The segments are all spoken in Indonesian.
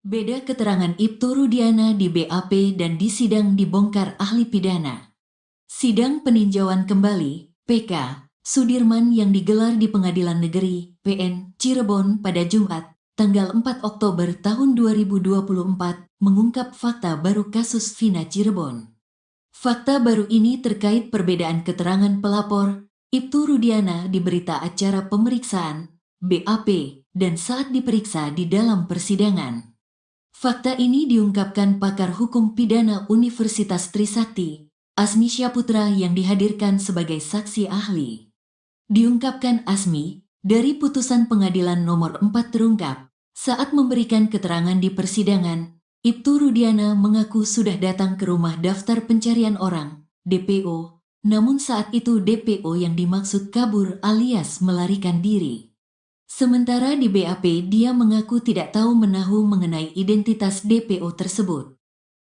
Beda keterangan Ibtu Rudiana di BAP dan di sidang dibongkar ahli pidana. Sidang peninjauan kembali, PK, Sudirman yang digelar di Pengadilan Negeri, PN, Cirebon pada Jumat, tanggal 4 Oktober tahun 2024, mengungkap fakta baru kasus Vina Cirebon. Fakta baru ini terkait perbedaan keterangan pelapor, Ibtu Rudiana di berita acara pemeriksaan, BAP, dan saat diperiksa di dalam persidangan. Fakta ini diungkapkan pakar hukum pidana Universitas Trisakti, Asmi Syaputra yang dihadirkan sebagai saksi ahli. Diungkapkan Asmi, dari putusan pengadilan nomor 4 terungkap, saat memberikan keterangan di persidangan, Ibtu Rudiana mengaku sudah datang ke rumah daftar pencarian orang, DPO, namun saat itu DPO yang dimaksud kabur alias melarikan diri. Sementara di BAP dia mengaku tidak tahu menahu mengenai identitas DPO tersebut.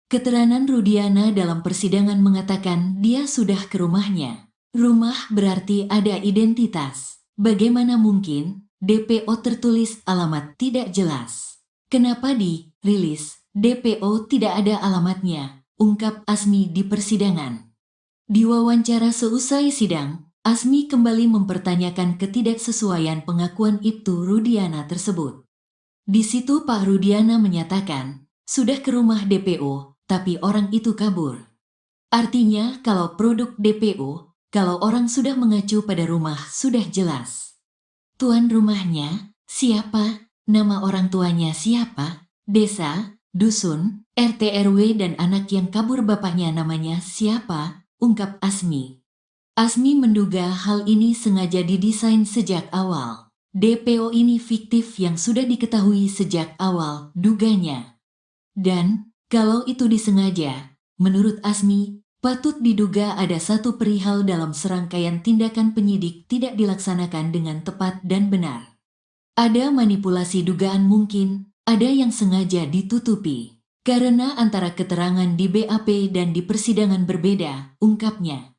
Keterangan Rudiana dalam persidangan mengatakan dia sudah ke rumahnya. Rumah berarti ada identitas. Bagaimana mungkin DPO tertulis alamat tidak jelas? Kenapa di rilis DPO tidak ada alamatnya? Ungkap Asmi di persidangan. Di wawancara seusai sidang, Asmi kembali mempertanyakan ketidaksesuaian pengakuan Ibtu Rudiana tersebut. Di situ Pak Rudiana menyatakan, sudah ke rumah DPO, tapi orang itu kabur. Artinya kalau produk DPO, kalau orang sudah mengacu pada rumah sudah jelas. Tuan rumahnya, siapa? Nama orang tuanya siapa? Desa, dusun, RT RW dan anak yang kabur bapaknya namanya siapa? Ungkap Asmi. Asmi menduga hal ini sengaja didesain sejak awal. DPO ini fiktif yang sudah diketahui sejak awal, duganya. Dan, kalau itu disengaja, menurut Asmi, patut diduga ada satu perihal dalam serangkaian tindakan penyidik tidak dilaksanakan dengan tepat dan benar. Ada manipulasi dugaan mungkin, ada yang sengaja ditutupi. Karena antara keterangan di BAP dan di persidangan berbeda, ungkapnya.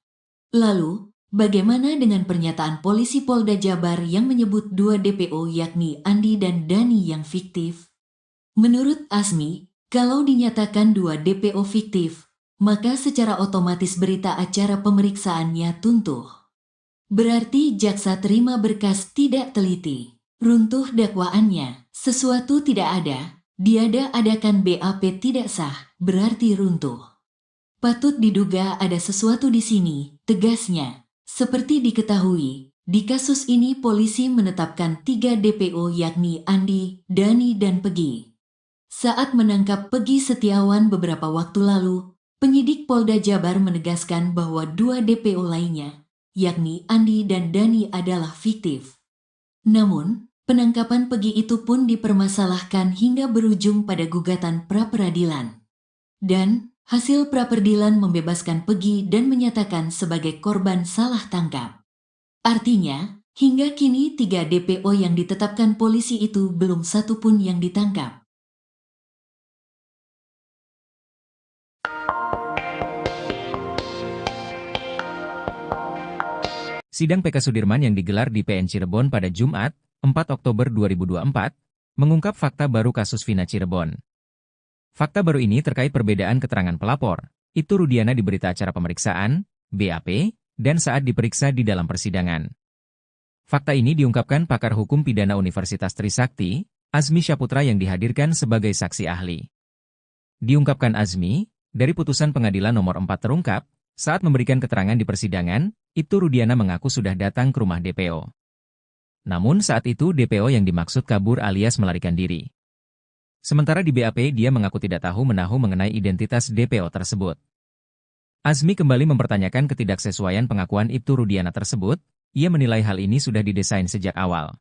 Lalu, bagaimana dengan pernyataan polisi Polda Jabar yang menyebut dua DPO yakni Andi dan Dani yang fiktif? Menurut Asmi, kalau dinyatakan dua DPO fiktif, maka secara otomatis berita acara pemeriksaannya tuntuh. Berarti jaksa terima berkas tidak teliti. Runtuh dakwaannya, sesuatu tidak ada, diada-adakan BAP tidak sah, berarti runtuh. Patut diduga ada sesuatu di sini, tegasnya. Seperti diketahui, di kasus ini polisi menetapkan 3 DPO yakni Andi, Dani dan Pegi. Saat menangkap Pegi Setiawan beberapa waktu lalu, penyidik Polda Jabar menegaskan bahwa 2 DPO lainnya, yakni Andi dan Dani adalah fiktif. Namun, penangkapan Pegi itu pun dipermasalahkan hingga berujung pada gugatan pra-peradilan. Dan, hasil pra-peradilan membebaskan Pegi dan menyatakan sebagai korban salah tangkap. Artinya, hingga kini 3 DPO yang ditetapkan polisi itu belum satu pun yang ditangkap. Sidang PK Sudirman yang digelar di PN Cirebon pada Jumat, 4 Oktober 2024, mengungkap fakta baru kasus Vina Cirebon. Fakta baru ini terkait perbedaan keterangan pelapor, Ibtu Rudiana di berita acara pemeriksaan, BAP, dan saat diperiksa di dalam persidangan. Fakta ini diungkapkan pakar hukum pidana Universitas Trisakti, Asmi Syaputra yang dihadirkan sebagai saksi ahli. Diungkapkan Asmi, dari putusan pengadilan nomor 4 terungkap, saat memberikan keterangan di persidangan, Ibtu Rudiana mengaku sudah datang ke rumah DPO. Namun saat itu DPO yang dimaksud kabur alias melarikan diri. Sementara di BAP dia mengaku tidak tahu menahu mengenai identitas DPO tersebut. Asmi kembali mempertanyakan ketidaksesuaian pengakuan Ibtu Rudiana tersebut, ia menilai hal ini sudah didesain sejak awal.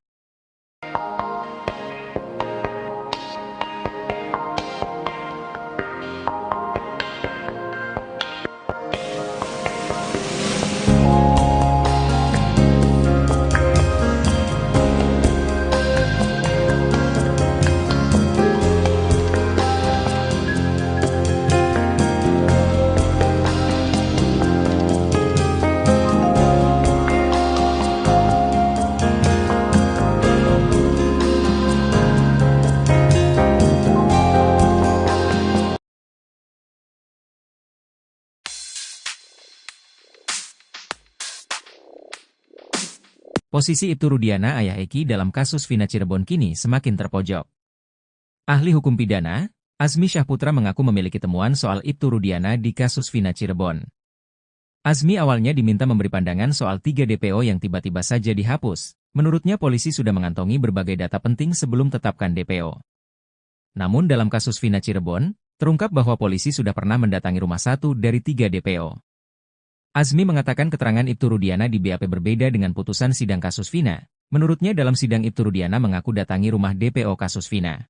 Posisi Ibtu Rudiana ayah Eki dalam kasus Vina Cirebon kini semakin terpojok. Ahli hukum pidana, Azmi Syahputra mengaku memiliki temuan soal Ibtu Rudiana di kasus Vina Cirebon. Azmi awalnya diminta memberi pandangan soal 3 DPO yang tiba-tiba saja dihapus. Menurutnya polisi sudah mengantongi berbagai data penting sebelum tetapkan DPO. Namun dalam kasus Vina Cirebon, terungkap bahwa polisi sudah pernah mendatangi rumah 1 dari 3 DPO. Azmi mengatakan keterangan Ibtu Rudiana di BAP berbeda dengan putusan sidang kasus Vina. Menurutnya dalam sidang Ibtu Rudiana mengaku datangi rumah DPO kasus Vina.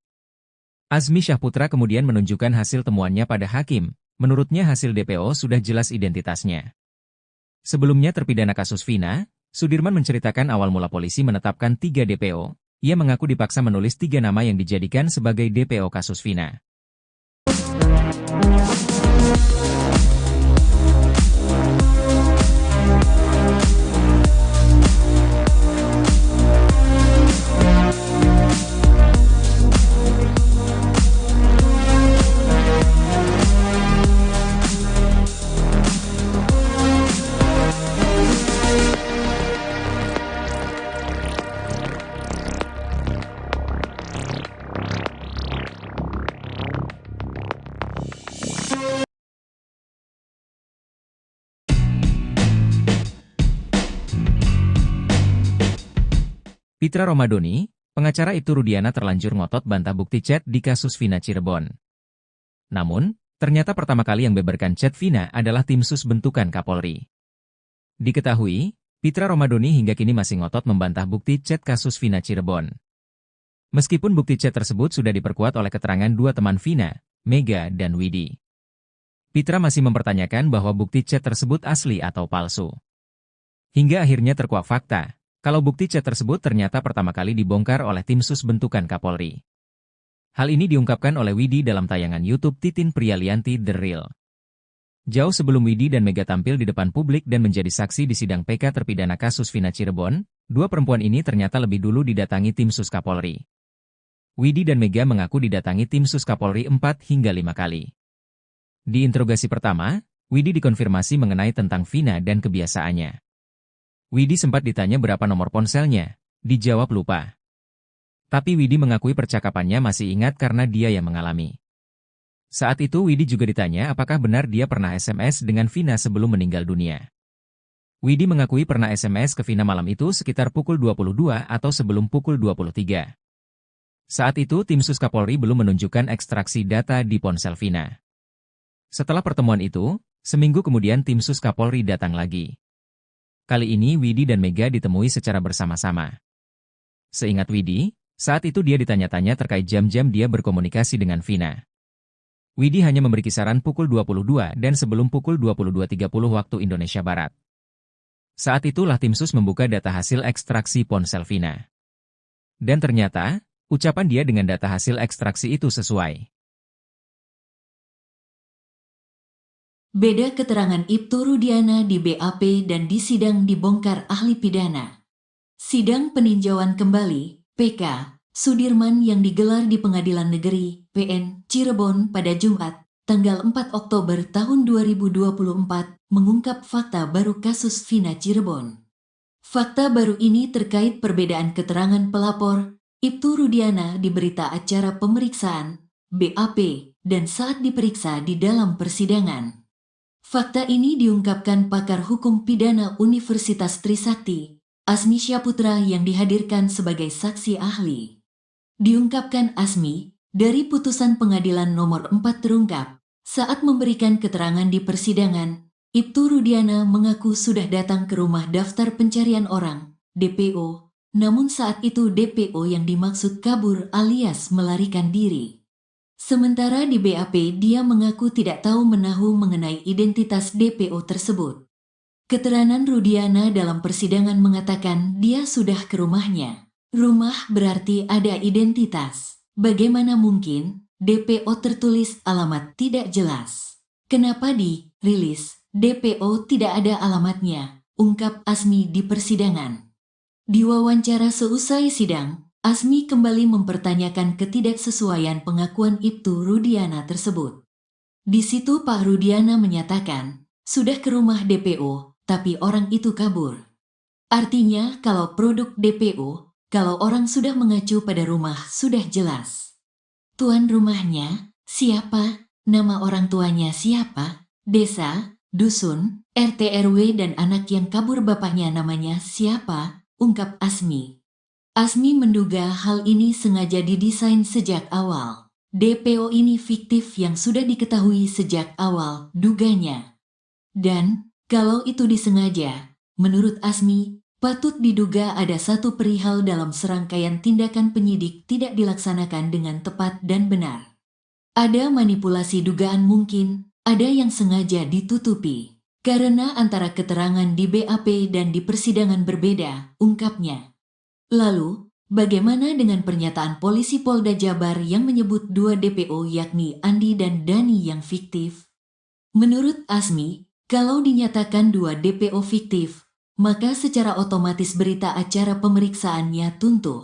Azmi Syahputra kemudian menunjukkan hasil temuannya pada hakim. Menurutnya hasil DPO sudah jelas identitasnya. Sebelumnya terpidana kasus Vina, Sudirman menceritakan awal mula polisi menetapkan 3 DPO. Ia mengaku dipaksa menulis 3 nama yang dijadikan sebagai DPO kasus Vina. Pitra Romadoni, pengacara Ibtu Rudiana terlanjur ngotot bantah bukti chat di kasus Vina Cirebon. Namun, ternyata pertama kali yang beberkan chat Vina adalah tim sus bentukan Kapolri. Diketahui, Pitra Romadoni hingga kini masih ngotot membantah bukti chat kasus Vina Cirebon. Meskipun bukti chat tersebut sudah diperkuat oleh keterangan 2 teman Vina, Mega dan Widi. Pitra masih mempertanyakan bahwa bukti chat tersebut asli atau palsu. Hingga akhirnya terkuak fakta. Kalau bukti chat tersebut ternyata pertama kali dibongkar oleh tim sus bentukan Kapolri. Hal ini diungkapkan oleh Widi dalam tayangan YouTube Titin Prialianti The Real. Jauh sebelum Widi dan Mega tampil di depan publik dan menjadi saksi di sidang PK terpidana kasus Vina Cirebon, 2 perempuan ini ternyata lebih dulu didatangi tim sus Kapolri. Widi dan Mega mengaku didatangi tim sus Kapolri 4 hingga 5 kali. Di interogasi pertama, Widi dikonfirmasi mengenai tentang Vina dan kebiasaannya. Widi sempat ditanya berapa nomor ponselnya, dijawab lupa. Tapi Widi mengakui percakapannya masih ingat karena dia yang mengalami. Saat itu Widi juga ditanya apakah benar dia pernah SMS dengan Vina sebelum meninggal dunia. Widi mengakui pernah SMS ke Vina malam itu sekitar pukul 22 atau sebelum pukul 23. Saat itu tim sus Kapolri belum menunjukkan ekstraksi data di ponsel Vina. Setelah pertemuan itu, seminggu kemudian tim sus Kapolri datang lagi. Kali ini Widi dan Mega ditemui secara bersama-sama. Seingat Widi, saat itu dia ditanya-tanya terkait jam-jam dia berkomunikasi dengan Vina. Widi hanya memberi kisaran pukul 22 dan sebelum pukul 22.30 waktu Indonesia Barat. Saat itulah tim sus membuka data hasil ekstraksi ponsel Vina. Dan ternyata, ucapan dia dengan data hasil ekstraksi itu sesuai. Beda keterangan Ibtu Rudiana di BAP dan di sidang dibongkar ahli pidana. Sidang peninjauan kembali, PK, Sudirman yang digelar di Pengadilan Negeri, PN, Cirebon pada Jumat, tanggal 4 Oktober tahun 2024, mengungkap fakta baru kasus Vina Cirebon. Fakta baru ini terkait perbedaan keterangan pelapor, Ibtu Rudiana di berita acara pemeriksaan, BAP, dan saat diperiksa di dalam persidangan. Fakta ini diungkapkan pakar hukum pidana Universitas Trisakti, Azmi Syahputra yang dihadirkan sebagai saksi ahli. Diungkapkan Azmi, dari putusan pengadilan nomor 4 terungkap, saat memberikan keterangan di persidangan, Ibtu Rudiana mengaku sudah datang ke rumah daftar pencarian orang, DPO, namun saat itu DPO yang dimaksud kabur alias melarikan diri. Sementara di BAP dia mengaku tidak tahu menahu mengenai identitas DPO tersebut. Keterangan Rudiana dalam persidangan mengatakan dia sudah ke rumahnya. Rumah berarti ada identitas. Bagaimana mungkin DPO tertulis alamat tidak jelas? Kenapa dirilis DPO tidak ada alamatnya? Ungkap Azmi di persidangan. Di wawancara seusai sidang, Azmi kembali mempertanyakan ketidaksesuaian pengakuan Ibtu Rudiana tersebut. Di situ Pak Rudiana menyatakan, sudah ke rumah DPO, tapi orang itu kabur. Artinya kalau produk DPO, kalau orang sudah mengacu pada rumah sudah jelas. Tuan rumahnya, siapa? Nama orang tuanya siapa? Desa, dusun, RT RW dan anak yang kabur bapaknya namanya siapa? Ungkap Asmi. Asmi menduga hal ini sengaja didesain sejak awal. DPO ini fiktif yang sudah diketahui sejak awal, duganya. Dan, kalau itu disengaja, menurut Asmi, patut diduga ada satu perihal dalam serangkaian tindakan penyidik tidak dilaksanakan dengan tepat dan benar. Ada manipulasi dugaan mungkin, ada yang sengaja ditutupi. Karena antara keterangan di BAP dan di persidangan berbeda, ungkapnya. Lalu, bagaimana dengan pernyataan polisi Polda Jabar yang menyebut dua DPO yakni Andi dan Dani yang fiktif? Menurut Asmi, kalau dinyatakan dua DPO fiktif, maka secara otomatis berita acara pemeriksaannya tuntuh.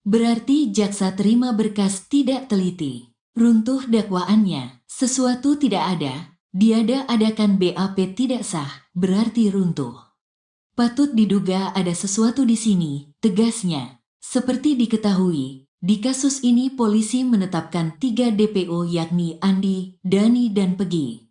Berarti jaksa terima berkas tidak teliti. Runtuh dakwaannya, sesuatu tidak ada, diada-adakan BAP tidak sah, berarti runtuh. Patut diduga ada sesuatu di sini, tegasnya. Seperti diketahui, di kasus ini polisi menetapkan 3 DPO yakni Andi, Dani dan Pegi.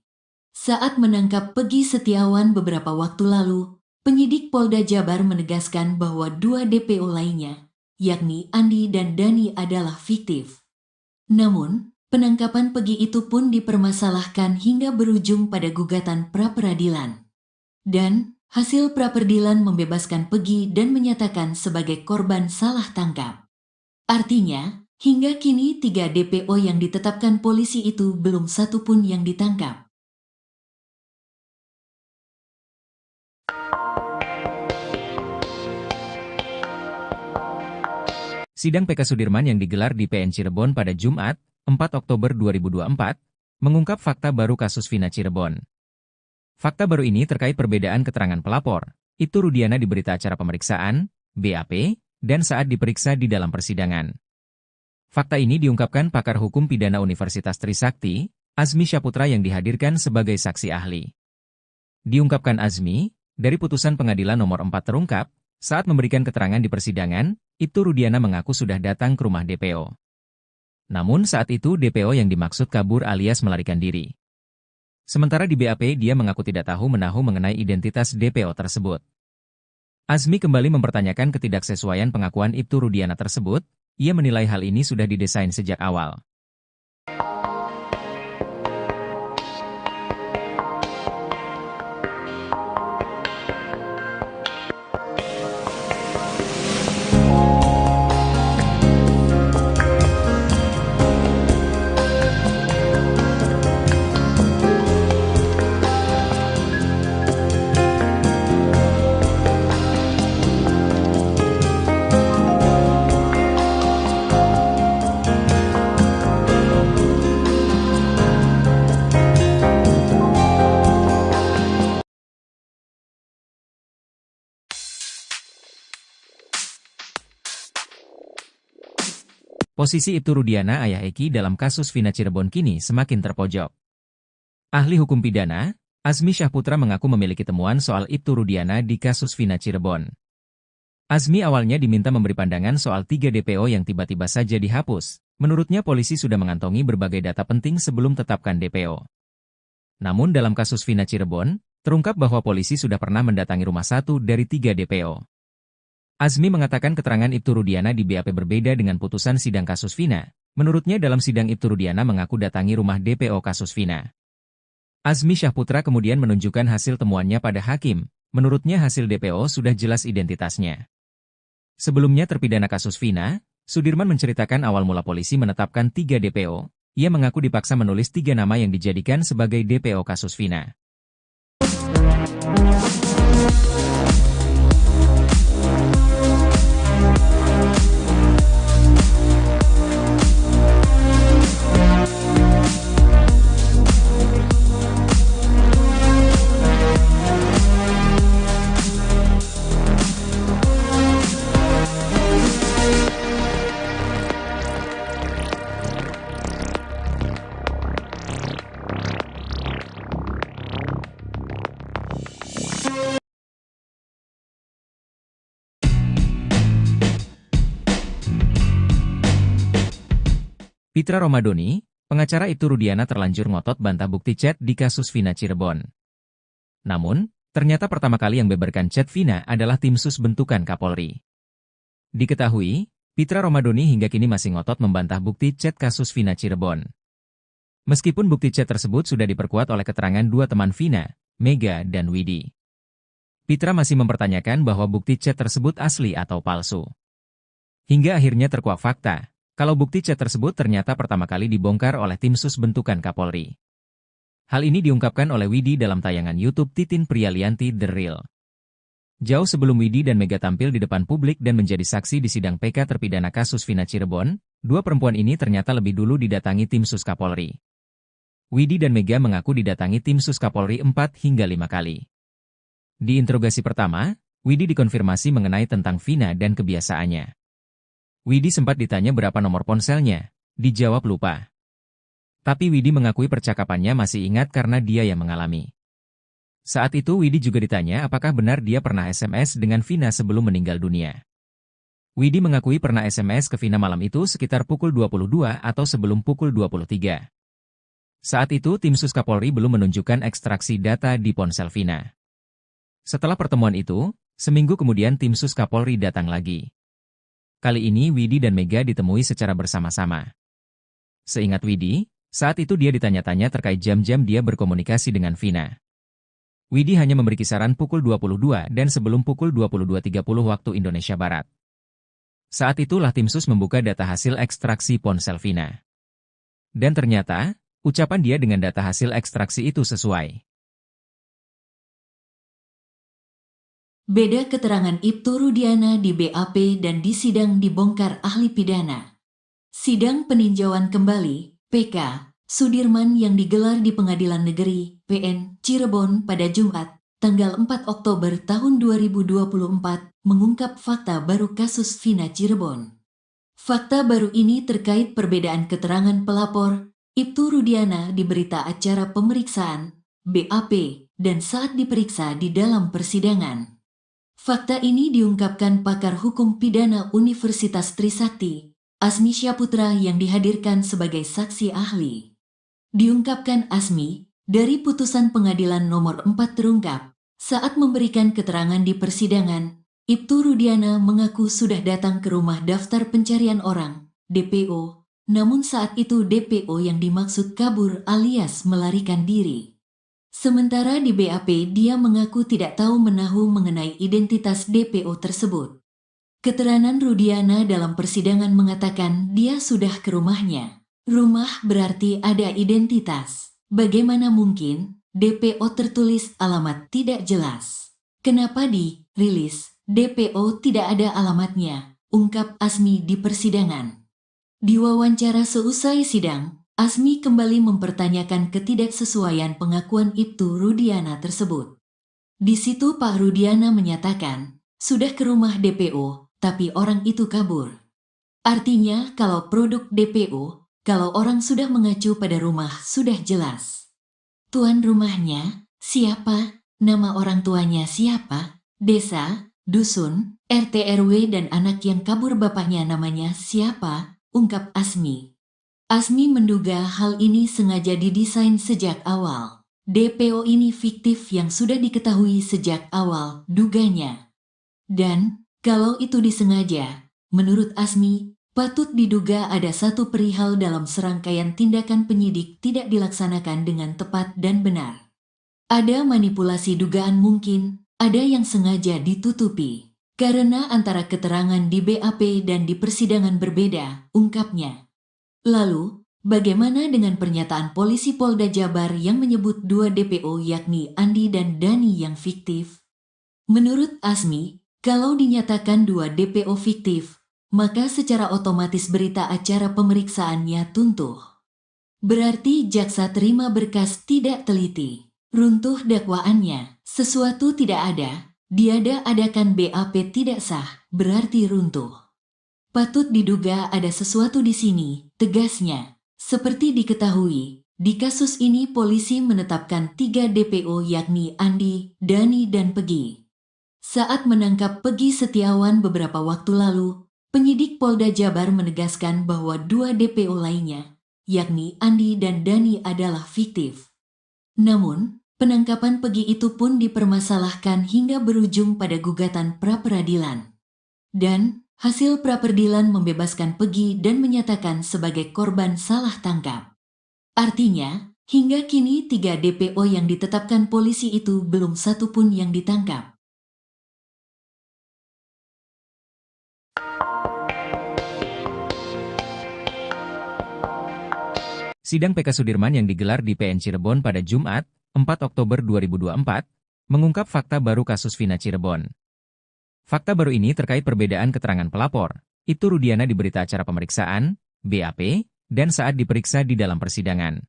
Saat menangkap Pegi Setiawan beberapa waktu lalu, penyidik Polda Jabar menegaskan bahwa 2 DPO lainnya, yakni Andi dan Dani adalah fiktif. Namun, penangkapan Pegi itu pun dipermasalahkan hingga berujung pada gugatan pra-peradilan. Dan, hasil pra-peradilan membebaskan Pegi dan menyatakan sebagai korban salah tangkap. Artinya, hingga kini 3 DPO yang ditetapkan polisi itu belum satu pun yang ditangkap. Sidang PK Sudirman yang digelar di PN Cirebon pada Jumat, 4 Oktober 2024, mengungkap fakta baru kasus Vina Cirebon. Fakta baru ini terkait perbedaan keterangan pelapor, Ibtu Rudiana di berita acara pemeriksaan, BAP, dan saat diperiksa di dalam persidangan. Fakta ini diungkapkan pakar hukum pidana Universitas Trisakti, Azmi Syaputra yang dihadirkan sebagai saksi ahli. Diungkapkan Azmi, dari putusan pengadilan nomor 4 terungkap, saat memberikan keterangan di persidangan, Ibtu Rudiana mengaku sudah datang ke rumah DPO. Namun saat itu DPO yang dimaksud kabur alias melarikan diri. Sementara di BAP dia mengaku tidak tahu menahu mengenai identitas DPO tersebut. Azmi kembali mempertanyakan ketidaksesuaian pengakuan Ibtu Rudiana tersebut, ia menilai hal ini sudah didesain sejak awal. Posisi Ibtu Rudiana ayah Eki dalam kasus Vina Cirebon kini semakin terpojok. Ahli hukum pidana, Azmi Syaputra mengaku memiliki temuan soal Ibtu Rudiana di kasus Vina Cirebon. Azmi awalnya diminta memberi pandangan soal 3 DPO yang tiba-tiba saja dihapus. Menurutnya polisi sudah mengantongi berbagai data penting sebelum tetapkan DPO. Namun dalam kasus Vina Cirebon, terungkap bahwa polisi sudah pernah mendatangi rumah 1 dari 3 DPO. Azmi mengatakan keterangan Ibtu Rudiana di BAP berbeda dengan putusan sidang kasus Vina. Menurutnya dalam sidang Ibtu Rudiana mengaku datangi rumah DPO kasus Vina. Azmi Syaputra kemudian menunjukkan hasil temuannya pada hakim. Menurutnya hasil DPO sudah jelas identitasnya. Sebelumnya terpidana kasus Vina, Sudirman menceritakan awal mula polisi menetapkan 3 DPO. Ia mengaku dipaksa menulis 3 nama yang dijadikan sebagai DPO kasus Vina. Pitra Romadoni, pengacara Ibtu Rudiana terlanjur ngotot bantah bukti chat di kasus Vina Cirebon. Namun, ternyata pertama kali yang beberkan chat Vina adalah tim sus bentukan Kapolri. Diketahui, Pitra Romadoni hingga kini masih ngotot membantah bukti chat kasus Vina Cirebon. Meskipun bukti chat tersebut sudah diperkuat oleh keterangan dua teman Vina, Mega dan Widi. Pitra masih mempertanyakan bahwa bukti chat tersebut asli atau palsu. Hingga akhirnya terkuak fakta, kalau bukti chat tersebut ternyata pertama kali dibongkar oleh tim sus bentukan Kapolri. Hal ini diungkapkan oleh Widi dalam tayangan YouTube Titin Prialianti The Real. Jauh sebelum Widi dan Mega tampil di depan publik dan menjadi saksi di sidang PK terpidana kasus Vina Cirebon, dua perempuan ini ternyata lebih dulu didatangi tim sus Kapolri. Widi dan Mega mengaku didatangi tim sus Kapolri 4 hingga 5 kali. Di interogasi pertama, Widi dikonfirmasi mengenai tentang Vina dan kebiasaannya. Widi sempat ditanya berapa nomor ponselnya, dijawab lupa. Tapi Widi mengakui percakapannya masih ingat karena dia yang mengalami. Saat itu Widi juga ditanya apakah benar dia pernah SMS dengan Vina sebelum meninggal dunia. Widi mengakui pernah SMS ke Vina malam itu sekitar pukul 22 atau sebelum pukul 23. Saat itu tim sus Kapolri belum menunjukkan ekstraksi data di ponsel Vina. Setelah pertemuan itu, seminggu kemudian tim sus Kapolri datang lagi. Kali ini Widi dan Mega ditemui secara bersama-sama. Seingat Widi, saat itu dia ditanya-tanya terkait jam-jam dia berkomunikasi dengan Vina. Widi hanya memberi kisaran pukul 22 dan sebelum pukul 22.30 waktu Indonesia Barat. Saat itulah tim sus membuka data hasil ekstraksi ponsel Vina. Dan ternyata, ucapan dia dengan data hasil ekstraksi itu sesuai. Beda keterangan Ibtu Rudiana di BAP dan di sidang dibongkar ahli pidana. Sidang peninjauan kembali, PK, Sudirman yang digelar di Pengadilan Negeri, PN, Cirebon pada Jumat, tanggal 4 Oktober tahun 2024, mengungkap fakta baru kasus Vina Cirebon. Fakta baru ini terkait perbedaan keterangan pelapor, Ibtu Rudiana di berita acara pemeriksaan, BAP, dan saat diperiksa di dalam persidangan. Fakta ini diungkapkan pakar hukum pidana Universitas Trisakti, Asmi Syaputra yang dihadirkan sebagai saksi ahli. Diungkapkan Asmi, dari putusan pengadilan nomor 4 terungkap, saat memberikan keterangan di persidangan, Ibtu Rudiana mengaku sudah datang ke rumah daftar pencarian orang, DPO, namun saat itu DPO yang dimaksud kabur alias melarikan diri. Sementara di BAP dia mengaku tidak tahu menahu mengenai identitas DPO tersebut. Keterangan Rudiana dalam persidangan mengatakan dia sudah ke rumahnya. Rumah berarti ada identitas. Bagaimana mungkin DPO tertulis alamat tidak jelas? Kenapa dirilis DPO tidak ada alamatnya? Ungkap Asmi di persidangan. Di wawancara seusai sidang, Asmi kembali mempertanyakan ketidaksesuaian pengakuan Ibtu Rudiana tersebut. Di situ Pak Rudiana menyatakan, sudah ke rumah DPO, tapi orang itu kabur. Artinya kalau produk DPO, kalau orang sudah mengacu pada rumah sudah jelas. Tuan rumahnya, siapa? Nama orang tuanya siapa? Desa, dusun, RT RW dan anak yang kabur bapaknya namanya siapa? Ungkap Asmi. Asmi menduga hal ini sengaja didesain sejak awal. DPO ini fiktif yang sudah diketahui sejak awal, duganya. Dan, kalau itu disengaja, menurut Asmi, patut diduga ada satu perihal dalam serangkaian tindakan penyidik tidak dilaksanakan dengan tepat dan benar. Ada manipulasi dugaan mungkin, ada yang sengaja ditutupi. Karena antara keterangan di BAP dan di persidangan berbeda, ungkapnya. Lalu, bagaimana dengan pernyataan polisi Polda Jabar yang menyebut dua DPO yakni Andi dan Dani yang fiktif? Menurut Asmi, kalau dinyatakan dua DPO fiktif, maka secara otomatis berita acara pemeriksaannya tuntuh. Berarti jaksa terima berkas tidak teliti. Runtuh dakwaannya, sesuatu tidak ada, diada-adakan BAP tidak sah, berarti runtuh. Patut diduga ada sesuatu di sini, tegasnya. Seperti diketahui, di kasus ini polisi menetapkan 3 DPO yakni Andi, Dani dan Pegi. Saat menangkap Pegi Setiawan beberapa waktu lalu, Penyidik Polda Jabar menegaskan bahwa 2 DPO lainnya, yakni Andi dan Dani adalah fiktif. Namun, penangkapan Pegi itu pun dipermasalahkan hingga berujung pada gugatan pra-peradilan. Dan, hasil pra-peradilan membebaskan Pegi dan menyatakan sebagai korban salah tangkap. Artinya, hingga kini 3 DPO yang ditetapkan polisi itu belum satu pun yang ditangkap. Sidang PK Sudirman yang digelar di PN Cirebon pada Jumat, 4 Oktober 2024, mengungkap fakta baru kasus Vina Cirebon. Fakta baru ini terkait perbedaan keterangan pelapor, Ibtu Rudiana di berita acara pemeriksaan, BAP, dan saat diperiksa di dalam persidangan.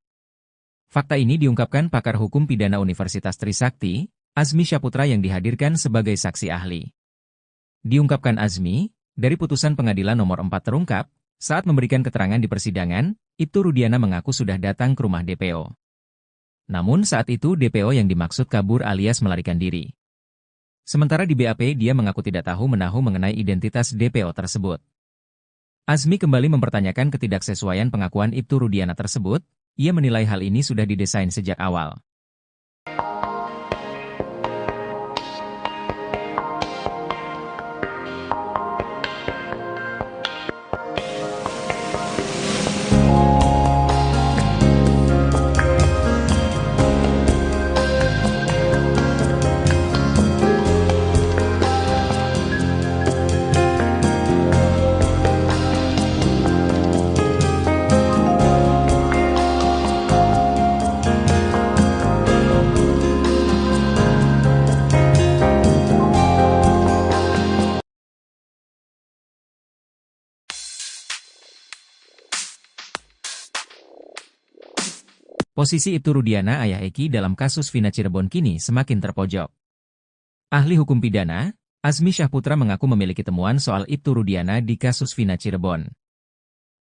Fakta ini diungkapkan pakar hukum pidana Universitas Trisakti, Azmi Syaputra yang dihadirkan sebagai saksi ahli. Diungkapkan Azmi, dari putusan pengadilan nomor 4 terungkap, saat memberikan keterangan di persidangan, Ibtu Rudiana mengaku sudah datang ke rumah DPO. Namun saat itu DPO yang dimaksud kabur alias melarikan diri. Sementara di BAP dia mengaku tidak tahu menahu mengenai identitas DPO tersebut. Azmi kembali mempertanyakan ketidaksesuaian pengakuan Ibtu Rudiana tersebut, ia menilai hal ini sudah didesain sejak awal. Posisi Ibtu Rudiana ayah Eki dalam kasus Vina Cirebon kini semakin terpojok. Ahli hukum pidana, Azmi Syaputra mengaku memiliki temuan soal Ibtu Rudiana di kasus Vina Cirebon.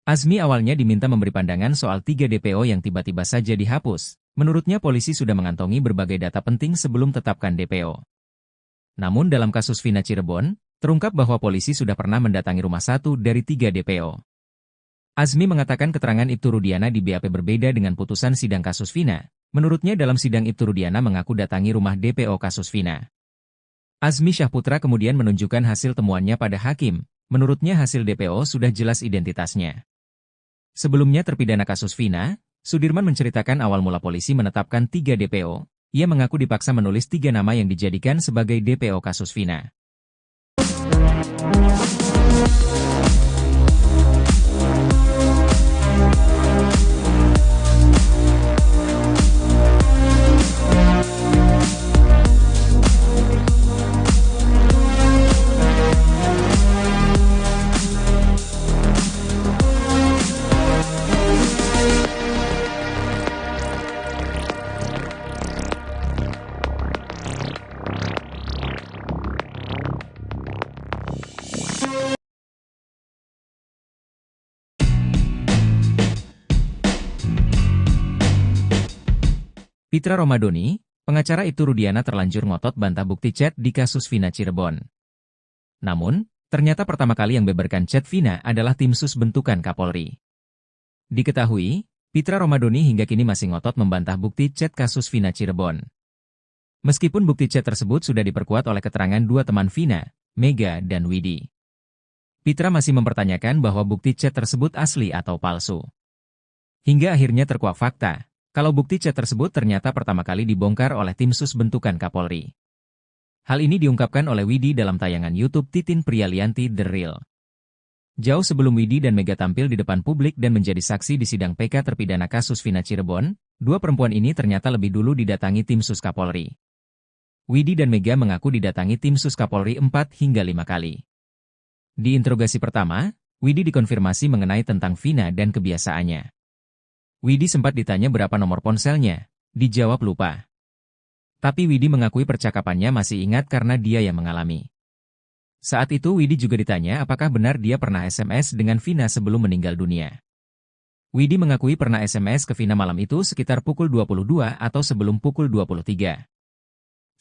Azmi awalnya diminta memberi pandangan soal 3 DPO yang tiba-tiba saja dihapus. Menurutnya polisi sudah mengantongi berbagai data penting sebelum tetapkan DPO. Namun dalam kasus Vina Cirebon, terungkap bahwa polisi sudah pernah mendatangi rumah 1 dari 3 DPO. Azmi mengatakan keterangan Ibtu Rudiana di BAP berbeda dengan putusan sidang kasus Vina. Menurutnya dalam sidang Ibtu Rudiana mengaku datangi rumah DPO kasus Vina. Azmi Syaputra kemudian menunjukkan hasil temuannya pada hakim. Menurutnya hasil DPO sudah jelas identitasnya. Sebelumnya terpidana kasus Vina, Sudirman menceritakan awal mula polisi menetapkan 3 DPO. Ia mengaku dipaksa menulis 3 nama yang dijadikan sebagai DPO kasus Vina. Pitra Romadoni, pengacara Ibtu Rudiana terlanjur ngotot bantah bukti chat di kasus Vina Cirebon. Namun, ternyata pertama kali yang beberkan chat Vina adalah tim sus bentukan Kapolri. Diketahui, Pitra Romadoni hingga kini masih ngotot membantah bukti chat kasus Vina Cirebon. Meskipun bukti chat tersebut sudah diperkuat oleh keterangan 2 teman Vina, Mega dan Widi. Pitra masih mempertanyakan bahwa bukti chat tersebut asli atau palsu. Hingga akhirnya terkuak fakta. Kalau bukti chat tersebut ternyata pertama kali dibongkar oleh tim sus bentukan Kapolri. Hal ini diungkapkan oleh Widi dalam tayangan YouTube Titin Prialianti The Real. Jauh sebelum Widi dan Mega tampil di depan publik dan menjadi saksi di sidang PK terpidana kasus Vina Cirebon, 2 perempuan ini ternyata lebih dulu didatangi tim sus Kapolri. Widi dan Mega mengaku didatangi tim sus Kapolri 4 hingga 5 kali. Di interogasi pertama, Widi dikonfirmasi mengenai tentang Vina dan kebiasaannya. Widi sempat ditanya berapa nomor ponselnya, dijawab lupa. Tapi Widi mengakui percakapannya masih ingat karena dia yang mengalami. Saat itu Widi juga ditanya apakah benar dia pernah SMS dengan Vina sebelum meninggal dunia. Widi mengakui pernah SMS ke Vina malam itu sekitar pukul 22 atau sebelum pukul 23.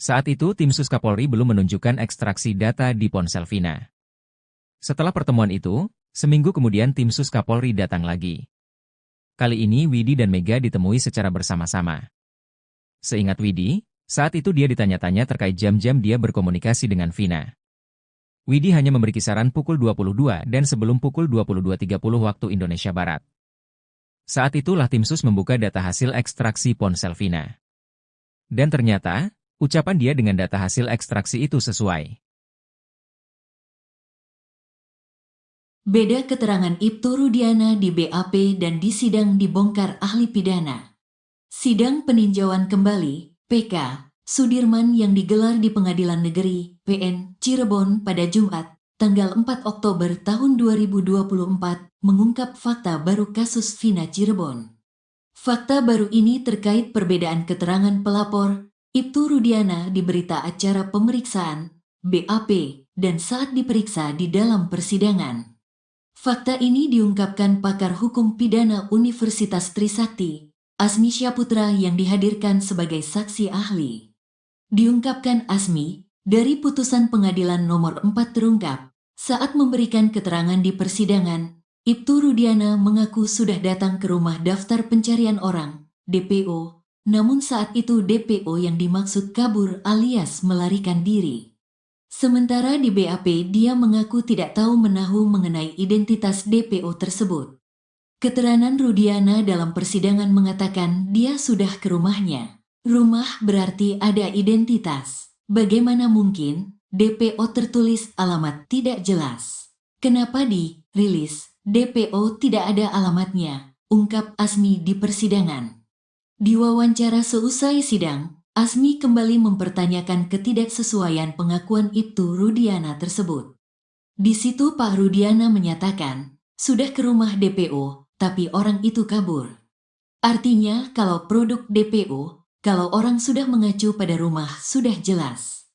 Saat itu tim sus Kapolri belum menunjukkan ekstraksi data di ponsel Vina. Setelah pertemuan itu, seminggu kemudian tim sus Kapolri datang lagi. Kali ini Widi dan Mega ditemui secara bersama-sama. Seingat Widi, saat itu dia ditanya-tanya terkait jam-jam dia berkomunikasi dengan Vina. Widi hanya memberi kisaran pukul 22 dan sebelum pukul 22.30 waktu Indonesia Barat. Saat itulah tim sus membuka data hasil ekstraksi ponsel Vina. Dan ternyata, ucapan dia dengan data hasil ekstraksi itu sesuai. Beda keterangan Ibtu Rudiana di BAP dan di sidang dibongkar ahli pidana. Sidang peninjauan kembali, PK, Sudirman yang digelar di Pengadilan Negeri, PN, Cirebon pada Jumat, tanggal 4 Oktober tahun 2024, mengungkap fakta baru kasus Vina Cirebon. Fakta baru ini terkait perbedaan keterangan pelapor, Ibtu Rudiana di berita acara pemeriksaan, BAP, dan saat diperiksa di dalam persidangan. Fakta ini diungkapkan pakar hukum pidana Universitas Trisakti, Asmi Syaputra yang dihadirkan sebagai saksi ahli. Diungkapkan Asmi, dari putusan pengadilan nomor 4 terungkap, saat memberikan keterangan di persidangan, Ibtu Rudiana mengaku sudah datang ke rumah daftar pencarian orang, DPO, namun saat itu DPO yang dimaksud kabur alias melarikan diri. Sementara di BAP dia mengaku tidak tahu menahu mengenai identitas DPO tersebut. Keterangan Rudiana dalam persidangan mengatakan dia sudah ke rumahnya. Rumah berarti ada identitas. Bagaimana mungkin DPO tertulis alamat tidak jelas? Kenapa dirilis DPO tidak ada alamatnya? Ungkap Asmi di persidangan. Di wawancara seusai sidang, Asmi kembali mempertanyakan ketidaksesuaian pengakuan Ibtu Rudiana tersebut. Di situ Pak Rudiana menyatakan, sudah ke rumah DPO, tapi orang itu kabur. Artinya kalau produk DPO, kalau orang sudah mengacu pada rumah sudah jelas.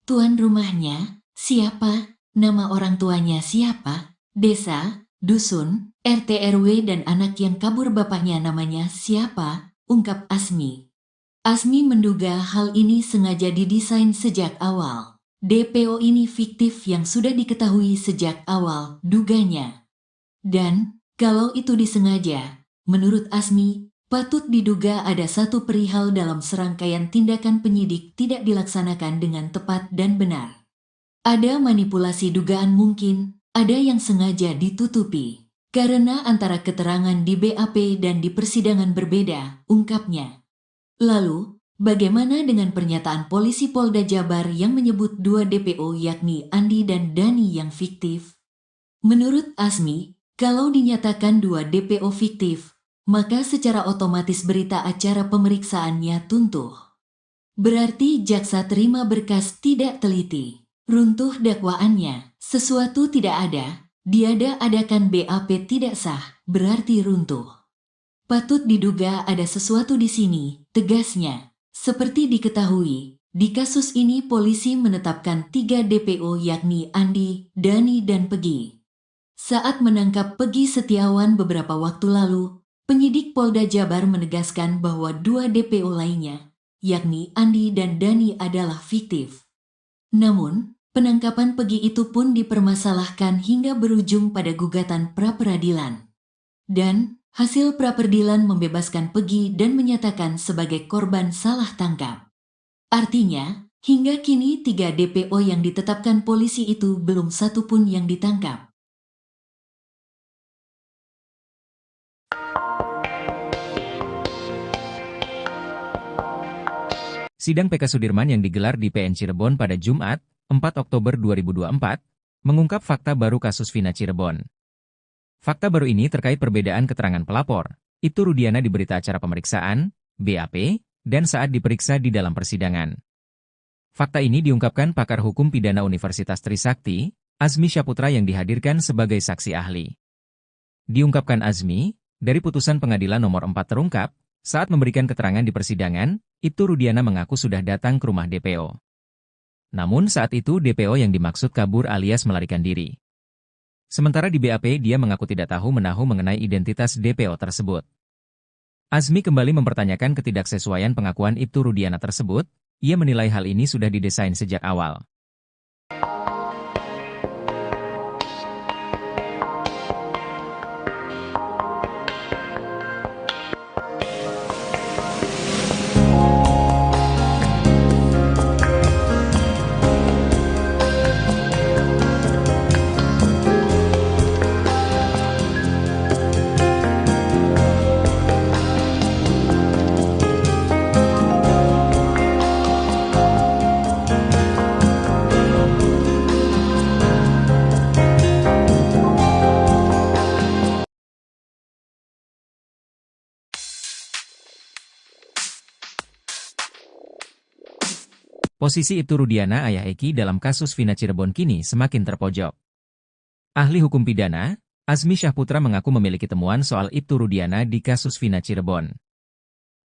Tuan rumahnya, siapa? Nama orang tuanya siapa? Desa, dusun, RT RW dan anak yang kabur bapaknya namanya siapa? Ungkap Asmi. Asmi menduga hal ini sengaja didesain sejak awal. DPO ini fiktif yang sudah diketahui sejak awal, duganya. Dan, kalau itu disengaja, menurut Asmi, patut diduga ada satu perihal dalam serangkaian tindakan penyidik tidak dilaksanakan dengan tepat dan benar. Ada manipulasi dugaan mungkin, ada yang sengaja ditutupi. Karena antara keterangan di BAP dan di persidangan berbeda, ungkapnya. Lalu, bagaimana dengan pernyataan polisi Polda Jabar yang menyebut 2 DPO yakni Andi dan Dani yang fiktif? Menurut Asmi, kalau dinyatakan 2 DPO fiktif, maka secara otomatis berita acara pemeriksaannya tuntuh. Berarti jaksa terima berkas tidak teliti. Runtuh dakwaannya, sesuatu tidak ada, diada-adakan BAP tidak sah, berarti runtuh. Patut diduga ada sesuatu di sini, tegasnya. Seperti diketahui, di kasus ini polisi menetapkan 3 DPO yakni Andi, Dani, dan Pegi. Saat menangkap Pegi Setiawan beberapa waktu lalu, penyidik Polda Jabar menegaskan bahwa 2 DPO lainnya, yakni Andi dan Dani adalah fiktif. Namun, penangkapan Pegi itu pun dipermasalahkan hingga berujung pada gugatan pra-peradilan. Dan, hasil pra-peradilan membebaskan Pegi dan menyatakan sebagai korban salah tangkap. Artinya, hingga kini 3 DPO yang ditetapkan polisi itu belum satu pun yang ditangkap. Sidang PK Sudirman yang digelar di PN Cirebon pada Jumat, 4 Oktober 2024, mengungkap fakta baru kasus Vina Cirebon. Fakta baru ini terkait perbedaan keterangan pelapor, Ibtu Rudiana di berita acara pemeriksaan, BAP, dan saat diperiksa di dalam persidangan. Fakta ini diungkapkan pakar hukum pidana Universitas Trisakti, Asmi Syaputra yang dihadirkan sebagai saksi ahli. Diungkapkan Asmi, dari putusan pengadilan nomor 4 terungkap, saat memberikan keterangan di persidangan, Ibtu Rudiana mengaku sudah datang ke rumah DPO. Namun saat itu DPO yang dimaksud kabur alias melarikan diri. Sementara di BAP dia mengaku tidak tahu menahu mengenai identitas DPO tersebut. Asmi kembali mempertanyakan ketidaksesuaian pengakuan Ibtu Rudiana tersebut, ia menilai hal ini sudah didesain sejak awal. Posisi Ibtu Rudiana ayah Eki dalam kasus Vina Cirebon kini semakin terpojok. Ahli hukum pidana, Azmi Syahputra mengaku memiliki temuan soal Ibtu Rudiana di kasus Vina Cirebon.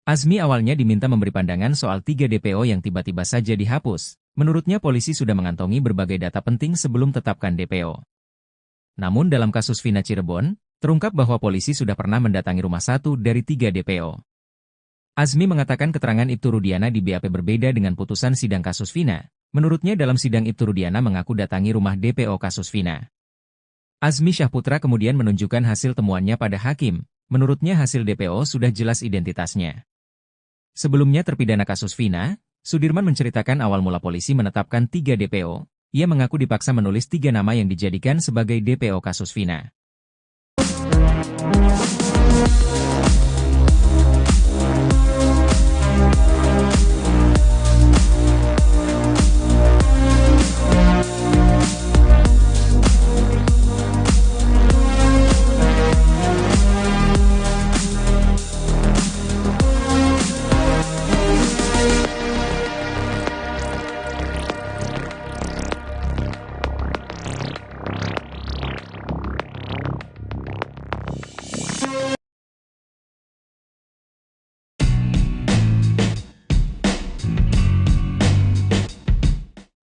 Azmi awalnya diminta memberi pandangan soal 3 DPO yang tiba-tiba saja dihapus. Menurutnya polisi sudah mengantongi berbagai data penting sebelum tetapkan DPO. Namun dalam kasus Vina Cirebon, terungkap bahwa polisi sudah pernah mendatangi rumah 1 dari 3 DPO. Azmi mengatakan keterangan Ibtu Rudiana di BAP berbeda dengan putusan sidang kasus Vina. Menurutnya dalam sidang Ibtu Rudiana mengaku datangi rumah DPO kasus Vina. Azmi Syahputra kemudian menunjukkan hasil temuannya pada hakim. Menurutnya hasil DPO sudah jelas identitasnya. Sebelumnya terpidana kasus Vina, Sudirman menceritakan awal mula polisi menetapkan 3 DPO. Ia mengaku dipaksa menulis 3 nama yang dijadikan sebagai DPO kasus Vina.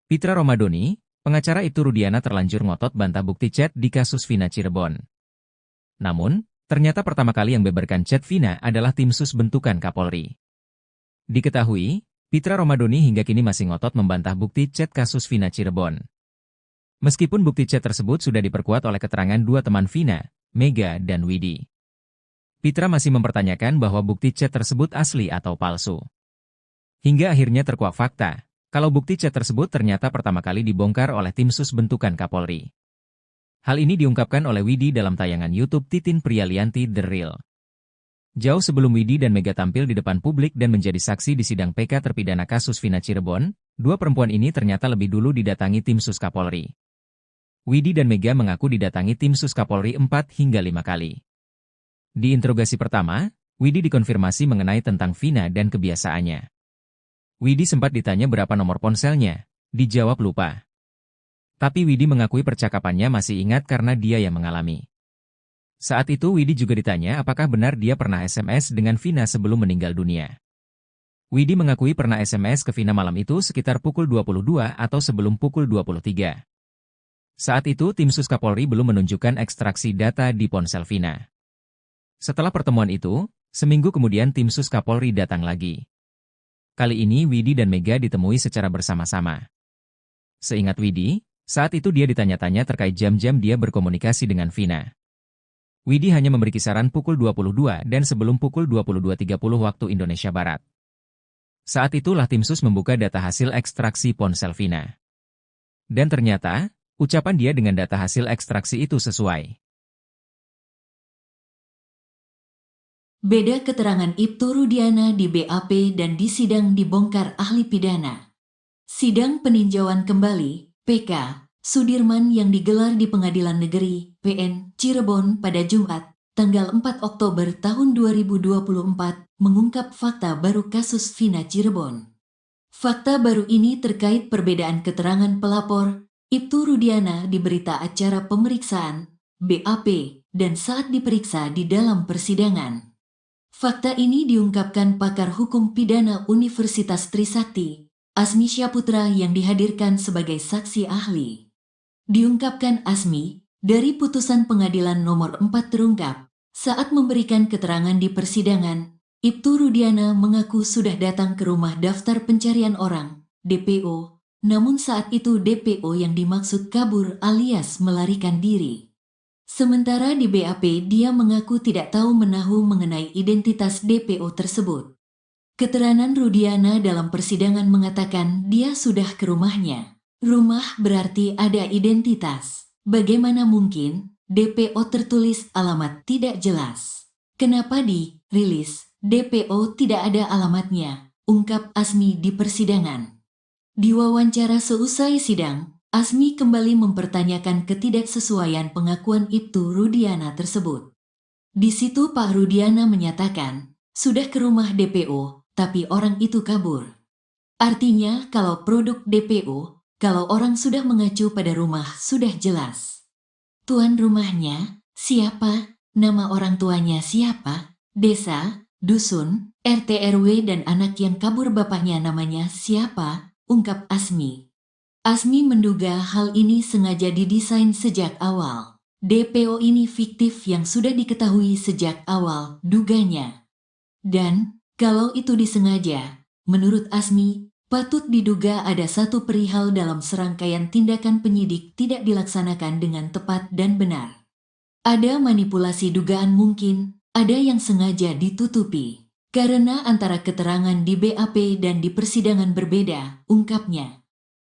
Pitra Romadoni, pengacara Ibtu Rudiana terlanjur ngotot bantah bukti chat di kasus Vina Cirebon. Namun, ternyata pertama kali yang beberkan chat Vina adalah tim sus bentukan Kapolri. Diketahui, Pitra Romadoni hingga kini masih ngotot membantah bukti chat kasus Vina Cirebon. Meskipun bukti chat tersebut sudah diperkuat oleh keterangan 2 teman Vina, Mega dan Widi. Pitra masih mempertanyakan bahwa bukti chat tersebut asli atau palsu. Hingga akhirnya terkuak fakta, kalau bukti chat tersebut ternyata pertama kali dibongkar oleh tim sus bentukan Kapolri. Hal ini diungkapkan oleh Widi dalam tayangan YouTube Titin Prialianti The Real. Jauh sebelum Widi dan Mega tampil di depan publik dan menjadi saksi di sidang PK terpidana kasus Vina Cirebon, 2 perempuan ini ternyata lebih dulu didatangi tim sus Kapolri. Widi dan Mega mengaku didatangi tim sus Kapolri 4 hingga 5 kali. Di interogasi pertama, Widi dikonfirmasi mengenai tentang Vina dan kebiasaannya. Widi sempat ditanya berapa nomor ponselnya, dijawab lupa. Tapi Widi mengakui percakapannya masih ingat karena dia yang mengalami. Saat itu Widi juga ditanya apakah benar dia pernah SMS dengan Vina sebelum meninggal dunia. Widi mengakui pernah SMS ke Vina malam itu sekitar pukul 22 atau sebelum pukul 23. Saat itu tim sus Kapolri belum menunjukkan ekstraksi data di ponsel Vina. Setelah pertemuan itu, seminggu kemudian tim sus Kapolri datang lagi. Kali ini Widi dan Mega ditemui secara bersama-sama. Seingat Widi, saat itu dia ditanya-tanya terkait jam-jam dia berkomunikasi dengan Vina. Widi hanya memberi kisaran pukul 22 dan sebelum pukul 22.30 waktu Indonesia Barat. Saat itulah tim sus membuka data hasil ekstraksi ponsel Vina. Dan ternyata, ucapan dia dengan data hasil ekstraksi itu sesuai. Beda keterangan Ibtu Rudiana di BAP dan di sidang dibongkar ahli pidana. Sidang peninjauan kembali, PK, Sudirman yang digelar di Pengadilan Negeri, PN, Cirebon pada Jumat, tanggal 4 Oktober tahun 2024, mengungkap fakta baru kasus Vina Cirebon. Fakta baru ini terkait perbedaan keterangan pelapor, Ibtu Rudiana di berita acara pemeriksaan, BAP, dan saat diperiksa di dalam persidangan. Fakta ini diungkapkan pakar hukum pidana Universitas Trisakti, Azmi Syahputra yang dihadirkan sebagai saksi ahli. Diungkapkan Azmi, dari putusan pengadilan nomor 4 terungkap, saat memberikan keterangan di persidangan, Ibtu Rudiana mengaku sudah datang ke rumah daftar pencarian orang, DPO, namun saat itu DPO yang dimaksud kabur alias melarikan diri. Sementara di BAP dia mengaku tidak tahu menahu mengenai identitas DPO tersebut. Keterangan Rudiana dalam persidangan mengatakan dia sudah ke rumahnya. Rumah berarti ada identitas. Bagaimana mungkin DPO tertulis alamat tidak jelas? Kenapa dirilis DPO tidak ada alamatnya? Ungkap Azmi di persidangan. Di wawancara seusai sidang, Azmi kembali mempertanyakan ketidaksesuaian pengakuan Ibtu Rudiana tersebut. Di situ Pak Rudiana menyatakan, sudah ke rumah DPO, tapi orang itu kabur. Artinya kalau produk DPO, kalau orang sudah mengacu pada rumah sudah jelas. Tuan rumahnya, siapa? Nama orang tuanya siapa? Desa, dusun, RT RW dan anak yang kabur bapaknya namanya siapa? Ungkap Asmi. Asmi menduga hal ini sengaja didesain sejak awal. DPO ini fiktif yang sudah diketahui sejak awal, duganya. Dan, kalau itu disengaja, menurut Asmi, patut diduga ada satu perihal dalam serangkaian tindakan penyidik tidak dilaksanakan dengan tepat dan benar. Ada manipulasi dugaan mungkin, ada yang sengaja ditutupi. Karena antara keterangan di BAP dan di persidangan berbeda, ungkapnya.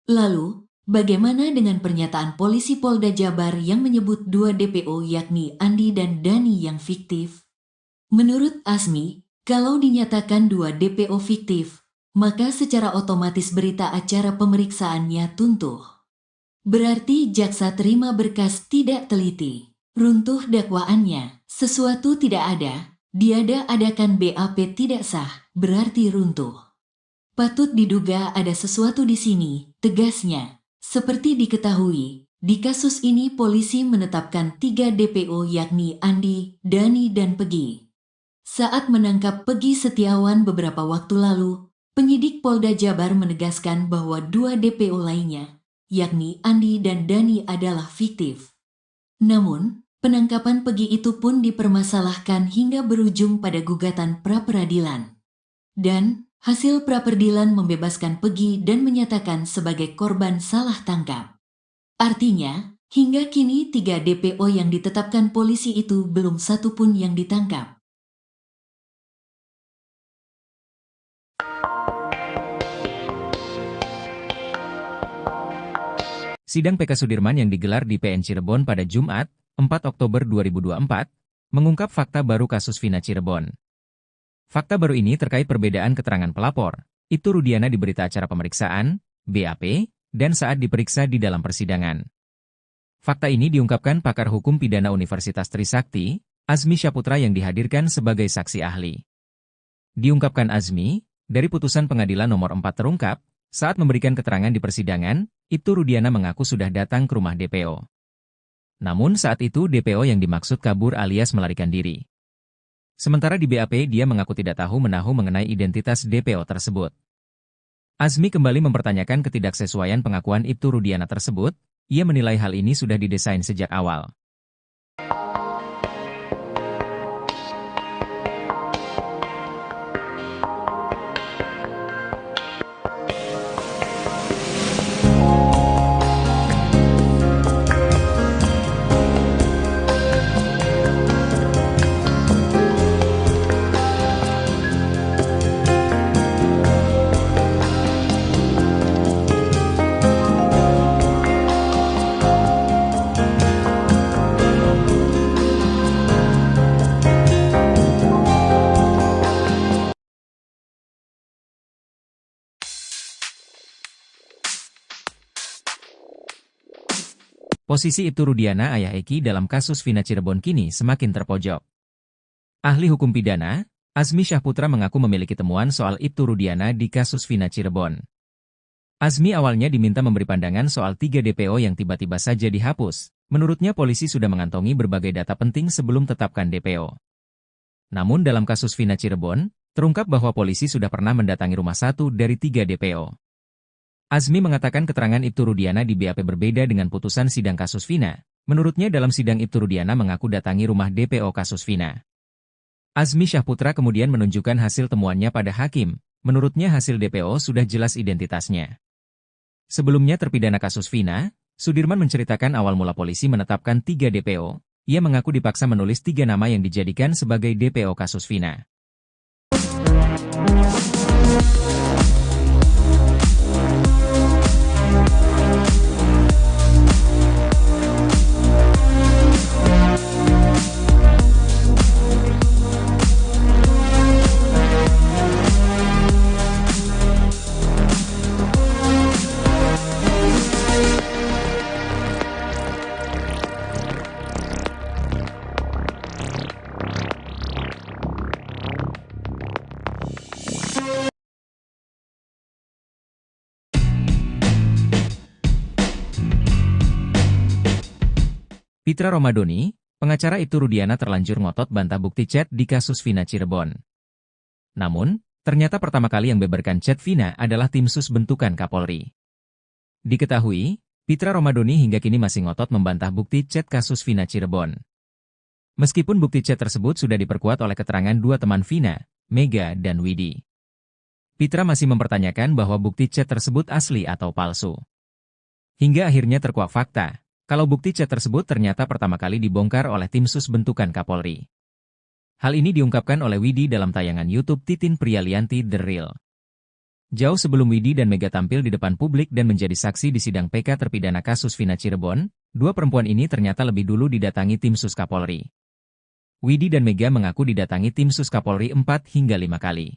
Lalu, bagaimana dengan pernyataan polisi Polda Jabar yang menyebut dua DPO yakni Andi dan Dani yang fiktif? Menurut Asmi, kalau dinyatakan dua DPO fiktif, maka secara otomatis berita acara pemeriksaannya tuntuh. Berarti jaksa terima berkas tidak teliti. Runtuh dakwaannya, sesuatu tidak ada, diada-adakan BAP tidak sah, berarti runtuh. Patut diduga ada sesuatu di sini, tegasnya. Seperti diketahui, di kasus ini polisi menetapkan 3 DPO yakni Andi, Dani dan Pegi. Saat menangkap Pegi Setiawan beberapa waktu lalu, penyidik Polda Jabar menegaskan bahwa 2 DPO lainnya, yakni Andi dan Dani adalah fiktif. Namun, penangkapan Pegi itu pun dipermasalahkan hingga berujung pada gugatan pra-peradilan. Dan, hasil pra-peradilan membebaskan Pegi dan menyatakan sebagai korban salah tangkap. Artinya, hingga kini 3 DPO yang ditetapkan polisi itu belum satu pun yang ditangkap. Sidang PK Sudirman yang digelar di PN Cirebon pada Jumat, 4 Oktober 2024, mengungkap fakta baru kasus Vina Cirebon. Fakta baru ini terkait perbedaan keterangan pelapor, Ibtu Rudiana di berita acara pemeriksaan, BAP, dan saat diperiksa di dalam persidangan. Fakta ini diungkapkan pakar hukum pidana Universitas Trisakti, Azmi Syaputra yang dihadirkan sebagai saksi ahli. Diungkapkan Azmi, dari putusan pengadilan nomor 4 terungkap, saat memberikan keterangan di persidangan, Ibtu Rudiana mengaku sudah datang ke rumah DPO. Namun saat itu DPO yang dimaksud kabur alias melarikan diri. Sementara di BAP dia mengaku tidak tahu menahu mengenai identitas DPO tersebut. Azmi kembali mempertanyakan ketidaksesuaian pengakuan Ibtu Rudiana tersebut, ia menilai hal ini sudah didesain sejak awal. Posisi Ibtu Rudiana ayah Eki dalam kasus Vina Cirebon kini semakin terpojok. Ahli hukum pidana, Azmi Syaputra mengaku memiliki temuan soal Ibtu Rudiana di kasus Vina Cirebon. Azmi awalnya diminta memberi pandangan soal 3 DPO yang tiba-tiba saja dihapus. Menurutnya polisi sudah mengantongi berbagai data penting sebelum tetapkan DPO. Namun dalam kasus Vina Cirebon, terungkap bahwa polisi sudah pernah mendatangi rumah 1 dari 3 DPO. Azmi mengatakan keterangan Ibtu Rudiana di BAP berbeda dengan putusan sidang kasus Vina. Menurutnya dalam sidang Ibtu Rudiana mengaku datangi rumah DPO kasus Vina. Azmi Syaputra kemudian menunjukkan hasil temuannya pada hakim. Menurutnya hasil DPO sudah jelas identitasnya. Sebelumnya terpidana kasus Vina, Sudirman menceritakan awal mula polisi menetapkan 3 DPO. Ia mengaku dipaksa menulis 3 nama yang dijadikan sebagai DPO kasus Vina. Pitra Romadoni, pengacara Ibtu Rudiana terlanjur ngotot bantah bukti chat di kasus Vina Cirebon. Namun, ternyata pertama kali yang beberkan chat Vina adalah tim sus bentukan Kapolri. Diketahui, Pitra Romadoni hingga kini masih ngotot membantah bukti chat kasus Vina Cirebon. Meskipun bukti chat tersebut sudah diperkuat oleh keterangan dua teman Vina, Mega dan Widi. Pitra masih mempertanyakan bahwa bukti chat tersebut asli atau palsu. Hingga akhirnya terkuak fakta, kalau bukti chat tersebut ternyata pertama kali dibongkar oleh tim sus bentukan Kapolri. Hal ini diungkapkan oleh Widi dalam tayangan YouTube Titin Prialianti The Real. Jauh sebelum Widi dan Mega tampil di depan publik dan menjadi saksi di sidang PK terpidana kasus Vina Cirebon, dua perempuan ini ternyata lebih dulu didatangi tim sus Kapolri. Widi dan Mega mengaku didatangi tim sus Kapolri 4 hingga 5 kali.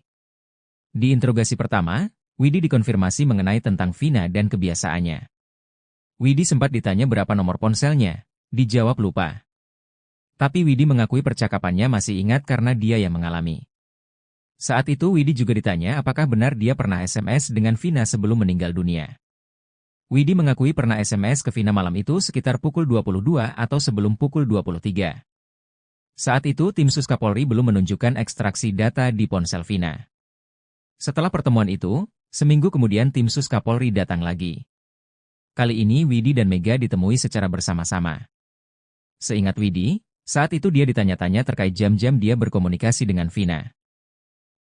Di interogasi pertama, Widi dikonfirmasi mengenai tentang Vina dan kebiasaannya. Widi sempat ditanya berapa nomor ponselnya, dijawab lupa. Tapi Widi mengakui percakapannya masih ingat karena dia yang mengalami. Saat itu Widi juga ditanya apakah benar dia pernah SMS dengan Vina sebelum meninggal dunia. Widi mengakui pernah SMS ke Vina malam itu sekitar pukul 22 atau sebelum pukul 23. Saat itu tim sus Kapolri belum menunjukkan ekstraksi data di ponsel Vina. Setelah pertemuan itu, seminggu kemudian tim sus Kapolri datang lagi. Kali ini Widi dan Mega ditemui secara bersama-sama. Seingat Widi, saat itu dia ditanya-tanya terkait jam-jam dia berkomunikasi dengan Vina.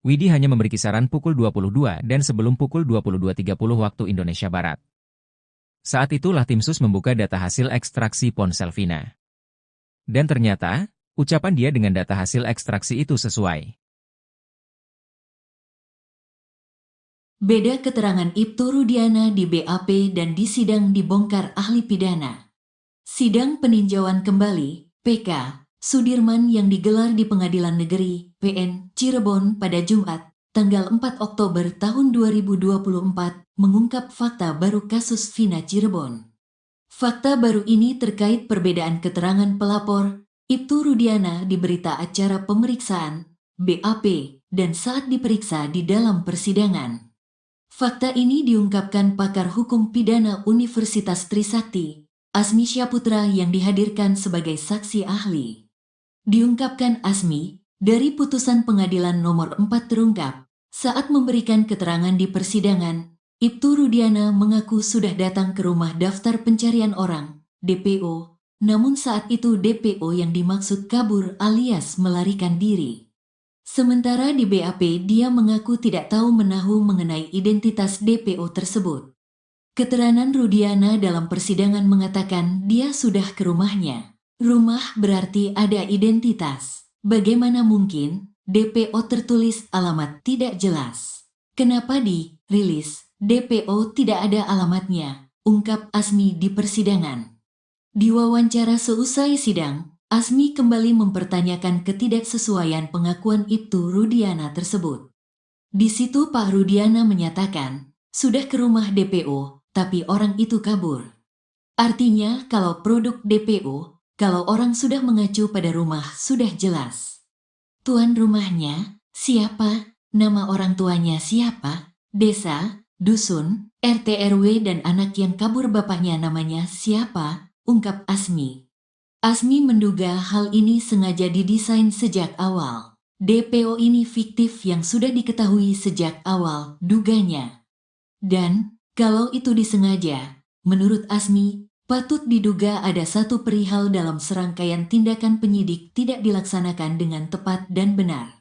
Widi hanya memberi kisaran pukul 22 dan sebelum pukul 22.30 waktu Indonesia Barat. Saat itulah tim sus membuka data hasil ekstraksi ponsel Vina. Dan ternyata, ucapan dia dengan data hasil ekstraksi itu sesuai. Beda keterangan Ibtu Rudiana di BAP dan di sidang dibongkar ahli pidana. Sidang peninjauan kembali, PK, Sudirman yang digelar di Pengadilan Negeri, PN, Cirebon pada Jumat, tanggal 4 Oktober tahun 2024, mengungkap fakta baru kasus Vina Cirebon. Fakta baru ini terkait perbedaan keterangan pelapor, Ibtu Rudiana di berita acara pemeriksaan, BAP, dan saat diperiksa di dalam persidangan. Fakta ini diungkapkan pakar hukum pidana Universitas Trisakti, Asmi Syaputra yang dihadirkan sebagai saksi ahli. Diungkapkan Asmi, dari putusan pengadilan nomor 4 terungkap, saat memberikan keterangan di persidangan, Ibtu Rudiana mengaku sudah datang ke rumah daftar pencarian orang, DPO, namun saat itu DPO yang dimaksud kabur alias melarikan diri. Sementara di BAP dia mengaku tidak tahu menahu mengenai identitas DPO tersebut. Keterangan Rudiana dalam persidangan mengatakan dia sudah ke rumahnya. Rumah berarti ada identitas. Bagaimana mungkin DPO tertulis alamat tidak jelas? Kenapa di rilis DPO tidak ada alamatnya? Ungkap Asmi di persidangan. Di wawancara seusai sidang, Asmi kembali mempertanyakan ketidaksesuaian pengakuan Ibtu Rudiana tersebut. Di situ Pak Rudiana menyatakan, sudah ke rumah DPO, tapi orang itu kabur. Artinya kalau produk DPO, kalau orang sudah mengacu pada rumah sudah jelas. Tuan rumahnya, siapa? Nama orang tuanya siapa? Desa, dusun, RT RW dan anak yang kabur bapaknya namanya siapa? Ungkap Asmi. Asmi menduga hal ini sengaja didesain sejak awal. DPO ini fiktif yang sudah diketahui sejak awal, duganya. Dan, kalau itu disengaja, menurut Asmi, patut diduga ada satu perihal dalam serangkaian tindakan penyidik tidak dilaksanakan dengan tepat dan benar.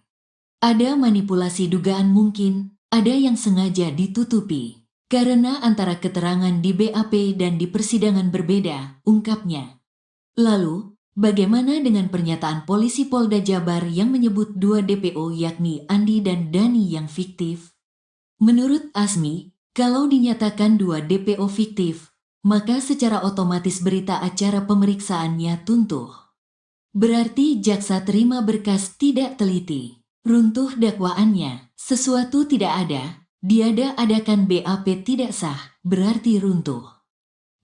Ada manipulasi dugaan mungkin, ada yang sengaja ditutupi. Karena antara keterangan di BAP dan di persidangan berbeda, ungkapnya. Lalu, bagaimana dengan pernyataan polisi Polda Jabar yang menyebut dua DPO yakni Andi dan Dani yang fiktif? Menurut Asmi, kalau dinyatakan dua DPO fiktif, maka secara otomatis berita acara pemeriksaannya tuntuh. Berarti jaksa terima berkas tidak teliti. Runtuh dakwaannya, sesuatu tidak ada, diada-adakan BAP tidak sah, berarti runtuh.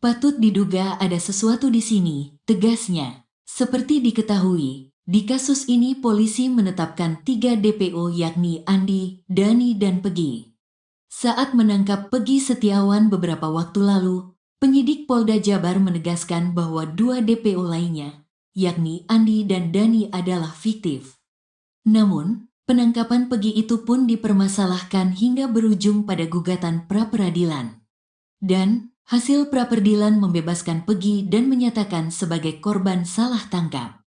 Patut diduga ada sesuatu di sini, tegasnya. Seperti diketahui, di kasus ini polisi menetapkan 3 DPO yakni Andi, Dani dan Pegi. Saat menangkap Pegi Setiawan beberapa waktu lalu, Penyidik Polda Jabar menegaskan bahwa 2 DPO lainnya, yakni Andi dan Dani adalah fiktif. Namun, penangkapan Pegi itu pun dipermasalahkan hingga berujung pada gugatan pra-peradilan. Dan, hasil pra-peradilan membebaskan Pegi dan menyatakan sebagai korban salah tangkap.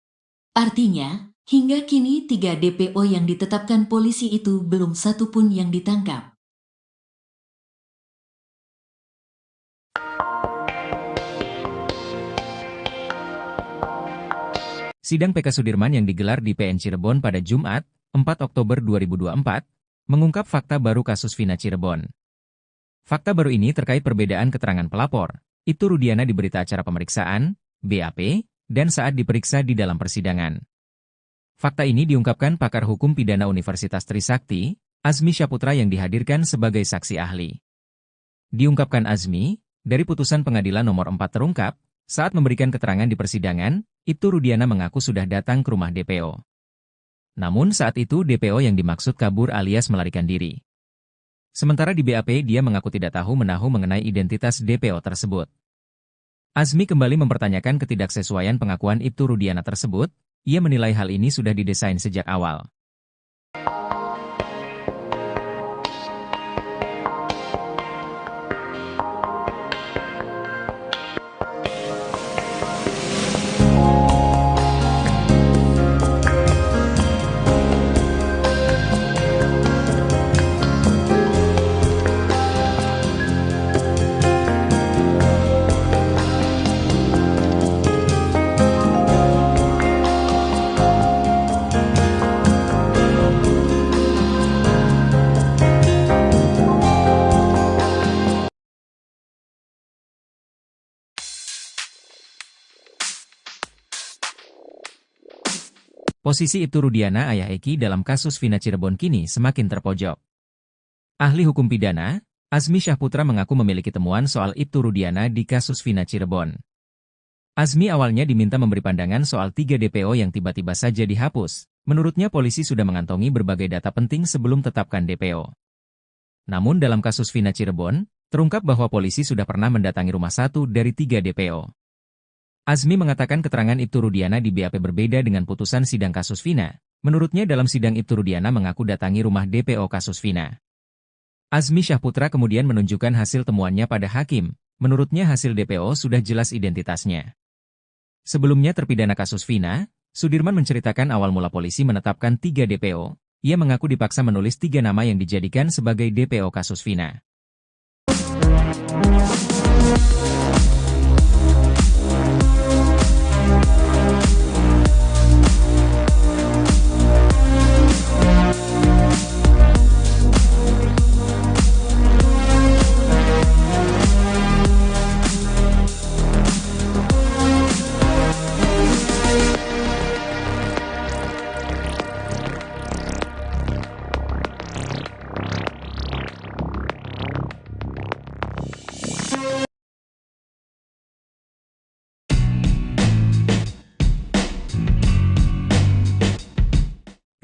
Artinya, hingga kini 3 DPO yang ditetapkan polisi itu belum satu pun yang ditangkap. Sidang PK Sudirman yang digelar di PN Cirebon pada Jumat, 4 Oktober 2024, mengungkap fakta baru kasus Vina Cirebon. Fakta baru ini terkait perbedaan keterangan pelapor, Ibtu Rudiana di berita acara pemeriksaan, BAP, dan saat diperiksa di dalam persidangan. Fakta ini diungkapkan pakar hukum pidana Universitas Trisakti, Azmi Syaputra yang dihadirkan sebagai saksi ahli. Diungkapkan Azmi, dari putusan pengadilan nomor 4 terungkap, saat memberikan keterangan di persidangan, Ibtu Rudiana mengaku sudah datang ke rumah DPO. Namun saat itu DPO yang dimaksud kabur alias melarikan diri. Sementara di BAP dia mengaku tidak tahu menahu mengenai identitas DPO tersebut. Azmi kembali mempertanyakan ketidaksesuaian pengakuan Ibtu Rudiana tersebut, ia menilai hal ini sudah didesain sejak awal. Posisi Ibtu Rudiana ayah Eki dalam kasus Vina Cirebon kini semakin terpojok. Ahli hukum pidana, Azmi Syaputra mengaku memiliki temuan soal Ibtu Rudiana di kasus Vina Cirebon. Azmi awalnya diminta memberi pandangan soal 3 DPO yang tiba-tiba saja dihapus. Menurutnya polisi sudah mengantongi berbagai data penting sebelum tetapkan DPO. Namun dalam kasus Vina Cirebon, terungkap bahwa polisi sudah pernah mendatangi rumah 1 dari 3 DPO. Azmi mengatakan keterangan Ibtu Rudiana di BAP berbeda dengan putusan sidang kasus Vina. Menurutnya dalam sidang Ibtu Rudiana mengaku datangi rumah DPO kasus Vina. Azmi Syaputra kemudian menunjukkan hasil temuannya pada hakim. Menurutnya hasil DPO sudah jelas identitasnya. Sebelumnya terpidana kasus Vina, Sudirman menceritakan awal mula polisi menetapkan 3 DPO. Ia mengaku dipaksa menulis 3 nama yang dijadikan sebagai DPO kasus Vina.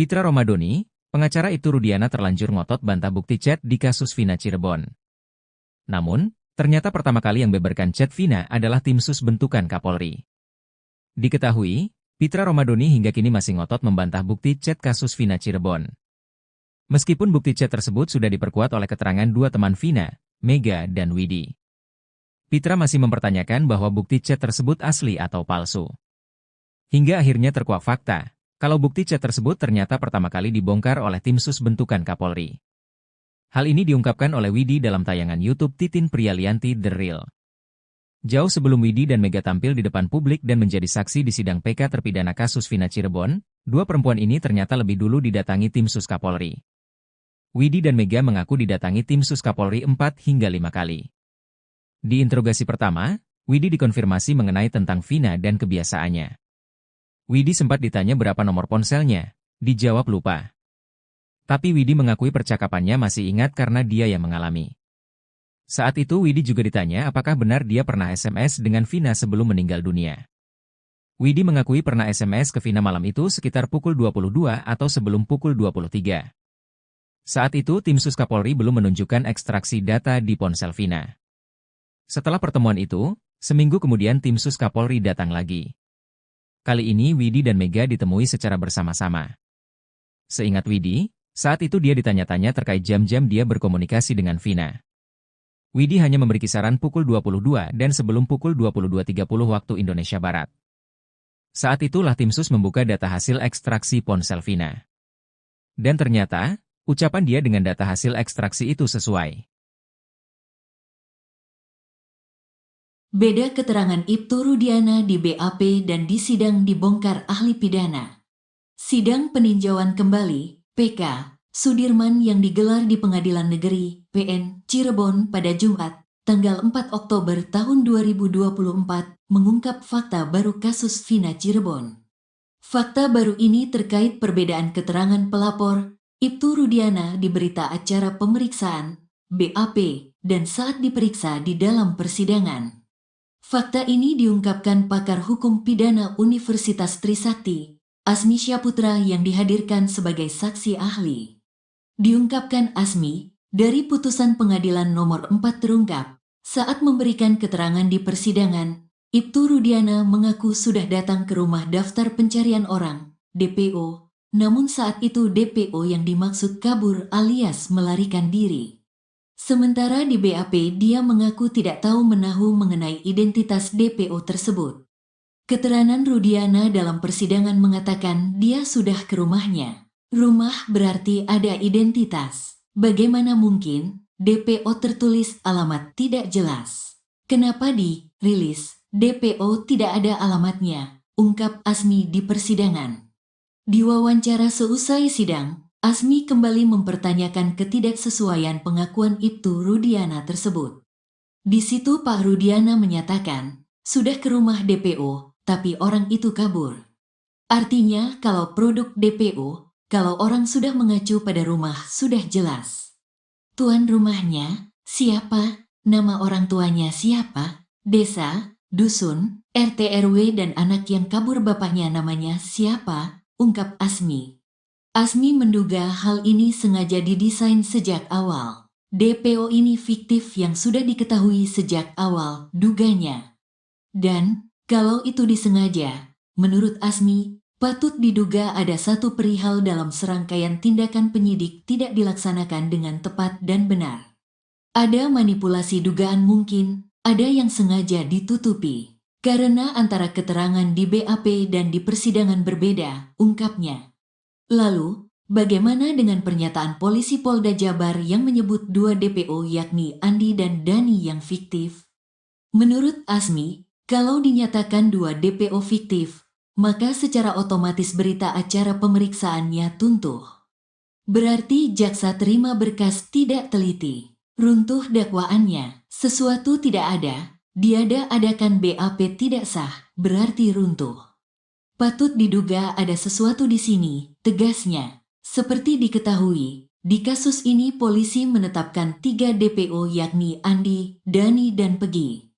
Pitra Romadoni, pengacara Ibtu Rudiana terlanjur ngotot bantah bukti chat di kasus Vina Cirebon. Namun, ternyata pertama kali yang beberkan chat Vina adalah tim sus bentukan Kapolri. Diketahui, Pitra Romadoni hingga kini masih ngotot membantah bukti chat kasus Vina Cirebon. Meskipun bukti chat tersebut sudah diperkuat oleh keterangan 2 teman Vina, Mega dan Widi. Pitra masih mempertanyakan bahwa bukti chat tersebut asli atau palsu. Hingga akhirnya terkuak fakta. Kalau bukti chat tersebut ternyata pertama kali dibongkar oleh tim sus bentukan Kapolri. Hal ini diungkapkan oleh Widi dalam tayangan YouTube Titin Prialianti The Real. Jauh sebelum Widi dan Mega tampil di depan publik dan menjadi saksi di sidang PK terpidana kasus Vina Cirebon, 2 perempuan ini ternyata lebih dulu didatangi tim sus Kapolri. Widi dan Mega mengaku didatangi tim sus Kapolri 4 hingga 5 kali. Di interogasi pertama, Widi dikonfirmasi mengenai tentang Vina dan kebiasaannya. Widi sempat ditanya berapa nomor ponselnya, dijawab lupa. Tapi Widi mengakui percakapannya masih ingat karena dia yang mengalami. Saat itu Widi juga ditanya apakah benar dia pernah SMS dengan Vina sebelum meninggal dunia. Widi mengakui pernah SMS ke Vina malam itu sekitar pukul 22 atau sebelum pukul 23. Saat itu tim sus Kapolri belum menunjukkan ekstraksi data di ponsel Vina. Setelah pertemuan itu, seminggu kemudian tim sus Kapolri datang lagi. Kali ini Widi dan Mega ditemui secara bersama-sama. Seingat Widi, saat itu dia ditanya-tanya terkait jam-jam dia berkomunikasi dengan Vina. Widi hanya memberi kisaran pukul 22 dan sebelum pukul 22.30 waktu Indonesia Barat. Saat itulah tim sus membuka data hasil ekstraksi ponsel Vina. Dan ternyata, ucapan dia dengan data hasil ekstraksi itu sesuai. Beda keterangan Ibtu Rudiana di BAP dan di sidang dibongkar ahli pidana. Sidang peninjauan kembali, PK, Sudirman yang digelar di Pengadilan Negeri, PN, Cirebon pada Jumat, tanggal 4 Oktober tahun 2024, mengungkap fakta baru kasus Vina Cirebon. Fakta baru ini terkait perbedaan keterangan pelapor, Ibtu Rudiana di berita acara pemeriksaan, BAP, dan saat diperiksa di dalam persidangan. Fakta ini diungkapkan pakar hukum pidana Universitas Trisakti, Asmi Syaputra yang dihadirkan sebagai saksi ahli. Diungkapkan Asmi, dari putusan pengadilan nomor 4 terungkap, saat memberikan keterangan di persidangan, Ibtu Rudiana mengaku sudah datang ke rumah daftar pencarian orang, DPO, namun saat itu DPO yang dimaksud kabur alias melarikan diri. Sementara di BAP dia mengaku tidak tahu menahu mengenai identitas DPO tersebut. Keterangan Rudiana dalam persidangan mengatakan dia sudah ke rumahnya. Rumah berarti ada identitas. Bagaimana mungkin DPO tertulis alamat tidak jelas? Kenapa dirilis DPO tidak ada alamatnya? Ungkap Asmi di persidangan. Di wawancara seusai sidang, Asmi kembali mempertanyakan ketidaksesuaian pengakuan Ibtu Rudiana tersebut. Di situ Pak Rudiana menyatakan, sudah ke rumah DPO, tapi orang itu kabur. Artinya kalau produk DPO, kalau orang sudah mengacu pada rumah sudah jelas. Tuan rumahnya, siapa? Nama orang tuanya siapa? Desa, dusun, RT RW dan anak yang kabur bapaknya namanya siapa? Ungkap Asmi. Asmi menduga hal ini sengaja didesain sejak awal. DPO ini fiktif yang sudah diketahui sejak awal, duganya. Dan, kalau itu disengaja, menurut Asmi, patut diduga ada satu perihal dalam serangkaian tindakan penyidik tidak dilaksanakan dengan tepat dan benar. Ada manipulasi dugaan mungkin, ada yang sengaja ditutupi. Karena antara keterangan di BAP dan di persidangan berbeda, ungkapnya. Lalu, bagaimana dengan pernyataan polisi Polda Jabar yang menyebut dua DPO yakni Andi dan Dani yang fiktif? Menurut Asmi, kalau dinyatakan dua DPO fiktif, maka secara otomatis berita acara pemeriksaannya tuntuh. Berarti jaksa terima berkas tidak teliti. Runtuh dakwaannya, sesuatu tidak ada, diada-adakan BAP tidak sah, berarti runtuh. Patut diduga ada sesuatu di sini, tegasnya. Seperti diketahui, di kasus ini polisi menetapkan 3 DPO yakni Andi, Dani dan Pegi.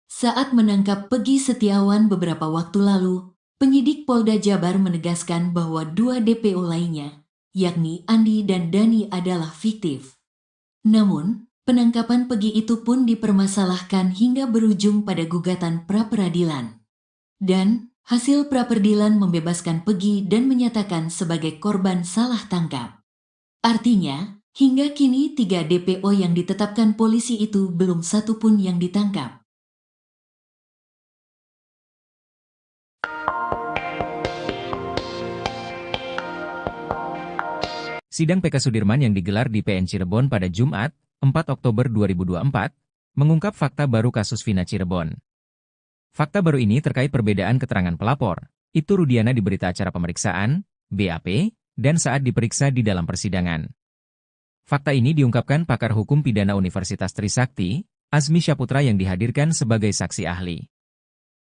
Saat menangkap Pegi Setiawan beberapa waktu lalu, penyidik Polda Jabar menegaskan bahwa 2 DPO lainnya, yakni Andi dan Dani adalah fiktif. Namun, penangkapan Pegi itu pun dipermasalahkan hingga berujung pada gugatan pra-peradilan. Dan, hasil pra-peradilan membebaskan Pegi dan menyatakan sebagai korban salah tangkap. Artinya, hingga kini 3 DPO yang ditetapkan polisi itu belum satu pun yang ditangkap. Sidang PK Sudirman yang digelar di PN Cirebon pada Jumat, 4 Oktober 2024, mengungkap fakta baru kasus Vina Cirebon. Fakta baru ini terkait perbedaan keterangan pelapor, Ibtu Rudiana di berita acara pemeriksaan, BAP, dan saat diperiksa di dalam persidangan. Fakta ini diungkapkan pakar hukum pidana Universitas Trisakti, Asmi Syaputra yang dihadirkan sebagai saksi ahli.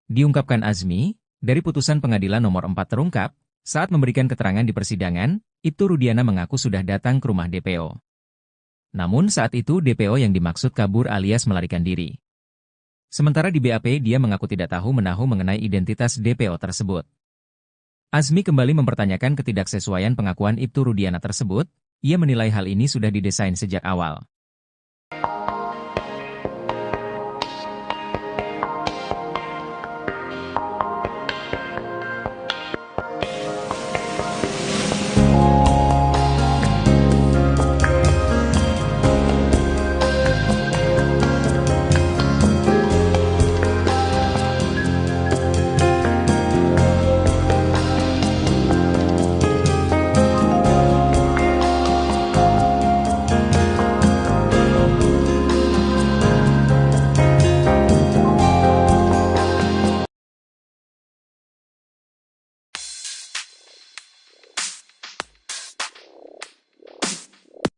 Diungkapkan Asmi, dari putusan pengadilan nomor 4 terungkap, saat memberikan keterangan di persidangan, Ibtu Rudiana mengaku sudah datang ke rumah DPO. Namun saat itu DPO yang dimaksud kabur alias melarikan diri. Sementara di BAP dia mengaku tidak tahu menahu mengenai identitas DPO tersebut. Asmi kembali mempertanyakan ketidaksesuaian pengakuan Ibtu Rudiana tersebut, ia menilai hal ini sudah didesain sejak awal.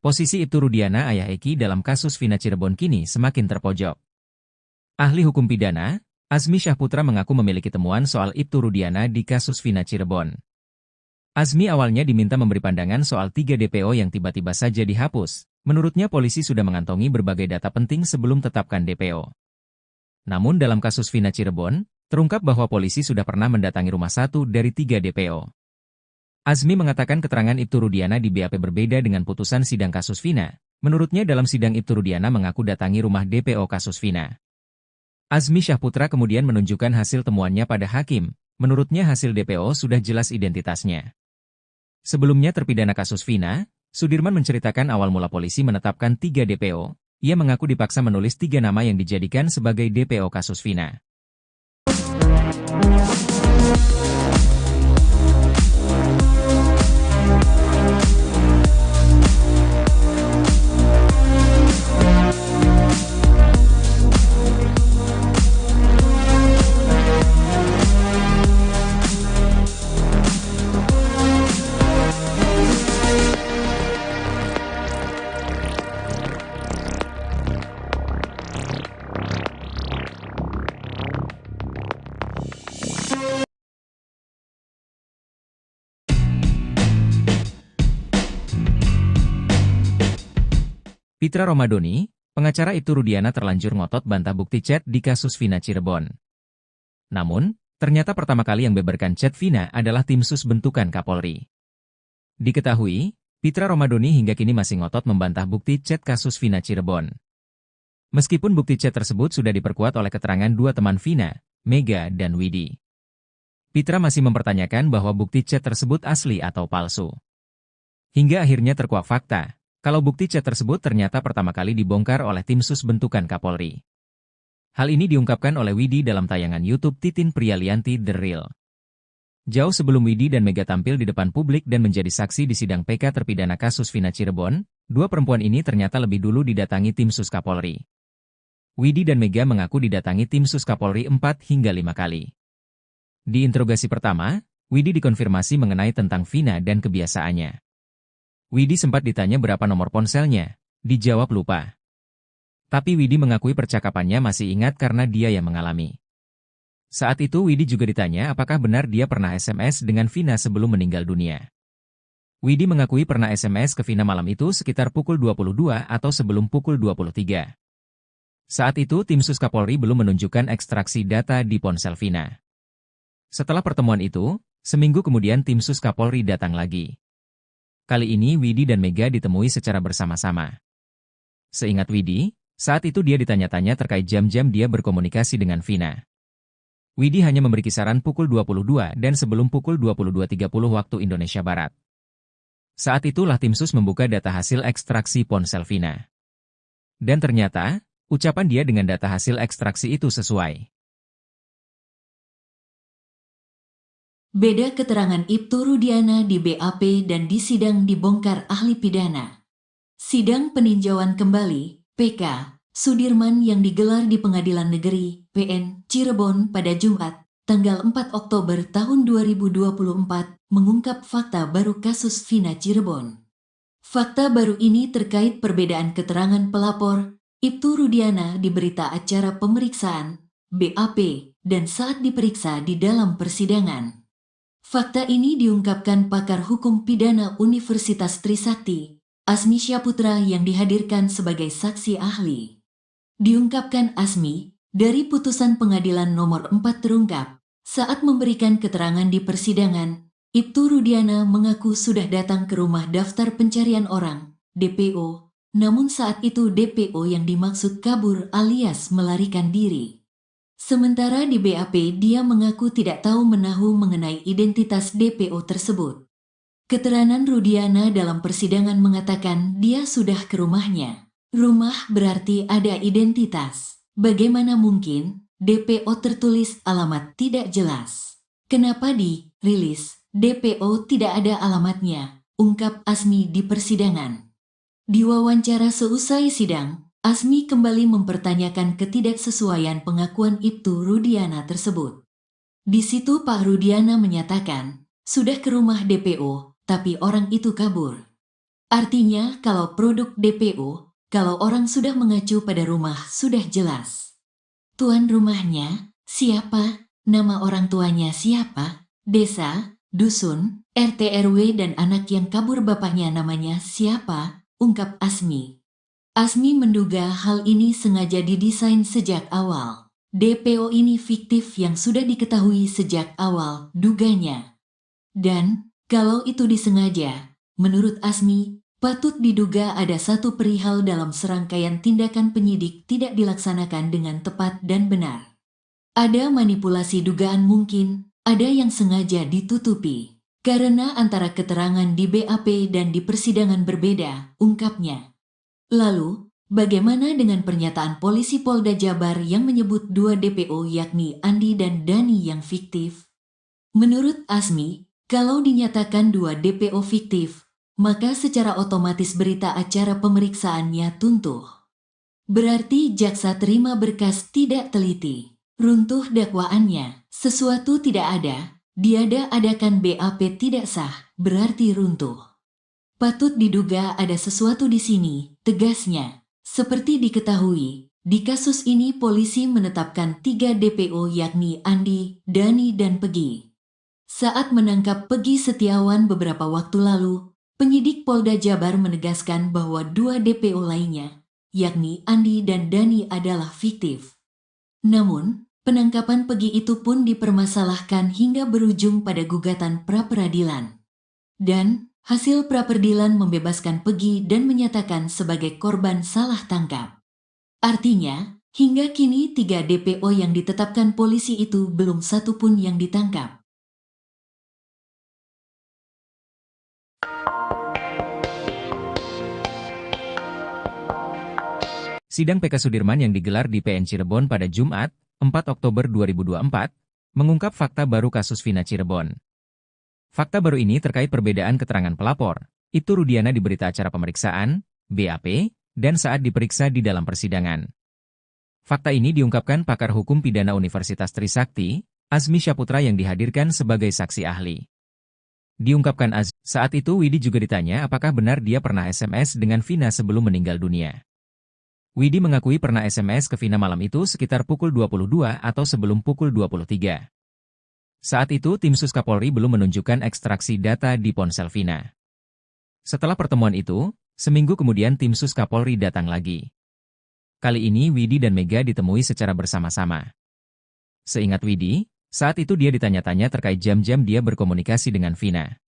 Posisi Ibtu Rudiana ayah Eki dalam kasus Vina Cirebon kini semakin terpojok. Ahli hukum pidana, Azmi Syahputra mengaku memiliki temuan soal Ibtu Rudiana di kasus Vina Cirebon. Azmi awalnya diminta memberi pandangan soal 3 DPO yang tiba-tiba saja dihapus. Menurutnya polisi sudah mengantongi berbagai data penting sebelum tetapkan DPO. Namun dalam kasus Vina Cirebon, terungkap bahwa polisi sudah pernah mendatangi rumah 1 dari 3 DPO. Azmi mengatakan keterangan Ibtu Rudiana di BAP berbeda dengan putusan sidang kasus Vina. Menurutnya dalam sidang Ibtu Rudiana mengaku datangi rumah DPO kasus Vina. Azmi Syahputra kemudian menunjukkan hasil temuannya pada hakim. Menurutnya hasil DPO sudah jelas identitasnya. Sebelumnya terpidana kasus Vina, Sudirman menceritakan awal mula polisi menetapkan 3 DPO. Ia mengaku dipaksa menulis 3 nama yang dijadikan sebagai DPO kasus Vina. Pitra Romadoni, pengacara Ibtu Rudiana terlanjur ngotot bantah bukti chat di kasus Vina Cirebon. Namun, ternyata pertama kali yang beberkan chat Vina adalah tim sus bentukan Kapolri. Diketahui, Pitra Romadoni hingga kini masih ngotot membantah bukti chat kasus Vina Cirebon. Meskipun bukti chat tersebut sudah diperkuat oleh keterangan 2 teman Vina, Mega dan Widi. Pitra masih mempertanyakan bahwa bukti chat tersebut asli atau palsu. Hingga akhirnya terkuak fakta. Kalau bukti chat tersebut ternyata pertama kali dibongkar oleh tim sus bentukan Kapolri. Hal ini diungkapkan oleh Widi dalam tayangan YouTube Titin Prialianti The Real. Jauh sebelum Widi dan Mega tampil di depan publik dan menjadi saksi di sidang PK terpidana kasus Vina Cirebon, 2 perempuan ini ternyata lebih dulu didatangi tim sus Kapolri. Widi dan Mega mengaku didatangi tim sus Kapolri 4 hingga 5 kali. Di interogasi pertama, Widi dikonfirmasi mengenai tentang Vina dan kebiasaannya. Widi sempat ditanya berapa nomor ponselnya, dijawab lupa. Tapi Widi mengakui percakapannya masih ingat karena dia yang mengalami. Saat itu Widi juga ditanya apakah benar dia pernah SMS dengan Vina sebelum meninggal dunia. Widi mengakui pernah SMS ke Vina malam itu sekitar pukul 22 atau sebelum pukul 23. Saat itu tim sus Kapolri belum menunjukkan ekstraksi data di ponsel Vina. Setelah pertemuan itu, seminggu kemudian tim sus Kapolri datang lagi. Kali ini Widi dan Mega ditemui secara bersama-sama. Seingat Widi, saat itu dia ditanya-tanya terkait jam-jam dia berkomunikasi dengan Vina. Widi hanya memberi kisaran pukul 22 dan sebelum pukul 22.30 waktu Indonesia Barat. Saat itulah tim sus membuka data hasil ekstraksi ponsel Vina. Dan ternyata, ucapan dia dengan data hasil ekstraksi itu sesuai. Beda keterangan Ibtu Rudiana di BAP dan di sidang dibongkar ahli pidana. Sidang peninjauan kembali, PK, Sudirman yang digelar di Pengadilan Negeri, PN, Cirebon pada Jumat, tanggal 4 Oktober tahun 2024, mengungkap fakta baru kasus Vina Cirebon. Fakta baru ini terkait perbedaan keterangan pelapor, Ibtu Rudiana di berita acara pemeriksaan, BAP, dan saat diperiksa di dalam persidangan. Fakta ini diungkapkan pakar hukum pidana Universitas Trisakti, Azmi Syahputra yang dihadirkan sebagai saksi ahli. Diungkapkan Azmi, dari putusan pengadilan nomor 4 terungkap, saat memberikan keterangan di persidangan, Ibtu Rudiana mengaku sudah datang ke rumah daftar pencarian orang, DPO, namun saat itu DPO yang dimaksud kabur alias melarikan diri. Sementara di BAP dia mengaku tidak tahu menahu mengenai identitas DPO tersebut. Keterangan Rudiana dalam persidangan mengatakan dia sudah ke rumahnya. Rumah berarti ada identitas. Bagaimana mungkin DPO tertulis alamat tidak jelas? Kenapa dirilis DPO tidak ada alamatnya? Ungkap Azmi di persidangan. Di wawancara seusai sidang, Azmi kembali mempertanyakan ketidaksesuaian pengakuan Ibtu Rudiana tersebut. Di situ Pak Rudiana menyatakan, sudah ke rumah DPO, tapi orang itu kabur. Artinya kalau produk DPO, kalau orang sudah mengacu pada rumah sudah jelas. Tuan rumahnya, siapa? Nama orang tuanya siapa? Desa, dusun, RT RW dan anak yang kabur bapaknya namanya siapa? Ungkap Asmi. Asmi menduga hal ini sengaja didesain sejak awal. DPO ini fiktif yang sudah diketahui sejak awal, duganya. Dan, kalau itu disengaja, menurut Asmi, patut diduga ada satu perihal dalam serangkaian tindakan penyidik tidak dilaksanakan dengan tepat dan benar. Ada manipulasi dugaan mungkin, ada yang sengaja ditutupi. Karena antara keterangan di BAP dan di persidangan berbeda, ungkapnya. Lalu, bagaimana dengan pernyataan polisi Polda Jabar yang menyebut dua DPO yakni Andi dan Dani yang fiktif? Menurut Asmi, kalau dinyatakan dua DPO fiktif, maka secara otomatis berita acara pemeriksaannya tuntuh. Berarti jaksa terima berkas tidak teliti. Runtuh dakwaannya, sesuatu tidak ada, diada-adakan BAP tidak sah, berarti runtuh. Patut diduga ada sesuatu di sini, tegasnya. Seperti diketahui, di kasus ini polisi menetapkan 3 DPO yakni Andi, Dani dan Pegi. Saat menangkap Pegi Setiawan beberapa waktu lalu, penyidik Polda Jabar menegaskan bahwa 2 DPO lainnya, yakni Andi dan Dani adalah fiktif. Namun, penangkapan Pegi itu pun dipermasalahkan hingga berujung pada gugatan pra-peradilan. Dan, hasil pra-peradilan membebaskan Pegi dan menyatakan sebagai korban salah tangkap. Artinya, hingga kini 3 DPO yang ditetapkan polisi itu belum satu pun yang ditangkap. Sidang PK Sudirman yang digelar di PN Cirebon pada Jumat, 4 Oktober 2024, mengungkap fakta baru kasus Vina Cirebon. Fakta baru ini terkait perbedaan keterangan pelapor, Ibtu Rudiana di berita acara pemeriksaan, BAP, dan saat diperiksa di dalam persidangan. Fakta ini diungkapkan pakar hukum pidana Universitas Trisakti, Azmi Syaputra yang dihadirkan sebagai saksi ahli. Diungkapkan Azmi, saat itu Widi juga ditanya apakah benar dia pernah SMS dengan Vina sebelum meninggal dunia. Widi mengakui pernah SMS ke Vina malam itu sekitar pukul 22 atau sebelum pukul 23. Saat itu tim Sus Kapolri belum menunjukkan ekstraksi data di ponsel Vina. Setelah pertemuan itu, seminggu kemudian tim Sus Kapolri datang lagi. Kali ini Widi dan Mega ditemui secara bersama-sama. Seingat Widi, saat itu dia ditanya-tanya terkait jam-jam dia berkomunikasi dengan Vina.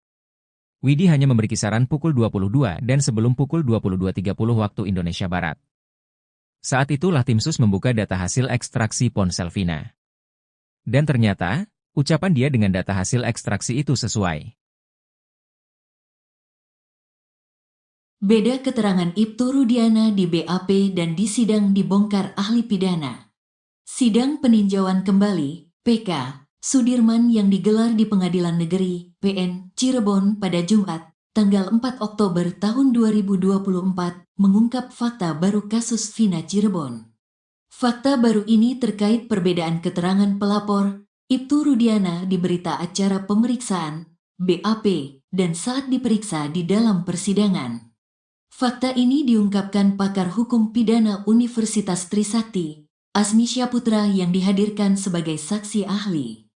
Widi hanya memberi kisaran pukul 22 dan sebelum pukul 22.30 waktu Indonesia Barat. Saat itulah tim Sus membuka data hasil ekstraksi ponsel Vina. Dan ternyata, ucapan dia dengan data hasil ekstraksi itu sesuai. Beda keterangan Ibtu Rudiana di BAP dan di sidang dibongkar ahli pidana. Sidang peninjauan kembali, PK, Sudirman yang digelar di Pengadilan Negeri, PN, Cirebon pada Jumat, tanggal 4 Oktober tahun 2024, mengungkap fakta baru kasus Vina Cirebon. Fakta baru ini terkait perbedaan keterangan pelapor, Ibtu Rudiana di berita acara pemeriksaan, BAP, dan saat diperiksa di dalam persidangan. Fakta ini diungkapkan pakar hukum pidana Universitas Trisakti, Azmi Syaputra yang dihadirkan sebagai saksi ahli.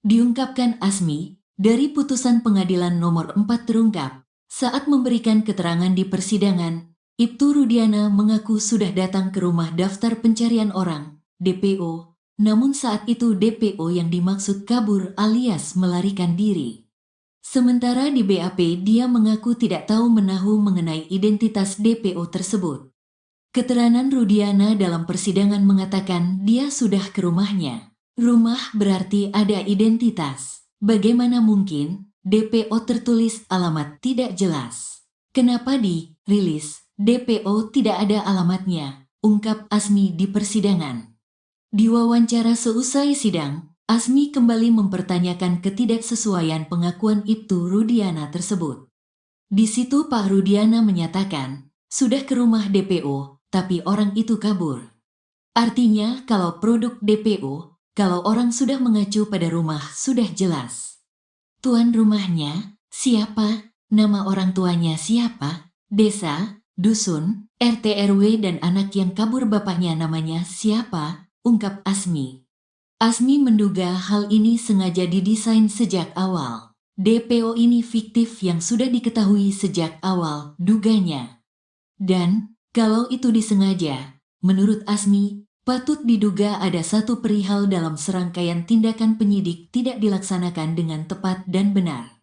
Diungkapkan Azmi, dari putusan pengadilan nomor 4 terungkap, saat memberikan keterangan di persidangan, Ibtu Rudiana mengaku sudah datang ke rumah daftar pencarian orang, DPO, namun saat itu DPO yang dimaksud kabur alias melarikan diri. Sementara di BAP dia mengaku tidak tahu menahu mengenai identitas DPO tersebut. Keterangan Rudiana dalam persidangan mengatakan dia sudah ke rumahnya. Rumah berarti ada identitas. Bagaimana mungkin DPO tertulis alamat tidak jelas? Kenapa dirilis DPO tidak ada alamatnya? Ungkap Azmi di persidangan. Di wawancara seusai sidang, Azmi kembali mempertanyakan ketidaksesuaian pengakuan Ibtu Rudiana tersebut. Di situ Pak Rudiana menyatakan, sudah ke rumah DPO, tapi orang itu kabur. Artinya kalau produk DPO, kalau orang sudah mengacu pada rumah sudah jelas. Tuan rumahnya, siapa? Nama orang tuanya siapa? Desa, dusun, RT RW dan anak yang kabur bapaknya namanya siapa? Ungkap Asmi. Asmi menduga hal ini sengaja didesain sejak awal. DPO ini fiktif yang sudah diketahui sejak awal, duganya. Dan, kalau itu disengaja, menurut Asmi, patut diduga ada satu perihal dalam serangkaian tindakan penyidik tidak dilaksanakan dengan tepat dan benar.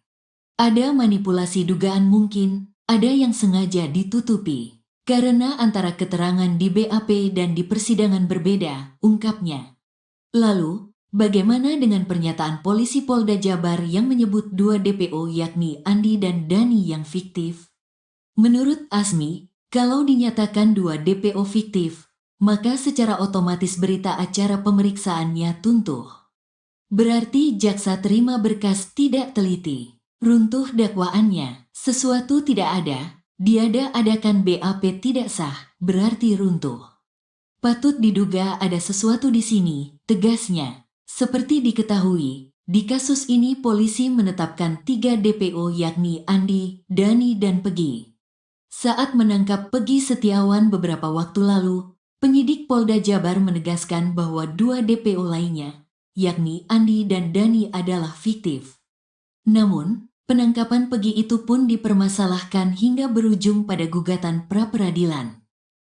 Ada manipulasi dugaan mungkin, ada yang sengaja ditutupi. Karena antara keterangan di BAP dan di persidangan berbeda, ungkapnya. Lalu, bagaimana dengan pernyataan polisi Polda Jabar yang menyebut 2 DPO yakni Andi dan Dani yang fiktif? Menurut Asmi, kalau dinyatakan 2 DPO fiktif, maka secara otomatis berita acara pemeriksaannya tuntuh. Berarti jaksa terima berkas tidak teliti. Runtuh dakwaannya, sesuatu tidak ada, diada-adakan BAP tidak sah, berarti runtuh. Patut diduga ada sesuatu di sini, tegasnya. Seperti diketahui, di kasus ini polisi menetapkan 3 DPO yakni Andi, Dani dan Pegi. Saat menangkap Pegi Setiawan beberapa waktu lalu, penyidik Polda Jabar menegaskan bahwa 2 DPO lainnya, yakni Andi dan Dani adalah fiktif. Namun, penangkapan Pegi itu pun dipermasalahkan hingga berujung pada gugatan pra-peradilan.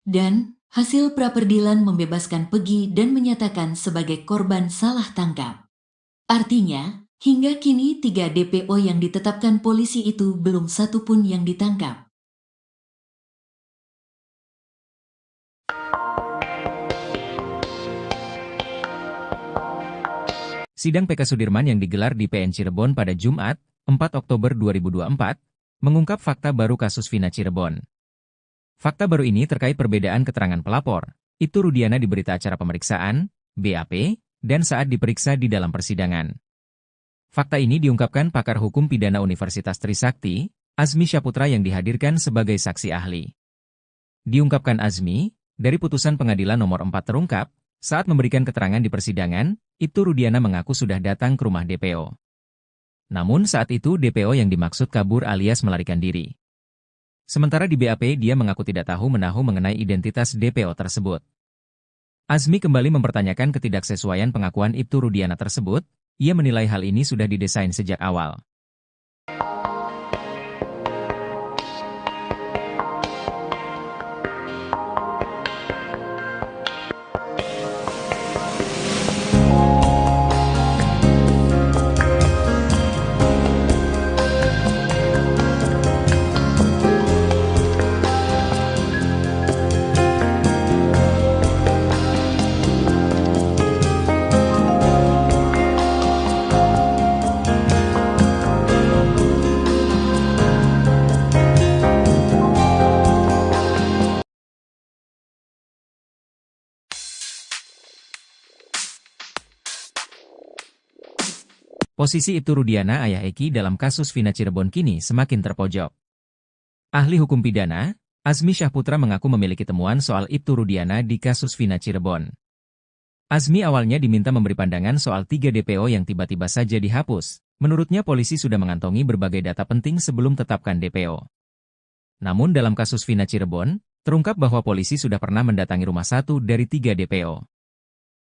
Dan, hasil pra-peradilan membebaskan Pegi dan menyatakan sebagai korban salah tangkap. Artinya, hingga kini 3 DPO yang ditetapkan polisi itu belum satu pun yang ditangkap. Sidang PK Sudirman yang digelar di PN Cirebon pada Jumat, 4 Oktober 2024, mengungkap fakta baru kasus Vina Cirebon. Fakta baru ini terkait perbedaan keterangan pelapor, Ibtu Rudiana di berita acara pemeriksaan, BAP, dan saat diperiksa di dalam persidangan. Fakta ini diungkapkan pakar hukum pidana Universitas Trisakti, Azmi Syaputra yang dihadirkan sebagai saksi ahli. Diungkapkan Azmi, dari putusan pengadilan nomor 4 terungkap, saat memberikan keterangan di persidangan, Ibtu Rudiana mengaku sudah datang ke rumah DPO. Namun saat itu DPO yang dimaksud kabur alias melarikan diri. Sementara di BAP dia mengaku tidak tahu menahu mengenai identitas DPO tersebut. Azmi kembali mempertanyakan ketidaksesuaian pengakuan Ibtu Rudiana tersebut, ia menilai hal ini sudah didesain sejak awal. Posisi Ibtu Rudiana ayah Eki dalam kasus Vina Cirebon kini semakin terpojok. Ahli hukum pidana, Azmi Syaputra mengaku memiliki temuan soal Ibtu Rudiana di kasus Vina Cirebon. Azmi awalnya diminta memberi pandangan soal 3 DPO yang tiba-tiba saja dihapus. Menurutnya polisi sudah mengantongi berbagai data penting sebelum tetapkan DPO. Namun dalam kasus Vina Cirebon, terungkap bahwa polisi sudah pernah mendatangi rumah 1 dari 3 DPO.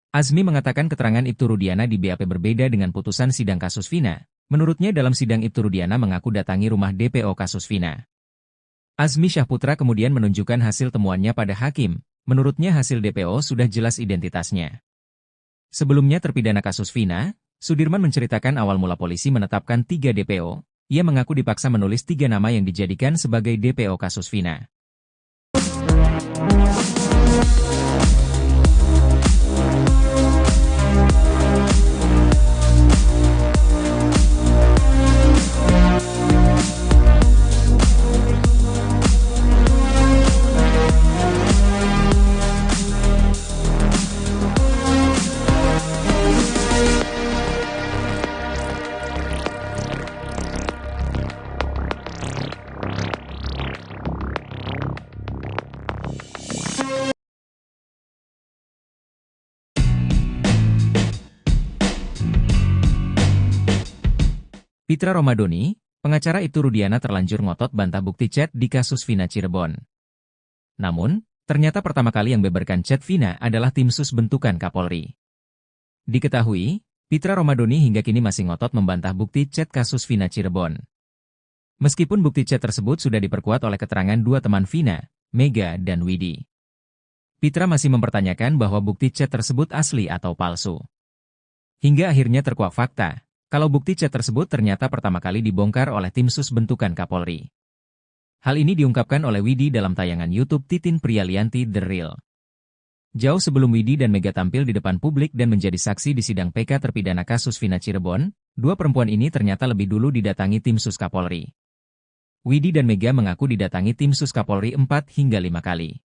Azmi mengatakan keterangan Ibtu Rudiana di BAP berbeda dengan putusan sidang kasus Vina. Menurutnya dalam sidang Ibtu Rudiana mengaku datangi rumah DPO kasus Vina. Azmi Syaputra kemudian menunjukkan hasil temuannya pada hakim. Menurutnya hasil DPO sudah jelas identitasnya. Sebelumnya terpidana kasus Vina, Sudirman menceritakan awal mula polisi menetapkan 3 DPO. Ia mengaku dipaksa menulis 3 nama yang dijadikan sebagai DPO kasus Vina. Pitra Romadoni, Pengacara Ibtu Rudiana terlanjur ngotot bantah bukti chat di kasus Vina Cirebon. Namun, ternyata pertama kali yang beberkan chat Vina adalah tim sus bentukan Kapolri. Diketahui, Pitra Romadoni hingga kini masih ngotot membantah bukti chat kasus Vina Cirebon. Meskipun bukti chat tersebut sudah diperkuat oleh keterangan dua teman Vina, Mega dan Widi. Pitra masih mempertanyakan bahwa bukti chat tersebut asli atau palsu. Hingga akhirnya terkuak fakta, kalau bukti chat tersebut ternyata pertama kali dibongkar oleh tim sus bentukan Kapolri. Hal ini diungkapkan oleh Widi dalam tayangan YouTube Titin Prialianti The Real. Jauh sebelum Widi dan Mega tampil di depan publik dan menjadi saksi di sidang PK terpidana kasus Vina Cirebon, dua perempuan ini ternyata lebih dulu didatangi tim sus Kapolri. Widi dan Mega mengaku didatangi tim sus Kapolri 4 hingga 5 kali.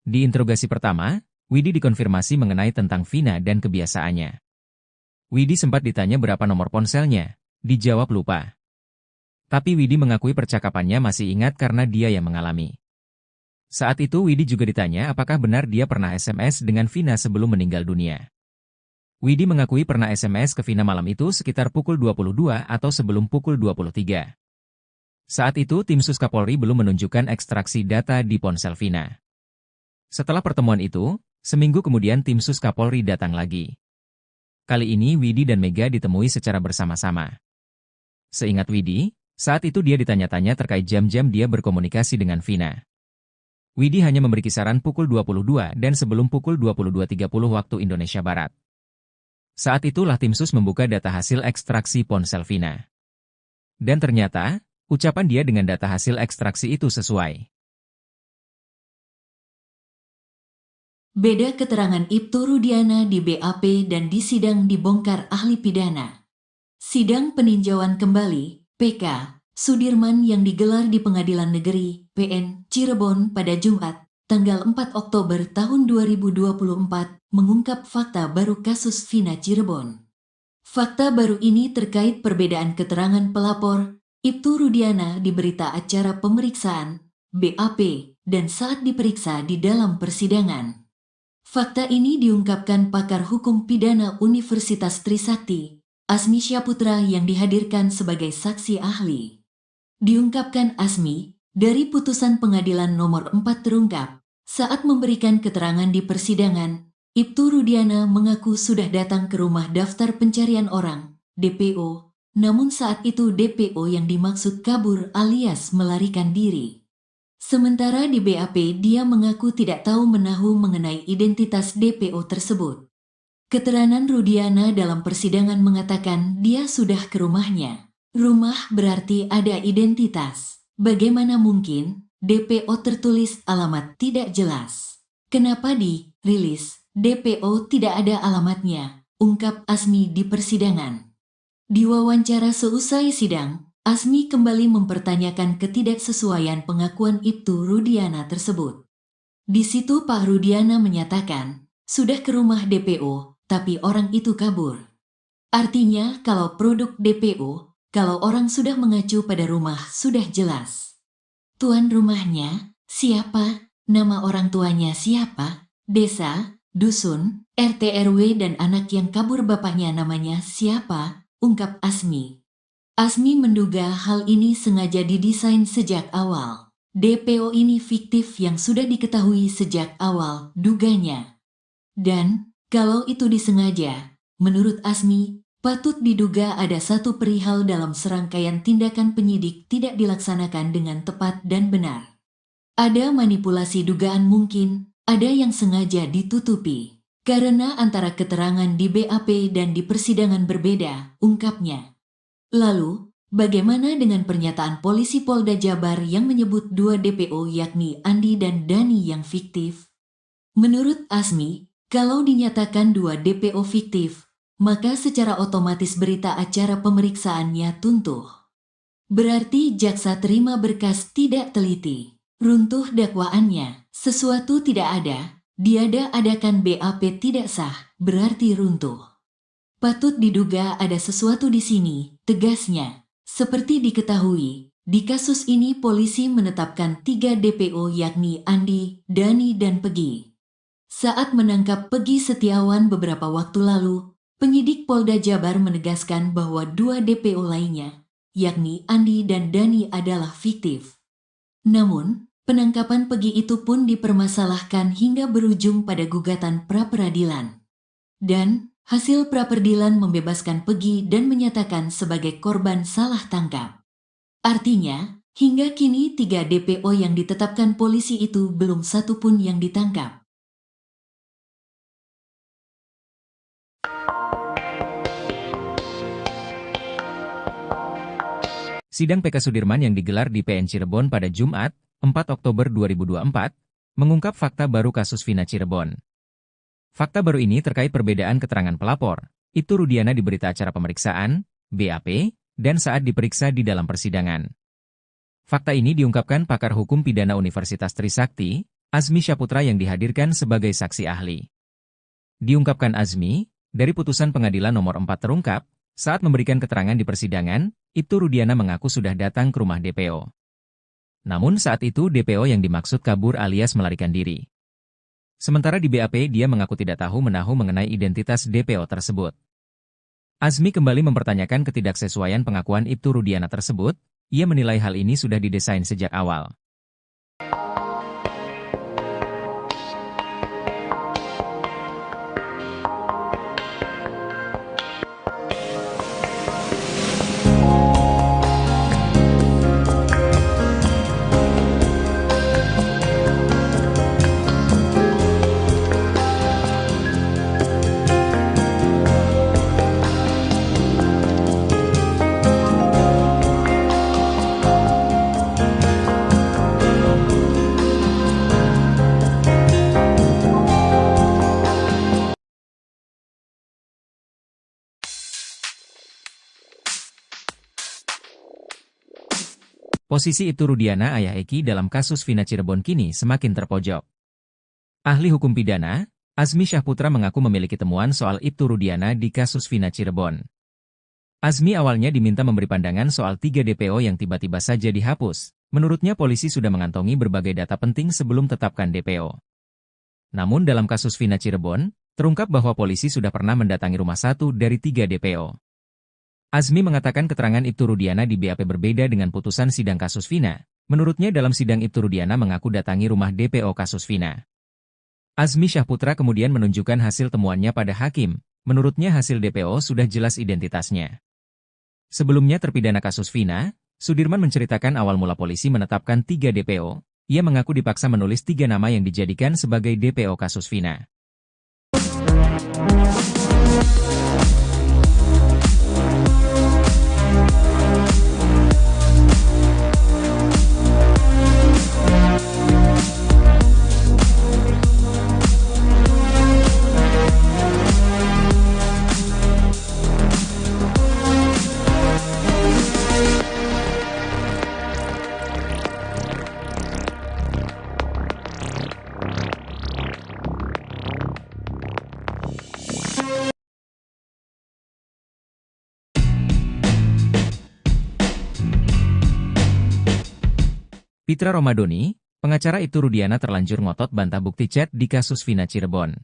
Di interogasi pertama, Widi dikonfirmasi mengenai tentang Vina dan kebiasaannya. Widi sempat ditanya berapa nomor ponselnya, dijawab lupa. Tapi Widi mengakui percakapannya masih ingat karena dia yang mengalami. Saat itu Widi juga ditanya apakah benar dia pernah SMS dengan Vina sebelum meninggal dunia. Widi mengakui pernah SMS ke Vina malam itu sekitar pukul 22 atau sebelum pukul 23. Saat itu tim sus Kapolri belum menunjukkan ekstraksi data di ponsel Vina. Setelah pertemuan itu, seminggu kemudian tim sus Kapolri datang lagi. Kali ini Widi dan Mega ditemui secara bersama-sama. Seingat Widi, saat itu dia ditanya-tanya terkait jam-jam dia berkomunikasi dengan Vina. Widi hanya memberi kisaran pukul 22 dan sebelum pukul 22.30 waktu Indonesia Barat. Saat itulah tim sus membuka data hasil ekstraksi ponsel Vina. Dan ternyata, ucapan dia dengan data hasil ekstraksi itu sesuai. Beda keterangan Ibtu Rudiana di BAP dan di sidang dibongkar ahli pidana. Sidang peninjauan kembali, PK, Sudirman yang digelar di Pengadilan Negeri, PN, Cirebon pada Jumat, tanggal 4 Oktober tahun 2024, mengungkap fakta baru kasus Vina Cirebon. Fakta baru ini terkait perbedaan keterangan pelapor, Ibtu Rudiana di berita acara pemeriksaan, BAP, dan saat diperiksa di dalam persidangan. Fakta ini diungkapkan pakar hukum pidana Universitas Trisakti, Asmi Syaputra yang dihadirkan sebagai saksi ahli. Diungkapkan Asmi, dari putusan pengadilan nomor 4 terungkap, saat memberikan keterangan di persidangan, Ibtu Rudiana mengaku sudah datang ke rumah daftar pencarian orang, DPO, namun saat itu DPO yang dimaksud kabur alias melarikan diri. Sementara di BAP dia mengaku tidak tahu menahu mengenai identitas DPO tersebut. Keterangan Rudiana dalam persidangan mengatakan dia sudah ke rumahnya. Rumah berarti ada identitas. Bagaimana mungkin DPO tertulis alamat tidak jelas? Kenapa dirilis DPO tidak ada alamatnya? Ungkap Asmi di persidangan. Di wawancara seusai sidang, Asmi kembali mempertanyakan ketidaksesuaian pengakuan Ibtu Rudiana tersebut. Di situ Pak Rudiana menyatakan, sudah ke rumah DPO, tapi orang itu kabur. Artinya kalau produk DPO, kalau orang sudah mengacu pada rumah sudah jelas. Tuan rumahnya, siapa? Nama orang tuanya siapa? Desa, dusun, RT RW dan anak yang kabur bapaknya namanya siapa? Ungkap Asmi. Asmi menduga hal ini sengaja didesain sejak awal. DPO ini fiktif yang sudah diketahui sejak awal, duganya. Dan, kalau itu disengaja, menurut Asmi, patut diduga ada satu perihal dalam serangkaian tindakan penyidik tidak dilaksanakan dengan tepat dan benar. Ada manipulasi dugaan mungkin, ada yang sengaja ditutupi. Karena antara keterangan di BAP dan di persidangan berbeda, ungkapnya. Lalu, bagaimana dengan pernyataan polisi Polda Jabar yang menyebut dua DPO yakni Andi dan Dani yang fiktif? Menurut Asmi, kalau dinyatakan dua DPO fiktif, maka secara otomatis berita acara pemeriksaannya tuntuh. Berarti jaksa terima berkas tidak teliti. Runtuh dakwaannya, sesuatu tidak ada, diada-adakan BAP tidak sah, berarti runtuh. Patut diduga ada sesuatu di sini, tegasnya. Seperti diketahui, di kasus ini polisi menetapkan 3 DPO yakni Andi, Dani dan Pegi. Saat menangkap Pegi Setiawan beberapa waktu lalu, penyidik Polda Jabar menegaskan bahwa 2 DPO lainnya, yakni Andi dan Dani adalah fiktif. Namun, penangkapan Pegi itu pun dipermasalahkan hingga berujung pada gugatan pra-peradilan. Dan, hasil pra-peradilan membebaskan Pegi dan menyatakan sebagai korban salah tangkap. Artinya, hingga kini 3 DPO yang ditetapkan polisi itu belum satu pun yang ditangkap. Sidang PK Sudirman yang digelar di PN Cirebon pada Jumat, 4 Oktober 2024, mengungkap fakta baru kasus Vina Cirebon. Fakta baru ini terkait perbedaan keterangan pelapor, Ibtu Rudiana di berita acara pemeriksaan, BAP, dan saat diperiksa di dalam persidangan. Fakta ini diungkapkan pakar hukum pidana Universitas Trisakti, Azmi Syaputra yang dihadirkan sebagai saksi ahli. Diungkapkan Azmi, dari putusan pengadilan nomor 4 terungkap, saat memberikan keterangan di persidangan, Ibtu Rudiana mengaku sudah datang ke rumah DPO. Namun saat itu DPO yang dimaksud kabur alias melarikan diri. Sementara di BAP dia mengaku tidak tahu menahu mengenai identitas DPO tersebut. Azmi kembali mempertanyakan ketidaksesuaian pengakuan Ibtu Rudiana tersebut, ia menilai hal ini sudah didesain sejak awal. Posisi Ibtu Rudiana ayah Eki dalam kasus Vina Cirebon kini semakin terpojok. Ahli hukum pidana, Azmi Syaputra mengaku memiliki temuan soal Ibtu Rudiana di kasus Vina Cirebon. Azmi awalnya diminta memberi pandangan soal 3 DPO yang tiba-tiba saja dihapus. Menurutnya polisi sudah mengantongi berbagai data penting sebelum tetapkan DPO. Namun dalam kasus Vina Cirebon, terungkap bahwa polisi sudah pernah mendatangi rumah 1 dari 3 DPO. Azmi mengatakan keterangan Ibtu Rudiana di BAP berbeda dengan putusan sidang kasus Vina. Menurutnya dalam sidang Ibtu Rudiana mengaku datangi rumah DPO kasus Vina. Azmi Syaputra kemudian menunjukkan hasil temuannya pada hakim. Menurutnya hasil DPO sudah jelas identitasnya. Sebelumnya terpidana kasus Vina, Sudirman menceritakan awal mula polisi menetapkan 3 DPO. Ia mengaku dipaksa menulis 3 nama yang dijadikan sebagai DPO kasus Vina. Pitra Romadoni, pengacara Ibtu Rudiana terlanjur ngotot bantah bukti chat di kasus Vina Cirebon.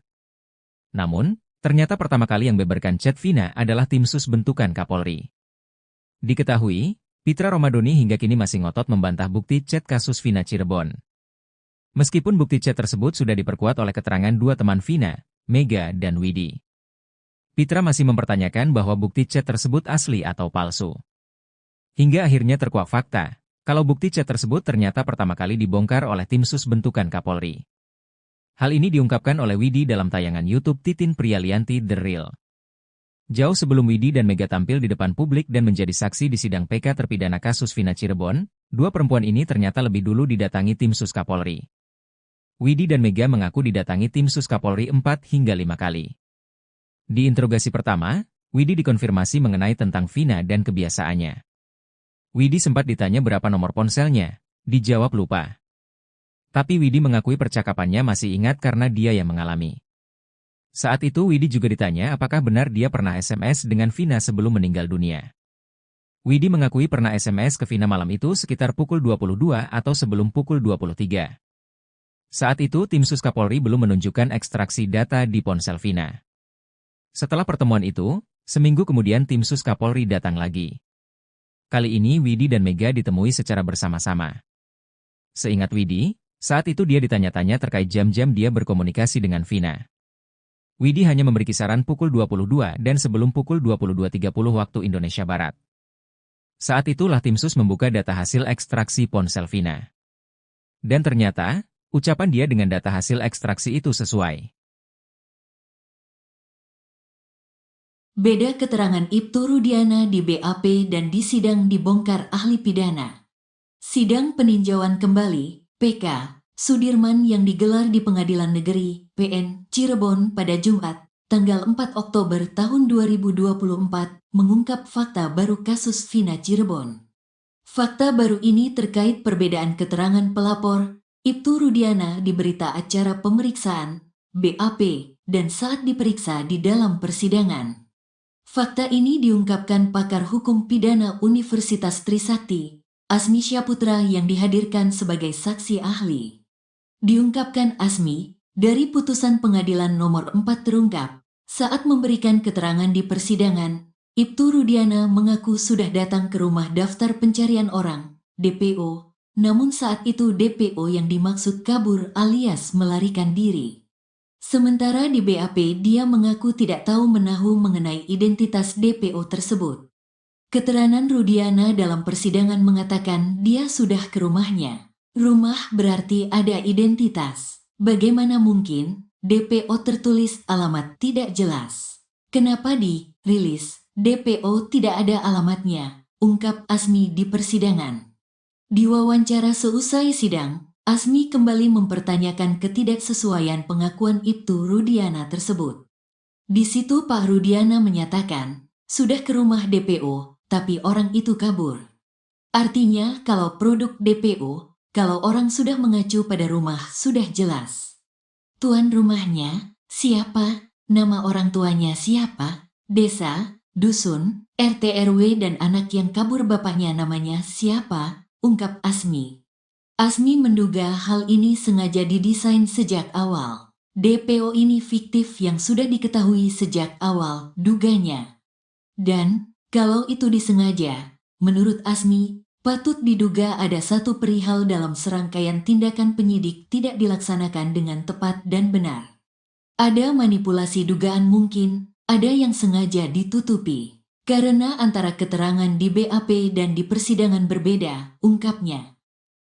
Namun, ternyata pertama kali yang beberkan chat Vina adalah tim sus bentukan Kapolri. Diketahui, Pitra Romadoni hingga kini masih ngotot membantah bukti chat kasus Vina Cirebon. Meskipun bukti chat tersebut sudah diperkuat oleh keterangan 2 teman Vina, Mega dan Widi. Pitra masih mempertanyakan bahwa bukti chat tersebut asli atau palsu. Hingga akhirnya terkuak fakta, kalau bukti chat tersebut ternyata pertama kali dibongkar oleh tim sus bentukan Kapolri. Hal ini diungkapkan oleh Widi dalam tayangan YouTube Titin Prialianti The Real. Jauh sebelum Widi dan Mega tampil di depan publik dan menjadi saksi di sidang PK terpidana kasus Vina Cirebon, 2 perempuan ini ternyata lebih dulu didatangi tim sus Kapolri. Widi dan Mega mengaku didatangi tim sus Kapolri 4 hingga 5 kali. Di interogasi pertama, Widi dikonfirmasi mengenai tentang Vina dan kebiasaannya. Widi sempat ditanya berapa nomor ponselnya, dijawab lupa. Tapi Widi mengakui percakapannya masih ingat karena dia yang mengalami. Saat itu Widi juga ditanya apakah benar dia pernah SMS dengan Vina sebelum meninggal dunia. Widi mengakui pernah SMS ke Vina malam itu sekitar pukul 22 atau sebelum pukul 23. Saat itu tim sus Kapolri belum menunjukkan ekstraksi data di ponsel Vina. Setelah pertemuan itu, seminggu kemudian tim sus Kapolri datang lagi. Kali ini Widi dan Mega ditemui secara bersama-sama. Seingat Widi, saat itu dia ditanya-tanya terkait jam-jam dia berkomunikasi dengan Vina. Widi hanya memberi kisaran pukul 22 dan sebelum pukul 22.30 waktu Indonesia Barat. Saat itulah tim sus membuka data hasil ekstraksi ponsel Vina. Dan ternyata, ucapan dia dengan data hasil ekstraksi itu sesuai. Beda keterangan Ibtu Rudiana di BAP dan di sidang dibongkar ahli pidana. Sidang peninjauan kembali, PK, Sudirman yang digelar di Pengadilan Negeri, PN, Cirebon pada Jumat, tanggal 4 Oktober tahun 2024, mengungkap fakta baru kasus Vina Cirebon. Fakta baru ini terkait perbedaan keterangan pelapor, Ibtu Rudiana di berita acara pemeriksaan, BAP, dan saat diperiksa di dalam persidangan. Fakta ini diungkapkan pakar hukum pidana Universitas Trisakti, Asmi Syaputra yang dihadirkan sebagai saksi ahli. Diungkapkan Asmi, dari putusan pengadilan nomor 4 terungkap, saat memberikan keterangan di persidangan, Ibtu Rudiana mengaku sudah datang ke rumah daftar pencarian orang, DPO, namun saat itu DPO yang dimaksud kabur alias melarikan diri. Sementara di BAP dia mengaku tidak tahu menahu mengenai identitas DPO tersebut. Keterangan Rudiana dalam persidangan mengatakan dia sudah ke rumahnya. Rumah berarti ada identitas. Bagaimana mungkin DPO tertulis alamat tidak jelas? Kenapa di rilis DPO tidak ada alamatnya? Ungkap Asmi di persidangan. Di wawancara seusai sidang, Asmi kembali mempertanyakan ketidaksesuaian pengakuan Ibtu Rudiana tersebut. Di situ Pak Rudiana menyatakan, sudah ke rumah DPO, tapi orang itu kabur. Artinya kalau produk DPO, kalau orang sudah mengacu pada rumah sudah jelas. Tuan rumahnya, siapa? Nama orang tuanya siapa? Desa, dusun, RT RW dan anak yang kabur bapaknya namanya siapa? Ungkap Asmi. Asmi menduga hal ini sengaja didesain sejak awal. DPO ini fiktif yang sudah diketahui sejak awal, duganya. Dan, kalau itu disengaja, menurut Asmi, patut diduga ada satu perihal dalam serangkaian tindakan penyidik tidak dilaksanakan dengan tepat dan benar. Ada manipulasi dugaan mungkin, ada yang sengaja ditutupi. Karena antara keterangan di BAP dan di persidangan berbeda, ungkapnya.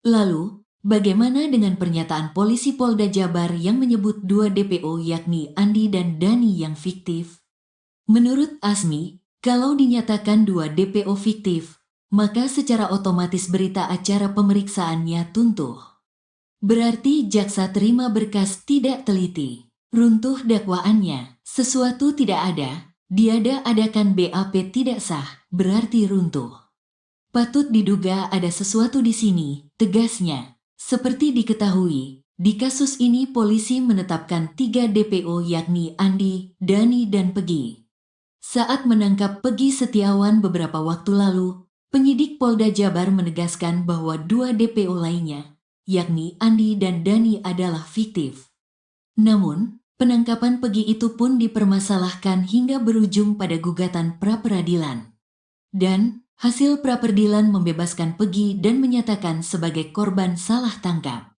Lalu, bagaimana dengan pernyataan polisi Polda Jabar yang menyebut dua DPO yakni Andi dan Dani yang fiktif? Menurut Asmi, kalau dinyatakan dua DPO fiktif, maka secara otomatis berita acara pemeriksaannya tuntuh. Berarti jaksa terima berkas tidak teliti. Runtuh dakwaannya, sesuatu tidak ada, diada-adakan BAP tidak sah, berarti runtuh. Patut diduga ada sesuatu di sini, tegasnya. Seperti diketahui, di kasus ini polisi menetapkan 3 DPO yakni Andi, Dani, dan Pegi. Saat menangkap Pegi Setiawan beberapa waktu lalu, penyidik Polda Jabar menegaskan bahwa 2 DPO lainnya, yakni Andi dan Dani adalah fiktif. Namun, penangkapan Pegi itu pun dipermasalahkan hingga berujung pada gugatan pra-peradilan. Dan, hasil pra-peradilan membebaskan Pegi dan menyatakan sebagai korban salah tangkap.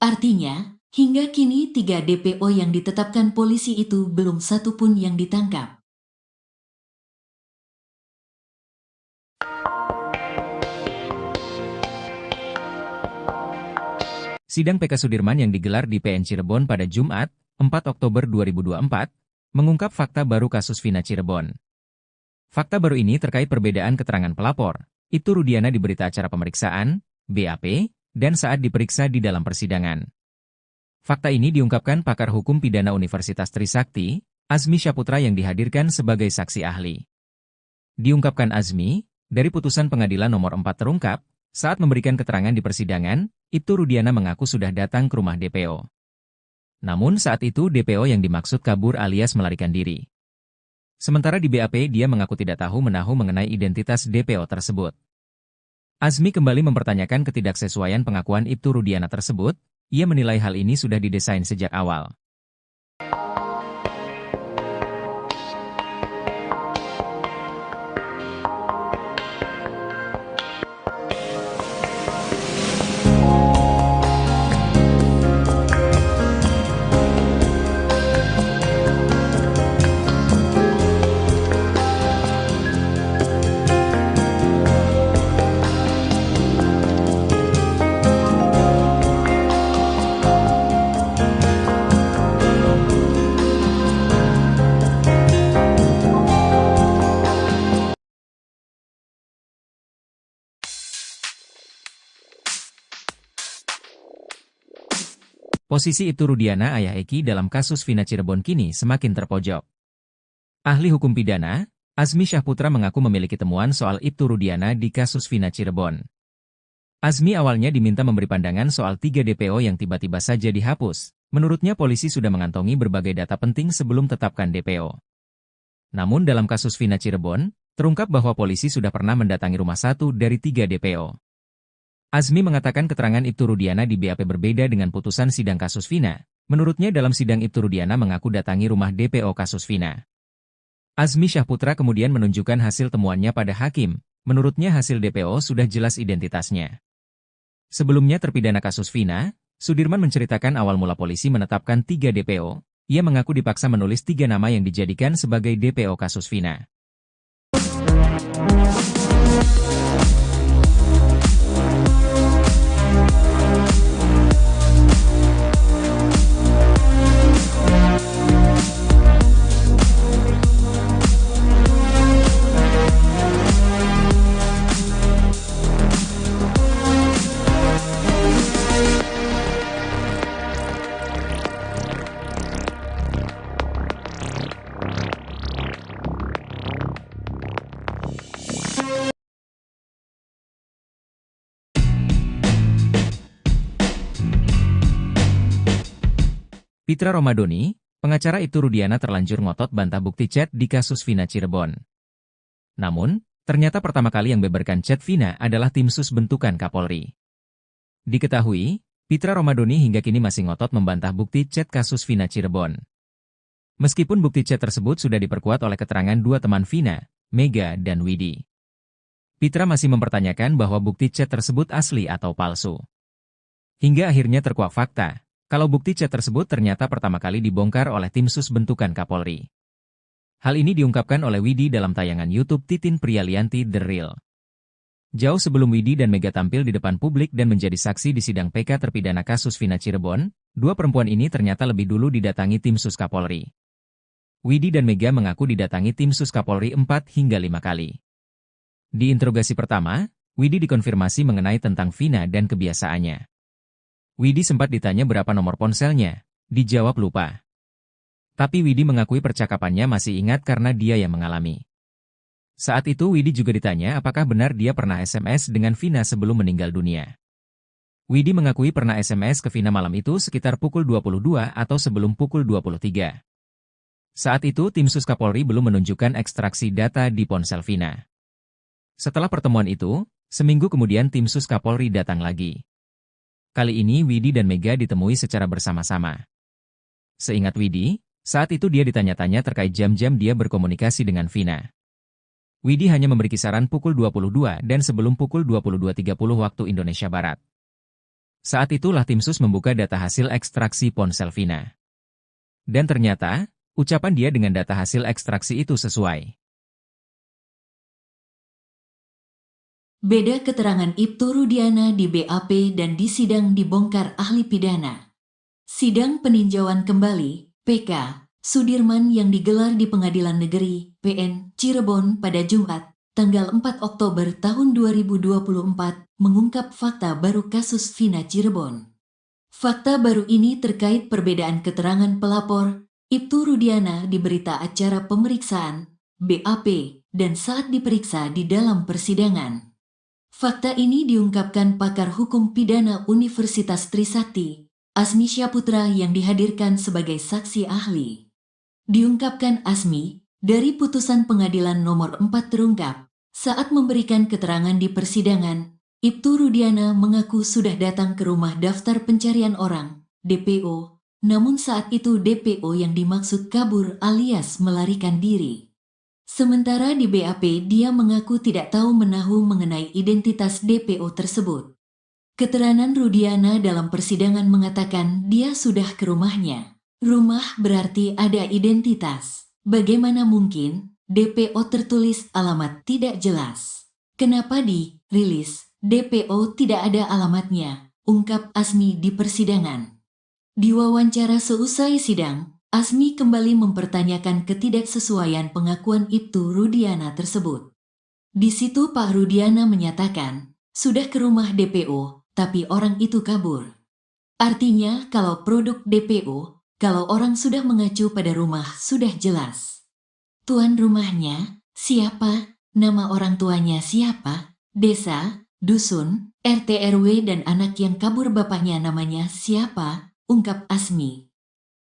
Artinya, hingga kini 3 DPO yang ditetapkan polisi itu belum satu pun yang ditangkap. Sidang PK Sudirman yang digelar di PN Cirebon pada Jumat, 4 Oktober 2024, mengungkap fakta baru kasus Vina Cirebon. Fakta baru ini terkait perbedaan keterangan pelapor, Ibtu Rudiana di berita acara pemeriksaan, BAP, dan saat diperiksa di dalam persidangan. Fakta ini diungkapkan pakar hukum pidana Universitas Trisakti, Asmi Syaputra yang dihadirkan sebagai saksi ahli. Diungkapkan Asmi, dari putusan pengadilan nomor 4 terungkap, saat memberikan keterangan di persidangan, Ibtu Rudiana mengaku sudah datang ke rumah DPO. Namun saat itu DPO yang dimaksud kabur alias melarikan diri. Sementara di BAP dia mengaku tidak tahu menahu mengenai identitas DPO tersebut. Asmi kembali mempertanyakan ketidaksesuaian pengakuan Ibtu Rudiana tersebut, ia menilai hal ini sudah didesain sejak awal. Posisi Ibtu Rudiana ayah Eki dalam kasus Vina Cirebon kini semakin terpojok. Ahli hukum pidana, Azmi Syahputra mengaku memiliki temuan soal Ibtu Rudiana di kasus Vina Cirebon. Azmi awalnya diminta memberi pandangan soal 3 DPO yang tiba-tiba saja dihapus. Menurutnya polisi sudah mengantongi berbagai data penting sebelum tetapkan DPO. Namun dalam kasus Vina Cirebon, terungkap bahwa polisi sudah pernah mendatangi rumah 1 dari 3 DPO. Azmi mengatakan keterangan Ibtu Rudiana di BAP berbeda dengan putusan sidang kasus Vina. Menurutnya dalam sidang Ibtu Rudiana mengaku datangi rumah DPO kasus Vina. Azmi Syahputra kemudian menunjukkan hasil temuannya pada hakim. Menurutnya hasil DPO sudah jelas identitasnya. Sebelumnya terpidana kasus Vina, Sudirman menceritakan awal mula polisi menetapkan 3 DPO. Ia mengaku dipaksa menulis 3 nama yang dijadikan sebagai DPO kasus Vina. Pitra Romadoni, pengacara Ibtu Rudiana terlanjur ngotot bantah bukti chat di kasus Vina Cirebon. Namun, ternyata pertama kali yang beberkan chat Vina adalah tim sus bentukan Kapolri. Diketahui, Pitra Romadoni hingga kini masih ngotot membantah bukti chat kasus Vina Cirebon. Meskipun bukti chat tersebut sudah diperkuat oleh keterangan 2 teman Vina, Mega dan Widi. Pitra masih mempertanyakan bahwa bukti chat tersebut asli atau palsu. Hingga akhirnya terkuak fakta. Kalau bukti chat tersebut ternyata pertama kali dibongkar oleh tim sus bentukan Kapolri. Hal ini diungkapkan oleh Widi dalam tayangan YouTube Titin Prialianti The Real. Jauh sebelum Widi dan Mega tampil di depan publik dan menjadi saksi di sidang PK terpidana kasus Vina Cirebon, 2 perempuan ini ternyata lebih dulu didatangi tim sus Kapolri. Widi dan Mega mengaku didatangi tim sus Kapolri 4 hingga 5 kali. Di interogasi pertama, Widi dikonfirmasi mengenai tentang Vina dan kebiasaannya. Widi sempat ditanya berapa nomor ponselnya, dijawab lupa. Tapi Widi mengakui percakapannya masih ingat karena dia yang mengalami. Saat itu Widi juga ditanya apakah benar dia pernah SMS dengan Vina sebelum meninggal dunia. Widi mengakui pernah SMS ke Vina malam itu sekitar pukul 22 atau sebelum pukul 23. Saat itu tim sus Kapolri belum menunjukkan ekstraksi data di ponsel Vina. Setelah pertemuan itu, seminggu kemudian tim sus Kapolri datang lagi. Kali ini Widi dan Mega ditemui secara bersama-sama. Seingat Widi, saat itu dia ditanya-tanya terkait jam-jam dia berkomunikasi dengan Vina. Widi hanya memberi kisaran pukul 22 dan sebelum pukul 22.30 waktu Indonesia Barat. Saat itulah tim sus membuka data hasil ekstraksi ponsel Vina. Dan ternyata, ucapan dia dengan data hasil ekstraksi itu sesuai. Beda keterangan Ibtu Rudiana di BAP dan di sidang dibongkar ahli pidana. Sidang peninjauan kembali, PK, Sudirman yang digelar di Pengadilan Negeri, PN, Cirebon pada Jumat, tanggal 4 Oktober tahun 2024, mengungkap fakta baru kasus Vina Cirebon. Fakta baru ini terkait perbedaan keterangan pelapor, Ibtu Rudiana di berita acara pemeriksaan, BAP, dan saat diperiksa di dalam persidangan. Fakta ini diungkapkan pakar hukum pidana Universitas Trisakti, Azmi Syahputra yang dihadirkan sebagai saksi ahli. Diungkapkan Azmi, dari putusan pengadilan nomor 4 terungkap, saat memberikan keterangan di persidangan, Ibtu Rudiana mengaku sudah datang ke rumah daftar pencarian orang, DPO, namun saat itu DPO yang dimaksud kabur alias melarikan diri. Sementara di BAP dia mengaku tidak tahu menahu mengenai identitas DPO tersebut. Keterangan Rudiana dalam persidangan mengatakan dia sudah ke rumahnya. Rumah berarti ada identitas. Bagaimana mungkin DPO tertulis alamat tidak jelas? Kenapa di rilis DPO tidak ada alamatnya? Ungkap Azmi di persidangan. Di wawancara seusai sidang, Azmi kembali mempertanyakan ketidaksesuaian pengakuan Ibtu Rudiana tersebut. Di situ Pak Rudiana menyatakan, sudah ke rumah DPO, tapi orang itu kabur. Artinya kalau produk DPO, kalau orang sudah mengacu pada rumah sudah jelas. Tuan rumahnya, siapa? Nama orang tuanya siapa? Desa, dusun, RT RW dan anak yang kabur bapaknya namanya siapa? Ungkap Asmi.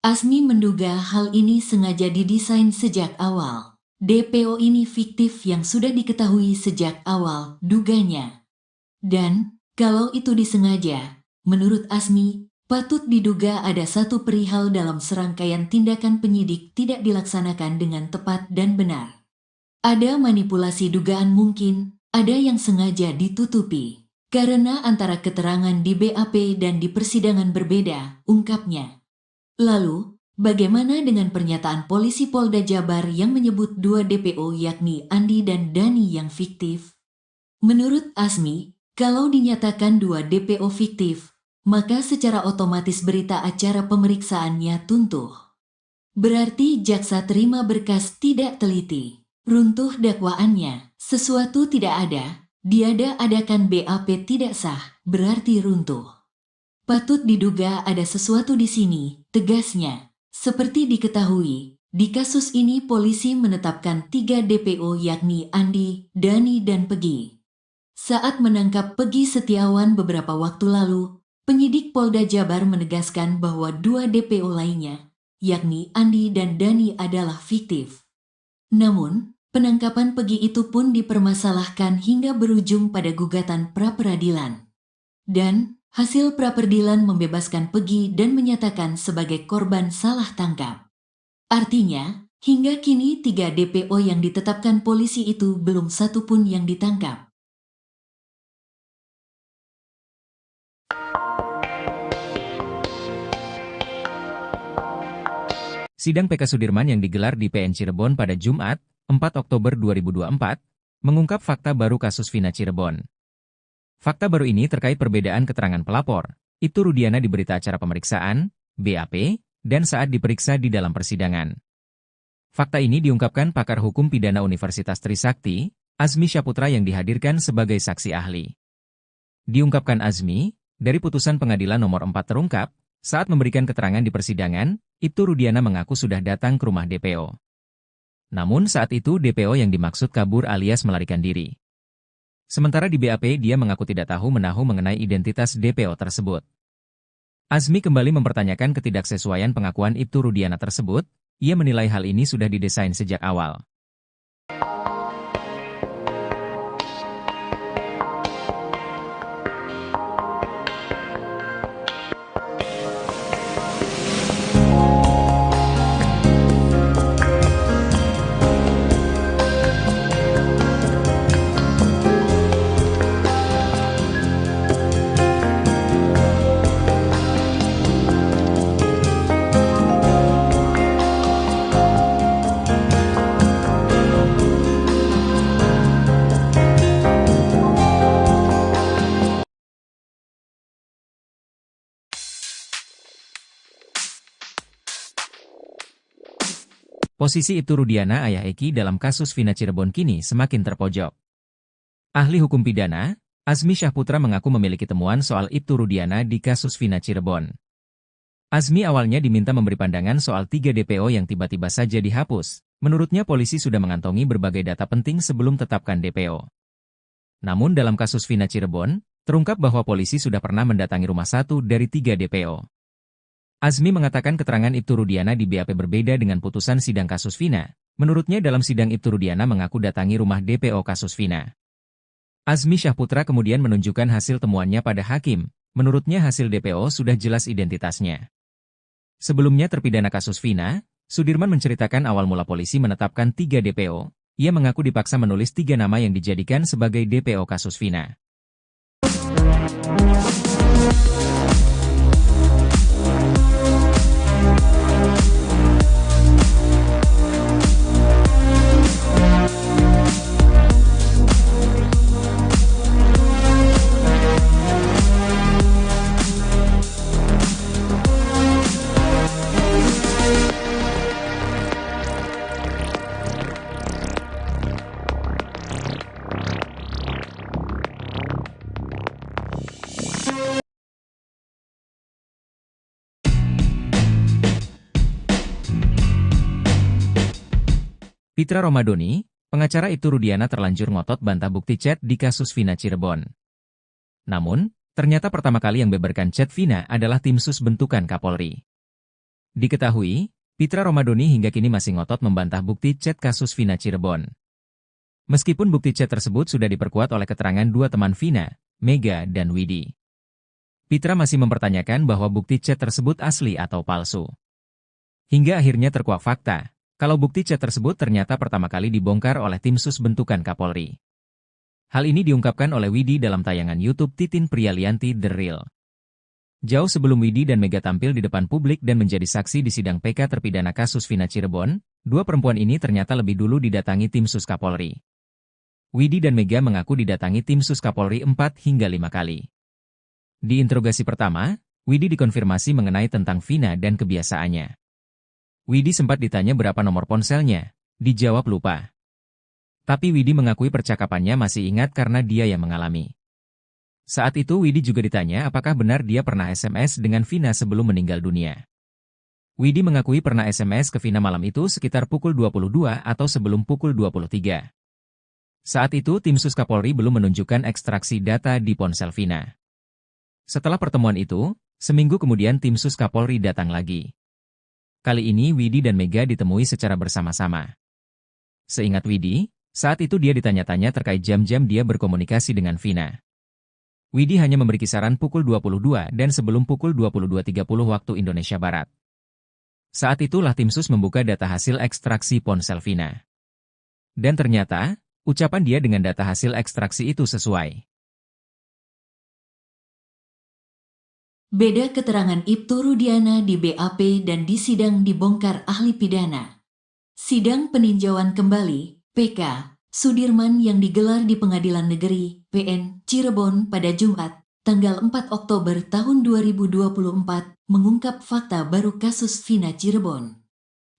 Asmi menduga hal ini sengaja didesain sejak awal. DPO ini fiktif yang sudah diketahui sejak awal, duganya. Dan, kalau itu disengaja, menurut Asmi, patut diduga ada satu perihal dalam serangkaian tindakan penyidik tidak dilaksanakan dengan tepat dan benar. Ada manipulasi dugaan mungkin, ada yang sengaja ditutupi. Karena antara keterangan di BAP dan di persidangan berbeda, ungkapnya. Lalu, bagaimana dengan pernyataan polisi Polda Jabar yang menyebut dua DPO yakni Andi dan Dani yang fiktif? Menurut Asmi, kalau dinyatakan dua DPO fiktif, maka secara otomatis berita acara pemeriksaannya tuntuh. Berarti jaksa terima berkas tidak teliti. Runtuh dakwaannya, sesuatu tidak ada, diada-adakan BAP tidak sah, berarti runtuh. Patut diduga ada sesuatu di sini, tegasnya. Seperti diketahui, di kasus ini polisi menetapkan 3 DPO yakni Andi, Dani dan Pegi. Saat menangkap Pegi Setiawan beberapa waktu lalu, penyidik Polda Jabar menegaskan bahwa 2 DPO lainnya, yakni Andi dan Dani adalah fiktif. Namun, penangkapan Pegi itu pun dipermasalahkan hingga berujung pada gugatan pra-peradilan. Dan, hasil pra-peradilan membebaskan Pegi dan menyatakan sebagai korban salah tangkap. Artinya, hingga kini 3 DPO yang ditetapkan polisi itu belum satu pun yang ditangkap. Sidang PK Sudirman yang digelar di PN Cirebon pada Jumat, 4 Oktober 2024, mengungkap fakta baru kasus Vina Cirebon. Fakta baru ini terkait perbedaan keterangan pelapor, Ibtu Rudiana di berita acara pemeriksaan, BAP, dan saat diperiksa di dalam persidangan. Fakta ini diungkapkan pakar hukum pidana Universitas Trisakti, Azmi Syaputra yang dihadirkan sebagai saksi ahli. Diungkapkan Azmi, dari putusan pengadilan nomor 4 terungkap, saat memberikan keterangan di persidangan, Ibtu Rudiana mengaku sudah datang ke rumah DPO. Namun saat itu DPO yang dimaksud kabur alias melarikan diri. Sementara di BAP dia mengaku tidak tahu menahu mengenai identitas DPO tersebut. Azmi kembali mempertanyakan ketidaksesuaian pengakuan Ibtu Rudiana tersebut, ia menilai hal ini sudah didesain sejak awal. Posisi Ibtu Rudiana ayah Eki dalam kasus Vina Cirebon kini semakin terpojok. Ahli hukum pidana, Azmi Syaputra mengaku memiliki temuan soal Ibtu Rudiana di kasus Vina Cirebon. Azmi awalnya diminta memberi pandangan soal 3 DPO yang tiba-tiba saja dihapus. Menurutnya polisi sudah mengantongi berbagai data penting sebelum tetapkan DPO. Namun dalam kasus Vina Cirebon, terungkap bahwa polisi sudah pernah mendatangi rumah 1 dari 3 DPO. Azmi mengatakan keterangan Ibtu Rudiana di BAP berbeda dengan putusan sidang kasus Vina. Menurutnya dalam sidang Ibtu Rudiana mengaku datangi rumah DPO kasus Vina. Azmi Syaputra kemudian menunjukkan hasil temuannya pada hakim. Menurutnya hasil DPO sudah jelas identitasnya. Sebelumnya terpidana kasus Vina, Sudirman menceritakan awal mula polisi menetapkan 3 DPO. Ia mengaku dipaksa menulis 3 nama yang dijadikan sebagai DPO kasus Vina. Pitra Romadoni, pengacara Ibtu Rudiana terlanjur ngotot bantah bukti chat di kasus Vina Cirebon. Namun, ternyata pertama kali yang beberkan chat Vina adalah tim sus bentukan Kapolri. Diketahui, Pitra Romadoni hingga kini masih ngotot membantah bukti chat kasus Vina Cirebon. Meskipun bukti chat tersebut sudah diperkuat oleh keterangan dua teman Vina, Mega dan Widi. Pitra masih mempertanyakan bahwa bukti chat tersebut asli atau palsu. Hingga akhirnya terkuak fakta, kalau bukti chat tersebut ternyata pertama kali dibongkar oleh tim sus bentukan Kapolri. Hal ini diungkapkan oleh Widi dalam tayangan YouTube Titin Prialianti The Real. Jauh sebelum Widi dan Mega tampil di depan publik dan menjadi saksi di sidang PK terpidana kasus Vina Cirebon, dua perempuan ini ternyata lebih dulu didatangi tim sus Kapolri. Widi dan Mega mengaku didatangi tim sus Kapolri 4 hingga 5 kali. Di interogasi pertama, Widi dikonfirmasi mengenai tentang Vina dan kebiasaannya. Widi sempat ditanya berapa nomor ponselnya, dijawab lupa. Tapi Widi mengakui percakapannya masih ingat karena dia yang mengalami. Saat itu Widi juga ditanya apakah benar dia pernah SMS dengan Vina sebelum meninggal dunia. Widi mengakui pernah SMS ke Vina malam itu sekitar pukul 22 atau sebelum pukul 23. Saat itu tim sus Kapolri belum menunjukkan ekstraksi data di ponsel Vina. Setelah pertemuan itu, seminggu kemudian tim sus Kapolri datang lagi. Kali ini Widi dan Mega ditemui secara bersama-sama. Seingat Widi, saat itu dia ditanya-tanya terkait jam-jam dia berkomunikasi dengan Vina. Widi hanya memberi kisaran pukul 22 dan sebelum pukul 22.30 waktu Indonesia Barat. Saat itulah tim sus membuka data hasil ekstraksi ponsel Vina. Dan ternyata, ucapan dia dengan data hasil ekstraksi itu sesuai. Beda keterangan Ibtu Rudiana di BAP dan di sidang dibongkar ahli pidana. Sidang peninjauan kembali, PK, Sudirman yang digelar di Pengadilan Negeri, PN, Cirebon pada Jumat, tanggal 4 Oktober tahun 2024, mengungkap fakta baru kasus Vina Cirebon.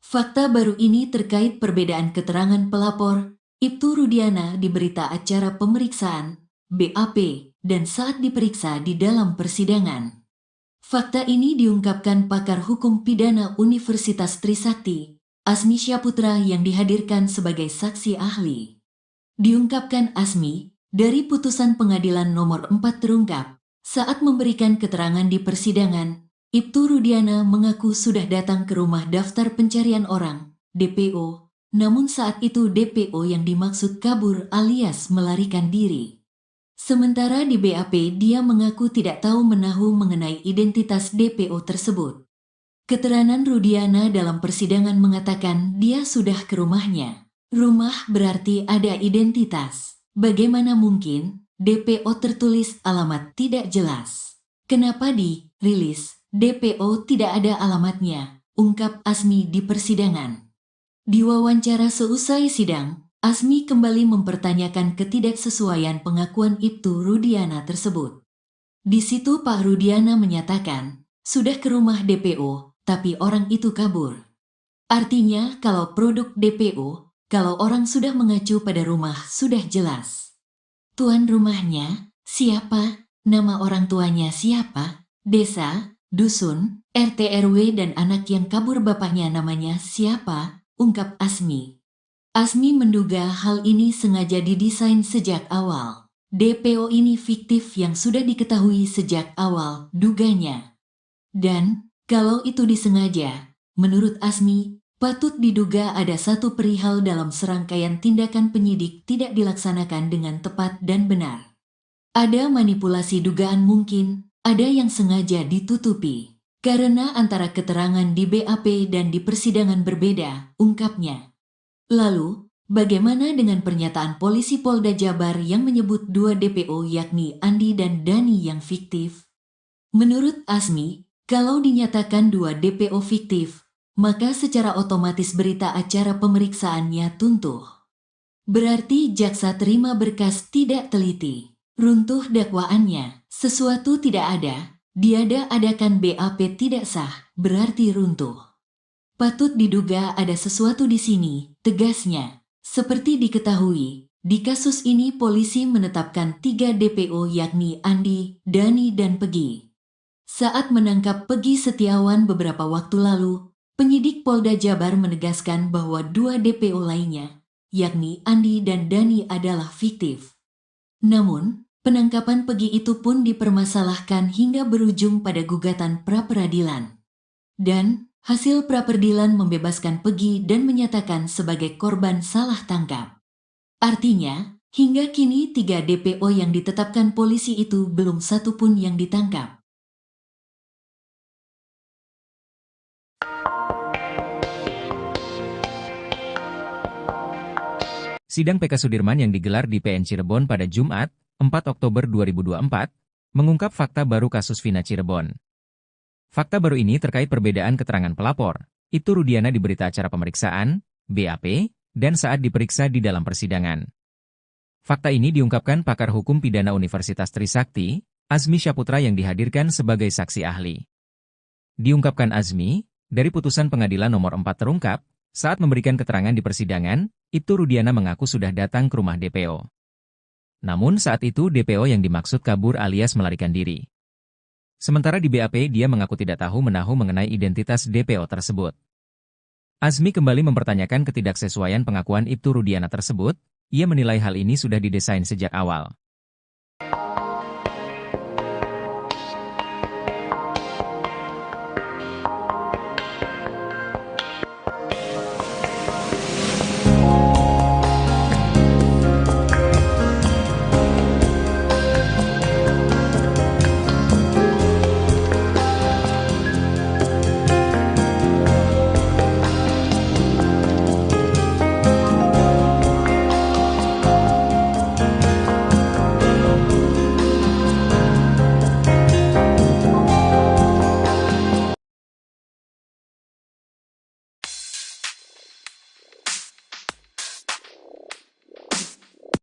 Fakta baru ini terkait perbedaan keterangan pelapor, Ibtu Rudiana di berita acara pemeriksaan, BAP, dan saat diperiksa di dalam persidangan. Fakta ini diungkapkan pakar hukum pidana Universitas Trisakti, Asmi Syaputra yang dihadirkan sebagai saksi ahli. Diungkapkan Asmi, dari putusan pengadilan nomor 4 terungkap, saat memberikan keterangan di persidangan, Ibtu Rudiana mengaku sudah datang ke rumah daftar pencarian orang, DPO, namun saat itu DPO yang dimaksud kabur alias melarikan diri. Sementara di BAP dia mengaku tidak tahu menahu mengenai identitas DPO tersebut. Keterangan Rudiana dalam persidangan mengatakan dia sudah ke rumahnya. Rumah berarti ada identitas. Bagaimana mungkin DPO tertulis alamat tidak jelas? Kenapa di rilis DPO tidak ada alamatnya? Ungkap Asmi di persidangan. Di wawancara seusai sidang, Asmi kembali mempertanyakan ketidaksesuaian pengakuan Ibtu Rudiana tersebut. Di situ Pak Rudiana menyatakan, sudah ke rumah DPO, tapi orang itu kabur. Artinya kalau produk DPO, kalau orang sudah mengacu pada rumah sudah jelas. Tuan rumahnya, siapa? Nama orang tuanya siapa? Desa, dusun, RT RW dan anak yang kabur bapaknya namanya siapa? Ungkap Asmi. Asmi menduga hal ini sengaja didesain sejak awal. DPO ini fiktif yang sudah diketahui sejak awal, duganya. Dan, kalau itu disengaja, menurut Asmi, patut diduga ada satu perihal dalam serangkaian tindakan penyidik tidak dilaksanakan dengan tepat dan benar. Ada manipulasi dugaan mungkin, ada yang sengaja ditutupi. Karena antara keterangan di BAP dan di persidangan berbeda, ungkapnya. Lalu, bagaimana dengan pernyataan polisi Polda Jabar yang menyebut dua DPO yakni Andi dan Dani yang fiktif? Menurut Asmi, kalau dinyatakan dua DPO fiktif, maka secara otomatis berita acara pemeriksaannya tuntuh. Berarti jaksa terima berkas tidak teliti. Runtuh dakwaannya, sesuatu tidak ada, diada-adakan BAP tidak sah, berarti runtuh. Patut diduga ada sesuatu di sini, tegasnya. Seperti diketahui, di kasus ini polisi menetapkan 3 DPO yakni Andi, Dani dan Pegi. Saat menangkap Pegi Setiawan beberapa waktu lalu, penyidik Polda Jabar menegaskan bahwa 2 DPO lainnya, yakni Andi dan Dani adalah fiktif. Namun, penangkapan Pegi itu pun dipermasalahkan hingga berujung pada gugatan pra-peradilan. Dan, hasil pra-peradilan membebaskan Pegi dan menyatakan sebagai korban salah tangkap. Artinya, hingga kini 3 DPO yang ditetapkan polisi itu belum satu pun yang ditangkap. Sidang PK Sudirman yang digelar di PN Cirebon pada Jumat, 4 Oktober 2024, mengungkap fakta baru kasus Vina Cirebon. Fakta baru ini terkait perbedaan keterangan pelapor, Ibtu Rudiana di berita acara pemeriksaan, BAP, dan saat diperiksa di dalam persidangan. Fakta ini diungkapkan pakar hukum pidana Universitas Trisakti, Azmi Syaputra yang dihadirkan sebagai saksi ahli. Diungkapkan Azmi, dari putusan pengadilan nomor 4 terungkap, saat memberikan keterangan di persidangan, Ibtu Rudiana mengaku sudah datang ke rumah DPO. Namun saat itu DPO yang dimaksud kabur alias melarikan diri. Sementara di BAP dia mengaku tidak tahu menahu mengenai identitas DPO tersebut. Azmi kembali mempertanyakan ketidaksesuaian pengakuan Ibtu Rudiana tersebut, ia menilai hal ini sudah didesain sejak awal.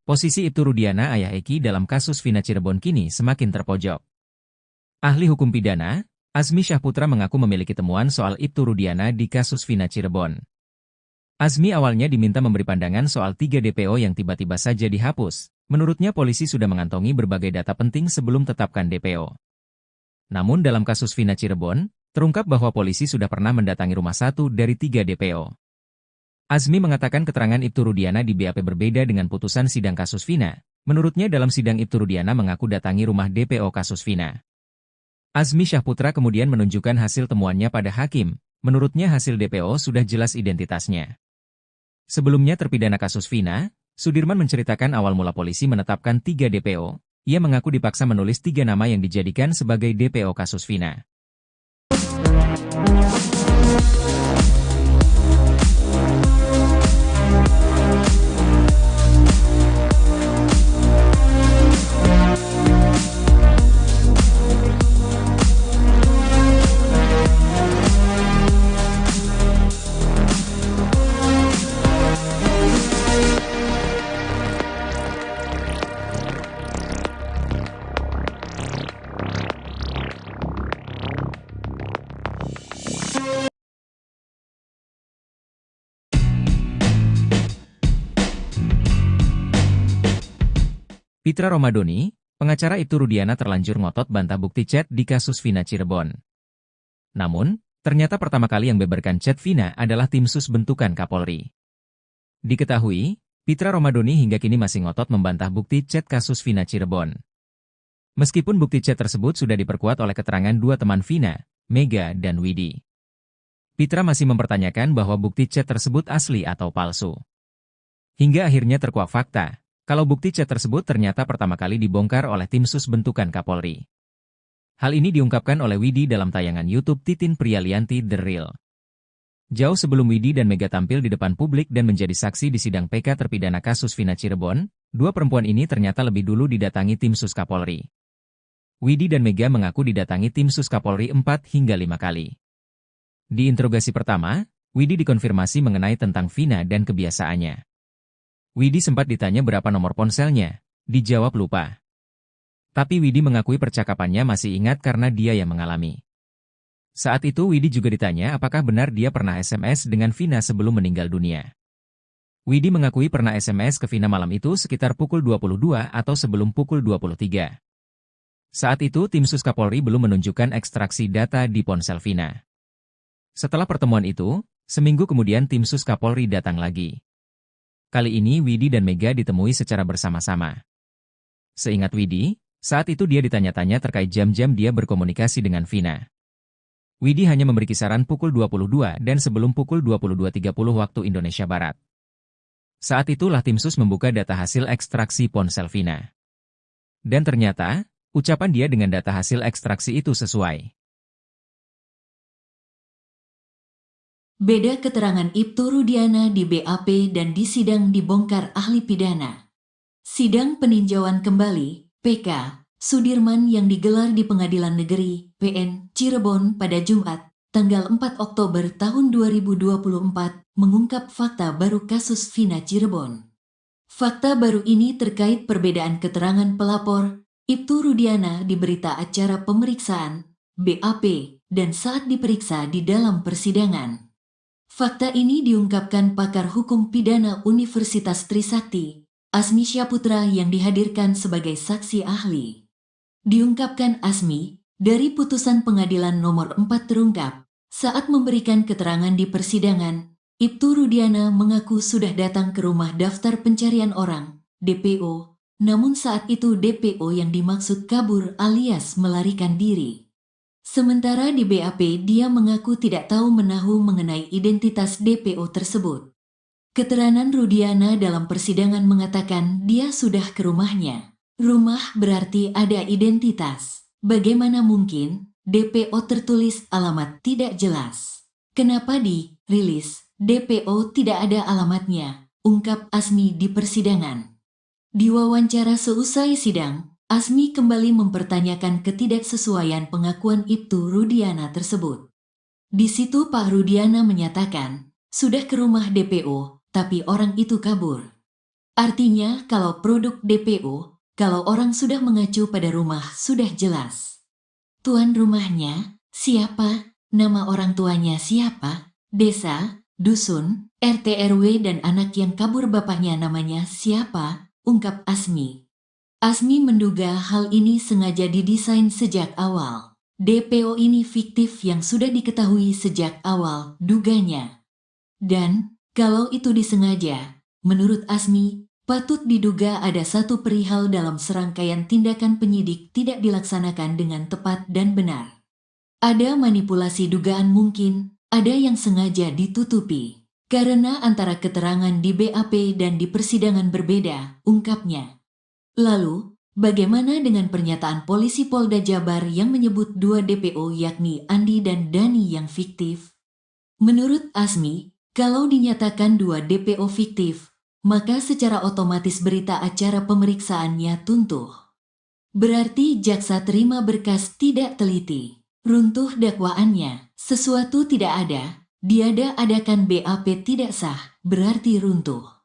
Posisi Ibtu Rudiana ayah Eki dalam kasus Vina Cirebon kini semakin terpojok. Ahli hukum pidana, Azmi Syaputra mengaku memiliki temuan soal Ibtu Rudiana di kasus Vina Cirebon. Azmi awalnya diminta memberi pandangan soal 3 DPO yang tiba-tiba saja dihapus. Menurutnya polisi sudah mengantongi berbagai data penting sebelum tetapkan DPO. Namun dalam kasus Vina Cirebon, terungkap bahwa polisi sudah pernah mendatangi rumah 1 dari 3 DPO. Azmi mengatakan keterangan Ibtu Rudiana di BAP berbeda dengan putusan sidang kasus Vina. Menurutnya dalam sidang Ibtu Rudiana mengaku datangi rumah DPO kasus Vina. Azmi Syaputra kemudian menunjukkan hasil temuannya pada hakim. Menurutnya hasil DPO sudah jelas identitasnya. Sebelumnya terpidana kasus Vina, Sudirman menceritakan awal mula polisi menetapkan 3 DPO. Ia mengaku dipaksa menulis 3 nama yang dijadikan sebagai DPO kasus Vina. Pitra Romadoni, pengacara Ibtu Rudiana terlanjur ngotot bantah bukti chat di kasus Vina Cirebon. Namun, ternyata pertama kali yang beberkan chat Vina adalah tim sus bentukan Kapolri. Diketahui, Pitra Romadoni hingga kini masih ngotot membantah bukti chat kasus Vina Cirebon. Meskipun bukti chat tersebut sudah diperkuat oleh keterangan 2 teman Vina, Mega dan Widi. Pitra masih mempertanyakan bahwa bukti chat tersebut asli atau palsu. Hingga akhirnya terkuak fakta. Kalau bukti chat tersebut ternyata pertama kali dibongkar oleh tim sus bentukan Kapolri. Hal ini diungkapkan oleh Widi dalam tayangan YouTube Titin Prialianti The Real. Jauh sebelum Widi dan Mega tampil di depan publik dan menjadi saksi di sidang PK terpidana kasus Vina Cirebon, 2 perempuan ini ternyata lebih dulu didatangi tim sus Kapolri. Widi dan Mega mengaku didatangi tim sus Kapolri 4 hingga 5 kali. Di interogasi pertama, Widi dikonfirmasi mengenai tentang Vina dan kebiasaannya. Widi sempat ditanya berapa nomor ponselnya, dijawab lupa. Tapi Widi mengakui percakapannya masih ingat karena dia yang mengalami. Saat itu Widi juga ditanya apakah benar dia pernah SMS dengan Vina sebelum meninggal dunia. Widi mengakui pernah SMS ke Vina malam itu sekitar pukul 22 atau sebelum pukul 23. Saat itu tim sus Kapolri belum menunjukkan ekstraksi data di ponsel Vina. Setelah pertemuan itu, seminggu kemudian tim sus Kapolri datang lagi. Kali ini Widi dan Mega ditemui secara bersama-sama. Seingat Widi, saat itu dia ditanya-tanya terkait jam-jam dia berkomunikasi dengan Vina. Widi hanya memberi kisaran pukul 22 dan sebelum pukul 22.30 waktu Indonesia Barat. Saat itulah tim sus membuka data hasil ekstraksi ponsel Vina. Dan ternyata, ucapan dia dengan data hasil ekstraksi itu sesuai. Beda keterangan Ibtu Rudiana di BAP dan di sidang dibongkar ahli pidana. Sidang peninjauan kembali, PK, Sudirman yang digelar di Pengadilan Negeri, PN, Cirebon pada Jumat, tanggal 4 Oktober tahun 2024, mengungkap fakta baru kasus Vina Cirebon. Fakta baru ini terkait perbedaan keterangan pelapor, Ibtu Rudiana di berita acara pemeriksaan, BAP, dan saat diperiksa di dalam persidangan. Fakta ini diungkapkan pakar hukum pidana Universitas Trisakti, Asmi Syaputra yang dihadirkan sebagai saksi ahli. Diungkapkan Asmi, dari putusan pengadilan nomor 4 terungkap, saat memberikan keterangan di persidangan, Ibtu Rudiana mengaku sudah datang ke rumah daftar pencarian orang, DPO, namun saat itu DPO yang dimaksud kabur alias melarikan diri. Sementara di BAP dia mengaku tidak tahu menahu mengenai identitas DPO tersebut. Keterangan Rudiana dalam persidangan mengatakan dia sudah ke rumahnya. Rumah berarti ada identitas. Bagaimana mungkin DPO tertulis alamat tidak jelas? Kenapa di rilis DPO tidak ada alamatnya? Ungkap Asmi di persidangan. Di wawancara seusai sidang, Asmi kembali mempertanyakan ketidaksesuaian pengakuan Ibtu Rudiana tersebut. Di situ Pak Rudiana menyatakan, sudah ke rumah DPO, tapi orang itu kabur. Artinya kalau produk DPO, kalau orang sudah mengacu pada rumah sudah jelas. Tuan rumahnya, siapa? Nama orang tuanya siapa? Desa, dusun, RT RW dan anak yang kabur bapaknya namanya siapa? Ungkap Asmi. Asmi menduga hal ini sengaja didesain sejak awal. DPO ini fiktif yang sudah diketahui sejak awal, duganya. Dan, kalau itu disengaja, menurut Asmi, patut diduga ada satu perihal dalam serangkaian tindakan penyidik tidak dilaksanakan dengan tepat dan benar. Ada manipulasi dugaan mungkin, ada yang sengaja ditutupi. Karena antara keterangan di BAP dan di persidangan berbeda, ungkapnya. Lalu, bagaimana dengan pernyataan polisi Polda Jabar yang menyebut dua DPO yakni Andi dan Dani yang fiktif? Menurut Asmi, kalau dinyatakan dua DPO fiktif, maka secara otomatis berita acara pemeriksaannya tuntuh. Berarti jaksa terima berkas tidak teliti. Runtuh dakwaannya, sesuatu tidak ada, diada-adakan BAP tidak sah, berarti runtuh.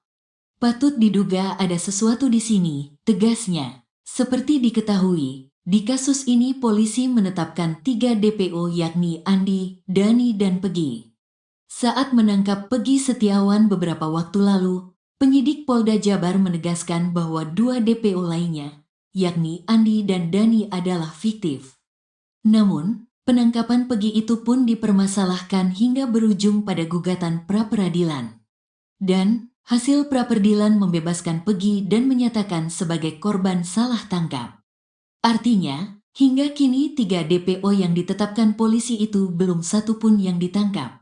Patut diduga ada sesuatu di sini, tegasnya. Seperti diketahui, di kasus ini polisi menetapkan 3 DPO yakni Andi, Dani dan Pegi. Saat menangkap Pegi Setiawan beberapa waktu lalu, penyidik Polda Jabar menegaskan bahwa 2 DPO lainnya, yakni Andi dan Dani adalah fiktif. Namun, penangkapan Pegi itu pun dipermasalahkan hingga berujung pada gugatan pra-peradilan. Dan, hasil pra-peradilan membebaskan Pegi dan menyatakan sebagai korban salah tangkap. Artinya, hingga kini 3 DPO yang ditetapkan polisi itu belum satu pun yang ditangkap.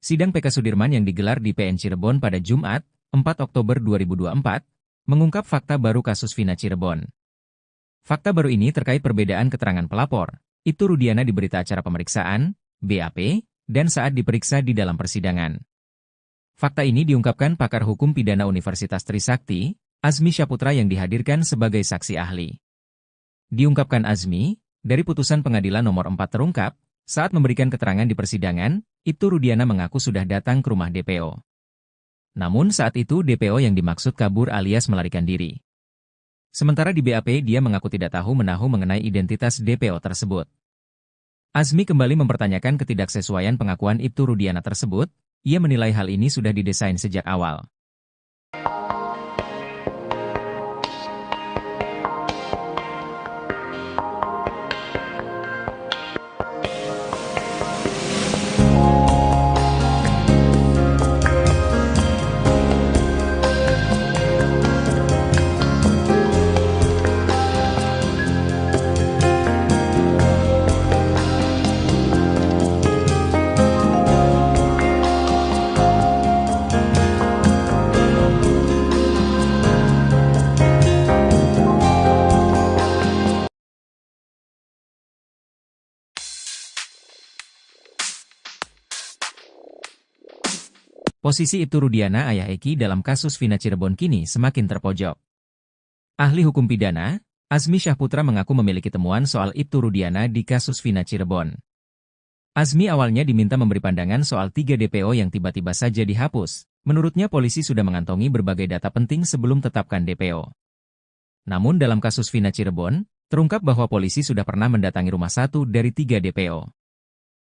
Sidang PK Sudirman yang digelar di PN Cirebon pada Jumat, 4 Oktober 2024, mengungkap fakta baru kasus Vina Cirebon. Fakta baru ini terkait perbedaan keterangan pelapor, Ibtu Rudiana di berita acara pemeriksaan, BAP, dan saat diperiksa di dalam persidangan. Fakta ini diungkapkan pakar hukum pidana Universitas Trisakti, Asmi Syaputra yang dihadirkan sebagai saksi ahli. Diungkapkan Asmi, dari putusan pengadilan nomor 4 terungkap, saat memberikan keterangan di persidangan, Ibtu Rudiana mengaku sudah datang ke rumah DPO. Namun saat itu DPO yang dimaksud kabur alias melarikan diri. Sementara di BAP dia mengaku tidak tahu menahu mengenai identitas DPO tersebut. Asmi kembali mempertanyakan ketidaksesuaian pengakuan Ibtu Rudiana tersebut, ia menilai hal ini sudah didesain sejak awal. Posisi Ibtu Rudiana ayah Eki dalam kasus Vina Cirebon kini semakin terpojok. Ahli hukum pidana, Azmi Syahputra mengaku memiliki temuan soal Ibtu Rudiana di kasus Vina Cirebon. Azmi awalnya diminta memberi pandangan soal 3 DPO yang tiba-tiba saja dihapus. Menurutnya polisi sudah mengantongi berbagai data penting sebelum tetapkan DPO. Namun dalam kasus Vina Cirebon, terungkap bahwa polisi sudah pernah mendatangi rumah 1 dari 3 DPO.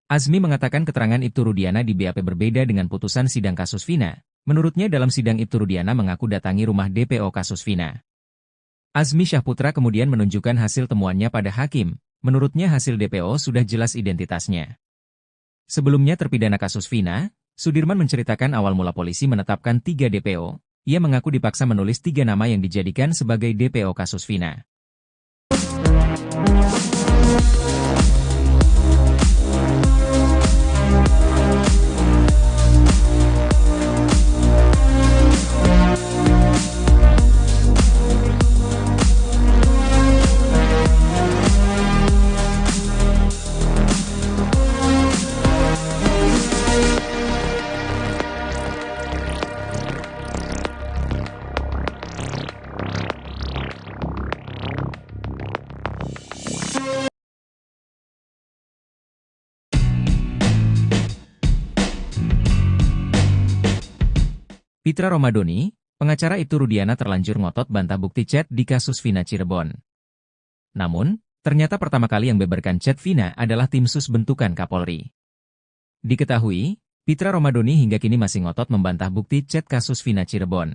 Azmi mengatakan keterangan Ibtu Rudiana di BAP berbeda dengan putusan sidang kasus Vina. Menurutnya dalam sidang Ibtu Rudiana mengaku datangi rumah DPO kasus Vina. Azmi Syahputra kemudian menunjukkan hasil temuannya pada hakim. Menurutnya hasil DPO sudah jelas identitasnya. Sebelumnya terpidana kasus Vina, Sudirman menceritakan awal mula polisi menetapkan 3 DPO. Ia mengaku dipaksa menulis 3 nama yang dijadikan sebagai DPO kasus Vina. Pitra Romadoni, pengacara Ibtu Rudiana terlanjur ngotot bantah bukti chat di kasus Vina Cirebon. Namun, ternyata pertama kali yang beberkan chat Vina adalah tim sus bentukan Kapolri. Diketahui, Pitra Romadoni hingga kini masih ngotot membantah bukti chat kasus Vina Cirebon.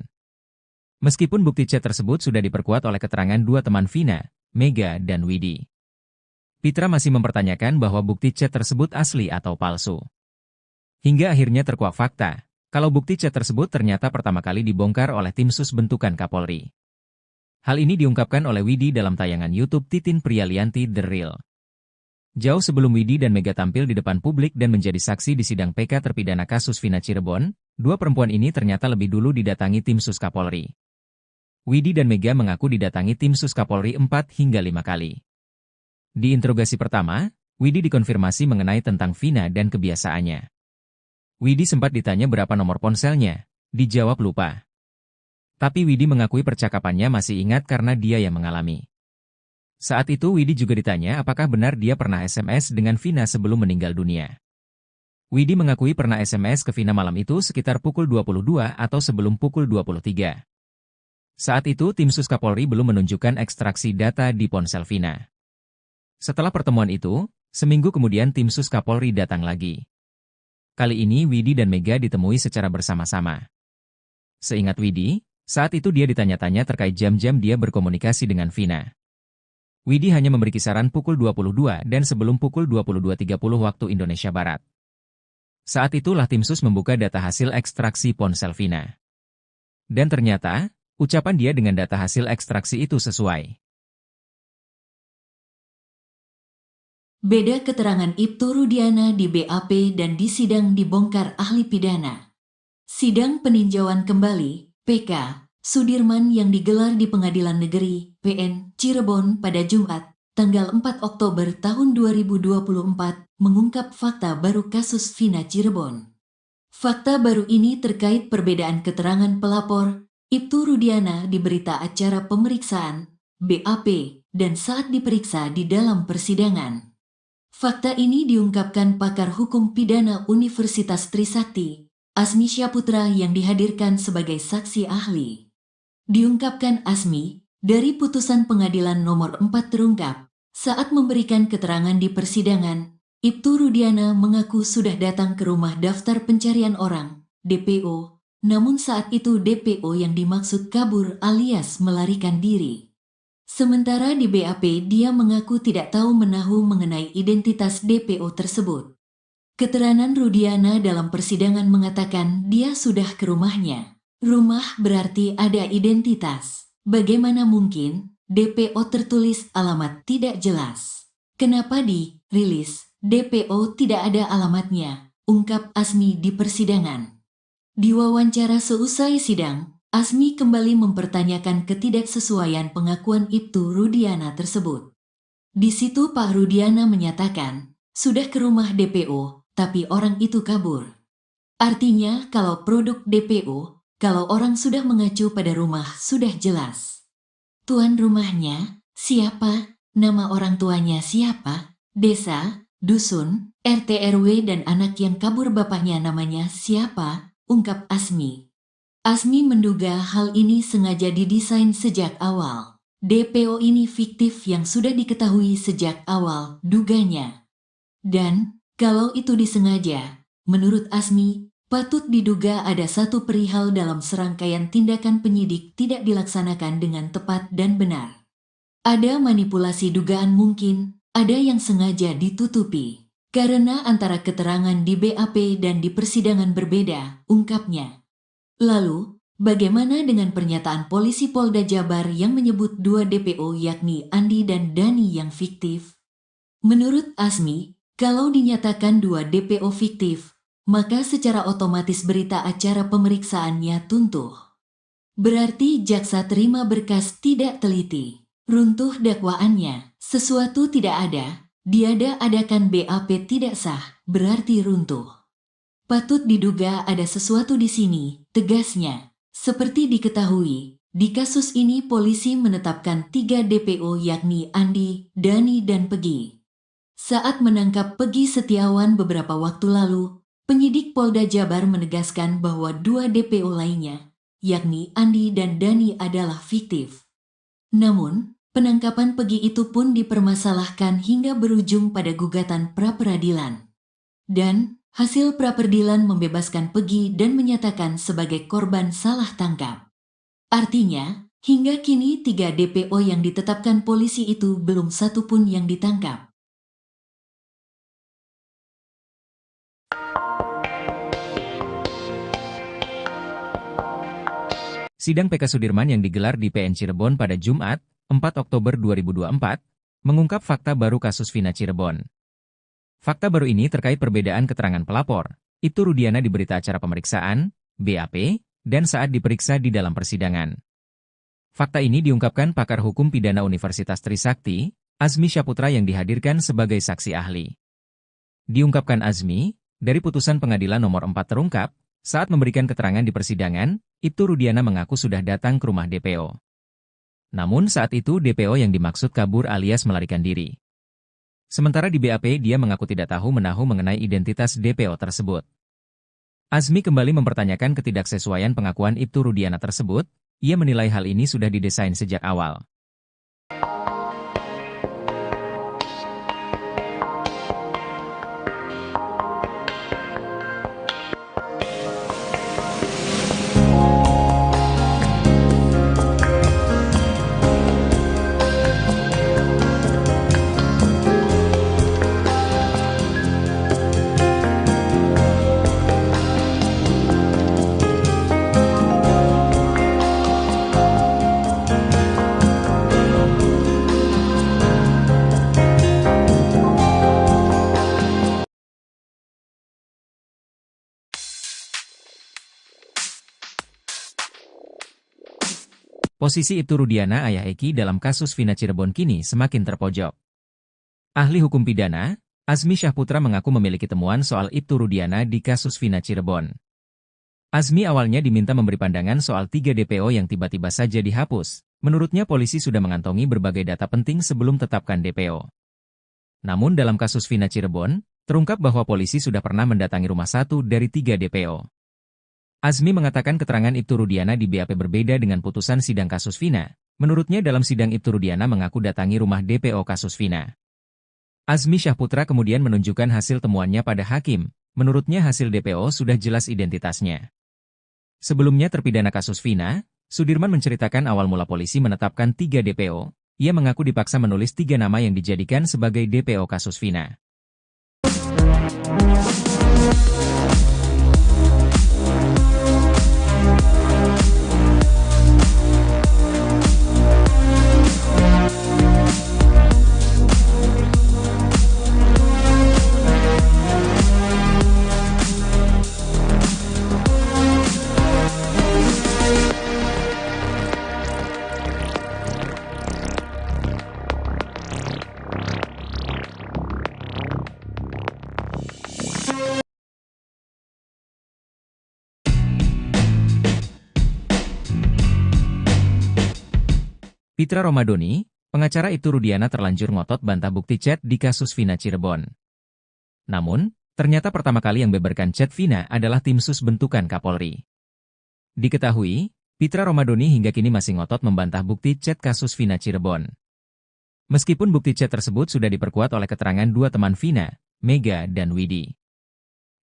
Meskipun bukti chat tersebut sudah diperkuat oleh keterangan 2 teman Vina, Mega dan Widi. Pitra masih mempertanyakan bahwa bukti chat tersebut asli atau palsu. Hingga akhirnya terkuak fakta. Kalau bukti chat tersebut ternyata pertama kali dibongkar oleh tim sus bentukan Kapolri. Hal ini diungkapkan oleh Widi dalam tayangan YouTube Titin Prialianti The Real. Jauh sebelum Widi dan Mega tampil di depan publik dan menjadi saksi di sidang PK terpidana kasus Vina Cirebon, 2 perempuan ini ternyata lebih dulu didatangi tim sus Kapolri. Widi dan Mega mengaku didatangi tim sus Kapolri 4 hingga 5 kali. Di interogasi pertama, Widi dikonfirmasi mengenai tentang Vina dan kebiasaannya. Widi sempat ditanya berapa nomor ponselnya, dijawab lupa. Tapi Widi mengakui percakapannya masih ingat karena dia yang mengalami. Saat itu Widi juga ditanya apakah benar dia pernah SMS dengan Vina sebelum meninggal dunia. Widi mengakui pernah SMS ke Vina malam itu sekitar pukul 22 atau sebelum pukul 23. Saat itu tim sus Kapolri belum menunjukkan ekstraksi data di ponsel Vina. Setelah pertemuan itu, seminggu kemudian tim sus Kapolri datang lagi. Kali ini Widi dan Mega ditemui secara bersama-sama. Seingat Widi, saat itu dia ditanya-tanya terkait jam-jam dia berkomunikasi dengan Vina. Widi hanya memberi kisaran pukul 22 dan sebelum pukul 22.30 waktu Indonesia Barat. Saat itulah tim sus membuka data hasil ekstraksi ponsel Vina. Dan ternyata, ucapan dia dengan data hasil ekstraksi itu sesuai. Beda keterangan Ibtu Rudiana di BAP dan di sidang dibongkar ahli pidana. Sidang peninjauan kembali, PK, Sudirman yang digelar di Pengadilan Negeri, PN, Cirebon pada Jumat, tanggal 4 Oktober tahun 2024, mengungkap fakta baru kasus Vina Cirebon. Fakta baru ini terkait perbedaan keterangan pelapor, Ibtu Rudiana di berita acara pemeriksaan, BAP, dan saat diperiksa di dalam persidangan. Fakta ini diungkapkan pakar hukum pidana Universitas Trisakti, Azmi Syahputra yang dihadirkan sebagai saksi ahli. Diungkapkan Azmi, dari putusan pengadilan nomor 4 terungkap, saat memberikan keterangan di persidangan, Ibtu Rudiana mengaku sudah datang ke rumah daftar pencarian orang, DPO, namun saat itu DPO yang dimaksud kabur alias melarikan diri. Sementara di BAP dia mengaku tidak tahu menahu mengenai identitas DPO tersebut. Keterangan Rudiana dalam persidangan mengatakan dia sudah ke rumahnya. Rumah berarti ada identitas. Bagaimana mungkin DPO tertulis alamat tidak jelas? Kenapa dirilis DPO tidak ada alamatnya? Ungkap Azmi di persidangan. Di wawancara seusai sidang, Azmi kembali mempertanyakan ketidaksesuaian pengakuan Ibtu Rudiana tersebut. Di situ Pak Rudiana menyatakan, sudah ke rumah DPO, tapi orang itu kabur. Artinya kalau produk DPO, kalau orang sudah mengacu pada rumah sudah jelas. Tuan rumahnya, siapa? Nama orang tuanya siapa? Desa, dusun, RT RW dan anak yang kabur bapaknya namanya siapa? Ungkap Asmi. Asmi menduga hal ini sengaja didesain sejak awal. DPO ini fiktif yang sudah diketahui sejak awal, duganya. Dan, kalau itu disengaja, menurut Asmi, patut diduga ada satu perihal dalam serangkaian tindakan penyidik tidak dilaksanakan dengan tepat dan benar. Ada manipulasi dugaan mungkin, ada yang sengaja ditutupi. Karena antara keterangan di BAP dan di persidangan berbeda, ungkapnya. Lalu, bagaimana dengan pernyataan polisi Polda Jabar yang menyebut dua DPO yakni Andi dan Dani yang fiktif? Menurut Asmi, kalau dinyatakan dua DPO fiktif, maka secara otomatis berita acara pemeriksaannya tuntuh. Berarti jaksa terima berkas tidak teliti. Runtuh dakwaannya, sesuatu tidak ada, diada-adakan BAP tidak sah, berarti runtuh. Patut diduga ada sesuatu di sini, tegasnya. Seperti diketahui, di kasus ini polisi menetapkan 3 DPO yakni Andi, Dani dan Pegi. Saat menangkap Pegi Setiawan beberapa waktu lalu, penyidik Polda Jabar menegaskan bahwa 2 DPO lainnya, yakni Andi dan Dani adalah fiktif. Namun, penangkapan Pegi itu pun dipermasalahkan hingga berujung pada gugatan pra-peradilan. Dan, hasil pra-peradilan membebaskan Pegi dan menyatakan sebagai korban salah tangkap. Artinya, hingga kini 3 DPO yang ditetapkan polisi itu belum satu pun yang ditangkap. Sidang PK Sudirman yang digelar di PN Cirebon pada Jumat, 4 Oktober 2024, mengungkap fakta baru kasus Vina Cirebon. Fakta baru ini terkait perbedaan keterangan pelapor, Ibtu Rudiana di berita acara pemeriksaan, BAP, dan saat diperiksa di dalam persidangan. Fakta ini diungkapkan pakar hukum pidana Universitas Trisakti, Azmi Syaputra yang dihadirkan sebagai saksi ahli. Diungkapkan Azmi, dari putusan pengadilan nomor 4 terungkap, saat memberikan keterangan di persidangan, Ibtu Rudiana mengaku sudah datang ke rumah DPO. Namun saat itu DPO yang dimaksud kabur alias melarikan diri. Sementara di BAP dia mengaku tidak tahu menahu mengenai identitas DPO tersebut. Azmi kembali mempertanyakan ketidaksesuaian pengakuan Ibtu Rudiana tersebut, ia menilai hal ini sudah didesain sejak awal. Posisi Ibtu Rudiana ayah Eki dalam kasus Vina Cirebon kini semakin terpojok. Ahli hukum pidana, Azmi Syaputra mengaku memiliki temuan soal Ibtu Rudiana di kasus Vina Cirebon. Azmi awalnya diminta memberi pandangan soal 3 DPO yang tiba-tiba saja dihapus. Menurutnya polisi sudah mengantongi berbagai data penting sebelum tetapkan DPO. Namun dalam kasus Vina Cirebon, terungkap bahwa polisi sudah pernah mendatangi rumah 1 dari 3 DPO. Azmi mengatakan keterangan Ibtu Rudiana di BAP berbeda dengan putusan sidang kasus Vina. Menurutnya dalam sidang Ibtu Rudiana mengaku datangi rumah DPO kasus Vina. Azmi Syaputra kemudian menunjukkan hasil temuannya pada hakim. Menurutnya hasil DPO sudah jelas identitasnya. Sebelumnya terpidana kasus Vina, Sudirman menceritakan awal mula polisi menetapkan 3 DPO. Ia mengaku dipaksa menulis 3 nama yang dijadikan sebagai DPO kasus Vina. Pitra Romadoni, pengacara Ibtu Rudiana terlanjur ngotot bantah bukti chat di kasus Vina Cirebon. Namun, ternyata pertama kali yang beberkan chat Vina adalah tim sus bentukan Kapolri. Diketahui, Pitra Romadoni hingga kini masih ngotot membantah bukti chat kasus Vina Cirebon. Meskipun bukti chat tersebut sudah diperkuat oleh keterangan dua teman Vina, Mega dan Widi.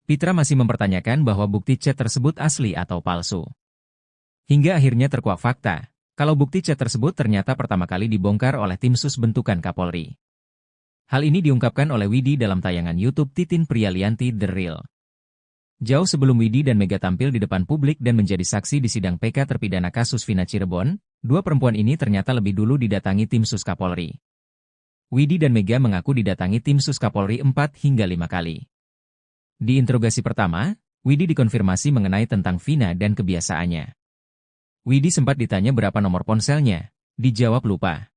Pitra masih mempertanyakan bahwa bukti chat tersebut asli atau palsu. Hingga akhirnya terkuak fakta, kalau bukti chat tersebut ternyata pertama kali dibongkar oleh tim sus bentukan Kapolri. Hal ini diungkapkan oleh Widi dalam tayangan YouTube Titin Prialianti The Real. Jauh sebelum Widi dan Mega tampil di depan publik dan menjadi saksi di sidang PK terpidana kasus Vina Cirebon, dua perempuan ini ternyata lebih dulu didatangi tim sus Kapolri. Widi dan Mega mengaku didatangi tim sus Kapolri 4 hingga 5 kali. Di interogasi pertama, Widi dikonfirmasi mengenai tentang Vina dan kebiasaannya. Widi sempat ditanya berapa nomor ponselnya, dijawab lupa.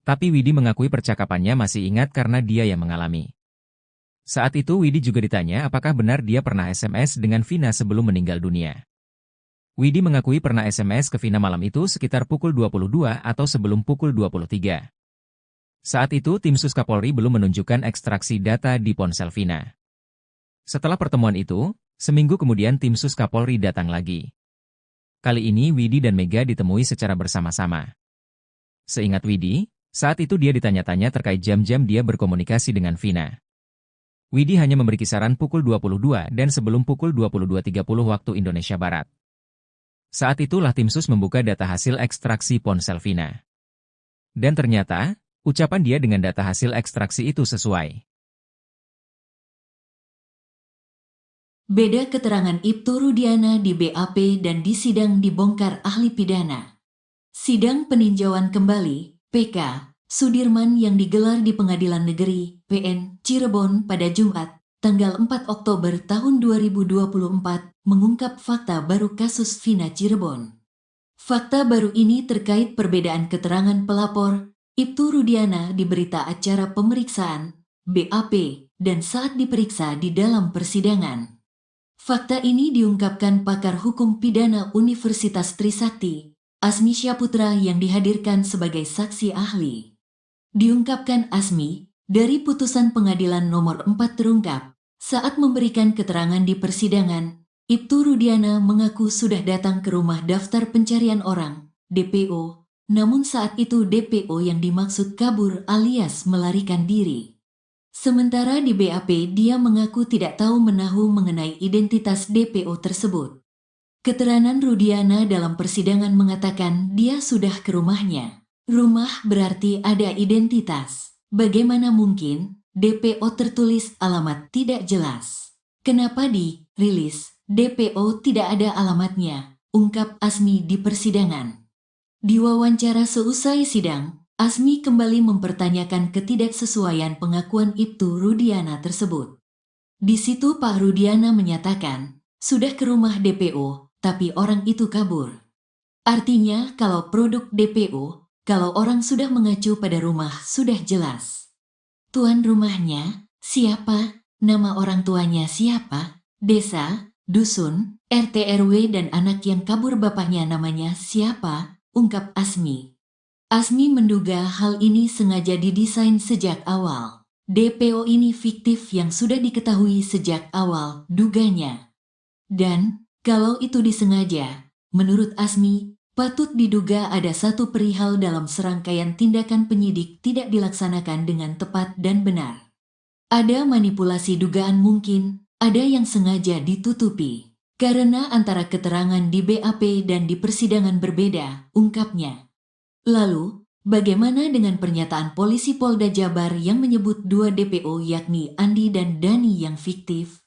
Tapi Widi mengakui percakapannya masih ingat karena dia yang mengalami. Saat itu Widi juga ditanya apakah benar dia pernah SMS dengan Vina sebelum meninggal dunia. Widi mengakui pernah SMS ke Vina malam itu sekitar pukul 22 atau sebelum pukul 23. Saat itu tim sus Kapolri belum menunjukkan ekstraksi data di ponsel Vina. Setelah pertemuan itu, seminggu kemudian tim sus Kapolri datang lagi. Kali ini Widi dan Mega ditemui secara bersama-sama. Seingat Widi, saat itu dia ditanya-tanya terkait jam-jam dia berkomunikasi dengan Vina. Widi hanya memberi kisaran pukul 22 dan sebelum pukul 22.30 waktu Indonesia Barat. Saat itulah tim sus membuka data hasil ekstraksi ponsel Vina. Dan ternyata, ucapan dia dengan data hasil ekstraksi itu sesuai. Beda keterangan Ibtu Rudiana di BAP dan di sidang dibongkar ahli pidana. Sidang peninjauan kembali, PK, Sudirman yang digelar di Pengadilan Negeri, PN, Cirebon pada Jumat, tanggal 4 Oktober tahun 2024, mengungkap fakta baru kasus Vina Cirebon. Fakta baru ini terkait perbedaan keterangan pelapor, Ibtu Rudiana di berita acara pemeriksaan, BAP, dan saat diperiksa di dalam persidangan. Fakta ini diungkapkan pakar hukum pidana Universitas Trisakti, Asmi Syaputra yang dihadirkan sebagai saksi ahli. Diungkapkan Asmi, dari putusan pengadilan nomor 4 terungkap, saat memberikan keterangan di persidangan, Ibtu Rudiana mengaku sudah datang ke rumah daftar pencarian orang, DPO, namun saat itu DPO yang dimaksud kabur alias melarikan diri. Sementara di BAP dia mengaku tidak tahu menahu mengenai identitas DPO tersebut. Keterangan Rudiana dalam persidangan mengatakan dia sudah ke rumahnya. Rumah berarti ada identitas. Bagaimana mungkin DPO tertulis alamat tidak jelas? Kenapa dirilis DPO tidak ada alamatnya? Ungkap Asmi di persidangan. Di wawancara seusai sidang, Asmi kembali mempertanyakan ketidaksesuaian pengakuan Ibtu Rudiana tersebut. Di situ Pak Rudiana menyatakan, sudah ke rumah DPO, tapi orang itu kabur. Artinya kalau produk DPO, kalau orang sudah mengacu pada rumah sudah jelas. Tuan rumahnya, siapa? Nama orang tuanya siapa? Desa, dusun, RT RW dan anak yang kabur bapaknya namanya siapa? Ungkap Asmi. Asmi menduga hal ini sengaja didesain sejak awal. DPO ini fiktif yang sudah diketahui sejak awal, duganya. Dan, kalau itu disengaja, menurut Asmi, patut diduga ada satu perihal dalam serangkaian tindakan penyidik tidak dilaksanakan dengan tepat dan benar. Ada manipulasi dugaan mungkin, ada yang sengaja ditutupi. Karena antara keterangan di BAP dan di persidangan berbeda, ungkapnya. Lalu, bagaimana dengan pernyataan polisi Polda Jabar yang menyebut dua DPO yakni Andi dan Dani yang fiktif?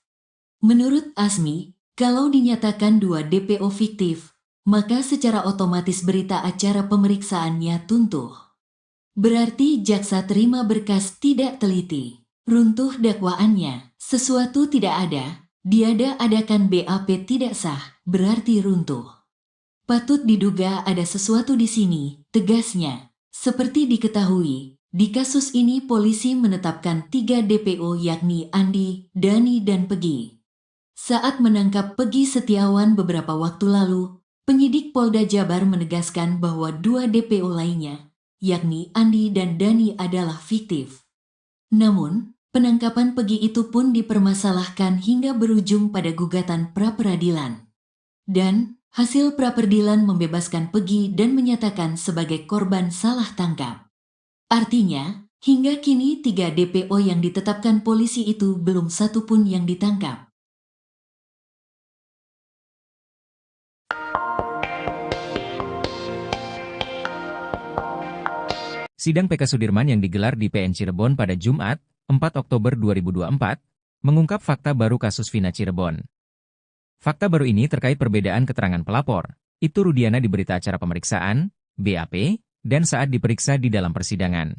Menurut Asmi, kalau dinyatakan dua DPO fiktif, maka secara otomatis berita acara pemeriksaannya tuntuh. Berarti jaksa terima berkas tidak teliti. Runtuh dakwaannya, sesuatu tidak ada, diada-adakan BAP tidak sah, berarti runtuh. Patut diduga ada sesuatu di sini, tegasnya. Seperti diketahui, di kasus ini polisi menetapkan 3 DPO yakni Andi, Dani dan Pegi. Saat menangkap Pegi Setiawan beberapa waktu lalu, Penyidik Polda Jabar menegaskan bahwa 2 DPO lainnya, yakni Andi dan Dani adalah fiktif. Namun, penangkapan Pegi itu pun dipermasalahkan hingga berujung pada gugatan pra-peradilan. Dan, hasil pra-peradilan membebaskan Pegi dan menyatakan sebagai korban salah tangkap. Artinya, hingga kini 3 DPO yang ditetapkan polisi itu belum satu pun yang ditangkap. Sidang PK Sudirman yang digelar di PN Cirebon pada Jumat, 4 Oktober 2024, mengungkap fakta baru kasus Vina Cirebon. Fakta baru ini terkait perbedaan keterangan pelapor, Ibtu Rudiana di berita acara pemeriksaan, BAP, dan saat diperiksa di dalam persidangan.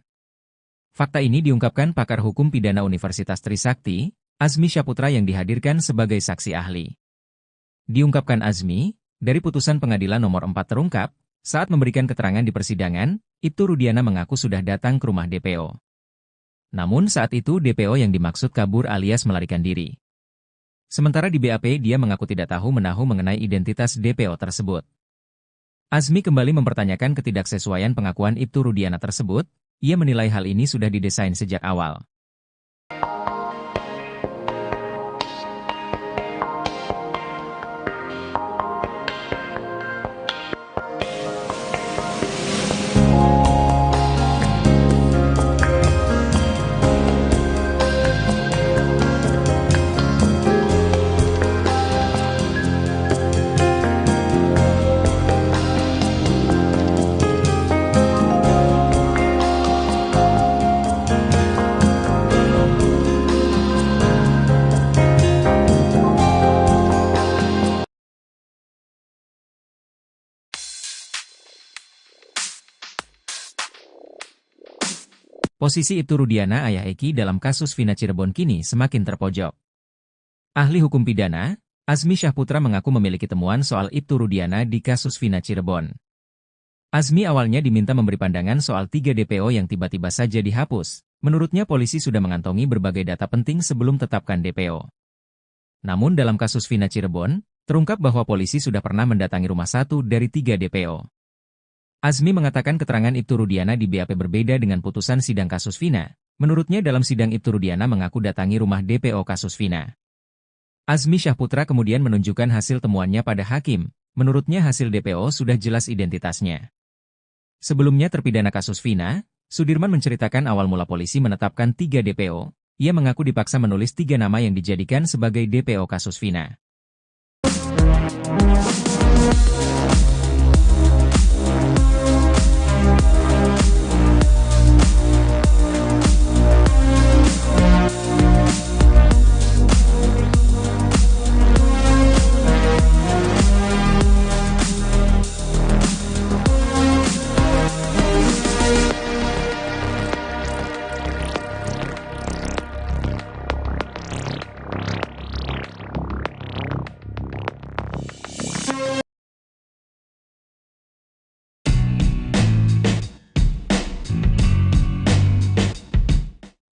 Fakta ini diungkapkan pakar hukum pidana Universitas Trisakti, Azmi Syaputra yang dihadirkan sebagai saksi ahli. Diungkapkan Azmi, dari putusan pengadilan nomor 4 terungkap, saat memberikan keterangan di persidangan, Ibtu Rudiana mengaku sudah datang ke rumah DPO. Namun saat itu DPO yang dimaksud kabur alias melarikan diri. Sementara di BAP dia mengaku tidak tahu menahu mengenai identitas DPO tersebut. Azmi kembali mempertanyakan ketidaksesuaian pengakuan Ibtu Rudiana tersebut, ia menilai hal ini sudah didesain sejak awal. Posisi Ibtu Rudiana ayah Eki dalam kasus Vina Cirebon kini semakin terpojok. Ahli hukum pidana, Azmi Syaputra mengaku memiliki temuan soal Ibtu Rudiana di kasus Vina Cirebon. Azmi awalnya diminta memberi pandangan soal 3 DPO yang tiba-tiba saja dihapus. Menurutnya polisi sudah mengantongi berbagai data penting sebelum tetapkan DPO. Namun dalam kasus Vina Cirebon, terungkap bahwa polisi sudah pernah mendatangi rumah 1 dari 3 DPO. Azmi mengatakan keterangan Ibtu Rudiana di BAP berbeda dengan putusan sidang kasus Vina. Menurutnya dalam sidang Ibtu Rudiana mengaku datangi rumah DPO kasus Vina. Azmi Syaputra kemudian menunjukkan hasil temuannya pada hakim. Menurutnya hasil DPO sudah jelas identitasnya. Sebelumnya terpidana kasus Vina, Sudirman menceritakan awal mula polisi menetapkan 3 DPO. Ia mengaku dipaksa menulis 3 nama yang dijadikan sebagai DPO kasus Vina.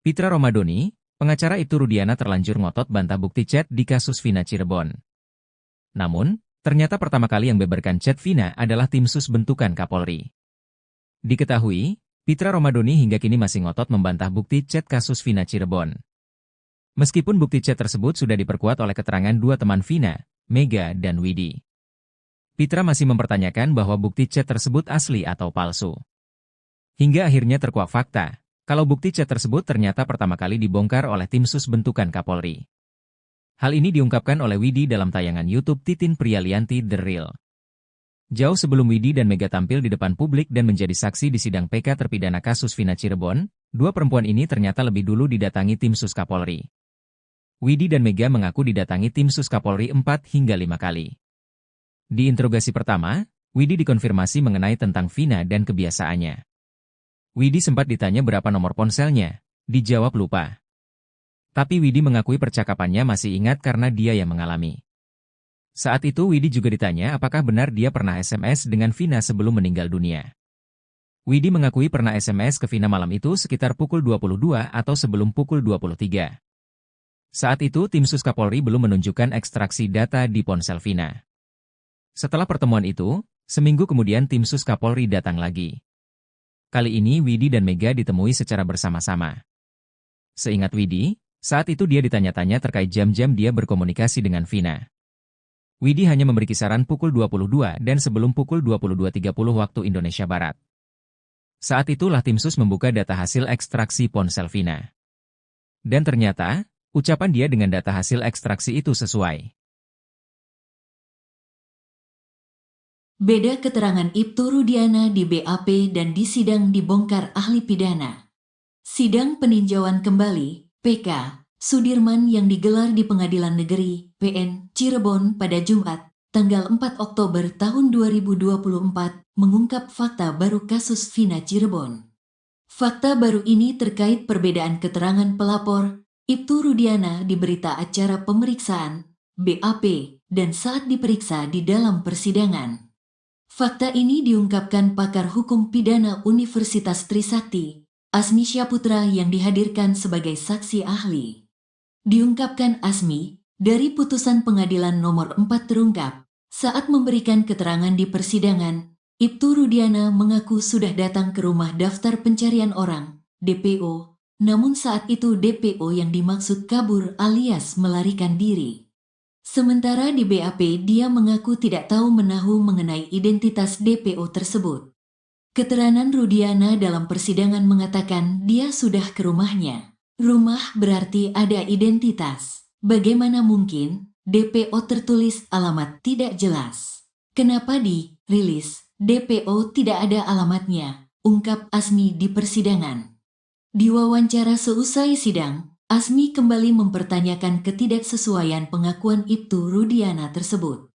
Pitra Romadoni, pengacara Ibtu Rudiana terlanjur ngotot bantah bukti chat di kasus Vina Cirebon. Namun, ternyata pertama kali yang beberkan chat Vina adalah tim sus bentukan Kapolri. Diketahui, Pitra Romadoni hingga kini masih ngotot membantah bukti chat kasus Vina Cirebon. Meskipun bukti chat tersebut sudah diperkuat oleh keterangan 2 teman Vina, Mega dan Widi. Pitra masih mempertanyakan bahwa bukti chat tersebut asli atau palsu. Hingga akhirnya terkuak fakta. Kalau bukti chat tersebut ternyata pertama kali dibongkar oleh tim sus bentukan Kapolri. Hal ini diungkapkan oleh Widi dalam tayangan YouTube Titin Prialianti The Real. Jauh sebelum Widi dan Mega tampil di depan publik dan menjadi saksi di sidang PK terpidana kasus Vina Cirebon, 2 perempuan ini ternyata lebih dulu didatangi tim sus Kapolri. Widi dan Mega mengaku didatangi tim sus Kapolri 4 hingga 5 kali. Di interogasi pertama, Widi dikonfirmasi mengenai tentang Vina dan kebiasaannya. Widi sempat ditanya berapa nomor ponselnya, dijawab lupa. Tapi Widi mengakui percakapannya masih ingat karena dia yang mengalami. Saat itu Widi juga ditanya apakah benar dia pernah SMS dengan Vina sebelum meninggal dunia. Widi mengakui pernah SMS ke Vina malam itu sekitar pukul 22 atau sebelum pukul 23. Saat itu tim sus Kapolri belum menunjukkan ekstraksi data di ponsel Vina. Setelah pertemuan itu, seminggu kemudian tim sus Kapolri datang lagi. Kali ini Widi dan Mega ditemui secara bersama-sama. Seingat Widi, saat itu dia ditanya-tanya terkait jam-jam dia berkomunikasi dengan Vina. Widi hanya memberi kisaran pukul 22 dan sebelum pukul 22.30 waktu Indonesia Barat. Saat itulah tim sus membuka data hasil ekstraksi ponsel Vina. Dan ternyata, ucapan dia dengan data hasil ekstraksi itu sesuai. Beda keterangan Ibtu Rudiana di BAP dan di sidang dibongkar ahli pidana. Sidang peninjauan kembali, PK, Sudirman yang digelar di Pengadilan Negeri, PN, Cirebon pada Jumat, tanggal 4 Oktober tahun 2024, mengungkap fakta baru kasus Vina Cirebon. Fakta baru ini terkait perbedaan keterangan pelapor, Ibtu Rudiana di berita acara pemeriksaan, BAP, dan saat diperiksa di dalam persidangan. Fakta ini diungkapkan pakar hukum pidana Universitas Trisakti, Asmi Syaputra yang dihadirkan sebagai saksi ahli. Diungkapkan Asmi, dari putusan pengadilan nomor 4 terungkap, saat memberikan keterangan di persidangan, Ibtu Rudiana mengaku sudah datang ke rumah daftar pencarian orang, DPO, namun saat itu DPO yang dimaksud kabur alias melarikan diri. Sementara di BAP dia mengaku tidak tahu menahu mengenai identitas DPO tersebut. Keterangan Rudiana dalam persidangan mengatakan dia sudah ke rumahnya. Rumah berarti ada identitas. Bagaimana mungkin DPO tertulis alamat tidak jelas? Kenapa dirilis DPO tidak ada alamatnya? Ungkap Asmi di persidangan. Di wawancara seusai sidang, Asmi kembali mempertanyakan ketidaksesuaian pengakuan Ibtu Rudiana tersebut.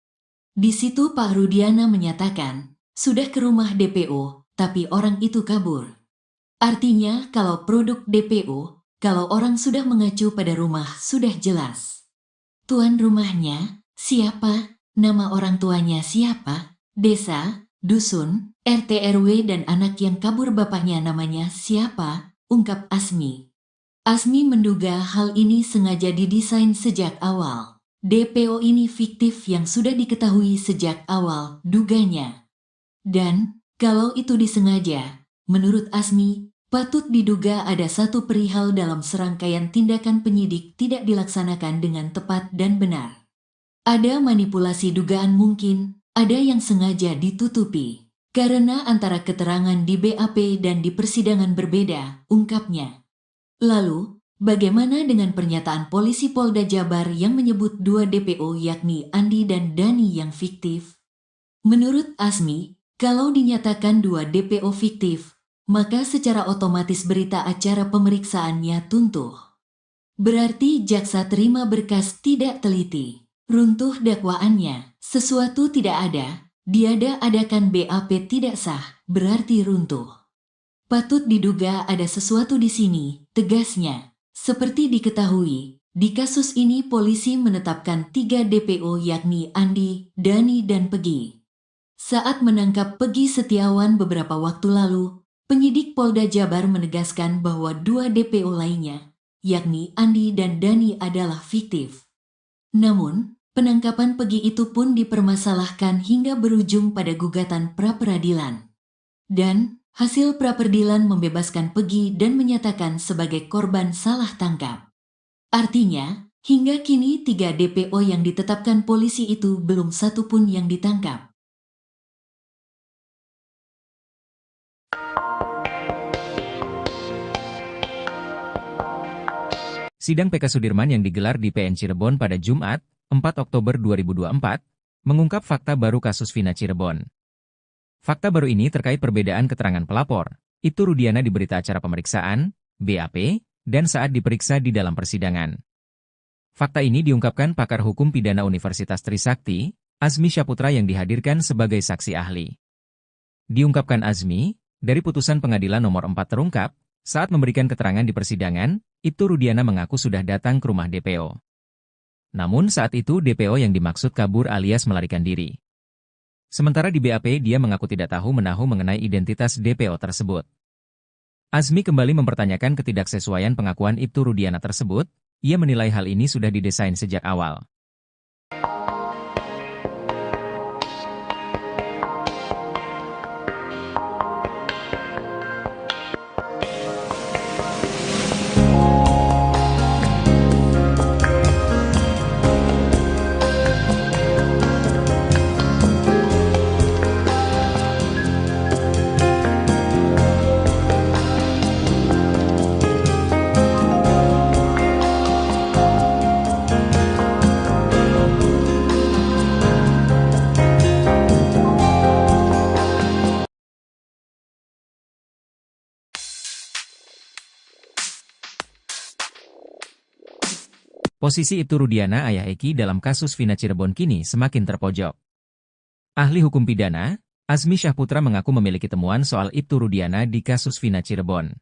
Di situ Pak Rudiana menyatakan, sudah ke rumah DPO, tapi orang itu kabur. Artinya kalau produk DPO, kalau orang sudah mengacu pada rumah sudah jelas. Tuan rumahnya, siapa? Nama orang tuanya siapa? Desa, dusun, RT RW dan anak yang kabur bapaknya namanya siapa? Ungkap Asmi. Asmi menduga hal ini sengaja didesain sejak awal. DPO ini fiktif yang sudah diketahui sejak awal, duganya. Dan, kalau itu disengaja, menurut Asmi, patut diduga ada satu perihal dalam serangkaian tindakan penyidik tidak dilaksanakan dengan tepat dan benar. Ada manipulasi dugaan mungkin, ada yang sengaja ditutupi. Karena antara keterangan di BAP dan di persidangan berbeda, ungkapnya. Lalu, bagaimana dengan pernyataan polisi Polda Jabar yang menyebut dua DPO yakni Andi dan Dani yang fiktif? Menurut Asmi, kalau dinyatakan dua DPO fiktif, maka secara otomatis berita acara pemeriksaannya tuntuh. Berarti jaksa terima berkas tidak teliti. Runtuh dakwaannya, sesuatu tidak ada, diada-adakan BAP tidak sah, berarti runtuh. Patut diduga ada sesuatu di sini, tegasnya. Seperti diketahui, di kasus ini polisi menetapkan 3 DPO yakni Andi, Dani dan Pegi. Saat menangkap Pegi Setiawan beberapa waktu lalu, penyidik Polda Jabar menegaskan bahwa 2 DPO lainnya, yakni Andi dan Dani adalah fiktif. Namun, penangkapan Pegi itu pun dipermasalahkan hingga berujung pada gugatan pra-peradilan. Dan, hasil pra-peradilan membebaskan Pegi dan menyatakan sebagai korban salah tangkap. Artinya, hingga kini 3 DPO yang ditetapkan polisi itu belum satu pun yang ditangkap. Sidang PK Sudirman yang digelar di PN Cirebon pada Jumat, 4 Oktober 2024, mengungkap fakta baru kasus Vina Cirebon. Fakta baru ini terkait perbedaan keterangan pelapor, Ibtu Rudiana di berita acara pemeriksaan, BAP, dan saat diperiksa di dalam persidangan. Fakta ini diungkapkan pakar hukum pidana Universitas Trisakti, Asmi Syaputra yang dihadirkan sebagai saksi ahli. Diungkapkan Asmi, dari putusan pengadilan nomor 4 terungkap, saat memberikan keterangan di persidangan, Ibtu Rudiana mengaku sudah datang ke rumah DPO. Namun saat itu DPO yang dimaksud kabur alias melarikan diri. Sementara di BAP dia mengaku tidak tahu menahu mengenai identitas DPO tersebut. Asmi kembali mempertanyakan ketidaksesuaian pengakuan Ibtu Rudiana tersebut, ia menilai hal ini sudah didesain sejak awal. Posisi Ibtu Rudiana ayah Eki dalam kasus Vina Cirebon kini semakin terpojok. Ahli hukum pidana, Azmi Syahputra mengaku memiliki temuan soal Ibtu Rudiana di kasus Vina Cirebon.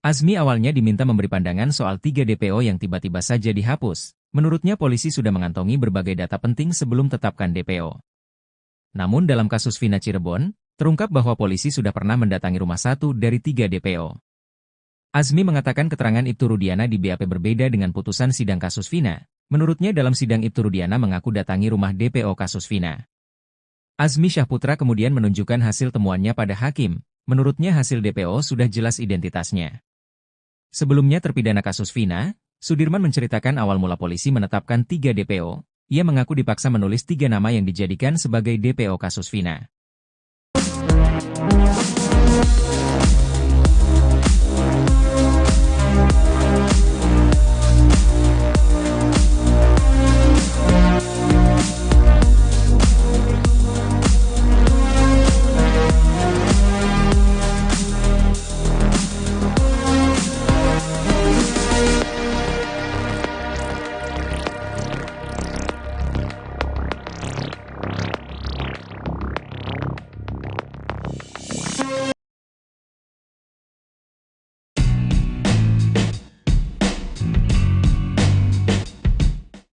Azmi awalnya diminta memberi pandangan soal 3 DPO yang tiba-tiba saja dihapus. Menurutnya polisi sudah mengantongi berbagai data penting sebelum tetapkan DPO. Namun dalam kasus Vina Cirebon, terungkap bahwa polisi sudah pernah mendatangi rumah 1 dari 3 DPO. Azmi mengatakan keterangan Ibtu Rudiana di BAP berbeda dengan putusan sidang kasus Vina. Menurutnya dalam sidang Ibtu Rudiana mengaku datangi rumah DPO kasus Vina. Azmi Syahputra kemudian menunjukkan hasil temuannya pada hakim. Menurutnya hasil DPO sudah jelas identitasnya. Sebelumnya terpidana kasus Vina, Sudirman menceritakan awal mula polisi menetapkan 3 DPO. Ia mengaku dipaksa menulis 3 nama yang dijadikan sebagai DPO kasus Vina.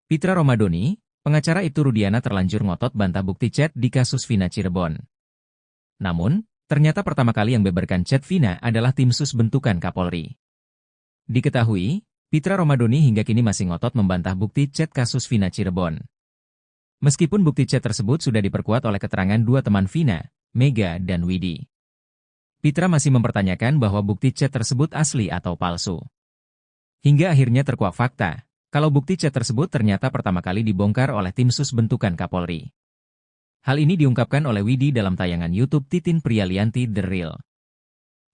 Pitra Romadoni, pengacara Ibtu Rudiana terlanjur ngotot bantah bukti chat di kasus Vina Cirebon. Namun, ternyata pertama kali yang beberkan chat Vina adalah tim sus bentukan Kapolri. Diketahui, Pitra Romadoni hingga kini masih ngotot membantah bukti chat kasus Vina Cirebon. Meskipun bukti chat tersebut sudah diperkuat oleh keterangan 2 teman Vina, Mega dan Widi. Pitra masih mempertanyakan bahwa bukti chat tersebut asli atau palsu. Hingga akhirnya terkuak fakta. Kalau bukti chat tersebut ternyata pertama kali dibongkar oleh tim sus bentukan Kapolri. Hal ini diungkapkan oleh Widi dalam tayangan YouTube Titin Prialianti The Real.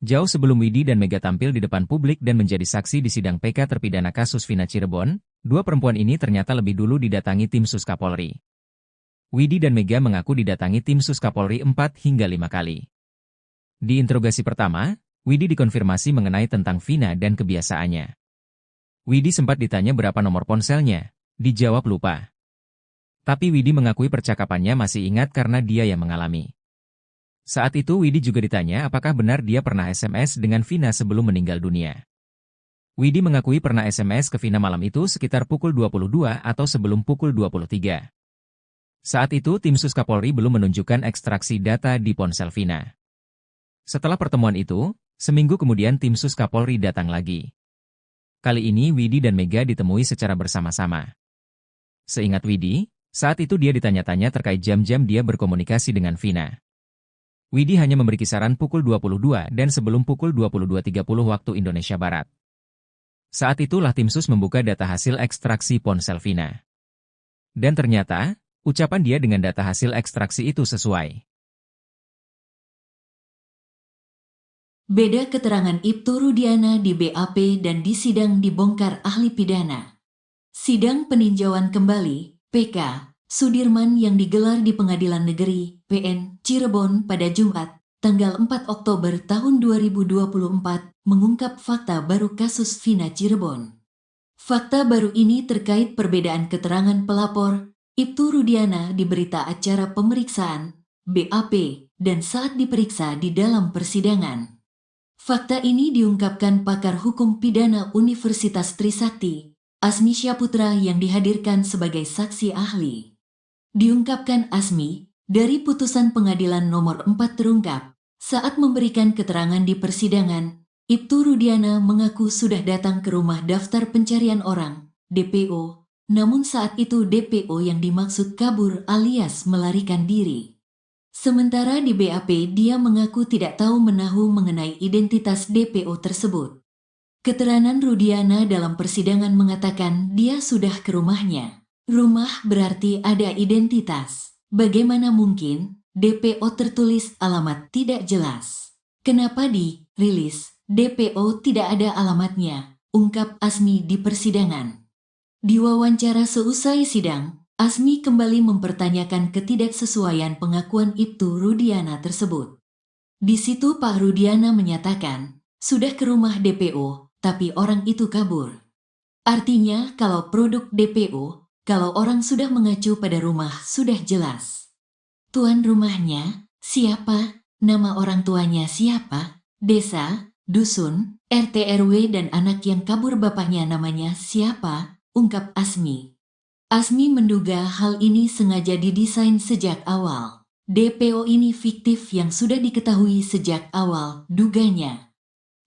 Jauh sebelum Widi dan Mega tampil di depan publik dan menjadi saksi di sidang PK terpidana kasus Vina Cirebon, 2 perempuan ini ternyata lebih dulu didatangi tim sus Kapolri. Widi dan Mega mengaku didatangi tim sus Kapolri 4 hingga 5 kali. Di interogasi pertama, Widi dikonfirmasi mengenai tentang Vina dan kebiasaannya. Widi sempat ditanya berapa nomor ponselnya, dijawab lupa. Tapi Widi mengakui percakapannya masih ingat karena dia yang mengalami. Saat itu Widi juga ditanya apakah benar dia pernah SMS dengan Vina sebelum meninggal dunia. Widi mengakui pernah SMS ke Vina malam itu sekitar pukul 22 atau sebelum pukul 23. Saat itu tim sus Kapolri belum menunjukkan ekstraksi data di ponsel Vina. Setelah pertemuan itu, seminggu kemudian tim sus Kapolri datang lagi. Kali ini Widi dan Mega ditemui secara bersama-sama. Seingat Widi, saat itu dia ditanya-tanya terkait jam-jam dia berkomunikasi dengan Vina. Widi hanya memberi kisaran pukul 22 dan sebelum pukul 22.30 waktu Indonesia Barat. Saat itulah tim sus membuka data hasil ekstraksi ponsel Vina. Dan ternyata, ucapan dia dengan data hasil ekstraksi itu sesuai. Beda keterangan Ibtu Rudiana di BAP dan di sidang dibongkar ahli pidana. Sidang peninjauan kembali, PK, Sudirman yang digelar di Pengadilan Negeri, PN, Cirebon pada Jumat, tanggal 4 Oktober tahun 2024, mengungkap fakta baru kasus Vina Cirebon. Fakta baru ini terkait perbedaan keterangan pelapor, Ibtu Rudiana di berita acara pemeriksaan, BAP, dan saat diperiksa di dalam persidangan. Fakta ini diungkapkan pakar hukum pidana Universitas Trisakti, Azmi Syahputra yang dihadirkan sebagai saksi ahli. Diungkapkan Azmi, dari putusan pengadilan nomor 4 terungkap, saat memberikan keterangan di persidangan, Ibtu Rudiana mengaku sudah datang ke rumah daftar pencarian orang, DPO, namun saat itu DPO yang dimaksud kabur alias melarikan diri. Sementara di BAP dia mengaku tidak tahu menahu mengenai identitas DPO tersebut. Keterangan Rudiana dalam persidangan mengatakan dia sudah ke rumahnya. Rumah berarti ada identitas. Bagaimana mungkin DPO tertulis alamat tidak jelas? Kenapa dirilis DPO tidak ada alamatnya? Ungkap Azmi di persidangan. Di wawancara seusai sidang, Azmi kembali mempertanyakan ketidaksesuaian pengakuan Ibtu Rudiana tersebut. Di situ Pak Rudiana menyatakan, sudah ke rumah DPO, tapi orang itu kabur. Artinya kalau produk DPO, kalau orang sudah mengacu pada rumah sudah jelas. Tuan rumahnya, siapa? Nama orang tuanya siapa? Desa, dusun, RT RW dan anak yang kabur bapaknya namanya siapa? Ungkap Asmi. Asmi menduga hal ini sengaja didesain sejak awal. DPO ini fiktif yang sudah diketahui sejak awal, duganya.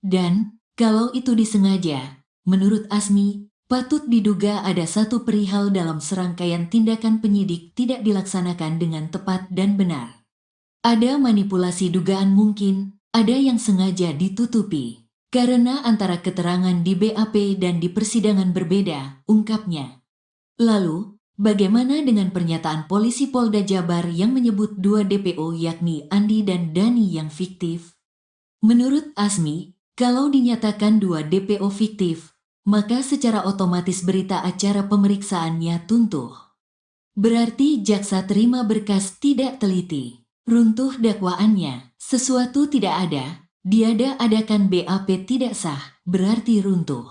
Dan, kalau itu disengaja, menurut Asmi, patut diduga ada satu perihal dalam serangkaian tindakan penyidik tidak dilaksanakan dengan tepat dan benar. Ada manipulasi dugaan mungkin, ada yang sengaja ditutupi. Karena antara keterangan di BAP dan di persidangan berbeda, ungkapnya. Lalu, bagaimana dengan pernyataan polisi Polda Jabar yang menyebut 2 DPO yakni Andi dan Dani yang fiktif? Menurut Asmi, kalau dinyatakan 2 DPO fiktif, maka secara otomatis berita acara pemeriksaannya tuntuh. Berarti jaksa terima berkas tidak teliti. Runtuh dakwaannya, sesuatu tidak ada, diada-adakan BAP tidak sah, berarti runtuh.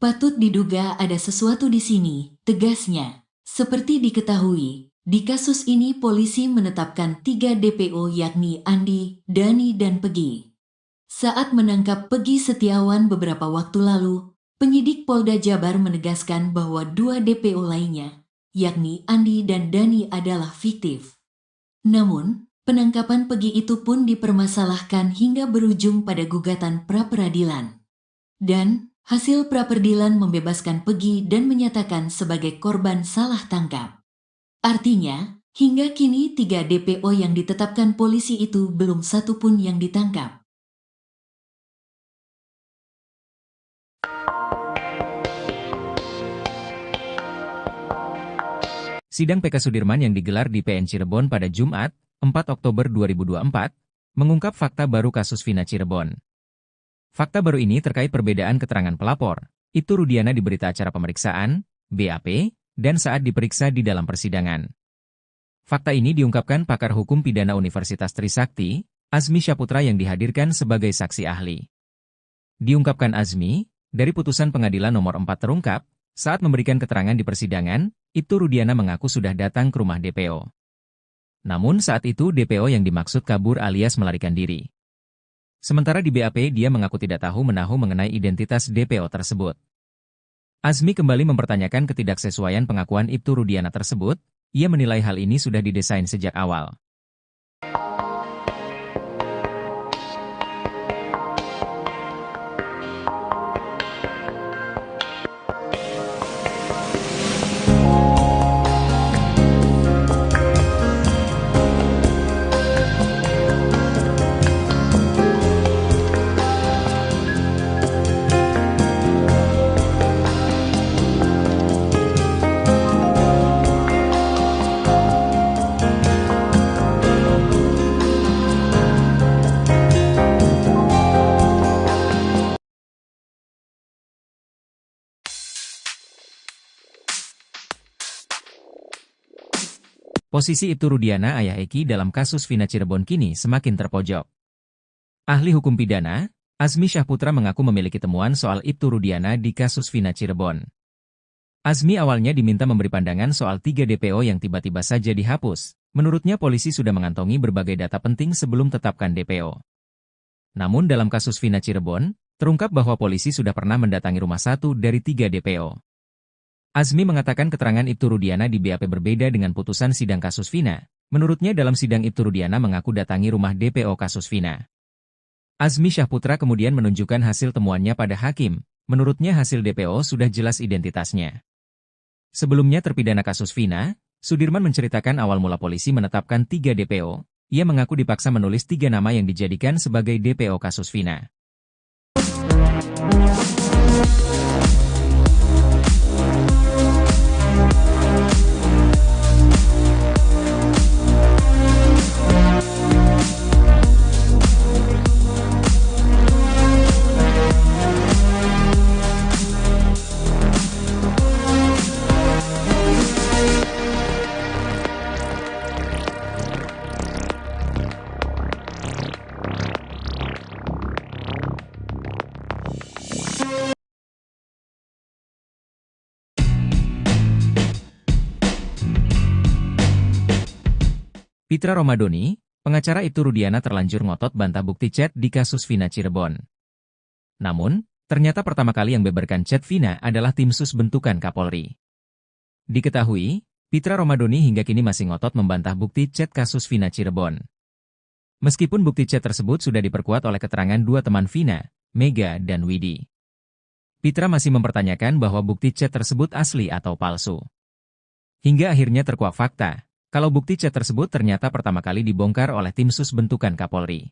Patut diduga ada sesuatu di sini, tegasnya. Seperti diketahui, di kasus ini polisi menetapkan 3 DPO yakni Andi, Dani dan Pegi. Saat menangkap Pegi Setiawan beberapa waktu lalu, penyidik Polda Jabar menegaskan bahwa 2 DPO lainnya, yakni Andi dan Dani adalah fiktif. Namun, penangkapan Pegi itu pun dipermasalahkan hingga berujung pada gugatan pra-peradilan. Dan, hasil pra-peradilan membebaskan Pegi dan menyatakan sebagai korban salah tangkap. Artinya, hingga kini 3 DPO yang ditetapkan polisi itu belum satu pun yang ditangkap. Sidang PK Sudirman yang digelar di PN Cirebon pada Jumat, 4 Oktober 2024, mengungkap fakta baru kasus Vina Cirebon. Fakta baru ini terkait perbedaan keterangan pelapor, Ibtu Rudiana di berita acara pemeriksaan, BAP, dan saat diperiksa di dalam persidangan. Fakta ini diungkapkan pakar hukum pidana Universitas Trisakti, Azmi Syaputra yang dihadirkan sebagai saksi ahli. Diungkapkan Azmi, dari putusan pengadilan nomor 4 terungkap, saat memberikan keterangan di persidangan, Ibtu Rudiana mengaku sudah datang ke rumah DPO. Namun saat itu DPO yang dimaksud kabur alias melarikan diri. Sementara di BAP dia mengaku tidak tahu menahu mengenai identitas DPO tersebut. Azmi kembali mempertanyakan ketidaksesuaian pengakuan Ibtu Rudiana tersebut, ia menilai hal ini sudah didesain sejak awal. Posisi Ibtu Rudiana ayah Eki dalam kasus Vina Cirebon kini semakin terpojok. Ahli hukum pidana, Azmi Syaputra mengaku memiliki temuan soal Ibtu Rudiana di kasus Vina Cirebon. Azmi awalnya diminta memberi pandangan soal 3 DPO yang tiba-tiba saja dihapus. Menurutnya polisi sudah mengantongi berbagai data penting sebelum tetapkan DPO. Namun dalam kasus Vina Cirebon, terungkap bahwa polisi sudah pernah mendatangi rumah 1 dari 3 DPO. Azmi mengatakan keterangan Ibtu Rudiana di BAP berbeda dengan putusan sidang kasus Vina. Menurutnya dalam sidang Ibtu Rudiana mengaku datangi rumah DPO kasus Vina. Azmi Syaputra kemudian menunjukkan hasil temuannya pada hakim. Menurutnya hasil DPO sudah jelas identitasnya. Sebelumnya terpidana kasus Vina, Sudirman menceritakan awal mula polisi menetapkan 3 DPO. Ia mengaku dipaksa menulis 3 nama yang dijadikan sebagai DPO kasus Vina. Pitra Romadoni, pengacara Ibtu Rudiana terlanjur ngotot bantah bukti chat di kasus Vina Cirebon. Namun, ternyata pertama kali yang beberkan chat Vina adalah tim sus bentukan Kapolri. Diketahui, Pitra Romadoni hingga kini masih ngotot membantah bukti chat kasus Vina Cirebon. Meskipun bukti chat tersebut sudah diperkuat oleh keterangan dua teman Vina, Mega dan Widi. Pitra masih mempertanyakan bahwa bukti chat tersebut asli atau palsu. Hingga akhirnya terkuak fakta, kalau bukti chat tersebut ternyata pertama kali dibongkar oleh tim sus bentukan Kapolri.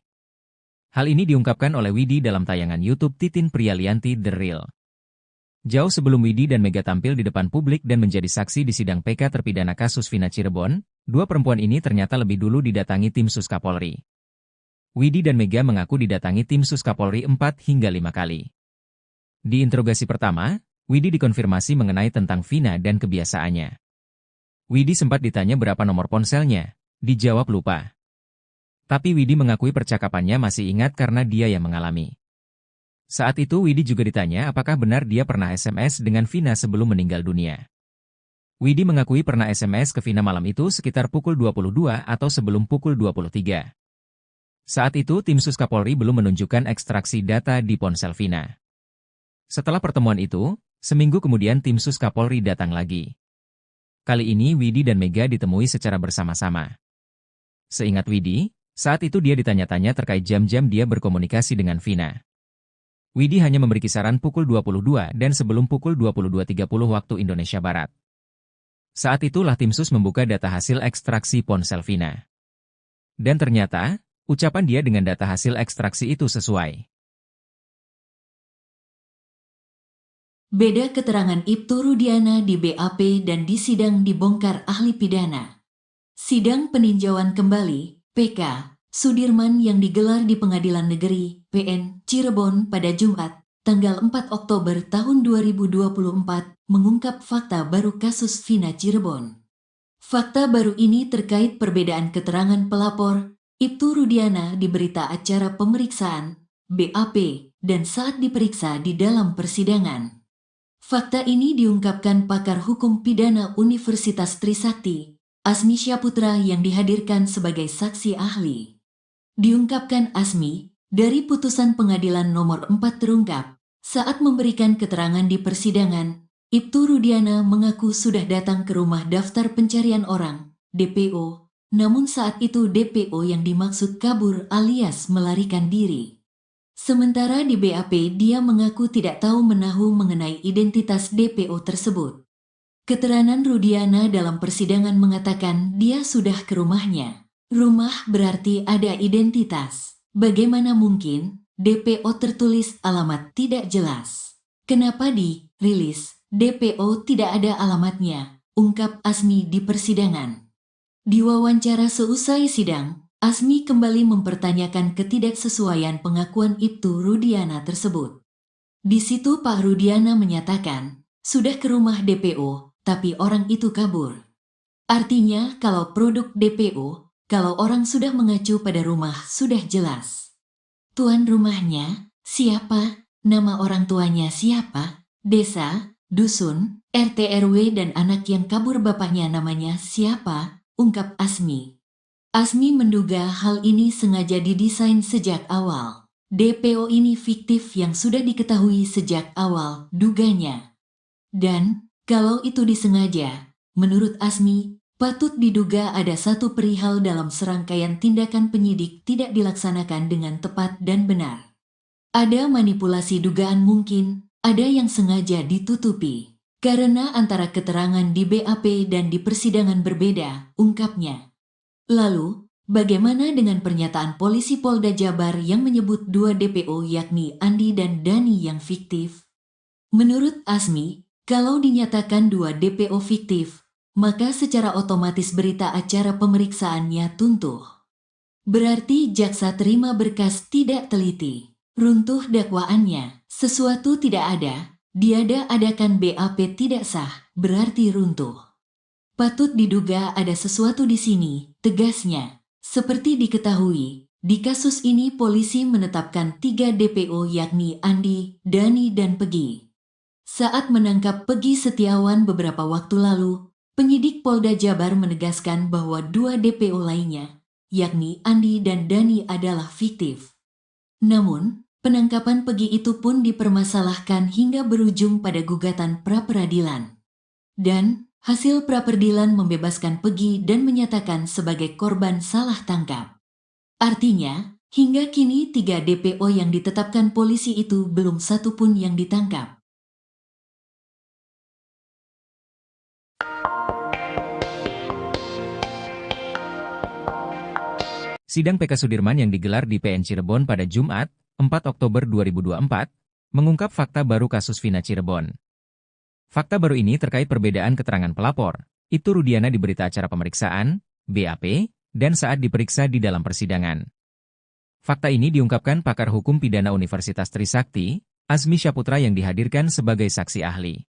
Hal ini diungkapkan oleh Widi dalam tayangan YouTube Titin Prialianti The Real. Jauh sebelum Widi dan Mega tampil di depan publik dan menjadi saksi di sidang PK terpidana kasus Vina Cirebon, dua perempuan ini ternyata lebih dulu didatangi tim sus Kapolri. Widi dan Mega mengaku didatangi tim sus Kapolri 4 hingga 5 kali. Di interogasi pertama, Widi dikonfirmasi mengenai tentang Vina dan kebiasaannya. Widi sempat ditanya berapa nomor ponselnya, dijawab lupa. Tapi Widi mengakui percakapannya masih ingat karena dia yang mengalami. Saat itu Widi juga ditanya apakah benar dia pernah SMS dengan Vina sebelum meninggal dunia. Widi mengakui pernah SMS ke Vina malam itu sekitar pukul 22 atau sebelum pukul 23. Saat itu tim sus Kapolri belum menunjukkan ekstraksi data di ponsel Vina. Setelah pertemuan itu, seminggu kemudian tim sus Kapolri datang lagi. Kali ini Widi dan Mega ditemui secara bersama-sama. Seingat Widi, saat itu dia ditanya-tanya terkait jam-jam dia berkomunikasi dengan Vina. Widi hanya memberi kisaran pukul 22 dan sebelum pukul 22.30 waktu Indonesia Barat. Saat itulah tim sus membuka data hasil ekstraksi ponsel Vina. Dan ternyata, ucapan dia dengan data hasil ekstraksi itu sesuai. Beda keterangan Ibtu Rudiana di BAP dan di sidang dibongkar ahli pidana. Sidang peninjauan kembali, PK, Sudirman yang digelar di Pengadilan Negeri, PN, Cirebon pada Jumat, tanggal 4 Oktober tahun 2024, mengungkap fakta baru kasus Vina Cirebon. Fakta baru ini terkait perbedaan keterangan pelapor, Ibtu Rudiana di berita acara pemeriksaan, BAP, dan saat diperiksa di dalam persidangan. Fakta ini diungkapkan pakar hukum pidana Universitas Trisakti, Asmi Syaputra yang dihadirkan sebagai saksi ahli. Diungkapkan Asmi, dari putusan pengadilan nomor 4 terungkap, saat memberikan keterangan di persidangan, Ibtu Rudiana mengaku sudah datang ke rumah daftar pencarian orang, DPO, namun saat itu DPO yang dimaksud kabur alias melarikan diri. Sementara di BAP dia mengaku tidak tahu menahu mengenai identitas DPO tersebut. Keterangan Rudiana dalam persidangan mengatakan dia sudah ke rumahnya. Rumah berarti ada identitas. Bagaimana mungkin DPO tertulis alamat tidak jelas? Kenapa di rilis DPO tidak ada alamatnya? Ungkap Asmi di persidangan. Di wawancara seusai sidang, Asmi kembali mempertanyakan ketidaksesuaian pengakuan Ibtu Rudiana tersebut. Di situ Pak Rudiana menyatakan, sudah ke rumah DPO, tapi orang itu kabur. Artinya kalau produk DPO, kalau orang sudah mengacu pada rumah sudah jelas. Tuan rumahnya, siapa? Nama orang tuanya siapa? Desa, dusun, RT RW dan anak yang kabur bapaknya namanya siapa? Ungkap Asmi. Asmi menduga hal ini sengaja didesain sejak awal. DPO ini fiktif yang sudah diketahui sejak awal, duganya. Dan, kalau itu disengaja, menurut Asmi, patut diduga ada satu perihal dalam serangkaian tindakan penyidik tidak dilaksanakan dengan tepat dan benar. Ada manipulasi dugaan mungkin, ada yang sengaja ditutupi. Karena antara keterangan di BAP dan di persidangan berbeda, ungkapnya. Lalu, bagaimana dengan pernyataan polisi Polda Jabar yang menyebut dua DPO yakni Andi dan Dani yang fiktif? Menurut Asmi, kalau dinyatakan dua DPO fiktif, maka secara otomatis berita acara pemeriksaannya tuntuh. Berarti jaksa terima berkas tidak teliti. Runtuh dakwaannya, sesuatu tidak ada, diada-adakan BAP tidak sah, berarti runtuh. Patut diduga ada sesuatu di sini, tegasnya. Seperti diketahui, di kasus ini polisi menetapkan 3 DPO yakni Andi, Dani dan Pegi. Saat menangkap Pegi Setiawan beberapa waktu lalu, penyidik Polda Jabar menegaskan bahwa 2 DPO lainnya, yakni Andi dan Dani adalah fiktif. Namun, penangkapan Pegi itu pun dipermasalahkan hingga berujung pada gugatan pra-peradilan. Dan, hasil pra-peradilan membebaskan Pegi dan menyatakan sebagai korban salah tangkap. Artinya, hingga kini 3 DPO yang ditetapkan polisi itu belum satu pun yang ditangkap. Sidang PK Sudirman yang digelar di PN Cirebon pada Jumat, 4 Oktober 2024, mengungkap fakta baru kasus Vina Cirebon. Fakta baru ini terkait perbedaan keterangan pelapor, Ibtu Rudiana di berita acara pemeriksaan, BAP, dan saat diperiksa di dalam persidangan. Fakta ini diungkapkan pakar hukum pidana Universitas Trisakti, Azmi Syaputra yang dihadirkan sebagai saksi ahli.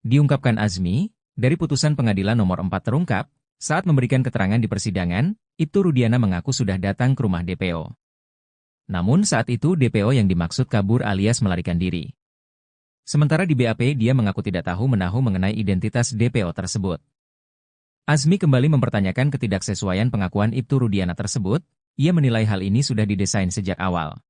Diungkapkan Azmi, dari putusan pengadilan nomor 4 terungkap, saat memberikan keterangan di persidangan, Ibtu Rudiana mengaku sudah datang ke rumah DPO. Namun saat itu DPO yang dimaksud kabur alias melarikan diri. Sementara di BAP dia mengaku tidak tahu menahu mengenai identitas DPO tersebut. Azmi kembali mempertanyakan ketidaksesuaian pengakuan Ibtu Rudiana tersebut, ia menilai hal ini sudah didesain sejak awal.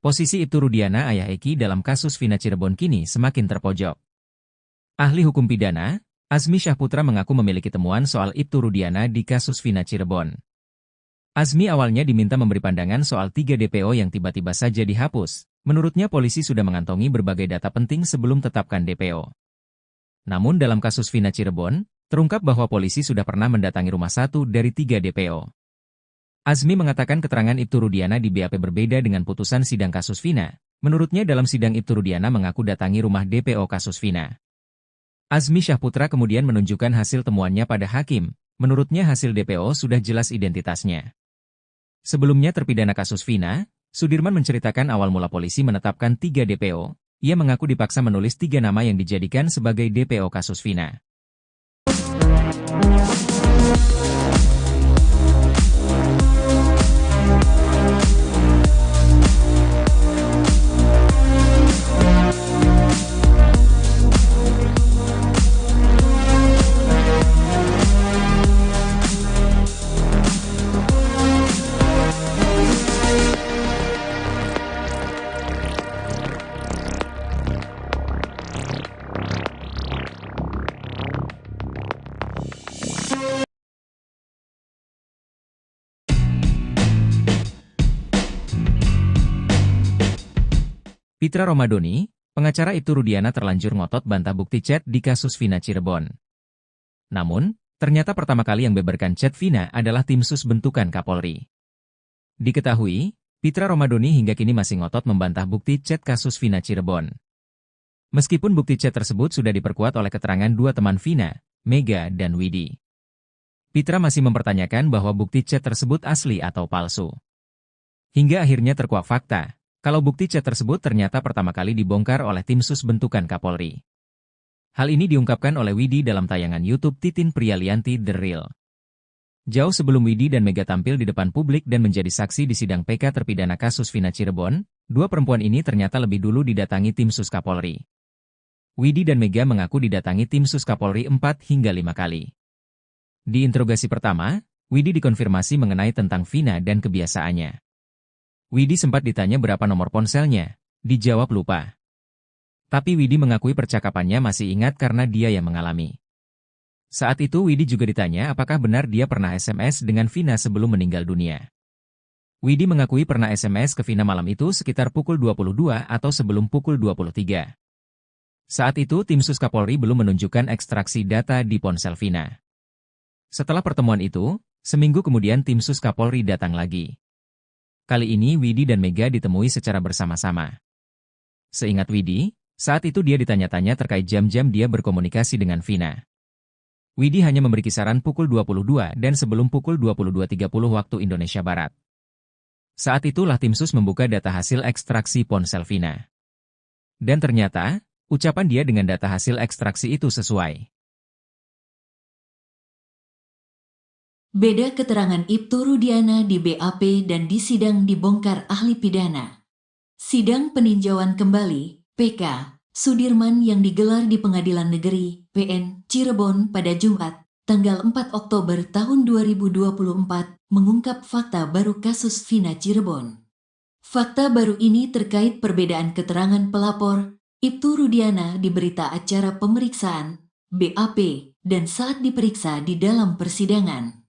Posisi Ibtu Rudiana ayah Eki dalam kasus Vina Cirebon kini semakin terpojok. Ahli hukum pidana, Azmi Syaputra mengaku memiliki temuan soal Ibtu Rudiana di kasus Vina Cirebon. Azmi awalnya diminta memberi pandangan soal 3 DPO yang tiba-tiba saja dihapus. Menurutnya polisi sudah mengantongi berbagai data penting sebelum tetapkan DPO. Namun dalam kasus Vina Cirebon, terungkap bahwa polisi sudah pernah mendatangi rumah 1 dari 3 DPO. Azmi mengatakan keterangan Ibtu Rudiana di BAP berbeda dengan putusan sidang kasus Vina. Menurutnya dalam sidang Ibtu Rudiana mengaku datangi rumah DPO kasus Vina. Azmi Syaputra kemudian menunjukkan hasil temuannya pada hakim. Menurutnya hasil DPO sudah jelas identitasnya. Sebelumnya terpidana kasus Vina, Sudirman menceritakan awal mula polisi menetapkan 3 DPO. Ia mengaku dipaksa menulis 3 nama yang dijadikan sebagai DPO kasus Vina. Pitra Romadoni, pengacara Ibtu Rudiana terlanjur ngotot bantah bukti chat di kasus Vina Cirebon. Namun, ternyata pertama kali yang beberkan chat Vina adalah tim sus bentukan Kapolri. Diketahui, Pitra Romadoni hingga kini masih ngotot membantah bukti chat kasus Vina Cirebon. Meskipun bukti chat tersebut sudah diperkuat oleh keterangan 2 teman Vina, Mega dan Widi. Pitra masih mempertanyakan bahwa bukti chat tersebut asli atau palsu. Hingga akhirnya terkuak fakta, kalau bukti chat tersebut ternyata pertama kali dibongkar oleh tim sus bentukan Kapolri. Hal ini diungkapkan oleh Widi dalam tayangan YouTube Titin Prialianti The Real. Jauh sebelum Widi dan Mega tampil di depan publik dan menjadi saksi di sidang PK terpidana kasus Vina Cirebon, 2 perempuan ini ternyata lebih dulu didatangi tim sus Kapolri. Widi dan Mega mengaku didatangi tim sus Kapolri 4 hingga 5 kali. Di interogasi pertama, Widi dikonfirmasi mengenai tentang Vina dan kebiasaannya. Widi sempat ditanya berapa nomor ponselnya, dijawab lupa. Tapi Widi mengakui percakapannya masih ingat karena dia yang mengalami. Saat itu Widi juga ditanya apakah benar dia pernah SMS dengan Vina sebelum meninggal dunia. Widi mengakui pernah SMS ke Vina malam itu sekitar pukul 22 atau sebelum pukul 23. Saat itu tim sus Kapolri belum menunjukkan ekstraksi data di ponsel Vina. Setelah pertemuan itu, seminggu kemudian tim sus Kapolri datang lagi. Kali ini Widi dan Mega ditemui secara bersama-sama. Seingat Widi, saat itu dia ditanya-tanya terkait jam-jam dia berkomunikasi dengan Vina. Widi hanya memberi kisaran pukul 22 dan sebelum pukul 22.30 waktu Indonesia Barat. Saat itulah tim sus membuka data hasil ekstraksi ponsel Vina. Dan ternyata, ucapan dia dengan data hasil ekstraksi itu sesuai. Beda keterangan Ibtu Rudiana di BAP dan di sidang dibongkar ahli pidana. Sidang peninjauan kembali, PK, Sudirman yang digelar di Pengadilan Negeri, PN, Cirebon pada Jumat, tanggal 4 Oktober tahun 2024, mengungkap fakta baru kasus Vina Cirebon. Fakta baru ini terkait perbedaan keterangan pelapor, Ibtu Rudiana di berita acara pemeriksaan, BAP, dan saat diperiksa di dalam persidangan.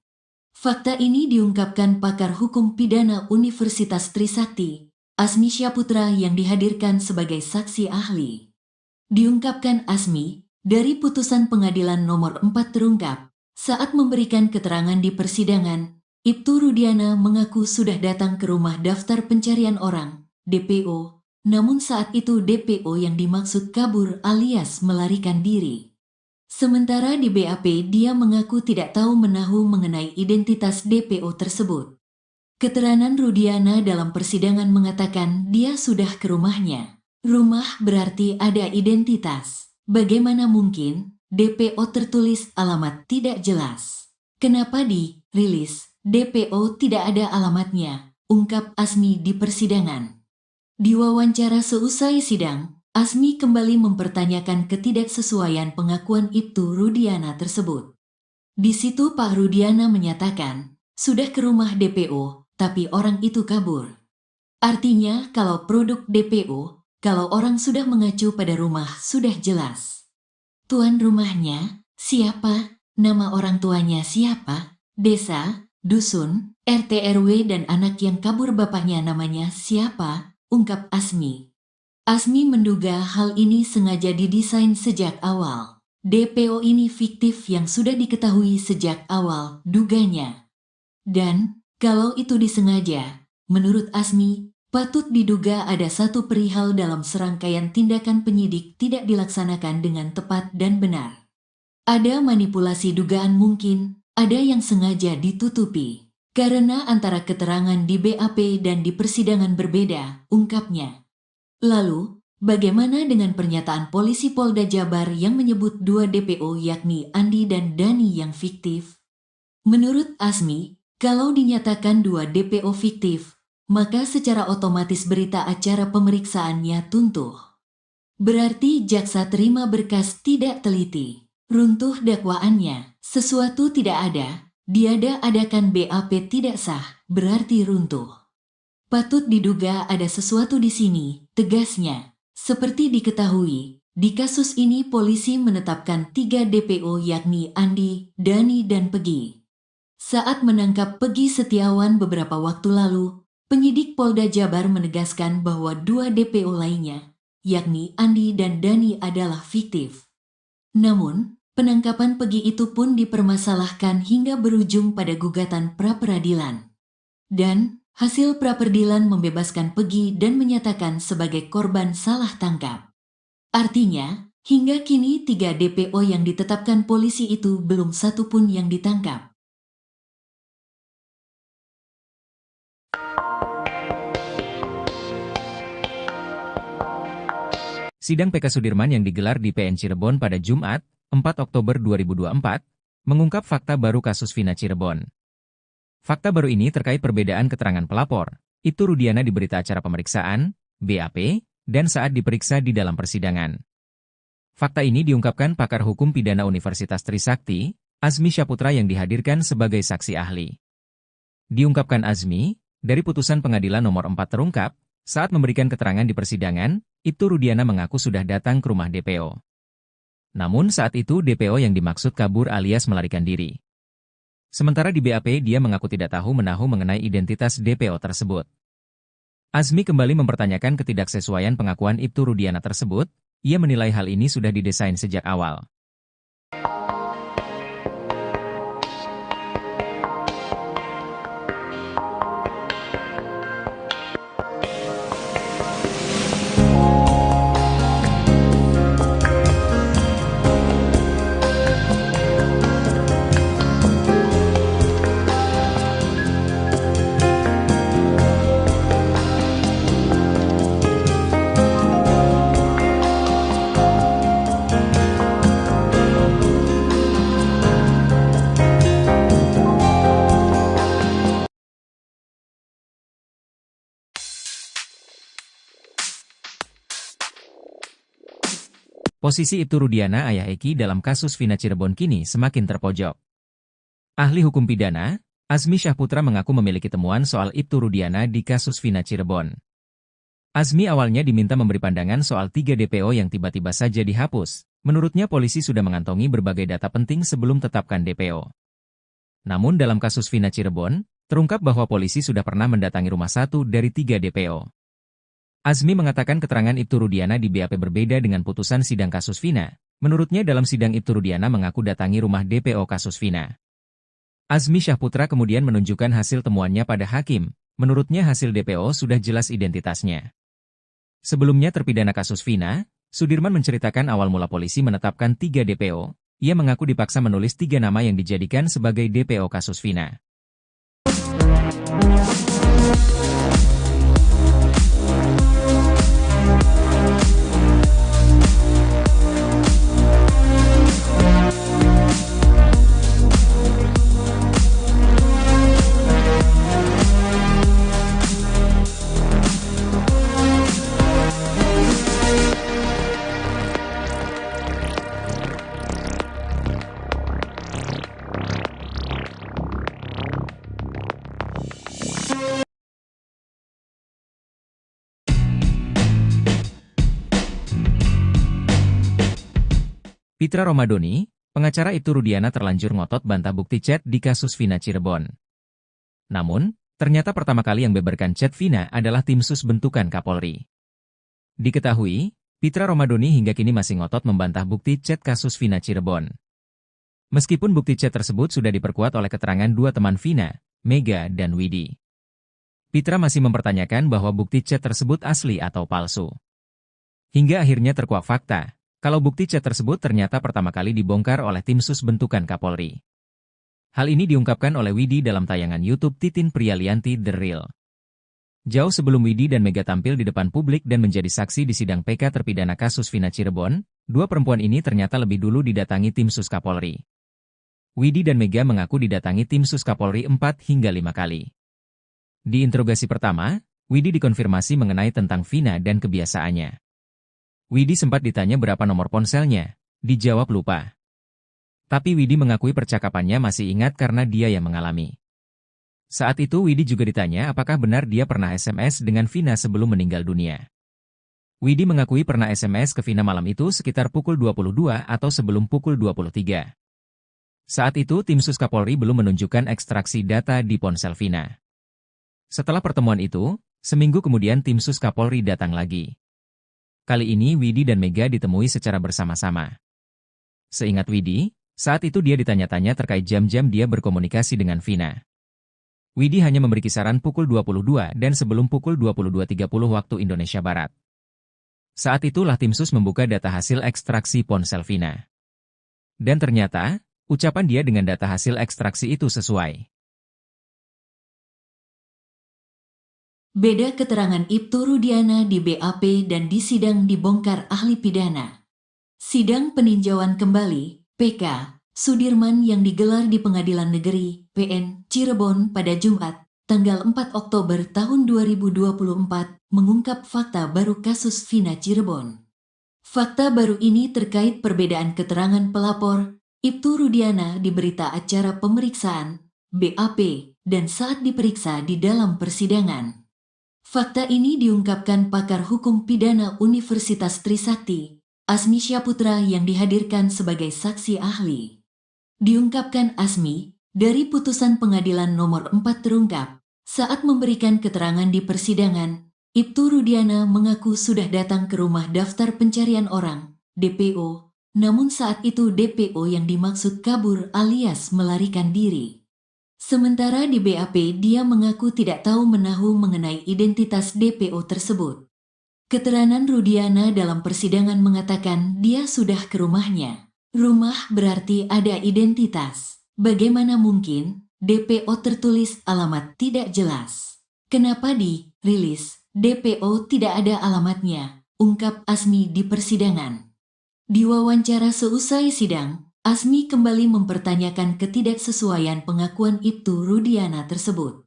Fakta ini diungkapkan pakar hukum pidana Universitas Trisakti, Asmi Syaputra yang dihadirkan sebagai saksi ahli. Diungkapkan Asmi, dari putusan pengadilan nomor 4 terungkap, saat memberikan keterangan di persidangan, Ibtu Rudiana mengaku sudah datang ke rumah daftar pencarian orang, DPO, namun saat itu DPO yang dimaksud kabur alias melarikan diri. Sementara di BAP dia mengaku tidak tahu menahu mengenai identitas DPO tersebut. Keterangan Rudiana dalam persidangan mengatakan dia sudah ke rumahnya. Rumah berarti ada identitas. Bagaimana mungkin DPO tertulis alamat tidak jelas? Kenapa di rilis DPO tidak ada alamatnya? Ungkap Asmi di persidangan. Di wawancara seusai sidang, Asmi kembali mempertanyakan ketidaksesuaian pengakuan Ibtu Rudiana tersebut. Di situ Pak Rudiana menyatakan, sudah ke rumah DPO, tapi orang itu kabur. Artinya kalau produk DPO, kalau orang sudah mengacu pada rumah sudah jelas. Tuan rumahnya, siapa? Nama orang tuanya siapa? Desa, dusun, RT RW dan anak yang kabur bapaknya namanya siapa? Ungkap Asmi. Asmi menduga hal ini sengaja didesain sejak awal. DPO ini fiktif yang sudah diketahui sejak awal, duganya. Dan, kalau itu disengaja, menurut Asmi, patut diduga ada satu perihal dalam serangkaian tindakan penyidik tidak dilaksanakan dengan tepat dan benar. Ada manipulasi dugaan mungkin, ada yang sengaja ditutupi. Karena antara keterangan di BAP dan di persidangan berbeda, ungkapnya. Lalu, bagaimana dengan pernyataan polisi Polda Jabar yang menyebut dua DPO yakni Andi dan Dani yang fiktif? Menurut Asmi, kalau dinyatakan dua DPO fiktif, maka secara otomatis berita acara pemeriksaannya tuntuh. Berarti jaksa terima berkas tidak teliti. Runtuh dakwaannya, sesuatu tidak ada, diada-adakan BAP tidak sah, berarti runtuh. Patut diduga ada sesuatu di sini, tegasnya. Seperti diketahui, di kasus ini polisi menetapkan 3 DPO yakni Andi, Dani, dan Pegi. Saat menangkap Pegi Setiawan beberapa waktu lalu, penyidik Polda Jabar menegaskan bahwa 2 DPO lainnya, yakni Andi dan Dani adalah fiktif. Namun, penangkapan Pegi itu pun dipermasalahkan hingga berujung pada gugatan pra-peradilan. Dan, hasil pra-peradilan membebaskan Pegi dan menyatakan sebagai korban salah tangkap. Artinya, hingga kini 3 DPO yang ditetapkan polisi itu belum satu pun yang ditangkap. Sidang PK Sudirman yang digelar di PN Cirebon pada Jumat, 4 Oktober 2024, mengungkap fakta baru kasus Vina Cirebon. Fakta baru ini terkait perbedaan keterangan pelapor, Ibtu Rudiana di berita acara pemeriksaan, BAP, dan saat diperiksa di dalam persidangan. Fakta ini diungkapkan pakar hukum pidana Universitas Trisakti, Asmi Syaputra yang dihadirkan sebagai saksi ahli. Diungkapkan Asmi, dari putusan pengadilan nomor 4 terungkap, saat memberikan keterangan di persidangan, Ibtu Rudiana mengaku sudah datang ke rumah DPO. Namun saat itu DPO yang dimaksud kabur alias melarikan diri. Sementara di BAP dia mengaku tidak tahu menahu mengenai identitas DPO tersebut. Asmi kembali mempertanyakan ketidaksesuaian pengakuan Ibtu Rudiana tersebut, ia menilai hal ini sudah didesain sejak awal. Posisi Ibtu Rudiana ayah Eki dalam kasus Vina Cirebon kini semakin terpojok. Ahli hukum pidana, Azmi Syahputra mengaku memiliki temuan soal Ibtu Rudiana di kasus Vina Cirebon. Azmi awalnya diminta memberi pandangan soal 3 DPO yang tiba-tiba saja dihapus. Menurutnya polisi sudah mengantongi berbagai data penting sebelum tetapkan DPO. Namun dalam kasus Vina Cirebon, terungkap bahwa polisi sudah pernah mendatangi rumah 1 dari 3 DPO. Azmi mengatakan keterangan Ibtu Rudiana di BAP berbeda dengan putusan sidang kasus Vina. Menurutnya dalam sidang Ibtu Rudiana mengaku datangi rumah DPO kasus Vina. Azmi Syahputra kemudian menunjukkan hasil temuannya pada hakim. Menurutnya hasil DPO sudah jelas identitasnya. Sebelumnya terpidana kasus Vina, Sudirman menceritakan awal mula polisi menetapkan 3 DPO. Ia mengaku dipaksa menulis 3 nama yang dijadikan sebagai DPO kasus Vina. Pitra Romadoni, pengacara Ibtu Rudiana terlanjur ngotot bantah bukti chat di kasus Vina Cirebon. Namun, ternyata pertama kali yang beberkan chat Vina adalah tim sus bentukan Kapolri. Diketahui, Pitra Romadoni hingga kini masih ngotot membantah bukti chat kasus Vina Cirebon. Meskipun bukti chat tersebut sudah diperkuat oleh keterangan 2 teman Vina, Mega dan Widi. Pitra masih mempertanyakan bahwa bukti chat tersebut asli atau palsu. Hingga akhirnya terkuak fakta. Kalau bukti chat tersebut ternyata pertama kali dibongkar oleh tim sus bentukan Kapolri. Hal ini diungkapkan oleh Widi dalam tayangan YouTube Titin Prialianti The Real. Jauh sebelum Widi dan Mega tampil di depan publik dan menjadi saksi di sidang PK terpidana kasus Vina Cirebon, 2 perempuan ini ternyata lebih dulu didatangi tim sus Kapolri. Widi dan Mega mengaku didatangi tim sus Kapolri 4 hingga 5 kali. Di interogasi pertama, Widi dikonfirmasi mengenai tentang Vina dan kebiasaannya. Widi sempat ditanya berapa nomor ponselnya, dijawab lupa. Tapi Widi mengakui percakapannya masih ingat karena dia yang mengalami. Saat itu Widi juga ditanya apakah benar dia pernah SMS dengan Vina sebelum meninggal dunia. Widi mengakui pernah SMS ke Vina malam itu sekitar pukul 22 atau sebelum pukul 23. Saat itu tim sus Kapolri belum menunjukkan ekstraksi data di ponsel Vina. Setelah pertemuan itu, seminggu kemudian tim sus Kapolri datang lagi. Kali ini Widi dan Mega ditemui secara bersama-sama. Seingat Widi, saat itu dia ditanya-tanya terkait jam-jam dia berkomunikasi dengan Vina. Widi hanya memberi kisaran pukul 22 dan sebelum pukul 22.30 waktu Indonesia Barat. Saat itulah tim sus membuka data hasil ekstraksi ponsel Vina. Dan ternyata, ucapan dia dengan data hasil ekstraksi itu sesuai. Beda keterangan Ibtu Rudiana di BAP dan di sidang dibongkar ahli pidana. Sidang peninjauan kembali, PK, Sudirman yang digelar di Pengadilan Negeri, PN, Cirebon pada Jumat, tanggal 4 Oktober tahun 2024, mengungkap fakta baru kasus Vina Cirebon. Fakta baru ini terkait perbedaan keterangan pelapor, Ibtu Rudiana di berita acara pemeriksaan, BAP, dan saat diperiksa di dalam persidangan. Fakta ini diungkapkan pakar hukum pidana Universitas Trisakti, Azmi Syahputra yang dihadirkan sebagai saksi ahli. Diungkapkan Azmi, dari putusan pengadilan nomor 4 terungkap, saat memberikan keterangan di persidangan, Ibtu Rudiana mengaku sudah datang ke rumah daftar pencarian orang, DPO, namun saat itu DPO yang dimaksud kabur alias melarikan diri. Sementara di BAP dia mengaku tidak tahu menahu mengenai identitas DPO tersebut. Keterangan Rudiana dalam persidangan mengatakan dia sudah ke rumahnya. Rumah berarti ada identitas. Bagaimana mungkin DPO tertulis alamat tidak jelas? Kenapa di rilis DPO tidak ada alamatnya? Ungkap Azmi di persidangan. Di wawancara seusai sidang, Azmi kembali mempertanyakan ketidaksesuaian pengakuan Ibtu Rudiana tersebut.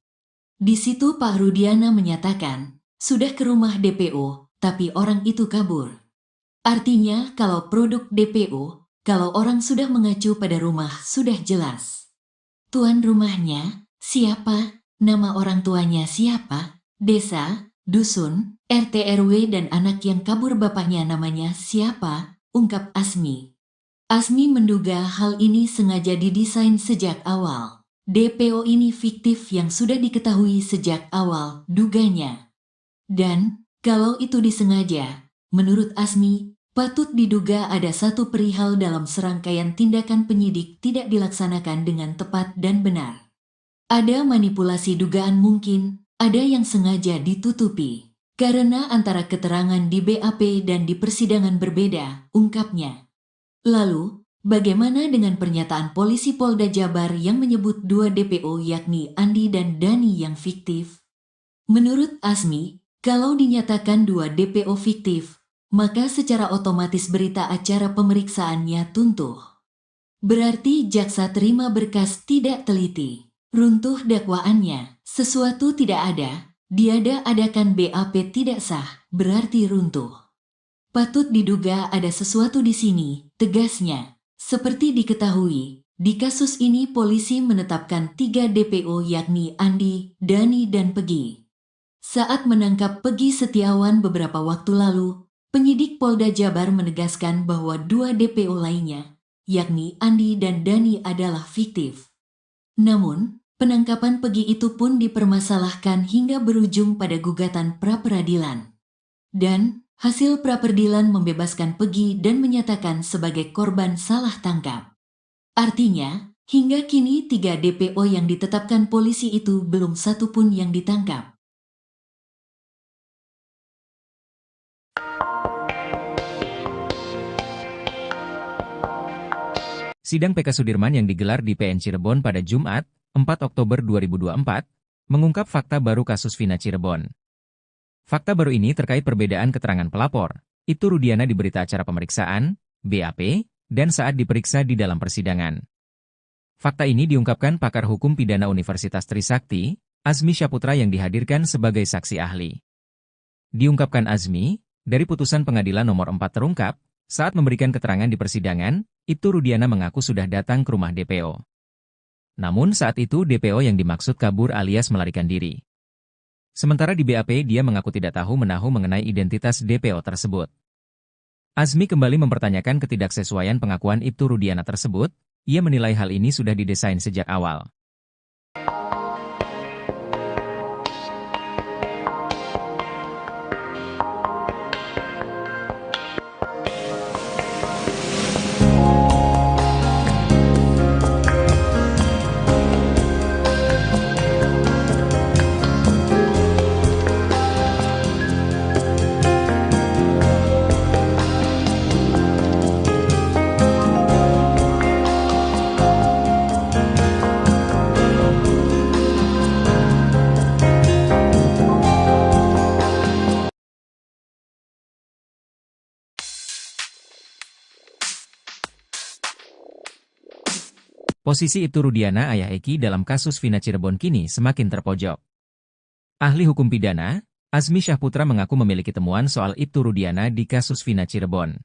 Di situ Pak Rudiana menyatakan, sudah ke rumah DPO, tapi orang itu kabur. Artinya kalau produk DPO, kalau orang sudah mengacu pada rumah sudah jelas. Tuan rumahnya, siapa? Nama orang tuanya siapa? Desa, dusun, RT RW dan anak yang kabur bapaknya namanya siapa? Ungkap Asmi. Asmi menduga hal ini sengaja didesain sejak awal. DPO ini fiktif yang sudah diketahui sejak awal, duganya. Dan, kalau itu disengaja, menurut Asmi, patut diduga ada satu perihal dalam serangkaian tindakan penyidik tidak dilaksanakan dengan tepat dan benar. Ada manipulasi dugaan mungkin, ada yang sengaja ditutupi. Karena antara keterangan di BAP dan di persidangan berbeda, ungkapnya. Lalu, bagaimana dengan pernyataan polisi Polda Jabar yang menyebut dua DPO yakni Andi dan Dani yang fiktif? Menurut Asmi, kalau dinyatakan dua DPO fiktif, maka secara otomatis berita acara pemeriksaannya tuntuh. Berarti jaksa terima berkas tidak teliti. Runtuh dakwaannya, sesuatu tidak ada, diada-adakan BAP tidak sah, berarti runtuh. Patut diduga ada sesuatu di sini, tegasnya. Seperti diketahui, di kasus ini polisi menetapkan 3 DPO yakni Andi, Dani dan Pegi. Saat menangkap Pegi Setiawan beberapa waktu lalu, penyidik Polda Jabar menegaskan bahwa 2 DPO lainnya, yakni Andi dan Dani adalah fiktif. Namun, penangkapan Pegi itu pun dipermasalahkan hingga berujung pada gugatan pra-peradilan. Dan, hasil pra-peradilan membebaskan Pegi dan menyatakan sebagai korban salah tangkap. Artinya, hingga kini 3 DPO yang ditetapkan polisi itu belum satu pun yang ditangkap. Sidang PK Sudirman yang digelar di PN Cirebon pada Jumat, 4 Oktober 2024, mengungkap fakta baru kasus Vina Cirebon. Fakta baru ini terkait perbedaan keterangan pelapor, Ibtu Rudiana di berita acara pemeriksaan, BAP, dan saat diperiksa di dalam persidangan. Fakta ini diungkapkan pakar hukum pidana Universitas Trisakti, Azmi Syaputra yang dihadirkan sebagai saksi ahli. Diungkapkan Azmi, dari putusan pengadilan nomor 4 terungkap, saat memberikan keterangan di persidangan, Ibtu Rudiana mengaku sudah datang ke rumah DPO. Namun saat itu DPO yang dimaksud kabur alias melarikan diri. Sementara di BAP dia mengaku tidak tahu menahu mengenai identitas DPO tersebut. Azmi kembali mempertanyakan ketidaksesuaian pengakuan Ibtu Rudiana tersebut, ia menilai hal ini sudah didesain sejak awal. Posisi Ibtu Rudiana ayah Eki dalam kasus Vina Cirebon kini semakin terpojok. Ahli hukum pidana, Azmi Syaputra mengaku memiliki temuan soal Ibtu Rudiana di kasus Vina Cirebon.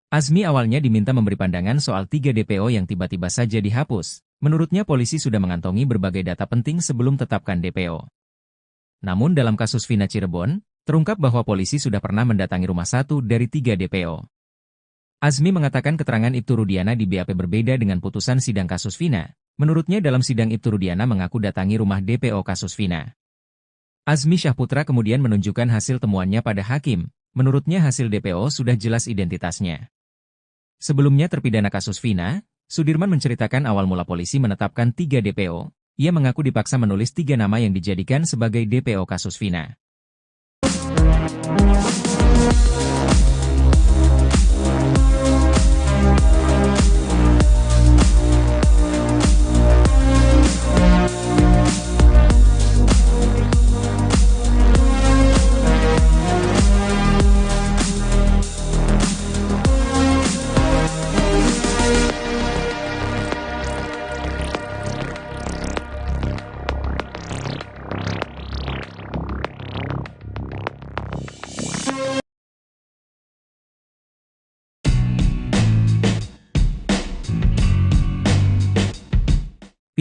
Azmi awalnya diminta memberi pandangan soal 3 DPO yang tiba-tiba saja dihapus. Menurutnya polisi sudah mengantongi berbagai data penting sebelum tetapkan DPO. Namun dalam kasus Vina Cirebon, terungkap bahwa polisi sudah pernah mendatangi rumah 1 dari 3 DPO. Azmi mengatakan keterangan Ibtu Rudiana di BAP berbeda dengan putusan sidang kasus Vina. Menurutnya dalam sidang Ibtu Rudiana mengaku datangi rumah DPO kasus Vina. Azmi Syaputra kemudian menunjukkan hasil temuannya pada hakim. Menurutnya hasil DPO sudah jelas identitasnya. Sebelumnya terpidana kasus Vina, Sudirman menceritakan awal mula polisi menetapkan 3 DPO. Ia mengaku dipaksa menulis 3 nama yang dijadikan sebagai DPO kasus Vina.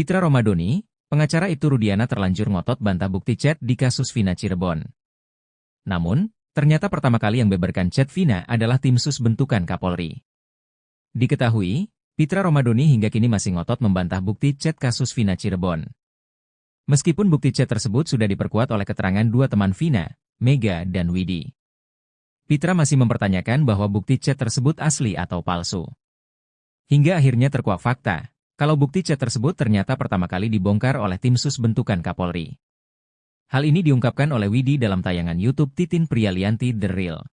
Pitra Romadoni, pengacara Ibtu Rudiana terlanjur ngotot bantah bukti chat di kasus Vina Cirebon. Namun, ternyata pertama kali yang beberkan chat Vina adalah tim sus bentukan Kapolri. Diketahui, Pitra Romadoni hingga kini masih ngotot membantah bukti chat kasus Vina Cirebon. Meskipun bukti chat tersebut sudah diperkuat oleh keterangan dua teman Vina, Mega dan Widi. Pitra masih mempertanyakan bahwa bukti chat tersebut asli atau palsu. Hingga akhirnya terkuak fakta, kalau bukti chat tersebut ternyata pertama kali dibongkar oleh tim sus bentukan Kapolri. Hal ini diungkapkan oleh Widi dalam tayangan YouTube Titin Prialianti The Real.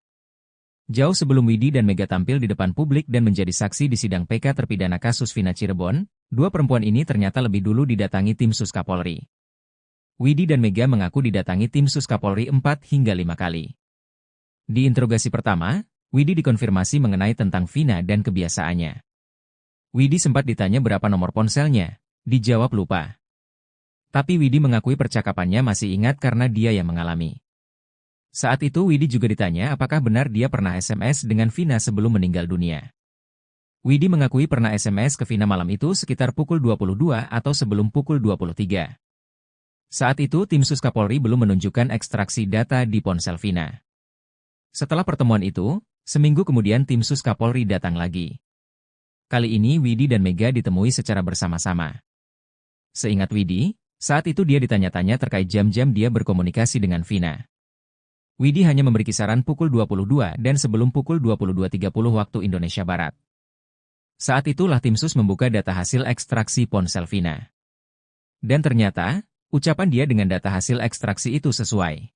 Jauh sebelum Widi dan Mega tampil di depan publik dan menjadi saksi di sidang PK terpidana kasus Vina Cirebon, dua perempuan ini ternyata lebih dulu didatangi tim sus Kapolri. Widi dan Mega mengaku didatangi tim sus Kapolri 4 hingga 5 kali. Di interogasi pertama, Widi dikonfirmasi mengenai tentang Vina dan kebiasaannya. Widi sempat ditanya berapa nomor ponselnya, dijawab lupa. Tapi Widi mengakui percakapannya masih ingat karena dia yang mengalami. Saat itu Widi juga ditanya apakah benar dia pernah SMS dengan Vina sebelum meninggal dunia. Widi mengakui pernah SMS ke Vina malam itu sekitar pukul 22 atau sebelum pukul 23. Saat itu tim sus Kapolri belum menunjukkan ekstraksi data di ponsel Vina. Setelah pertemuan itu, seminggu kemudian tim sus Kapolri datang lagi. Kali ini Widi dan Mega ditemui secara bersama-sama. Seingat Widi, saat itu dia ditanya-tanya terkait jam-jam dia berkomunikasi dengan Vina. Widi hanya memberi kisaran pukul 22 dan sebelum pukul 22.30 waktu Indonesia Barat. Saat itulah tim sus membuka data hasil ekstraksi ponsel Vina. Dan ternyata, ucapan dia dengan data hasil ekstraksi itu sesuai.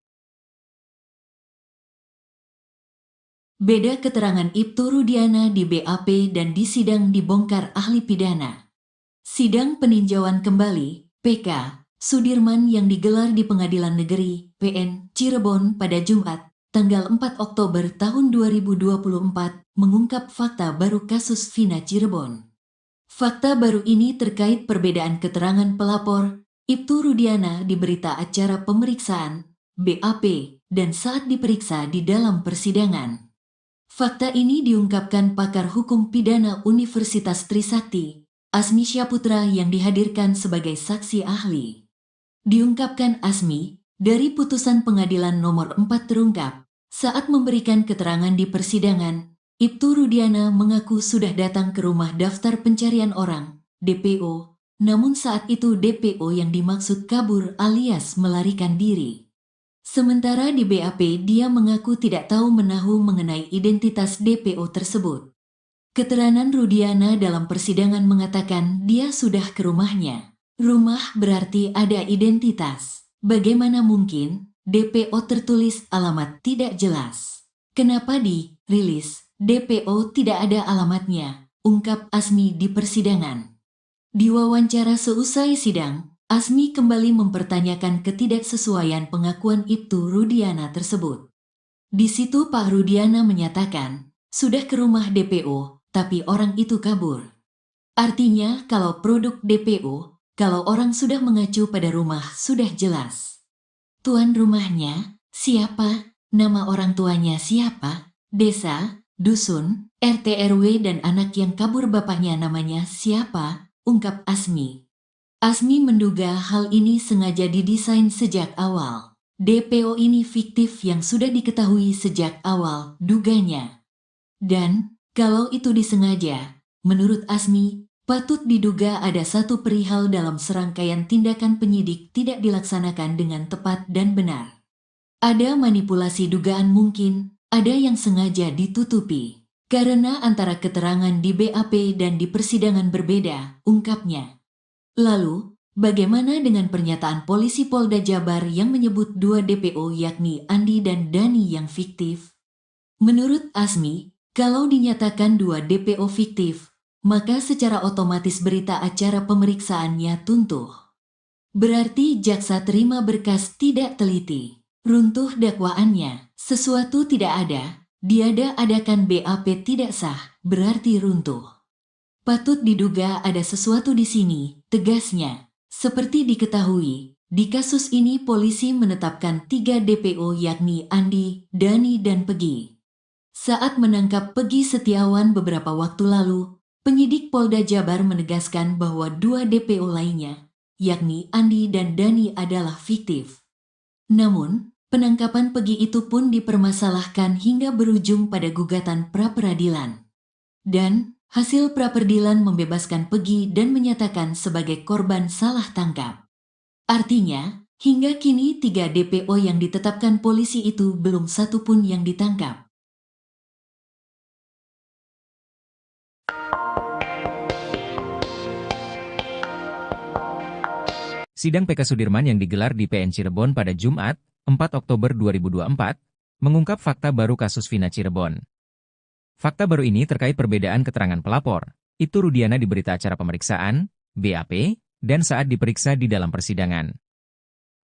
Beda keterangan Ibtu Rudiana di BAP dan di sidang dibongkar ahli pidana. Sidang peninjauan kembali, PK, Sudirman yang digelar di Pengadilan Negeri, PN, Cirebon pada Jumat, tanggal 4 Oktober tahun 2024, mengungkap fakta baru kasus Vina Cirebon. Fakta baru ini terkait perbedaan keterangan pelapor, Ibtu Rudiana di berita acara pemeriksaan, BAP, dan saat diperiksa di dalam persidangan. Fakta ini diungkapkan pakar hukum pidana Universitas Trisakti, Asmi Syaputra yang dihadirkan sebagai saksi ahli. Diungkapkan Asmi, dari putusan pengadilan nomor 4 terungkap, saat memberikan keterangan di persidangan, Ibtu Rudiana mengaku sudah datang ke rumah daftar pencarian orang, DPO, namun saat itu DPO yang dimaksud kabur alias melarikan diri. Sementara di BAP dia mengaku tidak tahu menahu mengenai identitas DPO tersebut. Keterangan Rudiana dalam persidangan mengatakan dia sudah ke rumahnya. Rumah berarti ada identitas. Bagaimana mungkin DPO tertulis alamat tidak jelas? Kenapa dirilis DPO tidak ada alamatnya? Ungkap Asmi di persidangan. Di wawancara seusai sidang, Asmi kembali mempertanyakan ketidaksesuaian pengakuan Ibtu Rudiana tersebut. Di situ Pak Rudiana menyatakan, sudah ke rumah DPO, tapi orang itu kabur. Artinya kalau produk DPO, kalau orang sudah mengacu pada rumah sudah jelas. Tuan rumahnya, siapa? Nama orang tuanya siapa? Desa, dusun, RT RW dan anak yang kabur bapaknya namanya siapa? Ungkap Asmi. Asmi menduga hal ini sengaja didesain sejak awal. DPO ini fiktif yang sudah diketahui sejak awal, duganya. Dan, kalau itu disengaja, menurut Asmi, patut diduga ada satu perihal dalam serangkaian tindakan penyidik tidak dilaksanakan dengan tepat dan benar. Ada manipulasi dugaan mungkin, ada yang sengaja ditutupi. Karena antara keterangan di BAP dan di persidangan berbeda, ungkapnya. Lalu, bagaimana dengan pernyataan polisi Polda Jabar yang menyebut dua DPO yakni Andi dan Dani yang fiktif? Menurut Asmi, kalau dinyatakan dua DPO fiktif, maka secara otomatis berita acara pemeriksaannya tuntuh. Berarti jaksa terima berkas tidak teliti. Runtuh dakwaannya, sesuatu tidak ada, diada-adakan BAP tidak sah, berarti runtuh. Patut diduga ada sesuatu di sini, tegasnya. Seperti diketahui, di kasus ini polisi menetapkan 3 DPO yakni Andi, Dani dan Pegi. Saat menangkap Pegi Setiawan beberapa waktu lalu, Penyidik Polda Jabar menegaskan bahwa 2 DPO lainnya, yakni Andi dan Dani adalah fiktif. Namun, penangkapan Pegi itu pun dipermasalahkan hingga berujung pada gugatan pra-peradilan. Dan, hasil pra-peradilan membebaskan Pegi dan menyatakan sebagai korban salah tangkap. Artinya, hingga kini 3 DPO yang ditetapkan polisi itu belum satu pun yang ditangkap. Sidang PK Sudirman yang digelar di PN Cirebon pada Jumat, 4 Oktober 2024, mengungkap fakta baru kasus Vina Cirebon. Fakta baru ini terkait perbedaan keterangan pelapor, Ibtu Rudiana di berita acara pemeriksaan, BAP, dan saat diperiksa di dalam persidangan.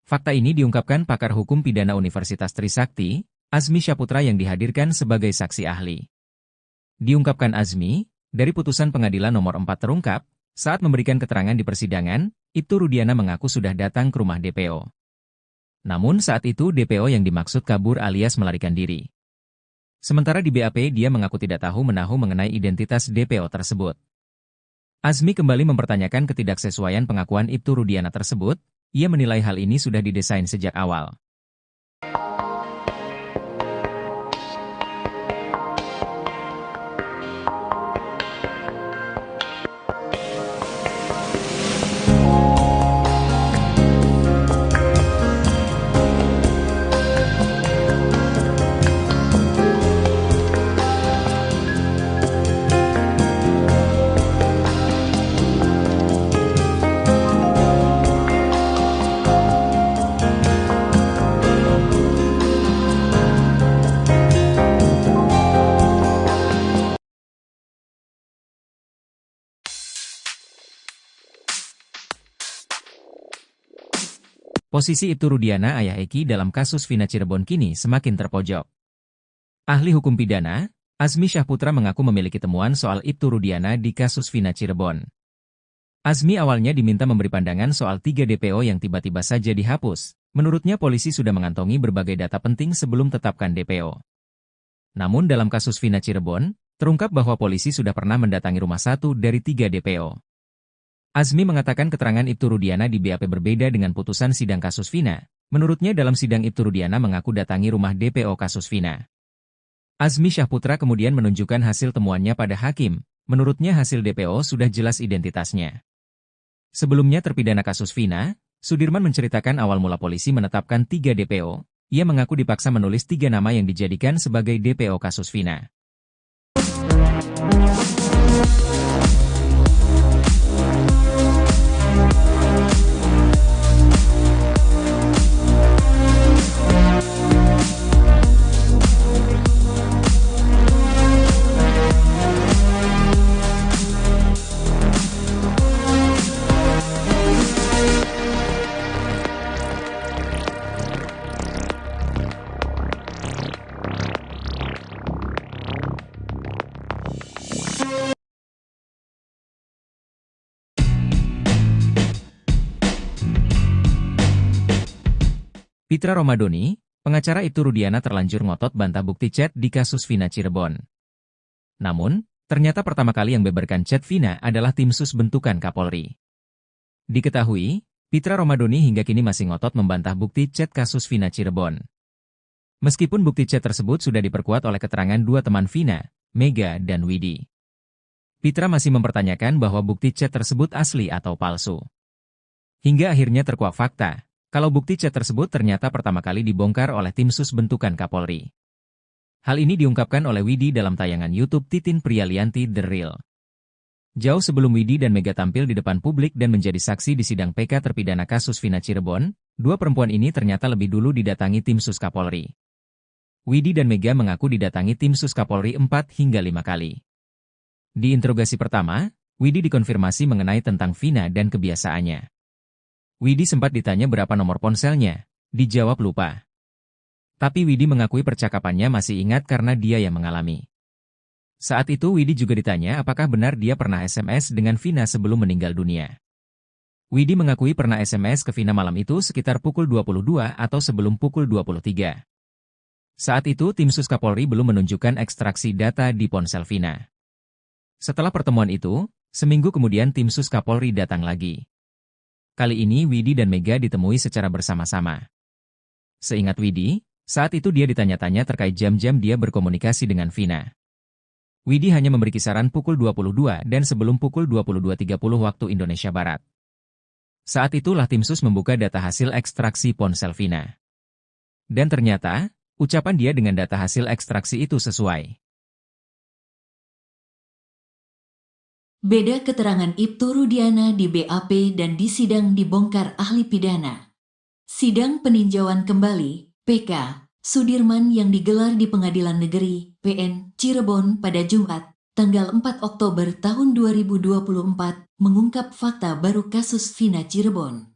Fakta ini diungkapkan pakar hukum pidana Universitas Trisakti, Azmi Syaputra yang dihadirkan sebagai saksi ahli. Diungkapkan Azmi, dari putusan pengadilan nomor 4 terungkap, saat memberikan keterangan di persidangan, Ibtu Rudiana mengaku sudah datang ke rumah DPO. Namun saat itu DPO yang dimaksud kabur alias melarikan diri. Sementara di BAP dia mengaku tidak tahu menahu mengenai identitas DPO tersebut. Azmi kembali mempertanyakan ketidaksesuaian pengakuan Ibtu Rudiana tersebut, ia menilai hal ini sudah didesain sejak awal. Posisi Ibtu Rudiana ayah Eki dalam kasus Vina Cirebon kini semakin terpojok. Ahli hukum pidana, Azmi Syaputra mengaku memiliki temuan soal Ibtu Rudiana di kasus Vina Cirebon. Azmi awalnya diminta memberi pandangan soal 3 DPO yang tiba-tiba saja dihapus. Menurutnya polisi sudah mengantongi berbagai data penting sebelum tetapkan DPO. Namun dalam kasus Vina Cirebon, terungkap bahwa polisi sudah pernah mendatangi rumah 1 dari 3 DPO. Azmi mengatakan keterangan Ibtu Rudiana di BAP berbeda dengan putusan sidang kasus Vina. Menurutnya dalam sidang Ibtu Rudiana mengaku datangi rumah DPO kasus Vina. Azmi Syaputra kemudian menunjukkan hasil temuannya pada hakim. Menurutnya hasil DPO sudah jelas identitasnya. Sebelumnya terpidana kasus Vina, Sudirman menceritakan awal mula polisi menetapkan 3 DPO. Ia mengaku dipaksa menulis 3 nama yang dijadikan sebagai DPO kasus Vina. Pitra Romadoni, pengacara Ibtu Rudiana terlanjur ngotot bantah bukti chat di kasus Vina Cirebon. Namun, ternyata pertama kali yang beberkan chat Vina adalah tim sus bentukan Kapolri. Diketahui, Pitra Romadoni hingga kini masih ngotot membantah bukti chat kasus Vina Cirebon. Meskipun bukti chat tersebut sudah diperkuat oleh keterangan 2 teman Vina, Mega dan Widi. Pitra masih mempertanyakan bahwa bukti chat tersebut asli atau palsu. Hingga akhirnya terkuak fakta, kalau bukti chat tersebut ternyata pertama kali dibongkar oleh tim sus bentukan Kapolri. Hal ini diungkapkan oleh Widi dalam tayangan YouTube Titin Prialianti The Real. Jauh sebelum Widi dan Mega tampil di depan publik dan menjadi saksi di sidang PK terpidana kasus Vina Cirebon, 2 perempuan ini ternyata lebih dulu didatangi tim sus Kapolri. Widi dan Mega mengaku didatangi tim sus Kapolri 4 hingga 5 kali. Di interogasi pertama, Widi dikonfirmasi mengenai tentang Vina dan kebiasaannya. Widi sempat ditanya berapa nomor ponselnya, dijawab lupa. Tapi Widi mengakui percakapannya masih ingat karena dia yang mengalami. Saat itu Widi juga ditanya apakah benar dia pernah SMS dengan Vina sebelum meninggal dunia. Widi mengakui pernah SMS ke Vina malam itu sekitar pukul 22 atau sebelum pukul 23. Saat itu tim sus Kapolri belum menunjukkan ekstraksi data di ponsel Vina. Setelah pertemuan itu, seminggu kemudian tim sus Kapolri datang lagi. Kali ini Widi dan Mega ditemui secara bersama-sama. Seingat Widi, saat itu dia ditanya-tanya terkait jam-jam dia berkomunikasi dengan Vina. Widi hanya memberi kisaran pukul 22 dan sebelum pukul 22.30 waktu Indonesia Barat. Saat itulah tim sus membuka data hasil ekstraksi ponsel Vina. Dan ternyata, ucapan dia dengan data hasil ekstraksi itu sesuai. Beda keterangan Ibtu Rudiana di BAP dan di sidang dibongkar ahli pidana. Sidang peninjauan kembali, PK, Sudirman yang digelar di Pengadilan Negeri, PN, Cirebon pada Jumat, tanggal 4 Oktober tahun 2024, mengungkap fakta baru kasus Vina Cirebon.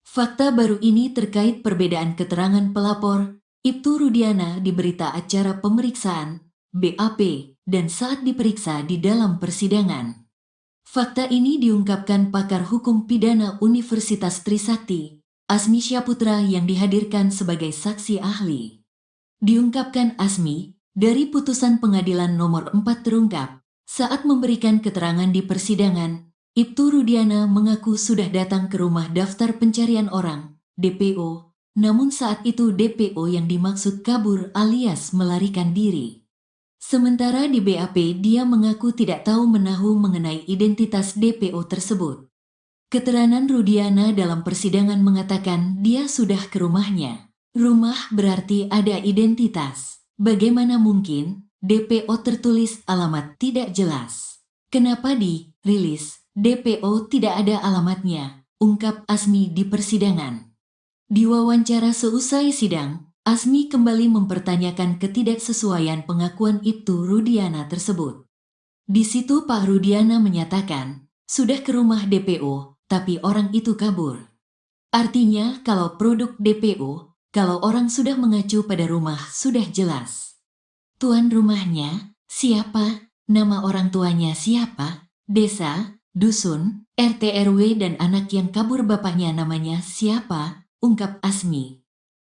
Fakta baru ini terkait perbedaan keterangan pelapor, Ibtu Rudiana di berita acara pemeriksaan, BAP, dan saat diperiksa di dalam persidangan. Fakta ini diungkapkan pakar hukum pidana Universitas Trisakti, Asmi Syaputra yang dihadirkan sebagai saksi ahli. Diungkapkan Asmi, dari putusan pengadilan nomor 4 terungkap, saat memberikan keterangan di persidangan, Ibtu Rudiana mengaku sudah datang ke rumah daftar pencarian orang, DPO, namun saat itu DPO yang dimaksud kabur alias melarikan diri. Sementara di BAP dia mengaku tidak tahu menahu mengenai identitas DPO tersebut. Keterangan Rudiana dalam persidangan mengatakan dia sudah ke rumahnya. Rumah berarti ada identitas. Bagaimana mungkin DPO tertulis alamat tidak jelas? Kenapa dirilis DPO tidak ada alamatnya? Ungkap Asmi di persidangan. Di wawancara seusai sidang, Asmi kembali mempertanyakan ketidaksesuaian pengakuan Ibtu Rudiana tersebut. Di situ Pak Rudiana menyatakan, sudah ke rumah DPO, tapi orang itu kabur. Artinya kalau produk DPO, kalau orang sudah mengacu pada rumah sudah jelas. Tuan rumahnya, siapa? Nama orang tuanya siapa? Desa, dusun, RT RW dan anak yang kabur bapaknya namanya siapa? Ungkap Asmi.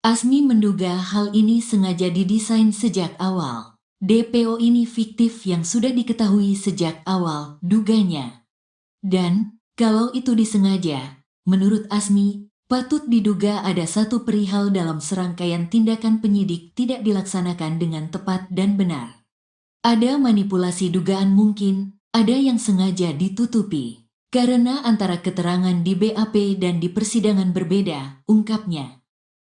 Asmi menduga hal ini sengaja didesain sejak awal. DPO ini fiktif yang sudah diketahui sejak awal, duganya. Dan, kalau itu disengaja, menurut Asmi, patut diduga ada satu perihal dalam serangkaian tindakan penyidik tidak dilaksanakan dengan tepat dan benar. Ada manipulasi dugaan mungkin, ada yang sengaja ditutupi. Karena antara keterangan di BAP dan di persidangan berbeda, ungkapnya.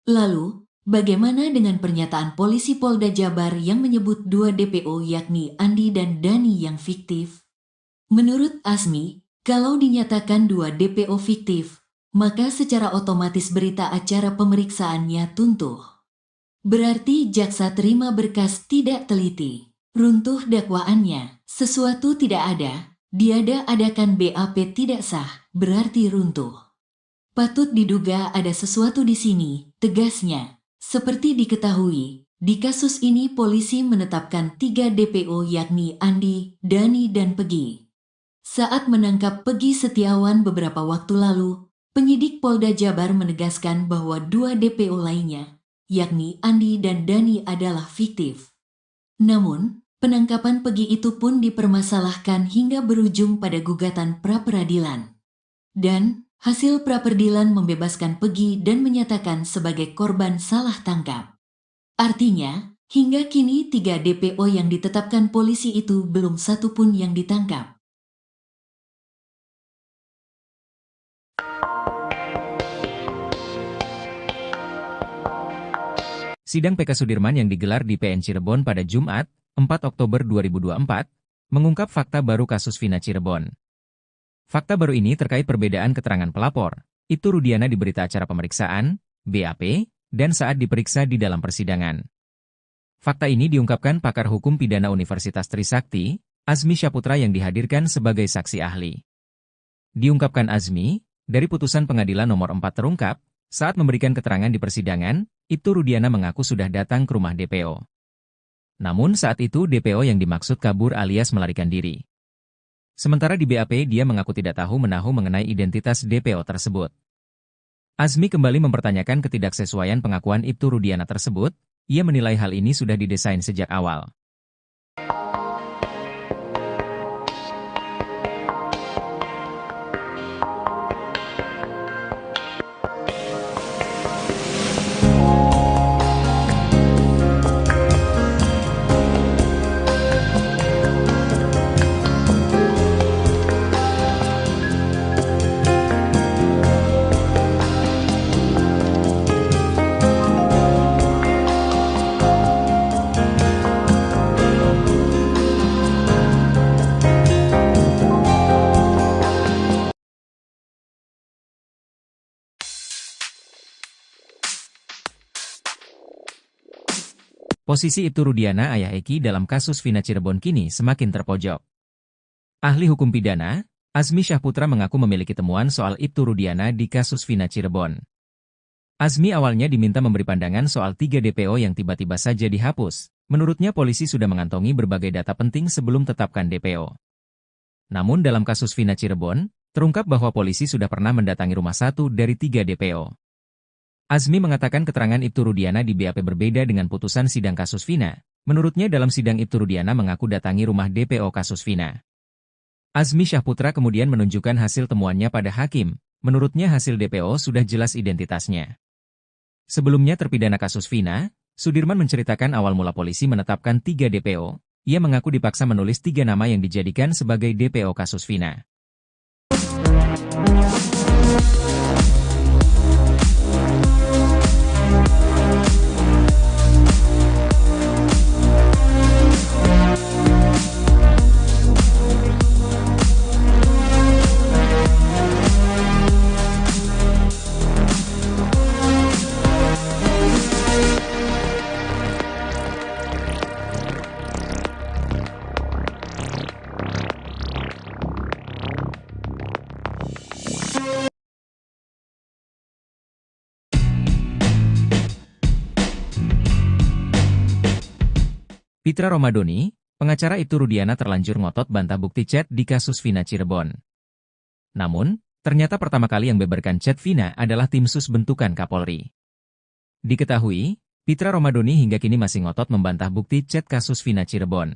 Lalu, bagaimana dengan pernyataan polisi Polda Jabar yang menyebut dua DPO yakni Andi dan Dani yang fiktif? Menurut Asmi, kalau dinyatakan dua DPO fiktif, maka secara otomatis berita acara pemeriksaannya tuntuh. Berarti jaksa terima berkas tidak teliti. Runtuh dakwaannya, sesuatu tidak ada, diada-adakan BAP tidak sah, berarti runtuh. Patut diduga ada sesuatu di sini, tegasnya. Seperti diketahui, di kasus ini polisi menetapkan 3 DPO yakni Andi, Dani dan Pegi. Saat menangkap Pegi Setiawan beberapa waktu lalu, penyidik Polda Jabar menegaskan bahwa 2 DPO lainnya, yakni Andi dan Dani adalah fiktif. Namun, penangkapan Pegi itu pun dipermasalahkan hingga berujung pada gugatan pra-peradilan. Dan, hasil pra-peradilan membebaskan Pegi dan menyatakan sebagai korban salah tangkap. Artinya, hingga kini 3 DPO yang ditetapkan polisi itu belum satu pun yang ditangkap. Sidang PK Sudirman yang digelar di PN Cirebon pada Jumat, 4 Oktober 2024, mengungkap fakta baru kasus Vina Cirebon. Fakta baru ini terkait perbedaan keterangan pelapor, Ibtu Rudiana di berita acara pemeriksaan, BAP, dan saat diperiksa di dalam persidangan. Fakta ini diungkapkan pakar hukum pidana Universitas Trisakti, Asmi Syaputra yang dihadirkan sebagai saksi ahli. Diungkapkan Asmi, dari putusan pengadilan nomor 4 terungkap, saat memberikan keterangan di persidangan, Ibtu Rudiana mengaku sudah datang ke rumah DPO. Namun saat itu DPO yang dimaksud kabur alias melarikan diri. Sementara di BAP dia mengaku tidak tahu menahu mengenai identitas DPO tersebut. Asmi kembali mempertanyakan ketidaksesuaian pengakuan Ibtu Rudiana tersebut, ia menilai hal ini sudah didesain sejak awal. Posisi Ibtu Rudiana ayah Eki dalam kasus Vina Cirebon kini semakin terpojok. Ahli hukum pidana, Azmi Syahputra mengaku memiliki temuan soal Ibtu Rudiana di kasus Vina Cirebon. Azmi awalnya diminta memberi pandangan soal 3 DPO yang tiba-tiba saja dihapus. Menurutnya polisi sudah mengantongi berbagai data penting sebelum tetapkan DPO. Namun dalam kasus Vina Cirebon, terungkap bahwa polisi sudah pernah mendatangi rumah 1 dari 3 DPO. Azmi mengatakan keterangan Ibtu Rudiana di BAP berbeda dengan putusan sidang kasus Vina. Menurutnya dalam sidang Ibtu Rudiana mengaku datangi rumah DPO kasus Vina. Azmi Syahputra kemudian menunjukkan hasil temuannya pada hakim. Menurutnya hasil DPO sudah jelas identitasnya. Sebelumnya terpidana kasus Vina, Sudirman menceritakan awal mula polisi menetapkan 3 DPO. Ia mengaku dipaksa menulis 3 nama yang dijadikan sebagai DPO kasus Vina. Pitra Romadoni, pengacara Ibtu Rudiana terlanjur ngotot bantah bukti chat di kasus Vina Cirebon. Namun, ternyata pertama kali yang beberkan chat Vina adalah tim sus bentukan Kapolri. Diketahui, Pitra Romadoni hingga kini masih ngotot membantah bukti chat kasus Vina Cirebon.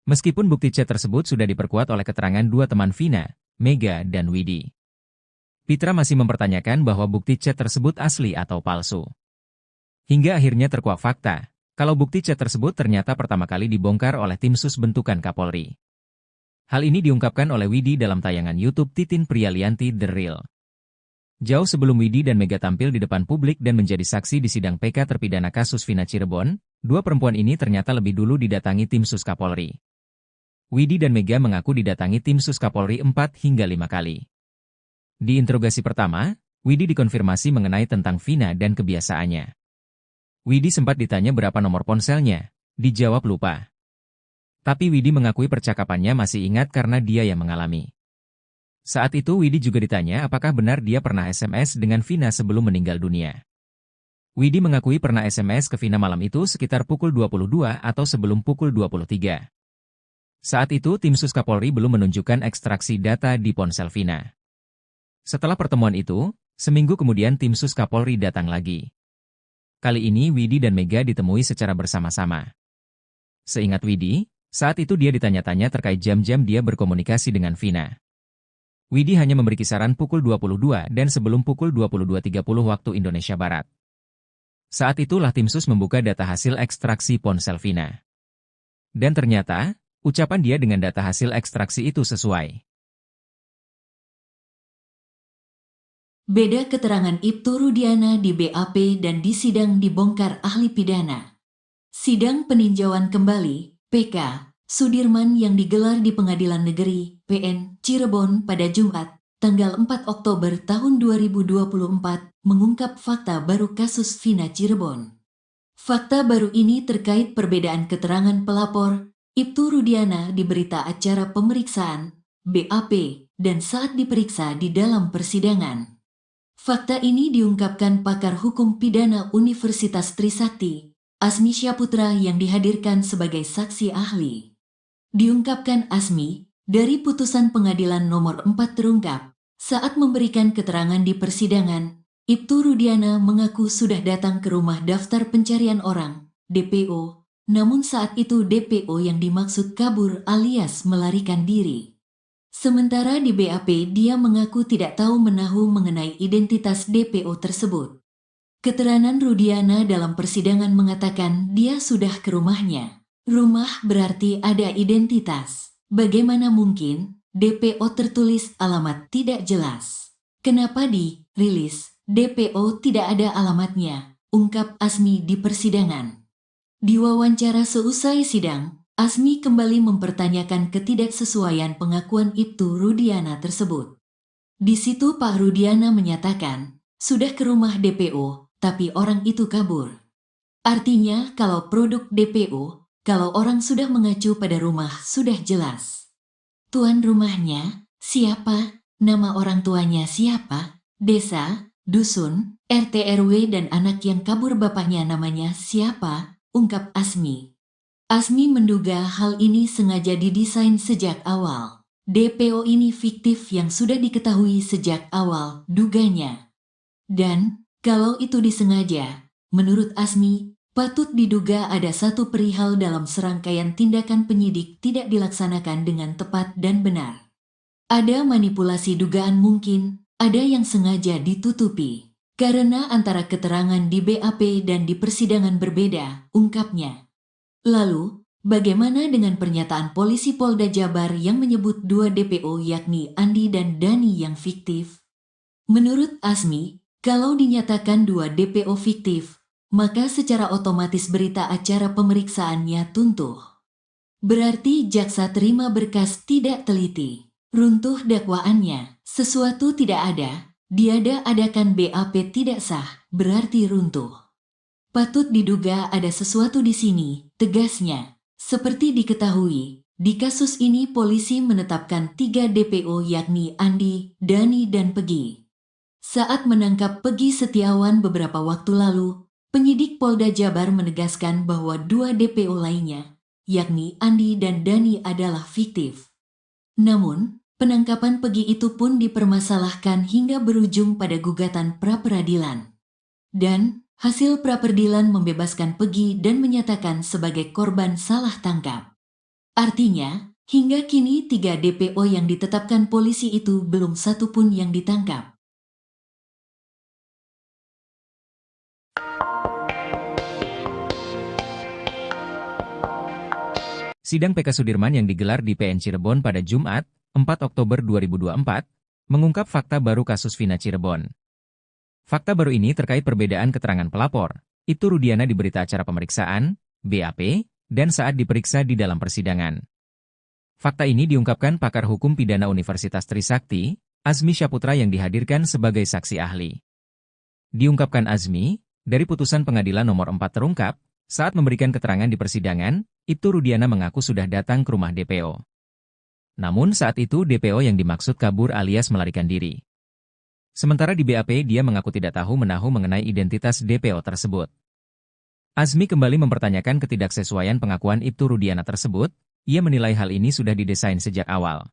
Meskipun bukti chat tersebut sudah diperkuat oleh keterangan 2 teman Vina, Mega dan Widi. Pitra masih mempertanyakan bahwa bukti chat tersebut asli atau palsu. Hingga akhirnya terkuak fakta. Kalau bukti chat tersebut ternyata pertama kali dibongkar oleh tim sus bentukan Kapolri. Hal ini diungkapkan oleh Widi dalam tayangan YouTube Titin Prialianti The Real. Jauh sebelum Widi dan Mega tampil di depan publik dan menjadi saksi di sidang PK terpidana kasus Vina Cirebon, 2 perempuan ini ternyata lebih dulu didatangi tim sus Kapolri. Widi dan Mega mengaku didatangi tim sus Kapolri 4 hingga 5 kali. Di interogasi pertama, Widi dikonfirmasi mengenai tentang Vina dan kebiasaannya. Widi sempat ditanya berapa nomor ponselnya, dijawab lupa. Tapi Widi mengakui percakapannya masih ingat karena dia yang mengalami. Saat itu Widi juga ditanya apakah benar dia pernah SMS dengan Vina sebelum meninggal dunia. Widi mengakui pernah SMS ke Vina malam itu sekitar pukul 22 atau sebelum pukul 23. Saat itu tim sus Kapolri belum menunjukkan ekstraksi data di ponsel Vina. Setelah pertemuan itu, seminggu kemudian tim sus Kapolri datang lagi. Kali ini Widi dan Mega ditemui secara bersama-sama. Seingat Widi, saat itu dia ditanya-tanya terkait jam-jam dia berkomunikasi dengan Vina. Widi hanya memberi kisaran pukul 22 dan sebelum pukul 22.30 waktu Indonesia Barat. Saat itulah tim sus membuka data hasil ekstraksi ponsel Vina. Dan ternyata, ucapan dia dengan data hasil ekstraksi itu sesuai. Beda keterangan Ibtu Rudiana di BAP dan di sidang dibongkar ahli pidana. Sidang peninjauan kembali, PK, Sudirman yang digelar di Pengadilan Negeri, PN, Cirebon pada Jumat, tanggal 4 Oktober tahun 2024, mengungkap fakta baru kasus Vina Cirebon. Fakta baru ini terkait perbedaan keterangan pelapor, Ibtu Rudiana di berita acara pemeriksaan, BAP, dan saat diperiksa di dalam persidangan. Fakta ini diungkapkan pakar hukum pidana Universitas Trisakti, Azmi Syahputra yang dihadirkan sebagai saksi ahli. Diungkapkan Azmi, dari putusan pengadilan nomor 4 terungkap, saat memberikan keterangan di persidangan, Ibtu Rudiana mengaku sudah datang ke rumah daftar pencarian orang, DPO, namun saat itu DPO yang dimaksud kabur alias melarikan diri. Sementara di BAP dia mengaku tidak tahu menahu mengenai identitas DPO tersebut. Keterangan Rudiana dalam persidangan mengatakan dia sudah ke rumahnya. Rumah berarti ada identitas. Bagaimana mungkin DPO tertulis alamat tidak jelas? Kenapa dirilis DPO tidak ada alamatnya? Ungkap Azmi di persidangan. Di wawancara seusai sidang, Azmi kembali mempertanyakan ketidaksesuaian pengakuan Ibtu Rudiana tersebut. Di situ Pak Rudiana menyatakan, sudah ke rumah DPO, tapi orang itu kabur. Artinya kalau produk DPO, kalau orang sudah mengacu pada rumah sudah jelas. Tuan rumahnya, siapa? Nama orang tuanya siapa? Desa, dusun, RT RW dan anak yang kabur bapaknya namanya siapa? Ungkap Asmi. Asmi menduga hal ini sengaja didesain sejak awal. DPO ini fiktif yang sudah diketahui sejak awal, duganya. Dan, kalau itu disengaja, menurut Asmi, patut diduga ada satu perihal dalam serangkaian tindakan penyidik tidak dilaksanakan dengan tepat dan benar. Ada manipulasi dugaan mungkin, ada yang sengaja ditutupi. Karena antara keterangan di BAP dan di persidangan berbeda, ungkapnya. Lalu, bagaimana dengan pernyataan polisi Polda Jabar yang menyebut 2 DPO yakni Andi dan Dani yang fiktif? Menurut Asmi, kalau dinyatakan 2 DPO fiktif, maka secara otomatis berita acara pemeriksaannya tuntuh. Berarti jaksa terima berkas tidak teliti. Runtuh dakwaannya, sesuatu tidak ada, diada-adakan BAP tidak sah, berarti runtuh. Patut diduga ada sesuatu di sini, tegasnya. Seperti diketahui, di kasus ini polisi menetapkan 3 DPO yakni Andi, Dani dan Pegi. Saat menangkap Pegi Setiawan beberapa waktu lalu, penyidik Polda Jabar menegaskan bahwa 2 DPO lainnya, yakni Andi dan Dani adalah fiktif. Namun, penangkapan Pegi itu pun dipermasalahkan hingga berujung pada gugatan pra-peradilan. Dan, hasil pra-peradilan membebaskan Pegi dan menyatakan sebagai korban salah tangkap. Artinya, hingga kini 3 DPO yang ditetapkan polisi itu belum satu pun yang ditangkap. Sidang PK Sudirman yang digelar di PN Cirebon pada Jumat, 4 Oktober 2024, mengungkap fakta baru kasus Vina Cirebon. Fakta baru ini terkait perbedaan keterangan pelapor, Ibtu Rudiana di berita acara pemeriksaan, BAP, dan saat diperiksa di dalam persidangan. Fakta ini diungkapkan pakar hukum pidana Universitas Trisakti, Azmi Syaputra yang dihadirkan sebagai saksi ahli. Diungkapkan Azmi, dari putusan pengadilan nomor 4 terungkap, saat memberikan keterangan di persidangan, Ibtu Rudiana mengaku sudah datang ke rumah DPO. Namun saat itu DPO yang dimaksud kabur alias melarikan diri. Sementara di BAP dia mengaku tidak tahu menahu mengenai identitas DPO tersebut. Azmi kembali mempertanyakan ketidaksesuaian pengakuan Ibtu Rudiana tersebut, ia menilai hal ini sudah didesain sejak awal.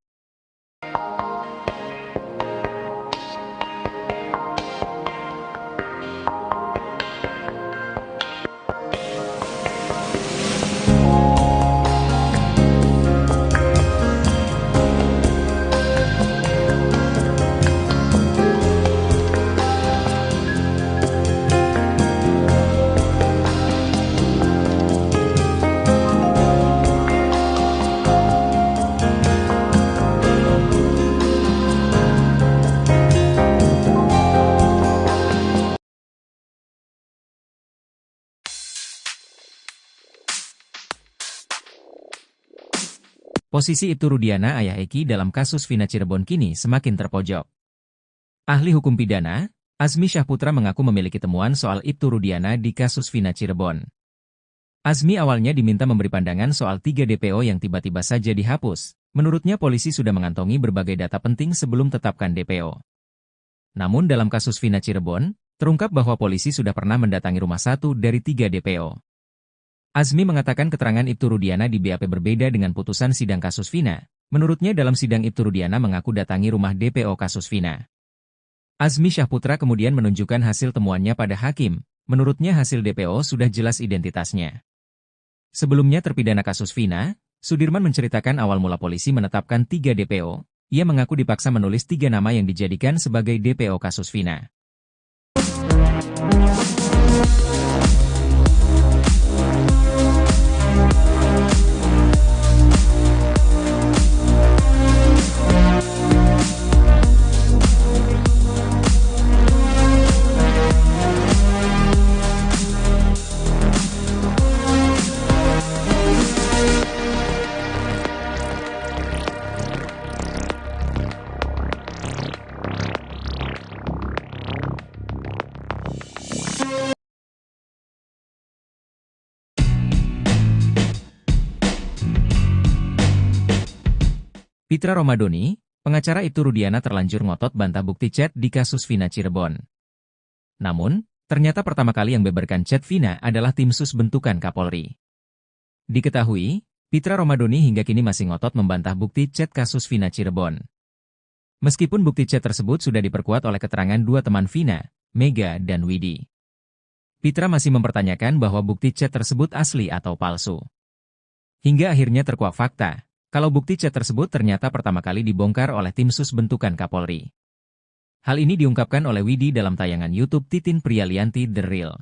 Posisi Ibtu Rudiana ayah Eki dalam kasus Vina Cirebon kini semakin terpojok. Ahli hukum pidana, Azmi Syaputra mengaku memiliki temuan soal Ibtu Rudiana di kasus Vina Cirebon. Azmi awalnya diminta memberi pandangan soal 3 DPO yang tiba-tiba saja dihapus. Menurutnya polisi sudah mengantongi berbagai data penting sebelum tetapkan DPO. Namun dalam kasus Vina Cirebon, terungkap bahwa polisi sudah pernah mendatangi rumah 1 dari 3 DPO. Azmi mengatakan keterangan Ibtu Rudiana di BAP berbeda dengan putusan sidang kasus Vina. Menurutnya dalam sidang Ibtu Rudiana mengaku datangi rumah DPO kasus Vina. Azmi Syaputra kemudian menunjukkan hasil temuannya pada hakim. Menurutnya hasil DPO sudah jelas identitasnya. Sebelumnya terpidana kasus Vina, Sudirman menceritakan awal mula polisi menetapkan 3 DPO. Ia mengaku dipaksa menulis 3 nama yang dijadikan sebagai DPO kasus Vina. Pitra Romadoni, pengacara Ibtu Rudiana terlanjur ngotot bantah bukti chat di kasus Vina Cirebon. Namun, ternyata pertama kali yang beberkan chat Vina adalah tim sus bentukan Kapolri. Diketahui, Pitra Romadoni hingga kini masih ngotot membantah bukti chat kasus Vina Cirebon. Meskipun bukti chat tersebut sudah diperkuat oleh keterangan dua teman Vina, Mega dan Widi. Pitra masih mempertanyakan bahwa bukti chat tersebut asli atau palsu. Hingga akhirnya terkuak fakta, kalau bukti chat tersebut ternyata pertama kali dibongkar oleh tim sus bentukan Kapolri. Hal ini diungkapkan oleh Widi dalam tayangan YouTube Titin Prialianti The Real.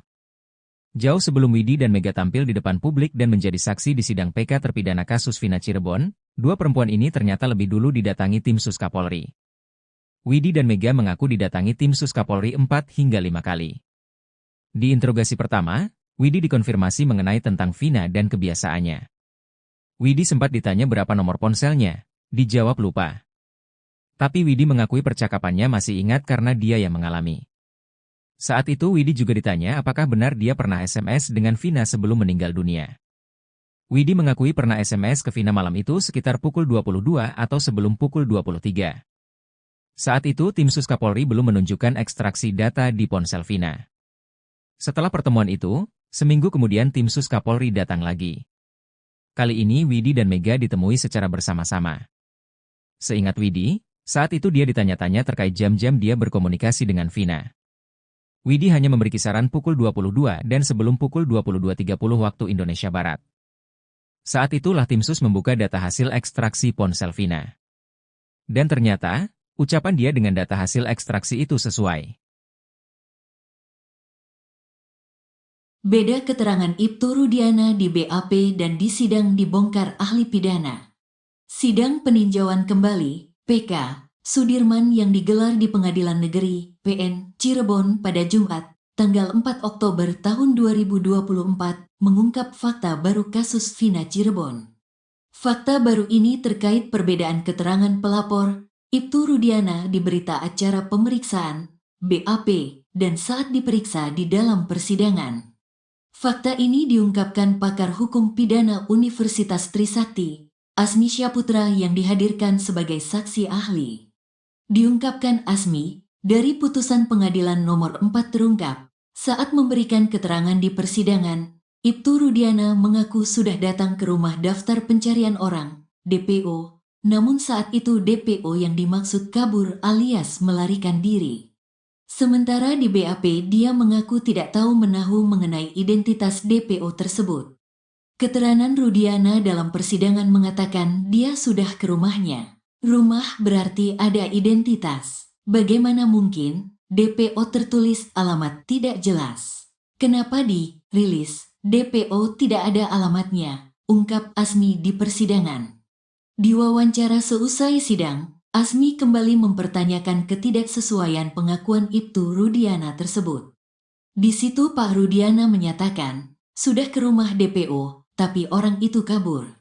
Jauh sebelum Widi dan Mega tampil di depan publik dan menjadi saksi di sidang PK terpidana kasus Vina Cirebon, dua perempuan ini ternyata lebih dulu didatangi tim sus Kapolri. Widi dan Mega mengaku didatangi tim sus Kapolri 4 hingga 5 kali. Di interogasi pertama, Widi dikonfirmasi mengenai tentang Vina dan kebiasaannya. Widi sempat ditanya berapa nomor ponselnya, dijawab lupa. Tapi Widi mengakui percakapannya masih ingat karena dia yang mengalami. Saat itu Widi juga ditanya apakah benar dia pernah SMS dengan Vina sebelum meninggal dunia. Widi mengakui pernah SMS ke Vina malam itu sekitar pukul 22 atau sebelum pukul 23. Saat itu tim sus Kapolri belum menunjukkan ekstraksi data di ponsel Vina. Setelah pertemuan itu, seminggu kemudian tim sus Kapolri datang lagi. Kali ini Widi dan Mega ditemui secara bersama-sama. Seingat Widi, saat itu dia ditanya-tanya terkait jam-jam dia berkomunikasi dengan Vina. Widi hanya memberi kisaran pukul 22 dan sebelum pukul 22.30 waktu Indonesia Barat. Saat itulah tim sus membuka data hasil ekstraksi ponsel Vina. Dan ternyata, ucapan dia dengan data hasil ekstraksi itu sesuai. Beda keterangan Ibtu Rudiana di BAP dan di sidang dibongkar ahli pidana. Sidang peninjauan kembali, PK, Sudirman yang digelar di Pengadilan Negeri, PN, Cirebon pada Jumat, tanggal 4 Oktober tahun 2024, mengungkap fakta baru kasus Vina Cirebon. Fakta baru ini terkait perbedaan keterangan pelapor, Ibtu Rudiana di berita acara pemeriksaan, BAP, dan saat diperiksa di dalam persidangan. Fakta ini diungkapkan pakar hukum pidana Universitas Trisakti, Asmi Syaputra yang dihadirkan sebagai saksi ahli. Diungkapkan Asmi, dari putusan pengadilan nomor 4 terungkap, saat memberikan keterangan di persidangan, Ibtu Rudiana mengaku sudah datang ke rumah daftar pencarian orang, DPO, namun saat itu DPO yang dimaksud kabur alias melarikan diri. Sementara di BAP dia mengaku tidak tahu menahu mengenai identitas DPO tersebut. Keterangan Rudiana dalam persidangan mengatakan dia sudah ke rumahnya. Rumah berarti ada identitas. Bagaimana mungkin DPO tertulis alamat tidak jelas? Kenapa dirilis DPO tidak ada alamatnya? Ungkap Asmi di persidangan. Di wawancara seusai sidang, Asmi kembali mempertanyakan ketidaksesuaian pengakuan Ibtu Rudiana tersebut. Di situ Pak Rudiana menyatakan, sudah ke rumah DPO, tapi orang itu kabur.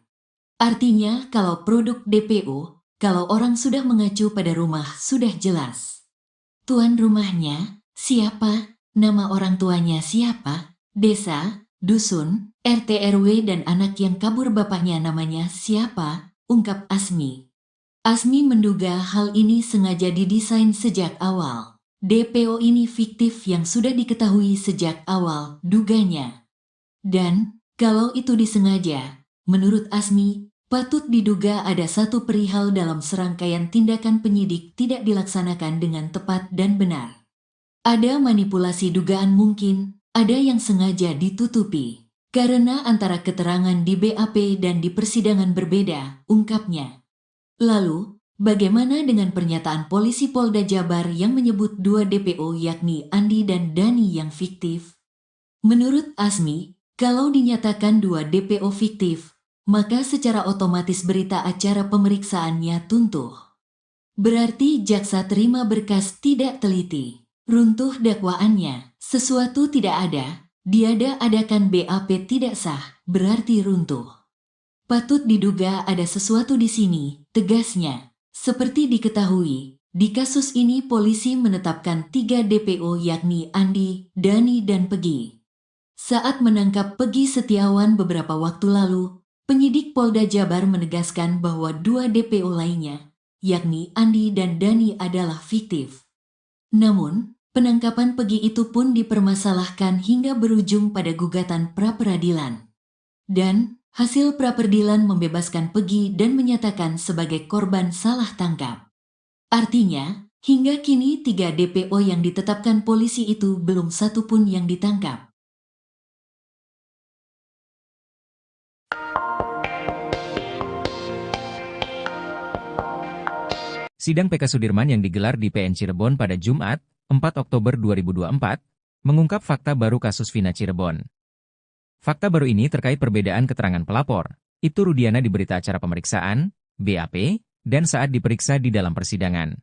Artinya kalau produk DPO, kalau orang sudah mengacu pada rumah sudah jelas. Tuan rumahnya, siapa? Nama orang tuanya siapa? Desa, dusun, RT RW dan anak yang kabur bapaknya namanya siapa? Ungkap Asmi. Asmi menduga hal ini sengaja didesain sejak awal. DPO ini fiktif yang sudah diketahui sejak awal, duganya. Dan, kalau itu disengaja, menurut Asmi, patut diduga ada satu perihal dalam serangkaian tindakan penyidik tidak dilaksanakan dengan tepat dan benar. Ada manipulasi dugaan mungkin, ada yang sengaja ditutupi. Karena antara keterangan di BAP dan di persidangan berbeda, ungkapnya. Lalu, bagaimana dengan pernyataan polisi Polda Jabar yang menyebut dua DPO yakni Andi dan Dani yang fiktif? Menurut Asmi, kalau dinyatakan dua DPO fiktif, maka secara otomatis berita acara pemeriksaannya tuntuh. Berarti jaksa terima berkas tidak teliti. Runtuh dakwaannya, sesuatu tidak ada, diada-adakan BAP tidak sah, berarti runtuh. Patut diduga ada sesuatu di sini, tegasnya. Seperti diketahui, di kasus ini polisi menetapkan 3 DPO yakni Andi, Dani dan Pegi. Saat menangkap Pegi Setiawan beberapa waktu lalu, Penyidik Polda Jabar menegaskan bahwa 2 DPO lainnya, yakni Andi dan Dani adalah fiktif. Namun, penangkapan Pegi itu pun dipermasalahkan hingga berujung pada gugatan pra-peradilan. Dan, hasil pra-peradilan membebaskan Pegi dan menyatakan sebagai korban salah tangkap. Artinya, hingga kini 3 DPO yang ditetapkan polisi itu belum satu pun yang ditangkap. Sidang PK Sudirman yang digelar di PN Cirebon pada Jumat, 4 Oktober 2024, mengungkap fakta baru kasus Vina Cirebon. Fakta baru ini terkait perbedaan keterangan pelapor, Ibtu Rudiana di berita acara pemeriksaan, BAP, dan saat diperiksa di dalam persidangan.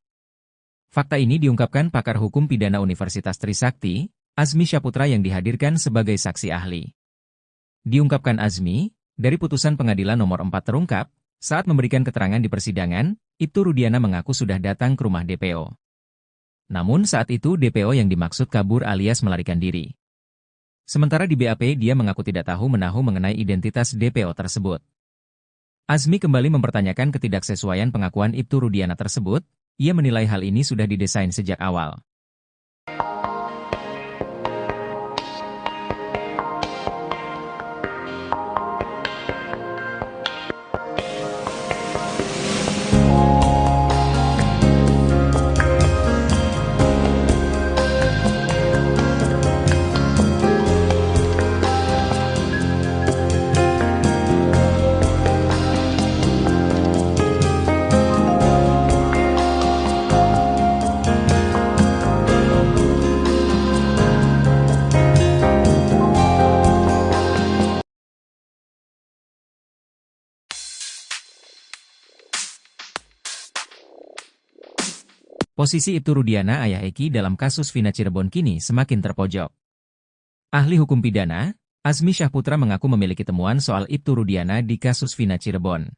Fakta ini diungkapkan pakar hukum pidana Universitas Trisakti, Azmi Syaputra yang dihadirkan sebagai saksi ahli. Diungkapkan Azmi, dari putusan pengadilan nomor 4 terungkap, saat memberikan keterangan di persidangan, Ibtu Rudiana mengaku sudah datang ke rumah DPO. Namun saat itu DPO yang dimaksud kabur alias melarikan diri. Sementara di BAP dia mengaku tidak tahu menahu mengenai identitas DPO tersebut. Azmi kembali mempertanyakan ketidaksesuaian pengakuan Ibtu Rudiana tersebut. Ia menilai hal ini sudah didesain sejak awal. Posisi Ibtu Rudiana ayah Eki dalam kasus Vina Cirebon kini semakin terpojok. Ahli hukum pidana, Azmi Syaputra mengaku memiliki temuan soal Ibtu Rudiana di kasus Vina Cirebon.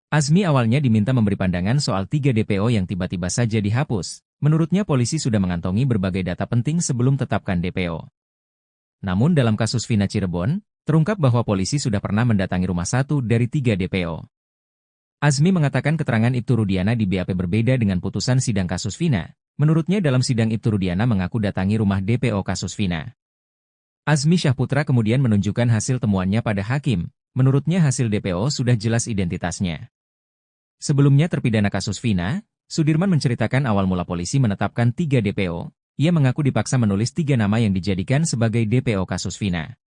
Azmi awalnya diminta memberi pandangan soal 3 DPO yang tiba-tiba saja dihapus. Menurutnya polisi sudah mengantongi berbagai data penting sebelum tetapkan DPO. Namun dalam kasus Vina Cirebon, terungkap bahwa polisi sudah pernah mendatangi rumah 1 dari 3 DPO. Azmi mengatakan keterangan Ibtu Rudiana di BAP berbeda dengan putusan sidang kasus Vina. Menurutnya dalam sidang Ibtu Rudiana mengaku datangi rumah DPO kasus Vina. Azmi Syaputra kemudian menunjukkan hasil temuannya pada hakim. Menurutnya hasil DPO sudah jelas identitasnya. Sebelumnya terpidana kasus Vina, Sudirman menceritakan awal mula polisi menetapkan 3 DPO. Ia mengaku dipaksa menulis 3 nama yang dijadikan sebagai DPO kasus Vina.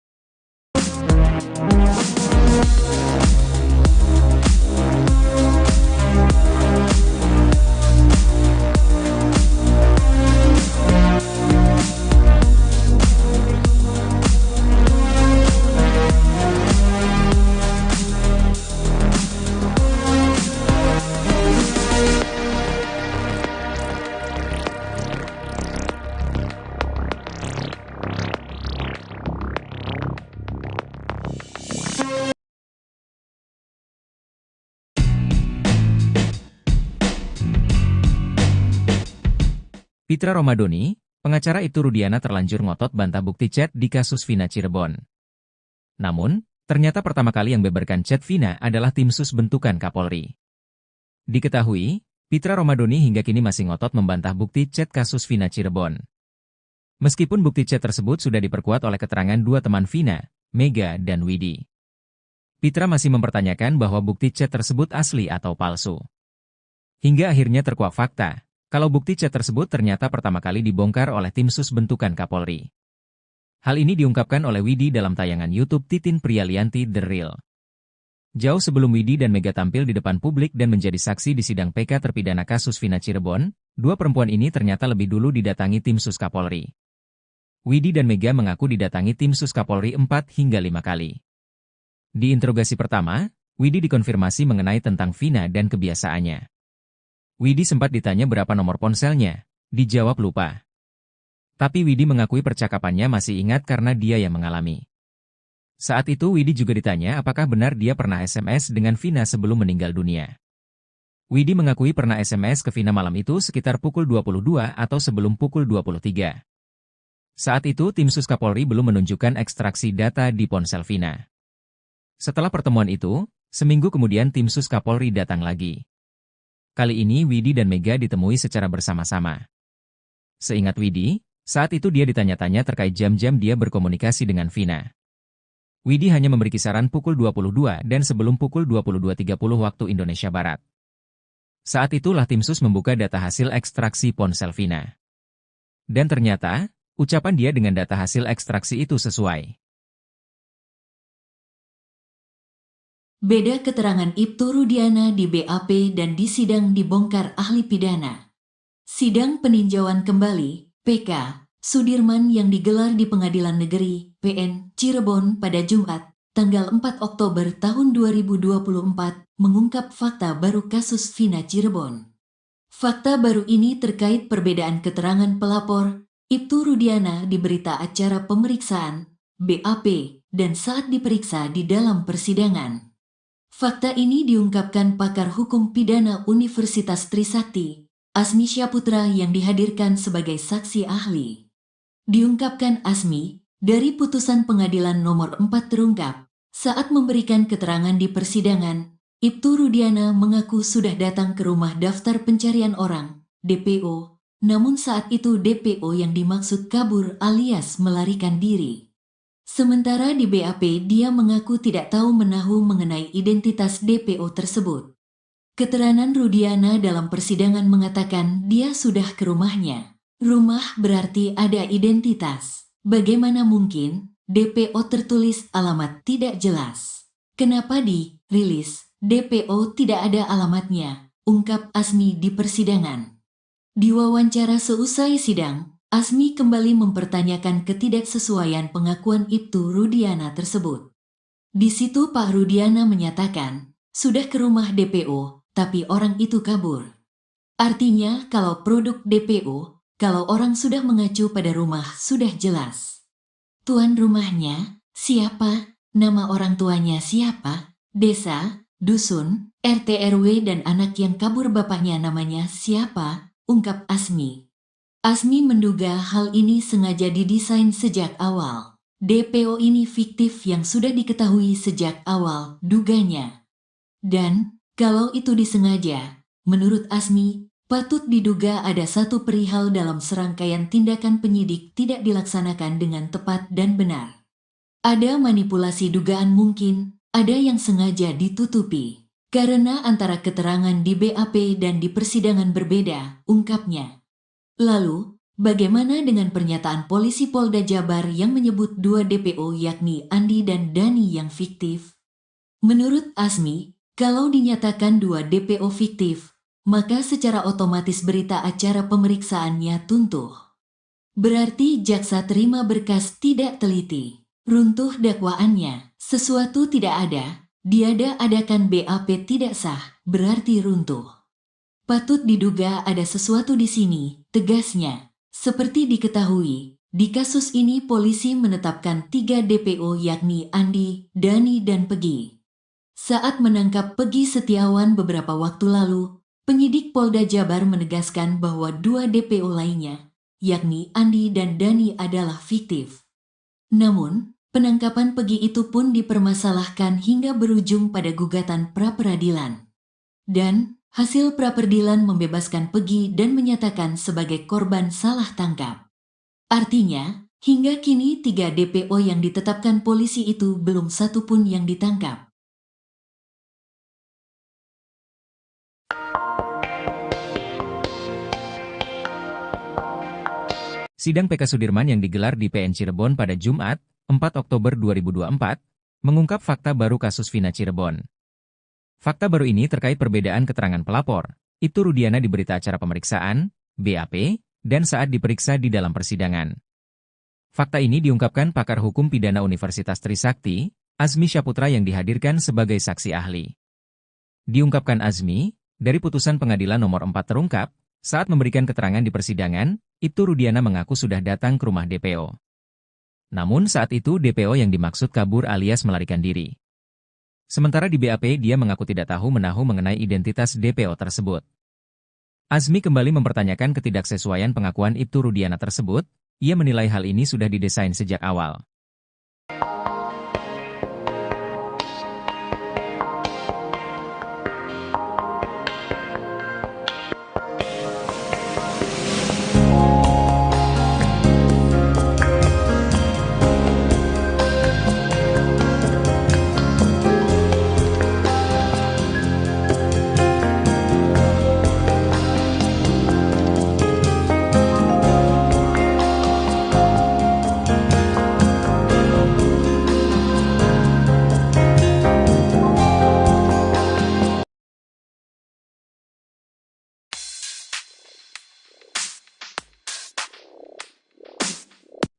Pitra Romadoni, pengacara Ibtu Rudiana terlanjur ngotot bantah bukti chat di kasus Vina Cirebon. Namun, ternyata pertama kali yang beberkan chat Vina adalah tim sus bentukan Kapolri. Diketahui, Pitra Romadoni hingga kini masih ngotot membantah bukti chat kasus Vina Cirebon. Meskipun bukti chat tersebut sudah diperkuat oleh keterangan 2 teman Vina, Mega dan Widi. Pitra masih mempertanyakan bahwa bukti chat tersebut asli atau palsu. Hingga akhirnya terkuak fakta, kalau bukti chat tersebut ternyata pertama kali dibongkar oleh tim sus bentukan Kapolri. Hal ini diungkapkan oleh Widi dalam tayangan YouTube Titin Prialianti The Real. Jauh sebelum Widi dan Mega tampil di depan publik dan menjadi saksi di sidang PK terpidana kasus Vina Cirebon, 2 perempuan ini ternyata lebih dulu didatangi tim sus Kapolri. Widi dan Mega mengaku didatangi tim sus Kapolri 4 hingga 5 kali. Di interogasi pertama, Widi dikonfirmasi mengenai tentang Vina dan kebiasaannya. Widi sempat ditanya berapa nomor ponselnya, dijawab lupa. Tapi Widi mengakui percakapannya masih ingat karena dia yang mengalami. Saat itu Widi juga ditanya apakah benar dia pernah SMS dengan Vina sebelum meninggal dunia. Widi mengakui pernah SMS ke Vina malam itu sekitar pukul 22 atau sebelum pukul 23. Saat itu tim sus Kapolri belum menunjukkan ekstraksi data di ponsel Vina. Setelah pertemuan itu, seminggu kemudian tim Sus Kapolri datang lagi. Kali ini Widi dan Mega ditemui secara bersama-sama. Seingat Widi, saat itu dia ditanya-tanya terkait jam-jam dia berkomunikasi dengan Vina. Widi hanya memberi kisaran pukul 22 dan sebelum pukul 22.30 waktu Indonesia Barat. Saat itulah tim Sus membuka data hasil ekstraksi ponsel Vina. Dan ternyata, ucapan dia dengan data hasil ekstraksi itu sesuai. Beda keterangan Ibtu Rudiana di BAP dan di sidang dibongkar ahli pidana. Sidang peninjauan kembali, PK, Sudirman yang digelar di Pengadilan Negeri, PN, Cirebon pada Jumat, tanggal 4 Oktober tahun 2024, mengungkap fakta baru kasus Vina Cirebon. Fakta baru ini terkait perbedaan keterangan pelapor, Ibtu Rudiana di berita acara pemeriksaan, BAP, dan saat diperiksa di dalam persidangan. Fakta ini diungkapkan pakar hukum pidana Universitas Trisakti, Asmi Syaputra yang dihadirkan sebagai saksi ahli. Diungkapkan Asmi, dari putusan pengadilan nomor 4 terungkap, saat memberikan keterangan di persidangan, Ibtu Rudiana mengaku sudah datang ke rumah daftar pencarian orang, DPO, namun saat itu DPO yang dimaksud kabur alias melarikan diri. Sementara di BAP dia mengaku tidak tahu menahu mengenai identitas DPO tersebut. Keterangan Rudiana dalam persidangan mengatakan dia sudah ke rumahnya. Rumah berarti ada identitas. Bagaimana mungkin DPO tertulis alamat tidak jelas? Kenapa dirilis DPO tidak ada alamatnya? Ungkap Asmi di persidangan. Di wawancara seusai sidang, Asmi kembali mempertanyakan ketidaksesuaian pengakuan Ibtu Rudiana tersebut. Di situ Pak Rudiana menyatakan, sudah ke rumah DPO, tapi orang itu kabur. Artinya kalau produk DPO, kalau orang sudah mengacu pada rumah sudah jelas. Tuan rumahnya, siapa? Nama orang tuanya siapa? Desa, dusun, RT RW dan anak yang kabur bapaknya namanya siapa? Ungkap Asmi. Asmi menduga hal ini sengaja didesain sejak awal. DPO ini fiktif yang sudah diketahui sejak awal, duganya. Dan, kalau itu disengaja, menurut Asmi, patut diduga ada satu perihal dalam serangkaian tindakan penyidik tidak dilaksanakan dengan tepat dan benar. Ada manipulasi dugaan mungkin, ada yang sengaja ditutupi. Karena antara keterangan di BAP dan di persidangan berbeda, ungkapnya. Lalu, bagaimana dengan pernyataan polisi Polda Jabar yang menyebut dua DPO yakni Andi dan Dani yang fiktif? Menurut Asmi, kalau dinyatakan dua DPO fiktif, maka secara otomatis berita acara pemeriksaannya tuntuh. Berarti jaksa terima berkas tidak teliti. Runtuh dakwaannya, sesuatu tidak ada, diada-adakan BAP tidak sah, berarti runtuh. Patut diduga ada sesuatu di sini, tegasnya. Seperti diketahui, di kasus ini polisi menetapkan 3 DPO yakni Andi, Dani dan Pegi. Saat menangkap Pegi Setiawan beberapa waktu lalu, penyidik Polda Jabar menegaskan bahwa 2 DPO lainnya, yakni Andi dan Dani adalah fiktif. Namun, penangkapan Pegi itu pun dipermasalahkan hingga berujung pada gugatan pra-peradilan. Dan, hasil pra-peradilan membebaskan Pegi dan menyatakan sebagai korban salah tangkap. Artinya, hingga kini 3 DPO yang ditetapkan polisi itu belum satu pun yang ditangkap. Sidang PK Sudirman yang digelar di PN Cirebon pada Jumat, 4 Oktober 2024, mengungkap fakta baru kasus Vina Cirebon. Fakta baru ini terkait perbedaan keterangan pelapor, Ibtu Rudiana di berita acara pemeriksaan, BAP, dan saat diperiksa di dalam persidangan. Fakta ini diungkapkan pakar hukum pidana Universitas Trisakti, Asmi Syaputra yang dihadirkan sebagai saksi ahli. Diungkapkan Asmi, dari putusan pengadilan nomor 4 terungkap, saat memberikan keterangan di persidangan, Ibtu Rudiana mengaku sudah datang ke rumah DPO. Namun saat itu DPO yang dimaksud kabur alias melarikan diri. Sementara di BAP dia mengaku tidak tahu menahu mengenai identitas DPO tersebut. Asmi kembali mempertanyakan ketidaksesuaian pengakuan Ibtu Rudiana tersebut, ia menilai hal ini sudah didesain sejak awal.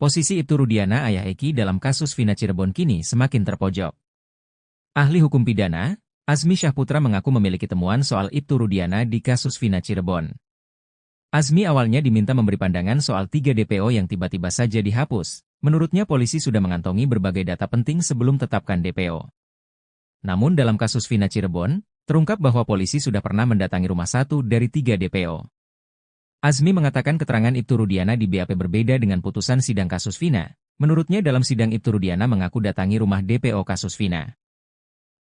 Posisi Ibtu Rudiana ayah Eki dalam kasus Vina Cirebon kini semakin terpojok. Ahli hukum pidana, Azmi Syahputra mengaku memiliki temuan soal Ibtu Rudiana di kasus Vina Cirebon. Azmi awalnya diminta memberi pandangan soal 3 DPO yang tiba-tiba saja dihapus. Menurutnya polisi sudah mengantongi berbagai data penting sebelum tetapkan DPO. Namun dalam kasus Vina Cirebon, terungkap bahwa polisi sudah pernah mendatangi rumah 1 dari 3 DPO. Azmi mengatakan keterangan Ibtu Rudiana di BAP berbeda dengan putusan sidang kasus Vina. Menurutnya dalam sidang Ibtu Rudiana mengaku datangi rumah DPO kasus Vina.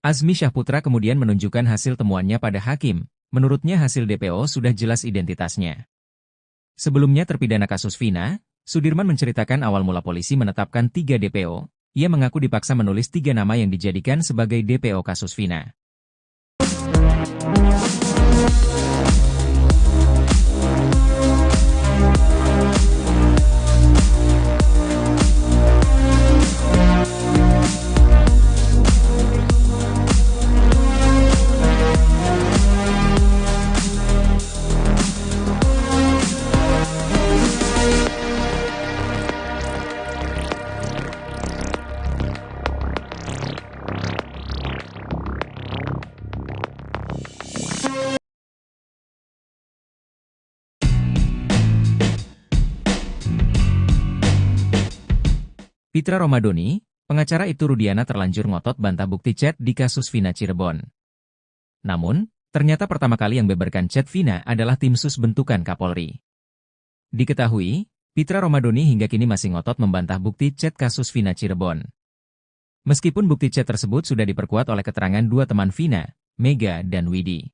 Azmi Syahputra kemudian menunjukkan hasil temuannya pada hakim. Menurutnya hasil DPO sudah jelas identitasnya. Sebelumnya terpidana kasus Vina, Sudirman menceritakan awal mula polisi menetapkan 3 DPO. Ia mengaku dipaksa menulis 3 nama yang dijadikan sebagai DPO kasus Vina. Pitra Romadoni, pengacara Ibtu Rudiana terlanjur ngotot bantah bukti chat di kasus Vina Cirebon. Namun, ternyata pertama kali yang beberkan chat Vina adalah tim sus bentukan Kapolri. Diketahui, Pitra Romadoni hingga kini masih ngotot membantah bukti chat kasus Vina Cirebon. Meskipun bukti chat tersebut sudah diperkuat oleh keterangan 2 teman Vina, Mega dan Widi.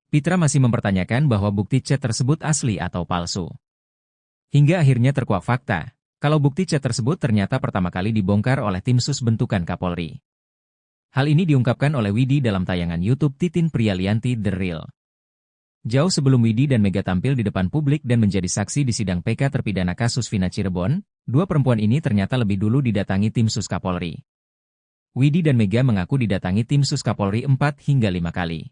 Pitra masih mempertanyakan bahwa bukti chat tersebut asli atau palsu. Hingga akhirnya terkuak fakta. Kalau bukti chat tersebut ternyata pertama kali dibongkar oleh tim sus bentukan Kapolri. Hal ini diungkapkan oleh Widi dalam tayangan YouTube Titin Prialianti The Real. Jauh sebelum Widi dan Mega tampil di depan publik dan menjadi saksi di sidang PK terpidana kasus Vina Cirebon, 2 perempuan ini ternyata lebih dulu didatangi tim sus Kapolri. Widi dan Mega mengaku didatangi tim sus Kapolri 4 hingga 5 kali.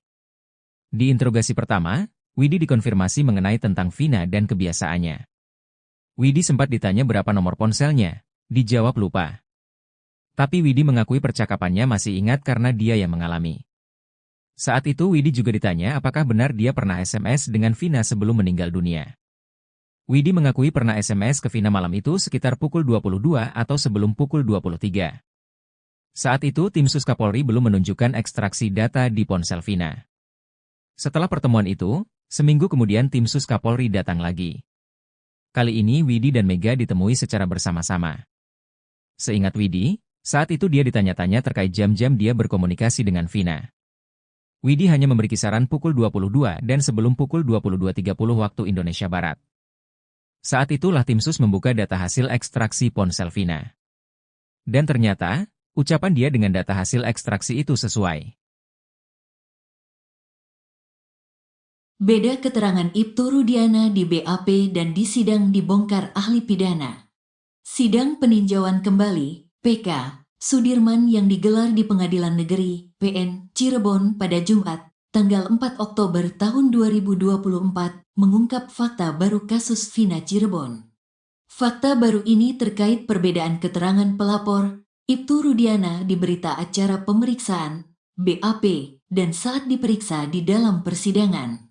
Di interogasi pertama, Widi dikonfirmasi mengenai tentang Vina dan kebiasaannya. Widi sempat ditanya berapa nomor ponselnya, dijawab lupa. Tapi Widi mengakui percakapannya masih ingat karena dia yang mengalami. Saat itu Widi juga ditanya apakah benar dia pernah SMS dengan Vina sebelum meninggal dunia. Widi mengakui pernah SMS ke Vina malam itu sekitar pukul 22 atau sebelum pukul 23. Saat itu tim sus Kapolri belum menunjukkan ekstraksi data di ponsel Vina. Setelah pertemuan itu, seminggu kemudian tim sus Kapolri datang lagi. Kali ini Widi dan Mega ditemui secara bersama-sama. Seingat Widi, saat itu dia ditanya-tanya terkait jam-jam dia berkomunikasi dengan Vina. Widi hanya memberi kisaran pukul 22 dan sebelum pukul 22.30 waktu Indonesia Barat. Saat itulah tim sus membuka data hasil ekstraksi ponsel Vina. Dan ternyata, ucapan dia dengan data hasil ekstraksi itu sesuai. Beda keterangan Ibtu Rudiana di BAP dan di sidang dibongkar ahli pidana. Sidang peninjauan kembali, PK, Sudirman yang digelar di Pengadilan Negeri, PN, Cirebon pada Jumat, tanggal 4 Oktober tahun 2024, mengungkap fakta baru kasus Vina Cirebon. Fakta baru ini terkait perbedaan keterangan pelapor, Ibtu Rudiana di berita acara pemeriksaan, BAP, dan saat diperiksa di dalam persidangan.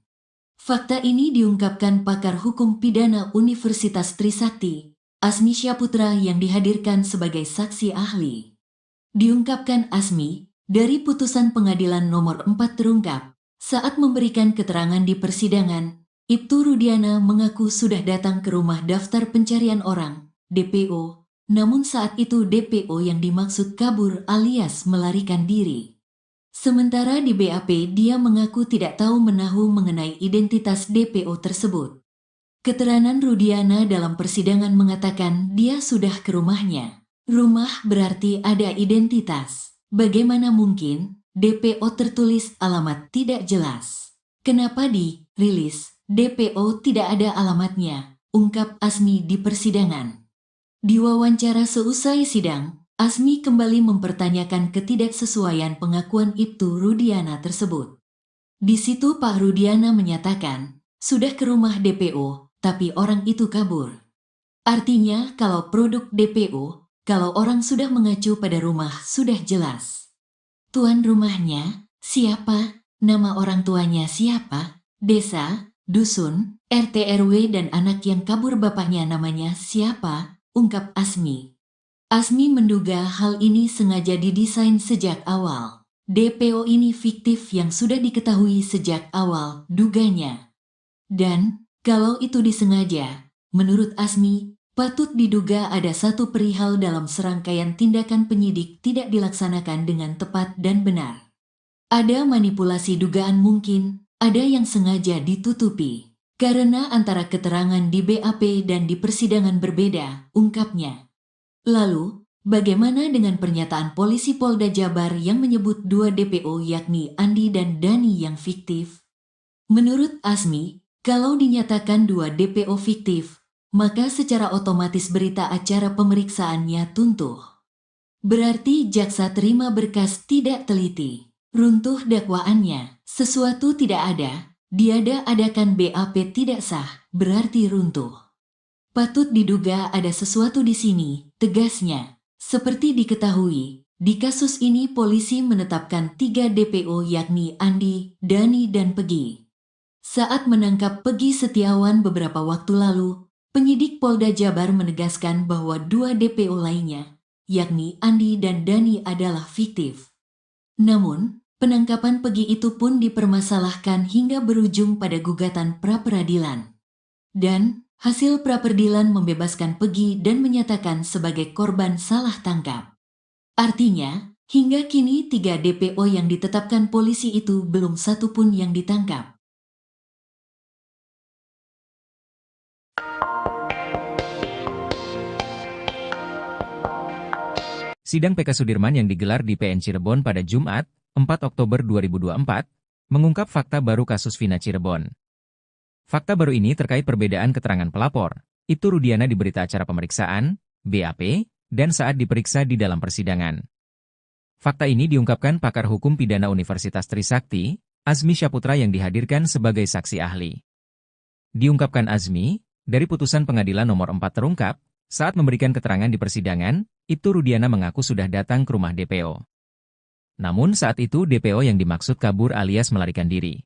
Fakta ini diungkapkan pakar hukum pidana Universitas Trisakti, Azmi Syahputra yang dihadirkan sebagai saksi ahli. Diungkapkan Azmi, dari putusan pengadilan nomor 4 terungkap, saat memberikan keterangan di persidangan, Ibtu Rudiana mengaku sudah datang ke rumah daftar pencarian orang, DPO, namun saat itu DPO yang dimaksud kabur alias melarikan diri. Sementara di BAP dia mengaku tidak tahu menahu mengenai identitas DPO tersebut. Keterangan Rudiana dalam persidangan mengatakan dia sudah ke rumahnya. Rumah berarti ada identitas. Bagaimana mungkin DPO tertulis alamat tidak jelas? Kenapa di rilis DPO tidak ada alamatnya? Ungkap Azmi di persidangan. Di wawancara seusai sidang, Azmi kembali mempertanyakan ketidaksesuaian pengakuan Ibtu Rudiana tersebut. Di situ Pak Rudiana menyatakan, sudah ke rumah DPO, tapi orang itu kabur. Artinya kalau produk DPO, kalau orang sudah mengacu pada rumah sudah jelas. Tuan rumahnya, siapa? Nama orang tuanya siapa? Desa, dusun, RT RW dan anak yang kabur bapaknya namanya siapa? Ungkap Asmi. Asmi menduga hal ini sengaja didesain sejak awal. DPO ini fiktif yang sudah diketahui sejak awal, duganya. Dan, kalau itu disengaja, menurut Asmi, patut diduga ada satu perihal dalam serangkaian tindakan penyidik tidak dilaksanakan dengan tepat dan benar. Ada manipulasi dugaan mungkin, ada yang sengaja ditutupi. Karena antara keterangan di BAP dan di persidangan berbeda, ungkapnya. Lalu, bagaimana dengan pernyataan polisi Polda Jabar yang menyebut dua DPO yakni Andi dan Dani yang fiktif? Menurut Asmi, kalau dinyatakan dua DPO fiktif, maka secara otomatis berita acara pemeriksaannya tuntuh. Berarti jaksa terima berkas tidak teliti. Runtuh dakwaannya, sesuatu tidak ada, diada-adakan BAP tidak sah, berarti runtuh. Patut diduga ada sesuatu di sini, tegasnya. Seperti diketahui, di kasus ini polisi menetapkan 3 DPO yakni Andi, Dani dan Pegi. Saat menangkap Pegi Setiawan beberapa waktu lalu, penyidik Polda Jabar menegaskan bahwa 2 DPO lainnya, yakni Andi dan Dani adalah fiktif. Namun, penangkapan Pegi itu pun dipermasalahkan hingga berujung pada gugatan pra-peradilan. Dan, hasil pra-peradilan membebaskan Pegi dan menyatakan sebagai korban salah tangkap. Artinya, hingga kini 3 DPO yang ditetapkan polisi itu belum satu pun yang ditangkap. Sidang PK Sudirman yang digelar di PN Cirebon pada Jumat, 4 Oktober 2024, mengungkap fakta baru kasus Vina Cirebon. Fakta baru ini terkait perbedaan keterangan pelapor, Ibtu Rudiana di berita acara pemeriksaan, BAP, dan saat diperiksa di dalam persidangan. Fakta ini diungkapkan pakar hukum pidana Universitas Trisakti, Azmi Syaputra yang dihadirkan sebagai saksi ahli. Diungkapkan Azmi, dari putusan pengadilan nomor 4 terungkap, saat memberikan keterangan di persidangan, Ibtu Rudiana mengaku sudah datang ke rumah DPO. Namun saat itu DPO yang dimaksud kabur alias melarikan diri.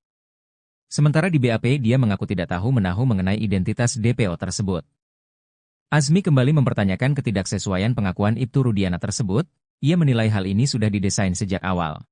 Sementara di BAP dia mengaku tidak tahu menahu mengenai identitas DPO tersebut. Azmi kembali mempertanyakan ketidaksesuaian pengakuan Ibtu Rudiana tersebut, ia menilai hal ini sudah didesain sejak awal.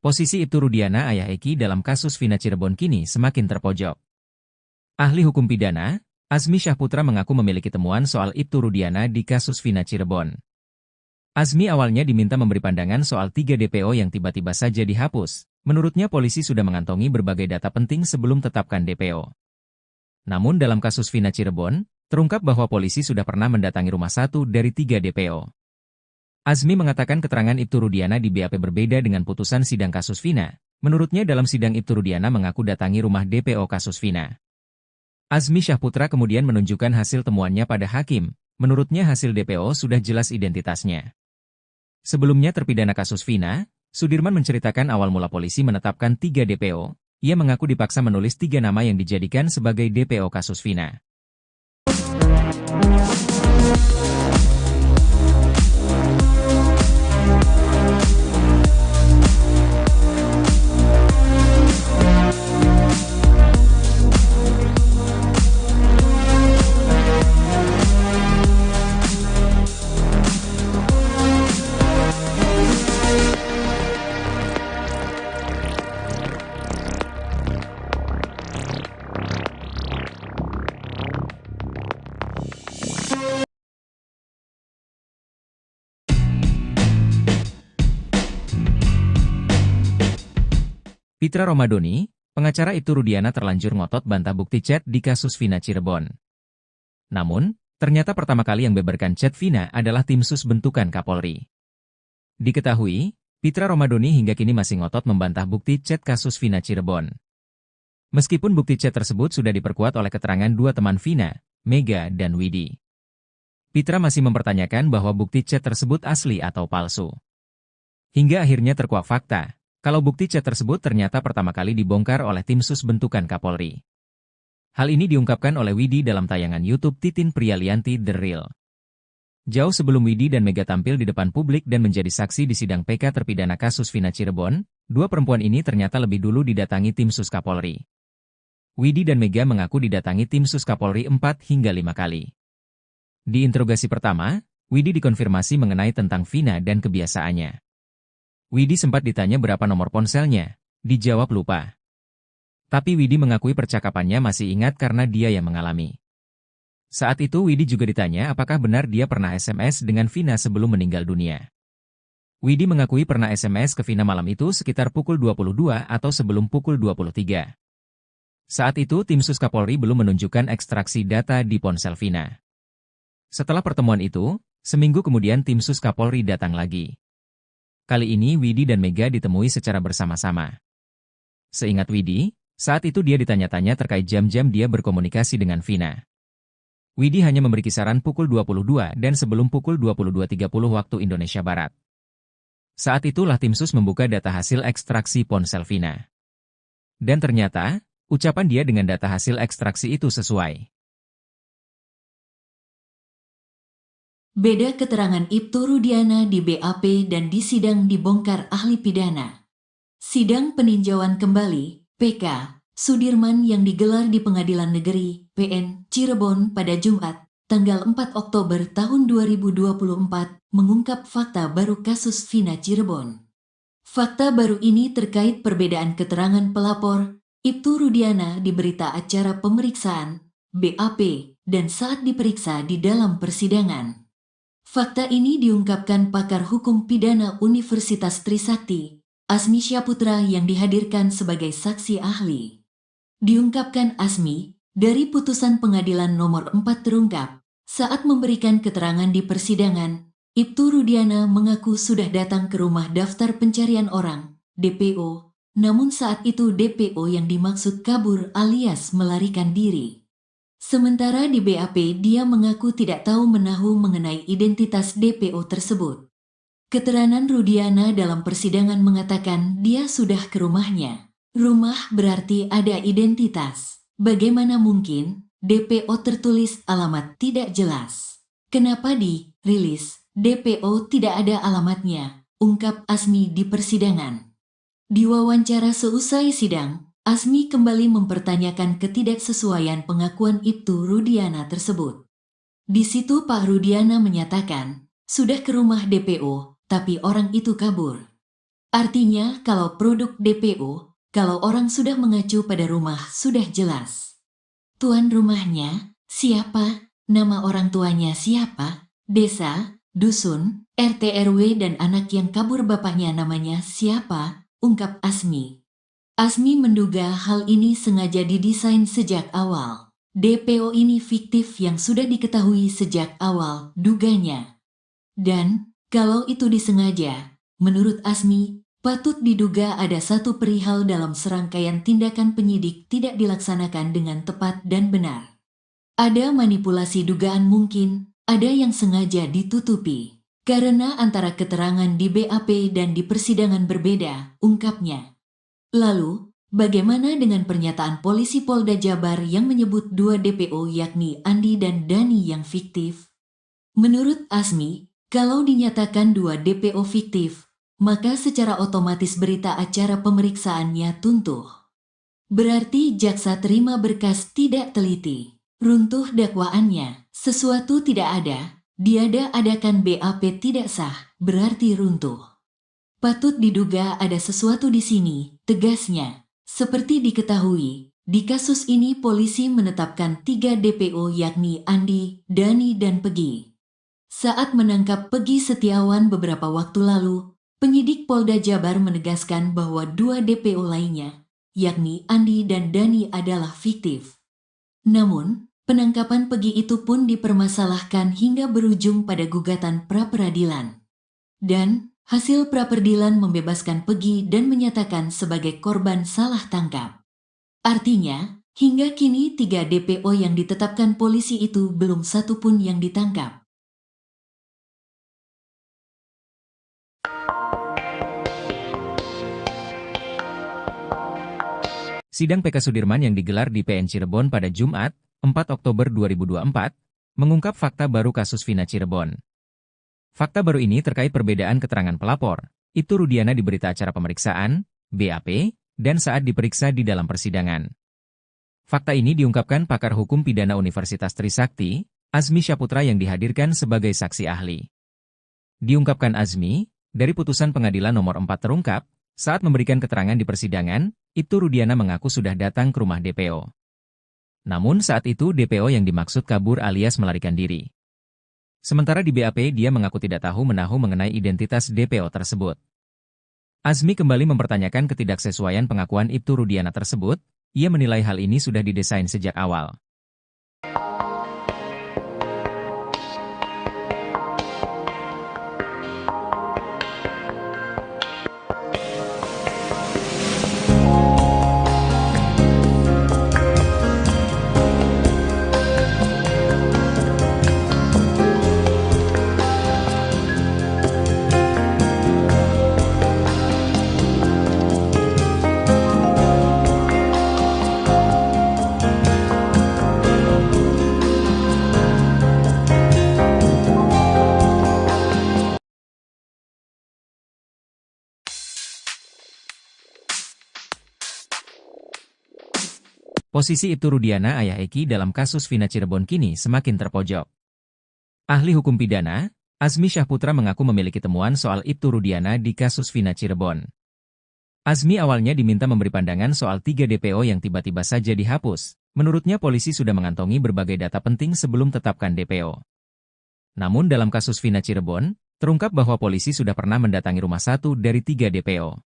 Posisi Ibtu Rudiana ayah Eki dalam kasus Vina Cirebon kini semakin terpojok. Ahli hukum pidana, Azmi Syaputra mengaku memiliki temuan soal Ibtu Rudiana di kasus Vina Cirebon. Azmi awalnya diminta memberi pandangan soal 3 DPO yang tiba-tiba saja dihapus. Menurutnya polisi sudah mengantongi berbagai data penting sebelum tetapkan DPO. Namun dalam kasus Vina Cirebon, terungkap bahwa polisi sudah pernah mendatangi rumah 1 dari 3 DPO. Azmi mengatakan keterangan Ibtu Rudiana di BAP berbeda dengan putusan sidang kasus Vina. Menurutnya dalam sidang Ibtu Rudiana mengaku datangi rumah DPO kasus Vina. Azmi Syaputra kemudian menunjukkan hasil temuannya pada hakim. Menurutnya hasil DPO sudah jelas identitasnya. Sebelumnya terpidana kasus Vina, Sudirman menceritakan awal mula polisi menetapkan 3 DPO. Ia mengaku dipaksa menulis 3 nama yang dijadikan sebagai DPO kasus Vina. Pitra Romadoni, pengacara Ibtu Rudiana terlanjur ngotot bantah bukti chat di kasus Vina Cirebon. Namun, ternyata pertama kali yang beberkan chat Vina adalah tim sus bentukan Kapolri. Diketahui, Pitra Romadoni hingga kini masih ngotot membantah bukti chat kasus Vina Cirebon. Meskipun bukti chat tersebut sudah diperkuat oleh keterangan dua teman Vina, Mega dan Widi. Pitra masih mempertanyakan bahwa bukti chat tersebut asli atau palsu. Hingga akhirnya terkuak fakta, kalau bukti chat tersebut ternyata pertama kali dibongkar oleh tim sus bentukan Kapolri. Hal ini diungkapkan oleh Widi dalam tayangan YouTube Titin Prialianti The Real. Jauh sebelum Widi dan Mega tampil di depan publik dan menjadi saksi di sidang PK terpidana kasus Vina Cirebon, dua perempuan ini ternyata lebih dulu didatangi tim sus Kapolri. Widi dan Mega mengaku didatangi tim sus Kapolri 4 hingga 5 kali. Di interogasi pertama, Widi dikonfirmasi mengenai tentang Vina dan kebiasaannya. Widi sempat ditanya berapa nomor ponselnya, dijawab lupa. Tapi Widi mengakui percakapannya masih ingat karena dia yang mengalami. Saat itu Widi juga ditanya apakah benar dia pernah SMS dengan Vina sebelum meninggal dunia. Widi mengakui pernah SMS ke Vina malam itu sekitar pukul 22 atau sebelum pukul 23. Saat itu tim sus Kapolri belum menunjukkan ekstraksi data di ponsel Vina. Setelah pertemuan itu, seminggu kemudian tim sus Kapolri datang lagi. Kali ini Widi dan Mega ditemui secara bersama-sama. Seingat Widi, saat itu dia ditanya-tanya terkait jam-jam dia berkomunikasi dengan Vina. Widi hanya memberi kisaran pukul 22 dan sebelum pukul 22.30 waktu Indonesia Barat. Saat itulah tim sus membuka data hasil ekstraksi ponsel Vina. Dan ternyata, ucapan dia dengan data hasil ekstraksi itu sesuai. Beda keterangan Ibtu Rudiana di BAP dan di sidang dibongkar ahli pidana. Sidang peninjauan kembali, PK, Sudirman yang digelar di Pengadilan Negeri, PN, Cirebon pada Jumat, tanggal 4 Oktober tahun 2024, mengungkap fakta baru kasus Vina Cirebon. Fakta baru ini terkait perbedaan keterangan pelapor, Ibtu Rudiana di berita acara pemeriksaan, BAP, dan saat diperiksa di dalam persidangan. Fakta ini diungkapkan pakar hukum pidana Universitas Trisakti, Asmi Syaputra yang dihadirkan sebagai saksi ahli. Diungkapkan Asmi, dari putusan pengadilan nomor 4 terungkap, saat memberikan keterangan di persidangan, Ibtu Rudiana mengaku sudah datang ke rumah daftar pencarian orang, DPO, namun saat itu DPO yang dimaksud kabur alias melarikan diri. Sementara di BAP dia mengaku tidak tahu menahu mengenai identitas DPO tersebut. Keterangan Rudiana dalam persidangan mengatakan dia sudah ke rumahnya. Rumah berarti ada identitas. Bagaimana mungkin DPO tertulis alamat tidak jelas? Kenapa di rilis DPO tidak ada alamatnya? Ungkap Asmi di persidangan. Di wawancara seusai sidang, Asmi kembali mempertanyakan ketidaksesuaian pengakuan Ibtu Rudiana tersebut. Di situ Pak Rudiana menyatakan, sudah ke rumah DPO, tapi orang itu kabur. Artinya kalau produk DPO, kalau orang sudah mengacu pada rumah sudah jelas. Tuan rumahnya, siapa? Nama orang tuanya siapa? Desa, dusun, RT RW dan anak yang kabur bapaknya namanya siapa? Ungkap Asmi. Asmi menduga hal ini sengaja didesain sejak awal. DPO ini fiktif yang sudah diketahui sejak awal, duganya. Dan, kalau itu disengaja, menurut Asmi, patut diduga ada satu perihal dalam serangkaian tindakan penyidik tidak dilaksanakan dengan tepat dan benar. Ada manipulasi dugaan mungkin, ada yang sengaja ditutupi. Karena antara keterangan di BAP dan di persidangan berbeda, ungkapnya. Lalu, bagaimana dengan pernyataan polisi Polda Jabar yang menyebut dua DPO yakni Andi dan Dani yang fiktif? Menurut Asmi, kalau dinyatakan dua DPO fiktif, maka secara otomatis berita acara pemeriksaannya tuntuh. Berarti jaksa terima berkas tidak teliti. Runtuh dakwaannya, sesuatu tidak ada, diada-adakan BAP tidak sah, berarti runtuh. Patut diduga ada sesuatu di sini, tegasnya. Seperti diketahui, di kasus ini polisi menetapkan 3 DPO yakni Andi, Dani dan Pegi. Saat menangkap Pegi Setiawan beberapa waktu lalu, Penyidik Polda Jabar menegaskan bahwa 2 DPO lainnya, yakni Andi dan Dani adalah fiktif. Namun, penangkapan Pegi itu pun dipermasalahkan hingga berujung pada gugatan pra-peradilan. Dan, hasil pra-peradilan membebaskan Pegi dan menyatakan sebagai korban salah tangkap. Artinya, hingga kini 3 DPO yang ditetapkan polisi itu belum satu pun yang ditangkap. Sidang PK Sudirman yang digelar di PN Cirebon pada Jumat, 4 Oktober 2024, mengungkap fakta baru kasus Vina Cirebon. Fakta baru ini terkait perbedaan keterangan pelapor, Ibtu Rudiana di berita acara pemeriksaan, BAP, dan saat diperiksa di dalam persidangan. Fakta ini diungkapkan pakar hukum pidana Universitas Trisakti, Azmi Syaputra yang dihadirkan sebagai saksi ahli. Diungkapkan Azmi, dari putusan pengadilan nomor 4 terungkap, saat memberikan keterangan di persidangan, Ibtu Rudiana mengaku sudah datang ke rumah DPO. Namun saat itu DPO yang dimaksud kabur alias melarikan diri. Sementara di BAP dia mengaku tidak tahu menahu mengenai identitas DPO tersebut. Azmi kembali mempertanyakan ketidaksesuaian pengakuan Ibtu Rudiana tersebut, ia menilai hal ini sudah didesain sejak awal. Posisi Ibtu Rudiana ayah Eki dalam kasus Vina Cirebon kini semakin terpojok. Ahli hukum pidana, Azmi Syaputra mengaku memiliki temuan soal Ibtu Rudiana di kasus Vina Cirebon. Azmi awalnya diminta memberi pandangan soal 3 DPO yang tiba-tiba saja dihapus. Menurutnya polisi sudah mengantongi berbagai data penting sebelum tetapkan DPO. Namun dalam kasus Vina Cirebon, terungkap bahwa polisi sudah pernah mendatangi rumah 1 dari 3 DPO.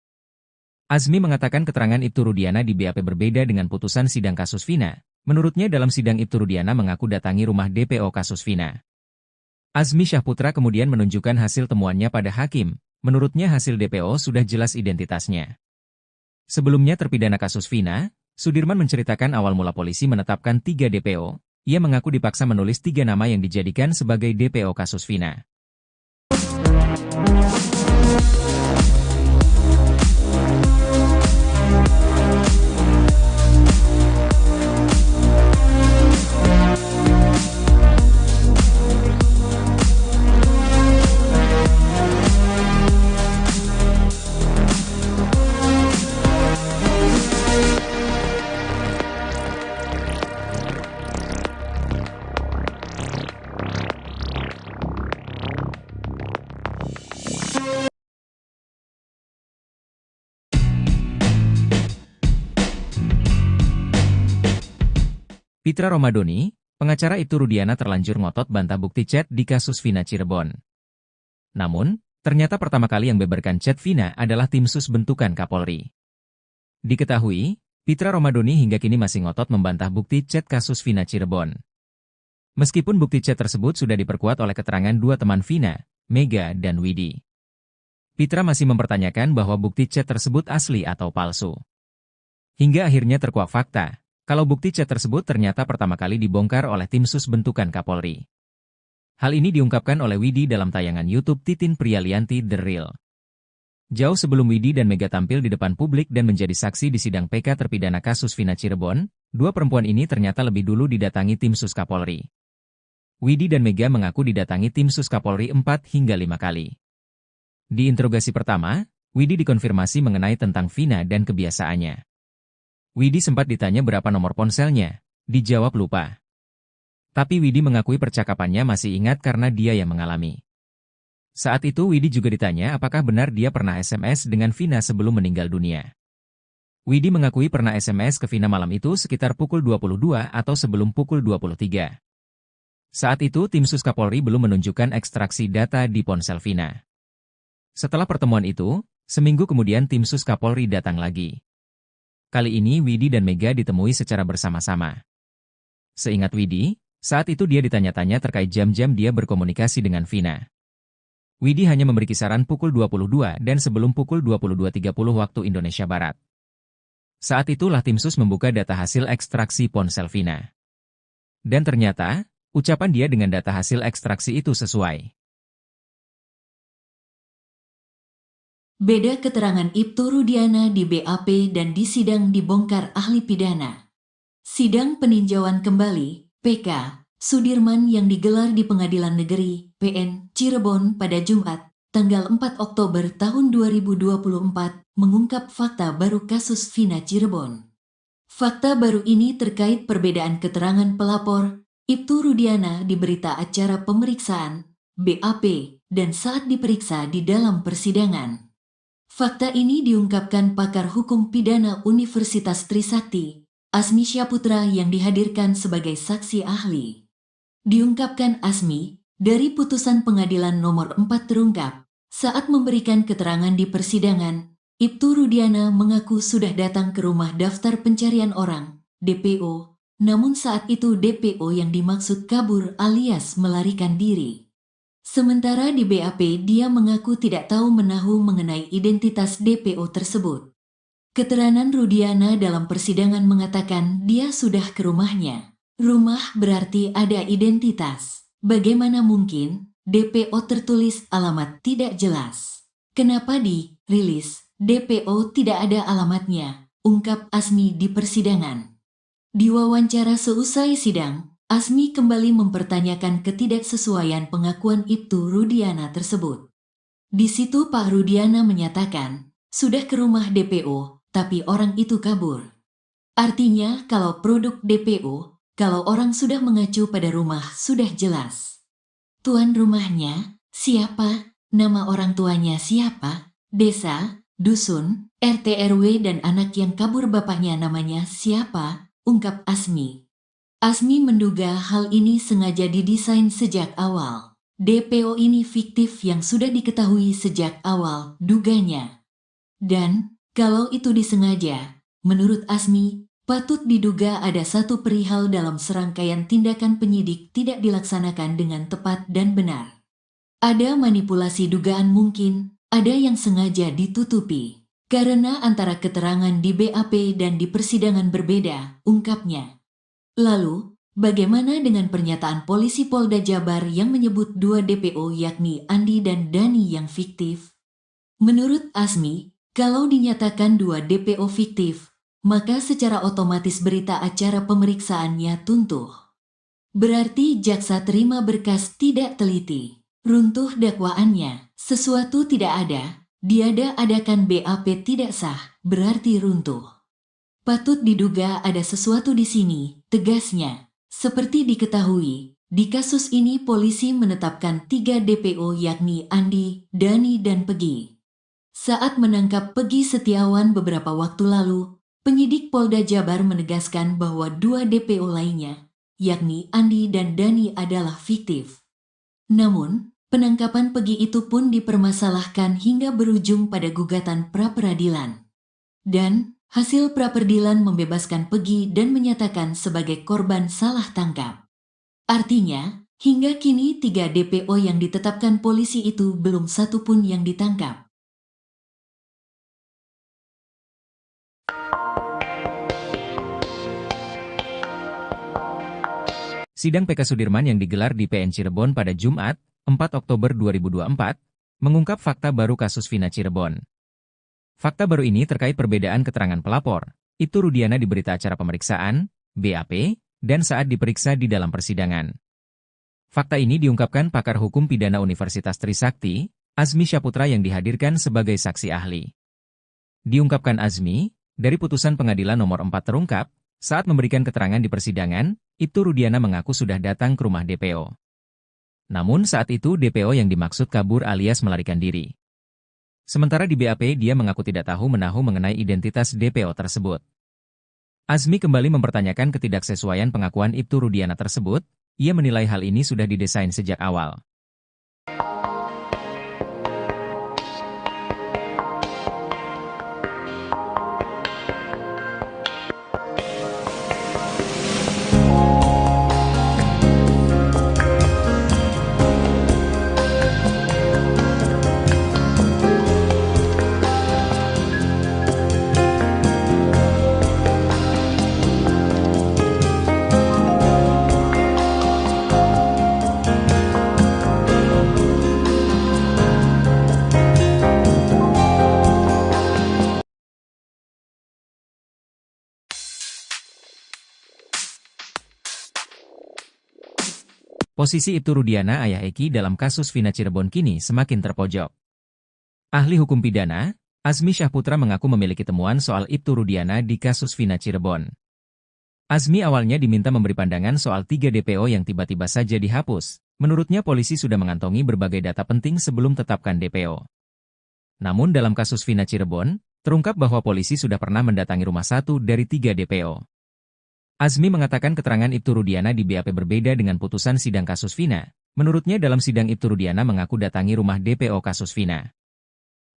Azmi mengatakan keterangan Ibtu Rudiana di BAP berbeda dengan putusan sidang kasus Vina. Menurutnya dalam sidang Ibtu Rudiana mengaku datangi rumah DPO kasus Vina. Azmi Syaputra kemudian menunjukkan hasil temuannya pada hakim. Menurutnya hasil DPO sudah jelas identitasnya. Sebelumnya terpidana kasus Vina, Sudirman menceritakan awal mula polisi menetapkan 3 DPO. Ia mengaku dipaksa menulis 3 nama yang dijadikan sebagai DPO kasus Vina. Pitra Romadoni, pengacara Ibtu Rudiana terlanjur ngotot bantah bukti chat di kasus Vina Cirebon. Namun, ternyata pertama kali yang beberkan chat Vina adalah tim sus bentukan Kapolri. Diketahui, Pitra Romadoni hingga kini masih ngotot membantah bukti chat kasus Vina Cirebon. Meskipun bukti chat tersebut sudah diperkuat oleh keterangan 2 teman Vina, Mega dan Widi. Pitra masih mempertanyakan bahwa bukti chat tersebut asli atau palsu. Hingga akhirnya terkuak fakta. Kalau bukti chat tersebut ternyata pertama kali dibongkar oleh tim sus bentukan Kapolri. Hal ini diungkapkan oleh Widi dalam tayangan YouTube Titin Prialianti The Real. Jauh sebelum Widi dan Mega tampil di depan publik dan menjadi saksi di sidang PK terpidana kasus Vina Cirebon, 2 perempuan ini ternyata lebih dulu didatangi tim sus Kapolri. Widi dan Mega mengaku didatangi tim sus Kapolri 4 hingga 5 kali. Di interogasi pertama, Widi dikonfirmasi mengenai tentang Vina dan kebiasaannya. Widi sempat ditanya berapa nomor ponselnya, dijawab lupa. Tapi Widi mengakui percakapannya masih ingat karena dia yang mengalami. Saat itu Widi juga ditanya apakah benar dia pernah SMS dengan Vina sebelum meninggal dunia. Widi mengakui pernah SMS ke Vina malam itu sekitar pukul 22 atau sebelum pukul 23. Saat itu tim sus Kapolri belum menunjukkan ekstraksi data di ponsel Vina. Setelah pertemuan itu, seminggu kemudian tim sus Kapolri datang lagi. Kali ini Widi dan Mega ditemui secara bersama-sama. Seingat Widi, saat itu dia ditanya-tanya terkait jam-jam dia berkomunikasi dengan Vina. Widi hanya memberi kisaran pukul 22 dan sebelum pukul 22.30 waktu Indonesia Barat. Saat itulah tim sus membuka data hasil ekstraksi ponsel Vina. Dan ternyata, ucapan dia dengan data hasil ekstraksi itu sesuai. Beda keterangan Ibtu Rudiana di BAP dan di sidang dibongkar ahli pidana. Sidang peninjauan kembali, PK, Sudirman yang digelar di Pengadilan Negeri, PN, Cirebon pada Jumat, tanggal 4 Oktober tahun 2024, mengungkap fakta baru kasus Vina Cirebon. Fakta baru ini terkait perbedaan keterangan pelapor, Ibtu Rudiana di berita acara pemeriksaan, BAP, dan saat diperiksa di dalam persidangan. Fakta ini diungkapkan pakar hukum pidana Universitas Trisakti, Asmi Syaputra yang dihadirkan sebagai saksi ahli. Diungkapkan Asmi, dari putusan pengadilan nomor 4 terungkap, saat memberikan keterangan di persidangan, Ibtu Rudiana mengaku sudah datang ke rumah daftar pencarian orang, DPO, namun saat itu DPO yang dimaksud kabur alias melarikan diri. Sementara di BAP dia mengaku tidak tahu menahu mengenai identitas DPO tersebut. Keterangan Rudiana dalam persidangan mengatakan dia sudah ke rumahnya. Rumah berarti ada identitas. Bagaimana mungkin DPO tertulis alamat tidak jelas? Kenapa di rilis DPO tidak ada alamatnya? Ungkap Asmi di persidangan. Di wawancara seusai sidang, Asmi kembali mempertanyakan ketidaksesuaian pengakuan Ibtu Rudiana tersebut. Di situ Pak Rudiana menyatakan, sudah ke rumah DPO, tapi orang itu kabur. Artinya kalau produk DPO, kalau orang sudah mengacu pada rumah sudah jelas. Tuan rumahnya, siapa? Nama orang tuanya siapa? Desa, dusun, RT RW dan anak yang kabur bapaknya namanya siapa? Ungkap Asmi. Asmi menduga hal ini sengaja didesain sejak awal. DPO ini fiktif yang sudah diketahui sejak awal, duganya. Dan, kalau itu disengaja, menurut Asmi, patut diduga ada satu perihal dalam serangkaian tindakan penyidik tidak dilaksanakan dengan tepat dan benar. Ada manipulasi dugaan mungkin, ada yang sengaja ditutupi. Karena antara keterangan di BAP dan di persidangan berbeda, ungkapnya. Lalu, bagaimana dengan pernyataan polisi Polda Jabar yang menyebut dua DPO yakni Andi dan Dani yang fiktif? Menurut Asmi, kalau dinyatakan dua DPO fiktif, maka secara otomatis berita acara pemeriksaannya tuntuh. Berarti jaksa terima berkas tidak teliti. Runtuh dakwaannya, sesuatu tidak ada, diada-adakan BAP tidak sah, berarti runtuh. Patut diduga ada sesuatu di sini, tegasnya. Seperti diketahui, di kasus ini polisi menetapkan 3 DPO yakni Andi, Dani, dan Pegi. Saat menangkap Pegi Setiawan beberapa waktu lalu, penyidik Polda Jabar menegaskan bahwa 2 DPO lainnya, yakni Andi dan Dani adalah fiktif. Namun, penangkapan Pegi itu pun dipermasalahkan hingga berujung pada gugatan pra-peradilan. Dan, hasil pra-peradilan membebaskan Pegi dan menyatakan sebagai korban salah tangkap. Artinya, hingga kini 3 DPO yang ditetapkan polisi itu belum satu pun yang ditangkap. Sidang PK Sudirman yang digelar di PN Cirebon pada Jumat, 4 Oktober 2024, mengungkap fakta baru kasus Vina Cirebon. Fakta baru ini terkait perbedaan keterangan pelapor, Ibtu Rudiana di berita acara pemeriksaan, BAP, dan saat diperiksa di dalam persidangan. Fakta ini diungkapkan pakar hukum pidana Universitas Trisakti, Asmi Syaputra yang dihadirkan sebagai saksi ahli. Diungkapkan Asmi, dari putusan pengadilan nomor 4 terungkap, saat memberikan keterangan di persidangan, Ibtu Rudiana mengaku sudah datang ke rumah DPO. Namun saat itu DPO yang dimaksud kabur alias melarikan diri. Sementara di BAP dia mengaku tidak tahu menahu mengenai identitas DPO tersebut. Asmi kembali mempertanyakan ketidaksesuaian pengakuan Ibtu Rudiana tersebut, ia menilai hal ini sudah didesain sejak awal. Posisi Ibtu Rudiana ayah Eki dalam kasus Vina Cirebon kini semakin terpojok. Ahli hukum pidana, Azmi Syahputra mengaku memiliki temuan soal Ibtu Rudiana di kasus Vina Cirebon. Azmi awalnya diminta memberi pandangan soal 3 DPO yang tiba-tiba saja dihapus. Menurutnya polisi sudah mengantongi berbagai data penting sebelum tetapkan DPO. Namun dalam kasus Vina Cirebon, terungkap bahwa polisi sudah pernah mendatangi rumah 1 dari 3 DPO. Azmi mengatakan keterangan Ibtu Rudiana di BAP berbeda dengan putusan sidang kasus Vina. Menurutnya dalam sidang Ibtu Rudiana mengaku datangi rumah DPO kasus Vina.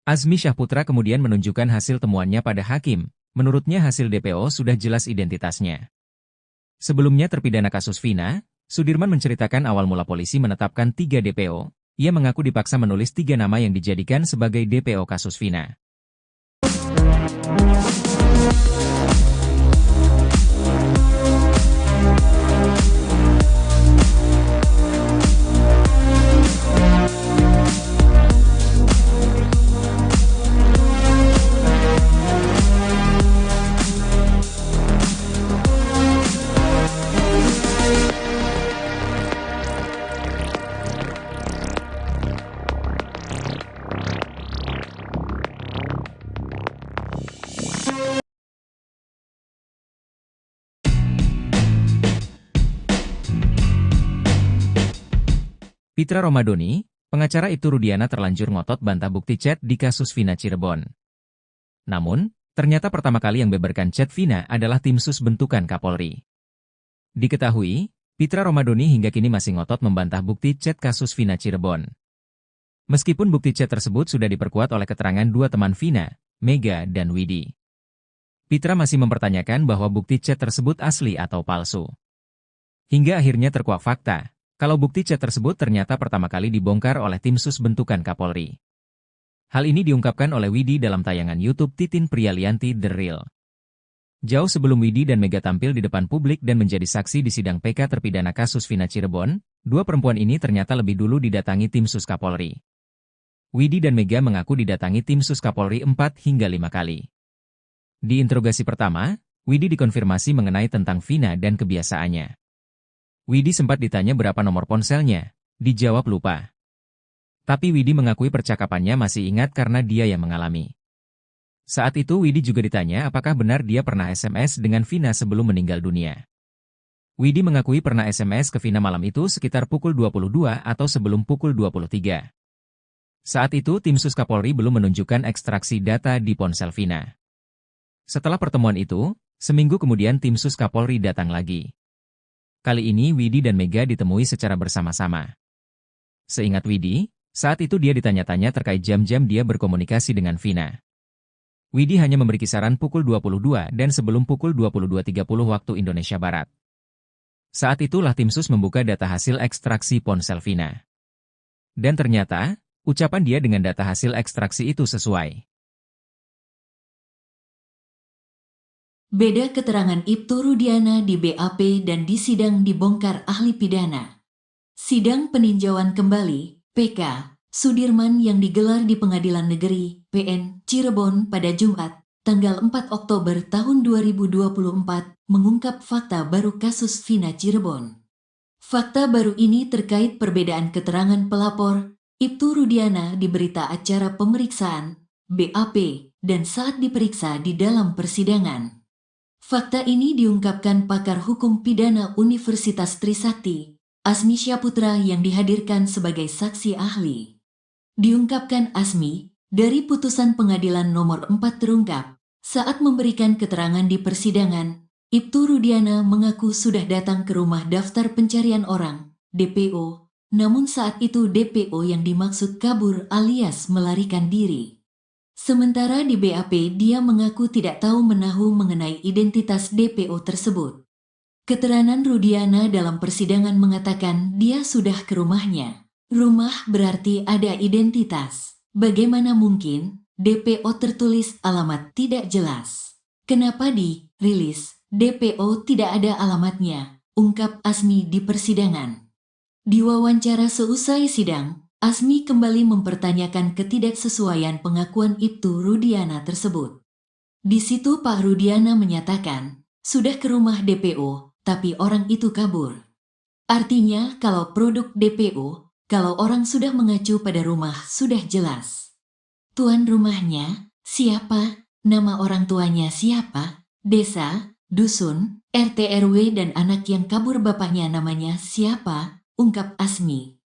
Azmi Syahputra kemudian menunjukkan hasil temuannya pada hakim. Menurutnya hasil DPO sudah jelas identitasnya. Sebelumnya terpidana kasus Vina, Sudirman menceritakan awal mula polisi menetapkan 3 DPO. Ia mengaku dipaksa menulis 3 nama yang dijadikan sebagai DPO kasus Vina. Pitra Romadoni, pengacara Ibtu Rudiana terlanjur ngotot bantah bukti chat di kasus Vina Cirebon. Namun, ternyata pertama kali yang beberkan chat Vina adalah tim sus bentukan Kapolri. Diketahui, Pitra Romadoni hingga kini masih ngotot membantah bukti chat kasus Vina Cirebon. Meskipun bukti chat tersebut sudah diperkuat oleh keterangan 2 teman Vina, Mega dan Widi. Pitra masih mempertanyakan bahwa bukti chat tersebut asli atau palsu. Hingga akhirnya terkuak fakta. Kalau bukti chat tersebut ternyata pertama kali dibongkar oleh tim sus bentukan Kapolri. Hal ini diungkapkan oleh Widi dalam tayangan YouTube Titin Prialianti The Real. Jauh sebelum Widi dan Mega tampil di depan publik dan menjadi saksi di sidang PK terpidana kasus Vina Cirebon, 2 perempuan ini ternyata lebih dulu didatangi tim sus Kapolri. Widi dan Mega mengaku didatangi tim sus Kapolri 4 hingga 5 kali. Di interogasi pertama, Widi dikonfirmasi mengenai tentang Vina dan kebiasaannya. Widi sempat ditanya berapa nomor ponselnya, dijawab lupa. Tapi Widi mengakui percakapannya masih ingat karena dia yang mengalami. Saat itu Widi juga ditanya apakah benar dia pernah SMS dengan Vina sebelum meninggal dunia. Widi mengakui pernah SMS ke Vina malam itu sekitar pukul 22 atau sebelum pukul 23. Saat itu tim sus Kapolri belum menunjukkan ekstraksi data di ponsel Vina. Setelah pertemuan itu, seminggu kemudian tim sus Kapolri datang lagi. Kali ini Widi dan Mega ditemui secara bersama-sama. Seingat Widi, saat itu dia ditanya-tanya terkait jam-jam dia berkomunikasi dengan Vina. Widi hanya memberi kisaran pukul 22 dan sebelum pukul 22.30 waktu Indonesia Barat. Saat itulah tim sus membuka data hasil ekstraksi ponsel Vina. Dan ternyata, ucapan dia dengan data hasil ekstraksi itu sesuai. Beda keterangan Ibtu Rudiana di BAP dan di sidang dibongkar ahli pidana. Sidang peninjauan kembali, PK, Sudirman yang digelar di Pengadilan Negeri, PN, Cirebon pada Jumat, tanggal 4 Oktober tahun 2024, mengungkap fakta baru kasus Vina Cirebon. Fakta baru ini terkait perbedaan keterangan pelapor, Ibtu Rudiana di berita acara pemeriksaan, BAP, dan saat diperiksa di dalam persidangan. Fakta ini diungkapkan pakar hukum pidana Universitas Trisakti, Azmi Syahputra yang dihadirkan sebagai saksi ahli. Diungkapkan Azmi, dari putusan pengadilan nomor 4 terungkap, saat memberikan keterangan di persidangan, Ibtu Rudiana mengaku sudah datang ke rumah daftar pencarian orang, DPO, namun saat itu DPO yang dimaksud kabur alias melarikan diri. Sementara di BAP dia mengaku tidak tahu menahu mengenai identitas DPO tersebut. Keterangan Rudiana dalam persidangan mengatakan dia sudah ke rumahnya. Rumah berarti ada identitas. Bagaimana mungkin DPO tertulis alamat tidak jelas? Kenapa di rilis DPO tidak ada alamatnya? Ungkap Azmi di persidangan. Di wawancara seusai sidang, Azmi kembali mempertanyakan ketidaksesuaian pengakuan Ibtu Rudiana tersebut. Di situ Pak Rudiana menyatakan, sudah ke rumah DPO, tapi orang itu kabur. Artinya kalau produk DPO, kalau orang sudah mengacu pada rumah sudah jelas. Tuan rumahnya, siapa? Nama orang tuanya siapa? Desa, dusun, RT RW dan anak yang kabur bapaknya namanya siapa? Ungkap Asmi.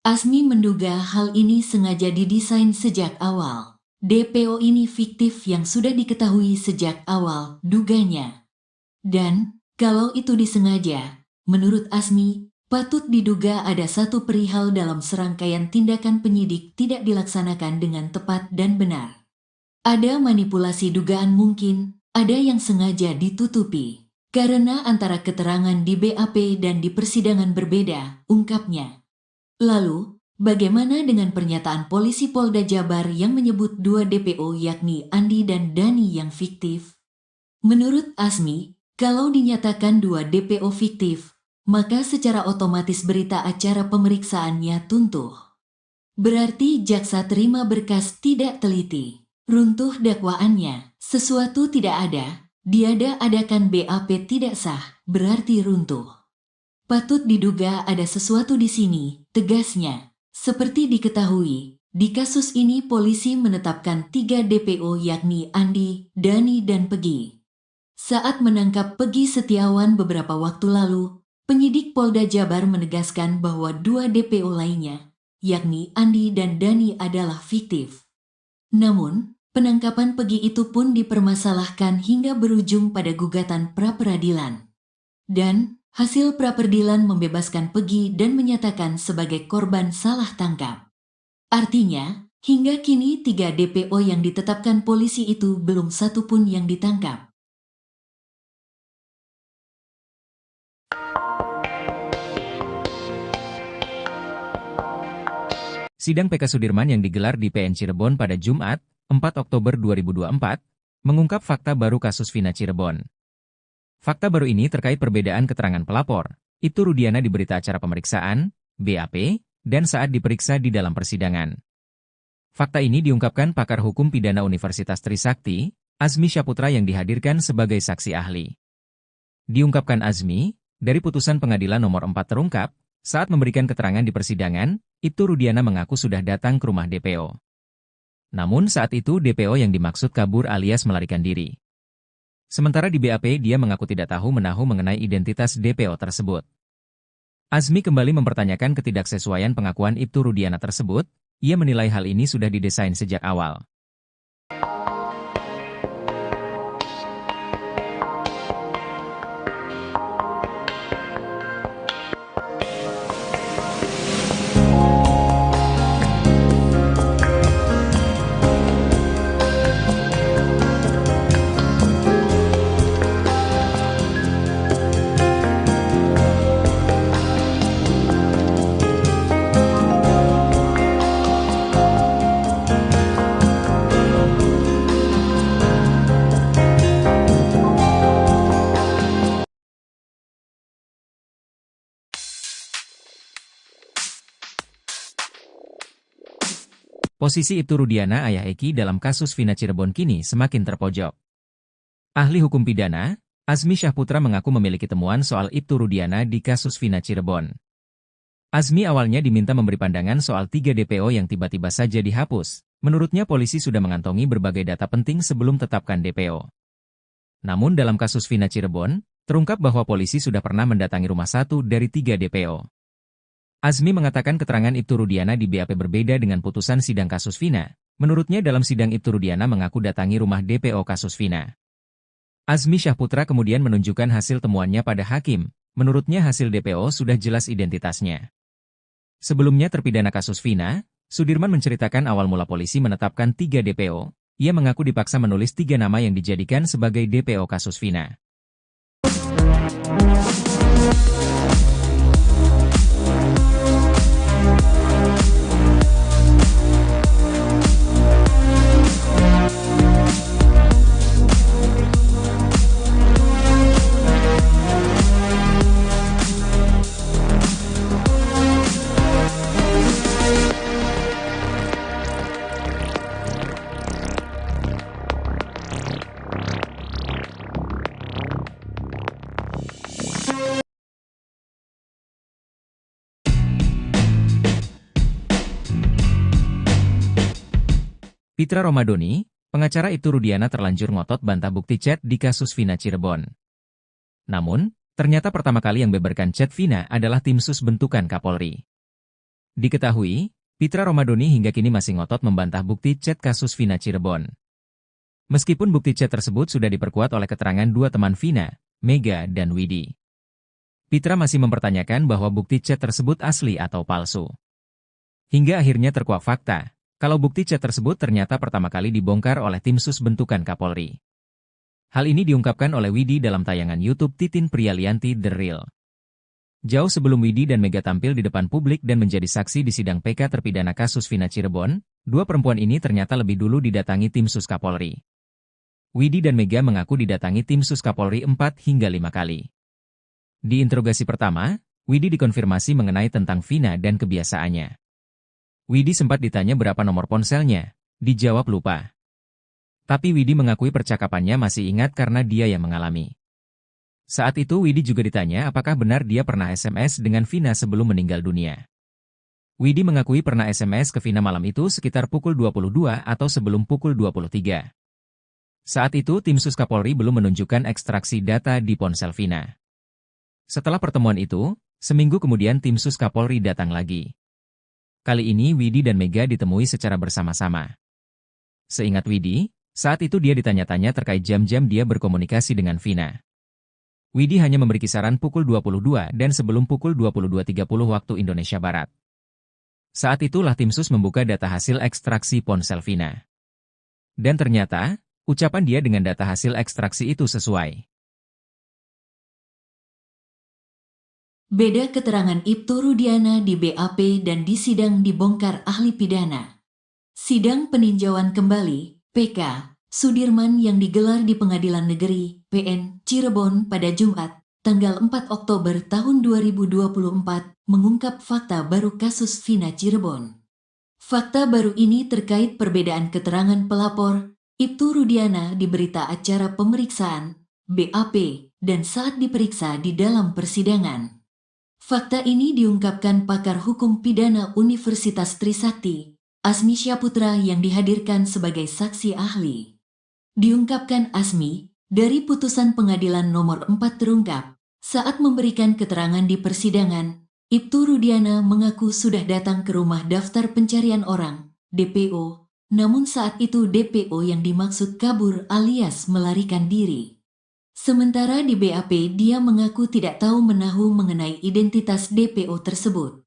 Asmi menduga hal ini sengaja didesain sejak awal. DPO ini fiktif yang sudah diketahui sejak awal, duganya. Dan, kalau itu disengaja, menurut Asmi, patut diduga ada satu perihal dalam serangkaian tindakan penyidik tidak dilaksanakan dengan tepat dan benar. Ada manipulasi dugaan mungkin, ada yang sengaja ditutupi. Karena antara keterangan di BAP dan di persidangan berbeda, ungkapnya. Lalu, bagaimana dengan pernyataan polisi Polda Jabar yang menyebut dua DPO yakni Andi dan Dani yang fiktif? Menurut Asmi, kalau dinyatakan dua DPO fiktif, maka secara otomatis berita acara pemeriksaannya tuntuh. Berarti jaksa terima berkas tidak teliti. Runtuh dakwaannya, sesuatu tidak ada, diada-adakan BAP tidak sah, berarti runtuh. Patut diduga ada sesuatu di sini, tegasnya. Seperti diketahui, di kasus ini polisi menetapkan 3 DPO yakni Andi, Dani dan Pegi. Saat menangkap Pegi Setiawan beberapa waktu lalu, penyidik Polda Jabar menegaskan bahwa 2 DPO lainnya, yakni Andi dan Dani adalah fiktif. Namun, penangkapan Pegi itu pun dipermasalahkan hingga berujung pada gugatan pra-peradilan. Dan, hasil pra-peradilan membebaskan Pegi dan menyatakan sebagai korban salah tangkap. Artinya, hingga kini 3 DPO yang ditetapkan polisi itu belum satu pun yang ditangkap. Sidang PK Sudirman yang digelar di PN Cirebon pada Jumat, 4 Oktober 2024, mengungkap fakta baru kasus Vina Cirebon. Fakta baru ini terkait perbedaan keterangan pelapor, Ibtu Rudiana di berita acara pemeriksaan, BAP, dan saat diperiksa di dalam persidangan. Fakta ini diungkapkan pakar hukum pidana Universitas Trisakti, Azmi Syaputra yang dihadirkan sebagai saksi ahli. Diungkapkan Azmi, dari putusan pengadilan nomor 4 terungkap, saat memberikan keterangan di persidangan, Ibtu Rudiana mengaku sudah datang ke rumah DPO. Namun saat itu DPO yang dimaksud kabur alias melarikan diri. Sementara di BAP dia mengaku tidak tahu menahu mengenai identitas DPO tersebut. Azmi kembali mempertanyakan ketidaksesuaian pengakuan Ibtu Rudiana tersebut, ia menilai hal ini sudah didesain sejak awal. Posisi Ibtu Rudiana ayah Eki dalam kasus Vina Cirebon kini semakin terpojok. Ahli hukum pidana, Azmi Syaputra mengaku memiliki temuan soal Ibtu Rudiana di kasus Vina Cirebon. Azmi awalnya diminta memberi pandangan soal 3 DPO yang tiba-tiba saja dihapus. Menurutnya polisi sudah mengantongi berbagai data penting sebelum tetapkan DPO. Namun dalam kasus Vina Cirebon, terungkap bahwa polisi sudah pernah mendatangi rumah 1 dari 3 DPO. Azmi mengatakan keterangan Ibtu Rudiana di BAP berbeda dengan putusan sidang kasus Vina. Menurutnya dalam sidang Ibtu Rudiana mengaku datangi rumah DPO kasus Vina. Azmi Syaputra kemudian menunjukkan hasil temuannya pada hakim. Menurutnya hasil DPO sudah jelas identitasnya. Sebelumnya terpidana kasus Vina, Sudirman menceritakan awal mula polisi menetapkan 3 DPO. Ia mengaku dipaksa menulis 3 nama yang dijadikan sebagai DPO kasus Vina. Pitra Romadoni, pengacara Ibtu Rudiana terlanjur ngotot bantah bukti chat di kasus Vina Cirebon. Namun, ternyata pertama kali yang beberkan chat Vina adalah tim sus bentukan Kapolri. Diketahui, Pitra Romadoni hingga kini masih ngotot membantah bukti chat kasus Vina Cirebon. Meskipun bukti chat tersebut sudah diperkuat oleh keterangan dua teman Vina, Mega dan Widi. Pitra masih mempertanyakan bahwa bukti chat tersebut asli atau palsu. Hingga akhirnya terkuak fakta, kalau bukti chat tersebut ternyata pertama kali dibongkar oleh tim sus bentukan Kapolri. Hal ini diungkapkan oleh Widi dalam tayangan YouTube Titin Prialianti The Real. Jauh sebelum Widi dan Mega tampil di depan publik dan menjadi saksi di sidang PK terpidana kasus Vina Cirebon, dua perempuan ini ternyata lebih dulu didatangi tim sus Kapolri. Widi dan Mega mengaku didatangi tim sus Kapolri 4 hingga 5 kali. Di interogasi pertama, Widi dikonfirmasi mengenai tentang Vina dan kebiasaannya. Widi sempat ditanya berapa nomor ponselnya, dijawab lupa. Tapi Widi mengakui percakapannya masih ingat karena dia yang mengalami. Saat itu Widi juga ditanya apakah benar dia pernah SMS dengan Vina sebelum meninggal dunia. Widi mengakui pernah SMS ke Vina malam itu sekitar pukul 22 atau sebelum pukul 23. Saat itu tim sus Kapolri belum menunjukkan ekstraksi data di ponsel Vina. Setelah pertemuan itu, seminggu kemudian tim sus Kapolri datang lagi. Kali ini Widi dan Mega ditemui secara bersama-sama. Seingat Widi, saat itu dia ditanya-tanya terkait jam-jam dia berkomunikasi dengan Vina. Widi hanya memberi kisaran pukul 22 dan sebelum pukul 22.30 waktu Indonesia Barat. Saat itulah tim sus membuka data hasil ekstraksi ponsel Vina. Dan ternyata, ucapan dia dengan data hasil ekstraksi itu sesuai. Beda keterangan Ibtu Rudiana di BAP dan di sidang dibongkar ahli pidana. Sidang peninjauan kembali, PK, Sudirman yang digelar di Pengadilan Negeri, PN, Cirebon pada Jumat, tanggal 4 Oktober tahun 2024, mengungkap fakta baru kasus Vina Cirebon. Fakta baru ini terkait perbedaan keterangan pelapor, Ibtu Rudiana di berita acara pemeriksaan, BAP, dan saat diperiksa di dalam persidangan. Fakta ini diungkapkan pakar hukum pidana Universitas Trisakti, Asmi Syaputra yang dihadirkan sebagai saksi ahli. Diungkapkan Asmi, dari putusan pengadilan nomor 4 terungkap, saat memberikan keterangan di persidangan, Ibtu Rudiana mengaku sudah datang ke rumah daftar pencarian orang, DPO, namun saat itu DPO yang dimaksud kabur alias melarikan diri. Sementara di BAP dia mengaku tidak tahu menahu mengenai identitas DPO tersebut.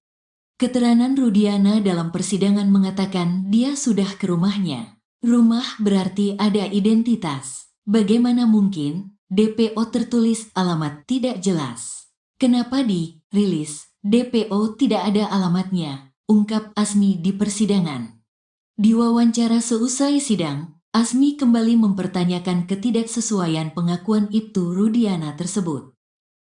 Keterangan Rudiana dalam persidangan mengatakan dia sudah ke rumahnya. Rumah berarti ada identitas. Bagaimana mungkin DPO tertulis alamat tidak jelas? Kenapa dirilis DPO tidak ada alamatnya? Ungkap Asmi di persidangan. Di wawancara seusai sidang, Asmi kembali mempertanyakan ketidaksesuaian pengakuan Ibtu Rudiana tersebut.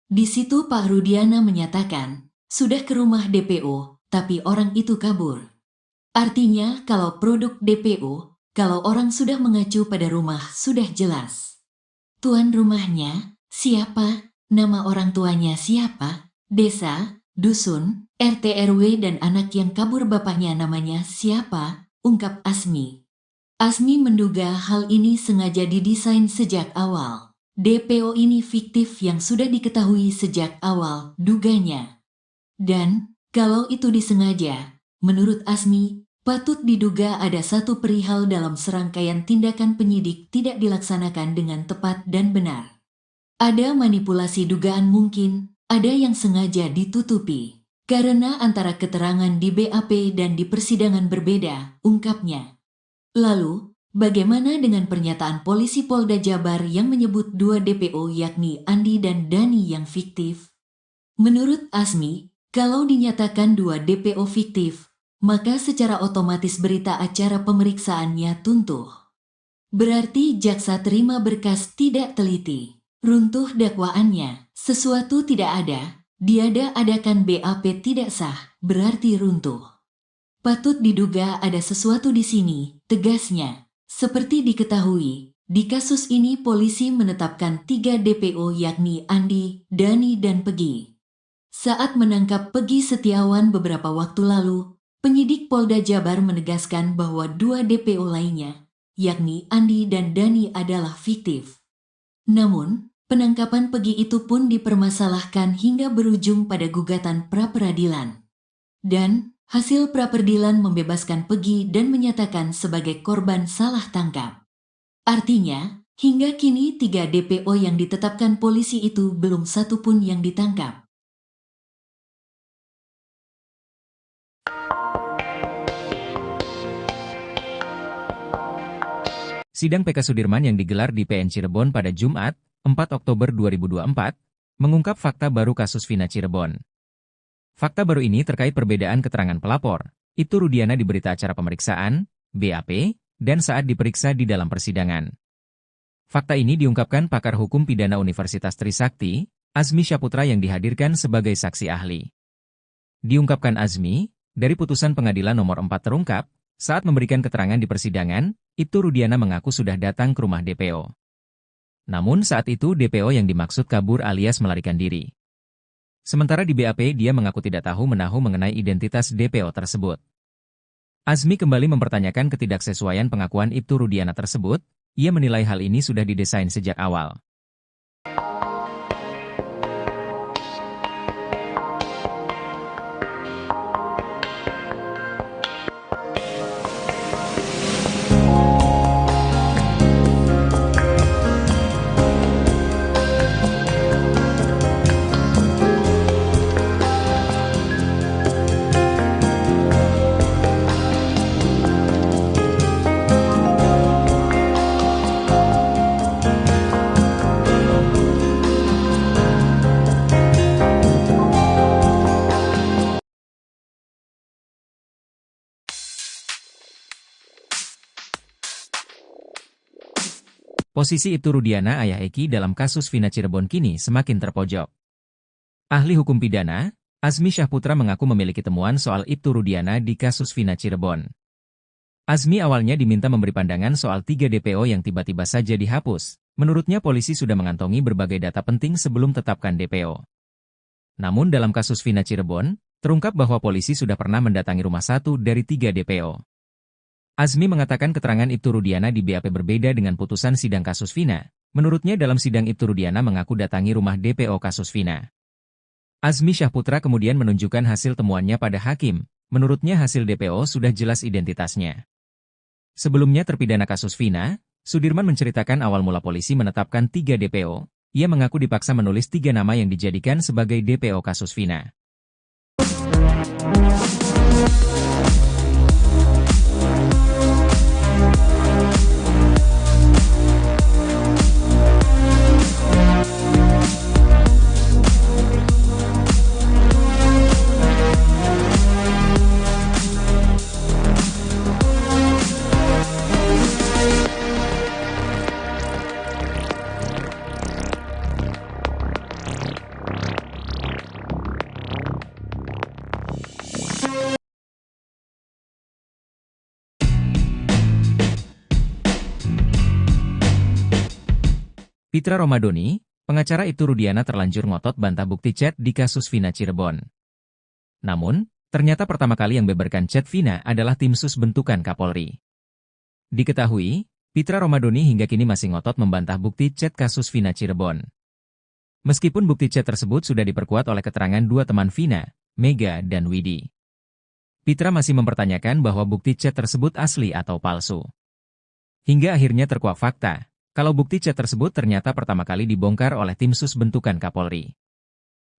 Di situ Pak Rudiana menyatakan, sudah ke rumah DPO, tapi orang itu kabur. Artinya kalau produk DPO, kalau orang sudah mengacu pada rumah sudah jelas. Tuan rumahnya, siapa? Nama orang tuanya siapa? Desa, dusun, RT RW dan anak yang kabur bapaknya namanya siapa? Ungkap Asmi. Asmi menduga hal ini sengaja didesain sejak awal. DPO ini fiktif yang sudah diketahui sejak awal, duganya. Dan, kalau itu disengaja, menurut Asmi, patut diduga ada satu perihal dalam serangkaian tindakan penyidik tidak dilaksanakan dengan tepat dan benar. Ada manipulasi dugaan mungkin, ada yang sengaja ditutupi. Karena antara keterangan di BAP dan di persidangan berbeda, ungkapnya. Lalu, bagaimana dengan pernyataan polisi Polda Jabar yang menyebut dua DPO yakni Andi dan Dani yang fiktif? Menurut Asmi, kalau dinyatakan dua DPO fiktif, maka secara otomatis berita acara pemeriksaannya tuntuh. Berarti jaksa terima berkas tidak teliti. Runtuh dakwaannya, sesuatu tidak ada, diada-adakan BAP tidak sah, berarti runtuh. Patut diduga ada sesuatu di sini, tegasnya. Seperti diketahui, di kasus ini polisi menetapkan 3 DPO yakni Andi, Dani dan Pegi. Saat menangkap Pegi Setiawan beberapa waktu lalu, Penyidik Polda Jabar menegaskan bahwa 2 DPO lainnya, yakni Andi dan Dani adalah fiktif. Namun, penangkapan Pegi itu pun dipermasalahkan hingga berujung pada gugatan pra-peradilan. Dan, hasil pra-peradilan membebaskan Pegi dan menyatakan sebagai korban salah tangkap. Artinya, hingga kini 3 DPO yang ditetapkan polisi itu belum satu pun yang ditangkap. Sidang PK Sudirman yang digelar di PN Cirebon pada Jumat, 4 Oktober 2024, mengungkap fakta baru kasus Vina Cirebon. Fakta baru ini terkait perbedaan keterangan pelapor, Ibtu Rudiana di berita acara pemeriksaan, BAP, dan saat diperiksa di dalam persidangan. Fakta ini diungkapkan pakar hukum pidana Universitas Trisakti, Azmi Syaputra yang dihadirkan sebagai saksi ahli. Diungkapkan Azmi, dari putusan pengadilan nomor 4 terungkap, saat memberikan keterangan di persidangan, Ibtu Rudiana mengaku sudah datang ke rumah DPO. Namun saat itu DPO yang dimaksud kabur alias melarikan diri. Sementara di BAP dia mengaku tidak tahu menahu mengenai identitas DPO tersebut. Azmi kembali mempertanyakan ketidaksesuaian pengakuan Ibtu Rudiana tersebut, ia menilai hal ini sudah didesain sejak awal. Posisi Ibtu Rudiana ayah Eki dalam kasus Vina Cirebon kini semakin terpojok. Ahli hukum pidana, Azmi Syaputra mengaku memiliki temuan soal Ibtu Rudiana di kasus Vina Cirebon. Azmi awalnya diminta memberi pandangan soal 3 DPO yang tiba-tiba saja dihapus. Menurutnya polisi sudah mengantongi berbagai data penting sebelum tetapkan DPO. Namun dalam kasus Vina Cirebon, terungkap bahwa polisi sudah pernah mendatangi rumah 1 dari 3 DPO. Azmi mengatakan keterangan Ibtu Rudiana di BAP berbeda dengan putusan sidang kasus Vina. Menurutnya dalam sidang Ibtu Rudiana mengaku datangi rumah DPO kasus Vina. Azmi Syaputra kemudian menunjukkan hasil temuannya pada hakim. Menurutnya hasil DPO sudah jelas identitasnya. Sebelumnya terpidana kasus Vina, Sudirman menceritakan awal mula polisi menetapkan 3 DPO. Ia mengaku dipaksa menulis 3 nama yang dijadikan sebagai DPO kasus Vina. Pitra Romadoni, pengacara Ibtu Rudiana terlanjur ngotot bantah bukti chat di kasus Vina Cirebon. Namun, ternyata pertama kali yang beberkan chat Vina adalah tim sus bentukan Kapolri. Diketahui, Pitra Romadoni hingga kini masih ngotot membantah bukti chat kasus Vina Cirebon. Meskipun bukti chat tersebut sudah diperkuat oleh keterangan 2 teman Vina, Mega dan Widi. Pitra masih mempertanyakan bahwa bukti chat tersebut asli atau palsu. Hingga akhirnya terkuak fakta. Kalau bukti chat tersebut ternyata pertama kali dibongkar oleh tim sus bentukan Kapolri.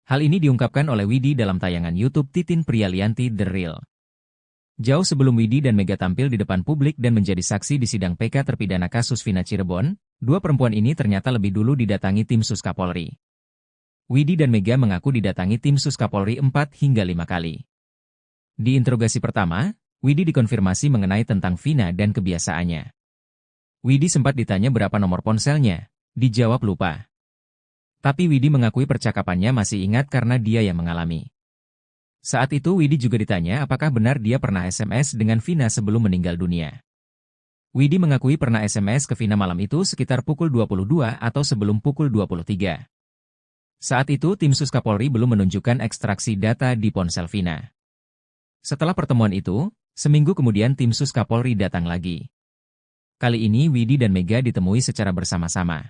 Hal ini diungkapkan oleh Widi dalam tayangan YouTube Titin Prialianti The Real. Jauh sebelum Widi dan Mega tampil di depan publik dan menjadi saksi di sidang PK terpidana kasus Vina Cirebon, 2 perempuan ini ternyata lebih dulu didatangi tim sus Kapolri. Widi dan Mega mengaku didatangi tim sus Kapolri 4 hingga 5 kali. Di interogasi pertama, Widi dikonfirmasi mengenai tentang Vina dan kebiasaannya. Widi sempat ditanya berapa nomor ponselnya, dijawab lupa. Tapi Widi mengakui percakapannya masih ingat karena dia yang mengalami. Saat itu Widi juga ditanya apakah benar dia pernah SMS dengan Vina sebelum meninggal dunia. Widi mengakui pernah SMS ke Vina malam itu sekitar pukul 22 atau sebelum pukul 23. Saat itu tim sus Kapolri belum menunjukkan ekstraksi data di ponsel Vina. Setelah pertemuan itu, seminggu kemudian tim sus Kapolri datang lagi. Kali ini Widi dan Mega ditemui secara bersama-sama.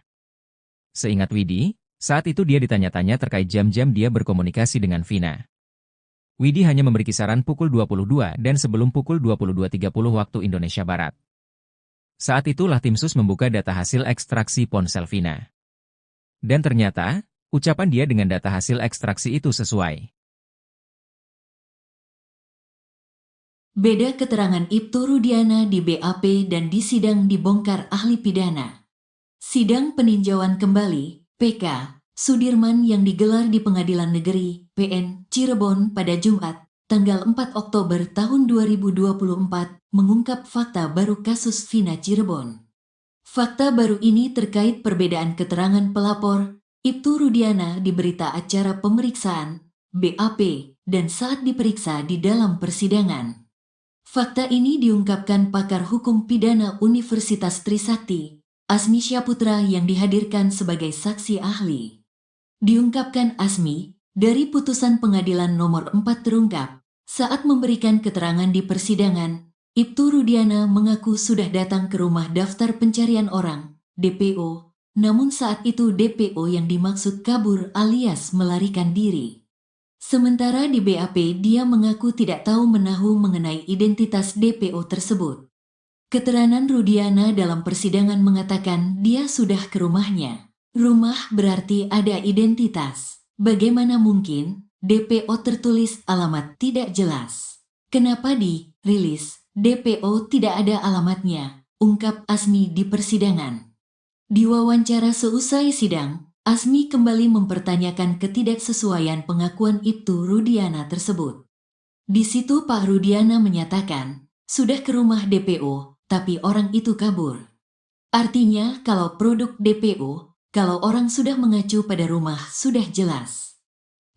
Seingat Widi, saat itu dia ditanya-tanya terkait jam-jam dia berkomunikasi dengan Vina. Widi hanya memberi kisaran pukul 22 dan sebelum pukul 22.30 waktu Indonesia Barat. Saat itulah tim sus membuka data hasil ekstraksi ponsel Vina. Dan ternyata, ucapan dia dengan data hasil ekstraksi itu sesuai. Beda keterangan Ibtu Rudiana di BAP dan di sidang dibongkar ahli pidana. Sidang peninjauan kembali, PK, Sudirman yang digelar di Pengadilan Negeri, PN, Cirebon pada Jumat, tanggal 4 Oktober tahun 2024, mengungkap fakta baru kasus Vina Cirebon. Fakta baru ini terkait perbedaan keterangan pelapor, Ibtu Rudiana di berita acara pemeriksaan, BAP, dan saat diperiksa di dalam persidangan. Fakta ini diungkapkan pakar hukum pidana Universitas Trisakti, Asmi Syaputra yang dihadirkan sebagai saksi ahli. Diungkapkan Asmi, dari putusan pengadilan nomor 4 terungkap, saat memberikan keterangan di persidangan, Ibtu Rudiana mengaku sudah datang ke rumah daftar pencarian orang, DPO, namun saat itu DPO yang dimaksud kabur alias melarikan diri. Sementara di BAP dia mengaku tidak tahu menahu mengenai identitas DPO tersebut. Keterangan Rudiana dalam persidangan mengatakan dia sudah ke rumahnya. Rumah berarti ada identitas. Bagaimana mungkin DPO tertulis alamat tidak jelas? Kenapa dirilis DPO tidak ada alamatnya? Ungkap Asmi di persidangan. Di wawancara seusai sidang, Asmi kembali mempertanyakan ketidaksesuaian pengakuan Ibtu Rudiana tersebut. Di situ Pak Rudiana menyatakan, sudah ke rumah DPO, tapi orang itu kabur. Artinya kalau produk DPO, kalau orang sudah mengacu pada rumah sudah jelas.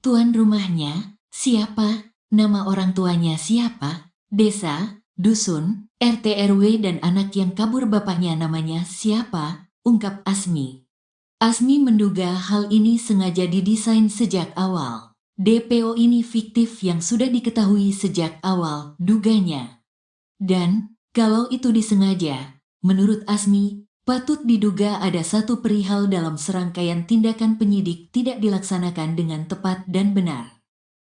Tuan rumahnya, siapa? Nama orang tuanya siapa? Desa, dusun, RT RW dan anak yang kabur bapaknya namanya siapa? Ungkap Asmi. Asmi menduga hal ini sengaja didesain sejak awal. DPO ini fiktif yang sudah diketahui sejak awal, duganya. Dan, kalau itu disengaja, menurut Asmi, patut diduga ada satu perihal dalam serangkaian tindakan penyidik tidak dilaksanakan dengan tepat dan benar.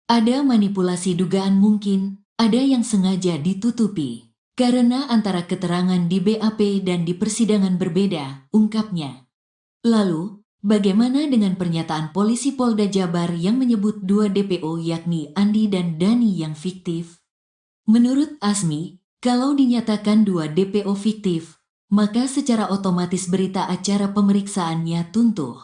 Ada manipulasi dugaan mungkin, ada yang sengaja ditutupi. Karena antara keterangan di BAP dan di persidangan berbeda, ungkapnya. Lalu, bagaimana dengan pernyataan polisi Polda Jabar yang menyebut dua DPO yakni Andi dan Dani yang fiktif? Menurut Asmi, kalau dinyatakan dua DPO fiktif, maka secara otomatis berita acara pemeriksaannya tuntuh.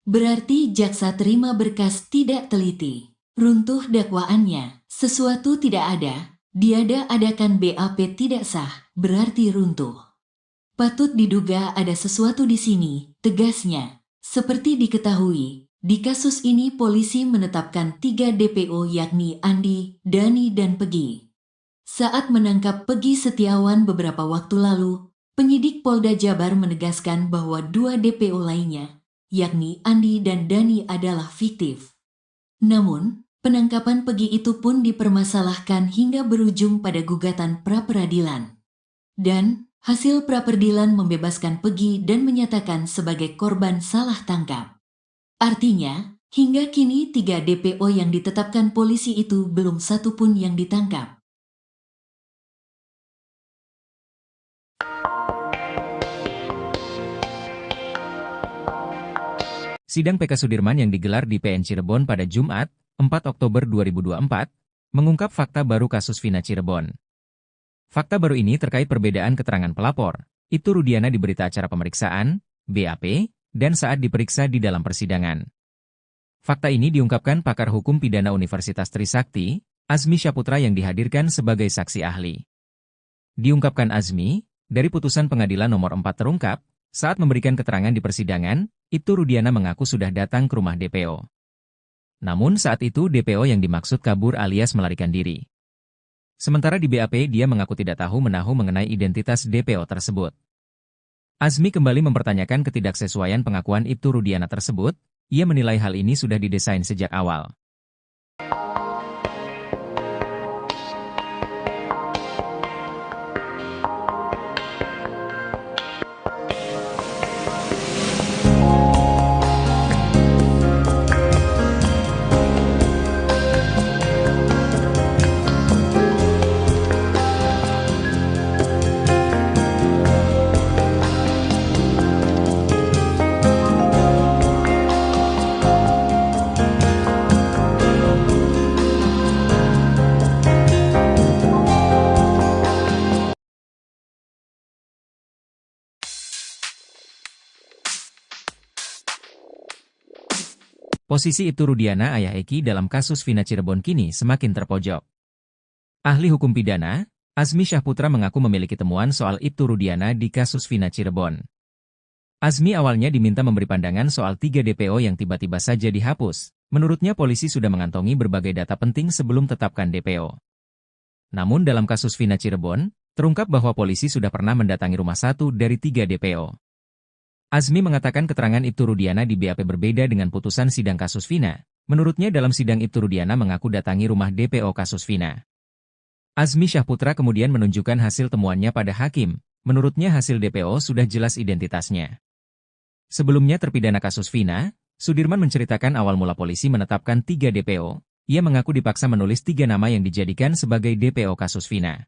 Berarti jaksa terima berkas tidak teliti. Runtuh dakwaannya, sesuatu tidak ada, diada-adakan BAP tidak sah, berarti runtuh. Patut diduga ada sesuatu di sini, tegasnya. Seperti diketahui, di kasus ini polisi menetapkan 3 DPO yakni Andi, Dani dan Pegi. Saat menangkap Pegi Setiawan beberapa waktu lalu, penyidik Polda Jabar menegaskan bahwa 2 DPO lainnya, yakni Andi dan Dani adalah fiktif. Namun, penangkapan Pegi itu pun dipermasalahkan hingga berujung pada gugatan pra-peradilan. Dan, hasil pra-peradilan membebaskan Pegi dan menyatakan sebagai korban salah tangkap. Artinya, hingga kini 3 DPO yang ditetapkan polisi itu belum satu pun yang ditangkap. Sidang PK Sudirman yang digelar di PN Cirebon pada Jumat, 4 Oktober 2024, mengungkap fakta baru kasus Vina Cirebon. Fakta baru ini terkait perbedaan keterangan pelapor, Ibtu Rudiana di berita acara pemeriksaan, BAP, dan saat diperiksa di dalam persidangan. Fakta ini diungkapkan pakar hukum pidana Universitas Trisakti, Asmi Syaputra yang dihadirkan sebagai saksi ahli. Diungkapkan Asmi, dari putusan pengadilan nomor 4 terungkap, saat memberikan keterangan di persidangan, Ibtu Rudiana mengaku sudah datang ke rumah DPO. Namun saat itu DPO yang dimaksud kabur alias melarikan diri. Sementara di BAP dia mengaku tidak tahu menahu mengenai identitas DPO tersebut. Asmi kembali mempertanyakan ketidaksesuaian pengakuan Ibtu Rudiana tersebut, ia menilai hal ini sudah didesain sejak awal. Posisi Ibtu Rudiana ayah Eki dalam kasus Vina Cirebon kini semakin terpojok. Ahli hukum pidana, Azmi Syahputra mengaku memiliki temuan soal Ibtu Rudiana di kasus Vina Cirebon. Azmi awalnya diminta memberi pandangan soal 3 DPO yang tiba-tiba saja dihapus. Menurutnya polisi sudah mengantongi berbagai data penting sebelum tetapkan DPO. Namun dalam kasus Vina Cirebon, terungkap bahwa polisi sudah pernah mendatangi rumah 1 dari 3 DPO. Azmi mengatakan keterangan Ibtu Rudiana di BAP berbeda dengan putusan sidang kasus Vina. Menurutnya dalam sidang Ibtu Rudiana mengaku datangi rumah DPO kasus Vina. Azmi Syahputra kemudian menunjukkan hasil temuannya pada hakim. Menurutnya hasil DPO sudah jelas identitasnya. Sebelumnya terpidana kasus Vina, Sudirman menceritakan awal mula polisi menetapkan 3 DPO. Ia mengaku dipaksa menulis 3 nama yang dijadikan sebagai DPO kasus Vina.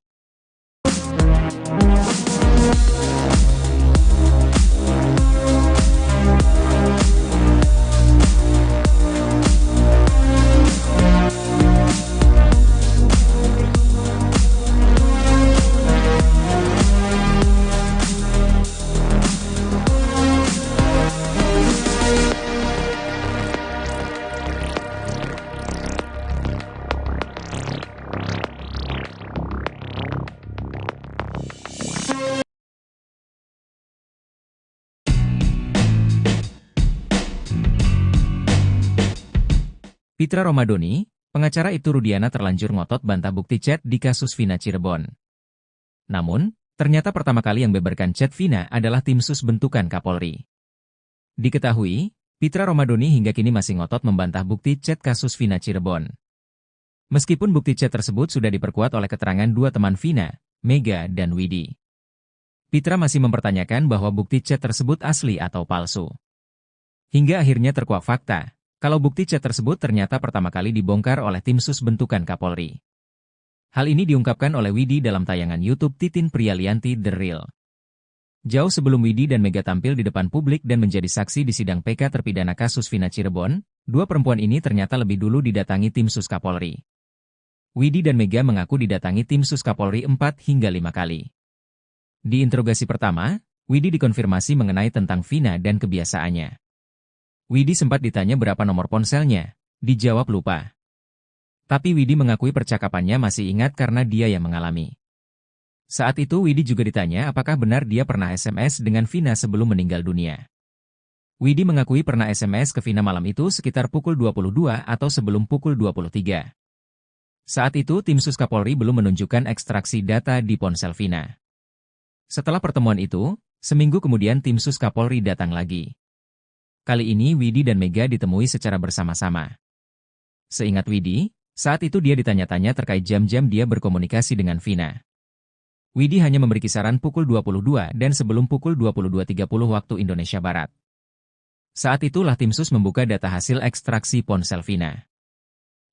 Pitra Romadoni, pengacara Ibtu Rudiana terlanjur ngotot bantah bukti chat di kasus Vina Cirebon. Namun, ternyata pertama kali yang beberkan chat Vina adalah tim sus bentukan Kapolri. Diketahui, Pitra Romadoni hingga kini masih ngotot membantah bukti chat kasus Vina Cirebon. Meskipun bukti chat tersebut sudah diperkuat oleh keterangan 2 teman Vina, Mega dan Widi. Pitra masih mempertanyakan bahwa bukti chat tersebut asli atau palsu. Hingga akhirnya terkuak fakta. Kalau bukti chat tersebut ternyata pertama kali dibongkar oleh tim sus bentukan Kapolri. Hal ini diungkapkan oleh Widi dalam tayangan YouTube Titin Prialianti The Real. Jauh sebelum Widi dan Mega tampil di depan publik dan menjadi saksi di sidang PK terpidana kasus Vina Cirebon, 2 perempuan ini ternyata lebih dulu didatangi tim sus Kapolri. Widi dan Mega mengaku didatangi tim sus Kapolri 4 hingga 5 kali. Di interogasi pertama, Widi dikonfirmasi mengenai tentang Vina dan kebiasaannya. Widi sempat ditanya berapa nomor ponselnya, dijawab lupa. Tapi Widi mengakui percakapannya masih ingat karena dia yang mengalami. Saat itu Widi juga ditanya apakah benar dia pernah SMS dengan Vina sebelum meninggal dunia. Widi mengakui pernah SMS ke Vina malam itu sekitar pukul 22 atau sebelum pukul 23. Saat itu tim sus Kapolri belum menunjukkan ekstraksi data di ponsel Vina. Setelah pertemuan itu, seminggu kemudian tim sus Kapolri datang lagi. Kali ini Widi dan Mega ditemui secara bersama-sama. Seingat Widi, saat itu dia ditanya-tanya terkait jam-jam dia berkomunikasi dengan Vina. Widi hanya memberi kisaran pukul 22 dan sebelum pukul 22.30 waktu Indonesia Barat. Saat itulah tim sus membuka data hasil ekstraksi ponsel Vina.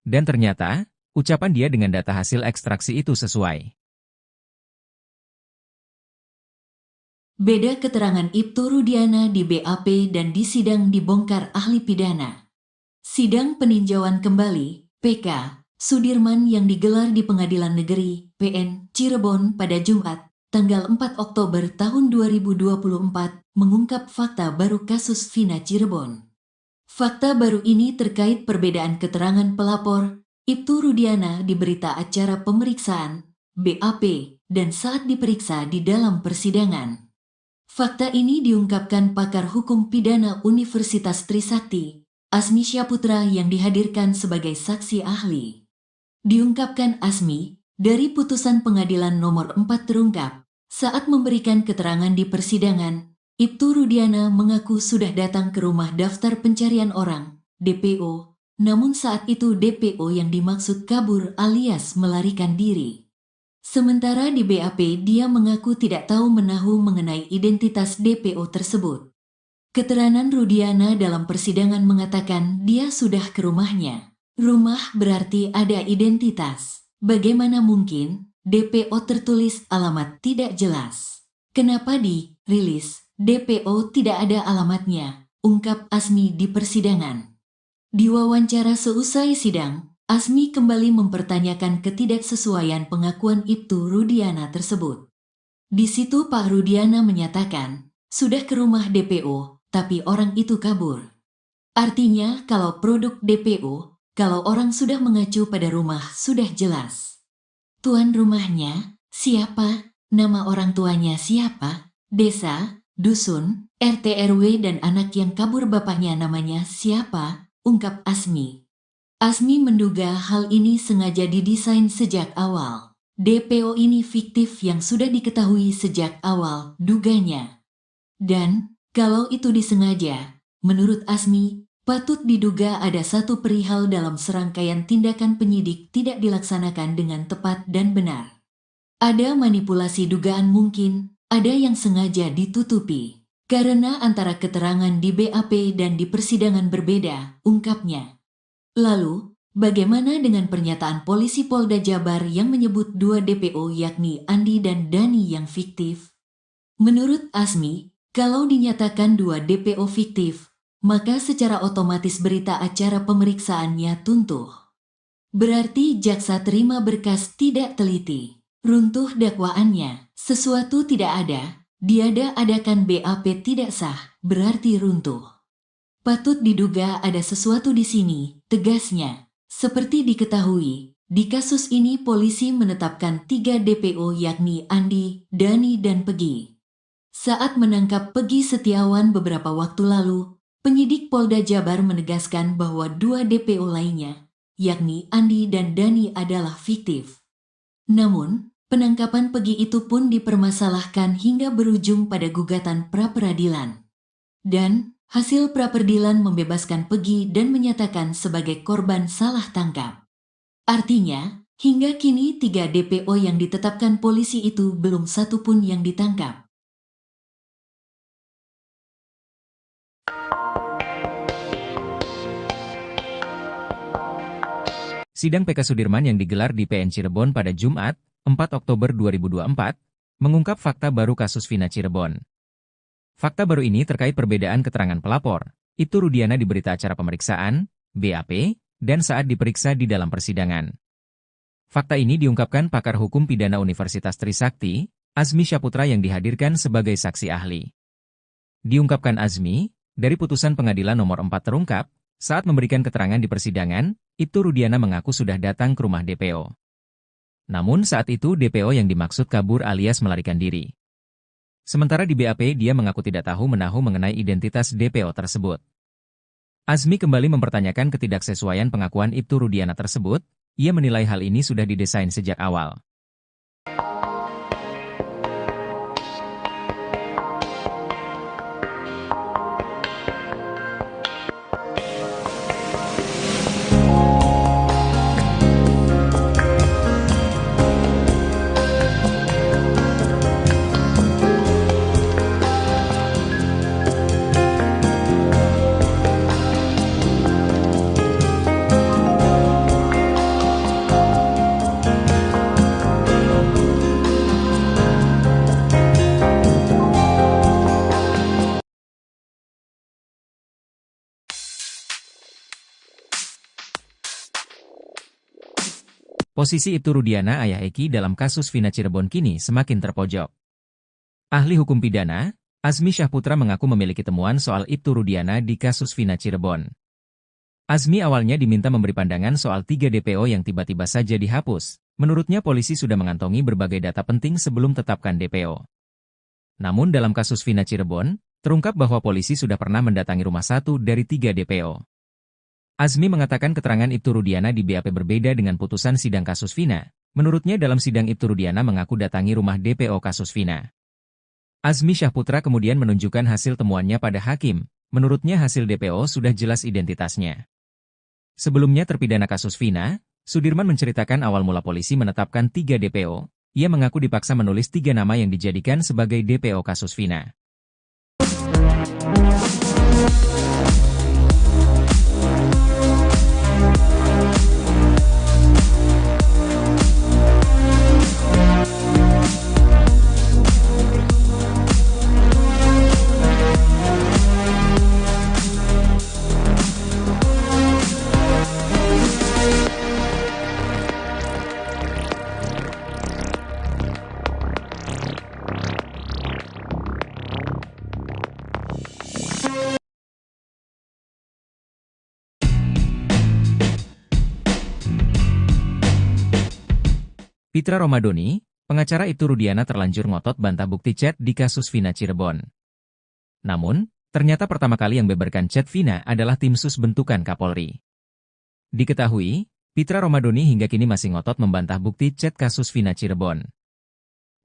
Dan ternyata, ucapan dia dengan data hasil ekstraksi itu sesuai. Beda keterangan Ibtu Rudiana di BAP dan di sidang dibongkar ahli pidana. Sidang peninjauan kembali, PK, Sudirman yang digelar di Pengadilan Negeri, PN, Cirebon pada Jumat, tanggal 4 Oktober tahun 2024, mengungkap fakta baru kasus Vina Cirebon. Fakta baru ini terkait perbedaan keterangan pelapor, Ibtu Rudiana di berita acara pemeriksaan, BAP, dan saat diperiksa di dalam persidangan. Fakta ini diungkapkan pakar hukum pidana Universitas Trisakti, Azmi Syahputra yang dihadirkan sebagai saksi ahli. Diungkapkan Azmi, dari putusan pengadilan nomor 4 terungkap, saat memberikan keterangan di persidangan, Ibtu Rudiana mengaku sudah datang ke rumah daftar pencarian orang, DPO, namun saat itu DPO yang dimaksud kabur alias melarikan diri. Sementara di BAP dia mengaku tidak tahu menahu mengenai identitas DPO tersebut. Keterangan Rudiana dalam persidangan mengatakan dia sudah ke rumahnya. Rumah berarti ada identitas. Bagaimana mungkin DPO tertulis alamat tidak jelas? Kenapa dirilis DPO tidak ada alamatnya? Ungkap Azmi di persidangan. Di wawancara seusai sidang, Azmi kembali mempertanyakan ketidaksesuaian pengakuan Ibtu Rudiana tersebut. Di situ Pak Rudiana menyatakan, sudah ke rumah DPO, tapi orang itu kabur. Artinya kalau produk DPO, kalau orang sudah mengacu pada rumah sudah jelas. Tuan rumahnya, siapa? Nama orang tuanya siapa? Desa, dusun, RT RW dan anak yang kabur bapaknya namanya siapa? Ungkap Asmi. Asmi menduga hal ini sengaja didesain sejak awal. DPO ini fiktif yang sudah diketahui sejak awal, duganya. Dan, kalau itu disengaja, menurut Asmi, patut diduga ada satu perihal dalam serangkaian tindakan penyidik tidak dilaksanakan dengan tepat dan benar. Ada manipulasi dugaan mungkin, ada yang sengaja ditutupi. Karena antara keterangan di BAP dan di persidangan berbeda, ungkapnya. Lalu, bagaimana dengan pernyataan polisi Polda Jabar yang menyebut 2 DPO yakni Andi dan Dani yang fiktif? Menurut Asmi, kalau dinyatakan 2 DPO fiktif, maka secara otomatis berita acara pemeriksaannya tuntuh. Berarti jaksa terima berkas tidak teliti. Runtuh dakwaannya, sesuatu tidak ada, diada-adakan BAP tidak sah, berarti runtuh. Patut diduga ada sesuatu di sini, tegasnya. Seperti diketahui, di kasus ini polisi menetapkan 3 DPO yakni Andi, Dani dan Pegi. Saat menangkap Pegi Setiawan beberapa waktu lalu, penyidik Polda Jabar menegaskan bahwa 2 DPO lainnya, yakni Andi dan Dani adalah fiktif. Namun, penangkapan Pegi itu pun dipermasalahkan hingga berujung pada gugatan pra-peradilan. Dan, hasil pra-peradilan membebaskan Pegi dan menyatakan sebagai korban salah tangkap. Artinya, hingga kini 3 DPO yang ditetapkan polisi itu belum satu pun yang ditangkap. Sidang PK Sudirman yang digelar di PN Cirebon pada Jumat, 4 Oktober 2024, mengungkap fakta baru kasus Vina Cirebon. Fakta baru ini terkait perbedaan keterangan pelapor, Ibtu Rudiana di berita acara pemeriksaan, BAP, dan saat diperiksa di dalam persidangan. Fakta ini diungkapkan pakar hukum pidana Universitas Trisakti, Azmi Syaputra yang dihadirkan sebagai saksi ahli. Diungkapkan Azmi, dari putusan pengadilan nomor 4 terungkap, saat memberikan keterangan di persidangan, Ibtu Rudiana mengaku sudah datang ke rumah DPO. Namun saat itu DPO yang dimaksud kabur alias melarikan diri. Sementara di BAP dia mengaku tidak tahu menahu mengenai identitas DPO tersebut. Azmi kembali mempertanyakan ketidaksesuaian pengakuan Ibtu Rudiana tersebut, ia menilai hal ini sudah didesain sejak awal. Posisi Ibtu Rudiana ayah Eki dalam kasus Vina Cirebon kini semakin terpojok. Ahli hukum pidana, Azmi Syaputra mengaku memiliki temuan soal Ibtu Rudiana di kasus Vina Cirebon. Azmi awalnya diminta memberi pandangan soal 3 DPO yang tiba-tiba saja dihapus. Menurutnya polisi sudah mengantongi berbagai data penting sebelum tetapkan DPO. Namun dalam kasus Vina Cirebon, terungkap bahwa polisi sudah pernah mendatangi rumah 1 dari 3 DPO. Azmi mengatakan keterangan Ibtu Rudiana di BAP berbeda dengan putusan sidang kasus Vina. Menurutnya dalam sidang Ibtu Rudiana mengaku datangi rumah DPO kasus Vina. Azmi Syaputra kemudian menunjukkan hasil temuannya pada hakim. Menurutnya hasil DPO sudah jelas identitasnya. Sebelumnya terpidana kasus Vina, Sudirman menceritakan awal mula polisi menetapkan 3 DPO. Ia mengaku dipaksa menulis 3 nama yang dijadikan sebagai DPO kasus Vina. Pitra Romadoni, pengacara Ibtu Rudiana terlanjur ngotot bantah bukti chat di kasus Vina Cirebon. Namun, ternyata pertama kali yang beberkan chat Vina adalah tim sus bentukan Kapolri. Diketahui, Pitra Romadoni hingga kini masih ngotot membantah bukti chat kasus Vina Cirebon.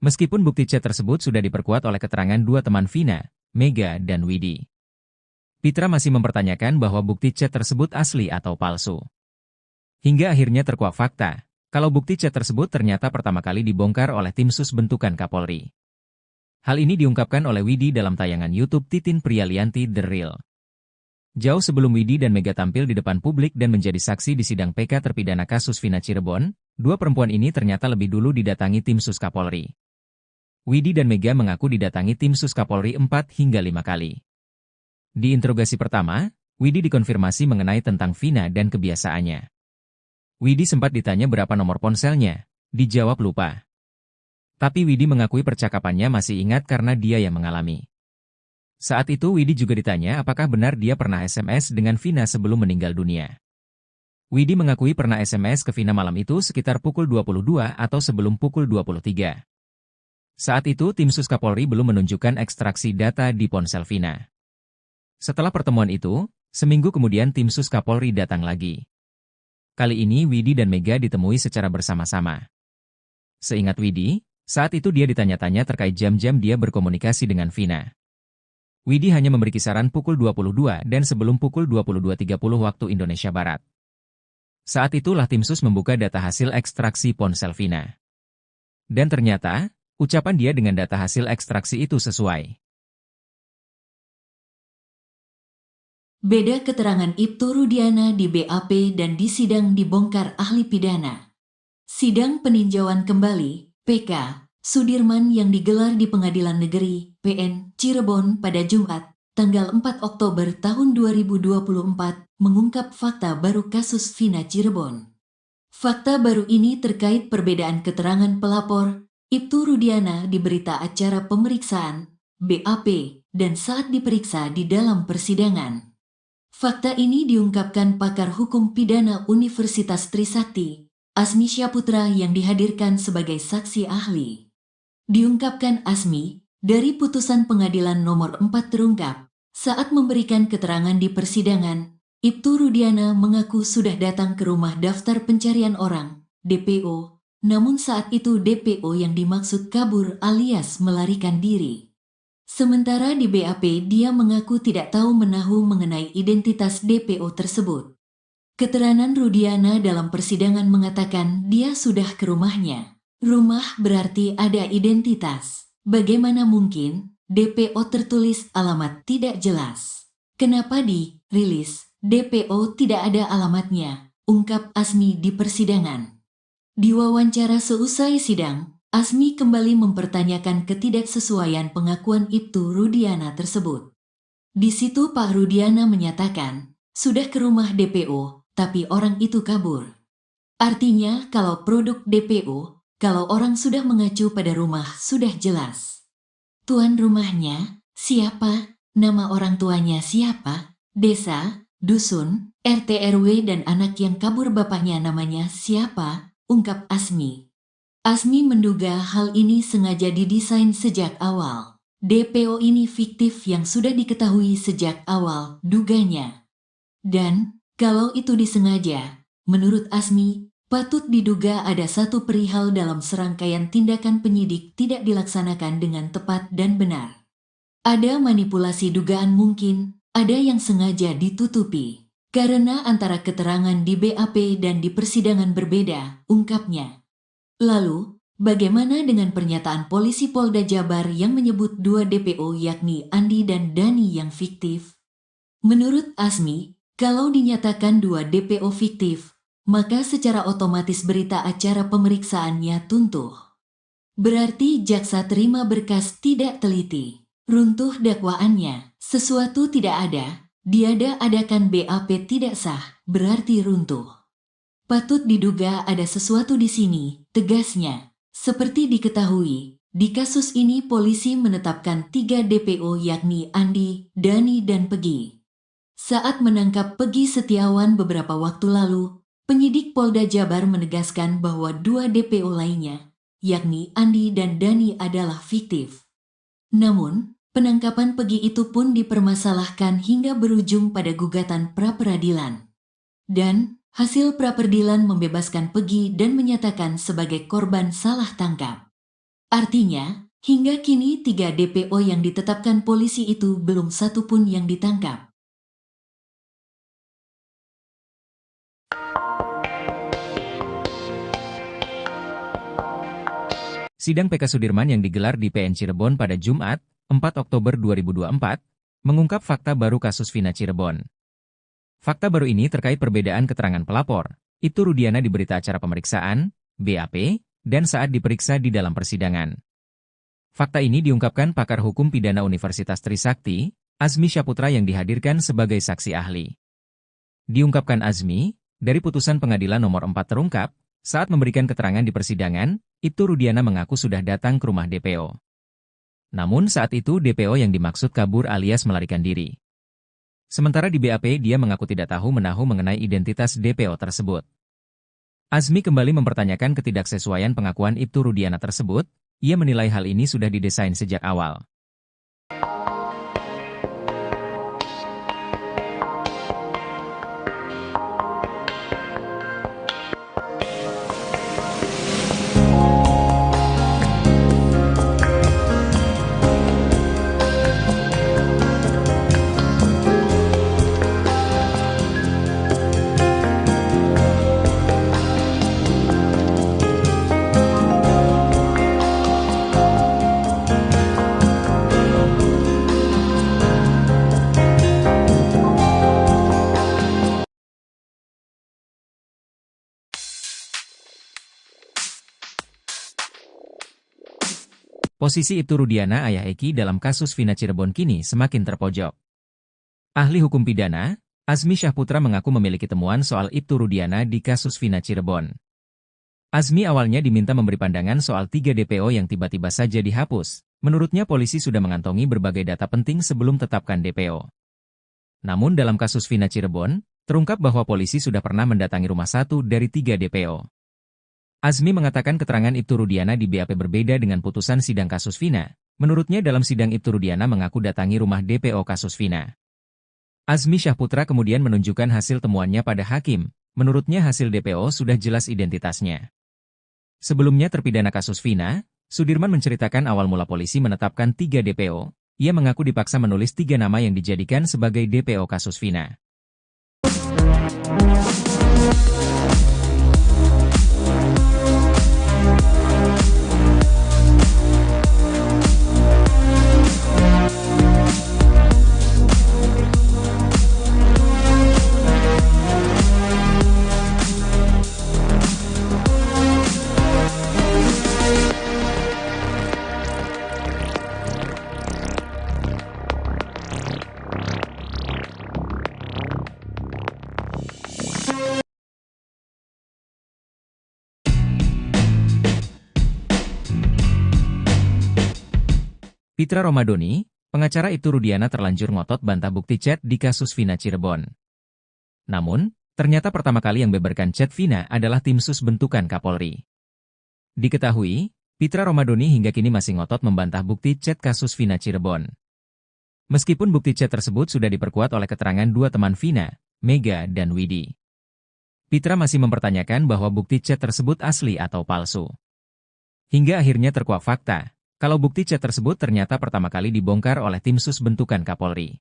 Meskipun bukti chat tersebut sudah diperkuat oleh keterangan dua teman Vina, Mega dan Widi. Pitra masih mempertanyakan bahwa bukti chat tersebut asli atau palsu. Hingga akhirnya terkuak fakta, kalau bukti chat tersebut ternyata pertama kali dibongkar oleh tim sus bentukan Kapolri. Hal ini diungkapkan oleh Widi dalam tayangan YouTube Titin Prialianti The Real. Jauh sebelum Widi dan Mega tampil di depan publik dan menjadi saksi di sidang PK terpidana kasus Vina Cirebon, dua perempuan ini ternyata lebih dulu didatangi tim sus Kapolri. Widi dan Mega mengaku didatangi tim sus Kapolri 4 hingga 5 kali. Di interogasi pertama, Widi dikonfirmasi mengenai tentang Vina dan kebiasaannya. Widi sempat ditanya berapa nomor ponselnya, dijawab lupa. Tapi Widi mengakui percakapannya masih ingat karena dia yang mengalami. Saat itu Widi juga ditanya apakah benar dia pernah SMS dengan Vina sebelum meninggal dunia. Widi mengakui pernah SMS ke Vina malam itu sekitar pukul 22 atau sebelum pukul 23. Saat itu tim sus Kapolri belum menunjukkan ekstraksi data di ponsel Vina. Setelah pertemuan itu, seminggu kemudian tim sus Kapolri datang lagi. Kali ini Widi dan Mega ditemui secara bersama-sama. Seingat Widi, saat itu dia ditanya-tanya terkait jam-jam dia berkomunikasi dengan Vina. Widi hanya memberi kisaran pukul 22 dan sebelum pukul 22.30 waktu Indonesia Barat. Saat itulah tim sus membuka data hasil ekstraksi ponsel Vina. Dan ternyata, ucapan dia dengan data hasil ekstraksi itu sesuai. Beda keterangan Ibtu Rudiana di BAP dan di sidang dibongkar ahli pidana. Sidang peninjauan kembali, PK, Sudirman yang digelar di Pengadilan Negeri, PN, Cirebon pada Jumat, tanggal 4 Oktober tahun 2024, mengungkap fakta baru kasus Vina Cirebon. Fakta baru ini terkait perbedaan keterangan pelapor, Ibtu Rudiana di berita acara pemeriksaan, BAP, dan saat diperiksa di dalam persidangan. Fakta ini diungkapkan pakar hukum pidana Universitas Trisakti, Asmi Syaputra yang dihadirkan sebagai saksi ahli. Diungkapkan Asmi, dari putusan pengadilan nomor 4 terungkap, saat memberikan keterangan di persidangan, Ibtu Rudiana mengaku sudah datang ke rumah daftar pencarian orang, DPO, namun saat itu DPO yang dimaksud kabur alias melarikan diri. Sementara di BAP dia mengaku tidak tahu menahu mengenai identitas DPO tersebut. Keterangan Rudiana dalam persidangan mengatakan dia sudah ke rumahnya. Rumah berarti ada identitas. Bagaimana mungkin DPO tertulis alamat tidak jelas? Kenapa di rilis DPO tidak ada alamatnya? Ungkap Asmi di persidangan. Di wawancara seusai sidang, Asmi kembali mempertanyakan ketidaksesuaian pengakuan Ibtu Rudiana tersebut. Di situ Pak Rudiana menyatakan, sudah ke rumah DPO, tapi orang itu kabur. Artinya kalau produk DPO, kalau orang sudah mengacu pada rumah sudah jelas. Tuan rumahnya, siapa? Nama orang tuanya siapa? Desa, dusun, RT RW dan anak yang kabur bapaknya namanya siapa? Ungkap Asmi. Asmi menduga hal ini sengaja didesain sejak awal. DPO ini fiktif yang sudah diketahui sejak awal, duganya. Dan, kalau itu disengaja, menurut Asmi, patut diduga ada satu perihal dalam serangkaian tindakan penyidik tidak dilaksanakan dengan tepat dan benar. Ada manipulasi dugaan mungkin, ada yang sengaja ditutupi. Karena antara keterangan di BAP dan di persidangan berbeda, ungkapnya. Lalu, bagaimana dengan pernyataan polisi Polda Jabar yang menyebut dua DPO yakni Andi dan Dani yang fiktif? Menurut Asmi, kalau dinyatakan dua DPO fiktif, maka secara otomatis berita acara pemeriksaannya tuntuh. Berarti jaksa terima berkas tidak teliti. Runtuh dakwaannya, sesuatu tidak ada, diada-adakan BAP tidak sah, berarti runtuh. Patut diduga ada sesuatu di sini, tegasnya. Seperti diketahui, di kasus ini polisi menetapkan 3 DPO yakni Andi, Dani dan Pegi. Saat menangkap Pegi Setiawan beberapa waktu lalu, penyidik Polda Jabar menegaskan bahwa 2 DPO lainnya, yakni Andi dan Dani adalah fiktif. Namun, penangkapan Pegi itu pun dipermasalahkan hingga berujung pada gugatan pra-peradilan. Dan, hasil pra-peradilan membebaskan Pegi dan menyatakan sebagai korban salah tangkap. Artinya, hingga kini 3 DPO yang ditetapkan polisi itu belum satu pun yang ditangkap. Sidang PK Sudirman yang digelar di PN Cirebon pada Jumat, 4 Oktober 2024, mengungkap fakta baru kasus Vina Cirebon. Fakta baru ini terkait perbedaan keterangan pelapor, Ibtu Rudiana di berita acara pemeriksaan, BAP, dan saat diperiksa di dalam persidangan. Fakta ini diungkapkan pakar hukum pidana Universitas Trisakti, Azmi Syaputra yang dihadirkan sebagai saksi ahli. Diungkapkan Azmi, dari putusan pengadilan nomor 4 terungkap, saat memberikan keterangan di persidangan, Ibtu Rudiana mengaku sudah datang ke rumah DPO. Namun saat itu DPO yang dimaksud kabur alias melarikan diri. Sementara di BAP dia mengaku tidak tahu menahu mengenai identitas DPO tersebut. Azmi kembali mempertanyakan ketidaksesuaian pengakuan Ibtu Rudiana tersebut, ia menilai hal ini sudah didesain sejak awal. Posisi Ibtu Rudiana ayah Eki dalam kasus Vina Cirebon kini semakin terpojok. Ahli hukum pidana, Azmi Syaputra mengaku memiliki temuan soal Ibtu Rudiana di kasus Vina Cirebon. Azmi awalnya diminta memberi pandangan soal 3 DPO yang tiba-tiba saja dihapus. Menurutnya polisi sudah mengantongi berbagai data penting sebelum tetapkan DPO. Namun dalam kasus Vina Cirebon, terungkap bahwa polisi sudah pernah mendatangi rumah 1 dari 3 DPO. Azmi mengatakan keterangan Ibtu Rudiana di BAP berbeda dengan putusan sidang kasus Vina. Menurutnya dalam sidang Ibtu Rudiana mengaku datangi rumah DPO kasus Vina. Azmi Syaputra kemudian menunjukkan hasil temuannya pada hakim. Menurutnya hasil DPO sudah jelas identitasnya. Sebelumnya terpidana kasus Vina, Sudirman menceritakan awal mula polisi menetapkan 3 DPO. Ia mengaku dipaksa menulis 3 nama yang dijadikan sebagai DPO kasus Vina. Pitra Romadoni, pengacara Ibtu Rudiana terlanjur ngotot bantah bukti chat di kasus Vina Cirebon. Namun, ternyata pertama kali yang beberkan chat Vina adalah tim sus bentukan Kapolri. Diketahui, Pitra Romadoni hingga kini masih ngotot membantah bukti chat kasus Vina Cirebon. Meskipun bukti chat tersebut sudah diperkuat oleh keterangan 2 teman Vina, Mega dan Widi. Pitra masih mempertanyakan bahwa bukti chat tersebut asli atau palsu. Hingga akhirnya terkuak fakta, kalau bukti chat tersebut ternyata pertama kali dibongkar oleh tim sus bentukan Kapolri.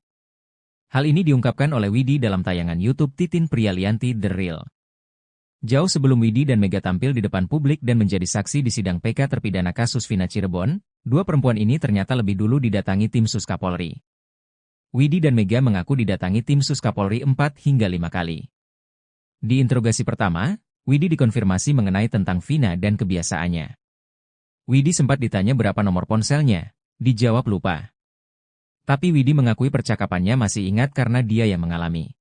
Hal ini diungkapkan oleh Widi dalam tayangan YouTube Titin Prialianti The Real. Jauh sebelum Widi dan Mega tampil di depan publik dan menjadi saksi di sidang PK terpidana kasus Vina Cirebon, 2 perempuan ini ternyata lebih dulu didatangi tim sus Kapolri. Widi dan Mega mengaku didatangi tim sus Kapolri 4 hingga 5 kali. Di interogasi pertama, Widi dikonfirmasi mengenai tentang Vina dan kebiasaannya. Widi sempat ditanya berapa nomor ponselnya, dijawab lupa. Tapi Widi mengakui percakapannya masih ingat karena dia yang mengalami.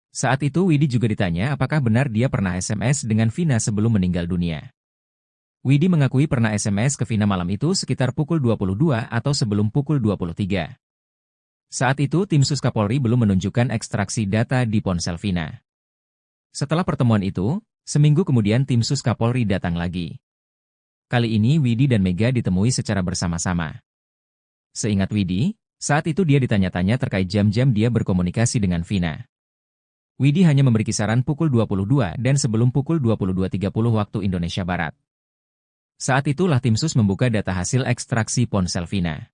Saat itu Widi juga ditanya apakah benar dia pernah SMS dengan Vina sebelum meninggal dunia. Widi mengakui pernah SMS ke Vina malam itu sekitar pukul 22 atau sebelum pukul 23. Saat itu tim sus Kapolri belum menunjukkan ekstraksi data di ponsel Vina. Setelah pertemuan itu, seminggu kemudian tim sus Kapolri datang lagi. Kali ini Widi dan Mega ditemui secara bersama-sama. Seingat Widi, saat itu dia ditanya-tanya terkait jam-jam dia berkomunikasi dengan Vina. Widi hanya memberi kisaran pukul 22 dan sebelum pukul 22.30 waktu Indonesia Barat. Saat itulah tim sus membuka data hasil ekstraksi ponsel Vina.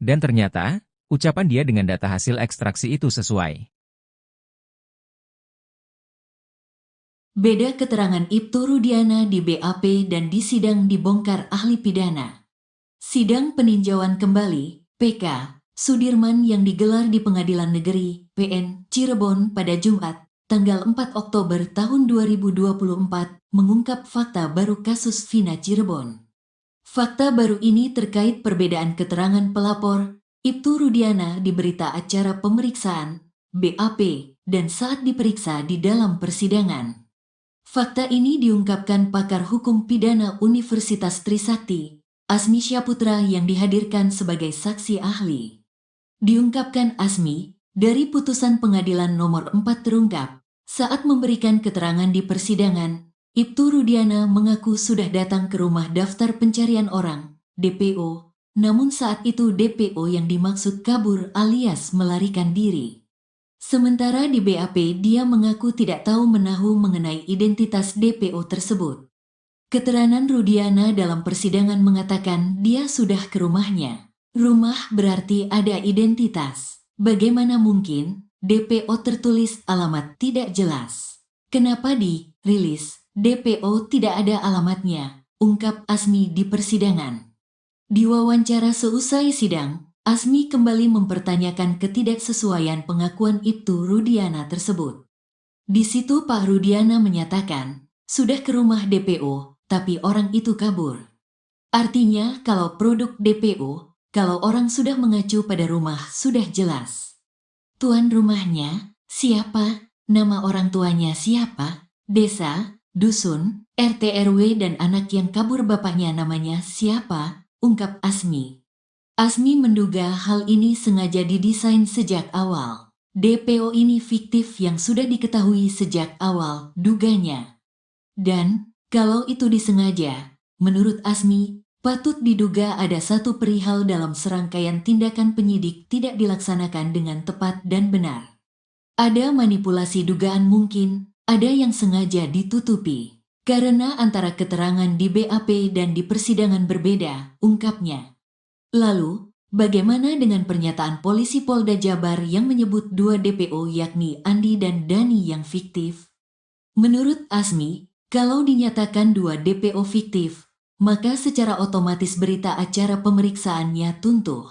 Dan ternyata, ucapan dia dengan data hasil ekstraksi itu sesuai. Beda keterangan Ibtu Rudiana di BAP dan di sidang dibongkar ahli pidana. Sidang peninjauan kembali, PK, Sudirman yang digelar di Pengadilan Negeri, PN, Cirebon pada Jumat, tanggal 4 Oktober tahun 2024, mengungkap fakta baru kasus Vina Cirebon. Fakta baru ini terkait perbedaan keterangan pelapor, Ibtu Rudiana di berita acara pemeriksaan, BAP, dan saat diperiksa di dalam persidangan. Fakta ini diungkapkan pakar hukum pidana Universitas Trisakti, Asmi Syaputra yang dihadirkan sebagai saksi ahli. Diungkapkan Asmi, dari putusan pengadilan nomor 4 terungkap, saat memberikan keterangan di persidangan, Ibtu Rudiana mengaku sudah datang ke rumah daftar pencarian orang, DPO, namun saat itu DPO yang dimaksud kabur alias melarikan diri. Sementara di BAP dia mengaku tidak tahu menahu mengenai identitas DPO tersebut. Keterangan Rudiana dalam persidangan mengatakan dia sudah ke rumahnya. Rumah berarti ada identitas. Bagaimana mungkin DPO tertulis alamat tidak jelas? Kenapa dirilis DPO tidak ada alamatnya? Ungkap Asmi di persidangan. Di wawancara seusai sidang, Asmi kembali mempertanyakan ketidaksesuaian pengakuan Ibtu Rudiana tersebut. Di situ Pak Rudiana menyatakan, sudah ke rumah DPO, tapi orang itu kabur. Artinya kalau produk DPO, kalau orang sudah mengacu pada rumah sudah jelas. Tuan rumahnya, siapa? Nama orang tuanya siapa? Desa, dusun, RT RW dan anak yang kabur bapaknya namanya siapa? Ungkap Asmi. Asmi menduga hal ini sengaja didesain sejak awal. DPO ini fiktif yang sudah diketahui sejak awal, duganya. Dan, kalau itu disengaja, menurut Asmi, patut diduga ada satu perihal dalam serangkaian tindakan penyidik tidak dilaksanakan dengan tepat dan benar. Ada manipulasi dugaan mungkin, ada yang sengaja ditutupi. Karena antara keterangan di BAP dan di persidangan berbeda, ungkapnya. Lalu, bagaimana dengan pernyataan polisi Polda Jabar yang menyebut dua DPO yakni Andi dan Dani yang fiktif? Menurut Asmi, kalau dinyatakan dua DPO fiktif, maka secara otomatis berita acara pemeriksaannya tuntuh.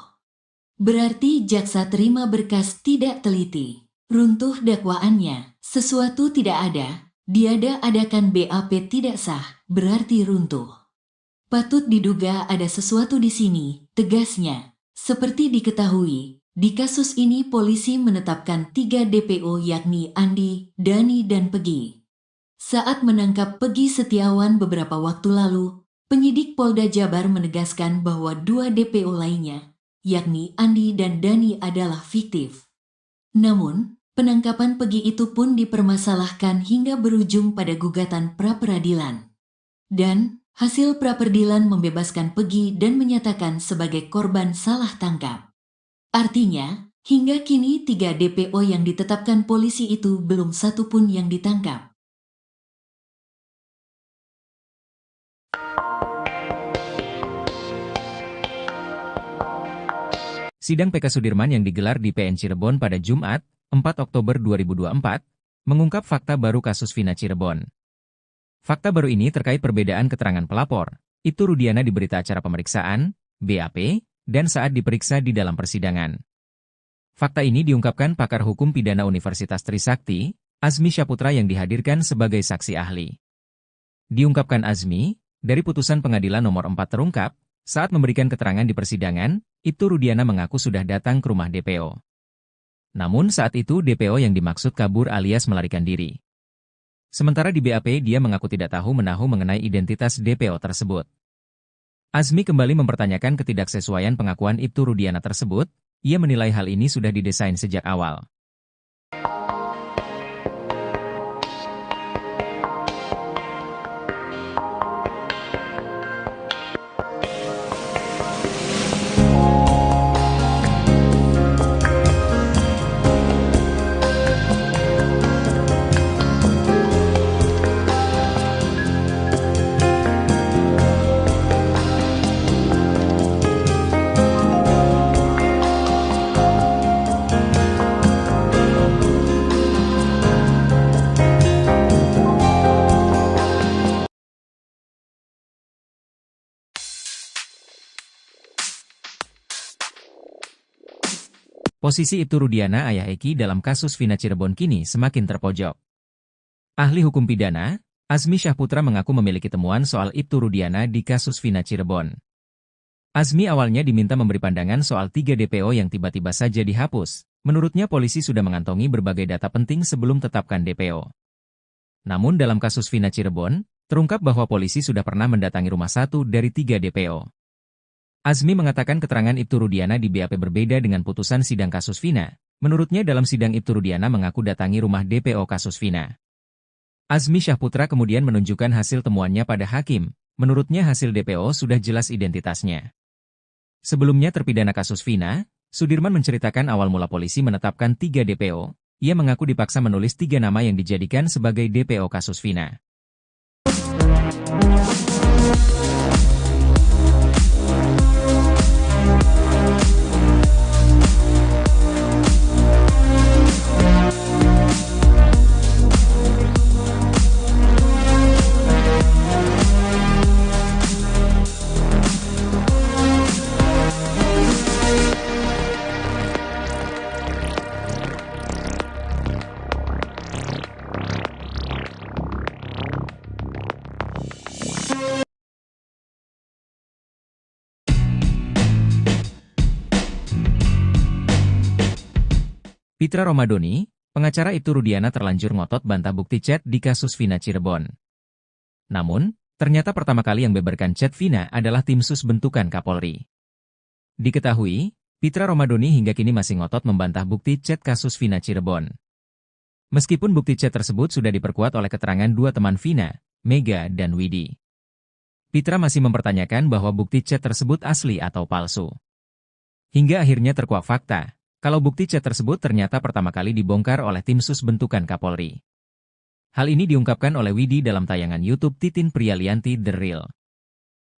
Berarti jaksa terima berkas tidak teliti. Runtuh dakwaannya, sesuatu tidak ada, diada-adakan BAP tidak sah, berarti runtuh. Patut diduga ada sesuatu di sini, tegasnya. Seperti diketahui, di kasus ini polisi menetapkan 3 DPO yakni Andi, Dani dan Pegi. Saat menangkap Pegi Setiawan beberapa waktu lalu, penyidik Polda Jabar menegaskan bahwa 2 DPO lainnya, yakni Andi dan Dani adalah fiktif. Namun, penangkapan Pegi itu pun dipermasalahkan hingga berujung pada gugatan pra-peradilan. Dan, hasil pra-peradilan membebaskan Pegi dan menyatakan sebagai korban salah tangkap. Artinya, hingga kini 3 DPO yang ditetapkan polisi itu belum satu pun yang ditangkap. Sidang PK Sudirman yang digelar di PN Cirebon pada Jumat, 4 Oktober 2024, mengungkap fakta baru kasus Vina Cirebon. Fakta baru ini terkait perbedaan keterangan pelapor, Ibtu Rudiana di berita acara pemeriksaan, BAP, dan saat diperiksa di dalam persidangan. Fakta ini diungkapkan pakar hukum pidana Universitas Trisakti, Asmi Syaputra yang dihadirkan sebagai saksi ahli. Diungkapkan Asmi, dari putusan pengadilan nomor 4 terungkap, saat memberikan keterangan di persidangan, Ibtu Rudiana mengaku sudah datang ke rumah DPO. Namun saat itu DPO yang dimaksud kabur alias melarikan diri. Sementara di BAP dia mengaku tidak tahu menahu mengenai identitas DPO tersebut. Asmi kembali mempertanyakan ketidaksesuaian pengakuan Ibtu Rudiana tersebut, ia menilai hal ini sudah didesain sejak awal. Posisi Ibtu Rudiana ayah Eki dalam kasus Vina Cirebon kini semakin terpojok. Ahli hukum pidana, Azmi Syahputra mengaku memiliki temuan soal Ibtu Rudiana di kasus Vina Cirebon. Azmi awalnya diminta memberi pandangan soal 3 DPO yang tiba-tiba saja dihapus. Menurutnya polisi sudah mengantongi berbagai data penting sebelum tetapkan DPO. Namun dalam kasus Vina Cirebon, terungkap bahwa polisi sudah pernah mendatangi rumah 1 dari 3 DPO. Azmi mengatakan keterangan Ibtu Rudiana di BAP berbeda dengan putusan sidang kasus Vina. Menurutnya dalam sidang Ibtu Rudiana mengaku datangi rumah DPO kasus Vina. Azmi Syahputra kemudian menunjukkan hasil temuannya pada hakim. Menurutnya hasil DPO sudah jelas identitasnya. Sebelumnya terpidana kasus Vina, Sudirman menceritakan awal mula polisi menetapkan 3 DPO. Ia mengaku dipaksa menulis 3 nama yang dijadikan sebagai DPO kasus Vina. Pitra Romadoni, pengacara Ibtu Rudiana terlanjur ngotot bantah bukti chat di kasus Vina Cirebon. Namun, ternyata pertama kali yang beberkan chat Vina adalah tim sus bentukan Kapolri. Diketahui, Pitra Romadoni hingga kini masih ngotot membantah bukti chat kasus Vina Cirebon. Meskipun bukti chat tersebut sudah diperkuat oleh keterangan 2 teman Vina, Mega dan Widi. Pitra masih mempertanyakan bahwa bukti chat tersebut asli atau palsu. Hingga akhirnya terkuak fakta. Kalau bukti chat tersebut ternyata pertama kali dibongkar oleh tim sus bentukan Kapolri. Hal ini diungkapkan oleh Widi dalam tayangan YouTube Titin Prialianti The Real.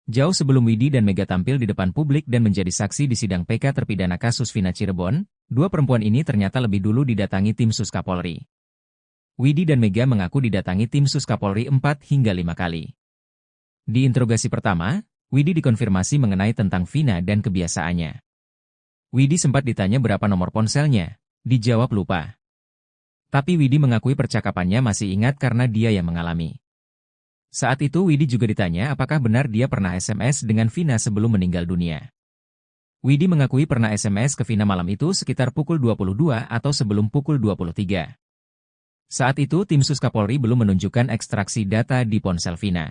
Jauh sebelum Widi dan Mega tampil di depan publik dan menjadi saksi di sidang PK terpidana kasus Vina Cirebon, 2 perempuan ini ternyata lebih dulu didatangi tim sus Kapolri. Widi dan Mega mengaku didatangi tim sus Kapolri 4 hingga 5 kali. Di interogasi pertama, Widi dikonfirmasi mengenai tentang Vina dan kebiasaannya. Widi sempat ditanya berapa nomor ponselnya, dijawab lupa. Tapi Widi mengakui percakapannya masih ingat karena dia yang mengalami. Saat itu Widi juga ditanya apakah benar dia pernah SMS dengan Vina sebelum meninggal dunia. Widi mengakui pernah SMS ke Vina malam itu sekitar pukul 22 atau sebelum pukul 23. Saat itu tim sus Kapolri belum menunjukkan ekstraksi data di ponsel Vina.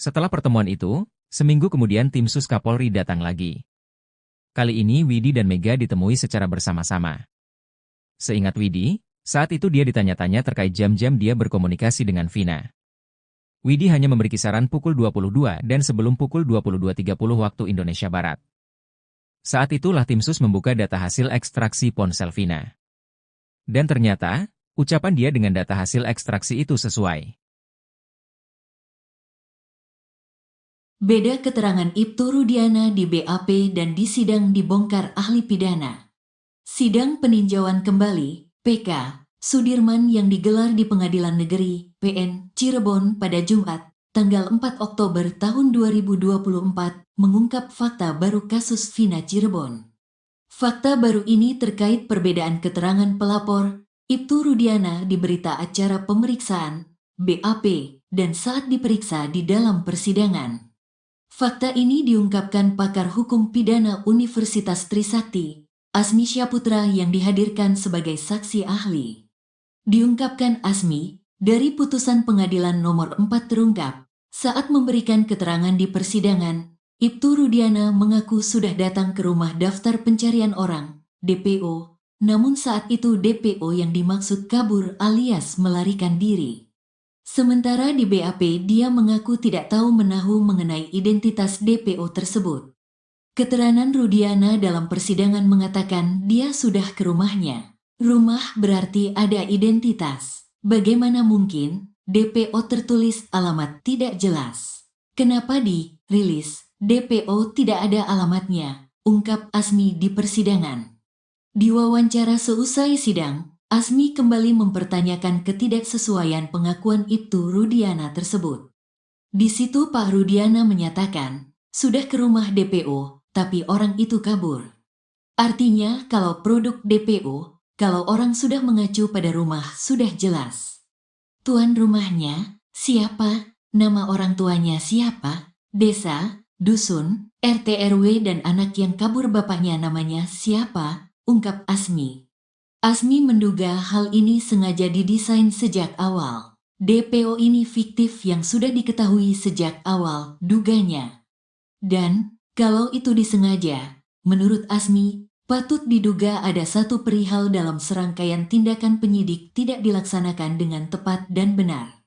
Setelah pertemuan itu, seminggu kemudian tim sus Kapolri datang lagi. Kali ini Widi dan Mega ditemui secara bersama-sama. Seingat Widi, saat itu dia ditanya-tanya terkait jam-jam dia berkomunikasi dengan Vina. Widi hanya memberi kisaran pukul 22 dan sebelum pukul 22.30 waktu Indonesia Barat. Saat itulah tim sus membuka data hasil ekstraksi ponsel Vina. Dan ternyata, ucapan dia dengan data hasil ekstraksi itu sesuai. Beda keterangan Ibtu Rudiana di BAP dan di sidang dibongkar ahli pidana. Sidang peninjauan kembali, PK, Sudirman yang digelar di Pengadilan Negeri, PN, Cirebon pada Jumat, tanggal 4 Oktober tahun 2024, mengungkap fakta baru kasus Vina Cirebon. Fakta baru ini terkait perbedaan keterangan pelapor, Ibtu Rudiana di berita acara pemeriksaan, BAP, dan saat diperiksa di dalam persidangan. Fakta ini diungkapkan pakar hukum pidana Universitas Trisakti, Azmi Syahputra yang dihadirkan sebagai saksi ahli. Diungkapkan Azmi, dari putusan pengadilan nomor 4 terungkap, saat memberikan keterangan di persidangan, Ibtu Rudiana mengaku sudah datang ke rumah daftar pencarian orang, DPO, namun saat itu DPO yang dimaksud kabur alias melarikan diri. Sementara di BAP dia mengaku tidak tahu menahu mengenai identitas DPO tersebut. Keterangan Rudiana dalam persidangan mengatakan dia sudah ke rumahnya. Rumah berarti ada identitas. Bagaimana mungkin DPO tertulis alamat tidak jelas? Kenapa di rilis DPO tidak ada alamatnya? Ungkap Azmi di persidangan. Di wawancara seusai sidang, Azmi kembali mempertanyakan ketidaksesuaian pengakuan Ibtu Rudiana tersebut. Di situ Pak Rudiana menyatakan, sudah ke rumah DPO, tapi orang itu kabur. Artinya kalau produk DPO, kalau orang sudah mengacu pada rumah sudah jelas. Tuan rumahnya, siapa? Nama orang tuanya siapa? Desa, dusun, RT RW dan anak yang kabur bapaknya namanya siapa? Ungkap Asmi. Asmi menduga hal ini sengaja didesain sejak awal. DPO ini fiktif yang sudah diketahui sejak awal, duganya. Dan, kalau itu disengaja, menurut Asmi, patut diduga ada satu perihal dalam serangkaian tindakan penyidik tidak dilaksanakan dengan tepat dan benar.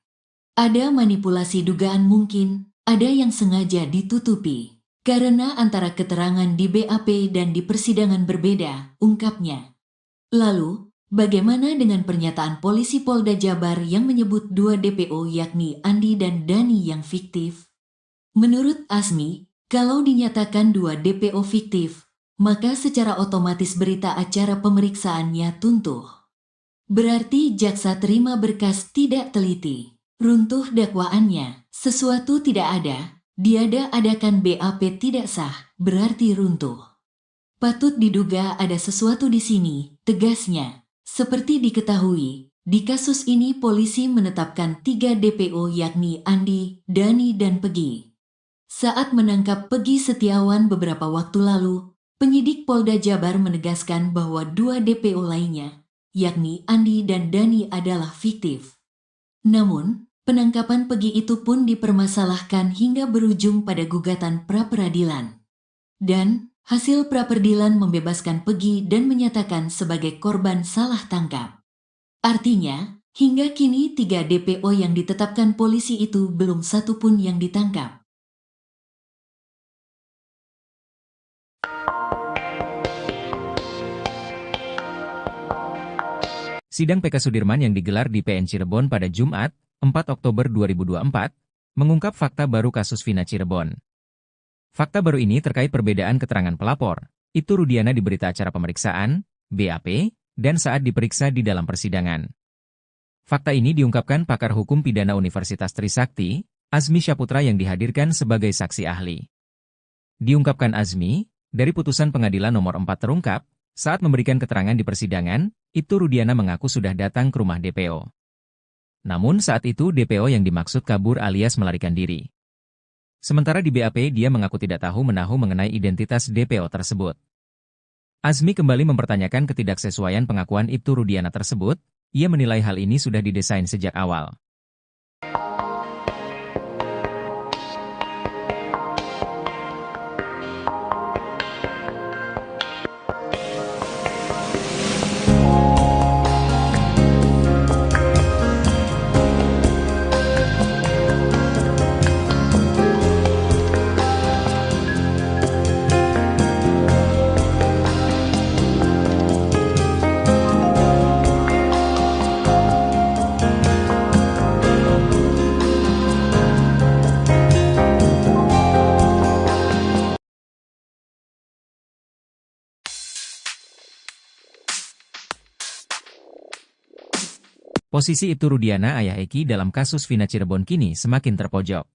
Ada manipulasi dugaan mungkin, ada yang sengaja ditutupi. Karena antara keterangan di BAP dan di persidangan berbeda, ungkapnya. Lalu, bagaimana dengan pernyataan polisi Polda Jabar yang menyebut dua DPO yakni Andi dan Dani yang fiktif? Menurut Asmi, kalau dinyatakan dua DPO fiktif, maka secara otomatis berita acara pemeriksaannya tuntuh. Berarti jaksa terima berkas tidak teliti. Runtuh dakwaannya, sesuatu tidak ada, diada-adakan BAP tidak sah, berarti runtuh. Patut diduga ada sesuatu di sini, tegasnya. Seperti diketahui, di kasus ini polisi menetapkan 3 DPO yakni Andi, Dani dan Pegi. Saat menangkap Pegi Setiawan beberapa waktu lalu, penyidik Polda Jabar menegaskan bahwa 2 DPO lainnya, yakni Andi dan Dani adalah fiktif. Namun, penangkapan Pegi itu pun dipermasalahkan hingga berujung pada gugatan pra-peradilan. Dan, hasil pra-peradilan membebaskan Pegi dan menyatakan sebagai korban salah tangkap. Artinya, hingga kini 3 DPO yang ditetapkan polisi itu belum satu pun yang ditangkap. Sidang PK Sudirman yang digelar di PN Cirebon pada Jumat, 4 Oktober 2024, mengungkap fakta baru kasus Vina Cirebon. Fakta baru ini terkait perbedaan keterangan pelapor, Ibtu Rudiana di berita acara pemeriksaan, BAP, dan saat diperiksa di dalam persidangan. Fakta ini diungkapkan pakar hukum pidana Universitas Trisakti, Azmi Syaputra yang dihadirkan sebagai saksi ahli. Diungkapkan Azmi, dari putusan pengadilan nomor 4 terungkap, saat memberikan keterangan di persidangan, Ibtu Rudiana mengaku sudah datang ke rumah DPO. Namun saat itu DPO yang dimaksud kabur alias melarikan diri. Sementara di BAP dia mengaku tidak tahu menahu mengenai identitas DPO tersebut. Azmi kembali mempertanyakan ketidaksesuaian pengakuan Ibtu Rudiana tersebut, ia menilai hal ini sudah didesain sejak awal. Posisi Ibtu Rudiana ayah Eki dalam kasus Vina Cirebon kini semakin terpojok.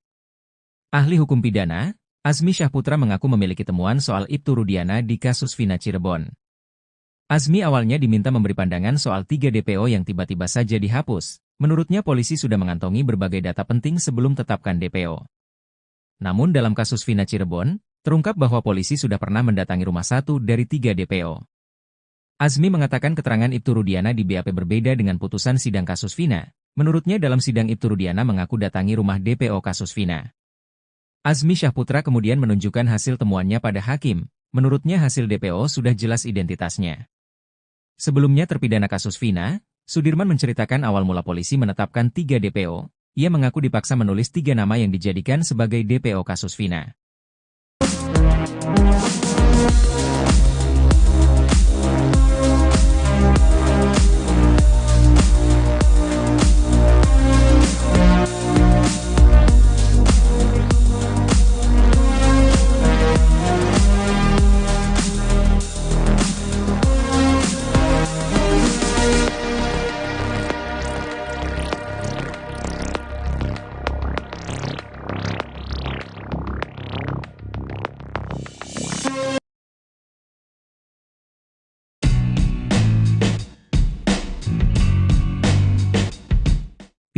Ahli hukum pidana, Azmi Syaputra mengaku memiliki temuan soal Ibtu Rudiana di kasus Vina Cirebon. Azmi awalnya diminta memberi pandangan soal 3 DPO yang tiba-tiba saja dihapus. Menurutnya polisi sudah mengantongi berbagai data penting sebelum tetapkan DPO. Namun dalam kasus Vina Cirebon, terungkap bahwa polisi sudah pernah mendatangi rumah 1 dari 3 DPO. Azmi mengatakan keterangan Ibtu Rudiana di BAP berbeda dengan putusan sidang kasus Vina. Menurutnya dalam sidang Ibtu Rudiana mengaku datangi rumah DPO kasus Vina. Azmi Syaputra kemudian menunjukkan hasil temuannya pada hakim. Menurutnya hasil DPO sudah jelas identitasnya. Sebelumnya terpidana kasus Vina, Sudirman menceritakan awal mula polisi menetapkan 3 DPO. Ia mengaku dipaksa menulis 3 nama yang dijadikan sebagai DPO kasus Vina.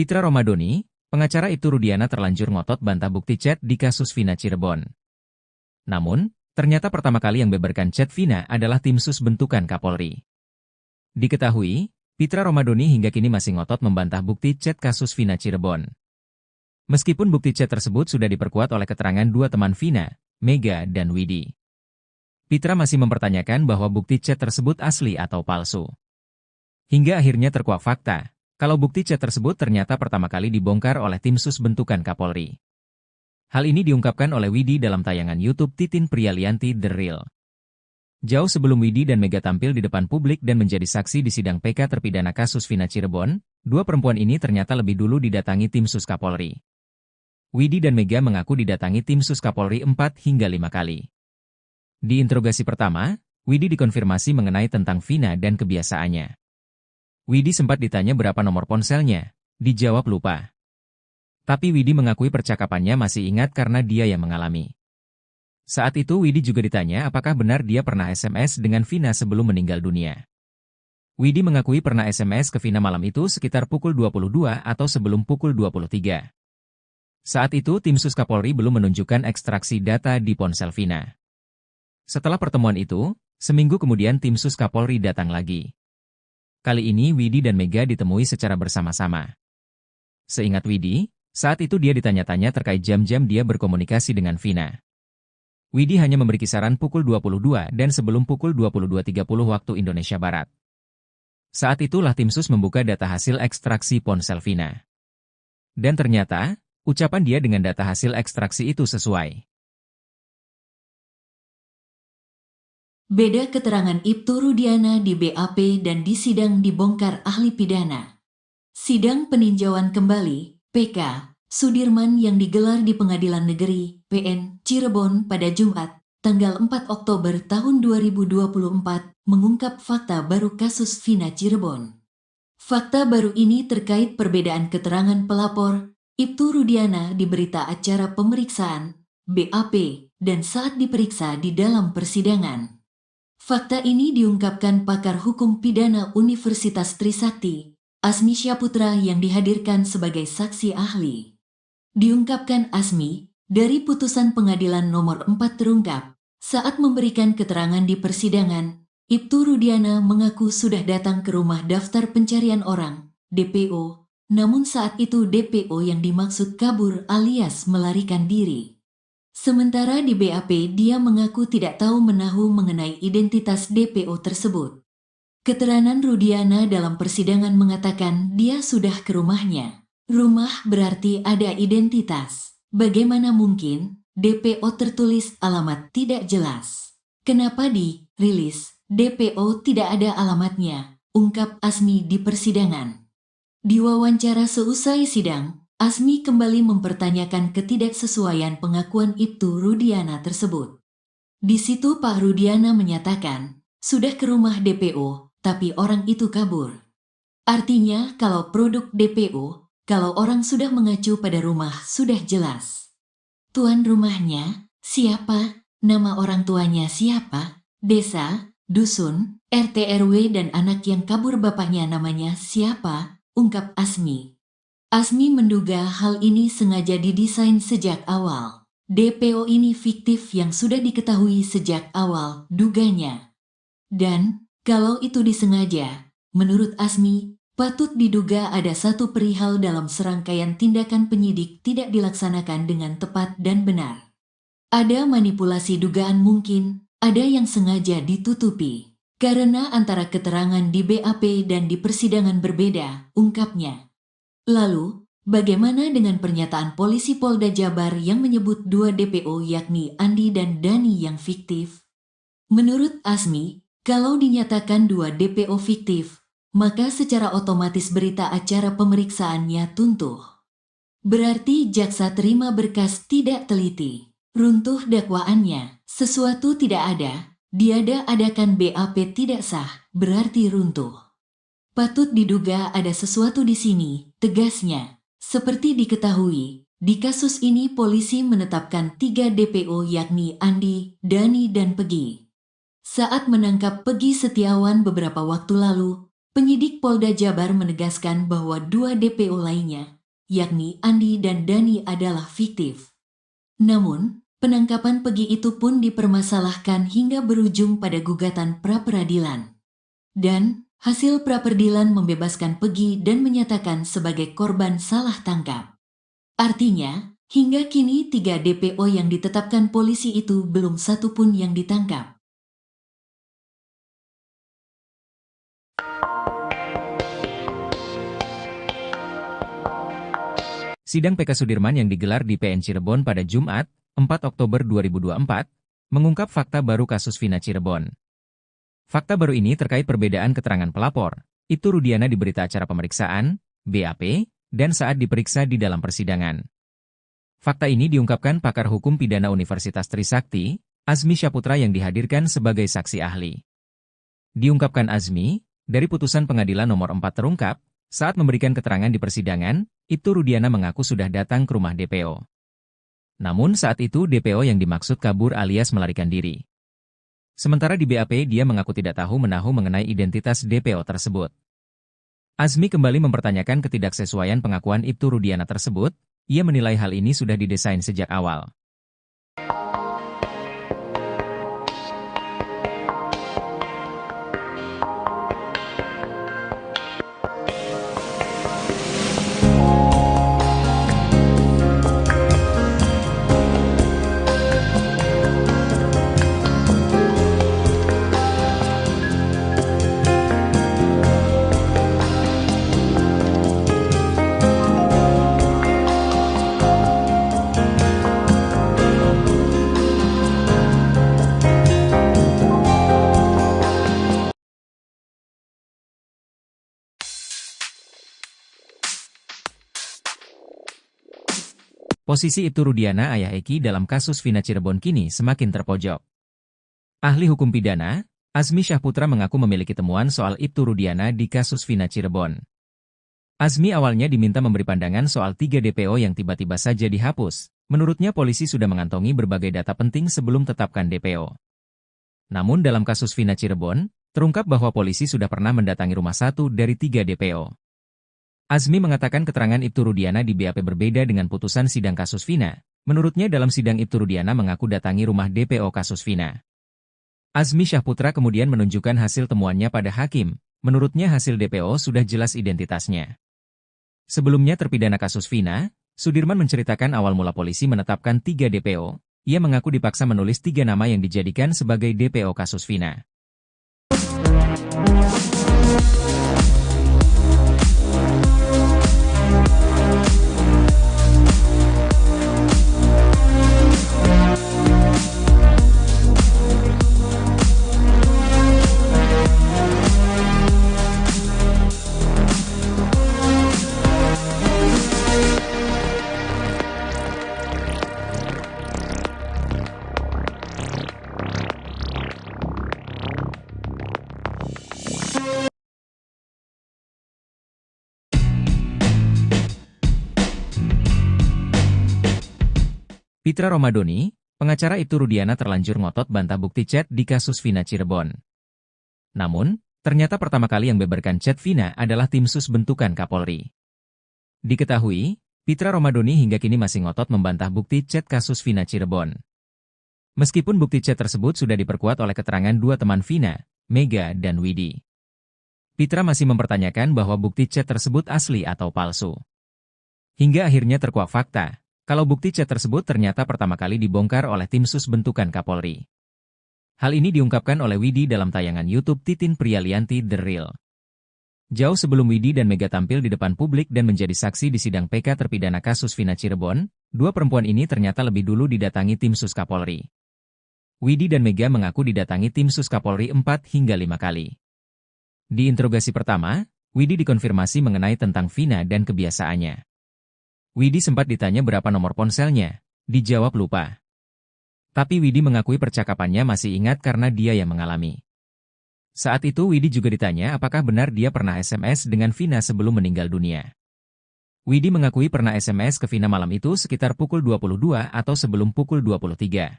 Pitra Romadoni, pengacara Ibtu Rudiana terlanjur ngotot bantah bukti chat di kasus Vina Cirebon. Namun, ternyata pertama kali yang beberkan chat Vina adalah tim sus bentukan Kapolri. Diketahui, Pitra Romadoni hingga kini masih ngotot membantah bukti chat kasus Vina Cirebon. Meskipun bukti chat tersebut sudah diperkuat oleh keterangan dua teman Vina, Mega dan Widi. Pitra masih mempertanyakan bahwa bukti chat tersebut asli atau palsu. Hingga akhirnya terkuak fakta, kalau bukti chat tersebut ternyata pertama kali dibongkar oleh tim sus bentukan Kapolri. Hal ini diungkapkan oleh Widi dalam tayangan YouTube Titin Prialianti The Real. Jauh sebelum Widi dan Mega tampil di depan publik dan menjadi saksi di sidang PK terpidana kasus Vina Cirebon, dua perempuan ini ternyata lebih dulu didatangi tim sus Kapolri. Widi dan Mega mengaku didatangi tim sus Kapolri 4 hingga 5 kali. Di interogasi pertama, Widi dikonfirmasi mengenai tentang Vina dan kebiasaannya. Widi sempat ditanya berapa nomor ponselnya, dijawab lupa. Tapi Widi mengakui percakapannya masih ingat karena dia yang mengalami. Saat itu Widi juga ditanya apakah benar dia pernah SMS dengan Vina sebelum meninggal dunia. Widi mengakui pernah SMS ke Vina malam itu sekitar pukul 22 atau sebelum pukul 23. Saat itu tim sus Kapolri belum menunjukkan ekstraksi data di ponsel Vina. Setelah pertemuan itu, seminggu kemudian tim sus Kapolri datang lagi. Kali ini Widi dan Mega ditemui secara bersama-sama. Seingat Widi, saat itu dia ditanya-tanya terkait jam-jam dia berkomunikasi dengan Vina. Widi hanya memberi kisaran pukul 22 dan sebelum pukul 22.30 waktu Indonesia Barat. Saat itulah tim sus membuka data hasil ekstraksi ponsel Vina. Dan ternyata, ucapan dia dengan data hasil ekstraksi itu sesuai. Beda keterangan Ibtu Rudiana di BAP dan di sidang dibongkar ahli pidana. Sidang peninjauan kembali, PK, Sudirman yang digelar di Pengadilan Negeri, PN, Cirebon pada Jumat, tanggal 4 Oktober tahun 2024, mengungkap fakta baru kasus Vina Cirebon. Fakta baru ini terkait perbedaan keterangan pelapor, Ibtu Rudiana di berita acara pemeriksaan, BAP, dan saat diperiksa di dalam persidangan. Fakta ini diungkapkan pakar hukum pidana Universitas Trisakti, Asmi Syaputra yang dihadirkan sebagai saksi ahli. Diungkapkan Asmi, dari putusan pengadilan nomor 4 terungkap, saat memberikan keterangan di persidangan, Ibtu Rudiana mengaku sudah datang ke rumah daftar pencarian orang, DPO, namun saat itu DPO yang dimaksud kabur alias melarikan diri. Sementara di BAP dia mengaku tidak tahu menahu mengenai identitas DPO tersebut. Keterangan Rudiana dalam persidangan mengatakan dia sudah ke rumahnya. Rumah berarti ada identitas. Bagaimana mungkin DPO tertulis alamat tidak jelas? Kenapa dirilis DPO tidak ada alamatnya? Ungkap Asmi di persidangan. Di wawancara seusai sidang, Asmi kembali mempertanyakan ketidaksesuaian pengakuan Ibtu Rudiana tersebut. Di situ Pak Rudiana menyatakan, sudah ke rumah DPO, tapi orang itu kabur. Artinya kalau produk DPO, kalau orang sudah mengacu pada rumah sudah jelas. Tuan rumahnya, siapa? Nama orang tuanya siapa? Desa, dusun, RT RW dan anak yang kabur bapaknya namanya siapa? Ungkap Asmi. Asmi menduga hal ini sengaja didesain sejak awal. DPO ini fiktif yang sudah diketahui sejak awal, duganya. Dan, kalau itu disengaja, menurut Asmi, patut diduga ada satu perihal dalam serangkaian tindakan penyidik tidak dilaksanakan dengan tepat dan benar. Ada manipulasi dugaan mungkin, ada yang sengaja ditutupi. Karena antara keterangan di BAP dan di persidangan berbeda, ungkapnya. Lalu, bagaimana dengan pernyataan polisi Polda Jabar yang menyebut dua DPO yakni Andi dan Dani yang fiktif? Menurut Asmi, kalau dinyatakan dua DPO fiktif, maka secara otomatis berita acara pemeriksaannya tuntuh. Berarti jaksa terima berkas tidak teliti. Runtuh dakwaannya, sesuatu tidak ada, diada-adakan BAP tidak sah, berarti runtuh. Patut diduga ada sesuatu di sini, tegasnya. Seperti diketahui, di kasus ini polisi menetapkan 3 DPO yakni Andi, Dani dan Pegi. Saat menangkap Pegi Setiawan beberapa waktu lalu, Penyidik Polda Jabar menegaskan bahwa 2 DPO lainnya, yakni Andi dan Dani adalah fiktif. Namun, penangkapan Pegi itu pun dipermasalahkan hingga berujung pada gugatan pra-peradilan. Dan, hasil pra-peradilan membebaskan Pegi dan menyatakan sebagai korban salah tangkap. Artinya, hingga kini 3 DPO yang ditetapkan polisi itu belum satu pun yang ditangkap. Sidang PK Sudirman yang digelar di PN Cirebon pada Jumat, 4 Oktober 2024, mengungkap fakta baru kasus Vina Cirebon. Fakta baru ini terkait perbedaan keterangan pelapor, Ibtu Rudiana di berita acara pemeriksaan, BAP, dan saat diperiksa di dalam persidangan. Fakta ini diungkapkan pakar hukum pidana Universitas Trisakti, Azmi Syaputra yang dihadirkan sebagai saksi ahli. Diungkapkan Azmi, dari putusan pengadilan nomor 4 terungkap, saat memberikan keterangan di persidangan, Ibtu Rudiana mengaku sudah datang ke rumah DPO. Namun saat itu DPO yang dimaksud kabur alias melarikan diri. Sementara di BAP dia mengaku tidak tahu menahu mengenai identitas DPO tersebut. Azmi kembali mempertanyakan ketidaksesuaian pengakuan Ibtu Rudiana tersebut, ia menilai hal ini sudah didesain sejak awal. Posisi Ibtu Rudiana ayah Eki dalam kasus Vina Cirebon kini semakin terpojok. Ahli hukum pidana, Azmi Syaputra mengaku memiliki temuan soal Ibtu Rudiana di kasus Vina Cirebon. Azmi awalnya diminta memberi pandangan soal 3 DPO yang tiba-tiba saja dihapus. Menurutnya polisi sudah mengantongi berbagai data penting sebelum tetapkan DPO. Namun dalam kasus Vina Cirebon, terungkap bahwa polisi sudah pernah mendatangi rumah 1 dari 3 DPO. Azmi mengatakan keterangan Ibtu Rudiana di BAP berbeda dengan putusan sidang kasus Vina. Menurutnya dalam sidang Ibtu Rudiana mengaku datangi rumah DPO kasus Vina. Azmi Syaputra kemudian menunjukkan hasil temuannya pada hakim. Menurutnya hasil DPO sudah jelas identitasnya. Sebelumnya terpidana kasus Vina, Sudirman menceritakan awal mula polisi menetapkan 3 DPO. Ia mengaku dipaksa menulis 3 nama yang dijadikan sebagai DPO kasus Vina. Pitra Romadoni, pengacara Ibtu Rudiana terlanjur ngotot bantah bukti chat di kasus Vina Cirebon. Namun, ternyata pertama kali yang beberkan chat Vina adalah tim sus bentukan Kapolri. Diketahui, Pitra Romadoni hingga kini masih ngotot membantah bukti chat kasus Vina Cirebon. Meskipun bukti chat tersebut sudah diperkuat oleh keterangan 2 teman Vina, Mega dan Widi. Pitra masih mempertanyakan bahwa bukti chat tersebut asli atau palsu. Hingga akhirnya terkuak fakta, kalau bukti chat tersebut ternyata pertama kali dibongkar oleh tim sus bentukan Kapolri. Hal ini diungkapkan oleh Widi dalam tayangan YouTube Titin Prialianti The Real. Jauh sebelum Widi dan Mega tampil di depan publik dan menjadi saksi di sidang PK terpidana kasus Vina Cirebon, 2 perempuan ini ternyata lebih dulu didatangi tim sus Kapolri. Widi dan Mega mengaku didatangi tim sus Kapolri 4 hingga 5 kali. Di interogasi pertama, Widi dikonfirmasi mengenai tentang Vina dan kebiasaannya. Widi sempat ditanya berapa nomor ponselnya, dijawab lupa. Tapi Widi mengakui percakapannya masih ingat karena dia yang mengalami. Saat itu Widi juga ditanya apakah benar dia pernah SMS dengan Vina sebelum meninggal dunia. Widi mengakui pernah SMS ke Vina malam itu sekitar pukul 22 atau sebelum pukul 23.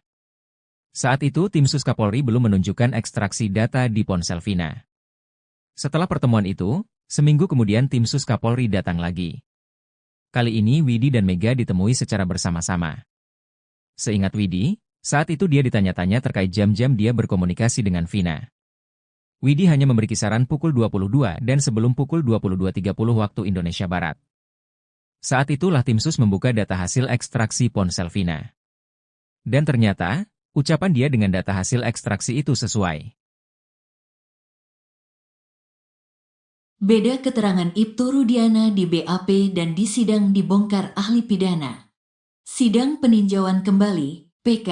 Saat itu tim sus Kapolri belum menunjukkan ekstraksi data di ponsel Vina. Setelah pertemuan itu, seminggu kemudian tim sus Kapolri datang lagi. Kali ini Widi dan Mega ditemui secara bersama-sama. Seingat Widi, saat itu dia ditanya-tanya terkait jam-jam dia berkomunikasi dengan Vina. Widi hanya memberi kisaran pukul 22 dan sebelum pukul 22.30 waktu Indonesia Barat. Saat itulah tim sus membuka data hasil ekstraksi ponsel Vina. Dan ternyata, ucapan dia dengan data hasil ekstraksi itu sesuai. Beda keterangan Ibtu Rudiana di BAP dan di sidang dibongkar ahli pidana. Sidang peninjauan kembali, PK,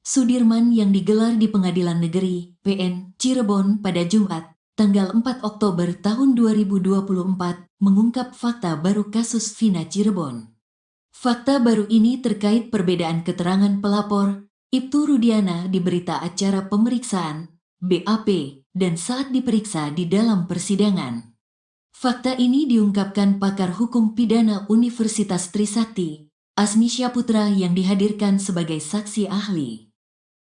Sudirman yang digelar di Pengadilan Negeri, PN, Cirebon pada Jumat, tanggal 4 Oktober tahun 2024, mengungkap fakta baru kasus Vina Cirebon. Fakta baru ini terkait perbedaan keterangan pelapor, Ibtu Rudiana di berita acara pemeriksaan, BAP, dan saat diperiksa di dalam persidangan. Fakta ini diungkapkan pakar hukum pidana Universitas Trisakti, Asmi Syaputra yang dihadirkan sebagai saksi ahli.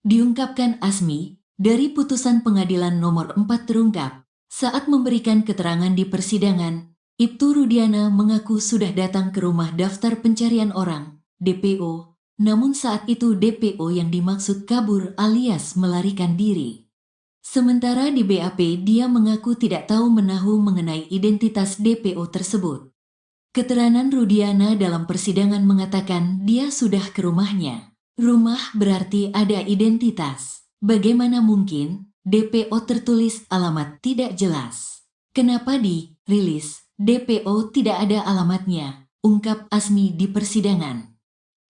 Diungkapkan Asmi, dari putusan pengadilan nomor 4 terungkap, saat memberikan keterangan di persidangan, Ibtu Rudiana mengaku sudah datang ke rumah daftar pencarian orang, DPO, namun saat itu DPO yang dimaksud kabur alias melarikan diri. Sementara di BAP dia mengaku tidak tahu menahu mengenai identitas DPO tersebut. Keterangan Rudiana dalam persidangan mengatakan dia sudah ke rumahnya. Rumah berarti ada identitas. Bagaimana mungkin DPO tertulis alamat tidak jelas? Kenapa dirilis DPO tidak ada alamatnya? Ungkap Asmi di persidangan.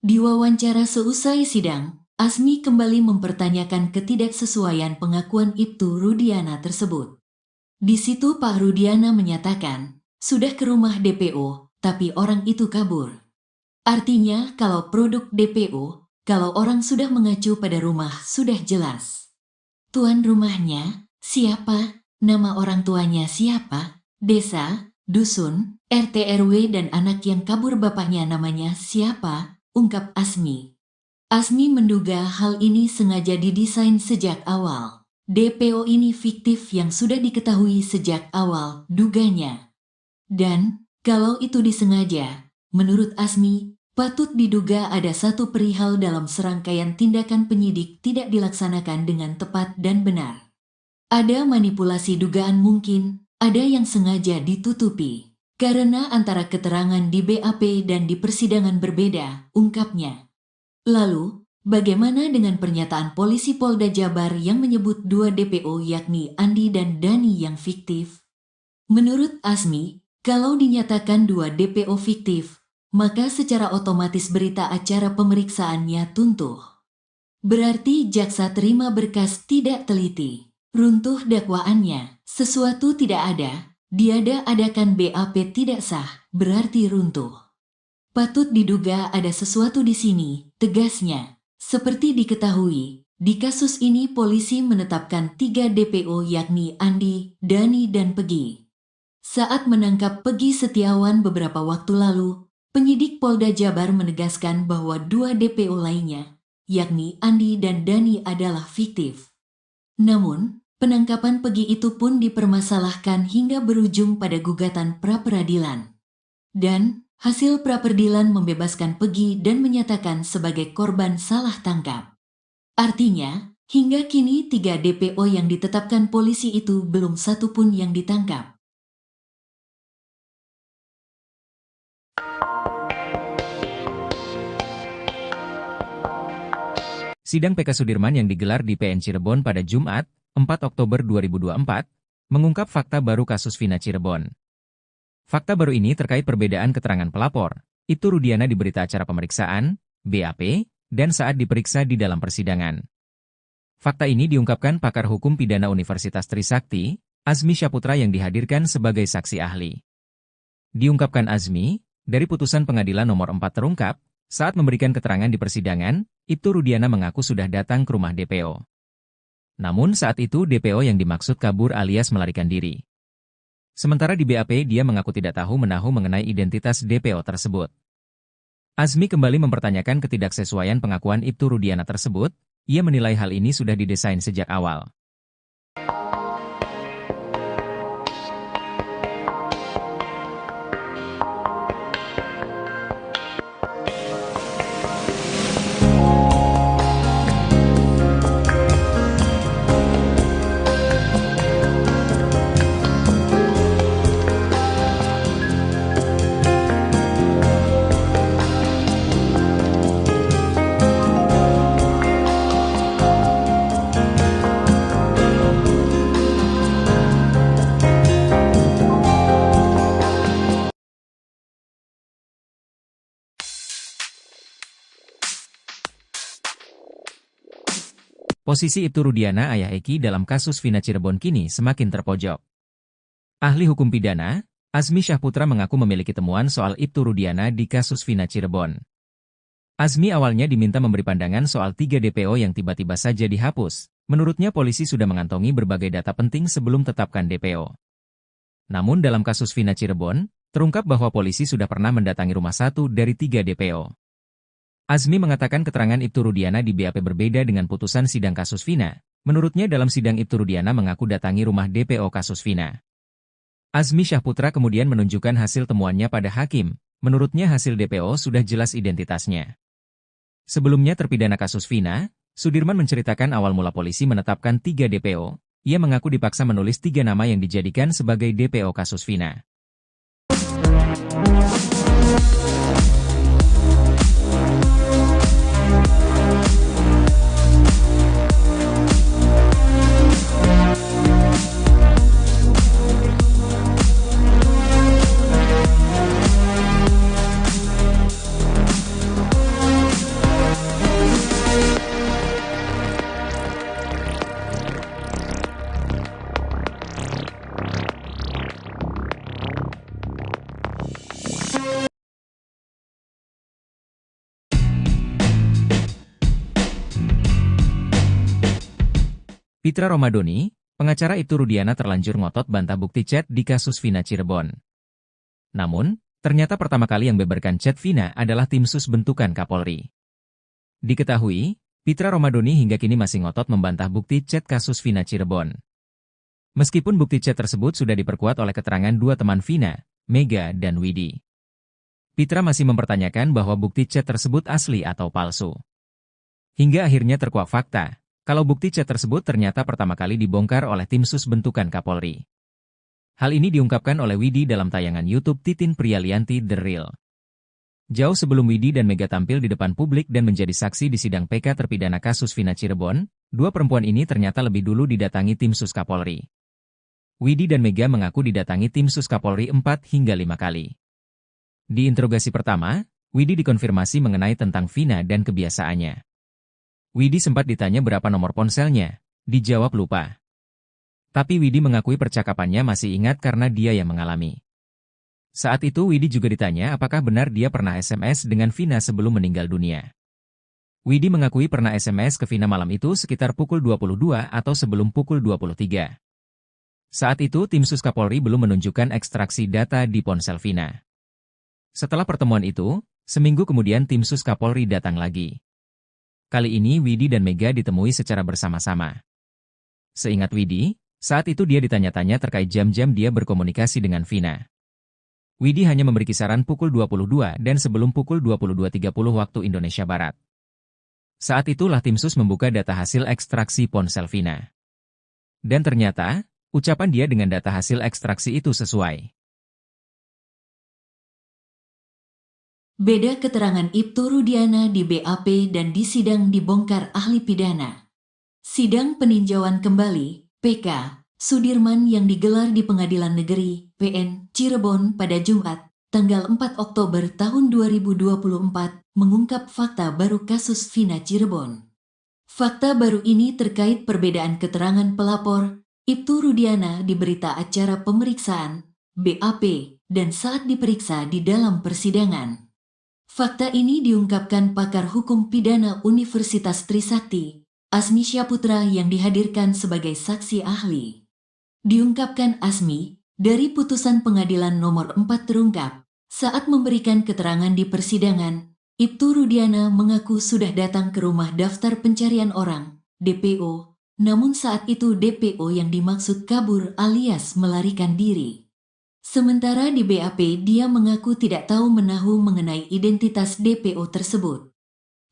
Di wawancara seusai sidang, Asmi kembali mempertanyakan ketidaksesuaian pengakuan Ibtu Rudiana tersebut. Di situ Pak Rudiana menyatakan, sudah ke rumah DPO, tapi orang itu kabur. Artinya kalau produk DPO, kalau orang sudah mengacu pada rumah sudah jelas. Tuan rumahnya, siapa? Nama orang tuanya siapa? Desa, dusun, RT RW dan anak yang kabur bapaknya namanya siapa? Ungkap Asmi. Asmi menduga hal ini sengaja didesain sejak awal. DPO ini fiktif yang sudah diketahui sejak awal, duganya. Dan, kalau itu disengaja, menurut Asmi, patut diduga ada satu perihal dalam serangkaian tindakan penyidik tidak dilaksanakan dengan tepat dan benar. Ada manipulasi dugaan mungkin, ada yang sengaja ditutupi. Karena antara keterangan di BAP dan di persidangan berbeda, ungkapnya. Lalu, bagaimana dengan pernyataan polisi Polda Jabar yang menyebut dua DPO yakni Andi dan Dani yang fiktif? Menurut Asmi, kalau dinyatakan dua DPO fiktif, maka secara otomatis berita acara pemeriksaannya tuntuh. Berarti jaksa terima berkas tidak teliti. Runtuh dakwaannya, sesuatu tidak ada, diada-adakan BAP tidak sah, berarti runtuh. Patut diduga ada sesuatu di sini, tegasnya. Seperti diketahui, di kasus ini polisi menetapkan 3 DPO yakni Andi, Dani dan Pegi. Saat menangkap Pegi Setiawan beberapa waktu lalu, penyidik Polda Jabar menegaskan bahwa 2 DPO lainnya, yakni Andi dan Dani adalah fiktif. Namun, penangkapan Pegi itu pun dipermasalahkan hingga berujung pada gugatan pra-peradilan. Dan, hasil pra-peradilan membebaskan Pegi dan menyatakan sebagai korban salah tangkap. Artinya, hingga kini 3 DPO yang ditetapkan polisi itu belum satu pun yang ditangkap. Sidang PK Sudirman yang digelar di PN Cirebon pada Jumat, 4 Oktober 2024, mengungkap fakta baru kasus Vina Cirebon. Fakta baru ini terkait perbedaan keterangan pelapor, Ibtu Rudiana di berita acara pemeriksaan, BAP, dan saat diperiksa di dalam persidangan. Fakta ini diungkapkan pakar hukum pidana Universitas Trisakti, Asmi Syaputra yang dihadirkan sebagai saksi ahli. Diungkapkan Asmi, dari putusan pengadilan nomor 4 terungkap, saat memberikan keterangan di persidangan, Ibtu Rudiana mengaku sudah datang ke rumah DPO. Namun saat itu DPO yang dimaksud kabur alias melarikan diri. Sementara di BAP dia mengaku tidak tahu menahu mengenai identitas DPO tersebut. Asmi kembali mempertanyakan ketidaksesuaian pengakuan Ibtu Rudiana tersebut, ia menilai hal ini sudah didesain sejak awal. Posisi Ibtu Rudiana ayah Eki dalam kasus Vina Cirebon kini semakin terpojok. Ahli hukum pidana, Azmi Syahputra mengaku memiliki temuan soal Ibtu Rudiana di kasus Vina Cirebon. Azmi awalnya diminta memberi pandangan soal 3 DPO yang tiba-tiba saja dihapus. Menurutnya polisi sudah mengantongi berbagai data penting sebelum tetapkan DPO. Namun dalam kasus Vina Cirebon, terungkap bahwa polisi sudah pernah mendatangi rumah 1 dari 3 DPO. Azmi mengatakan keterangan Ibtu Rudiana di BAP berbeda dengan putusan sidang kasus Vina. Menurutnya dalam sidang Ibtu Rudiana mengaku datangi rumah DPO kasus Vina. Azmi Syahputra kemudian menunjukkan hasil temuannya pada hakim. Menurutnya hasil DPO sudah jelas identitasnya. Sebelumnya terpidana kasus Vina, Sudirman menceritakan awal mula polisi menetapkan 3 DPO. Ia mengaku dipaksa menulis 3 nama yang dijadikan sebagai DPO kasus Vina. Pitra Romadoni, pengacara Ibtu Rudiana terlanjur ngotot bantah bukti chat di kasus Vina Cirebon. Namun, ternyata pertama kali yang beberkan chat Vina adalah tim sus bentukan Kapolri. Diketahui, Pitra Romadoni hingga kini masih ngotot membantah bukti chat kasus Vina Cirebon. Meskipun bukti chat tersebut sudah diperkuat oleh keterangan 2 teman Vina, Mega dan Widi. Pitra masih mempertanyakan bahwa bukti chat tersebut asli atau palsu. Hingga akhirnya terkuak fakta. Kalau bukti chat tersebut ternyata pertama kali dibongkar oleh tim sus bentukan Kapolri. Hal ini diungkapkan oleh Widi dalam tayangan YouTube Titin Prialianti The Real. Jauh sebelum Widi dan Mega tampil di depan publik dan menjadi saksi di sidang PK terpidana kasus Vina Cirebon, 2 perempuan ini ternyata lebih dulu didatangi tim sus Kapolri. Widi dan Mega mengaku didatangi tim sus Kapolri 4 hingga 5 kali. Di interogasi pertama, Widi dikonfirmasi mengenai tentang Vina dan kebiasaannya. Widi sempat ditanya berapa nomor ponselnya, dijawab lupa. Tapi Widi mengakui percakapannya masih ingat karena dia yang mengalami. Saat itu Widi juga ditanya apakah benar dia pernah SMS dengan Vina sebelum meninggal dunia. Widi mengakui pernah SMS ke Vina malam itu sekitar pukul 22 atau sebelum pukul 23. Saat itu tim sus Kapolri belum menunjukkan ekstraksi data di ponsel Vina. Setelah pertemuan itu, seminggu kemudian tim sus Kapolri datang lagi. Kali ini Widi dan Mega ditemui secara bersama-sama. Seingat Widi, saat itu dia ditanya-tanya terkait jam-jam dia berkomunikasi dengan Vina. Widi hanya memberi kisaran pukul 22 dan sebelum pukul 22.30 waktu Indonesia Barat. Saat itulah tim sus membuka data hasil ekstraksi ponsel Vina. Dan ternyata, ucapan dia dengan data hasil ekstraksi itu sesuai. Beda keterangan Ibtu Rudiana di BAP dan di sidang dibongkar ahli pidana. Sidang peninjauan kembali, PK, Sudirman yang digelar di Pengadilan Negeri, PN, Cirebon pada Jumat, tanggal 4 Oktober tahun 2024, mengungkap fakta baru kasus Vina Cirebon. Fakta baru ini terkait perbedaan keterangan pelapor, Ibtu Rudiana di berita acara pemeriksaan, BAP, dan saat diperiksa di dalam persidangan. Fakta ini diungkapkan pakar hukum pidana Universitas Trisakti, Azmi Syahputra yang dihadirkan sebagai saksi ahli. Diungkapkan Azmi, dari putusan pengadilan nomor 4 terungkap, saat memberikan keterangan di persidangan, Ibtu Rudiana mengaku sudah datang ke rumah daftar pencarian orang, DPO, namun saat itu DPO yang dimaksud kabur alias melarikan diri. Sementara di BAP dia mengaku tidak tahu menahu mengenai identitas DPO tersebut.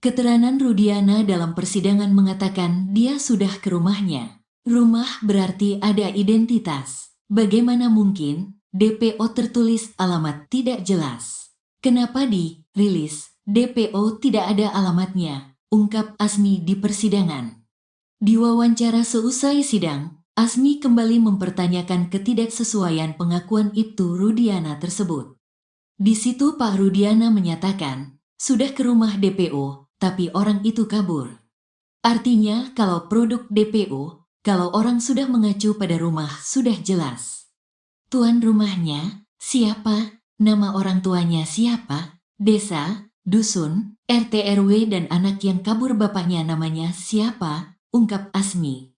Keterangan Rudiana dalam persidangan mengatakan dia sudah ke rumahnya. Rumah berarti ada identitas. Bagaimana mungkin DPO tertulis alamat tidak jelas? Kenapa dirilis DPO tidak ada alamatnya? Ungkap Azmi di persidangan. Di wawancara seusai sidang, Azmi kembali mempertanyakan ketidaksesuaian pengakuan Ibtu Rudiana tersebut. Di situ Pak Rudiana menyatakan, sudah ke rumah DPO, tapi orang itu kabur. Artinya kalau produk DPO, kalau orang sudah mengacu pada rumah sudah jelas. Tuan rumahnya, siapa? Nama orang tuanya siapa? Desa, dusun, RT RW dan anak yang kabur bapaknya namanya siapa? Ungkap Asmi.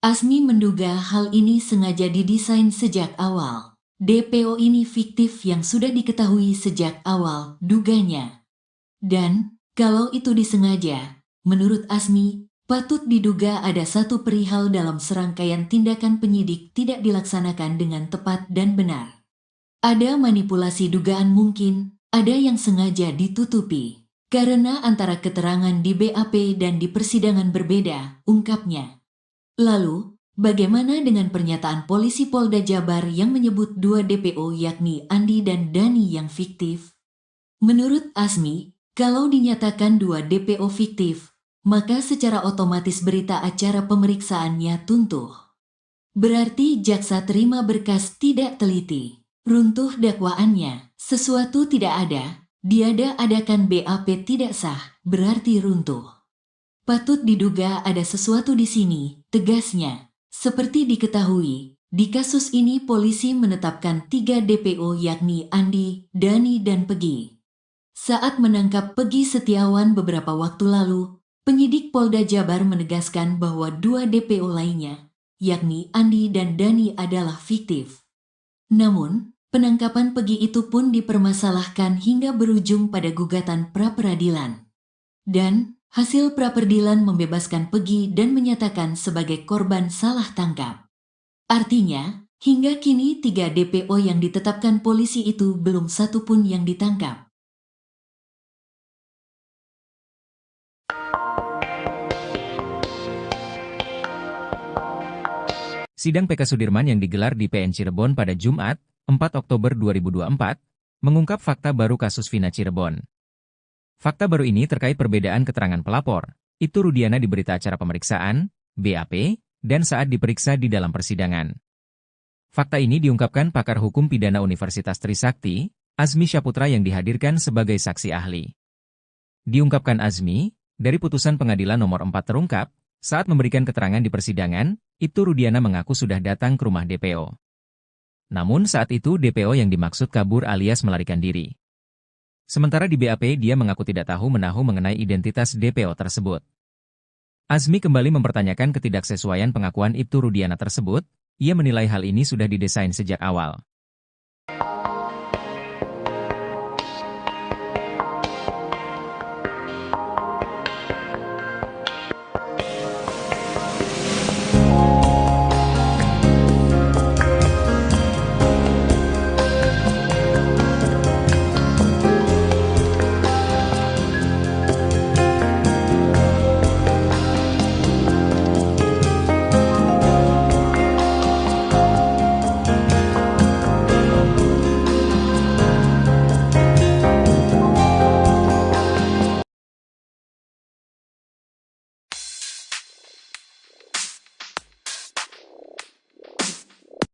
Asmi menduga hal ini sengaja didesain sejak awal. DPO ini fiktif yang sudah diketahui sejak awal, duganya. Dan, kalau itu disengaja, menurut Asmi, patut diduga ada satu perihal dalam serangkaian tindakan penyidik tidak dilaksanakan dengan tepat dan benar. Ada manipulasi dugaan mungkin, ada yang sengaja ditutupi. Karena antara keterangan di BAP dan di persidangan berbeda, ungkapnya. Lalu, bagaimana dengan pernyataan polisi Polda Jabar yang menyebut dua DPO yakni Andi dan Dani yang fiktif? Menurut Asmi, kalau dinyatakan dua DPO fiktif, maka secara otomatis berita acara pemeriksaannya tuntuh. Berarti jaksa terima berkas tidak teliti. Runtuh dakwaannya, sesuatu tidak ada, diada-adakan BAP tidak sah, berarti runtuh. Patut diduga ada sesuatu di sini, tegasnya. Seperti diketahui, di kasus ini polisi menetapkan 3 DPO yakni Andi, Dani dan Pegi. Saat menangkap Pegi Setiawan beberapa waktu lalu, penyidik Polda Jabar menegaskan bahwa 2 DPO lainnya, yakni Andi dan Dani adalah fiktif. Namun, penangkapan Pegi itu pun dipermasalahkan hingga berujung pada gugatan pra-peradilan. Dan, hasil pra-peradilan membebaskan Pegi dan menyatakan sebagai korban salah tangkap. Artinya, hingga kini 3 DPO yang ditetapkan polisi itu belum satu pun yang ditangkap. Sidang PK Sudirman yang digelar di PN Cirebon pada Jumat, 4 Oktober 2024, mengungkap fakta baru kasus Vina Cirebon. Fakta baru ini terkait perbedaan keterangan pelapor, Ibtu Rudiana di berita acara pemeriksaan, BAP, dan saat diperiksa di dalam persidangan. Fakta ini diungkapkan pakar hukum pidana Universitas Trisakti, Azmi Syaputra yang dihadirkan sebagai saksi ahli. Diungkapkan Azmi, dari putusan pengadilan nomor 4 terungkap, saat memberikan keterangan di persidangan, Ibtu Rudiana mengaku sudah datang ke rumah DPO. Namun saat itu DPO yang dimaksud kabur alias melarikan diri. Sementara di BAP dia mengaku tidak tahu menahu mengenai identitas DPO tersebut. Azmi kembali mempertanyakan ketidaksesuaian pengakuan Ibtu Rudiana tersebut, ia menilai hal ini sudah didesain sejak awal.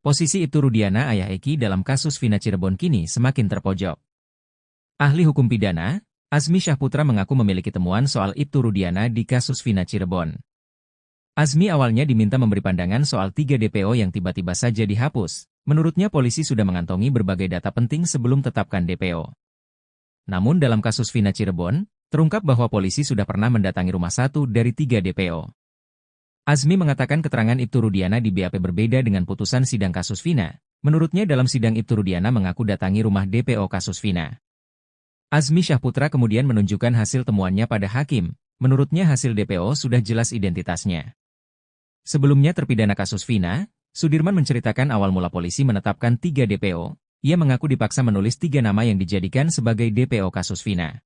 Posisi Ibtu Rudiana ayah Eki dalam kasus Vina Cirebon kini semakin terpojok. Ahli hukum pidana, Azmi Syaputra mengaku memiliki temuan soal Ibtu Rudiana di kasus Vina Cirebon. Azmi awalnya diminta memberi pandangan soal 3 DPO yang tiba-tiba saja dihapus. Menurutnya polisi sudah mengantongi berbagai data penting sebelum tetapkan DPO. Namun dalam kasus Vina Cirebon, terungkap bahwa polisi sudah pernah mendatangi rumah 1 dari 3 DPO. Azmi mengatakan keterangan Ibtu Rudiana di BAP berbeda dengan putusan sidang kasus Vina. Menurutnya dalam sidang Ibtu Rudiana mengaku datangi rumah DPO kasus Vina. Azmi Syaputra kemudian menunjukkan hasil temuannya pada hakim. Menurutnya hasil DPO sudah jelas identitasnya. Sebelumnya terpidana kasus Vina, Sudirman menceritakan awal mula polisi menetapkan 3 DPO. Ia mengaku dipaksa menulis 3 nama yang dijadikan sebagai DPO kasus Vina.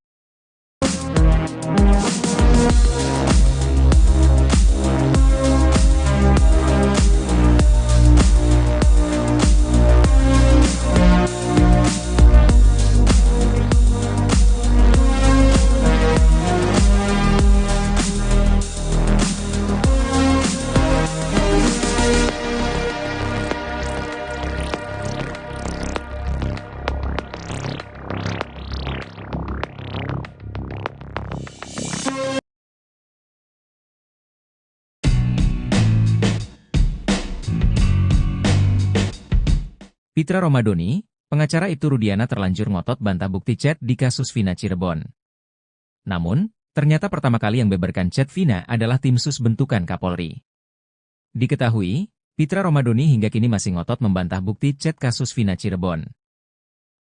Pitra Romadoni, pengacara Ibtu Rudiana terlanjur ngotot bantah bukti chat di kasus Vina Cirebon. Namun, ternyata pertama kali yang beberkan chat Vina adalah tim sus bentukan Kapolri. Diketahui, Pitra Romadoni hingga kini masih ngotot membantah bukti chat kasus Vina Cirebon.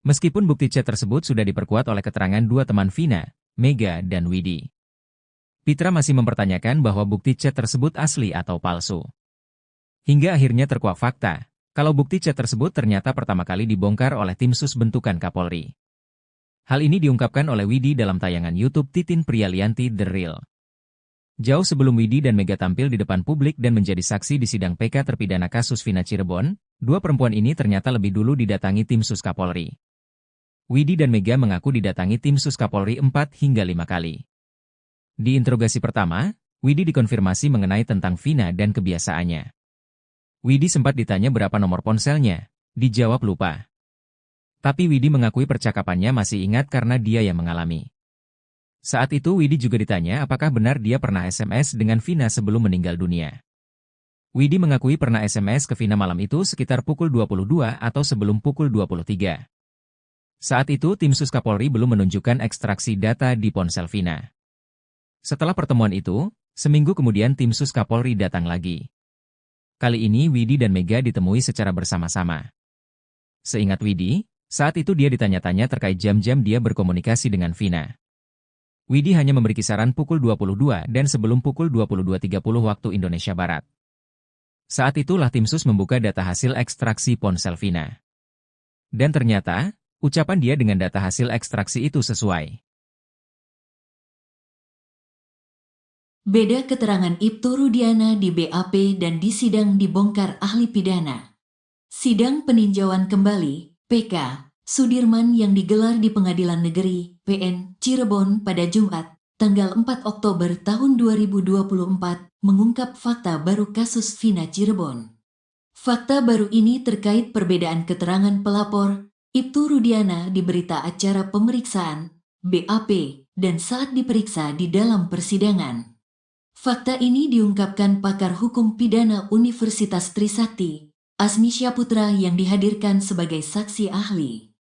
Meskipun bukti chat tersebut sudah diperkuat oleh keterangan dua teman Vina, Mega dan Widi. Pitra masih mempertanyakan bahwa bukti chat tersebut asli atau palsu. Hingga akhirnya terkuak fakta, kalau bukti chat tersebut ternyata pertama kali dibongkar oleh tim sus bentukan Kapolri. Hal ini diungkapkan oleh Widi dalam tayangan YouTube Titin Prialianti The Real. Jauh sebelum Widi dan Mega tampil di depan publik dan menjadi saksi di sidang PK terpidana kasus Vina Cirebon, dua perempuan ini ternyata lebih dulu didatangi tim sus Kapolri. Widi dan Mega mengaku didatangi tim sus Kapolri 4 hingga 5 kali. Di interogasi pertama, Widi dikonfirmasi mengenai tentang Vina dan kebiasaannya. Widi sempat ditanya berapa nomor ponselnya, dijawab lupa. Tapi Widi mengakui percakapannya masih ingat karena dia yang mengalami. Saat itu Widi juga ditanya apakah benar dia pernah SMS dengan Vina sebelum meninggal dunia. Widi mengakui pernah SMS ke Vina malam itu sekitar pukul 22 atau sebelum pukul 23. Saat itu tim sus Kapolri belum menunjukkan ekstraksi data di ponsel Vina. Setelah pertemuan itu, seminggu kemudian tim sus Kapolri datang lagi. Kali ini Widi dan Mega ditemui secara bersama-sama. Seingat Widi, saat itu dia ditanya-tanya terkait jam-jam dia berkomunikasi dengan Vina. Widi hanya memberi kisaran pukul 22 dan sebelum pukul 22.30 waktu Indonesia Barat. Saat itulah tim sus membuka data hasil ekstraksi ponsel Vina. Dan ternyata, ucapan dia dengan data hasil ekstraksi itu sesuai. Beda keterangan Ibtu Rudiana di BAP dan di sidang dibongkar ahli pidana. Sidang peninjauan kembali, PK, Sudirman yang digelar di Pengadilan Negeri, PN, Cirebon pada Jumat, tanggal 4 Oktober tahun 2024, mengungkap fakta baru kasus Vina Cirebon. Fakta baru ini terkait perbedaan keterangan pelapor, Ibtu Rudiana di berita acara pemeriksaan, BAP, dan saat diperiksa di dalam persidangan. Fakta ini diungkapkan pakar hukum pidana Universitas Trisakti, Asmi Syaputra yang dihadirkan sebagai saksi ahli.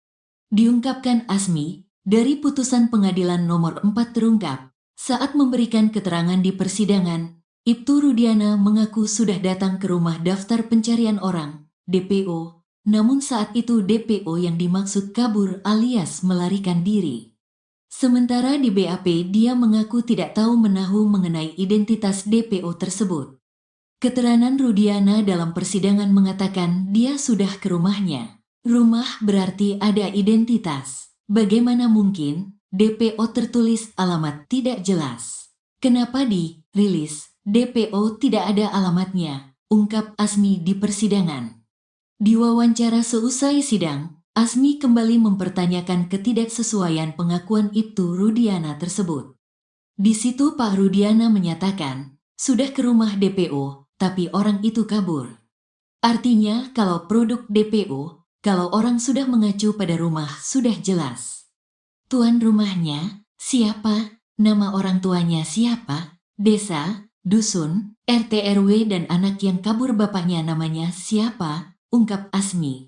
Diungkapkan Asmi, dari putusan pengadilan nomor 4 terungkap, saat memberikan keterangan di persidangan, Ibtu Rudiana mengaku sudah datang ke rumah daftar pencarian orang, DPO, namun saat itu DPO yang dimaksud kabur alias melarikan diri. Sementara di BAP dia mengaku tidak tahu menahu mengenai identitas DPO tersebut. Keterangan Rudiana dalam persidangan mengatakan dia sudah ke rumahnya. Rumah berarti ada identitas. Bagaimana mungkin DPO tertulis alamat tidak jelas? Kenapa dirilis DPO tidak ada alamatnya? Ungkap Asmi di persidangan. Di wawancara seusai sidang, Asmi kembali mempertanyakan ketidaksesuaian pengakuan Ibtu Rudiana tersebut. Di situ Pak Rudiana menyatakan, sudah ke rumah DPO, tapi orang itu kabur. Artinya kalau produk DPO, kalau orang sudah mengacu pada rumah sudah jelas. Tuan rumahnya, siapa? Nama orang tuanya siapa? Desa, dusun, RT RW dan anak yang kabur bapaknya namanya siapa? Ungkap Asmi.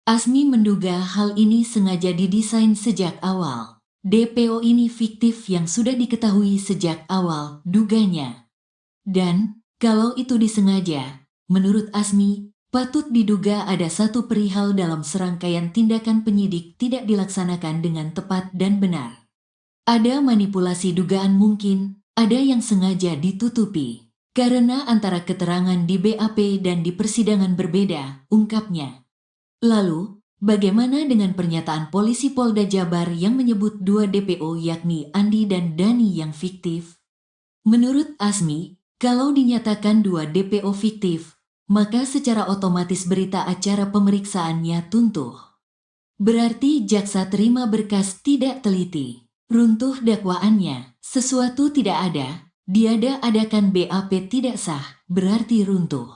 Asmi menduga hal ini sengaja didesain sejak awal. DPO ini fiktif yang sudah diketahui sejak awal, duganya. Dan, kalau itu disengaja, menurut Asmi, patut diduga ada satu perihal dalam serangkaian tindakan penyidik tidak dilaksanakan dengan tepat dan benar. Ada manipulasi dugaan mungkin, ada yang sengaja ditutupi. Karena antara keterangan di BAP dan di persidangan berbeda, ungkapnya. Lalu, bagaimana dengan pernyataan polisi Polda Jabar yang menyebut dua DPO yakni Andi dan Dani yang fiktif? Menurut Asmi, kalau dinyatakan dua DPO fiktif, maka secara otomatis berita acara pemeriksaannya tuntuh. Berarti jaksa terima berkas tidak teliti. Runtuh dakwaannya, sesuatu tidak ada, diada-adakan BAP tidak sah, berarti runtuh.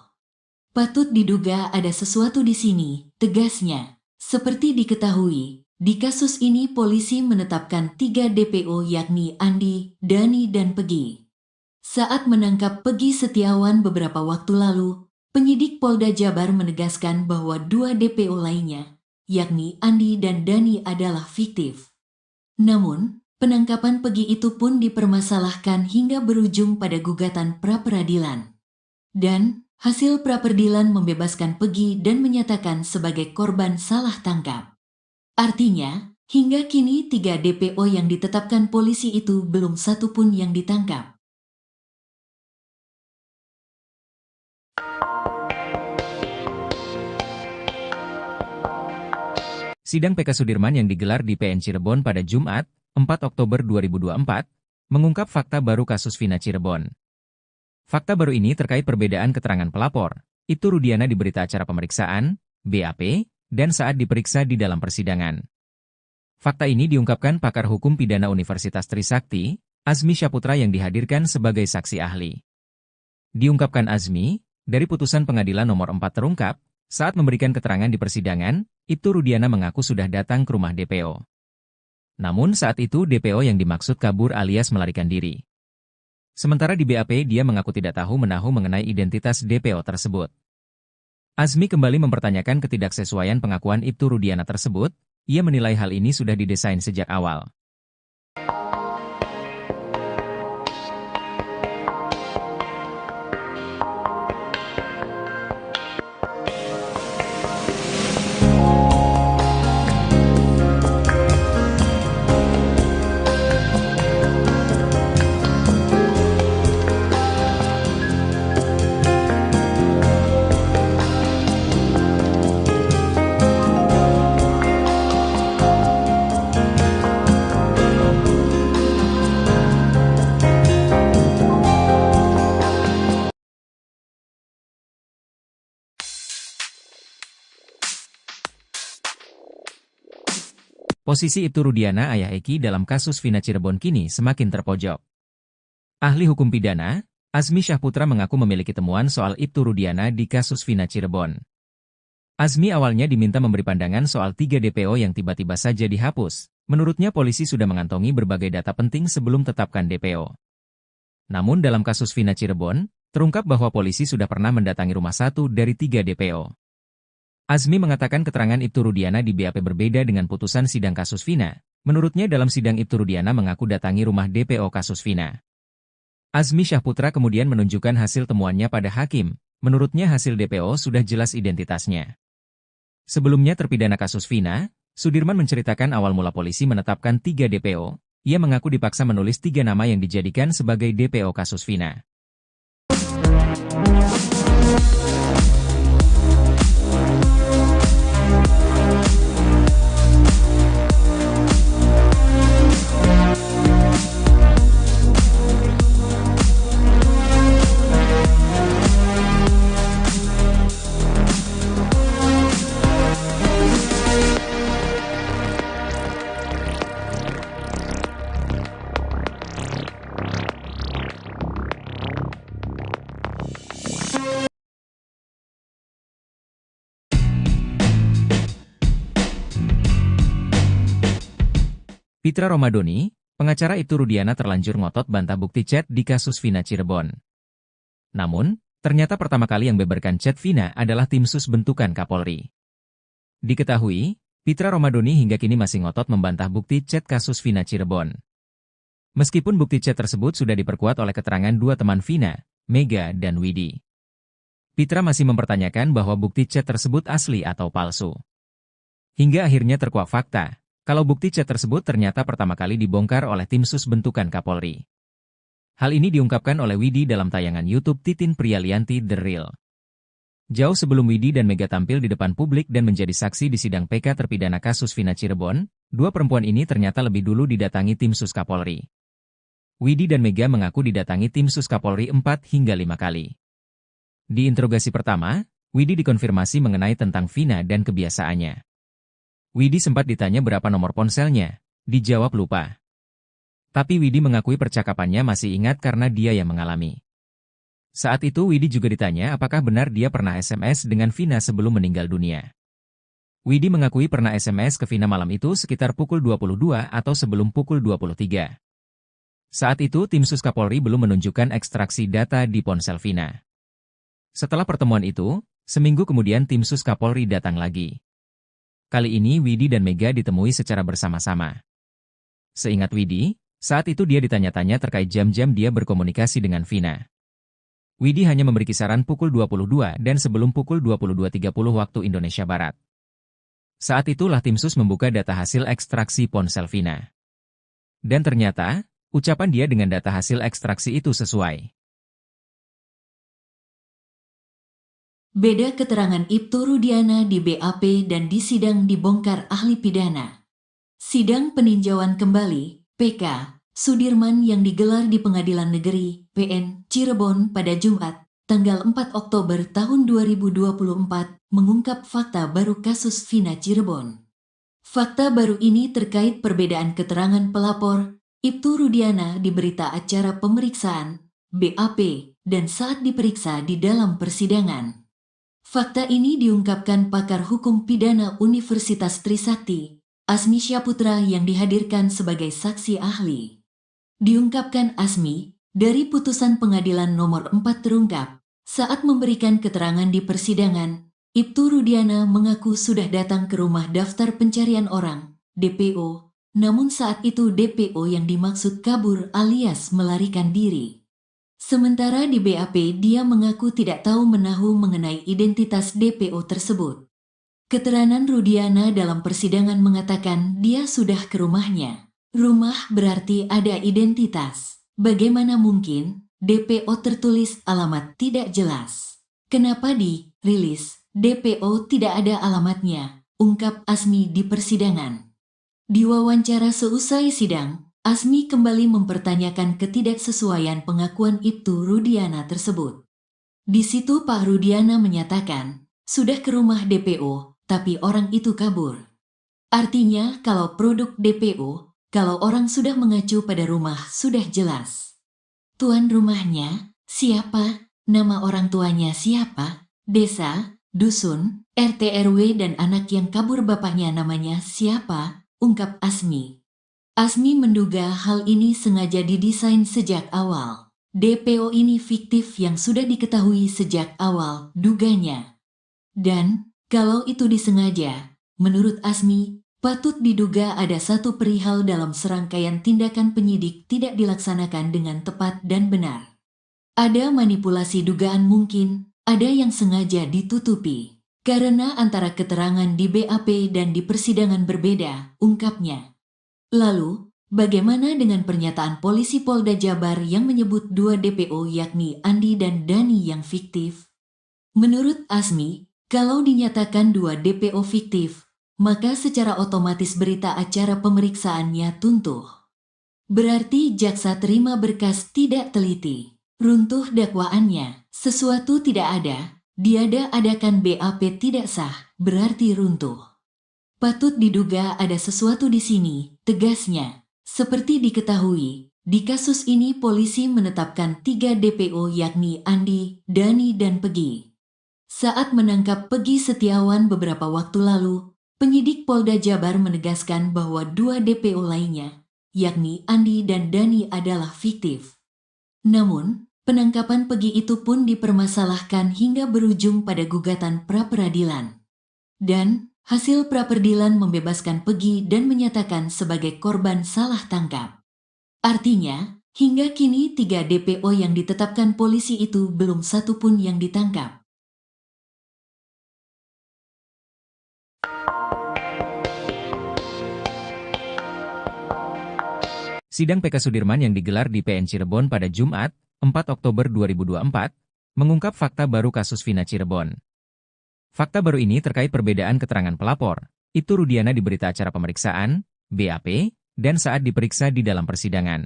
Patut diduga ada sesuatu di sini, tegasnya. Seperti diketahui, di kasus ini polisi menetapkan 3 DPO yakni Andi, Dani dan Pegi. Saat menangkap Pegi Setiawan beberapa waktu lalu, Penyidik Polda Jabar menegaskan bahwa 2 DPO lainnya, yakni Andi dan Dani adalah fiktif. Namun, penangkapan Pegi itu pun dipermasalahkan hingga berujung pada gugatan pra-peradilan. Dan, hasil pra-peradilan membebaskan Pegi dan menyatakan sebagai korban salah tangkap. Artinya, hingga kini 3 DPO yang ditetapkan polisi itu belum satu pun yang ditangkap. Sidang PK Sudirman yang digelar di PN Cirebon pada Jumat, 4 Oktober 2024, mengungkap fakta baru kasus Vina Cirebon. Fakta baru ini terkait perbedaan keterangan pelapor, Ibtu Rudiana di berita acara pemeriksaan, BAP, dan saat diperiksa di dalam persidangan. Fakta ini diungkapkan pakar hukum pidana Universitas Trisakti, Azmi Syaputra yang dihadirkan sebagai saksi ahli. Diungkapkan Azmi, dari putusan pengadilan nomor 4 terungkap, saat memberikan keterangan di persidangan, Ibtu Rudiana mengaku sudah datang ke rumah DPO. Namun saat itu DPO yang dimaksud kabur alias melarikan diri. Sementara di BAP dia mengaku tidak tahu menahu mengenai identitas DPO tersebut. Azmi kembali mempertanyakan ketidaksesuaian pengakuan Ibtu Rudiana tersebut, ia menilai hal ini sudah didesain sejak awal. Posisi Ibtu Rudiana ayah Eki dalam kasus Vina Cirebon kini semakin terpojok. Ahli hukum pidana, Azmi Syaputra mengaku memiliki temuan soal Ibtu Rudiana di kasus Vina Cirebon. Azmi awalnya diminta memberi pandangan soal 3 DPO yang tiba-tiba saja dihapus. Menurutnya polisi sudah mengantongi berbagai data penting sebelum tetapkan DPO. Namun dalam kasus Vina Cirebon, terungkap bahwa polisi sudah pernah mendatangi rumah 1 dari 3 DPO. Azmi mengatakan keterangan Ibtu Rudiana di BAP berbeda dengan putusan sidang kasus Vina. Menurutnya dalam sidang Ibtu Rudiana mengaku datangi rumah DPO kasus Vina. Azmi Syaputra kemudian menunjukkan hasil temuannya pada hakim. Menurutnya hasil DPO sudah jelas identitasnya. Sebelumnya terpidana kasus Vina, Sudirman menceritakan awal mula polisi menetapkan 3 DPO. Ia mengaku dipaksa menulis 3 nama yang dijadikan sebagai DPO kasus Vina. Pitra Romadoni, pengacara Ibtu Rudiana terlanjur ngotot bantah bukti chat di kasus Vina Cirebon. Namun, ternyata pertama kali yang beberkan chat Vina adalah tim sus bentukan Kapolri. Diketahui, Pitra Romadoni hingga kini masih ngotot membantah bukti chat kasus Vina Cirebon. Meskipun bukti chat tersebut sudah diperkuat oleh keterangan 2 teman Vina, Mega dan Widi. Pitra masih mempertanyakan bahwa bukti chat tersebut asli atau palsu. Hingga akhirnya terkuak fakta. Kalau bukti chat tersebut ternyata pertama kali dibongkar oleh tim sus bentukan Kapolri. Hal ini diungkapkan oleh Widi dalam tayangan YouTube Titin Prialianti The Real. Jauh sebelum Widi dan Mega tampil di depan publik dan menjadi saksi di sidang PK terpidana kasus Vina Cirebon, 2 perempuan ini ternyata lebih dulu didatangi tim sus Kapolri. Widi dan Mega mengaku didatangi tim sus Kapolri 4 hingga 5 kali. Di interogasi pertama, Widi dikonfirmasi mengenai tentang Vina dan kebiasaannya. Widi sempat ditanya berapa nomor ponselnya, dijawab lupa. Tapi Widi mengakui percakapannya masih ingat karena dia yang mengalami. Saat itu Widi juga ditanya apakah benar dia pernah SMS dengan Vina sebelum meninggal dunia. Widi mengakui pernah SMS ke Vina malam itu sekitar pukul 22 atau sebelum pukul 23. Saat itu tim sus Kapolri belum menunjukkan ekstraksi data di ponsel Vina. Setelah pertemuan itu, seminggu kemudian tim sus Kapolri datang lagi. Kali ini Widi dan Mega ditemui secara bersama-sama. Seingat Widi, saat itu dia ditanya-tanya terkait jam-jam dia berkomunikasi dengan Vina. Widi hanya memberi kisaran pukul 22 dan sebelum pukul 22.30 waktu Indonesia Barat. Saat itulah tim sus membuka data hasil ekstraksi ponsel Vina. Dan ternyata, ucapan dia dengan data hasil ekstraksi itu sesuai. Beda keterangan Ibtu Rudiana di BAP dan di sidang dibongkar ahli pidana. Sidang peninjauan kembali, PK, Sudirman yang digelar di Pengadilan Negeri, PN, Cirebon pada Jumat, tanggal 4 Oktober tahun 2024, mengungkap fakta baru kasus Vina Cirebon. Fakta baru ini terkait perbedaan keterangan pelapor, Ibtu Rudiana di berita acara pemeriksaan, BAP, dan saat diperiksa di dalam persidangan. Fakta ini diungkapkan pakar hukum pidana Universitas Trisakti, Asmi Syaputra yang dihadirkan sebagai saksi ahli. Diungkapkan Asmi, dari putusan pengadilan nomor 4 terungkap, saat memberikan keterangan di persidangan, Ibtu Rudiana mengaku sudah datang ke rumah daftar pencarian orang, DPO, namun saat itu DPO yang dimaksud kabur alias melarikan diri. Sementara di BAP dia mengaku tidak tahu menahu mengenai identitas DPO tersebut. Keterangan Rudiana dalam persidangan mengatakan dia sudah ke rumahnya. Rumah berarti ada identitas. Bagaimana mungkin DPO tertulis alamat tidak jelas? Kenapa dirilis DPO tidak ada alamatnya? Ungkap Asmi di persidangan. Di wawancara seusai sidang, Asmi kembali mempertanyakan ketidaksesuaian pengakuan Ibtu Rudiana tersebut. Di situ Pak Rudiana menyatakan, sudah ke rumah DPO, tapi orang itu kabur. Artinya kalau produk DPO, kalau orang sudah mengacu pada rumah sudah jelas. Tuan rumahnya, siapa? Nama orang tuanya siapa? Desa, dusun, RT RW dan anak yang kabur bapaknya namanya siapa? Ungkap Asmi. Asmi menduga hal ini sengaja didesain sejak awal. DPO ini fiktif yang sudah diketahui sejak awal, duganya. Dan, kalau itu disengaja, menurut Asmi, patut diduga ada satu perihal dalam serangkaian tindakan penyidik tidak dilaksanakan dengan tepat dan benar. Ada manipulasi dugaan mungkin, ada yang sengaja ditutupi. Karena antara keterangan di BAP dan di persidangan berbeda, ungkapnya. Lalu, bagaimana dengan pernyataan polisi Polda Jabar yang menyebut dua DPO yakni Andi dan Dani yang fiktif? Menurut Asmi, kalau dinyatakan dua DPO fiktif, maka secara otomatis berita acara pemeriksaannya tuntuh. Berarti jaksa terima berkas tidak teliti. Runtuh dakwaannya, sesuatu tidak ada, diada-adakan BAP tidak sah, berarti runtuh. Patut diduga ada sesuatu di sini, tegasnya. Seperti diketahui, di kasus ini polisi menetapkan 3 DPO yakni Andi, Dani dan Pegi. Saat menangkap Pegi Setiawan beberapa waktu lalu, penyidik Polda Jabar menegaskan bahwa 2 DPO lainnya, yakni Andi dan Dani adalah fiktif. Namun, penangkapan Pegi itu pun dipermasalahkan hingga berujung pada gugatan pra-peradilan. Dan, hasil pra-peradilan membebaskan Pegi dan menyatakan sebagai korban salah tangkap. Artinya, hingga kini 3 DPO yang ditetapkan polisi itu belum satu pun yang ditangkap. Sidang PK Sudirman yang digelar di PN Cirebon pada Jumat, 4 Oktober 2024, mengungkap fakta baru kasus Vina Cirebon. Fakta baru ini terkait perbedaan keterangan pelapor, Ibtu Rudiana di berita acara pemeriksaan, BAP, dan saat diperiksa di dalam persidangan.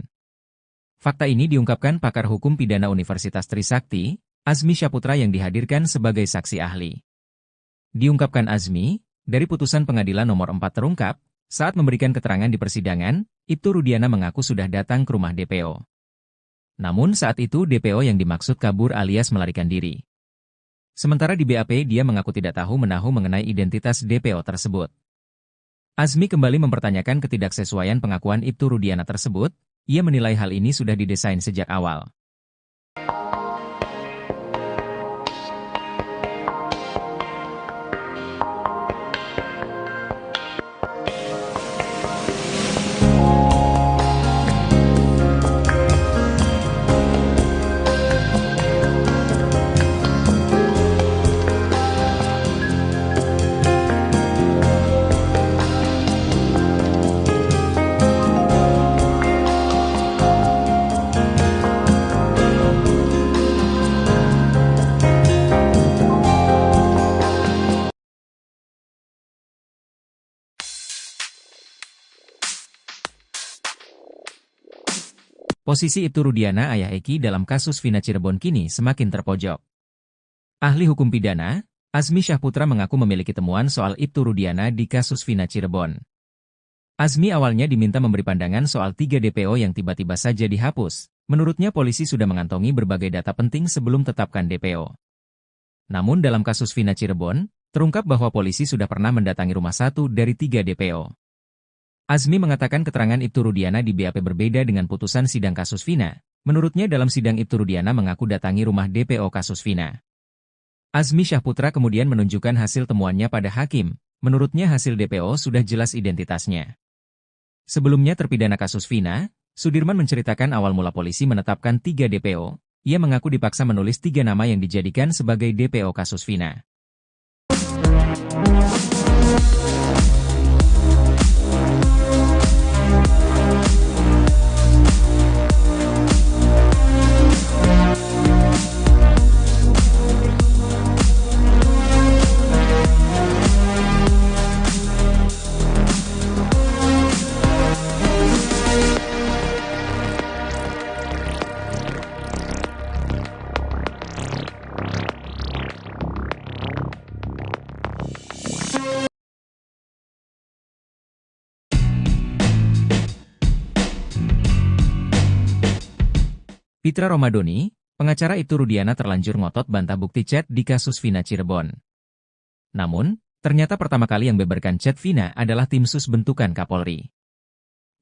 Fakta ini diungkapkan pakar hukum pidana Universitas Trisakti, Asmi Syaputra yang dihadirkan sebagai saksi ahli. Diungkapkan Asmi, dari putusan pengadilan nomor 4 terungkap, saat memberikan keterangan di persidangan, Ibtu Rudiana mengaku sudah datang ke rumah DPO. Namun saat itu DPO yang dimaksud kabur alias melarikan diri. Sementara di BAP dia mengaku tidak tahu menahu mengenai identitas DPO tersebut. Asmi kembali mempertanyakan ketidaksesuaian pengakuan Ibtu Rudiana tersebut, ia menilai hal ini sudah didesain sejak awal. Posisi Ibtu Rudiana ayah Eki dalam kasus Vina Cirebon kini semakin terpojok. Ahli hukum pidana, Azmi Syahputra mengaku memiliki temuan soal Ibtu Rudiana di kasus Vina Cirebon. Azmi awalnya diminta memberi pandangan soal 3 DPO yang tiba-tiba saja dihapus. Menurutnya polisi sudah mengantongi berbagai data penting sebelum tetapkan DPO. Namun dalam kasus Vina Cirebon, terungkap bahwa polisi sudah pernah mendatangi rumah 1 dari 3 DPO. Azmi mengatakan keterangan Ibtu Rudiana di BAP berbeda dengan putusan sidang kasus Vina. Menurutnya dalam sidang Ibtu Rudiana mengaku datangi rumah DPO kasus Vina. Azmi Syahputra kemudian menunjukkan hasil temuannya pada hakim. Menurutnya hasil DPO sudah jelas identitasnya. Sebelumnya terpidana kasus Vina, Sudirman menceritakan awal mula polisi menetapkan 3 DPO. Ia mengaku dipaksa menulis 3 nama yang dijadikan sebagai DPO kasus Vina. Pitra Romadoni, pengacara Ibtu Rudiana terlanjur ngotot bantah bukti chat di kasus Vina Cirebon. Namun, ternyata pertama kali yang beberkan chat Vina adalah tim sus bentukan Kapolri.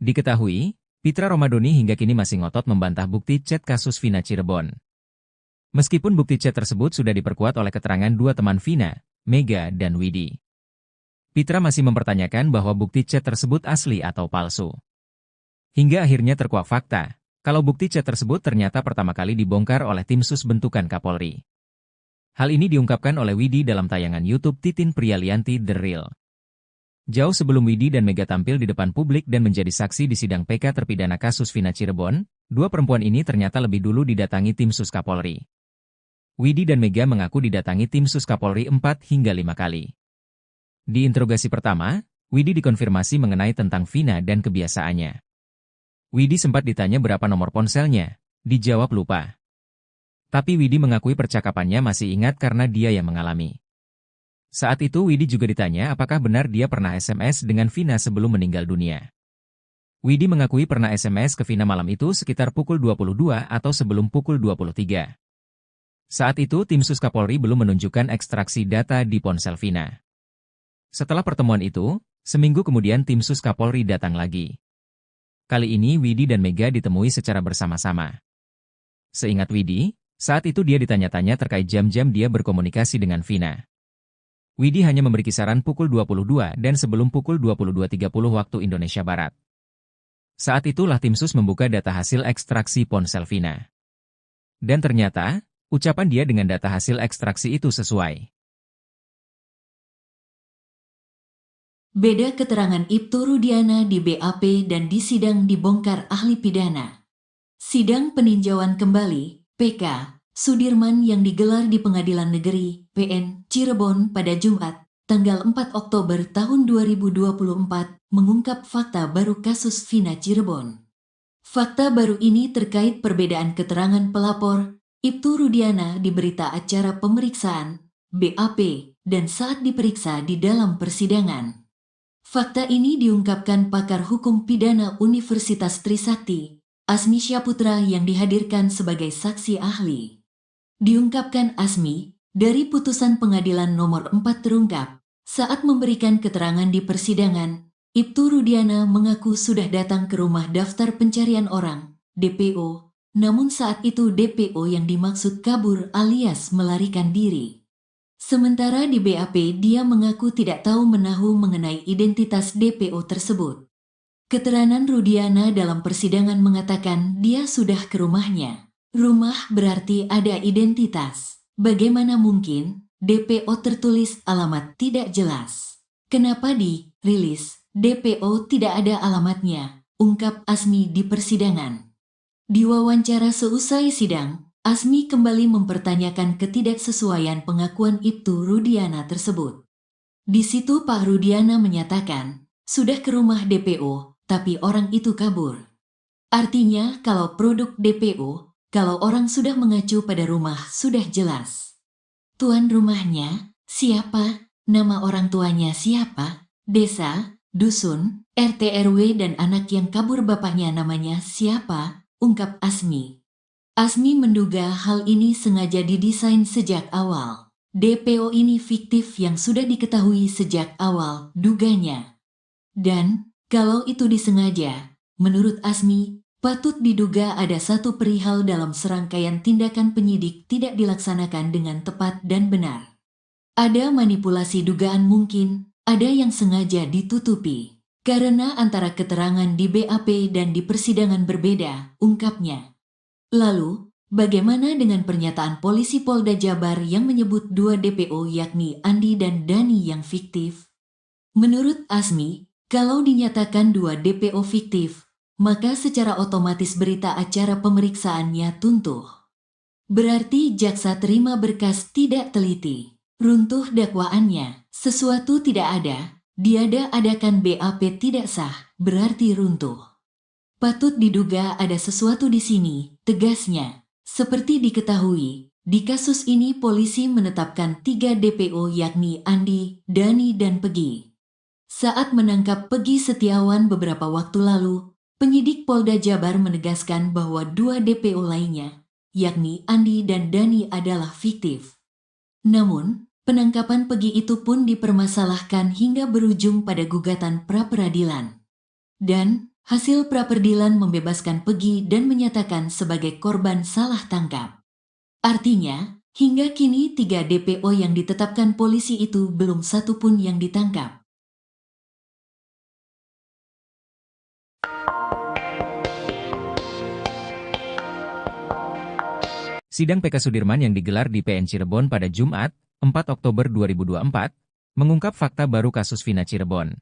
Diketahui, Pitra Romadoni hingga kini masih ngotot membantah bukti chat kasus Vina Cirebon. Meskipun bukti chat tersebut sudah diperkuat oleh keterangan 2 teman Vina, Mega dan Widi. Pitra masih mempertanyakan bahwa bukti chat tersebut asli atau palsu. Hingga akhirnya terkuak fakta. Kalau bukti chat tersebut ternyata pertama kali dibongkar oleh tim sus bentukan Kapolri. Hal ini diungkapkan oleh Widi dalam tayangan YouTube Titin Prialianti The Real. Jauh sebelum Widi dan Mega tampil di depan publik dan menjadi saksi di sidang PK terpidana kasus Vina Cirebon, 2 perempuan ini ternyata lebih dulu didatangi tim sus Kapolri. Widi dan Mega mengaku didatangi tim sus Kapolri 4 hingga 5 kali. Di interogasi pertama, Widi dikonfirmasi mengenai tentang Vina dan kebiasaannya. Widi sempat ditanya berapa nomor ponselnya, dijawab lupa. Tapi Widi mengakui percakapannya masih ingat karena dia yang mengalami. Saat itu Widi juga ditanya apakah benar dia pernah SMS dengan Vina sebelum meninggal dunia. Widi mengakui pernah SMS ke Vina malam itu sekitar pukul 22 atau sebelum pukul 23. Saat itu tim sus Kapolri belum menunjukkan ekstraksi data di ponsel Vina. Setelah pertemuan itu, seminggu kemudian tim sus Kapolri datang lagi. Kali ini Widi dan Mega ditemui secara bersama-sama. Seingat Widi, saat itu dia ditanya-tanya terkait jam-jam dia berkomunikasi dengan Vina. Widi hanya memberi kisaran pukul 22 dan sebelum pukul 22.30 waktu Indonesia Barat. Saat itulah tim sus membuka data hasil ekstraksi ponsel Vina. Dan ternyata, ucapan dia dengan data hasil ekstraksi itu sesuai. Beda keterangan Ibtu Rudiana di BAP dan di sidang dibongkar ahli pidana. Sidang peninjauan kembali, PK, Sudirman yang digelar di Pengadilan Negeri, PN, Cirebon pada Jumat, tanggal 4 Oktober tahun 2024, mengungkap fakta baru kasus Vina Cirebon. Fakta baru ini terkait perbedaan keterangan pelapor, Ibtu Rudiana di berita acara pemeriksaan, BAP, dan saat diperiksa di dalam persidangan. Fakta ini diungkapkan pakar hukum pidana Universitas Trisakti, Azmi Syahputra yang dihadirkan sebagai saksi ahli. Diungkapkan Azmi, dari putusan pengadilan nomor 4 terungkap, saat memberikan keterangan di persidangan, Ibtu Rudiana mengaku sudah datang ke rumah daftar pencarian orang, DPO, namun saat itu DPO yang dimaksud kabur alias melarikan diri. Sementara di BAP dia mengaku tidak tahu menahu mengenai identitas DPO tersebut. Keterangan Rudiana dalam persidangan mengatakan dia sudah ke rumahnya. Rumah berarti ada identitas. Bagaimana mungkin DPO tertulis alamat tidak jelas? Kenapa di rilis DPO tidak ada alamatnya? Ungkap Azmi di persidangan. Di wawancara seusai sidang, Azmi kembali mempertanyakan ketidaksesuaian pengakuan Ibtu Rudiana tersebut. Di situ Pak Rudiana menyatakan, sudah ke rumah DPO, tapi orang itu kabur. Artinya kalau produk DPO, kalau orang sudah mengacu pada rumah sudah jelas. Tuan rumahnya, siapa? Nama orang tuanya siapa? Desa, dusun, RT RW dan anak yang kabur bapaknya namanya siapa? Ungkap Asmi. Asmi menduga hal ini sengaja didesain sejak awal. DPO ini fiktif yang sudah diketahui sejak awal, duganya. Dan, kalau itu disengaja, menurut Asmi, patut diduga ada satu perihal dalam serangkaian tindakan penyidik tidak dilaksanakan dengan tepat dan benar. Ada manipulasi dugaan mungkin, ada yang sengaja ditutupi. Karena antara keterangan di BAP dan di persidangan berbeda, ungkapnya. Lalu, bagaimana dengan pernyataan polisi Polda Jabar yang menyebut dua DPO yakni Andi dan Dani yang fiktif? Menurut Asmi, kalau dinyatakan dua DPO fiktif, maka secara otomatis berita acara pemeriksaannya tuntuh. Berarti jaksa terima berkas tidak teliti. Runtuh dakwaannya, sesuatu tidak ada, diada-adakan BAP tidak sah, berarti runtuh. Patut diduga ada sesuatu di sini, tegasnya. Seperti diketahui, di kasus ini polisi menetapkan 3 DPO yakni Andi, Dani dan Pegi. Saat menangkap Pegi Setiawan beberapa waktu lalu, penyidik Polda Jabar menegaskan bahwa 2 DPO lainnya, yakni Andi dan Dani adalah fiktif. Namun, penangkapan Pegi itu pun dipermasalahkan hingga berujung pada gugatan pra-peradilan. Dan, hasil pra-peradilan membebaskan Pegi dan menyatakan sebagai korban salah tangkap. Artinya, hingga kini 3 DPO yang ditetapkan polisi itu belum satu pun yang ditangkap. Sidang PK Sudirman yang digelar di PN Cirebon pada Jumat, 4 Oktober 2024, mengungkap fakta baru kasus Vina Cirebon.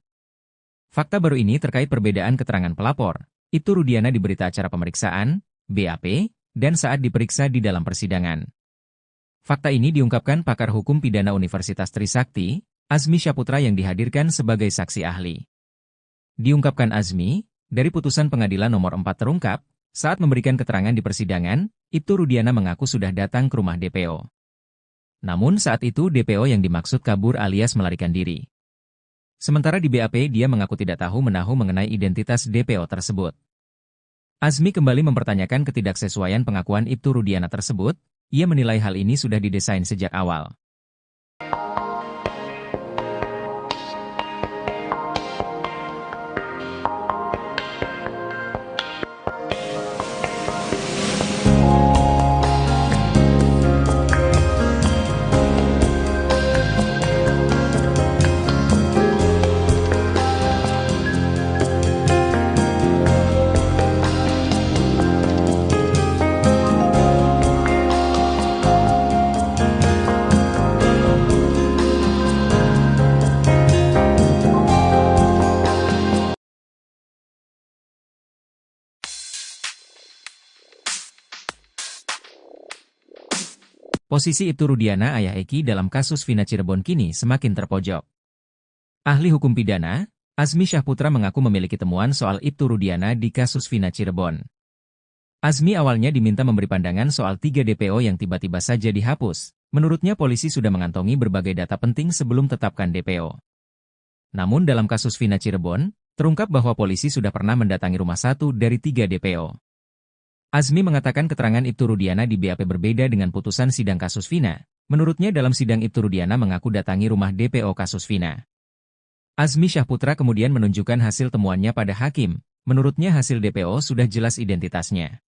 Fakta baru ini terkait perbedaan keterangan pelapor, Ibtu Rudiana di berita acara pemeriksaan, BAP, dan saat diperiksa di dalam persidangan. Fakta ini diungkapkan pakar hukum pidana Universitas Trisakti, Azmi Syaputra yang dihadirkan sebagai saksi ahli. Diungkapkan Azmi, dari putusan pengadilan nomor 4 terungkap, saat memberikan keterangan di persidangan, Ibtu Rudiana mengaku sudah datang ke rumah DPO. Namun saat itu DPO yang dimaksud kabur alias melarikan diri. Sementara di BAP dia mengaku tidak tahu menahu mengenai identitas DPO tersebut. Azmi kembali mempertanyakan ketidaksesuaian pengakuan Ibtu Rudiana tersebut, ia menilai hal ini sudah didesain sejak awal. Posisi Ibtu Rudiana ayah Eki dalam kasus Vina Cirebon kini semakin terpojok. Ahli hukum pidana, Azmi Syaputra mengaku memiliki temuan soal Ibtu Rudiana di kasus Vina Cirebon. Azmi awalnya diminta memberi pandangan soal 3 DPO yang tiba-tiba saja dihapus. Menurutnya polisi sudah mengantongi berbagai data penting sebelum tetapkan DPO. Namun dalam kasus Vina Cirebon, terungkap bahwa polisi sudah pernah mendatangi rumah 1 dari 3 DPO. Azmi mengatakan keterangan Ibtu Rudiana di BAP berbeda dengan putusan sidang kasus Vina. Menurutnya dalam sidang Ibtu Rudiana mengaku datangi rumah DPO kasus Vina. Azmi Syaputra kemudian menunjukkan hasil temuannya pada hakim. Menurutnya hasil DPO sudah jelas identitasnya.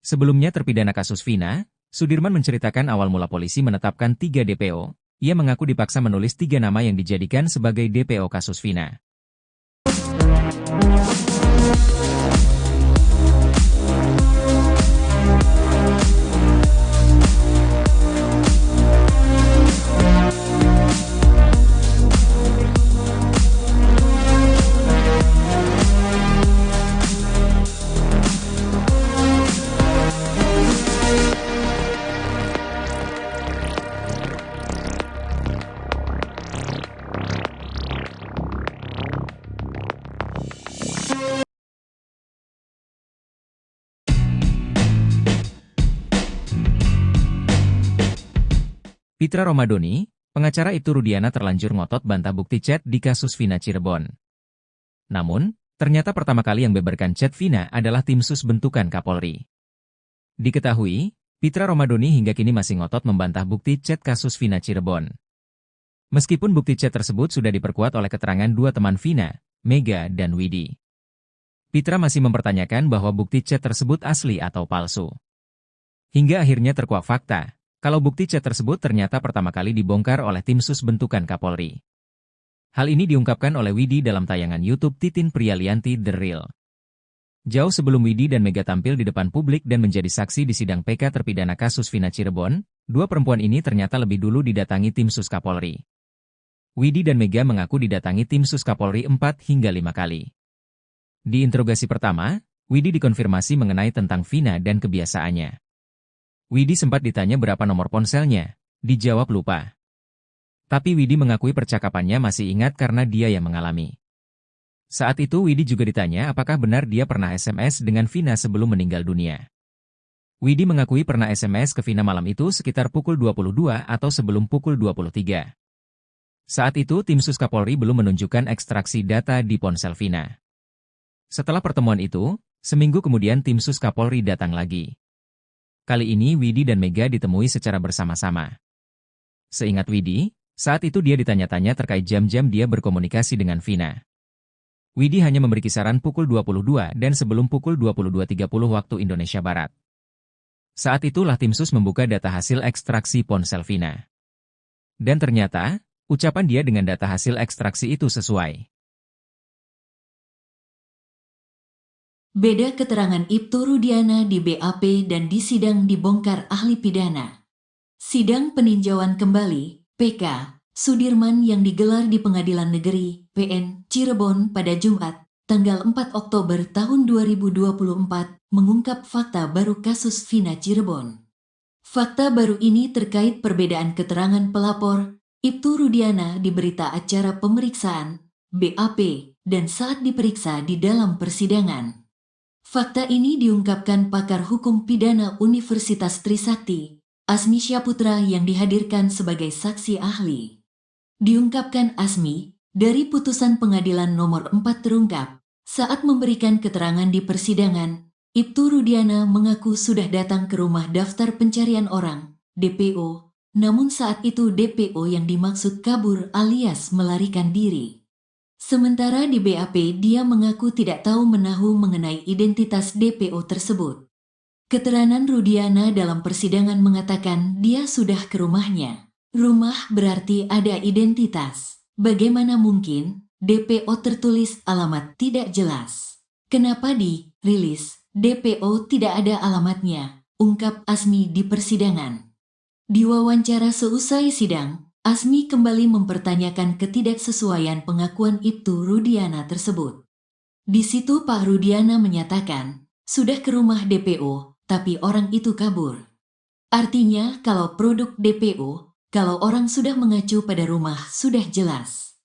Sebelumnya terpidana kasus Vina, Sudirman menceritakan awal mula polisi menetapkan 3 DPO. Ia mengaku dipaksa menulis 3 nama yang dijadikan sebagai DPO kasus Vina. Pitra Romadoni, pengacara Ibtu Rudiana terlanjur ngotot bantah bukti chat di kasus Vina Cirebon. Namun, ternyata pertama kali yang beberkan chat Vina adalah tim sus bentukan Kapolri. Diketahui, Pitra Romadoni hingga kini masih ngotot membantah bukti chat kasus Vina Cirebon. Meskipun bukti chat tersebut sudah diperkuat oleh keterangan dua teman Vina, Mega dan Widi. Pitra masih mempertanyakan bahwa bukti chat tersebut asli atau palsu. Hingga akhirnya terkuak fakta, kalau bukti chat tersebut ternyata pertama kali dibongkar oleh tim sus bentukan Kapolri. Hal ini diungkapkan oleh Widi dalam tayangan YouTube Titin Prialianti The Real. Jauh sebelum Widi dan Mega tampil di depan publik dan menjadi saksi di sidang PK terpidana kasus Vina Cirebon, dua perempuan ini ternyata lebih dulu didatangi tim sus Kapolri. Widi dan Mega mengaku didatangi tim sus Kapolri 4 hingga 5 kali. Di interogasi pertama, Widi dikonfirmasi mengenai tentang Vina dan kebiasaannya. Widi sempat ditanya berapa nomor ponselnya, dijawab lupa. Tapi Widi mengakui percakapannya masih ingat karena dia yang mengalami. Saat itu Widi juga ditanya apakah benar dia pernah SMS dengan Vina sebelum meninggal dunia. Widi mengakui pernah SMS ke Vina malam itu sekitar pukul 22 atau sebelum pukul 23. Saat itu tim sus Kapolri belum menunjukkan ekstraksi data di ponsel Vina. Setelah pertemuan itu, seminggu kemudian tim sus Kapolri datang lagi. Kali ini Widi dan Mega ditemui secara bersama-sama. Seingat Widi, saat itu dia ditanya-tanya terkait jam-jam dia berkomunikasi dengan Vina. Widi hanya memberi kisaran pukul 22 dan sebelum pukul 22.30 waktu Indonesia Barat. Saat itulah tim sus membuka data hasil ekstraksi ponsel Vina. Dan ternyata, ucapan dia dengan data hasil ekstraksi itu sesuai. Beda keterangan Ibtu Rudiana di BAP dan di sidang dibongkar ahli pidana. Sidang peninjauan kembali, PK, Sudirman yang digelar di Pengadilan Negeri, PN, Cirebon pada Jumat, tanggal 4 Oktober tahun 2024, mengungkap fakta baru kasus Vina Cirebon. Fakta baru ini terkait perbedaan keterangan pelapor, Ibtu Rudiana di berita acara pemeriksaan, BAP, dan saat diperiksa di dalam persidangan. Fakta ini diungkapkan pakar hukum pidana Universitas Trisakti, Asmi Syaputra yang dihadirkan sebagai saksi ahli. Diungkapkan Asmi, dari putusan pengadilan nomor 4 terungkap, saat memberikan keterangan di persidangan, Ibtu Rudiana mengaku sudah datang ke rumah daftar pencarian orang, DPO, namun saat itu DPO yang dimaksud kabur alias melarikan diri. Sementara di BAP dia mengaku tidak tahu menahu mengenai identitas DPO tersebut. Keterangan Rudiana dalam persidangan mengatakan dia sudah ke rumahnya. Rumah berarti ada identitas. Bagaimana mungkin DPO tertulis alamat tidak jelas? Kenapa di rilis DPO tidak ada alamatnya? Ungkap Asmi di persidangan. Di wawancara seusai sidang, Asmi kembali mempertanyakan ketidaksesuaian pengakuan Ibtu Rudiana tersebut. Di situ Pak Rudiana menyatakan, sudah ke rumah DPO, tapi orang itu kabur. Artinya kalau produk DPO, kalau orang sudah mengacu pada rumah sudah jelas.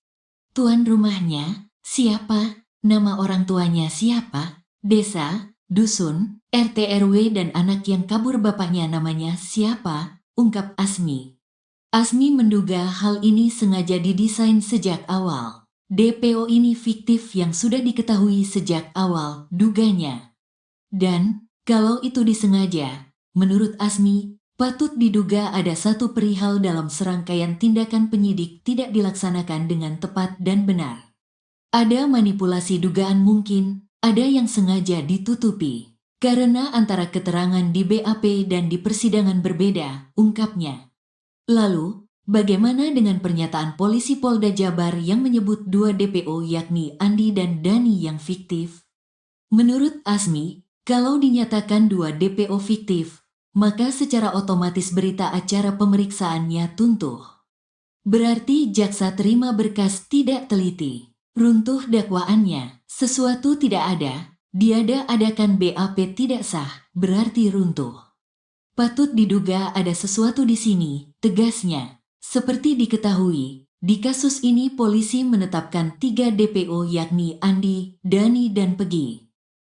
Tuan rumahnya, siapa? Nama orang tuanya siapa? Desa, dusun, RT RW dan anak yang kabur bapaknya namanya siapa? Ungkap Asmi. Asmi menduga hal ini sengaja didesain sejak awal. DPO ini fiktif yang sudah diketahui sejak awal, duganya. Dan, kalau itu disengaja, menurut Asmi, patut diduga ada satu perihal dalam serangkaian tindakan penyidik tidak dilaksanakan dengan tepat dan benar. Ada manipulasi dugaan mungkin, ada yang sengaja ditutupi. Karena antara keterangan di BAP dan di persidangan berbeda, ungkapnya. Lalu, bagaimana dengan pernyataan polisi Polda Jabar yang menyebut dua DPO yakni Andi dan Dani yang fiktif? Menurut Asmi, kalau dinyatakan dua DPO fiktif, maka secara otomatis berita acara pemeriksaannya tuntuh. Berarti jaksa terima berkas tidak teliti. Runtuh dakwaannya, sesuatu tidak ada, diada-adakan BAP tidak sah, berarti runtuh. Patut diduga ada sesuatu di sini, tegasnya. Seperti diketahui, di kasus ini polisi menetapkan 3 DPO yakni Andi, Dani dan Pegi.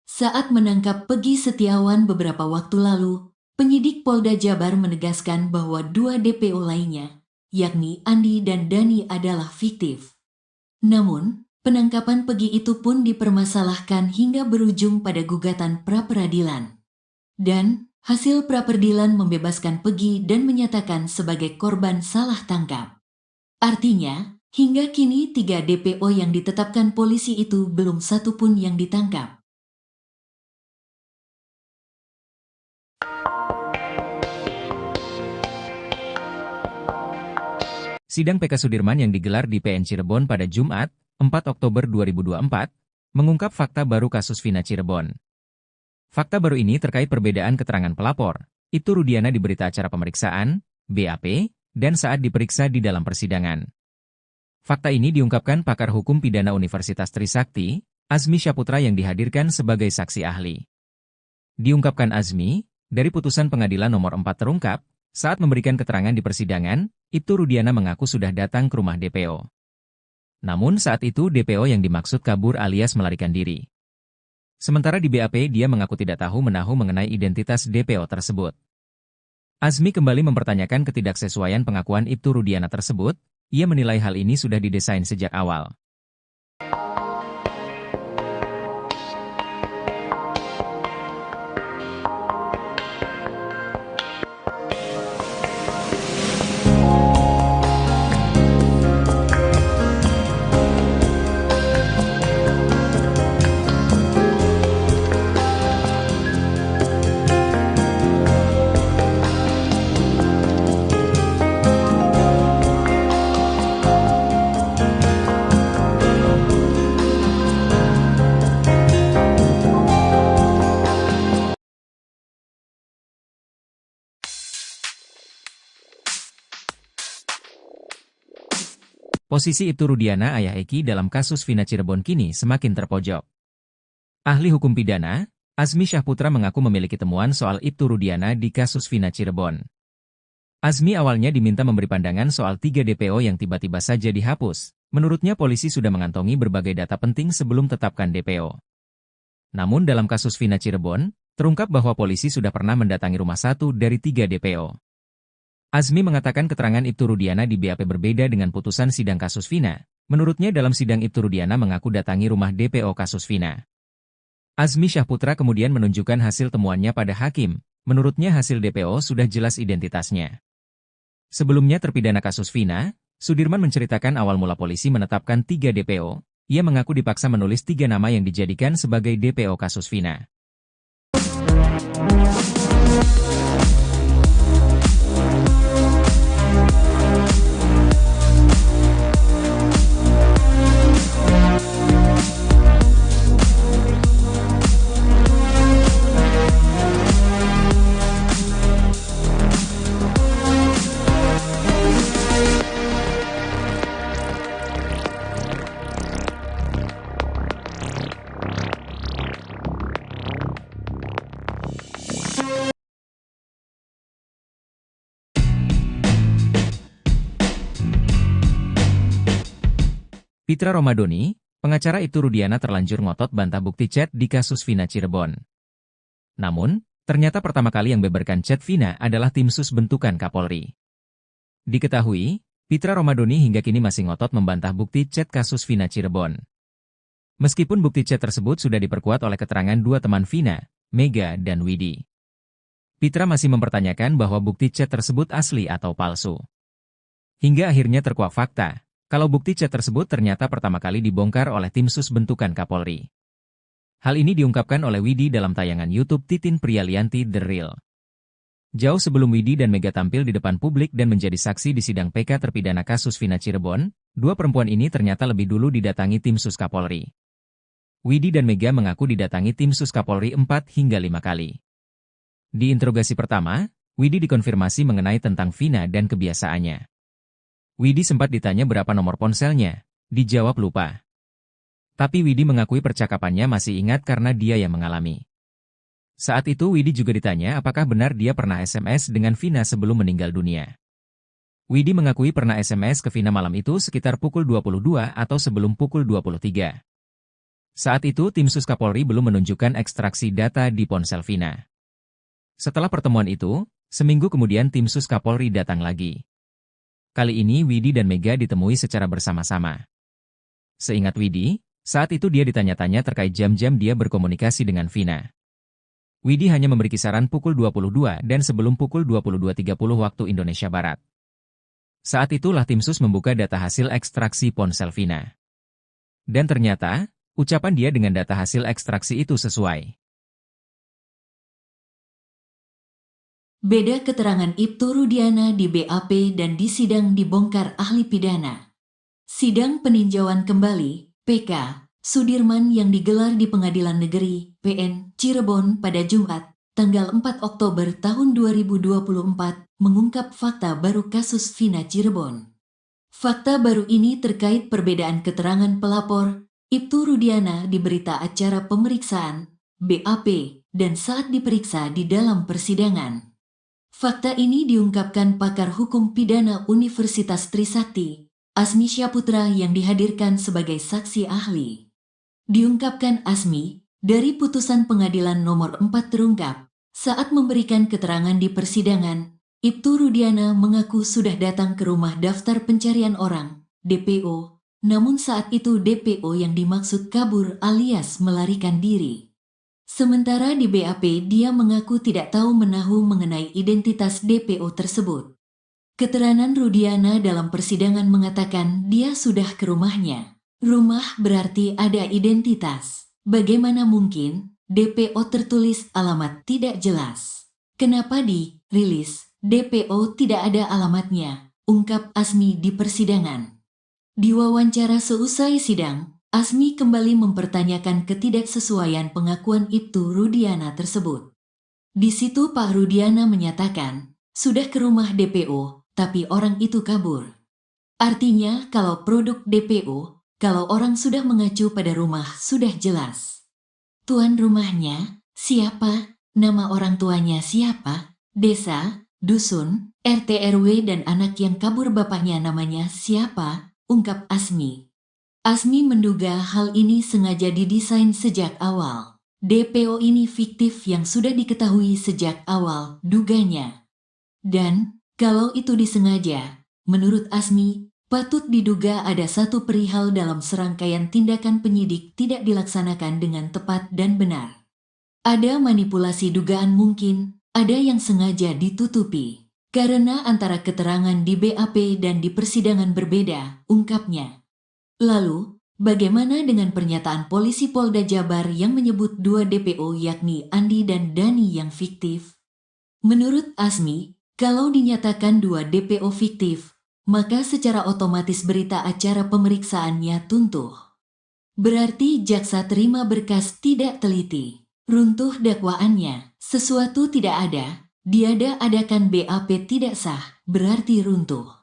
Saat menangkap Pegi Setiawan beberapa waktu lalu, Penyidik Polda Jabar menegaskan bahwa 2 DPO lainnya, yakni Andi dan Dani adalah fiktif. Namun, penangkapan Pegi itu pun dipermasalahkan hingga berujung pada gugatan pra-peradilan. Dan, hasil pra-peradilan membebaskan Pegi dan menyatakan sebagai korban salah tangkap. Artinya, hingga kini 3 DPO yang ditetapkan polisi itu belum satu pun yang ditangkap. Sidang PK Sudirman yang digelar di PN Cirebon pada Jumat, 4 Oktober 2024, mengungkap fakta baru kasus Vina Cirebon. Fakta baru ini terkait perbedaan keterangan pelapor, Ibtu Rudiana di berita acara pemeriksaan, BAP, dan saat diperiksa di dalam persidangan. Fakta ini diungkapkan pakar hukum pidana Universitas Trisakti, Azmi Syaputra yang dihadirkan sebagai saksi ahli. Diungkapkan Azmi, dari putusan pengadilan nomor 4 terungkap, saat memberikan keterangan di persidangan, Ibtu Rudiana mengaku sudah datang ke rumah DPO. Namun saat itu DPO yang dimaksud kabur alias melarikan diri. Sementara di BAP dia mengaku tidak tahu menahu mengenai identitas DPO tersebut. Azmi kembali mempertanyakan ketidaksesuaian pengakuan Ibtu Rudiana tersebut, ia menilai hal ini sudah didesain sejak awal. Posisi Ibtu Rudiana ayah Eki dalam kasus Vina Cirebon kini semakin terpojok. Ahli hukum pidana, Azmi Syaputra mengaku memiliki temuan soal Ibtu Rudiana di kasus Vina Cirebon. Azmi awalnya diminta memberi pandangan soal 3 DPO yang tiba-tiba saja dihapus. Menurutnya polisi sudah mengantongi berbagai data penting sebelum tetapkan DPO. Namun dalam kasus Vina Cirebon, terungkap bahwa polisi sudah pernah mendatangi rumah 1 dari 3 DPO. Azmi mengatakan keterangan Ibtu Rudiana di BAP berbeda dengan putusan sidang kasus Vina. Menurutnya dalam sidang Ibtu Rudiana mengaku datangi rumah DPO kasus Vina. Azmi Syaputra kemudian menunjukkan hasil temuannya pada hakim. Menurutnya hasil DPO sudah jelas identitasnya. Sebelumnya terpidana kasus Vina, Sudirman menceritakan awal mula polisi menetapkan 3 DPO. Ia mengaku dipaksa menulis 3 nama yang dijadikan sebagai DPO kasus Vina. Pitra Romadoni, pengacara Ibtu Rudiana terlanjur ngotot bantah bukti chat di kasus Vina Cirebon. Namun, ternyata pertama kali yang beberkan chat Vina adalah tim sus bentukan Kapolri. Diketahui, Pitra Romadoni hingga kini masih ngotot membantah bukti chat kasus Vina Cirebon. Meskipun bukti chat tersebut sudah diperkuat oleh keterangan 2 teman Vina, Mega dan Widi. Pitra masih mempertanyakan bahwa bukti chat tersebut asli atau palsu. Hingga akhirnya terkuak fakta. Kalau bukti chat tersebut ternyata pertama kali dibongkar oleh tim sus bentukan Kapolri. Hal ini diungkapkan oleh Widi dalam tayangan YouTube Titin Prialianti The Real. Jauh sebelum Widi dan Mega tampil di depan publik dan menjadi saksi di sidang PK terpidana kasus Vina Cirebon, 2 perempuan ini ternyata lebih dulu didatangi tim sus Kapolri. Widi dan Mega mengaku didatangi tim sus Kapolri 4 hingga 5 kali. Di interogasi pertama, Widi dikonfirmasi mengenai tentang Vina dan kebiasaannya. Widi sempat ditanya berapa nomor ponselnya, dijawab lupa. Tapi Widi mengakui percakapannya masih ingat karena dia yang mengalami. Saat itu Widi juga ditanya apakah benar dia pernah SMS dengan Vina sebelum meninggal dunia. Widi mengakui pernah SMS ke Vina malam itu sekitar pukul 22 atau sebelum pukul 23. Saat itu tim sus Kapolri belum menunjukkan ekstraksi data di ponsel Vina. Setelah pertemuan itu, seminggu kemudian tim sus Kapolri datang lagi. Kali ini Widi dan Mega ditemui secara bersama-sama. Seingat Widi, saat itu dia ditanya-tanya terkait jam-jam dia berkomunikasi dengan Vina. Widi hanya memberi kisaran pukul 22 dan sebelum pukul 22.30 waktu Indonesia Barat. Saat itulah tim sus membuka data hasil ekstraksi ponsel Vina. Dan ternyata, ucapan dia dengan data hasil ekstraksi itu sesuai. Beda keterangan Ibtu Rudiana di BAP dan di sidang dibongkar ahli pidana. Sidang peninjauan kembali, PK, Sudirman yang digelar di Pengadilan Negeri, PN, Cirebon pada Jumat, tanggal 4 Oktober tahun 2024, mengungkap fakta baru kasus Vina Cirebon. Fakta baru ini terkait perbedaan keterangan pelapor, Ibtu Rudiana di berita acara pemeriksaan, BAP, dan saat diperiksa di dalam persidangan. Fakta ini diungkapkan pakar hukum pidana Universitas Trisakti, Asmi Syaputra yang dihadirkan sebagai saksi ahli. Diungkapkan Asmi, dari putusan pengadilan nomor 4 terungkap, saat memberikan keterangan di persidangan, Ibtu Rudiana mengaku sudah datang ke rumah daftar pencarian orang, DPO, namun saat itu DPO yang dimaksud kabur alias melarikan diri. Sementara di BAP dia mengaku tidak tahu menahu mengenai identitas DPO tersebut. Keterangan Rudiana dalam persidangan mengatakan dia sudah ke rumahnya. Rumah berarti ada identitas. Bagaimana mungkin DPO tertulis alamat tidak jelas? Kenapa di rilis DPO tidak ada alamatnya? Ungkap Asmi di persidangan. Di wawancara seusai sidang, Asmi kembali mempertanyakan ketidaksesuaian pengakuan Ibtu Rudiana tersebut. Di situ Pak Rudiana menyatakan, sudah ke rumah DPO, tapi orang itu kabur. Artinya kalau produk DPO, kalau orang sudah mengacu pada rumah sudah jelas. Tuan rumahnya, siapa? Nama orang tuanya siapa? Desa, dusun, RT RW dan anak yang kabur bapaknya namanya siapa? Ungkap Asmi. Asmi menduga hal ini sengaja didesain sejak awal. DPO ini fiktif yang sudah diketahui sejak awal, duganya. Dan, kalau itu disengaja, menurut Asmi, patut diduga ada satu perihal dalam serangkaian tindakan penyidik tidak dilaksanakan dengan tepat dan benar. Ada manipulasi dugaan mungkin, ada yang sengaja ditutupi. Karena antara keterangan di BAP dan di persidangan berbeda, ungkapnya. Lalu, bagaimana dengan pernyataan polisi Polda Jabar yang menyebut dua DPO yakni Andi dan Dani yang fiktif? Menurut Asmi, kalau dinyatakan dua DPO fiktif, maka secara otomatis berita acara pemeriksaannya tuntuh. Berarti jaksa terima berkas tidak teliti. Runtuh dakwaannya, sesuatu tidak ada, diada-adakan BAP tidak sah, berarti runtuh.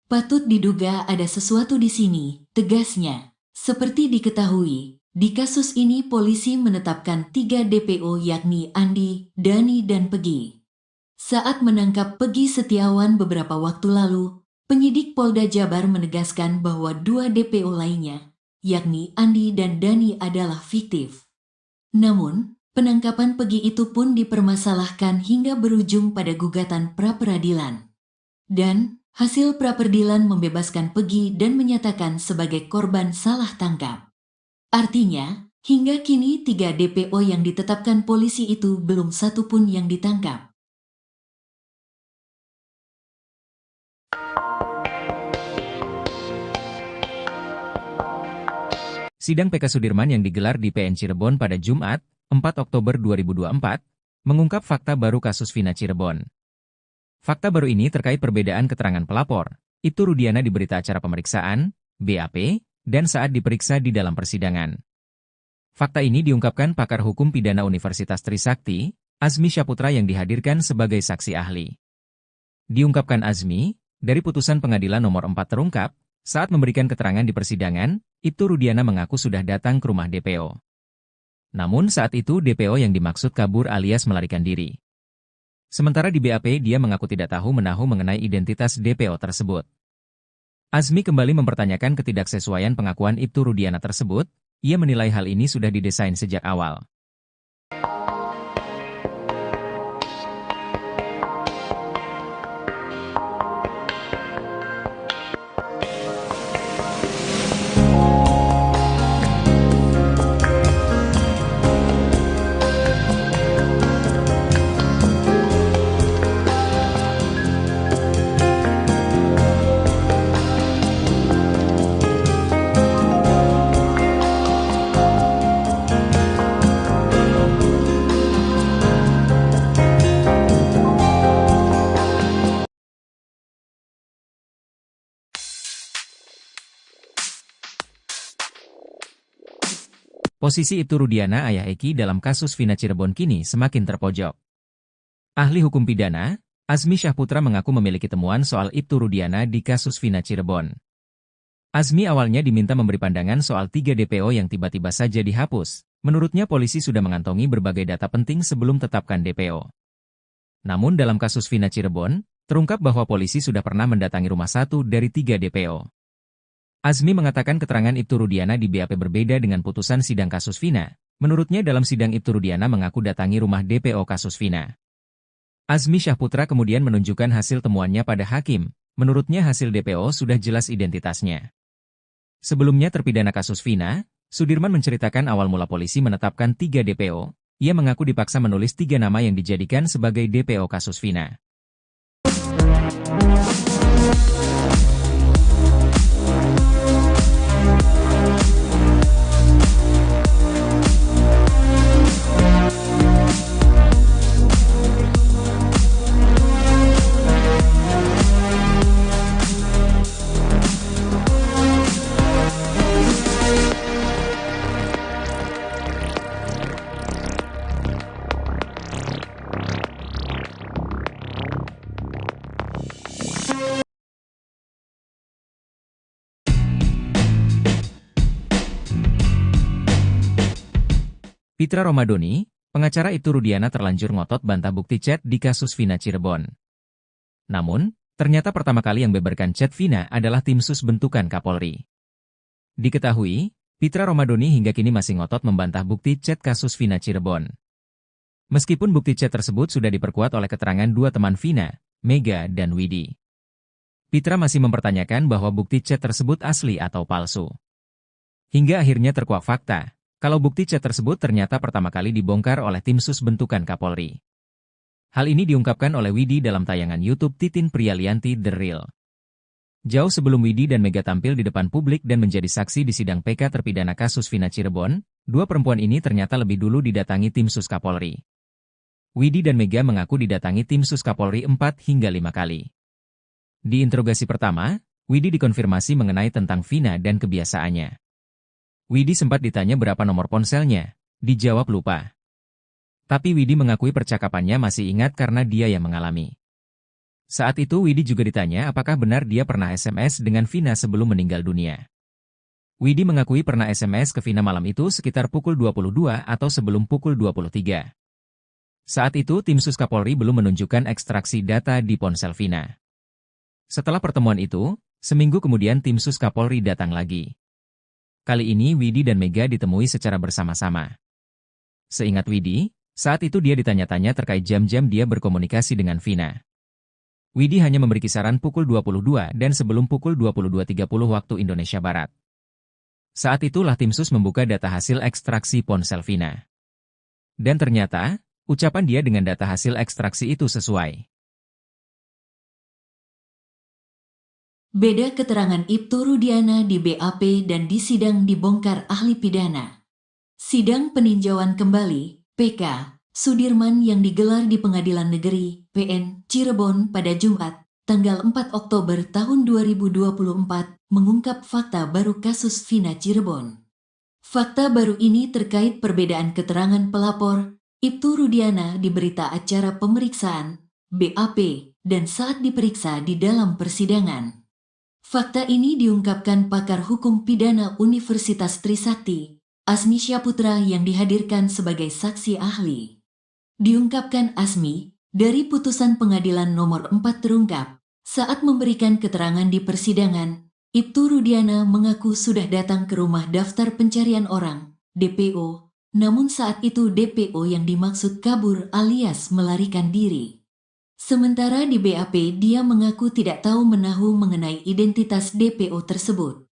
Patut diduga ada sesuatu di sini, tegasnya. Seperti diketahui, di kasus ini polisi menetapkan 3 DPO yakni Andi, Dani dan Pegi. Saat menangkap Pegi Setiawan beberapa waktu lalu, penyidik Polda Jabar menegaskan bahwa 2 DPO lainnya, yakni Andi dan Dani adalah fiktif. Namun, penangkapan Pegi itu pun dipermasalahkan hingga berujung pada gugatan pra-peradilan. Dan, hasil pra-peradilan membebaskan Pegi dan menyatakan sebagai korban salah tangkap. Artinya, hingga kini 3 DPO yang ditetapkan polisi itu belum satu pun yang ditangkap. Sidang PK Sudirman yang digelar di PN Cirebon pada Jumat, 4 Oktober 2024, mengungkap fakta baru kasus Vina Cirebon. Fakta baru ini terkait perbedaan keterangan pelapor, Ibtu Rudiana di berita acara pemeriksaan, BAP, dan saat diperiksa di dalam persidangan. Fakta ini diungkapkan pakar hukum pidana Universitas Trisakti, Asmi Syaputra yang dihadirkan sebagai saksi ahli. Diungkapkan Asmi, dari putusan pengadilan nomor 4 terungkap, saat memberikan keterangan di persidangan, Ibtu Rudiana mengaku sudah datang ke rumah DPO. Namun saat itu DPO yang dimaksud kabur alias melarikan diri. Sementara di BAP dia mengaku tidak tahu menahu mengenai identitas DPO tersebut. Asmi kembali mempertanyakan ketidaksesuaian pengakuan Ibtu Rudiana tersebut, ia menilai hal ini sudah didesain sejak awal. Posisi Ibtu Rudiana ayah Eki dalam kasus Vina Cirebon kini semakin terpojok. Ahli hukum pidana, Azmi Syahputra mengaku memiliki temuan soal Ibtu Rudiana di kasus Vina Cirebon. Azmi awalnya diminta memberi pandangan soal 3 DPO yang tiba-tiba saja dihapus. Menurutnya polisi sudah mengantongi berbagai data penting sebelum tetapkan DPO. Namun dalam kasus Vina Cirebon, terungkap bahwa polisi sudah pernah mendatangi rumah 1 dari 3 DPO. Azmi mengatakan keterangan Ibtu Rudiana di BAP berbeda dengan putusan sidang kasus Vina. Menurutnya dalam sidang Ibtu Rudiana mengaku datangi rumah DPO kasus Vina. Azmi Syahputra kemudian menunjukkan hasil temuannya pada hakim. Menurutnya hasil DPO sudah jelas identitasnya. Sebelumnya terpidana kasus Vina, Sudirman menceritakan awal mula polisi menetapkan 3 DPO. Ia mengaku dipaksa menulis 3 nama yang dijadikan sebagai DPO kasus Vina. Pitra Romadoni, pengacara Ibtu Rudiana terlanjur ngotot bantah bukti chat di kasus Vina Cirebon. Namun, ternyata pertama kali yang beberkan chat Vina adalah tim sus bentukan Kapolri. Diketahui, Pitra Romadoni hingga kini masih ngotot membantah bukti chat kasus Vina Cirebon. Meskipun bukti chat tersebut sudah diperkuat oleh keterangan 2 teman Vina, Mega dan Widi. Pitra masih mempertanyakan bahwa bukti chat tersebut asli atau palsu. Hingga akhirnya terkuak fakta. Kalau bukti chat tersebut ternyata pertama kali dibongkar oleh tim sus bentukan Kapolri. Hal ini diungkapkan oleh Widi dalam tayangan YouTube Titin Prialianti The Real. Jauh sebelum Widi dan Mega tampil di depan publik dan menjadi saksi di sidang PK terpidana kasus Vina Cirebon, 2 perempuan ini ternyata lebih dulu didatangi tim sus Kapolri. Widi dan Mega mengaku didatangi tim sus Kapolri 4 hingga 5 kali. Di interogasi pertama, Widi dikonfirmasi mengenai tentang Vina dan kebiasaannya. Widi sempat ditanya berapa nomor ponselnya, dijawab lupa. Tapi Widi mengakui percakapannya masih ingat karena dia yang mengalami. Saat itu Widi juga ditanya apakah benar dia pernah SMS dengan Vina sebelum meninggal dunia. Widi mengakui pernah SMS ke Vina malam itu sekitar pukul 22 atau sebelum pukul 23. Saat itu tim sus Kapolri belum menunjukkan ekstraksi data di ponsel Vina. Setelah pertemuan itu, seminggu kemudian tim sus Kapolri datang lagi. Kali ini Widi dan Mega ditemui secara bersama-sama. Seingat Widi, saat itu dia ditanya-tanya terkait jam-jam dia berkomunikasi dengan Vina. Widi hanya memberi kisaran pukul 22 dan sebelum pukul 22.30 waktu Indonesia Barat. Saat itulah tim sus membuka data hasil ekstraksi ponsel Vina. Dan ternyata, ucapan dia dengan data hasil ekstraksi itu sesuai. Beda keterangan Ibtu Rudiana di BAP dan di sidang dibongkar ahli pidana. Sidang peninjauan kembali, PK, Sudirman yang digelar di Pengadilan Negeri, PN, Cirebon pada Jumat, tanggal 4 Oktober tahun 2024, mengungkap fakta baru kasus Vina Cirebon. Fakta baru ini terkait perbedaan keterangan pelapor, Ibtu Rudiana di berita acara pemeriksaan, BAP, dan saat diperiksa di dalam persidangan. Fakta ini diungkapkan pakar hukum pidana Universitas Trisakti, Azmi Syahputra yang dihadirkan sebagai saksi ahli. Diungkapkan Azmi, dari putusan pengadilan nomor 4 terungkap, saat memberikan keterangan di persidangan, Ibtu Rudiana mengaku sudah datang ke rumah daftar pencarian orang, DPO, namun saat itu DPO yang dimaksud kabur alias melarikan diri. Sementara di BAP dia mengaku tidak tahu menahu mengenai identitas DPO tersebut.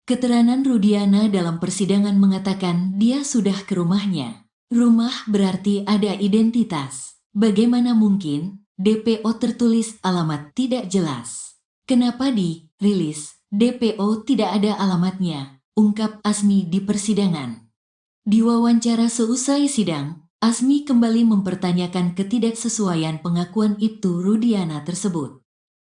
Keterangan Rudiana dalam persidangan mengatakan dia sudah ke rumahnya. Rumah berarti ada identitas. Bagaimana mungkin DPO tertulis alamat tidak jelas? Kenapa di rilis DPO tidak ada alamatnya? Ungkap Azmi di persidangan. Di wawancara seusai sidang, Azmi kembali mempertanyakan ketidaksesuaian pengakuan Ibtu Rudiana tersebut.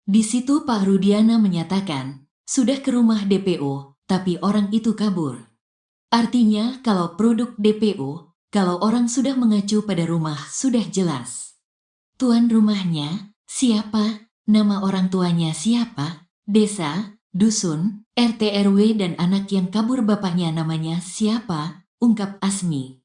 Di situ Pak Rudiana menyatakan, sudah ke rumah DPO, tapi orang itu kabur. Artinya kalau produk DPO, kalau orang sudah mengacu pada rumah sudah jelas. Tuan rumahnya, siapa? Nama orang tuanya siapa? Desa, dusun, RT RW dan anak yang kabur bapaknya namanya siapa? Ungkap Asmi.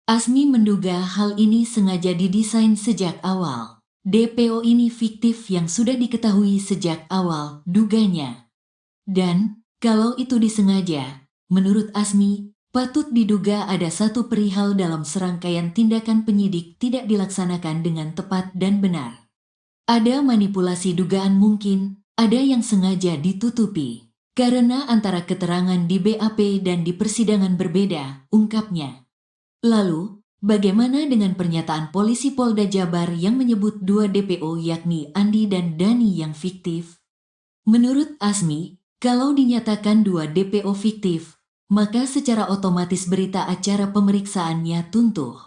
Asmi menduga hal ini sengaja didesain sejak awal. DPO ini fiktif yang sudah diketahui sejak awal, duganya. Dan, kalau itu disengaja, menurut Asmi, patut diduga ada satu perihal dalam serangkaian tindakan penyidik tidak dilaksanakan dengan tepat dan benar. Ada manipulasi dugaan mungkin, ada yang sengaja ditutupi. Karena antara keterangan di BAP dan di persidangan berbeda, ungkapnya. Lalu, bagaimana dengan pernyataan polisi Polda Jabar yang menyebut dua DPO yakni Andi dan Dani yang fiktif? Menurut Asmi, kalau dinyatakan dua DPO fiktif, maka secara otomatis berita acara pemeriksaannya tuntuh.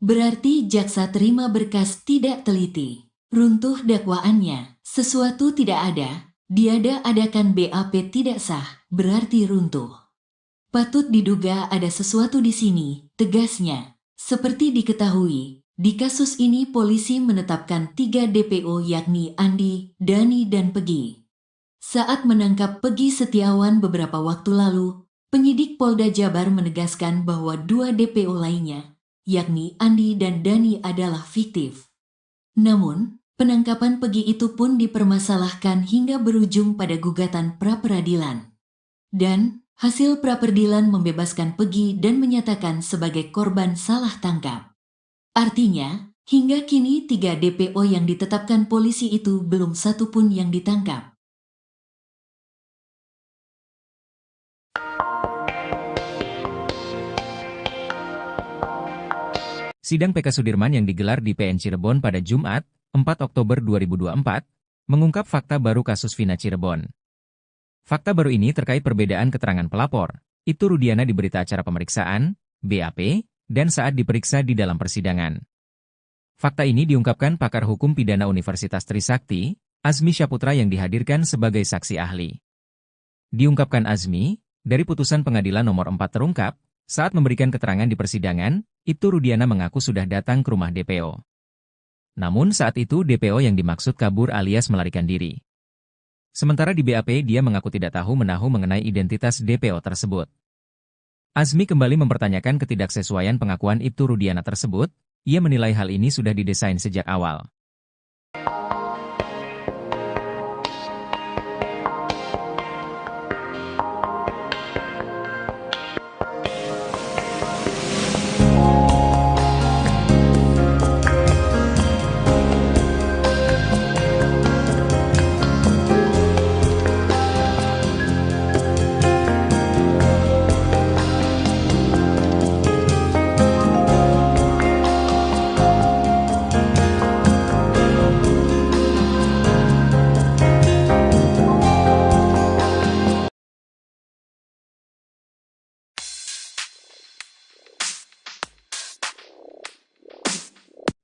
Berarti jaksa terima berkas tidak teliti. Runtuh dakwaannya, sesuatu tidak ada, diada-adakan BAP tidak sah, berarti runtuh. Patut diduga ada sesuatu di sini, tegasnya. Seperti diketahui, di kasus ini polisi menetapkan 3 DPO yakni Andi, Dani dan Pegi. Saat menangkap Pegi Setiawan beberapa waktu lalu, penyidik Polda Jabar menegaskan bahwa 2 DPO lainnya, yakni Andi dan Dani adalah fiktif. Namun, penangkapan Pegi itu pun dipermasalahkan hingga berujung pada gugatan pra-peradilan. Dan, hasil pra-peradilan membebaskan Pegi dan menyatakan sebagai korban salah tangkap. Artinya, hingga kini 3 DPO yang ditetapkan polisi itu belum satu pun yang ditangkap. Sidang PK Sudirman yang digelar di PN Cirebon pada Jumat, 4 Oktober 2024, mengungkap fakta baru kasus Vina Cirebon. Fakta baru ini terkait perbedaan keterangan pelapor, Ibtu Rudiana di berita acara pemeriksaan, BAP, dan saat diperiksa di dalam persidangan. Fakta ini diungkapkan pakar hukum pidana Universitas Trisakti, Azmi Syaputra yang dihadirkan sebagai saksi ahli. Diungkapkan Azmi, dari putusan pengadilan nomor 4 terungkap, saat memberikan keterangan di persidangan, Ibtu Rudiana mengaku sudah datang ke rumah DPO. Namun saat itu DPO yang dimaksud kabur alias melarikan diri. Sementara di BAP dia mengaku tidak tahu menahu mengenai identitas DPO tersebut. Azmi kembali mempertanyakan ketidaksesuaian pengakuan Ibtu Rudiana tersebut, ia menilai hal ini sudah didesain sejak awal.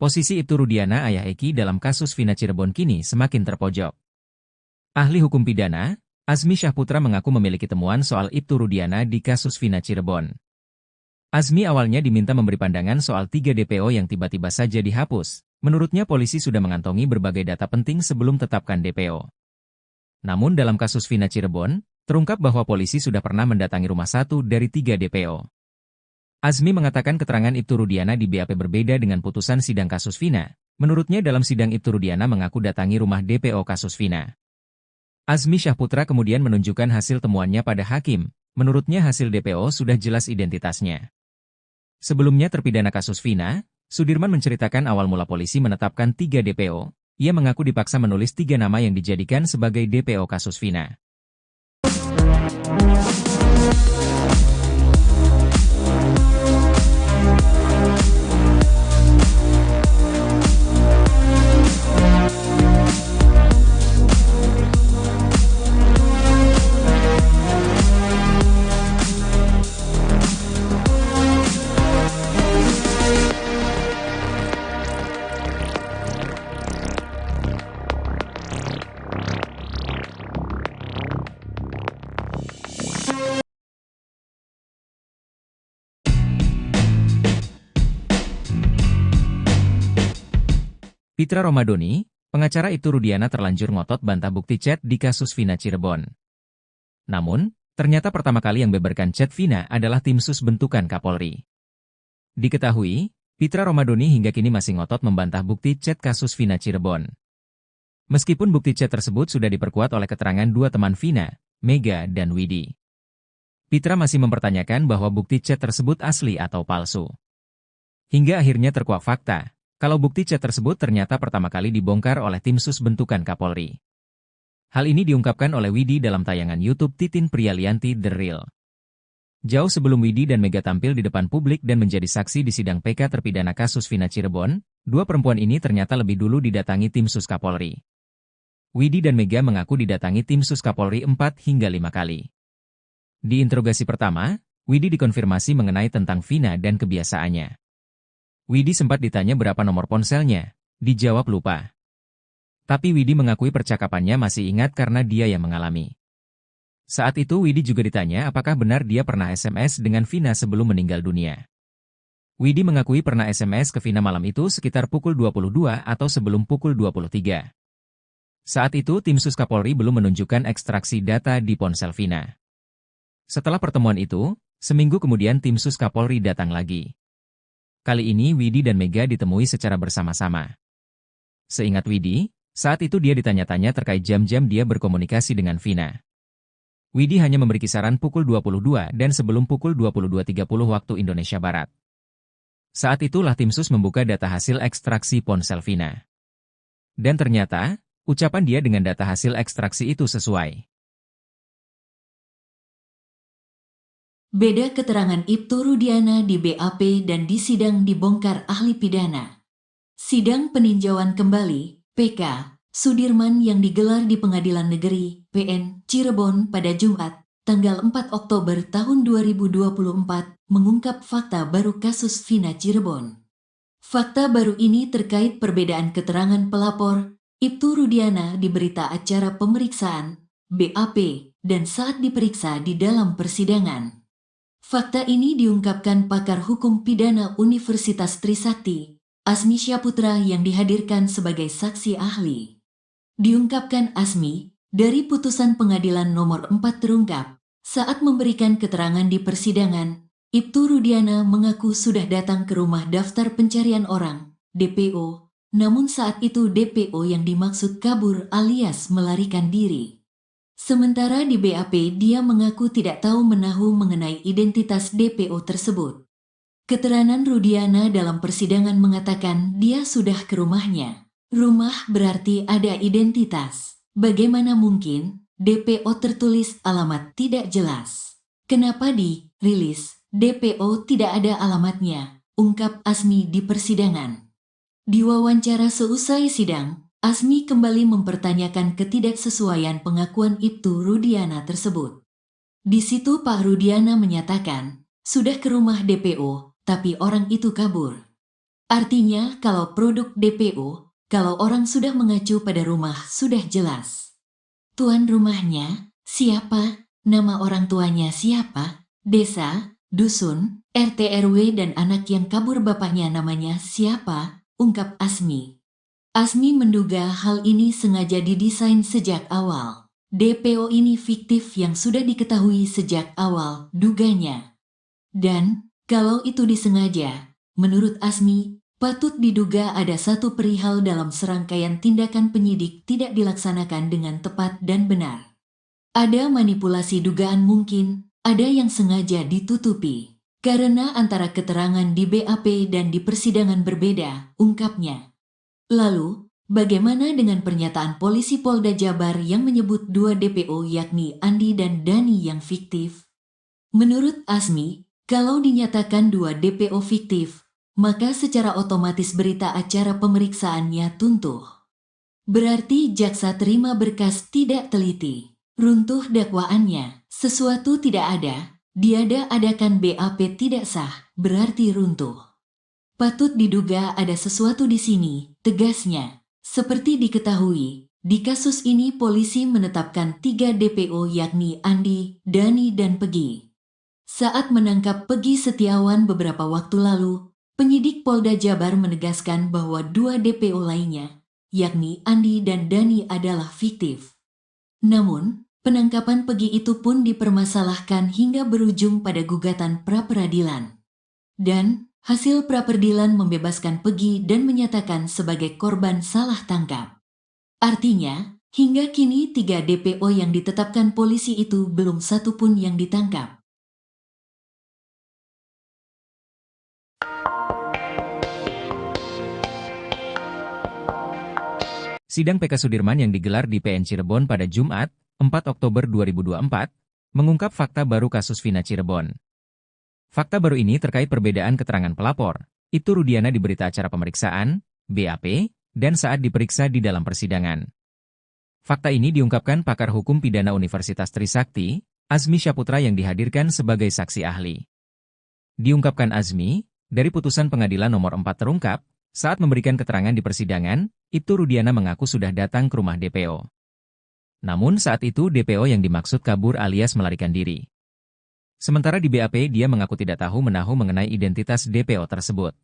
Posisi Ibtu Rudiana ayah Eki dalam kasus Vina Cirebon kini semakin terpojok. Ahli hukum pidana, Azmi Syaputra mengaku memiliki temuan soal Ibtu Rudiana di kasus Vina Cirebon. Azmi awalnya diminta memberi pandangan soal 3 DPO yang tiba-tiba saja dihapus. Menurutnya polisi sudah mengantongi berbagai data penting sebelum tetapkan DPO. Namun dalam kasus Vina Cirebon, terungkap bahwa polisi sudah pernah mendatangi rumah 1 dari 3 DPO. Azmi mengatakan keterangan Ibtu Rudiana di BAP berbeda dengan putusan sidang kasus Vina. Menurutnya dalam sidang Ibtu Rudiana mengaku datangi rumah DPO kasus Vina. Azmi Syaputra kemudian menunjukkan hasil temuannya pada hakim. Menurutnya hasil DPO sudah jelas identitasnya. Sebelumnya terpidana kasus Vina, Sudirman menceritakan awal mula polisi menetapkan 3 DPO. Ia mengaku dipaksa menulis 3 nama yang dijadikan sebagai DPO kasus Vina. Pitra Romadoni, pengacara Ibtu Rudiana terlanjur ngotot bantah bukti chat di kasus Vina Cirebon. Namun, ternyata pertama kali yang beberkan chat Vina adalah tim sus bentukan Kapolri. Diketahui, Pitra Romadoni hingga kini masih ngotot membantah bukti chat kasus Vina Cirebon. Meskipun bukti chat tersebut sudah diperkuat oleh keterangan dua teman Vina, Mega dan Widi. Pitra masih mempertanyakan bahwa bukti chat tersebut asli atau palsu. Hingga akhirnya terkuak fakta, kalau bukti chat tersebut ternyata pertama kali dibongkar oleh tim sus bentukan Kapolri. Hal ini diungkapkan oleh Widi dalam tayangan YouTube Titin Prialianti The Real. Jauh sebelum Widi dan Mega tampil di depan publik dan menjadi saksi di sidang PK terpidana kasus Vina Cirebon, dua perempuan ini ternyata lebih dulu didatangi tim sus Kapolri. Widi dan Mega mengaku didatangi tim sus Kapolri 4 hingga 5 kali. Di interogasi pertama, Widi dikonfirmasi mengenai tentang Vina dan kebiasaannya. Widi sempat ditanya berapa nomor ponselnya, dijawab lupa. Tapi Widi mengakui percakapannya masih ingat karena dia yang mengalami. Saat itu Widi juga ditanya apakah benar dia pernah SMS dengan Vina sebelum meninggal dunia. Widi mengakui pernah SMS ke Vina malam itu sekitar pukul 22 atau sebelum pukul 23. Saat itu tim sus Kapolri belum menunjukkan ekstraksi data di ponsel Vina. Setelah pertemuan itu, seminggu kemudian tim sus Kapolri datang lagi. Kali ini Widi dan Mega ditemui secara bersama-sama. Seingat Widi, saat itu dia ditanya-tanya terkait jam-jam dia berkomunikasi dengan Vina. Widi hanya memberi kisaran pukul 22 dan sebelum pukul 22.30 waktu Indonesia Barat. Saat itulah tim sus membuka data hasil ekstraksi ponsel Vina. Dan ternyata, ucapan dia dengan data hasil ekstraksi itu sesuai. Beda keterangan Ibtu Rudiana di BAP dan di sidang dibongkar ahli pidana. Sidang peninjauan kembali, PK, Sudirman yang digelar di Pengadilan Negeri, PN, Cirebon pada Jumat, tanggal 4 Oktober tahun 2024, mengungkap fakta baru kasus Vina Cirebon. Fakta baru ini terkait perbedaan keterangan pelapor, Ibtu Rudiana di berita acara pemeriksaan, BAP, dan saat diperiksa di dalam persidangan. Fakta ini diungkapkan pakar hukum pidana Universitas Trisakti, Asmi Syaputra yang dihadirkan sebagai saksi ahli. Diungkapkan Asmi, dari putusan pengadilan nomor 4 terungkap, saat memberikan keterangan di persidangan, Ibtu Rudiana mengaku sudah datang ke rumah daftar pencarian orang, DPO, namun saat itu DPO yang dimaksud kabur alias melarikan diri. Sementara di BAP dia mengaku tidak tahu menahu mengenai identitas DPO tersebut. Keterangan Rudiana dalam persidangan mengatakan dia sudah ke rumahnya. Rumah berarti ada identitas. Bagaimana mungkin DPO tertulis alamat tidak jelas? Kenapa di rilis DPO tidak ada alamatnya? Ungkap Asmi di persidangan. Di wawancara seusai sidang, Asmi kembali mempertanyakan ketidaksesuaian pengakuan Ibtu Rudiana tersebut. Di situ Pak Rudiana menyatakan, sudah ke rumah DPO, tapi orang itu kabur. Artinya kalau produk DPO, kalau orang sudah mengacu pada rumah sudah jelas. Tuan rumahnya, siapa? Nama orang tuanya siapa? Desa, dusun, RT RW dan anak yang kabur bapaknya namanya siapa? Ungkap Asmi. Asmi menduga hal ini sengaja didesain sejak awal. DPO ini fiktif yang sudah diketahui sejak awal, duganya. Dan, kalau itu disengaja, menurut Asmi, patut diduga ada satu perihal dalam serangkaian tindakan penyidik tidak dilaksanakan dengan tepat dan benar. Ada manipulasi dugaan mungkin, ada yang sengaja ditutupi. Karena antara keterangan di BAP dan di persidangan berbeda, ungkapnya. Lalu, bagaimana dengan pernyataan polisi Polda Jabar yang menyebut dua DPO yakni Andi dan Dani yang fiktif? Menurut Asmi, kalau dinyatakan dua DPO fiktif, maka secara otomatis berita acara pemeriksaannya tuntuh. Berarti jaksa terima berkas tidak teliti. Runtuh dakwaannya, sesuatu tidak ada, diada-adakan BAP tidak sah, berarti runtuh. Patut diduga ada sesuatu di sini, tegasnya. Seperti diketahui, di kasus ini polisi menetapkan 3 DPO yakni Andi, Dani dan Pegi. Saat menangkap Pegi Setiawan beberapa waktu lalu, penyidik Polda Jabar menegaskan bahwa 2 DPO lainnya, yakni Andi dan Dani adalah fiktif. Namun, penangkapan Pegi itu pun dipermasalahkan hingga berujung pada gugatan pra-peradilan. Dan, hasil pra-peradilan membebaskan Pegi dan menyatakan sebagai korban salah tangkap. Artinya, hingga kini 3 DPO yang ditetapkan polisi itu belum satu pun yang ditangkap. Sidang PK Sudirman yang digelar di PN Cirebon pada Jumat, 4 Oktober 2024, mengungkap fakta baru kasus Vina Cirebon. Fakta baru ini terkait perbedaan keterangan pelapor, Ibtu Rudiana di berita acara pemeriksaan, BAP, dan saat diperiksa di dalam persidangan. Fakta ini diungkapkan pakar hukum pidana Universitas Trisakti, Azmi Syaputra yang dihadirkan sebagai saksi ahli. Diungkapkan Azmi, dari putusan pengadilan nomor 4 terungkap, saat memberikan keterangan di persidangan, Ibtu Rudiana mengaku sudah datang ke rumah DPO. Namun saat itu DPO yang dimaksud kabur alias melarikan diri. Sementara di BAP dia mengaku tidak tahu menahu mengenai identitas DPO tersebut.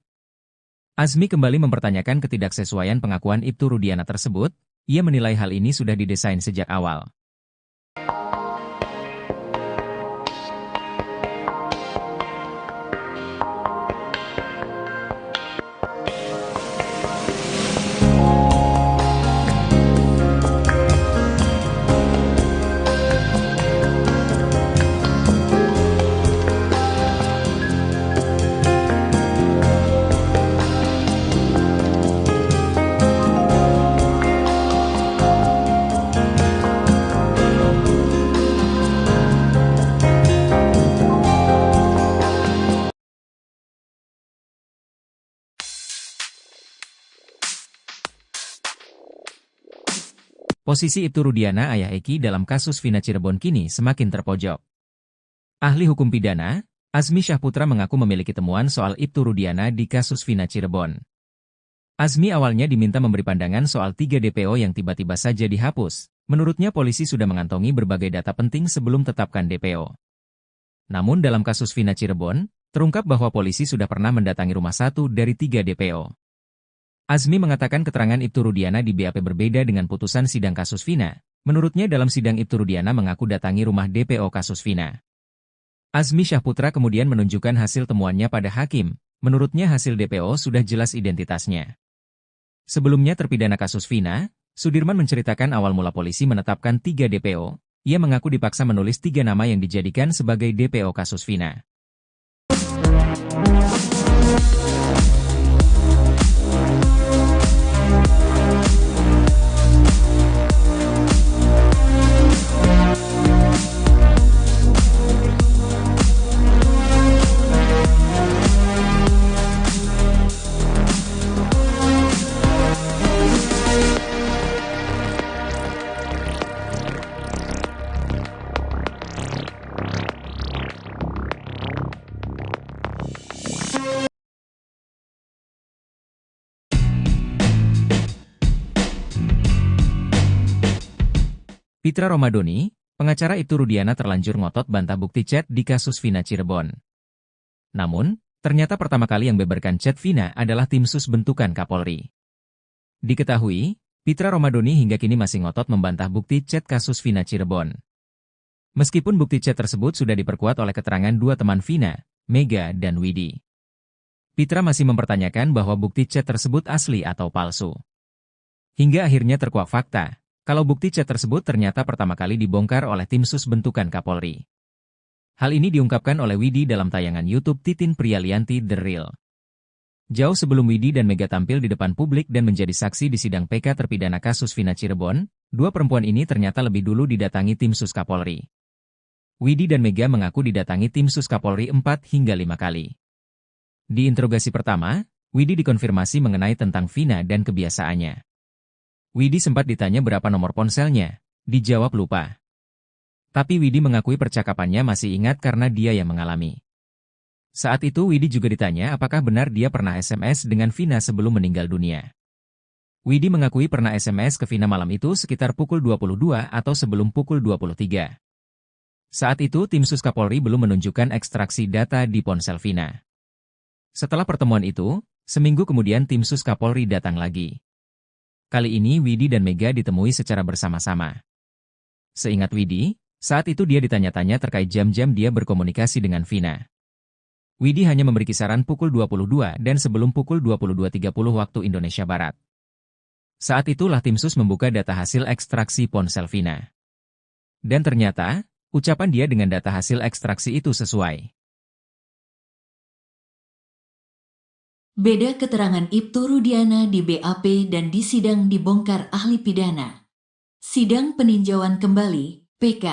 Azmi kembali mempertanyakan ketidaksesuaian pengakuan Ibtu Rudiana tersebut, ia menilai hal ini sudah didesain sejak awal. Posisi Ibtu Rudiana ayah Eki dalam kasus Vina Cirebon kini semakin terpojok. Ahli hukum pidana, Azmi Syaputra mengaku memiliki temuan soal Ibtu Rudiana di kasus Vina Cirebon. Azmi awalnya diminta memberi pandangan soal 3 DPO yang tiba-tiba saja dihapus. Menurutnya polisi sudah mengantongi berbagai data penting sebelum tetapkan DPO. Namun dalam kasus Vina Cirebon, terungkap bahwa polisi sudah pernah mendatangi rumah 1 dari 3 DPO. Azmi mengatakan keterangan Ibtu Rudiana di BAP berbeda dengan putusan sidang kasus Vina. Menurutnya dalam sidang Ibtu Rudiana mengaku datangi rumah DPO kasus Vina. Azmi Syaputra kemudian menunjukkan hasil temuannya pada hakim. Menurutnya hasil DPO sudah jelas identitasnya. Sebelumnya terpidana kasus Vina, Sudirman menceritakan awal mula polisi menetapkan 3 DPO. Ia mengaku dipaksa menulis 3 nama yang dijadikan sebagai DPO kasus Vina. Pitra Romadoni, pengacara Ibtu Rudiana terlanjur ngotot bantah bukti chat di kasus Vina Cirebon. Namun, ternyata pertama kali yang beberkan chat Vina adalah tim sus bentukan Kapolri. Diketahui, Pitra Romadoni hingga kini masih ngotot membantah bukti chat kasus Vina Cirebon. Meskipun bukti chat tersebut sudah diperkuat oleh keterangan 2 teman Vina, Mega dan Widi. Pitra masih mempertanyakan bahwa bukti chat tersebut asli atau palsu. Hingga akhirnya terkuak fakta. Kalau bukti chat tersebut ternyata pertama kali dibongkar oleh tim sus bentukan Kapolri. Hal ini diungkapkan oleh Widi dalam tayangan YouTube Titin Prialianti The Real. Jauh sebelum Widi dan Mega tampil di depan publik dan menjadi saksi di sidang PK terpidana kasus Vina Cirebon, 2 perempuan ini ternyata lebih dulu didatangi tim sus Kapolri. Widi dan Mega mengaku didatangi tim sus Kapolri 4 hingga 5 kali. Di interogasi pertama, Widi dikonfirmasi mengenai tentang Vina dan kebiasaannya. Widi sempat ditanya berapa nomor ponselnya, dijawab lupa. Tapi Widi mengakui percakapannya masih ingat karena dia yang mengalami. Saat itu Widi juga ditanya apakah benar dia pernah SMS dengan Vina sebelum meninggal dunia. Widi mengakui pernah SMS ke Vina malam itu sekitar pukul 22 atau sebelum pukul 23. Saat itu tim sus Kapolri belum menunjukkan ekstraksi data di ponsel Vina. Setelah pertemuan itu, seminggu kemudian tim sus Kapolri datang lagi. Kali ini Widi dan Mega ditemui secara bersama-sama. Seingat Widi, saat itu dia ditanya-tanya terkait jam-jam dia berkomunikasi dengan Vina. Widi hanya memberi kisaran pukul 22 dan sebelum pukul 22.30 waktu Indonesia Barat. Saat itulah tim sus membuka data hasil ekstraksi ponsel Vina. Dan ternyata, ucapan dia dengan data hasil ekstraksi itu sesuai. Beda keterangan Ibtu Rudiana di BAP dan di sidang dibongkar ahli pidana. Sidang peninjauan kembali, PK,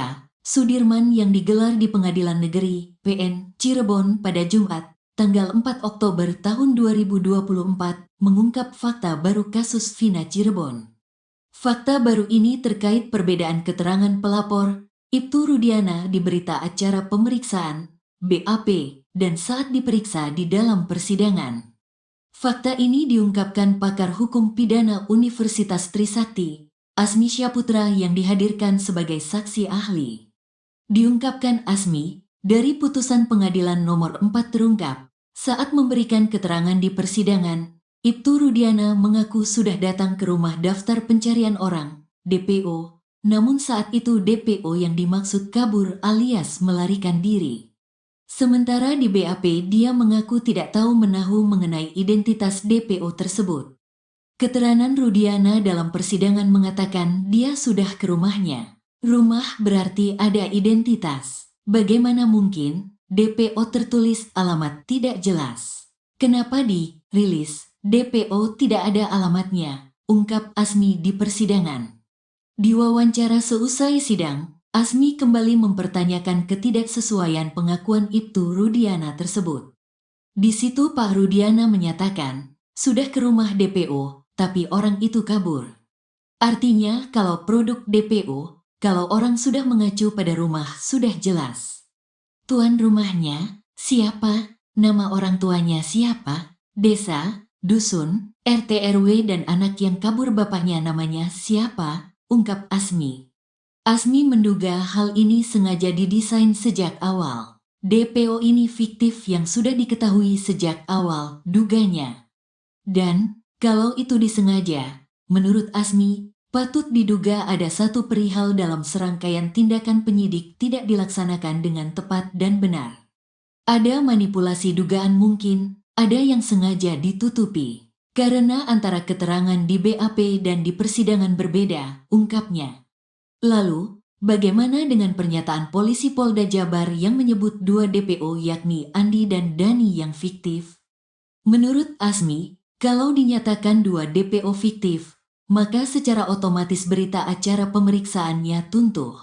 Sudirman yang digelar di Pengadilan Negeri, PN, Cirebon pada Jumat, tanggal 4 Oktober tahun 2024, mengungkap fakta baru kasus Vina Cirebon. Fakta baru ini terkait perbedaan keterangan pelapor, Ibtu Rudiana di berita acara pemeriksaan, BAP, dan saat diperiksa di dalam persidangan. Fakta ini diungkapkan pakar hukum pidana Universitas Trisakti, Asmi Syaputra yang dihadirkan sebagai saksi ahli. Diungkapkan Asmi, dari putusan pengadilan nomor 4 terungkap, saat memberikan keterangan di persidangan, Ibtu Rudiana mengaku sudah datang ke rumah daftar pencarian orang, DPO, namun saat itu DPO yang dimaksud kabur alias melarikan diri. Sementara di BAP dia mengaku tidak tahu menahu mengenai identitas DPO tersebut. Keterangan Rudiana dalam persidangan mengatakan dia sudah ke rumahnya. Rumah berarti ada identitas. Bagaimana mungkin DPO tertulis alamat tidak jelas? Kenapa dirilis DPO tidak ada alamatnya? Ungkap Asmi di persidangan. Di wawancara seusai sidang, Asmi kembali mempertanyakan ketidaksesuaian pengakuan Ibtu Rudiana tersebut. Di situ Pak Rudiana menyatakan, sudah ke rumah DPO, tapi orang itu kabur. Artinya kalau produk DPO, kalau orang sudah mengacu pada rumah sudah jelas. Tuan rumahnya, siapa? Nama orang tuanya siapa? Desa, dusun, RT RW dan anak yang kabur bapaknya namanya siapa? Ungkap Asmi. Asmi menduga hal ini sengaja didesain sejak awal. DPO ini fiktif yang sudah diketahui sejak awal, duganya. Dan, kalau itu disengaja, menurut Asmi, patut diduga ada satu perihal dalam serangkaian tindakan penyidik tidak dilaksanakan dengan tepat dan benar. Ada manipulasi dugaan mungkin, ada yang sengaja ditutupi. Karena antara keterangan di BAP dan di persidangan berbeda, ungkapnya. Lalu, bagaimana dengan pernyataan polisi Polda Jabar yang menyebut dua DPO yakni Andi dan Dani yang fiktif? Menurut Asmi, kalau dinyatakan dua DPO fiktif, maka secara otomatis berita acara pemeriksaannya tuntuh.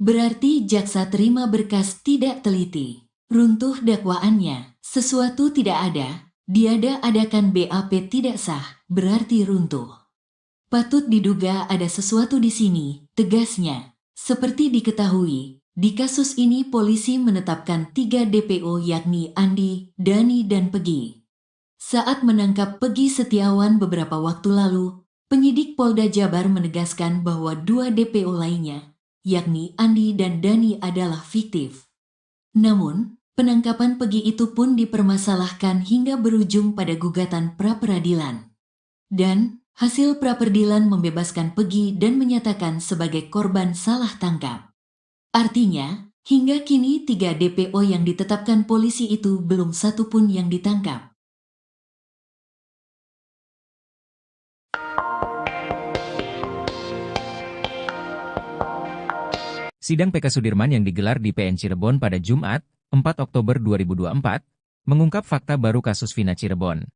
Berarti jaksa terima berkas tidak teliti. Runtuh dakwaannya, sesuatu tidak ada, diada-adakan BAP tidak sah, berarti runtuh. Patut diduga ada sesuatu di sini, tegasnya. Seperti diketahui, di kasus ini polisi menetapkan 3 DPO yakni Andi, Dani dan Pegi. Saat menangkap Pegi Setiawan beberapa waktu lalu, penyidik Polda Jabar menegaskan bahwa 2 DPO lainnya, yakni Andi dan Dani adalah fiktif. Namun, penangkapan Pegi itu pun dipermasalahkan hingga berujung pada gugatan pra-peradilan. Dan, hasil pra-peradilan membebaskan Pegi dan menyatakan sebagai korban salah tangkap. Artinya, hingga kini 3 DPO yang ditetapkan polisi itu belum satu pun yang ditangkap. Sidang PK Sudirman yang digelar di PN Cirebon pada Jumat, 4 Oktober 2024, mengungkap fakta baru kasus Vina Cirebon.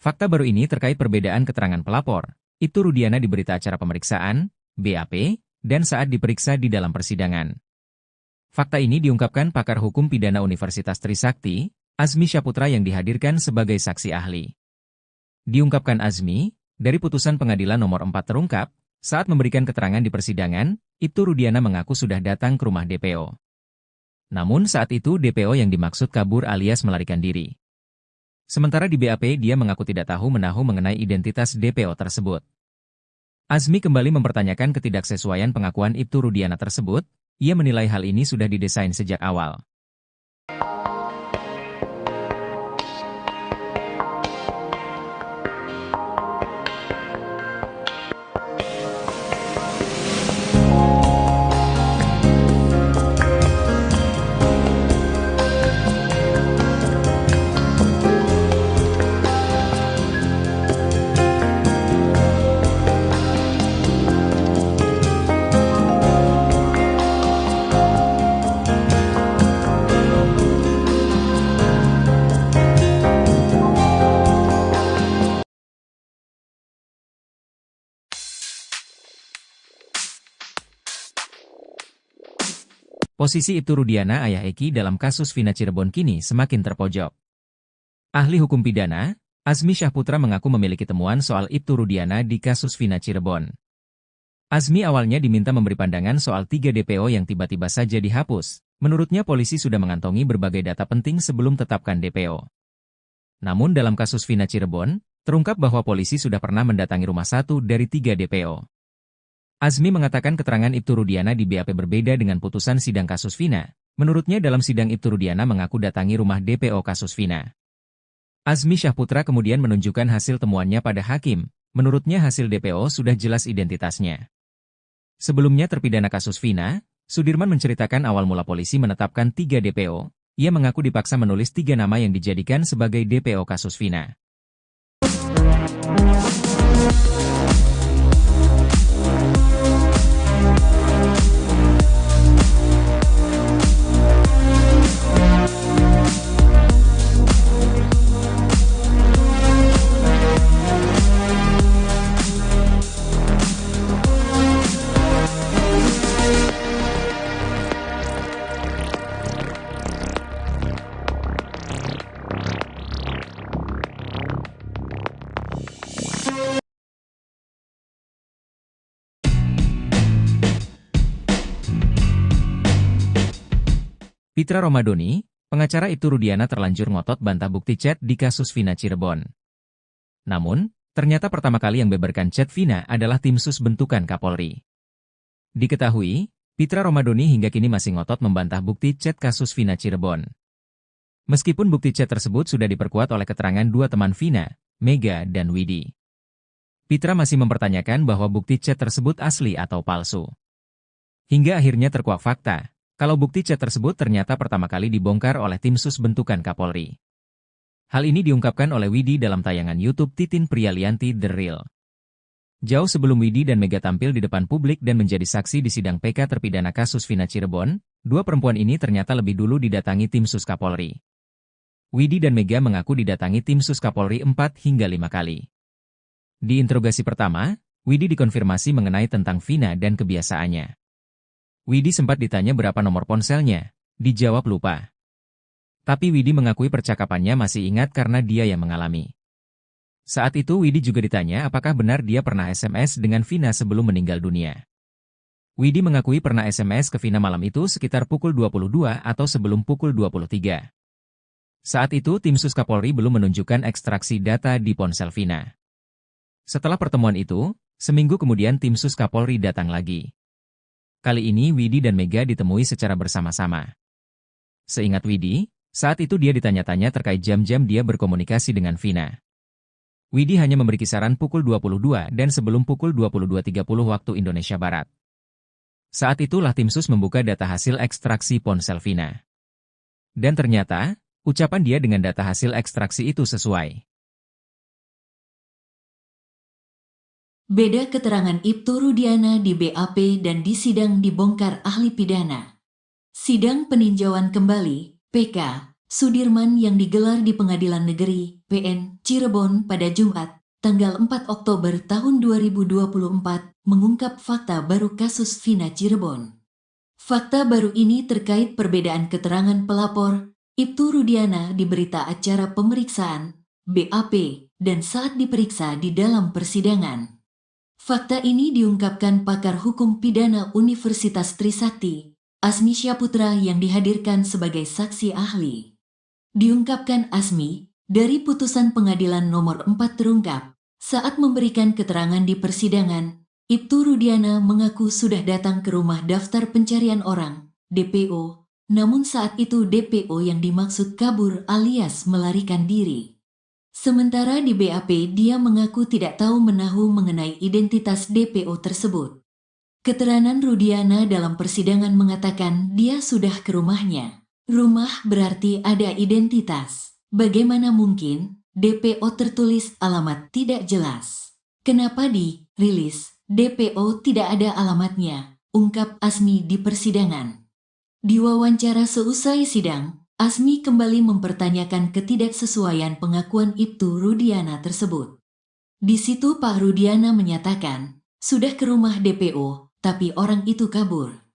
Fakta baru ini terkait perbedaan keterangan pelapor, Ibtu Rudiana di berita acara pemeriksaan, BAP, dan saat diperiksa di dalam persidangan. Fakta ini diungkapkan pakar hukum pidana Universitas Trisakti, Asmi Syaputra yang dihadirkan sebagai saksi ahli. Diungkapkan Asmi, dari putusan pengadilan nomor 4 terungkap, saat memberikan keterangan di persidangan, Ibtu Rudiana mengaku sudah datang ke rumah DPO. Namun saat itu DPO yang dimaksud kabur alias melarikan diri. Sementara di BAP dia mengaku tidak tahu menahu mengenai identitas DPO tersebut. Asmi kembali mempertanyakan ketidaksesuaian pengakuan Ibtu Rudiana tersebut, ia menilai hal ini sudah didesain sejak awal. Posisi Ibtu Rudiana ayah Eki dalam kasus Vina Cirebon kini semakin terpojok. Ahli hukum pidana, Azmi Syahputra mengaku memiliki temuan soal Ibtu Rudiana di kasus Vina Cirebon. Azmi awalnya diminta memberi pandangan soal 3 DPO yang tiba-tiba saja dihapus. Menurutnya polisi sudah mengantongi berbagai data penting sebelum tetapkan DPO. Namun dalam kasus Vina Cirebon, terungkap bahwa polisi sudah pernah mendatangi rumah 1 dari 3 DPO. Azmi mengatakan keterangan Ibtu Rudiana di BAP berbeda dengan putusan sidang kasus Vina. Menurutnya dalam sidang Ibtu Rudiana mengaku datangi rumah DPO kasus Vina. Azmi Syahputra kemudian menunjukkan hasil temuannya pada hakim. Menurutnya hasil DPO sudah jelas identitasnya. Sebelumnya terpidana kasus Vina, Sudirman menceritakan awal mula polisi menetapkan 3 DPO. Ia mengaku dipaksa menulis 3 nama yang dijadikan sebagai DPO kasus Vina. Pitra Romadoni, pengacara Ibtu Rudiana terlanjur ngotot bantah bukti chat di kasus Vina Cirebon. Namun, ternyata pertama kali yang beberkan chat Vina adalah tim sus bentukan Kapolri. Diketahui, Pitra Romadoni hingga kini masih ngotot membantah bukti chat kasus Vina Cirebon. Meskipun bukti chat tersebut sudah diperkuat oleh keterangan 2 teman Vina, Mega dan Widi. Pitra masih mempertanyakan bahwa bukti chat tersebut asli atau palsu. Hingga akhirnya terkuak fakta. Kalau bukti chat tersebut ternyata pertama kali dibongkar oleh tim sus bentukan Kapolri. Hal ini diungkapkan oleh Widi dalam tayangan YouTube Titin Prialianti The Real. Jauh sebelum Widi dan Mega tampil di depan publik dan menjadi saksi di sidang PK terpidana kasus Vina Cirebon, 2 perempuan ini ternyata lebih dulu didatangi tim sus Kapolri. Widi dan Mega mengaku didatangi tim sus Kapolri 4 hingga 5 kali. Di interogasi pertama, Widi dikonfirmasi mengenai tentang Vina dan kebiasaannya. Widi sempat ditanya berapa nomor ponselnya, dijawab lupa. Tapi Widi mengakui percakapannya masih ingat karena dia yang mengalami. Saat itu Widi juga ditanya apakah benar dia pernah SMS dengan Vina sebelum meninggal dunia. Widi mengakui pernah SMS ke Vina malam itu sekitar pukul 22 atau sebelum pukul 23. Saat itu tim sus Kapolri belum menunjukkan ekstraksi data di ponsel Vina. Setelah pertemuan itu, seminggu kemudian tim sus Kapolri datang lagi. Kali ini Widi dan Mega ditemui secara bersama-sama. Seingat Widi, saat itu dia ditanya-tanya terkait jam-jam dia berkomunikasi dengan Vina. Widi hanya memberi kisaran pukul 22 dan sebelum pukul 22.30 waktu Indonesia Barat. Saat itulah tim sus membuka data hasil ekstraksi ponsel Vina. Dan ternyata, ucapan dia dengan data hasil ekstraksi itu sesuai. Beda keterangan Ibtu Rudiana di BAP dan di sidang dibongkar ahli pidana. Sidang peninjauan kembali, PK, Sudirman yang digelar di Pengadilan Negeri, PN, Cirebon pada Jumat, tanggal 4 Oktober tahun 2024, mengungkap fakta baru kasus Vina Cirebon. Fakta baru ini terkait perbedaan keterangan pelapor, Ibtu Rudiana di berita acara pemeriksaan, BAP, dan saat diperiksa di dalam persidangan. Fakta ini diungkapkan pakar hukum pidana Universitas Trisakti, Azmi Syahputra yang dihadirkan sebagai saksi ahli. Diungkapkan Azmi, dari putusan pengadilan nomor 4 terungkap, saat memberikan keterangan di persidangan, Ibtu Rudiana mengaku sudah datang ke rumah daftar pencarian orang, DPO, namun saat itu DPO yang dimaksud kabur alias melarikan diri. Sementara di BAP dia mengaku tidak tahu menahu mengenai identitas DPO tersebut. Keterangan Rudiana dalam persidangan mengatakan dia sudah ke rumahnya. Rumah berarti ada identitas. Bagaimana mungkin DPO tertulis alamat tidak jelas? Kenapa dirilis DPO tidak ada alamatnya? Ungkap Azmi di persidangan. Di wawancara seusai sidang, Azmi kembali mempertanyakan ketidaksesuaian pengakuan Ibtu Rudiana tersebut. Di situ Pak Rudiana menyatakan, sudah ke rumah DPO, tapi orang itu kabur.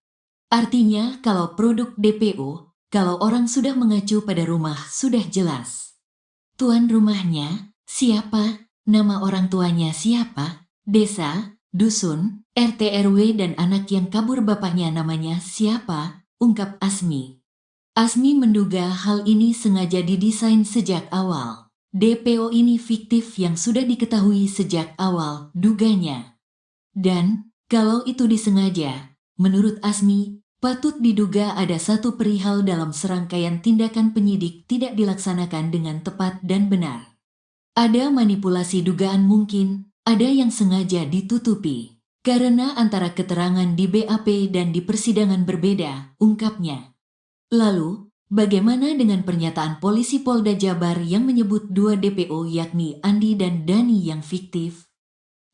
Artinya kalau produk DPO, kalau orang sudah mengacu pada rumah sudah jelas. Tuan rumahnya, siapa, nama orang tuanya siapa, desa, dusun, RT RW dan anak yang kabur bapaknya namanya siapa, ungkap Asmi. Asmi menduga hal ini sengaja didesain sejak awal. DPO ini fiktif yang sudah diketahui sejak awal, duganya. Dan, kalau itu disengaja, menurut Asmi, patut diduga ada satu perihal dalam serangkaian tindakan penyidik tidak dilaksanakan dengan tepat dan benar. Ada manipulasi dugaan mungkin, ada yang sengaja ditutupi. Karena antara keterangan di BAP dan di persidangan berbeda, ungkapnya. Lalu, bagaimana dengan pernyataan polisi Polda Jabar yang menyebut 2 DPO yakni Andi dan Dani yang fiktif?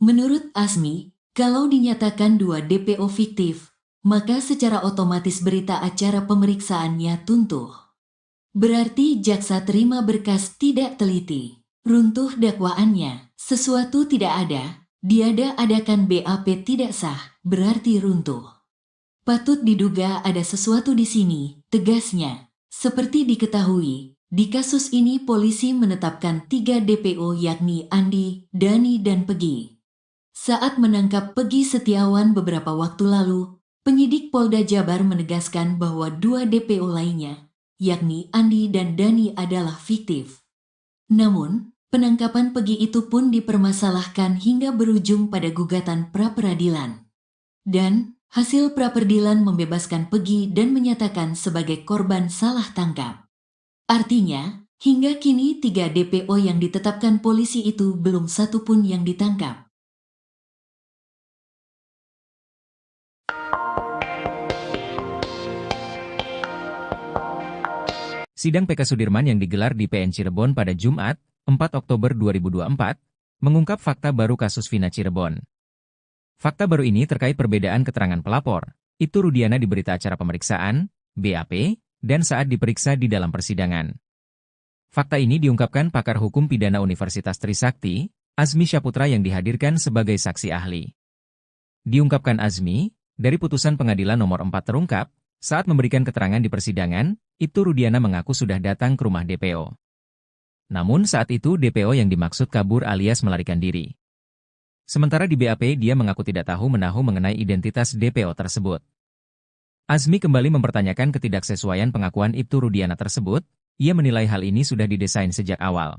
Menurut Asmi, kalau dinyatakan 2 DPO fiktif, maka secara otomatis berita acara pemeriksaannya tuntuh. Berarti jaksa terima berkas tidak teliti. Runtuh dakwaannya, sesuatu tidak ada, diada-adakan BAP tidak sah, berarti runtuh. Patut diduga ada sesuatu di sini, tegasnya. Seperti diketahui, di kasus ini polisi menetapkan 3 DPO yakni Andi, Dani dan Pegi. Saat menangkap Pegi Setiawan beberapa waktu lalu, penyidik Polda Jabar menegaskan bahwa 2 DPO lainnya, yakni Andi dan Dani adalah fiktif. Namun, penangkapan Pegi itu pun dipermasalahkan hingga berujung pada gugatan pra-peradilan. Dan, hasil pra-peradilan membebaskan Pegi dan menyatakan sebagai korban salah tangkap. Artinya, hingga kini 3 DPO yang ditetapkan polisi itu belum satu pun yang ditangkap. Sidang PK Sudirman yang digelar di PN Cirebon pada Jumat, 4 Oktober 2024, mengungkap fakta baru kasus Vina Cirebon. Fakta baru ini terkait perbedaan keterangan pelapor, Ibtu Rudiana di berita acara pemeriksaan, BAP, dan saat diperiksa di dalam persidangan. Fakta ini diungkapkan pakar hukum pidana Universitas Trisakti, Azmi Syaputra yang dihadirkan sebagai saksi ahli. Diungkapkan Azmi, dari putusan pengadilan nomor 4 terungkap, saat memberikan keterangan di persidangan, Ibtu Rudiana mengaku sudah datang ke rumah DPO. Namun saat itu DPO yang dimaksud kabur alias melarikan diri. Sementara di BAP dia mengaku tidak tahu menahu mengenai identitas DPO tersebut. Azmi kembali mempertanyakan ketidaksesuaian pengakuan Ibtu Rudiana tersebut, ia menilai hal ini sudah didesain sejak awal.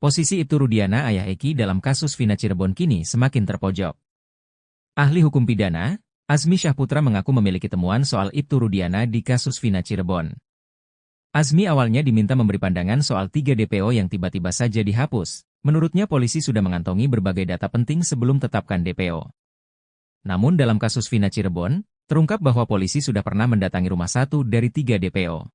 Posisi Ibtu Rudiana ayah Eki dalam kasus Vina Cirebon kini semakin terpojok. Ahli hukum pidana, Azmi Syaputra mengaku memiliki temuan soal Ibtu Rudiana di kasus Vina Cirebon. Azmi awalnya diminta memberi pandangan soal 3 DPO yang tiba-tiba saja dihapus. Menurutnya polisi sudah mengantongi berbagai data penting sebelum tetapkan DPO. Namun dalam kasus Vina Cirebon, terungkap bahwa polisi sudah pernah mendatangi rumah 1 dari 3 DPO.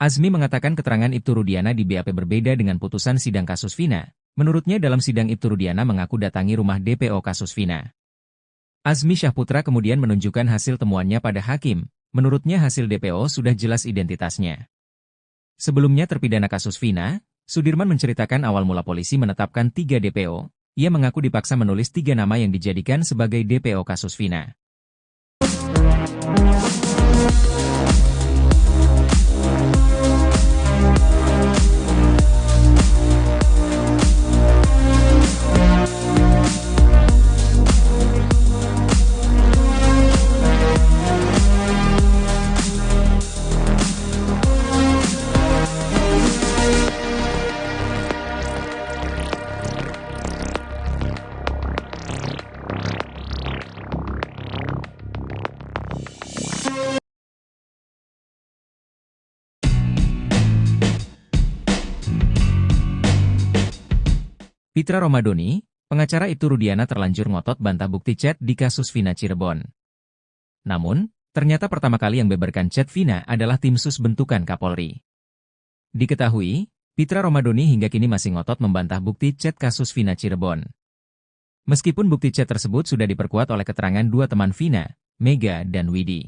Azmi mengatakan keterangan Ibtu Rudiana di BAP berbeda dengan putusan sidang kasus Vina. Menurutnya dalam sidang Ibtu Rudiana mengaku datangi rumah DPO kasus Vina. Azmi Syaputra kemudian menunjukkan hasil temuannya pada hakim. Menurutnya hasil DPO sudah jelas identitasnya. Sebelumnya terpidana kasus Vina, Sudirman menceritakan awal mula polisi menetapkan 3 DPO. Ia mengaku dipaksa menulis 3 nama yang dijadikan sebagai DPO kasus Vina. Pitra Romadoni, pengacara Ibtu Rudiana terlanjur ngotot bantah bukti chat di kasus Vina Cirebon. Namun, ternyata pertama kali yang beberkan chat Vina adalah tim sus bentukan Kapolri. Diketahui, Pitra Romadoni hingga kini masih ngotot membantah bukti chat kasus Vina Cirebon. Meskipun bukti chat tersebut sudah diperkuat oleh keterangan dua teman Vina, Mega dan Widi.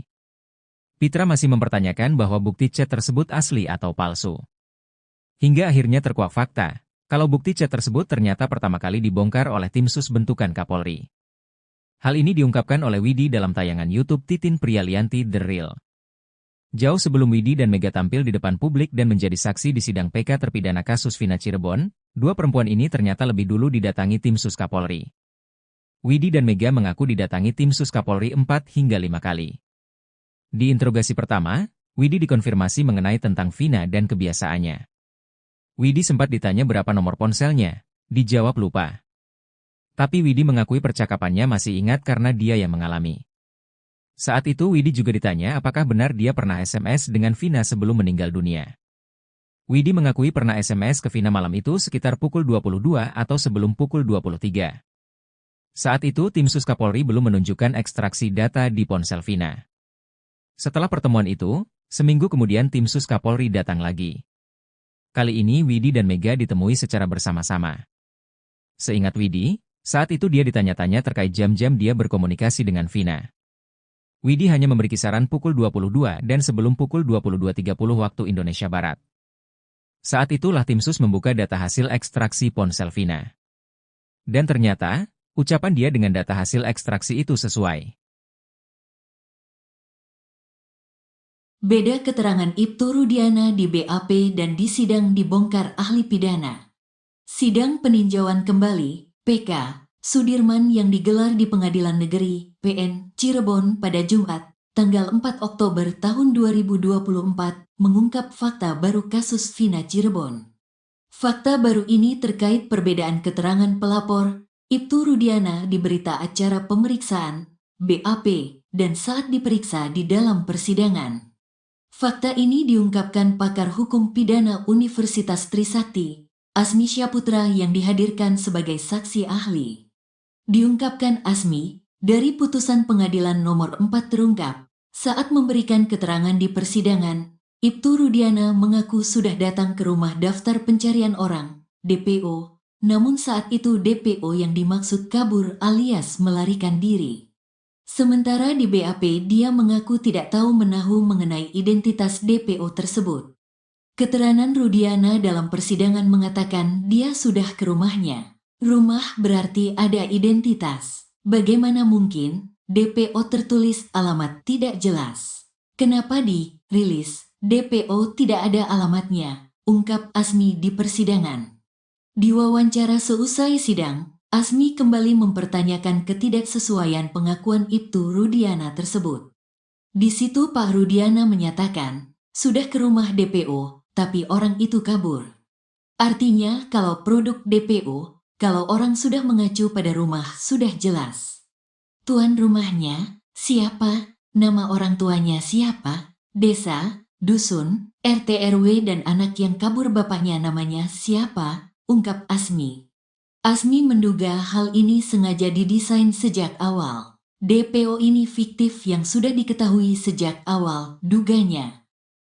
Pitra masih mempertanyakan bahwa bukti chat tersebut asli atau palsu. Hingga akhirnya terkuak fakta, kalau bukti chat tersebut ternyata pertama kali dibongkar oleh tim sus bentukan Kapolri. Hal ini diungkapkan oleh Widi dalam tayangan YouTube Titin Prialianti The Real. Jauh sebelum Widi dan Mega tampil di depan publik dan menjadi saksi di sidang PK terpidana kasus Vina Cirebon, dua perempuan ini ternyata lebih dulu didatangi tim sus Kapolri. Widi dan Mega mengaku didatangi tim sus Kapolri 4 hingga 5 kali. Di interogasi pertama, Widi dikonfirmasi mengenai tentang Vina dan kebiasaannya. Widi sempat ditanya berapa nomor ponselnya, dijawab lupa. Tapi Widi mengakui percakapannya masih ingat karena dia yang mengalami. Saat itu Widi juga ditanya apakah benar dia pernah SMS dengan Vina sebelum meninggal dunia. Widi mengakui pernah SMS ke Vina malam itu sekitar pukul 22 atau sebelum pukul 23. Saat itu tim sus Kapolri belum menunjukkan ekstraksi data di ponsel Vina. Setelah pertemuan itu, seminggu kemudian tim sus Kapolri datang lagi. Kali ini Widi dan Mega ditemui secara bersama-sama. Seingat Widi, saat itu dia ditanya-tanya terkait jam-jam dia berkomunikasi dengan Vina. Widi hanya memberi kisaran pukul 22 dan sebelum pukul 22.30 waktu Indonesia Barat. Saat itulah tim sus membuka data hasil ekstraksi ponsel Vina. Dan ternyata, ucapan dia dengan data hasil ekstraksi itu sesuai. Beda keterangan Ibtu Rudiana di BAP dan di sidang dibongkar ahli pidana. Sidang peninjauan kembali, PK, Sudirman yang digelar di Pengadilan Negeri, PN, Cirebon pada Jumat, tanggal 4 Oktober tahun 2024, mengungkap fakta baru kasus Vina Cirebon. Fakta baru ini terkait perbedaan keterangan pelapor, Ibtu Rudiana di berita acara pemeriksaan, BAP, dan saat diperiksa di dalam persidangan. Fakta ini diungkapkan pakar hukum pidana Universitas Trisakti, Asmi Syaputra yang dihadirkan sebagai saksi ahli. Diungkapkan Asmi, dari putusan pengadilan nomor 4 terungkap, saat memberikan keterangan di persidangan, Ibtu Rudiana mengaku sudah datang ke rumah daftar pencarian orang, DPO, namun saat itu DPO yang dimaksud kabur alias melarikan diri. Sementara di BAP dia mengaku tidak tahu menahu mengenai identitas DPO tersebut. Keterangan Rudiana dalam persidangan mengatakan dia sudah ke rumahnya. Rumah berarti ada identitas. Bagaimana mungkin DPO tertulis alamat tidak jelas? Kenapa dirilis DPO tidak ada alamatnya? Ungkap Asmi di persidangan. Di wawancara seusai sidang, Asmi kembali mempertanyakan ketidaksesuaian pengakuan Ibtu Rudiana tersebut. Di situ Pak Rudiana menyatakan, sudah ke rumah DPO, tapi orang itu kabur. Artinya kalau produk DPO, kalau orang sudah mengacu pada rumah sudah jelas. Tuan rumahnya, siapa? Nama orang tuanya siapa? Desa, dusun, RT RW dan anak yang kabur bapaknya namanya siapa? Ungkap Asmi. Asmi menduga hal ini sengaja didesain sejak awal. DPO ini fiktif yang sudah diketahui sejak awal, duganya.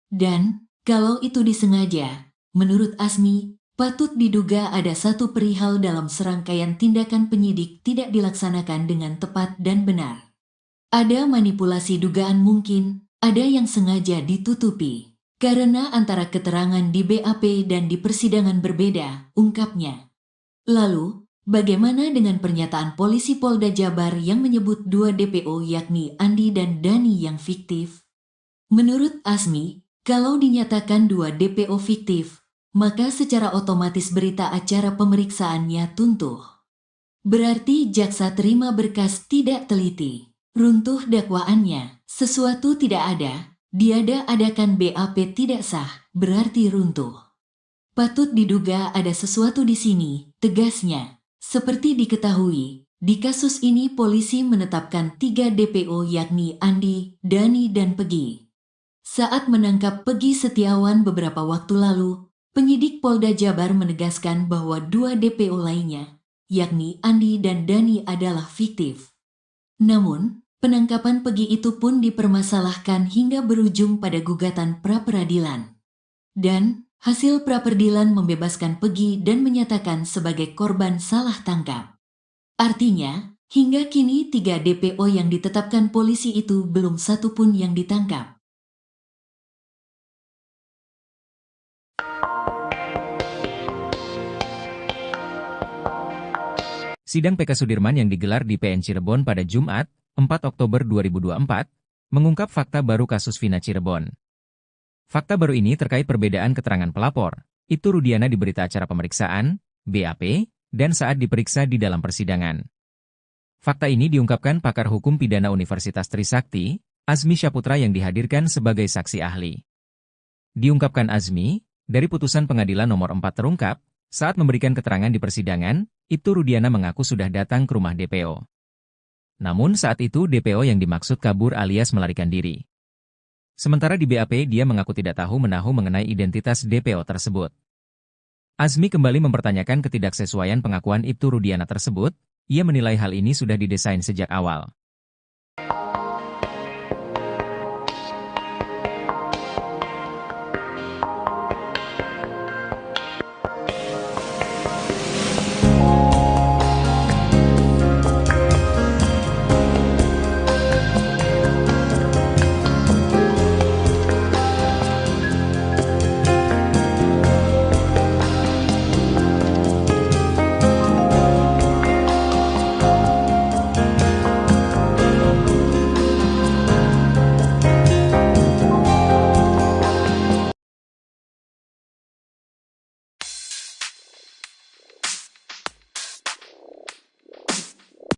Dan, kalau itu disengaja, menurut Asmi, patut diduga ada satu perihal dalam serangkaian tindakan penyidik tidak dilaksanakan dengan tepat dan benar. Ada manipulasi dugaan mungkin, ada yang sengaja ditutupi. Karena antara keterangan di BAP dan di persidangan berbeda, ungkapnya. Lalu, bagaimana dengan pernyataan polisi Polda Jabar yang menyebut dua DPO yakni Andi dan Dani yang fiktif? Menurut Asmi, kalau dinyatakan dua DPO fiktif, maka secara otomatis berita acara pemeriksaannya tuntuh. Berarti jaksa terima berkas tidak teliti. Runtuh dakwaannya, sesuatu tidak ada, diada-adakan BAP tidak sah, berarti runtuh. Patut diduga ada sesuatu di sini, tegasnya. Seperti diketahui, di kasus ini polisi menetapkan 3 DPO yakni Andi, Dani dan Pegi. Saat menangkap Pegi Setiawan beberapa waktu lalu, Penyidik Polda Jabar menegaskan bahwa 2 DPO lainnya, yakni Andi dan Dani adalah fiktif. Namun, penangkapan Pegi itu pun dipermasalahkan hingga berujung pada gugatan pra-peradilan. Dan, hasil pra-peradilan membebaskan Pegi dan menyatakan sebagai korban salah tangkap. Artinya, hingga kini 3 DPO yang ditetapkan polisi itu belum satu pun yang ditangkap. Sidang PK Sudirman yang digelar di PN Cirebon pada Jumat, 4 Oktober 2024, mengungkap fakta baru kasus Vina Cirebon. Fakta baru ini terkait perbedaan keterangan pelapor, Ibtu Rudiana di berita acara pemeriksaan, BAP, dan saat diperiksa di dalam persidangan. Fakta ini diungkapkan pakar hukum pidana Universitas Trisakti, Azmi Syaputra yang dihadirkan sebagai saksi ahli. Diungkapkan Azmi, dari putusan pengadilan nomor 4 terungkap, saat memberikan keterangan di persidangan, Ibtu Rudiana mengaku sudah datang ke rumah DPO. Namun saat itu DPO yang dimaksud kabur alias melarikan diri. Sementara di BAP dia mengaku tidak tahu menahu mengenai identitas DPO tersebut. Azmi kembali mempertanyakan ketidaksesuaian pengakuan Ibtu Rudiana tersebut, ia menilai hal ini sudah didesain sejak awal.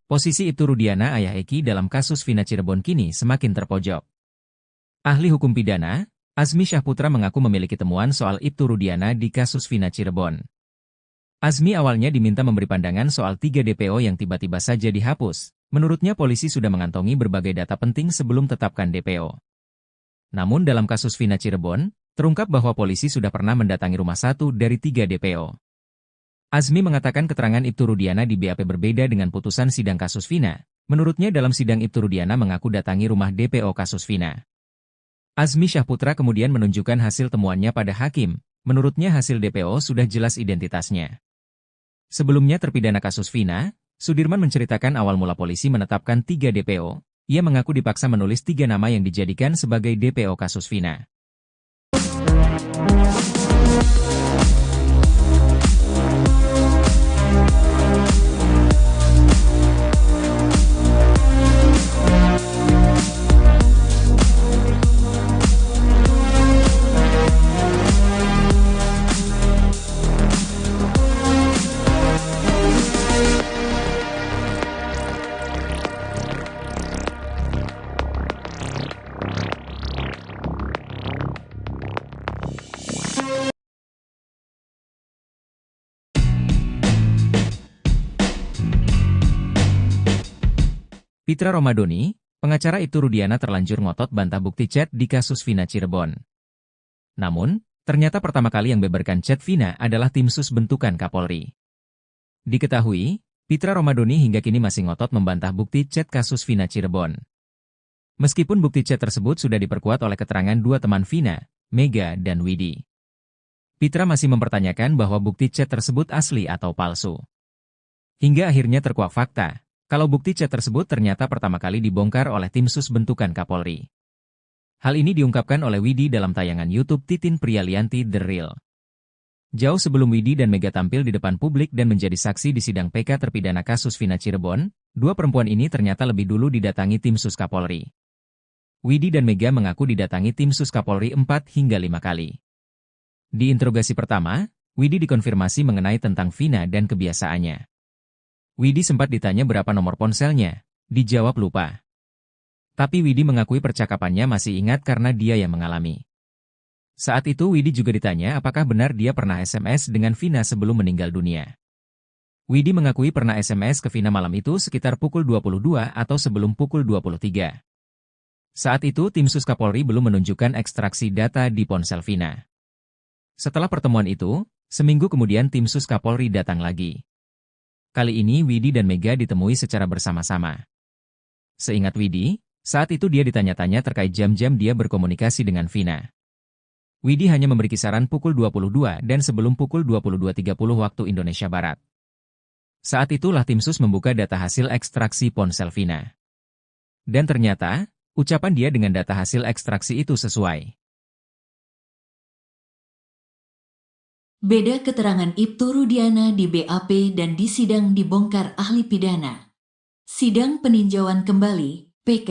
Posisi Ibtu Rudiana ayah Eki dalam kasus Vina Cirebon kini semakin terpojok. Ahli hukum pidana, Azmi Syaputra mengaku memiliki temuan soal Ibtu Rudiana di kasus Vina Cirebon. Azmi awalnya diminta memberi pandangan soal 3 DPO yang tiba-tiba saja dihapus. Menurutnya polisi sudah mengantongi berbagai data penting sebelum tetapkan DPO. Namun dalam kasus Vina Cirebon, terungkap bahwa polisi sudah pernah mendatangi rumah 1 dari 3 DPO. Azmi mengatakan keterangan Ibtu Rudiana di BAP berbeda dengan putusan sidang kasus Vina. Menurutnya dalam sidang Ibtu Rudiana mengaku datangi rumah DPO kasus Vina. Azmi Syaputra kemudian menunjukkan hasil temuannya pada hakim. Menurutnya hasil DPO sudah jelas identitasnya. Sebelumnya terpidana kasus Vina, Sudirman menceritakan awal mula polisi menetapkan 3 DPO. Ia mengaku dipaksa menulis 3 nama yang dijadikan sebagai DPO kasus Vina. Pitra Romadoni, pengacara Ibtu Rudiana terlanjur ngotot bantah bukti chat di kasus Vina Cirebon. Namun, ternyata pertama kali yang beberkan chat Vina adalah tim sus bentukan Kapolri. Diketahui, Pitra Romadoni hingga kini masih ngotot membantah bukti chat kasus Vina Cirebon. Meskipun bukti chat tersebut sudah diperkuat oleh keterangan 2 teman Vina, Mega dan Widi. Pitra masih mempertanyakan bahwa bukti chat tersebut asli atau palsu. Hingga akhirnya terkuak fakta. Kalau bukti chat tersebut ternyata pertama kali dibongkar oleh tim sus bentukan Kapolri. Hal ini diungkapkan oleh Widi dalam tayangan YouTube Titin Prialianti The Real. Jauh sebelum Widi dan Mega tampil di depan publik dan menjadi saksi di sidang PK terpidana kasus Vina Cirebon, 2 perempuan ini ternyata lebih dulu didatangi tim sus Kapolri. Widi dan Mega mengaku didatangi tim sus Kapolri 4 hingga 5 kali. Di interogasi pertama, Widi dikonfirmasi mengenai tentang Vina dan kebiasaannya. Widi sempat ditanya berapa nomor ponselnya, dijawab lupa. Tapi Widi mengakui percakapannya masih ingat karena dia yang mengalami. Saat itu Widi juga ditanya apakah benar dia pernah SMS dengan Vina sebelum meninggal dunia. Widi mengakui pernah SMS ke Vina malam itu sekitar pukul 22 atau sebelum pukul 23. Saat itu tim sus Kapolri belum menunjukkan ekstraksi data di ponsel Vina. Setelah pertemuan itu, seminggu kemudian tim sus Kapolri datang lagi. Kali ini Widi dan Mega ditemui secara bersama-sama. Seingat Widi, saat itu dia ditanya-tanya terkait jam-jam dia berkomunikasi dengan Vina. Widi hanya memberi kisaran pukul 22 dan sebelum pukul 22.30 waktu Indonesia Barat. Saat itulah tim sus membuka data hasil ekstraksi ponsel Vina. Dan ternyata, ucapan dia dengan data hasil ekstraksi itu sesuai. Beda keterangan Ibtu Rudiana di BAP dan di sidang dibongkar ahli pidana. Sidang peninjauan kembali, PK,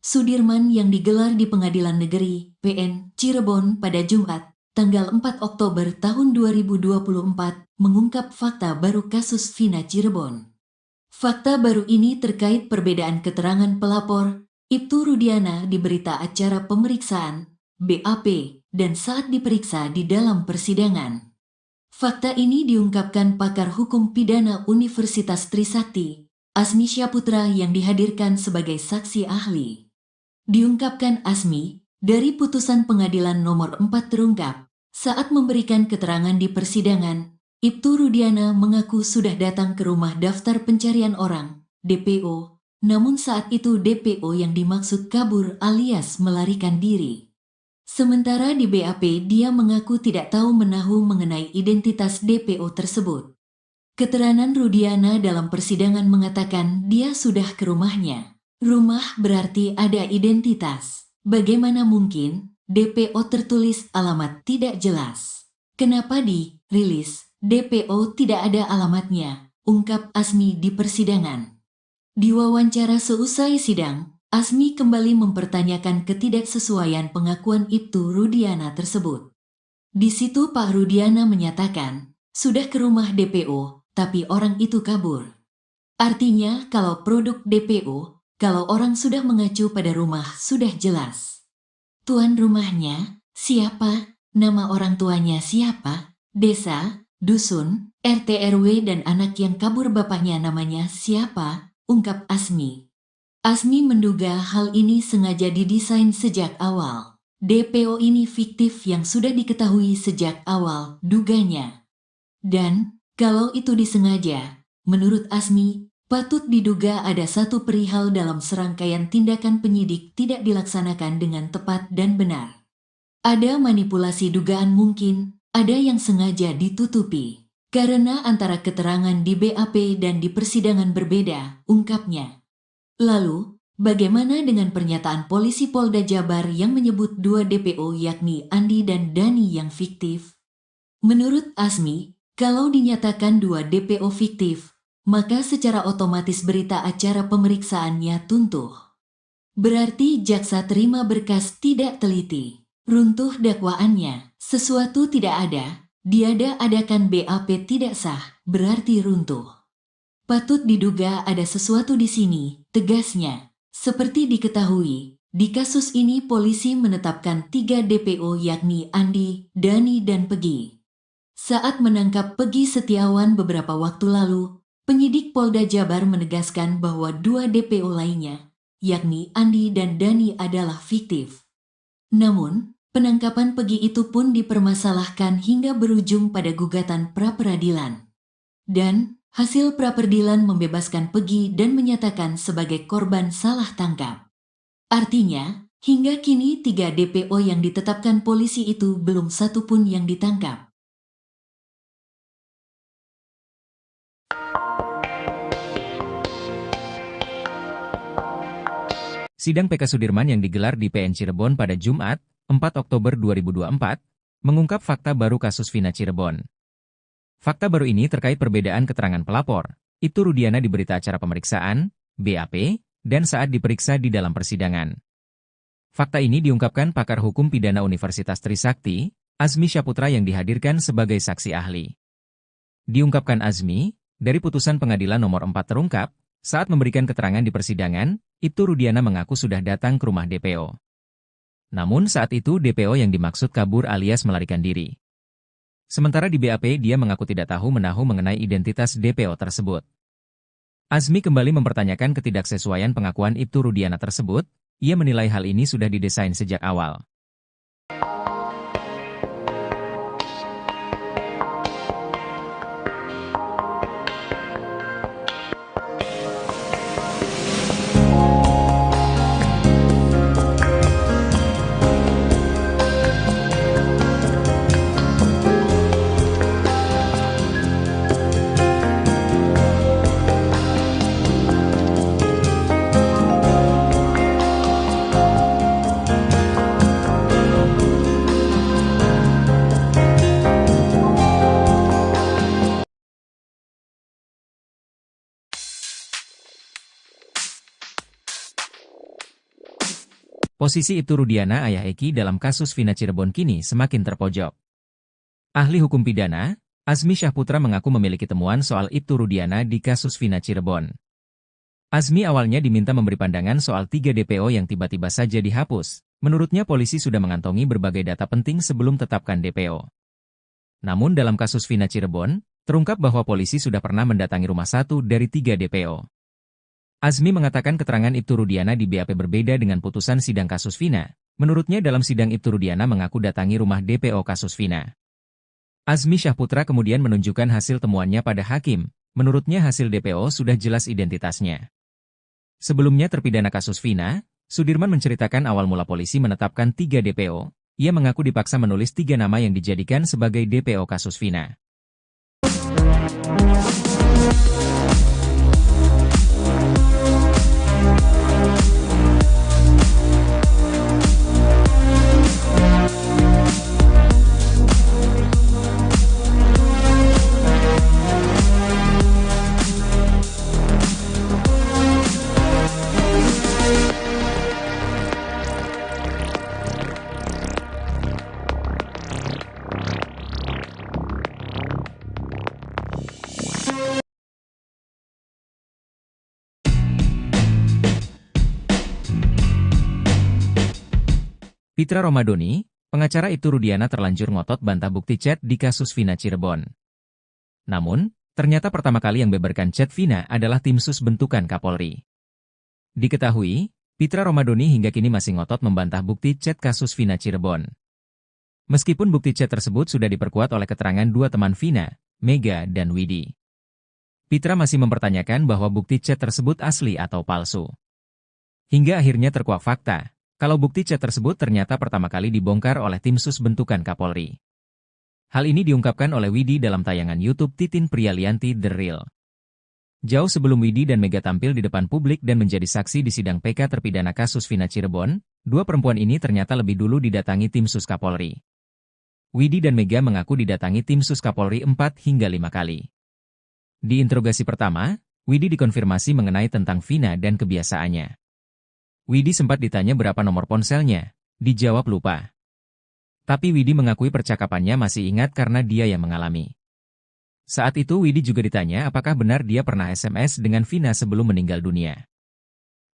Sudirman yang digelar di Pengadilan Negeri, PN, Cirebon pada Jumat, tanggal 4 Oktober tahun 2024, mengungkap fakta baru kasus Vina Cirebon. Fakta baru ini terkait perbedaan keterangan pelapor, Ibtu Rudiana di berita acara pemeriksaan, BAP, dan saat diperiksa di dalam persidangan. Fakta ini diungkapkan pakar hukum pidana Universitas Trisakti, Asmi Syaputra yang dihadirkan sebagai saksi ahli. Diungkapkan Asmi, dari putusan pengadilan nomor 4 terungkap, saat memberikan keterangan di persidangan, Ibtu Rudiana mengaku sudah datang ke rumah daftar pencarian orang, DPO, namun saat itu DPO yang dimaksud kabur alias melarikan diri. Sementara di BAP dia mengaku tidak tahu menahu mengenai identitas DPO tersebut. Keterangan Rudiana dalam persidangan mengatakan dia sudah ke rumahnya. Rumah berarti ada identitas. Bagaimana mungkin DPO tertulis alamat tidak jelas? Kenapa dirilis DPO tidak ada alamatnya? Ungkap Asmi di persidangan. Di wawancara seusai sidang, Asmi kembali mempertanyakan ketidaksesuaian pengakuan Ibtu Rudiana tersebut. Di situ Pak Rudiana menyatakan, sudah ke rumah DPO, tapi orang itu kabur. Artinya kalau produk DPO, kalau orang sudah mengacu pada rumah sudah jelas. Tuan rumahnya, siapa? Nama orang tuanya siapa? Desa, dusun, RT RW dan anak yang kabur bapaknya namanya siapa? Ungkap Asmi. Asmi menduga hal ini sengaja didesain sejak awal. DPO ini fiktif yang sudah diketahui sejak awal, duganya. Dan, kalau itu disengaja, menurut Asmi, patut diduga ada satu perihal dalam serangkaian tindakan penyidik tidak dilaksanakan dengan tepat dan benar. Ada manipulasi dugaan mungkin, ada yang sengaja ditutupi. Karena antara keterangan di BAP dan di persidangan berbeda, ungkapnya. Lalu, bagaimana dengan pernyataan polisi Polda Jabar yang menyebut dua DPO yakni Andi dan Dani yang fiktif? Menurut Asmi, kalau dinyatakan dua DPO fiktif, maka secara otomatis berita acara pemeriksaannya tuntuh. Berarti jaksa terima berkas tidak teliti. Runtuh dakwaannya, sesuatu tidak ada, diada-adakan BAP tidak sah, berarti runtuh. Patut diduga ada sesuatu di sini, tegasnya. Seperti diketahui, di kasus ini polisi menetapkan 3 DPO yakni Andi, Dani dan Pegi. Saat menangkap Pegi Setiawan beberapa waktu lalu, penyidik Polda Jabar menegaskan bahwa 2 DPO lainnya, yakni Andi dan Dani adalah fiktif. Namun, penangkapan Pegi itu pun dipermasalahkan hingga berujung pada gugatan pra-peradilan. Dan, hasil pra-peradilan membebaskan Pegi dan menyatakan sebagai korban salah tangkap. Artinya, hingga kini 3 DPO yang ditetapkan polisi itu belum satu pun yang ditangkap. Sidang PK Sudirman yang digelar di PN Cirebon pada Jumat, 4 Oktober 2024, mengungkap fakta baru kasus Vina Cirebon. Fakta baru ini terkait perbedaan keterangan pelapor, Ibtu Rudiana di berita acara pemeriksaan, BAP, dan saat diperiksa di dalam persidangan. Fakta ini diungkapkan pakar hukum pidana Universitas Trisakti, Asmi Syaputra yang dihadirkan sebagai saksi ahli. Diungkapkan Asmi, dari putusan pengadilan nomor 4 terungkap, saat memberikan keterangan di persidangan, Ibtu Rudiana mengaku sudah datang ke rumah DPO. Namun saat itu DPO yang dimaksud kabur alias melarikan diri. Sementara di BAP dia mengaku tidak tahu menahu mengenai identitas DPO tersebut. Asmi kembali mempertanyakan ketidaksesuaian pengakuan Ibtu Rudiana tersebut, ia menilai hal ini sudah didesain sejak awal. Posisi Ibtu Rudiana ayah Eki dalam kasus Vina Cirebon kini semakin terpojok. Ahli hukum pidana, Azmi Syahputra mengaku memiliki temuan soal Ibtu Rudiana di kasus Vina Cirebon. Azmi awalnya diminta memberi pandangan soal 3 DPO yang tiba-tiba saja dihapus. Menurutnya polisi sudah mengantongi berbagai data penting sebelum tetapkan DPO. Namun dalam kasus Vina Cirebon, terungkap bahwa polisi sudah pernah mendatangi rumah 1 dari 3 DPO. Azmi mengatakan keterangan Ibtu Rudiana di BAP berbeda dengan putusan sidang kasus Vina. Menurutnya dalam sidang Ibtu Rudiana mengaku datangi rumah DPO kasus Vina. Azmi Syahputra kemudian menunjukkan hasil temuannya pada hakim. Menurutnya hasil DPO sudah jelas identitasnya. Sebelumnya terpidana kasus Vina, Sudirman menceritakan awal mula polisi menetapkan 3 DPO. Ia mengaku dipaksa menulis 3 nama yang dijadikan sebagai DPO kasus Vina. Pitra Romadoni, pengacara Ibtu Rudiana terlanjur ngotot bantah bukti chat di kasus Vina Cirebon. Namun, ternyata pertama kali yang beberkan chat Vina adalah tim sus bentukan Kapolri. Diketahui, Pitra Romadoni hingga kini masih ngotot membantah bukti chat kasus Vina Cirebon. Meskipun bukti chat tersebut sudah diperkuat oleh keterangan 2 teman Vina, Mega dan Widi. Pitra masih mempertanyakan bahwa bukti chat tersebut asli atau palsu. Hingga akhirnya terkuak fakta. Kalau bukti chat tersebut ternyata pertama kali dibongkar oleh tim sus bentukan Kapolri. Hal ini diungkapkan oleh Widi dalam tayangan YouTube Titin Prialianti The Real. Jauh sebelum Widi dan Mega tampil di depan publik dan menjadi saksi di sidang PK terpidana kasus Vina Cirebon, 2 perempuan ini ternyata lebih dulu didatangi tim sus Kapolri. Widi dan Mega mengaku didatangi tim sus Kapolri 4 hingga 5 kali. Di interogasi pertama, Widi dikonfirmasi mengenai tentang Vina dan kebiasaannya. Widi sempat ditanya berapa nomor ponselnya, dijawab lupa. Tapi Widi mengakui percakapannya masih ingat karena dia yang mengalami. Saat itu Widi juga ditanya apakah benar dia pernah SMS dengan Vina sebelum meninggal dunia.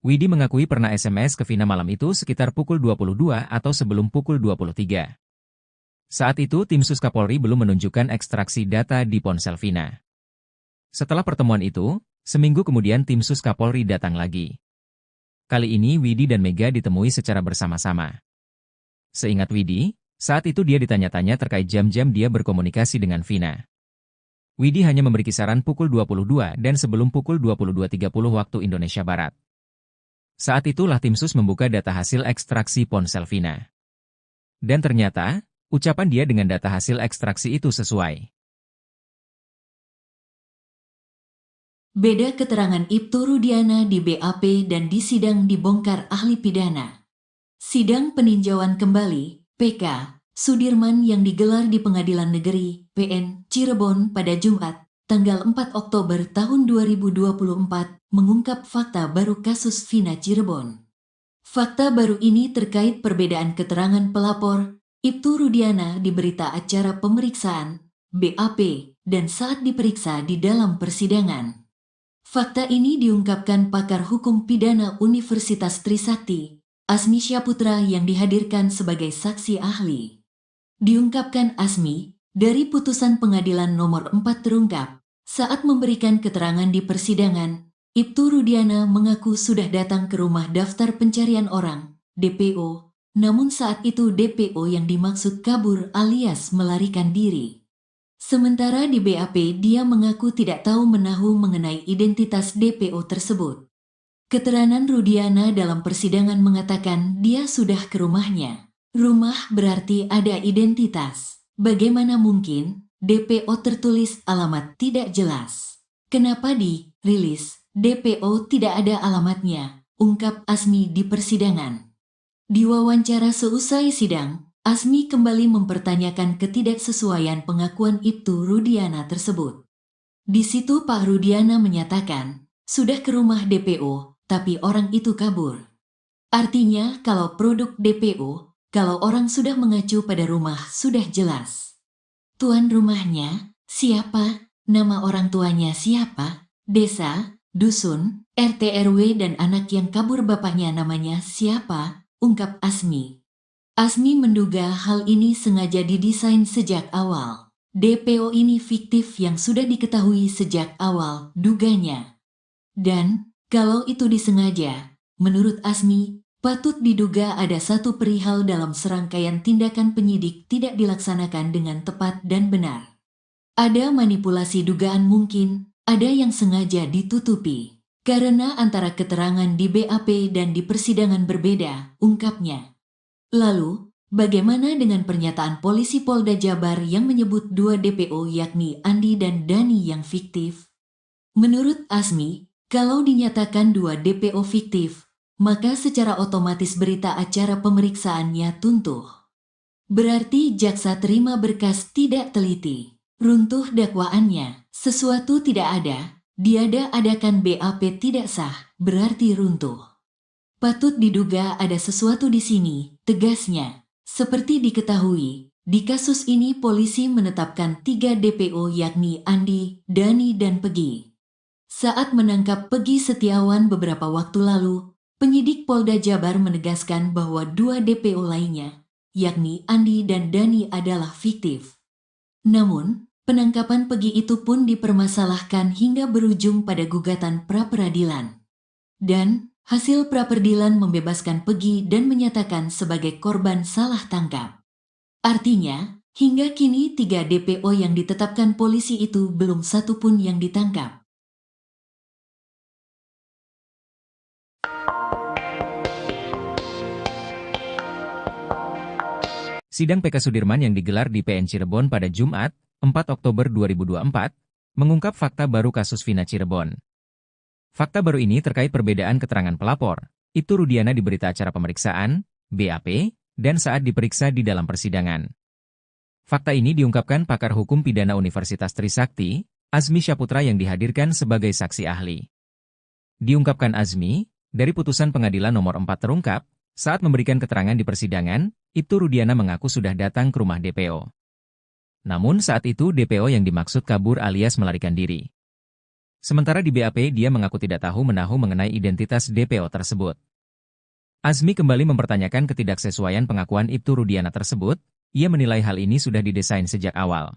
Widi mengakui pernah SMS ke Vina malam itu sekitar pukul 22 atau sebelum pukul 23. Saat itu tim sus Kapolri belum menunjukkan ekstraksi data di ponsel Vina. Setelah pertemuan itu, seminggu kemudian tim sus Kapolri datang lagi. Kali ini Widi dan Mega ditemui secara bersama-sama. Seingat Widi, saat itu dia ditanya-tanya terkait jam-jam dia berkomunikasi dengan Vina. Widi hanya memberi kisaran pukul 22 dan sebelum pukul 22.30 waktu Indonesia Barat. Saat itulah tim sus membuka data hasil ekstraksi ponsel Vina. Dan ternyata, ucapan dia dengan data hasil ekstraksi itu sesuai. Beda keterangan Ibtu Rudiana di BAP dan di sidang dibongkar ahli pidana. Sidang peninjauan kembali, PK, Sudirman yang digelar di Pengadilan Negeri, PN, Cirebon pada Jumat, tanggal 4 Oktober tahun 2024, mengungkap fakta baru kasus Vina Cirebon. Fakta baru ini terkait perbedaan keterangan pelapor, Ibtu Rudiana di berita acara pemeriksaan, BAP, dan saat diperiksa di dalam persidangan. Fakta ini diungkapkan pakar hukum pidana Universitas Trisakti, Azmi Syahputra yang dihadirkan sebagai saksi ahli. Diungkapkan Azmi, dari putusan pengadilan nomor 4 terungkap, saat memberikan keterangan di persidangan, Ibtu Rudiana mengaku sudah datang ke rumah daftar pencarian orang, DPO, namun saat itu DPO yang dimaksud kabur alias melarikan diri. Sementara di BAP dia mengaku tidak tahu menahu mengenai identitas DPO tersebut. Keterangan Rudiana dalam persidangan mengatakan dia sudah ke rumahnya. Rumah berarti ada identitas. Bagaimana mungkin DPO tertulis alamat tidak jelas? Kenapa dirilis DPO tidak ada alamatnya? Ungkap Azmi di persidangan. Di wawancara seusai sidang, Azmi kembali mempertanyakan ketidaksesuaian pengakuan Ibtu Rudiana tersebut. Di situ Pak Rudiana menyatakan, sudah ke rumah DPO, tapi orang itu kabur. Artinya kalau produk DPO, kalau orang sudah mengacu pada rumah sudah jelas. Tuan rumahnya, siapa? Nama orang tuanya siapa? Desa, dusun, RT RW dan anak yang kabur bapaknya namanya siapa? Ungkap Asmi. Asmi menduga hal ini sengaja didesain sejak awal. DPO ini fiktif yang sudah diketahui sejak awal, duganya. Dan, kalau itu disengaja, menurut Asmi, patut diduga ada satu perihal dalam serangkaian tindakan penyidik tidak dilaksanakan dengan tepat dan benar. Ada manipulasi dugaan mungkin, ada yang sengaja ditutupi. Karena antara keterangan di BAP dan di persidangan berbeda, ungkapnya. Lalu, bagaimana dengan pernyataan polisi Polda Jabar yang menyebut 2 DPO yakni Andi dan Dani yang fiktif? Menurut Asmi, kalau dinyatakan 2 DPO fiktif, maka secara otomatis berita acara pemeriksaannya tuntuh. Berarti jaksa terima berkas tidak teliti. Runtuh dakwaannya, sesuatu tidak ada, diada-adakan BAP tidak sah, berarti runtuh. Patut diduga ada sesuatu di sini, tegasnya. Seperti diketahui, di kasus ini polisi menetapkan 3 DPO yakni Andi, Dani dan Pegi. Saat menangkap Pegi Setiawan beberapa waktu lalu, penyidik Polda Jabar menegaskan bahwa 2 DPO lainnya, yakni Andi dan Dani adalah fiktif. Namun, penangkapan Pegi itu pun dipermasalahkan hingga berujung pada gugatan pra-peradilan. Dan, hasil pra-peradilan membebaskan Pegi dan menyatakan sebagai korban salah tangkap. Artinya, hingga kini 3 DPO yang ditetapkan polisi itu belum satu pun yang ditangkap. Sidang PK Sudirman yang digelar di PN Cirebon pada Jumat, 4 Oktober 2024, mengungkap fakta baru kasus Vina Cirebon. Fakta baru ini terkait perbedaan keterangan pelapor, Ibtu Rudiana di berita acara pemeriksaan, BAP, dan saat diperiksa di dalam persidangan. Fakta ini diungkapkan pakar hukum pidana Universitas Trisakti, Azmi Syaputra yang dihadirkan sebagai saksi ahli. Diungkapkan Azmi, dari putusan pengadilan nomor 4 terungkap, saat memberikan keterangan di persidangan, Ibtu Rudiana mengaku sudah datang ke rumah DPO. Namun saat itu DPO yang dimaksud kabur alias melarikan diri. Sementara di BAP dia mengaku tidak tahu-menahu mengenai identitas DPO tersebut. Azmi kembali mempertanyakan ketidaksesuaian pengakuan Ibtu Rudiana tersebut, ia menilai hal ini sudah didesain sejak awal.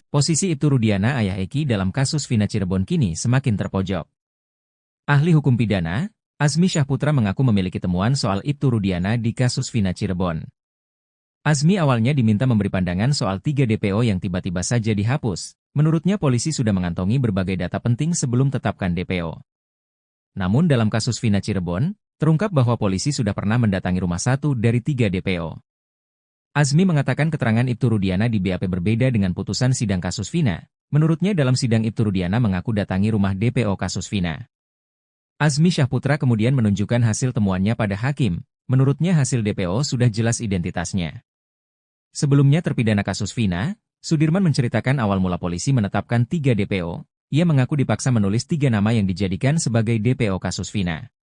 Posisi Ibtu Rudiana ayah Eki dalam kasus Vina Cirebon kini semakin terpojok. Ahli hukum pidana, Azmi Syaputra mengaku memiliki temuan soal Ibtu Rudiana di kasus Vina Cirebon. Azmi awalnya diminta memberi pandangan soal 3 DPO yang tiba-tiba saja dihapus. Menurutnya polisi sudah mengantongi berbagai data penting sebelum tetapkan DPO. Namun dalam kasus Vina Cirebon, terungkap bahwa polisi sudah pernah mendatangi rumah 1 dari 3 DPO. Azmi mengatakan keterangan Ibtu Rudiana di BAP berbeda dengan putusan sidang kasus Vina. Menurutnya dalam sidang Ibtu Rudiana mengaku datangi rumah DPO kasus Vina. Azmi Syaputra kemudian menunjukkan hasil temuannya pada hakim. Menurutnya hasil DPO sudah jelas identitasnya. Sebelumnya terpidana kasus Vina, Sudirman menceritakan awal mula polisi menetapkan 3 DPO. Ia mengaku dipaksa menulis 3 nama yang dijadikan sebagai DPO kasus Vina.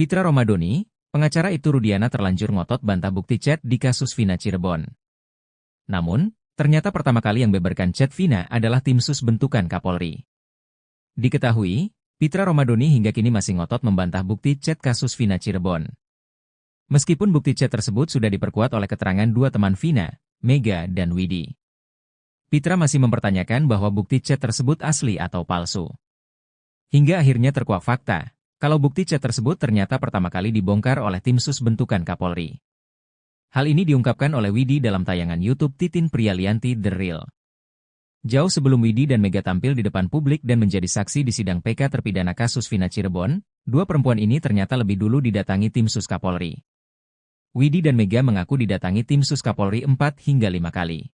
Pitra Romadoni, pengacara Ibtu Rudiana terlanjur ngotot bantah bukti chat di kasus Vina Cirebon. Namun, ternyata pertama kali yang beberkan chat Vina adalah tim sus bentukan Kapolri. Diketahui, Pitra Romadoni hingga kini masih ngotot membantah bukti chat kasus Vina Cirebon. Meskipun bukti chat tersebut sudah diperkuat oleh keterangan dua teman Vina, Mega dan Widi. Pitra masih mempertanyakan bahwa bukti chat tersebut asli atau palsu. Hingga akhirnya terkuak fakta, kalau bukti chat tersebut ternyata pertama kali dibongkar oleh tim sus bentukan Kapolri. Hal ini diungkapkan oleh Widi dalam tayangan YouTube Titin Prialianti The Real. Jauh sebelum Widi dan Mega tampil di depan publik dan menjadi saksi di sidang PK terpidana kasus Vina Cirebon, dua perempuan ini ternyata lebih dulu didatangi tim sus Kapolri. Widi dan Mega mengaku didatangi tim sus Kapolri 4 hingga 5 kali.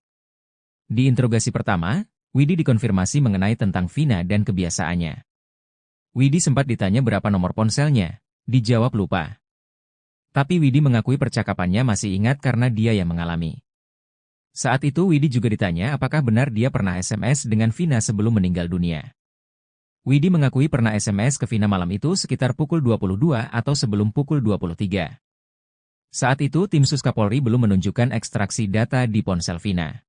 Di interogasi pertama, Widi dikonfirmasi mengenai tentang Vina dan kebiasaannya. Widi sempat ditanya berapa nomor ponselnya, dijawab lupa. Tapi Widi mengakui percakapannya masih ingat karena dia yang mengalami. Saat itu Widi juga ditanya apakah benar dia pernah SMS dengan Vina sebelum meninggal dunia. Widi mengakui pernah SMS ke Vina malam itu sekitar pukul 22 atau sebelum pukul 23. Saat itu tim sus Kapolri belum menunjukkan ekstraksi data di ponsel Vina.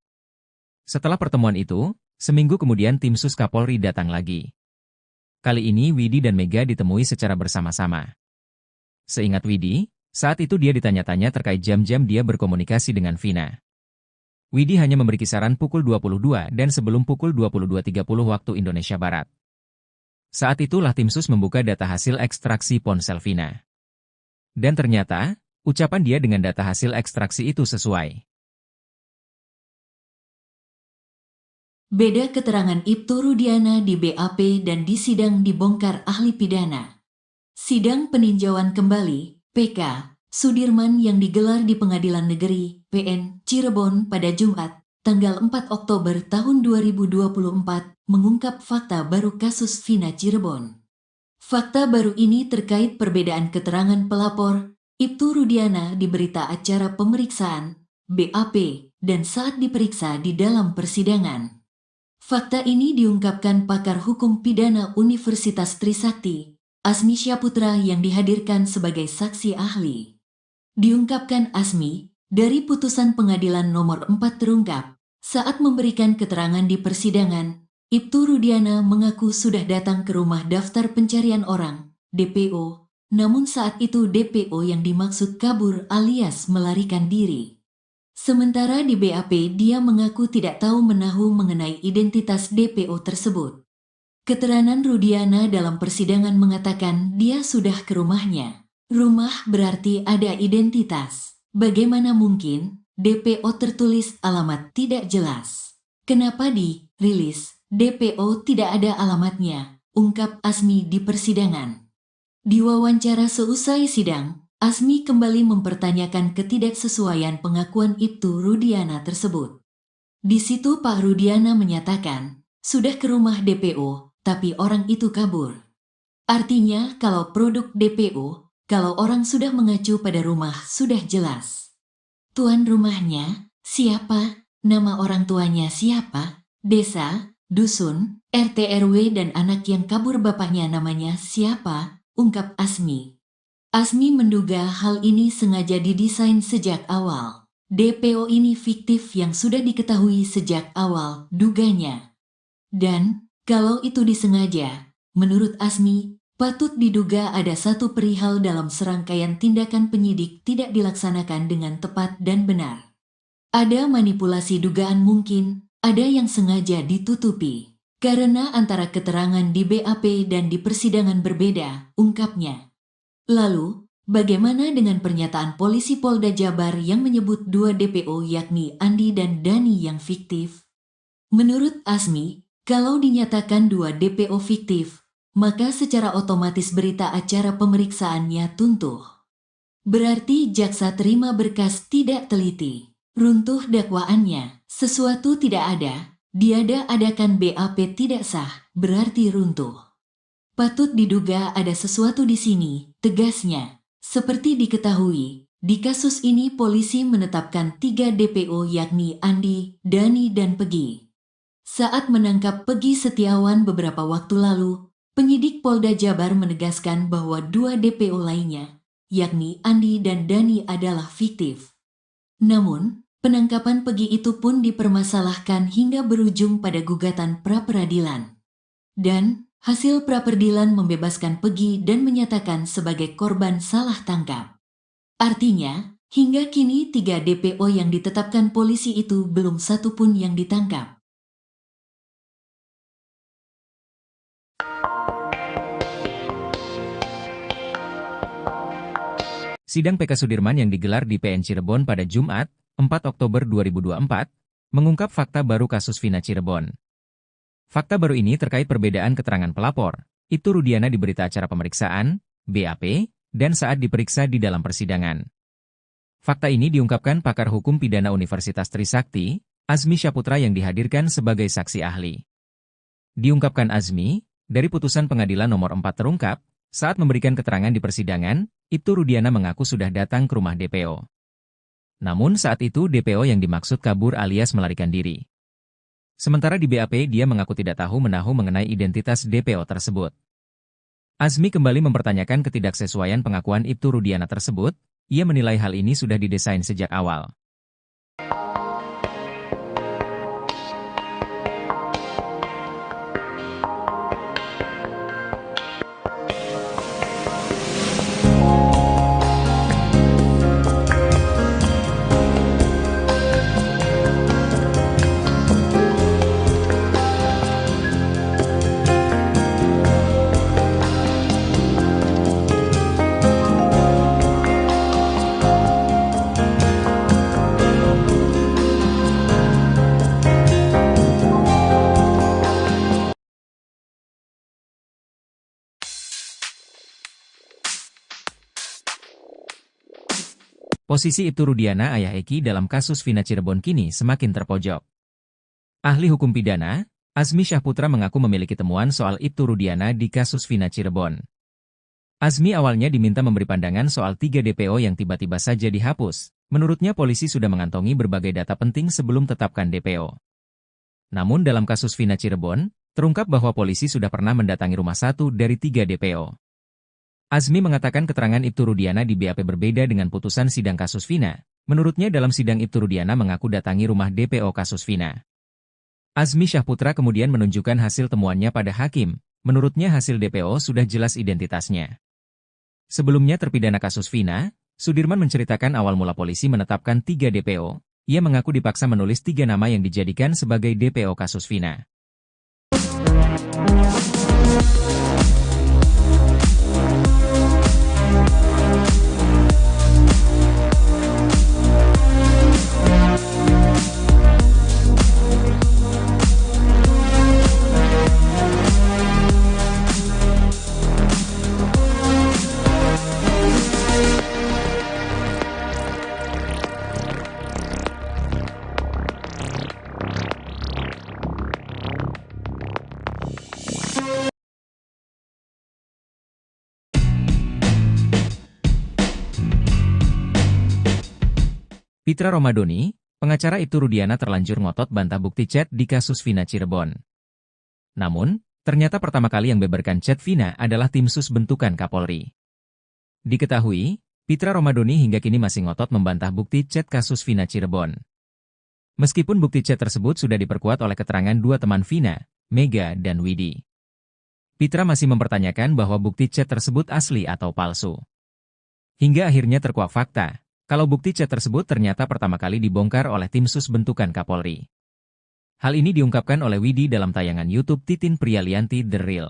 Setelah pertemuan itu, seminggu kemudian tim sus Kapolri datang lagi. Kali ini Widi dan Mega ditemui secara bersama-sama. Seingat Widi, saat itu dia ditanya-tanya terkait jam-jam dia berkomunikasi dengan Vina. Widi hanya memberi kisaran pukul 22 dan sebelum pukul 22.30 waktu Indonesia Barat. Saat itulah tim sus membuka data hasil ekstraksi ponsel Vina. Dan ternyata, ucapan dia dengan data hasil ekstraksi itu sesuai. Beda keterangan Ibtu Rudiana di BAP dan di sidang dibongkar ahli pidana. Sidang peninjauan kembali, PK, Sudirman yang digelar di Pengadilan Negeri, PN, Cirebon pada Jumat, tanggal 4 Oktober tahun 2024, mengungkap fakta baru kasus Vina Cirebon. Fakta baru ini terkait perbedaan keterangan pelapor, Ibtu Rudiana di berita acara pemeriksaan, BAP, dan saat diperiksa di dalam persidangan. Fakta ini diungkapkan pakar hukum pidana Universitas Trisakti, Asmi Syaputra yang dihadirkan sebagai saksi ahli. Diungkapkan Asmi, dari putusan pengadilan nomor 4 terungkap, saat memberikan keterangan di persidangan, Ibtu Rudiana mengaku sudah datang ke rumah daftar pencarian orang, DPO, namun saat itu DPO yang dimaksud kabur alias melarikan diri. Sementara di BAP dia mengaku tidak tahu menahu mengenai identitas DPO tersebut. Keterangan Rudiana dalam persidangan mengatakan dia sudah ke rumahnya. Rumah berarti ada identitas. Bagaimana mungkin DPO tertulis alamat tidak jelas? Kenapa dirilis DPO tidak ada alamatnya? Ungkap Asmi di persidangan. Di wawancara seusai sidang, Asmi kembali mempertanyakan ketidaksesuaian pengakuan Ibtu Rudiana tersebut. Di situ Pak Rudiana menyatakan, sudah ke rumah DPO, tapi orang itu kabur. Artinya kalau produk DPO, kalau orang sudah mengacu pada rumah sudah jelas. Tuan rumahnya, siapa? Nama orang tuanya siapa? Desa, dusun, RT RW dan anak yang kabur bapaknya namanya siapa? Ungkap Asmi. Asmi menduga hal ini sengaja didesain sejak awal. DPO ini fiktif yang sudah diketahui sejak awal, duganya. Dan, kalau itu disengaja, menurut Asmi, patut diduga ada satu perihal dalam serangkaian tindakan penyidik tidak dilaksanakan dengan tepat dan benar. Ada manipulasi dugaan mungkin, ada yang sengaja ditutupi. Karena antara keterangan di BAP dan di persidangan berbeda, ungkapnya. Lalu, bagaimana dengan pernyataan polisi Polda Jabar yang menyebut dua DPO yakni Andi dan Dani yang fiktif? Menurut Asmi, kalau dinyatakan dua DPO fiktif, maka secara otomatis berita acara pemeriksaannya tuntuh. Berarti jaksa terima berkas tidak teliti. Runtuh dakwaannya, sesuatu tidak ada, diada-adakan BAP tidak sah, berarti runtuh. Patut diduga ada sesuatu di sini, tegasnya. Seperti diketahui, di kasus ini polisi menetapkan 3 DPO yakni Andi, Dani dan Pegi. Saat menangkap Pegi Setiawan beberapa waktu lalu, Penyidik Polda Jabar menegaskan bahwa 2 DPO lainnya, yakni Andi dan Dani adalah fiktif. Namun, penangkapan Pegi itu pun dipermasalahkan hingga berujung pada gugatan pra-peradilan. Dan, hasil pra-peradilan membebaskan Pegi dan menyatakan sebagai korban salah tangkap. Artinya, hingga kini 3 DPO yang ditetapkan polisi itu belum satu pun yang ditangkap. Sidang PK Sudirman yang digelar di PN Cirebon pada Jumat, 4 Oktober 2024, mengungkap fakta baru kasus Vina Cirebon. Fakta baru ini terkait perbedaan keterangan pelapor, Ibtu Rudiana di berita acara pemeriksaan, BAP, dan saat diperiksa di dalam persidangan. Fakta ini diungkapkan pakar hukum pidana Universitas Trisakti, Azmi Syaputra yang dihadirkan sebagai saksi ahli. Diungkapkan Azmi, dari putusan pengadilan nomor 4 terungkap, saat memberikan keterangan di persidangan, Ibtu Rudiana mengaku sudah datang ke rumah DPO. Namun saat itu DPO yang dimaksud kabur alias melarikan diri. Sementara di BAP dia mengaku tidak tahu menahu mengenai identitas DPO tersebut. Azmi kembali mempertanyakan ketidaksesuaian pengakuan Ibtu Rudiana tersebut, ia menilai hal ini sudah didesain sejak awal. Posisi Ibtu Rudiana ayah Eki dalam kasus Vina Cirebon kini semakin terpojok. Ahli hukum pidana, Azmi Syaputra mengaku memiliki temuan soal Ibtu Rudiana di kasus Vina Cirebon. Azmi awalnya diminta memberi pandangan soal 3 DPO yang tiba-tiba saja dihapus. Menurutnya polisi sudah mengantongi berbagai data penting sebelum tetapkan DPO. Namun dalam kasus Vina Cirebon, terungkap bahwa polisi sudah pernah mendatangi rumah 1 dari 3 DPO. Azmi mengatakan keterangan Ibtu Rudiana di BAP berbeda dengan putusan sidang kasus Vina. Menurutnya dalam sidang Ibtu Rudiana mengaku datangi rumah DPO kasus Vina. Azmi Syaputra kemudian menunjukkan hasil temuannya pada hakim. Menurutnya hasil DPO sudah jelas identitasnya. Sebelumnya terpidana kasus Vina, Sudirman menceritakan awal mula polisi menetapkan 3 DPO. Ia mengaku dipaksa menulis 3 nama yang dijadikan sebagai DPO kasus Vina. Pitra Romadoni, pengacara Ibtu Rudiana terlanjur ngotot bantah bukti chat di kasus Vina Cirebon. Namun, ternyata pertama kali yang beberkan chat Vina adalah tim sus bentukan Kapolri. Diketahui, Pitra Romadoni hingga kini masih ngotot membantah bukti chat kasus Vina Cirebon. Meskipun bukti chat tersebut sudah diperkuat oleh keterangan 2 teman Vina, Mega dan Widi. Pitra masih mempertanyakan bahwa bukti chat tersebut asli atau palsu. Hingga akhirnya terkuak fakta. Kalau bukti chat tersebut ternyata pertama kali dibongkar oleh tim sus bentukan Kapolri. Hal ini diungkapkan oleh Widi dalam tayangan YouTube Titin Prialianti The Real.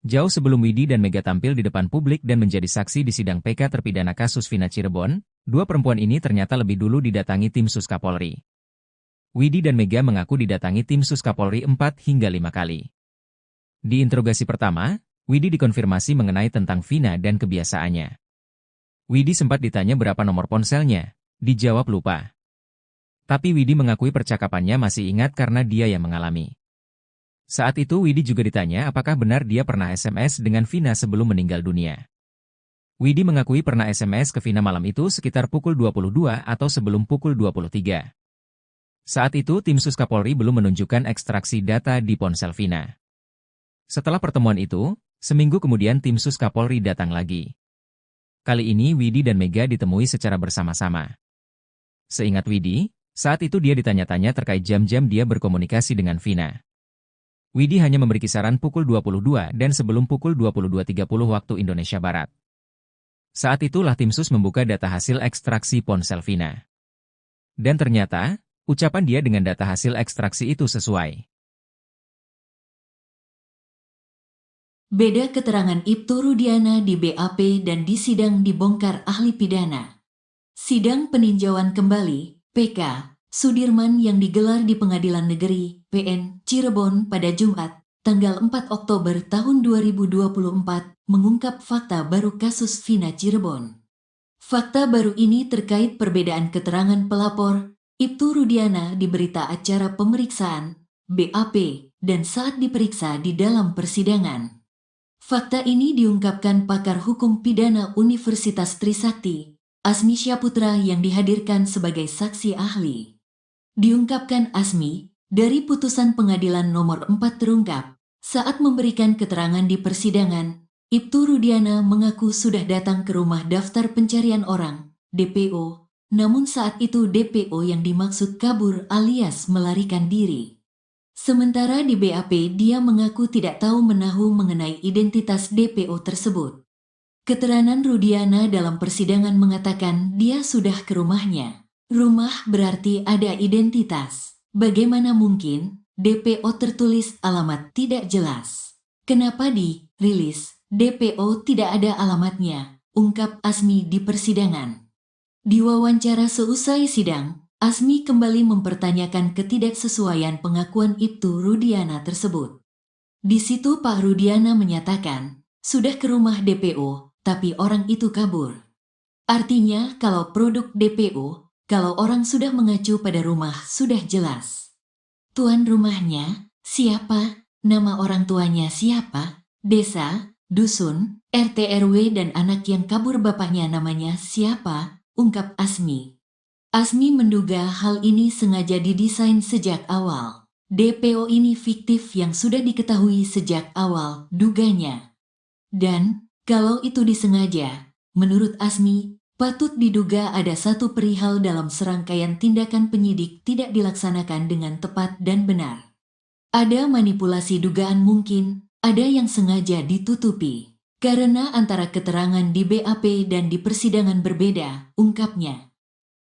Jauh sebelum Widi dan Mega tampil di depan publik dan menjadi saksi di sidang PK terpidana kasus Vina Cirebon, 2 perempuan ini ternyata lebih dulu didatangi tim sus Kapolri. Widi dan Mega mengaku didatangi tim sus Kapolri 4 hingga 5 kali. Di interogasi pertama, Widi dikonfirmasi mengenai tentang Vina dan kebiasaannya. Widi sempat ditanya berapa nomor ponselnya, dijawab lupa. Tapi Widi mengakui percakapannya masih ingat karena dia yang mengalami. Saat itu Widi juga ditanya apakah benar dia pernah SMS dengan Vina sebelum meninggal dunia. Widi mengakui pernah SMS ke Vina malam itu sekitar pukul 22 atau sebelum pukul 23. Saat itu tim sus Kapolri belum menunjukkan ekstraksi data di ponsel Vina. Setelah pertemuan itu, seminggu kemudian tim Sus Kapolri datang lagi. Kali ini Widi dan Mega ditemui secara bersama-sama. Seingat Widi, saat itu dia ditanya-tanya terkait jam-jam dia berkomunikasi dengan Vina. Widi hanya memberi kisaran pukul 22 dan sebelum pukul 22.30 waktu Indonesia Barat. Saat itulah tim Sus membuka data hasil ekstraksi ponsel Vina. Dan ternyata, ucapan dia dengan data hasil ekstraksi itu sesuai. Beda keterangan Ibtu Rudiana di BAP dan di sidang dibongkar ahli pidana. Sidang peninjauan kembali, PK, Sudirman yang digelar di Pengadilan Negeri, PN, Cirebon pada Jumat, tanggal 4 Oktober tahun 2024, mengungkap fakta baru kasus Vina Cirebon. Fakta baru ini terkait perbedaan keterangan pelapor, Ibtu Rudiana di berita acara pemeriksaan, BAP, dan saat diperiksa di dalam persidangan. Fakta ini diungkapkan pakar hukum pidana Universitas Trisakti, Asmi Syaputra yang dihadirkan sebagai saksi ahli. Diungkapkan Asmi, dari putusan pengadilan nomor 4 terungkap, saat memberikan keterangan di persidangan, Ibtu Rudiana mengaku sudah datang ke rumah daftar pencarian orang, DPO, namun saat itu DPO yang dimaksud kabur alias melarikan diri. Sementara di BAP dia mengaku tidak tahu menahu mengenai identitas DPO tersebut. Keterangan Rudiana dalam persidangan mengatakan dia sudah ke rumahnya. Rumah berarti ada identitas. Bagaimana mungkin DPO tertulis alamat tidak jelas? Kenapa dirilis DPO tidak ada alamatnya? Ungkap Asmi di persidangan. Di wawancara seusai sidang, Asmi kembali mempertanyakan ketidaksesuaian pengakuan Ibtu Rudiana tersebut. Di situ Pak Rudiana menyatakan, sudah ke rumah DPO, tapi orang itu kabur. Artinya kalau produk DPO, kalau orang sudah mengacu pada rumah sudah jelas. Tuan rumahnya, siapa? Nama orang tuanya siapa? Desa, dusun, RT RW dan anak yang kabur bapaknya namanya siapa? Ungkap Asmi. Asmi menduga hal ini sengaja didesain sejak awal. DPO ini fiktif yang sudah diketahui sejak awal, duganya. Dan, kalau itu disengaja, menurut Asmi, patut diduga ada satu perihal dalam serangkaian tindakan penyidik tidak dilaksanakan dengan tepat dan benar. Ada manipulasi dugaan mungkin, ada yang sengaja ditutupi. Karena antara keterangan di BAP dan di persidangan berbeda, ungkapnya.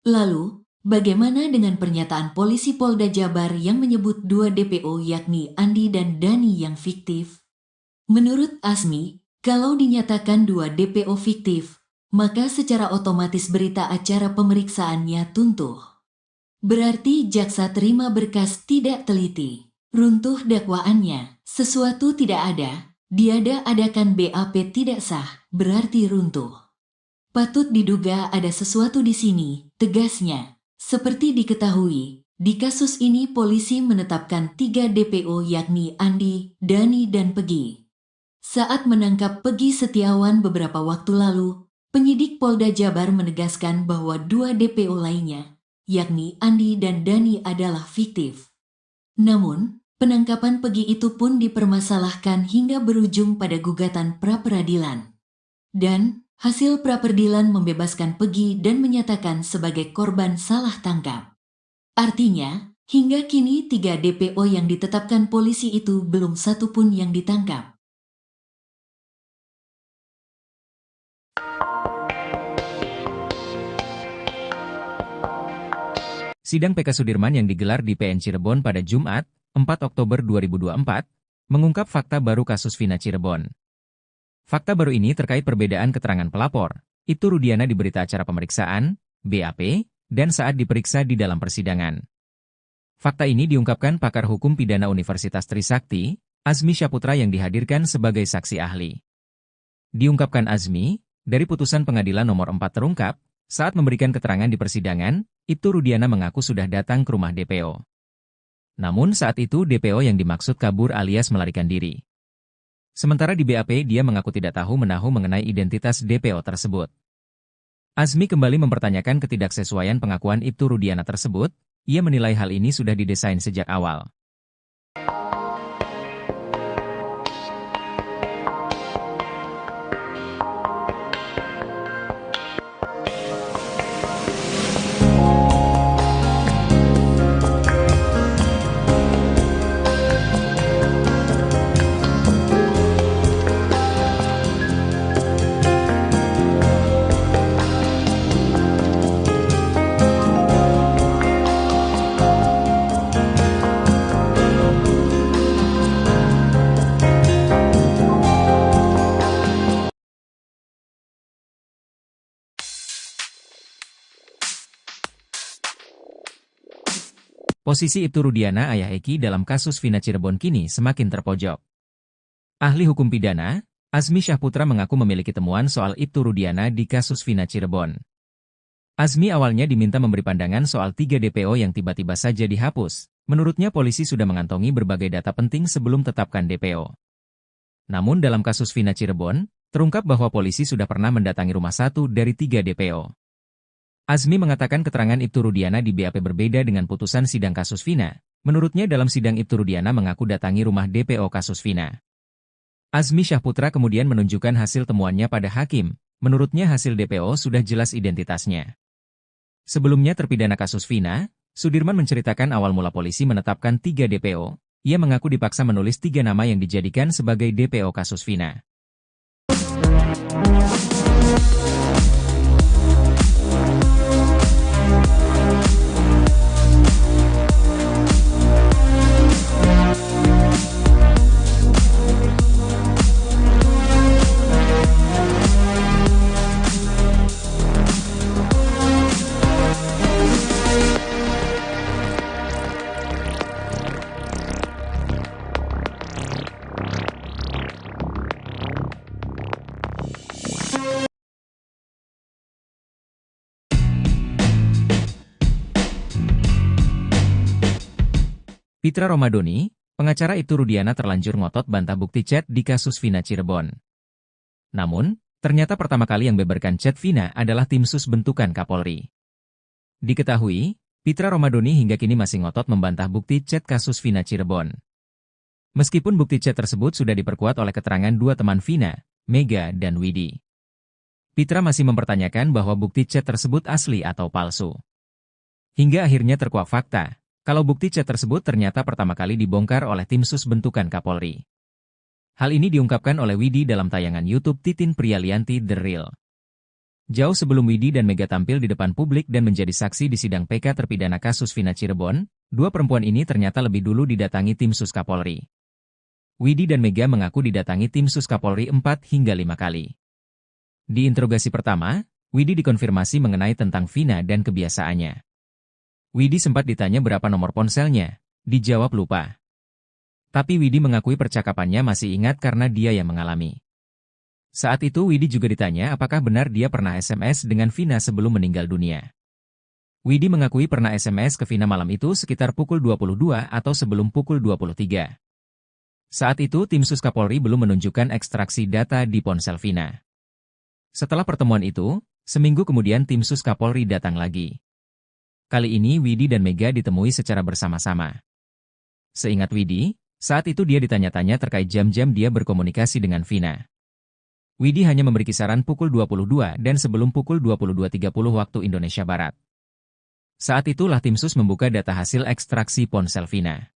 Lalu, bagaimana dengan pernyataan polisi Polda Jabar yang menyebut dua DPO yakni Andi dan Dani yang fiktif? Menurut Asmi, kalau dinyatakan dua DPO fiktif, maka secara otomatis berita acara pemeriksaannya tuntuh. Berarti jaksa terima berkas tidak teliti. Runtuh dakwaannya, sesuatu tidak ada, diada-adakan BAP tidak sah, berarti runtuh. Patut diduga ada sesuatu di sini, tegasnya. Seperti diketahui, di kasus ini polisi menetapkan 3 DPO yakni Andi, Dani, dan Pegi. Saat menangkap Pegi Setiawan beberapa waktu lalu, penyidik Polda Jabar menegaskan bahwa 2 DPO lainnya, yakni Andi dan Dani adalah fiktif. Namun, penangkapan Pegi itu pun dipermasalahkan hingga berujung pada gugatan pra-peradilan. Dan, hasil pra-peradilan membebaskan Pegi dan menyatakan sebagai korban salah tangkap. Artinya, hingga kini 3 DPO yang ditetapkan polisi itu belum satu pun yang ditangkap. Sidang PK Sudirman yang digelar di PN Cirebon pada Jumat, 4 Oktober 2024, mengungkap fakta baru kasus Vina Cirebon. Fakta baru ini terkait perbedaan keterangan pelapor, Ibtu Rudiana di berita acara pemeriksaan, BAP, dan saat diperiksa di dalam persidangan. Fakta ini diungkapkan pakar hukum pidana Universitas Trisakti, Asmi Syaputra yang dihadirkan sebagai saksi ahli. Diungkapkan Asmi, dari putusan pengadilan nomor 4 terungkap, saat memberikan keterangan di persidangan, Ibtu Rudiana mengaku sudah datang ke rumah DPO. Namun saat itu DPO yang dimaksud kabur alias melarikan diri. Sementara di BAP dia mengaku tidak tahu menahu mengenai identitas DPO tersebut. Asmi kembali mempertanyakan ketidaksesuaian pengakuan Ibtu Rudiana tersebut, ia menilai hal ini sudah didesain sejak awal. Posisi Ibtu Rudiana ayah Eki dalam kasus Vina Cirebon kini semakin terpojok. Ahli hukum pidana, Azmi Syahputra mengaku memiliki temuan soal Ibtu Rudiana di kasus Vina Cirebon. Azmi awalnya diminta memberi pandangan soal 3 DPO yang tiba-tiba saja dihapus. Menurutnya polisi sudah mengantongi berbagai data penting sebelum tetapkan DPO. Namun dalam kasus Vina Cirebon, terungkap bahwa polisi sudah pernah mendatangi rumah 1 dari 3 DPO. Azmi mengatakan keterangan Ibtu Rudiana di BAP berbeda dengan putusan sidang kasus Vina. Menurutnya dalam sidang Ibtu Rudiana mengaku datangi rumah DPO kasus Vina. Azmi Syahputra kemudian menunjukkan hasil temuannya pada hakim. Menurutnya hasil DPO sudah jelas identitasnya. Sebelumnya terpidana kasus Vina, Sudirman menceritakan awal mula polisi menetapkan 3 DPO. Ia mengaku dipaksa menulis 3 nama yang dijadikan sebagai DPO kasus Vina. Pitra Romadoni, pengacara Ibtu Rudiana terlanjur ngotot bantah bukti chat di kasus Vina Cirebon. Namun, ternyata pertama kali yang beberkan chat Vina adalah tim sus bentukan Kapolri. Diketahui, Pitra Romadoni hingga kini masih ngotot membantah bukti chat kasus Vina Cirebon. Meskipun bukti chat tersebut sudah diperkuat oleh keterangan 2 teman Vina, Mega dan Widi. Pitra masih mempertanyakan bahwa bukti chat tersebut asli atau palsu. Hingga akhirnya terkuak fakta, kalau bukti chat tersebut ternyata pertama kali dibongkar oleh tim sus bentukan Kapolri. Hal ini diungkapkan oleh Widi dalam tayangan YouTube Titin Prialianti The Real. Jauh sebelum Widi dan Mega tampil di depan publik dan menjadi saksi di sidang PK terpidana kasus Vina Cirebon, 2 perempuan ini ternyata lebih dulu didatangi tim sus Kapolri. Widi dan Mega mengaku didatangi tim sus Kapolri 4 hingga 5 kali. Di interogasi pertama, Widi dikonfirmasi mengenai tentang Vina dan kebiasaannya. Widi sempat ditanya berapa nomor ponselnya, dijawab lupa. Tapi Widi mengakui percakapannya masih ingat karena dia yang mengalami. Saat itu Widi juga ditanya apakah benar dia pernah SMS dengan Vina sebelum meninggal dunia. Widi mengakui pernah SMS ke Vina malam itu sekitar pukul 22 atau sebelum pukul 23. Saat itu tim sus Kapolri belum menunjukkan ekstraksi data di ponsel Vina. Setelah pertemuan itu, seminggu kemudian tim sus Kapolri datang lagi. Kali ini Widi dan Mega ditemui secara bersama-sama. Seingat Widi, saat itu dia ditanya-tanya terkait jam-jam dia berkomunikasi dengan Vina. Widi hanya memberi kisaran pukul 22 dan sebelum pukul 22.30 waktu Indonesia Barat. Saat itulah tim sus membuka data hasil ekstraksi ponsel Vina.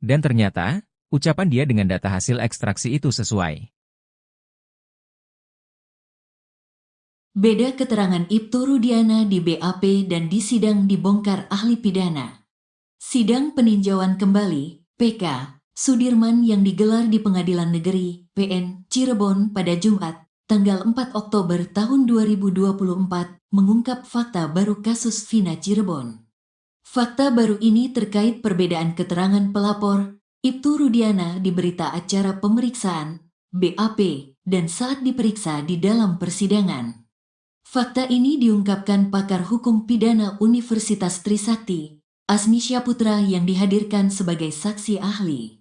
Dan ternyata, ucapan dia dengan data hasil ekstraksi itu sesuai. Beda keterangan Ibtu Rudiana di BAP dan di sidang dibongkar ahli pidana. Sidang peninjauan kembali, PK, Sudirman yang digelar di Pengadilan Negeri, PN, Cirebon pada Jumat, tanggal 4 Oktober tahun 2024, mengungkap fakta baru kasus Vina Cirebon. Fakta baru ini terkait perbedaan keterangan pelapor, Ibtu Rudiana di berita acara pemeriksaan, BAP, dan saat diperiksa di dalam persidangan. Fakta ini diungkapkan pakar hukum pidana Universitas Trisakti, Azmi Syahputra yang dihadirkan sebagai saksi ahli.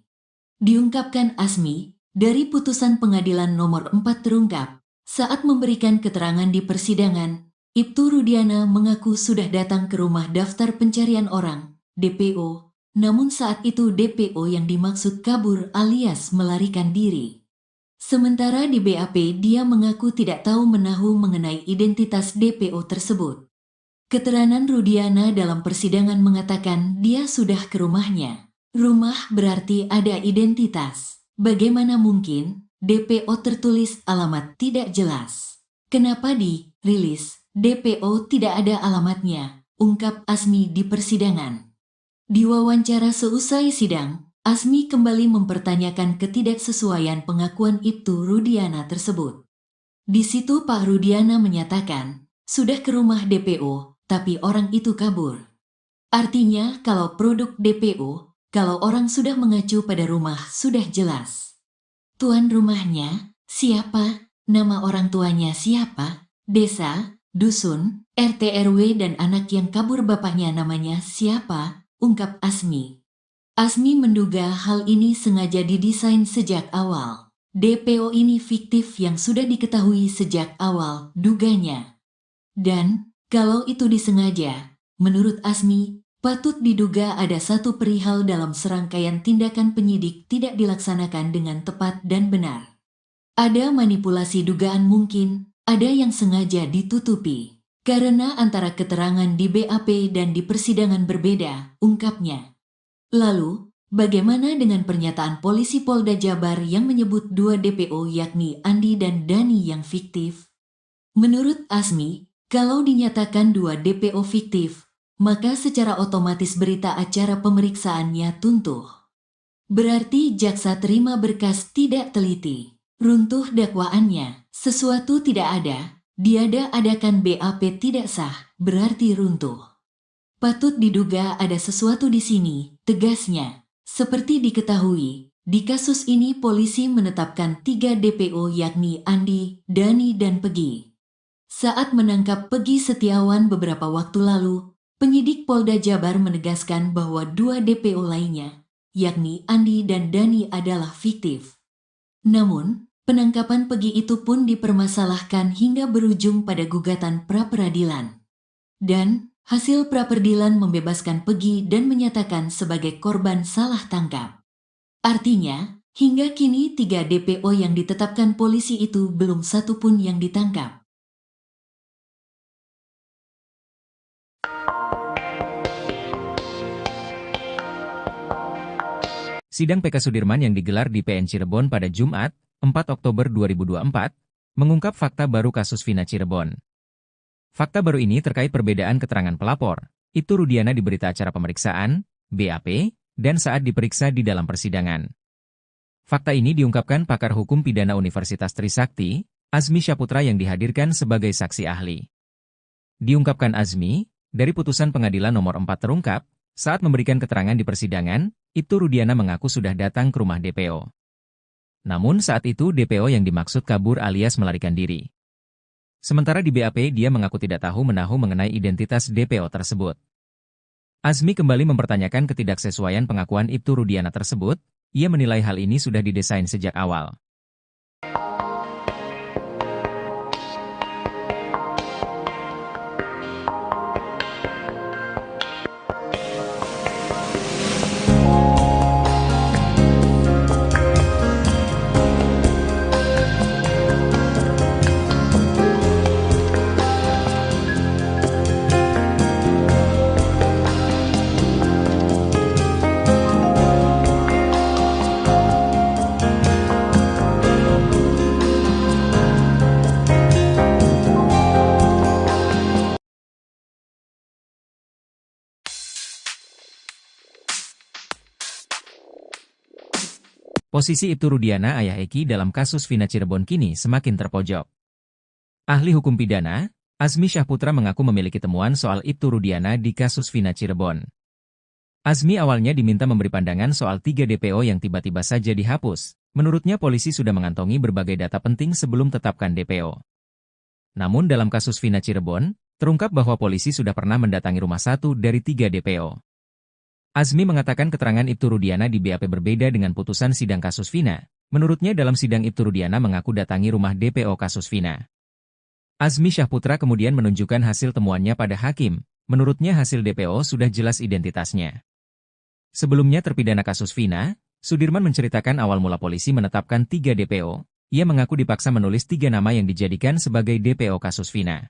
Diungkapkan Azmi, dari putusan pengadilan nomor 4 terungkap, saat memberikan keterangan di persidangan, Ibtu Rudiana mengaku sudah datang ke rumah daftar pencarian orang, DPO, namun saat itu DPO yang dimaksud kabur alias melarikan diri. Sementara di BAP dia mengaku tidak tahu menahu mengenai identitas DPO tersebut. Keterangan Rudiana dalam persidangan mengatakan dia sudah ke rumahnya. Rumah berarti ada identitas. Bagaimana mungkin DPO tertulis alamat tidak jelas? Kenapa di rilis DPO tidak ada alamatnya? Ungkap Azmi di persidangan. Di wawancara seusai sidang, Azmi kembali mempertanyakan ketidaksesuaian pengakuan Ibtu Rudiana tersebut. Di situ Pak Rudiana menyatakan, sudah ke rumah DPO, tapi orang itu kabur. Artinya kalau produk DPO, kalau orang sudah mengacu pada rumah sudah jelas. Tuan rumahnya, siapa? Nama orang tuanya siapa? Desa, dusun, RT RW dan anak yang kabur bapaknya namanya siapa? Ungkap Asmi. Asmi menduga hal ini sengaja didesain sejak awal. DPO ini fiktif yang sudah diketahui sejak awal, duganya. Dan, kalau itu disengaja, menurut Asmi, patut diduga ada satu perihal dalam serangkaian tindakan penyidik tidak dilaksanakan dengan tepat dan benar. Ada manipulasi dugaan mungkin, ada yang sengaja ditutupi. Karena antara keterangan di BAP dan di persidangan berbeda, ungkapnya. Lalu, bagaimana dengan pernyataan polisi Polda Jabar yang menyebut 2 DPO yakni Andi dan Dani yang fiktif? Menurut Asmi, kalau dinyatakan 2 DPO fiktif, maka secara otomatis berita acara pemeriksaannya tuntuh. Berarti jaksa terima berkas tidak teliti. Runtuh dakwaannya, sesuatu tidak ada, diada-adakan BAP tidak sah, berarti runtuh. Patut diduga ada sesuatu di sini, tegasnya. Seperti diketahui, di kasus ini polisi menetapkan 3 DPO yakni Andi, Dani dan Pegi. Saat menangkap Pegi Setiawan beberapa waktu lalu, penyidik Polda Jabar menegaskan bahwa 2 DPO lainnya, yakni Andi dan Dani adalah fiktif. Namun, penangkapan Pegi itu pun dipermasalahkan hingga berujung pada gugatan pra-peradilan. Dan, hasil pra-peradilan membebaskan Pegi dan menyatakan sebagai korban salah tangkap. Artinya, hingga kini 3 DPO yang ditetapkan polisi itu belum satu pun yang ditangkap. Sidang PK Sudirman yang digelar di PN Cirebon pada Jumat, 4 Oktober 2024, mengungkap fakta baru kasus Vina Cirebon. Fakta baru ini terkait perbedaan keterangan pelapor, Ibtu Rudiana di berita acara pemeriksaan, BAP, dan saat diperiksa di dalam persidangan. Fakta ini diungkapkan pakar hukum pidana Universitas Trisakti, Azmi Syaputra yang dihadirkan sebagai saksi ahli. Diungkapkan Azmi, dari putusan pengadilan nomor 4 terungkap, saat memberikan keterangan di persidangan, Ibtu Rudiana mengaku sudah datang ke rumah DPO. Namun saat itu DPO yang dimaksud kabur alias melarikan diri. Sementara di BAP dia mengaku tidak tahu menahu mengenai identitas DPO tersebut. Azmi kembali mempertanyakan ketidaksesuaian pengakuan Ibtu Rudiana tersebut, ia menilai hal ini sudah didesain sejak awal. Posisi Ibtu Rudiana ayah Eki dalam kasus Vina Cirebon kini semakin terpojok. Ahli hukum pidana, Azmi Syaputra mengaku memiliki temuan soal Ibtu Rudiana di kasus Vina Cirebon. Azmi awalnya diminta memberi pandangan soal 3 DPO yang tiba-tiba saja dihapus. Menurutnya polisi sudah mengantongi berbagai data penting sebelum tetapkan DPO. Namun dalam kasus Vina Cirebon, terungkap bahwa polisi sudah pernah mendatangi rumah 1 dari 3 DPO. Azmi mengatakan keterangan Ibtu Rudiana di BAP berbeda dengan putusan sidang kasus Vina. Menurutnya dalam sidang Ibtu Rudiana mengaku datangi rumah DPO kasus Vina. Azmi Syaputra kemudian menunjukkan hasil temuannya pada hakim. Menurutnya hasil DPO sudah jelas identitasnya. Sebelumnya terpidana kasus Vina, Sudirman menceritakan awal mula polisi menetapkan 3 DPO. Ia mengaku dipaksa menulis 3 nama yang dijadikan sebagai DPO kasus Vina.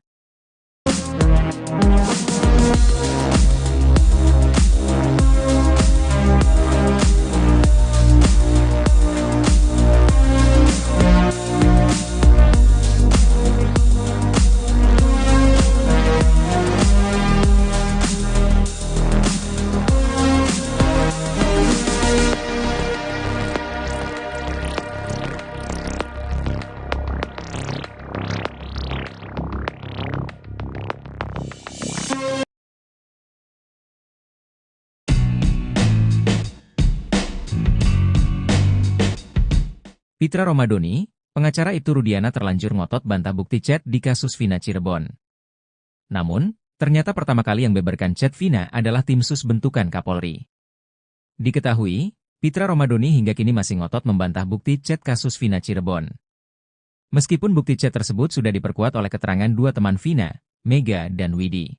Pitra Romadoni, pengacara Ibtu Rudiana terlanjur ngotot bantah bukti chat di kasus Vina Cirebon. Namun, ternyata pertama kali yang beberkan chat Vina adalah tim sus bentukan Kapolri. Diketahui, Pitra Romadoni hingga kini masih ngotot membantah bukti chat kasus Vina Cirebon. Meskipun bukti chat tersebut sudah diperkuat oleh keterangan dua teman Vina, Mega dan Widi.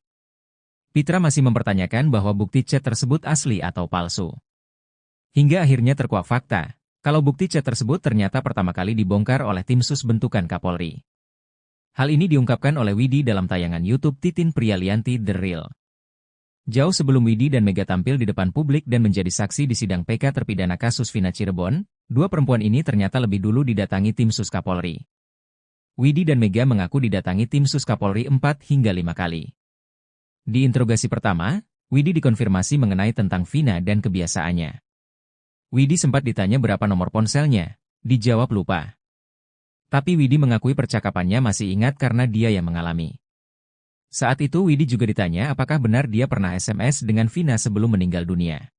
Pitra masih mempertanyakan bahwa bukti chat tersebut asli atau palsu. Hingga akhirnya terkuak fakta, kalau bukti chat tersebut ternyata pertama kali dibongkar oleh tim sus bentukan Kapolri. Hal ini diungkapkan oleh Widi dalam tayangan YouTube Titin Prialianti The Real. Jauh sebelum Widi dan Mega tampil di depan publik dan menjadi saksi di sidang PK terpidana kasus Vina Cirebon, dua perempuan ini ternyata lebih dulu didatangi tim sus Kapolri. Widi dan Mega mengaku didatangi tim sus Kapolri 4 hingga 5 kali. Di interogasi pertama, Widi dikonfirmasi mengenai tentang Vina dan kebiasaannya. Widi sempat ditanya berapa nomor ponselnya, dijawab lupa. Tapi Widi mengakui percakapannya masih ingat karena dia yang mengalami. Saat itu Widi juga ditanya apakah benar dia pernah SMS dengan Vina sebelum meninggal dunia.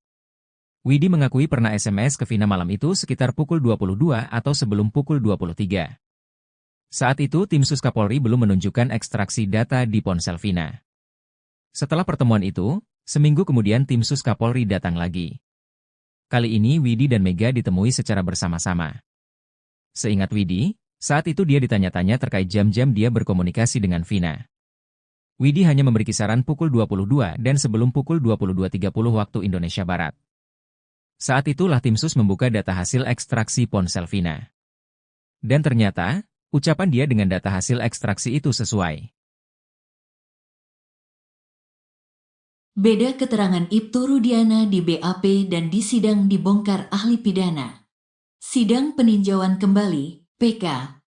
Widi mengakui pernah SMS ke Vina malam itu sekitar pukul 22 atau sebelum pukul 23. Saat itu tim sus Kapolri belum menunjukkan ekstraksi data di ponsel Vina. Setelah pertemuan itu, seminggu kemudian tim sus Kapolri datang lagi. Kali ini Widi dan Mega ditemui secara bersama-sama. Seingat Widi, saat itu dia ditanya-tanya terkait jam-jam dia berkomunikasi dengan Vina. Widi hanya memberi kisaran pukul 22 dan sebelum pukul 22.30 waktu Indonesia Barat. Saat itulah tim sus membuka data hasil ekstraksi ponsel Vina. Dan ternyata, ucapan dia dengan data hasil ekstraksi itu sesuai. Beda keterangan Ibtu Rudiana di BAP dan di sidang dibongkar ahli pidana. Sidang peninjauan kembali, PK,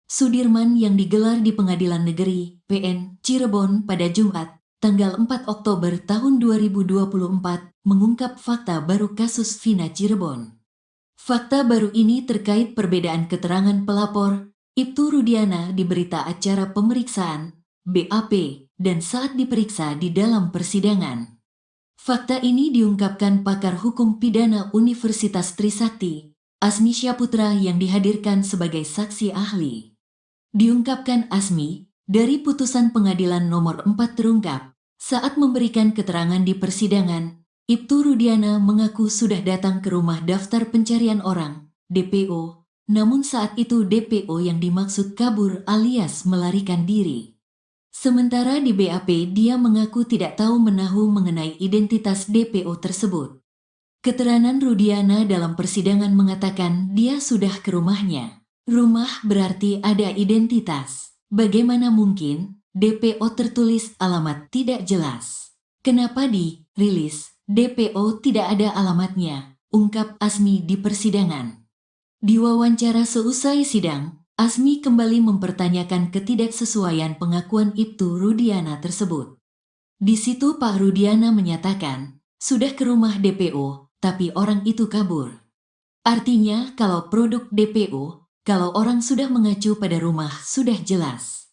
Sudirman yang digelar di Pengadilan Negeri, PN, Cirebon pada Jumat, tanggal 4 Oktober tahun 2024, mengungkap fakta baru kasus Vina Cirebon. Fakta baru ini terkait perbedaan keterangan pelapor, Ibtu Rudiana di berita acara pemeriksaan, BAP, dan saat diperiksa di dalam persidangan. Fakta ini diungkapkan pakar hukum pidana Universitas Trisakti, Asmi Syaputra yang dihadirkan sebagai saksi ahli. Diungkapkan Asmi, dari putusan pengadilan nomor 4 terungkap, saat memberikan keterangan di persidangan, Ibtu Rudiana mengaku sudah datang ke rumah daftar pencarian orang, DPO, namun saat itu DPO yang dimaksud kabur alias melarikan diri. Sementara di BAP dia mengaku tidak tahu menahu mengenai identitas DPO tersebut. Keterangan Rudiana dalam persidangan mengatakan dia sudah ke rumahnya. Rumah berarti ada identitas. Bagaimana mungkin DPO tertulis alamat tidak jelas? Kenapa di rilis DPO tidak ada alamatnya? Ungkap Asmi di persidangan. Di wawancara seusai sidang, Asmi kembali mempertanyakan ketidaksesuaian pengakuan Ibtu Rudiana tersebut. Di situ Pak Rudiana menyatakan, sudah ke rumah DPO, tapi orang itu kabur. Artinya kalau produk DPO, kalau orang sudah mengacu pada rumah sudah jelas.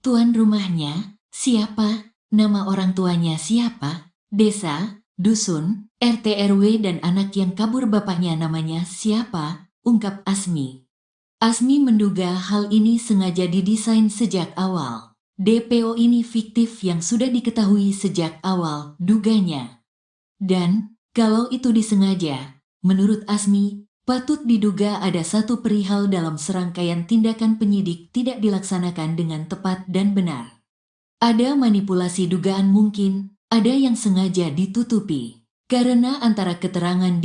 Tuan rumahnya, siapa? Nama orang tuanya siapa? Desa, dusun, RT RW dan anak yang kabur bapaknya namanya siapa? Ungkap Asmi. Asmi menduga hal ini sengaja didesain sejak awal. DPO ini fiktif yang sudah diketahui sejak awal, duganya. Dan, kalau itu disengaja, menurut Asmi, patut diduga ada satu perihal dalam serangkaian tindakan penyidik tidak dilaksanakan dengan tepat dan benar. Ada manipulasi dugaan mungkin, ada yang sengaja ditutupi. Karena antara keterangan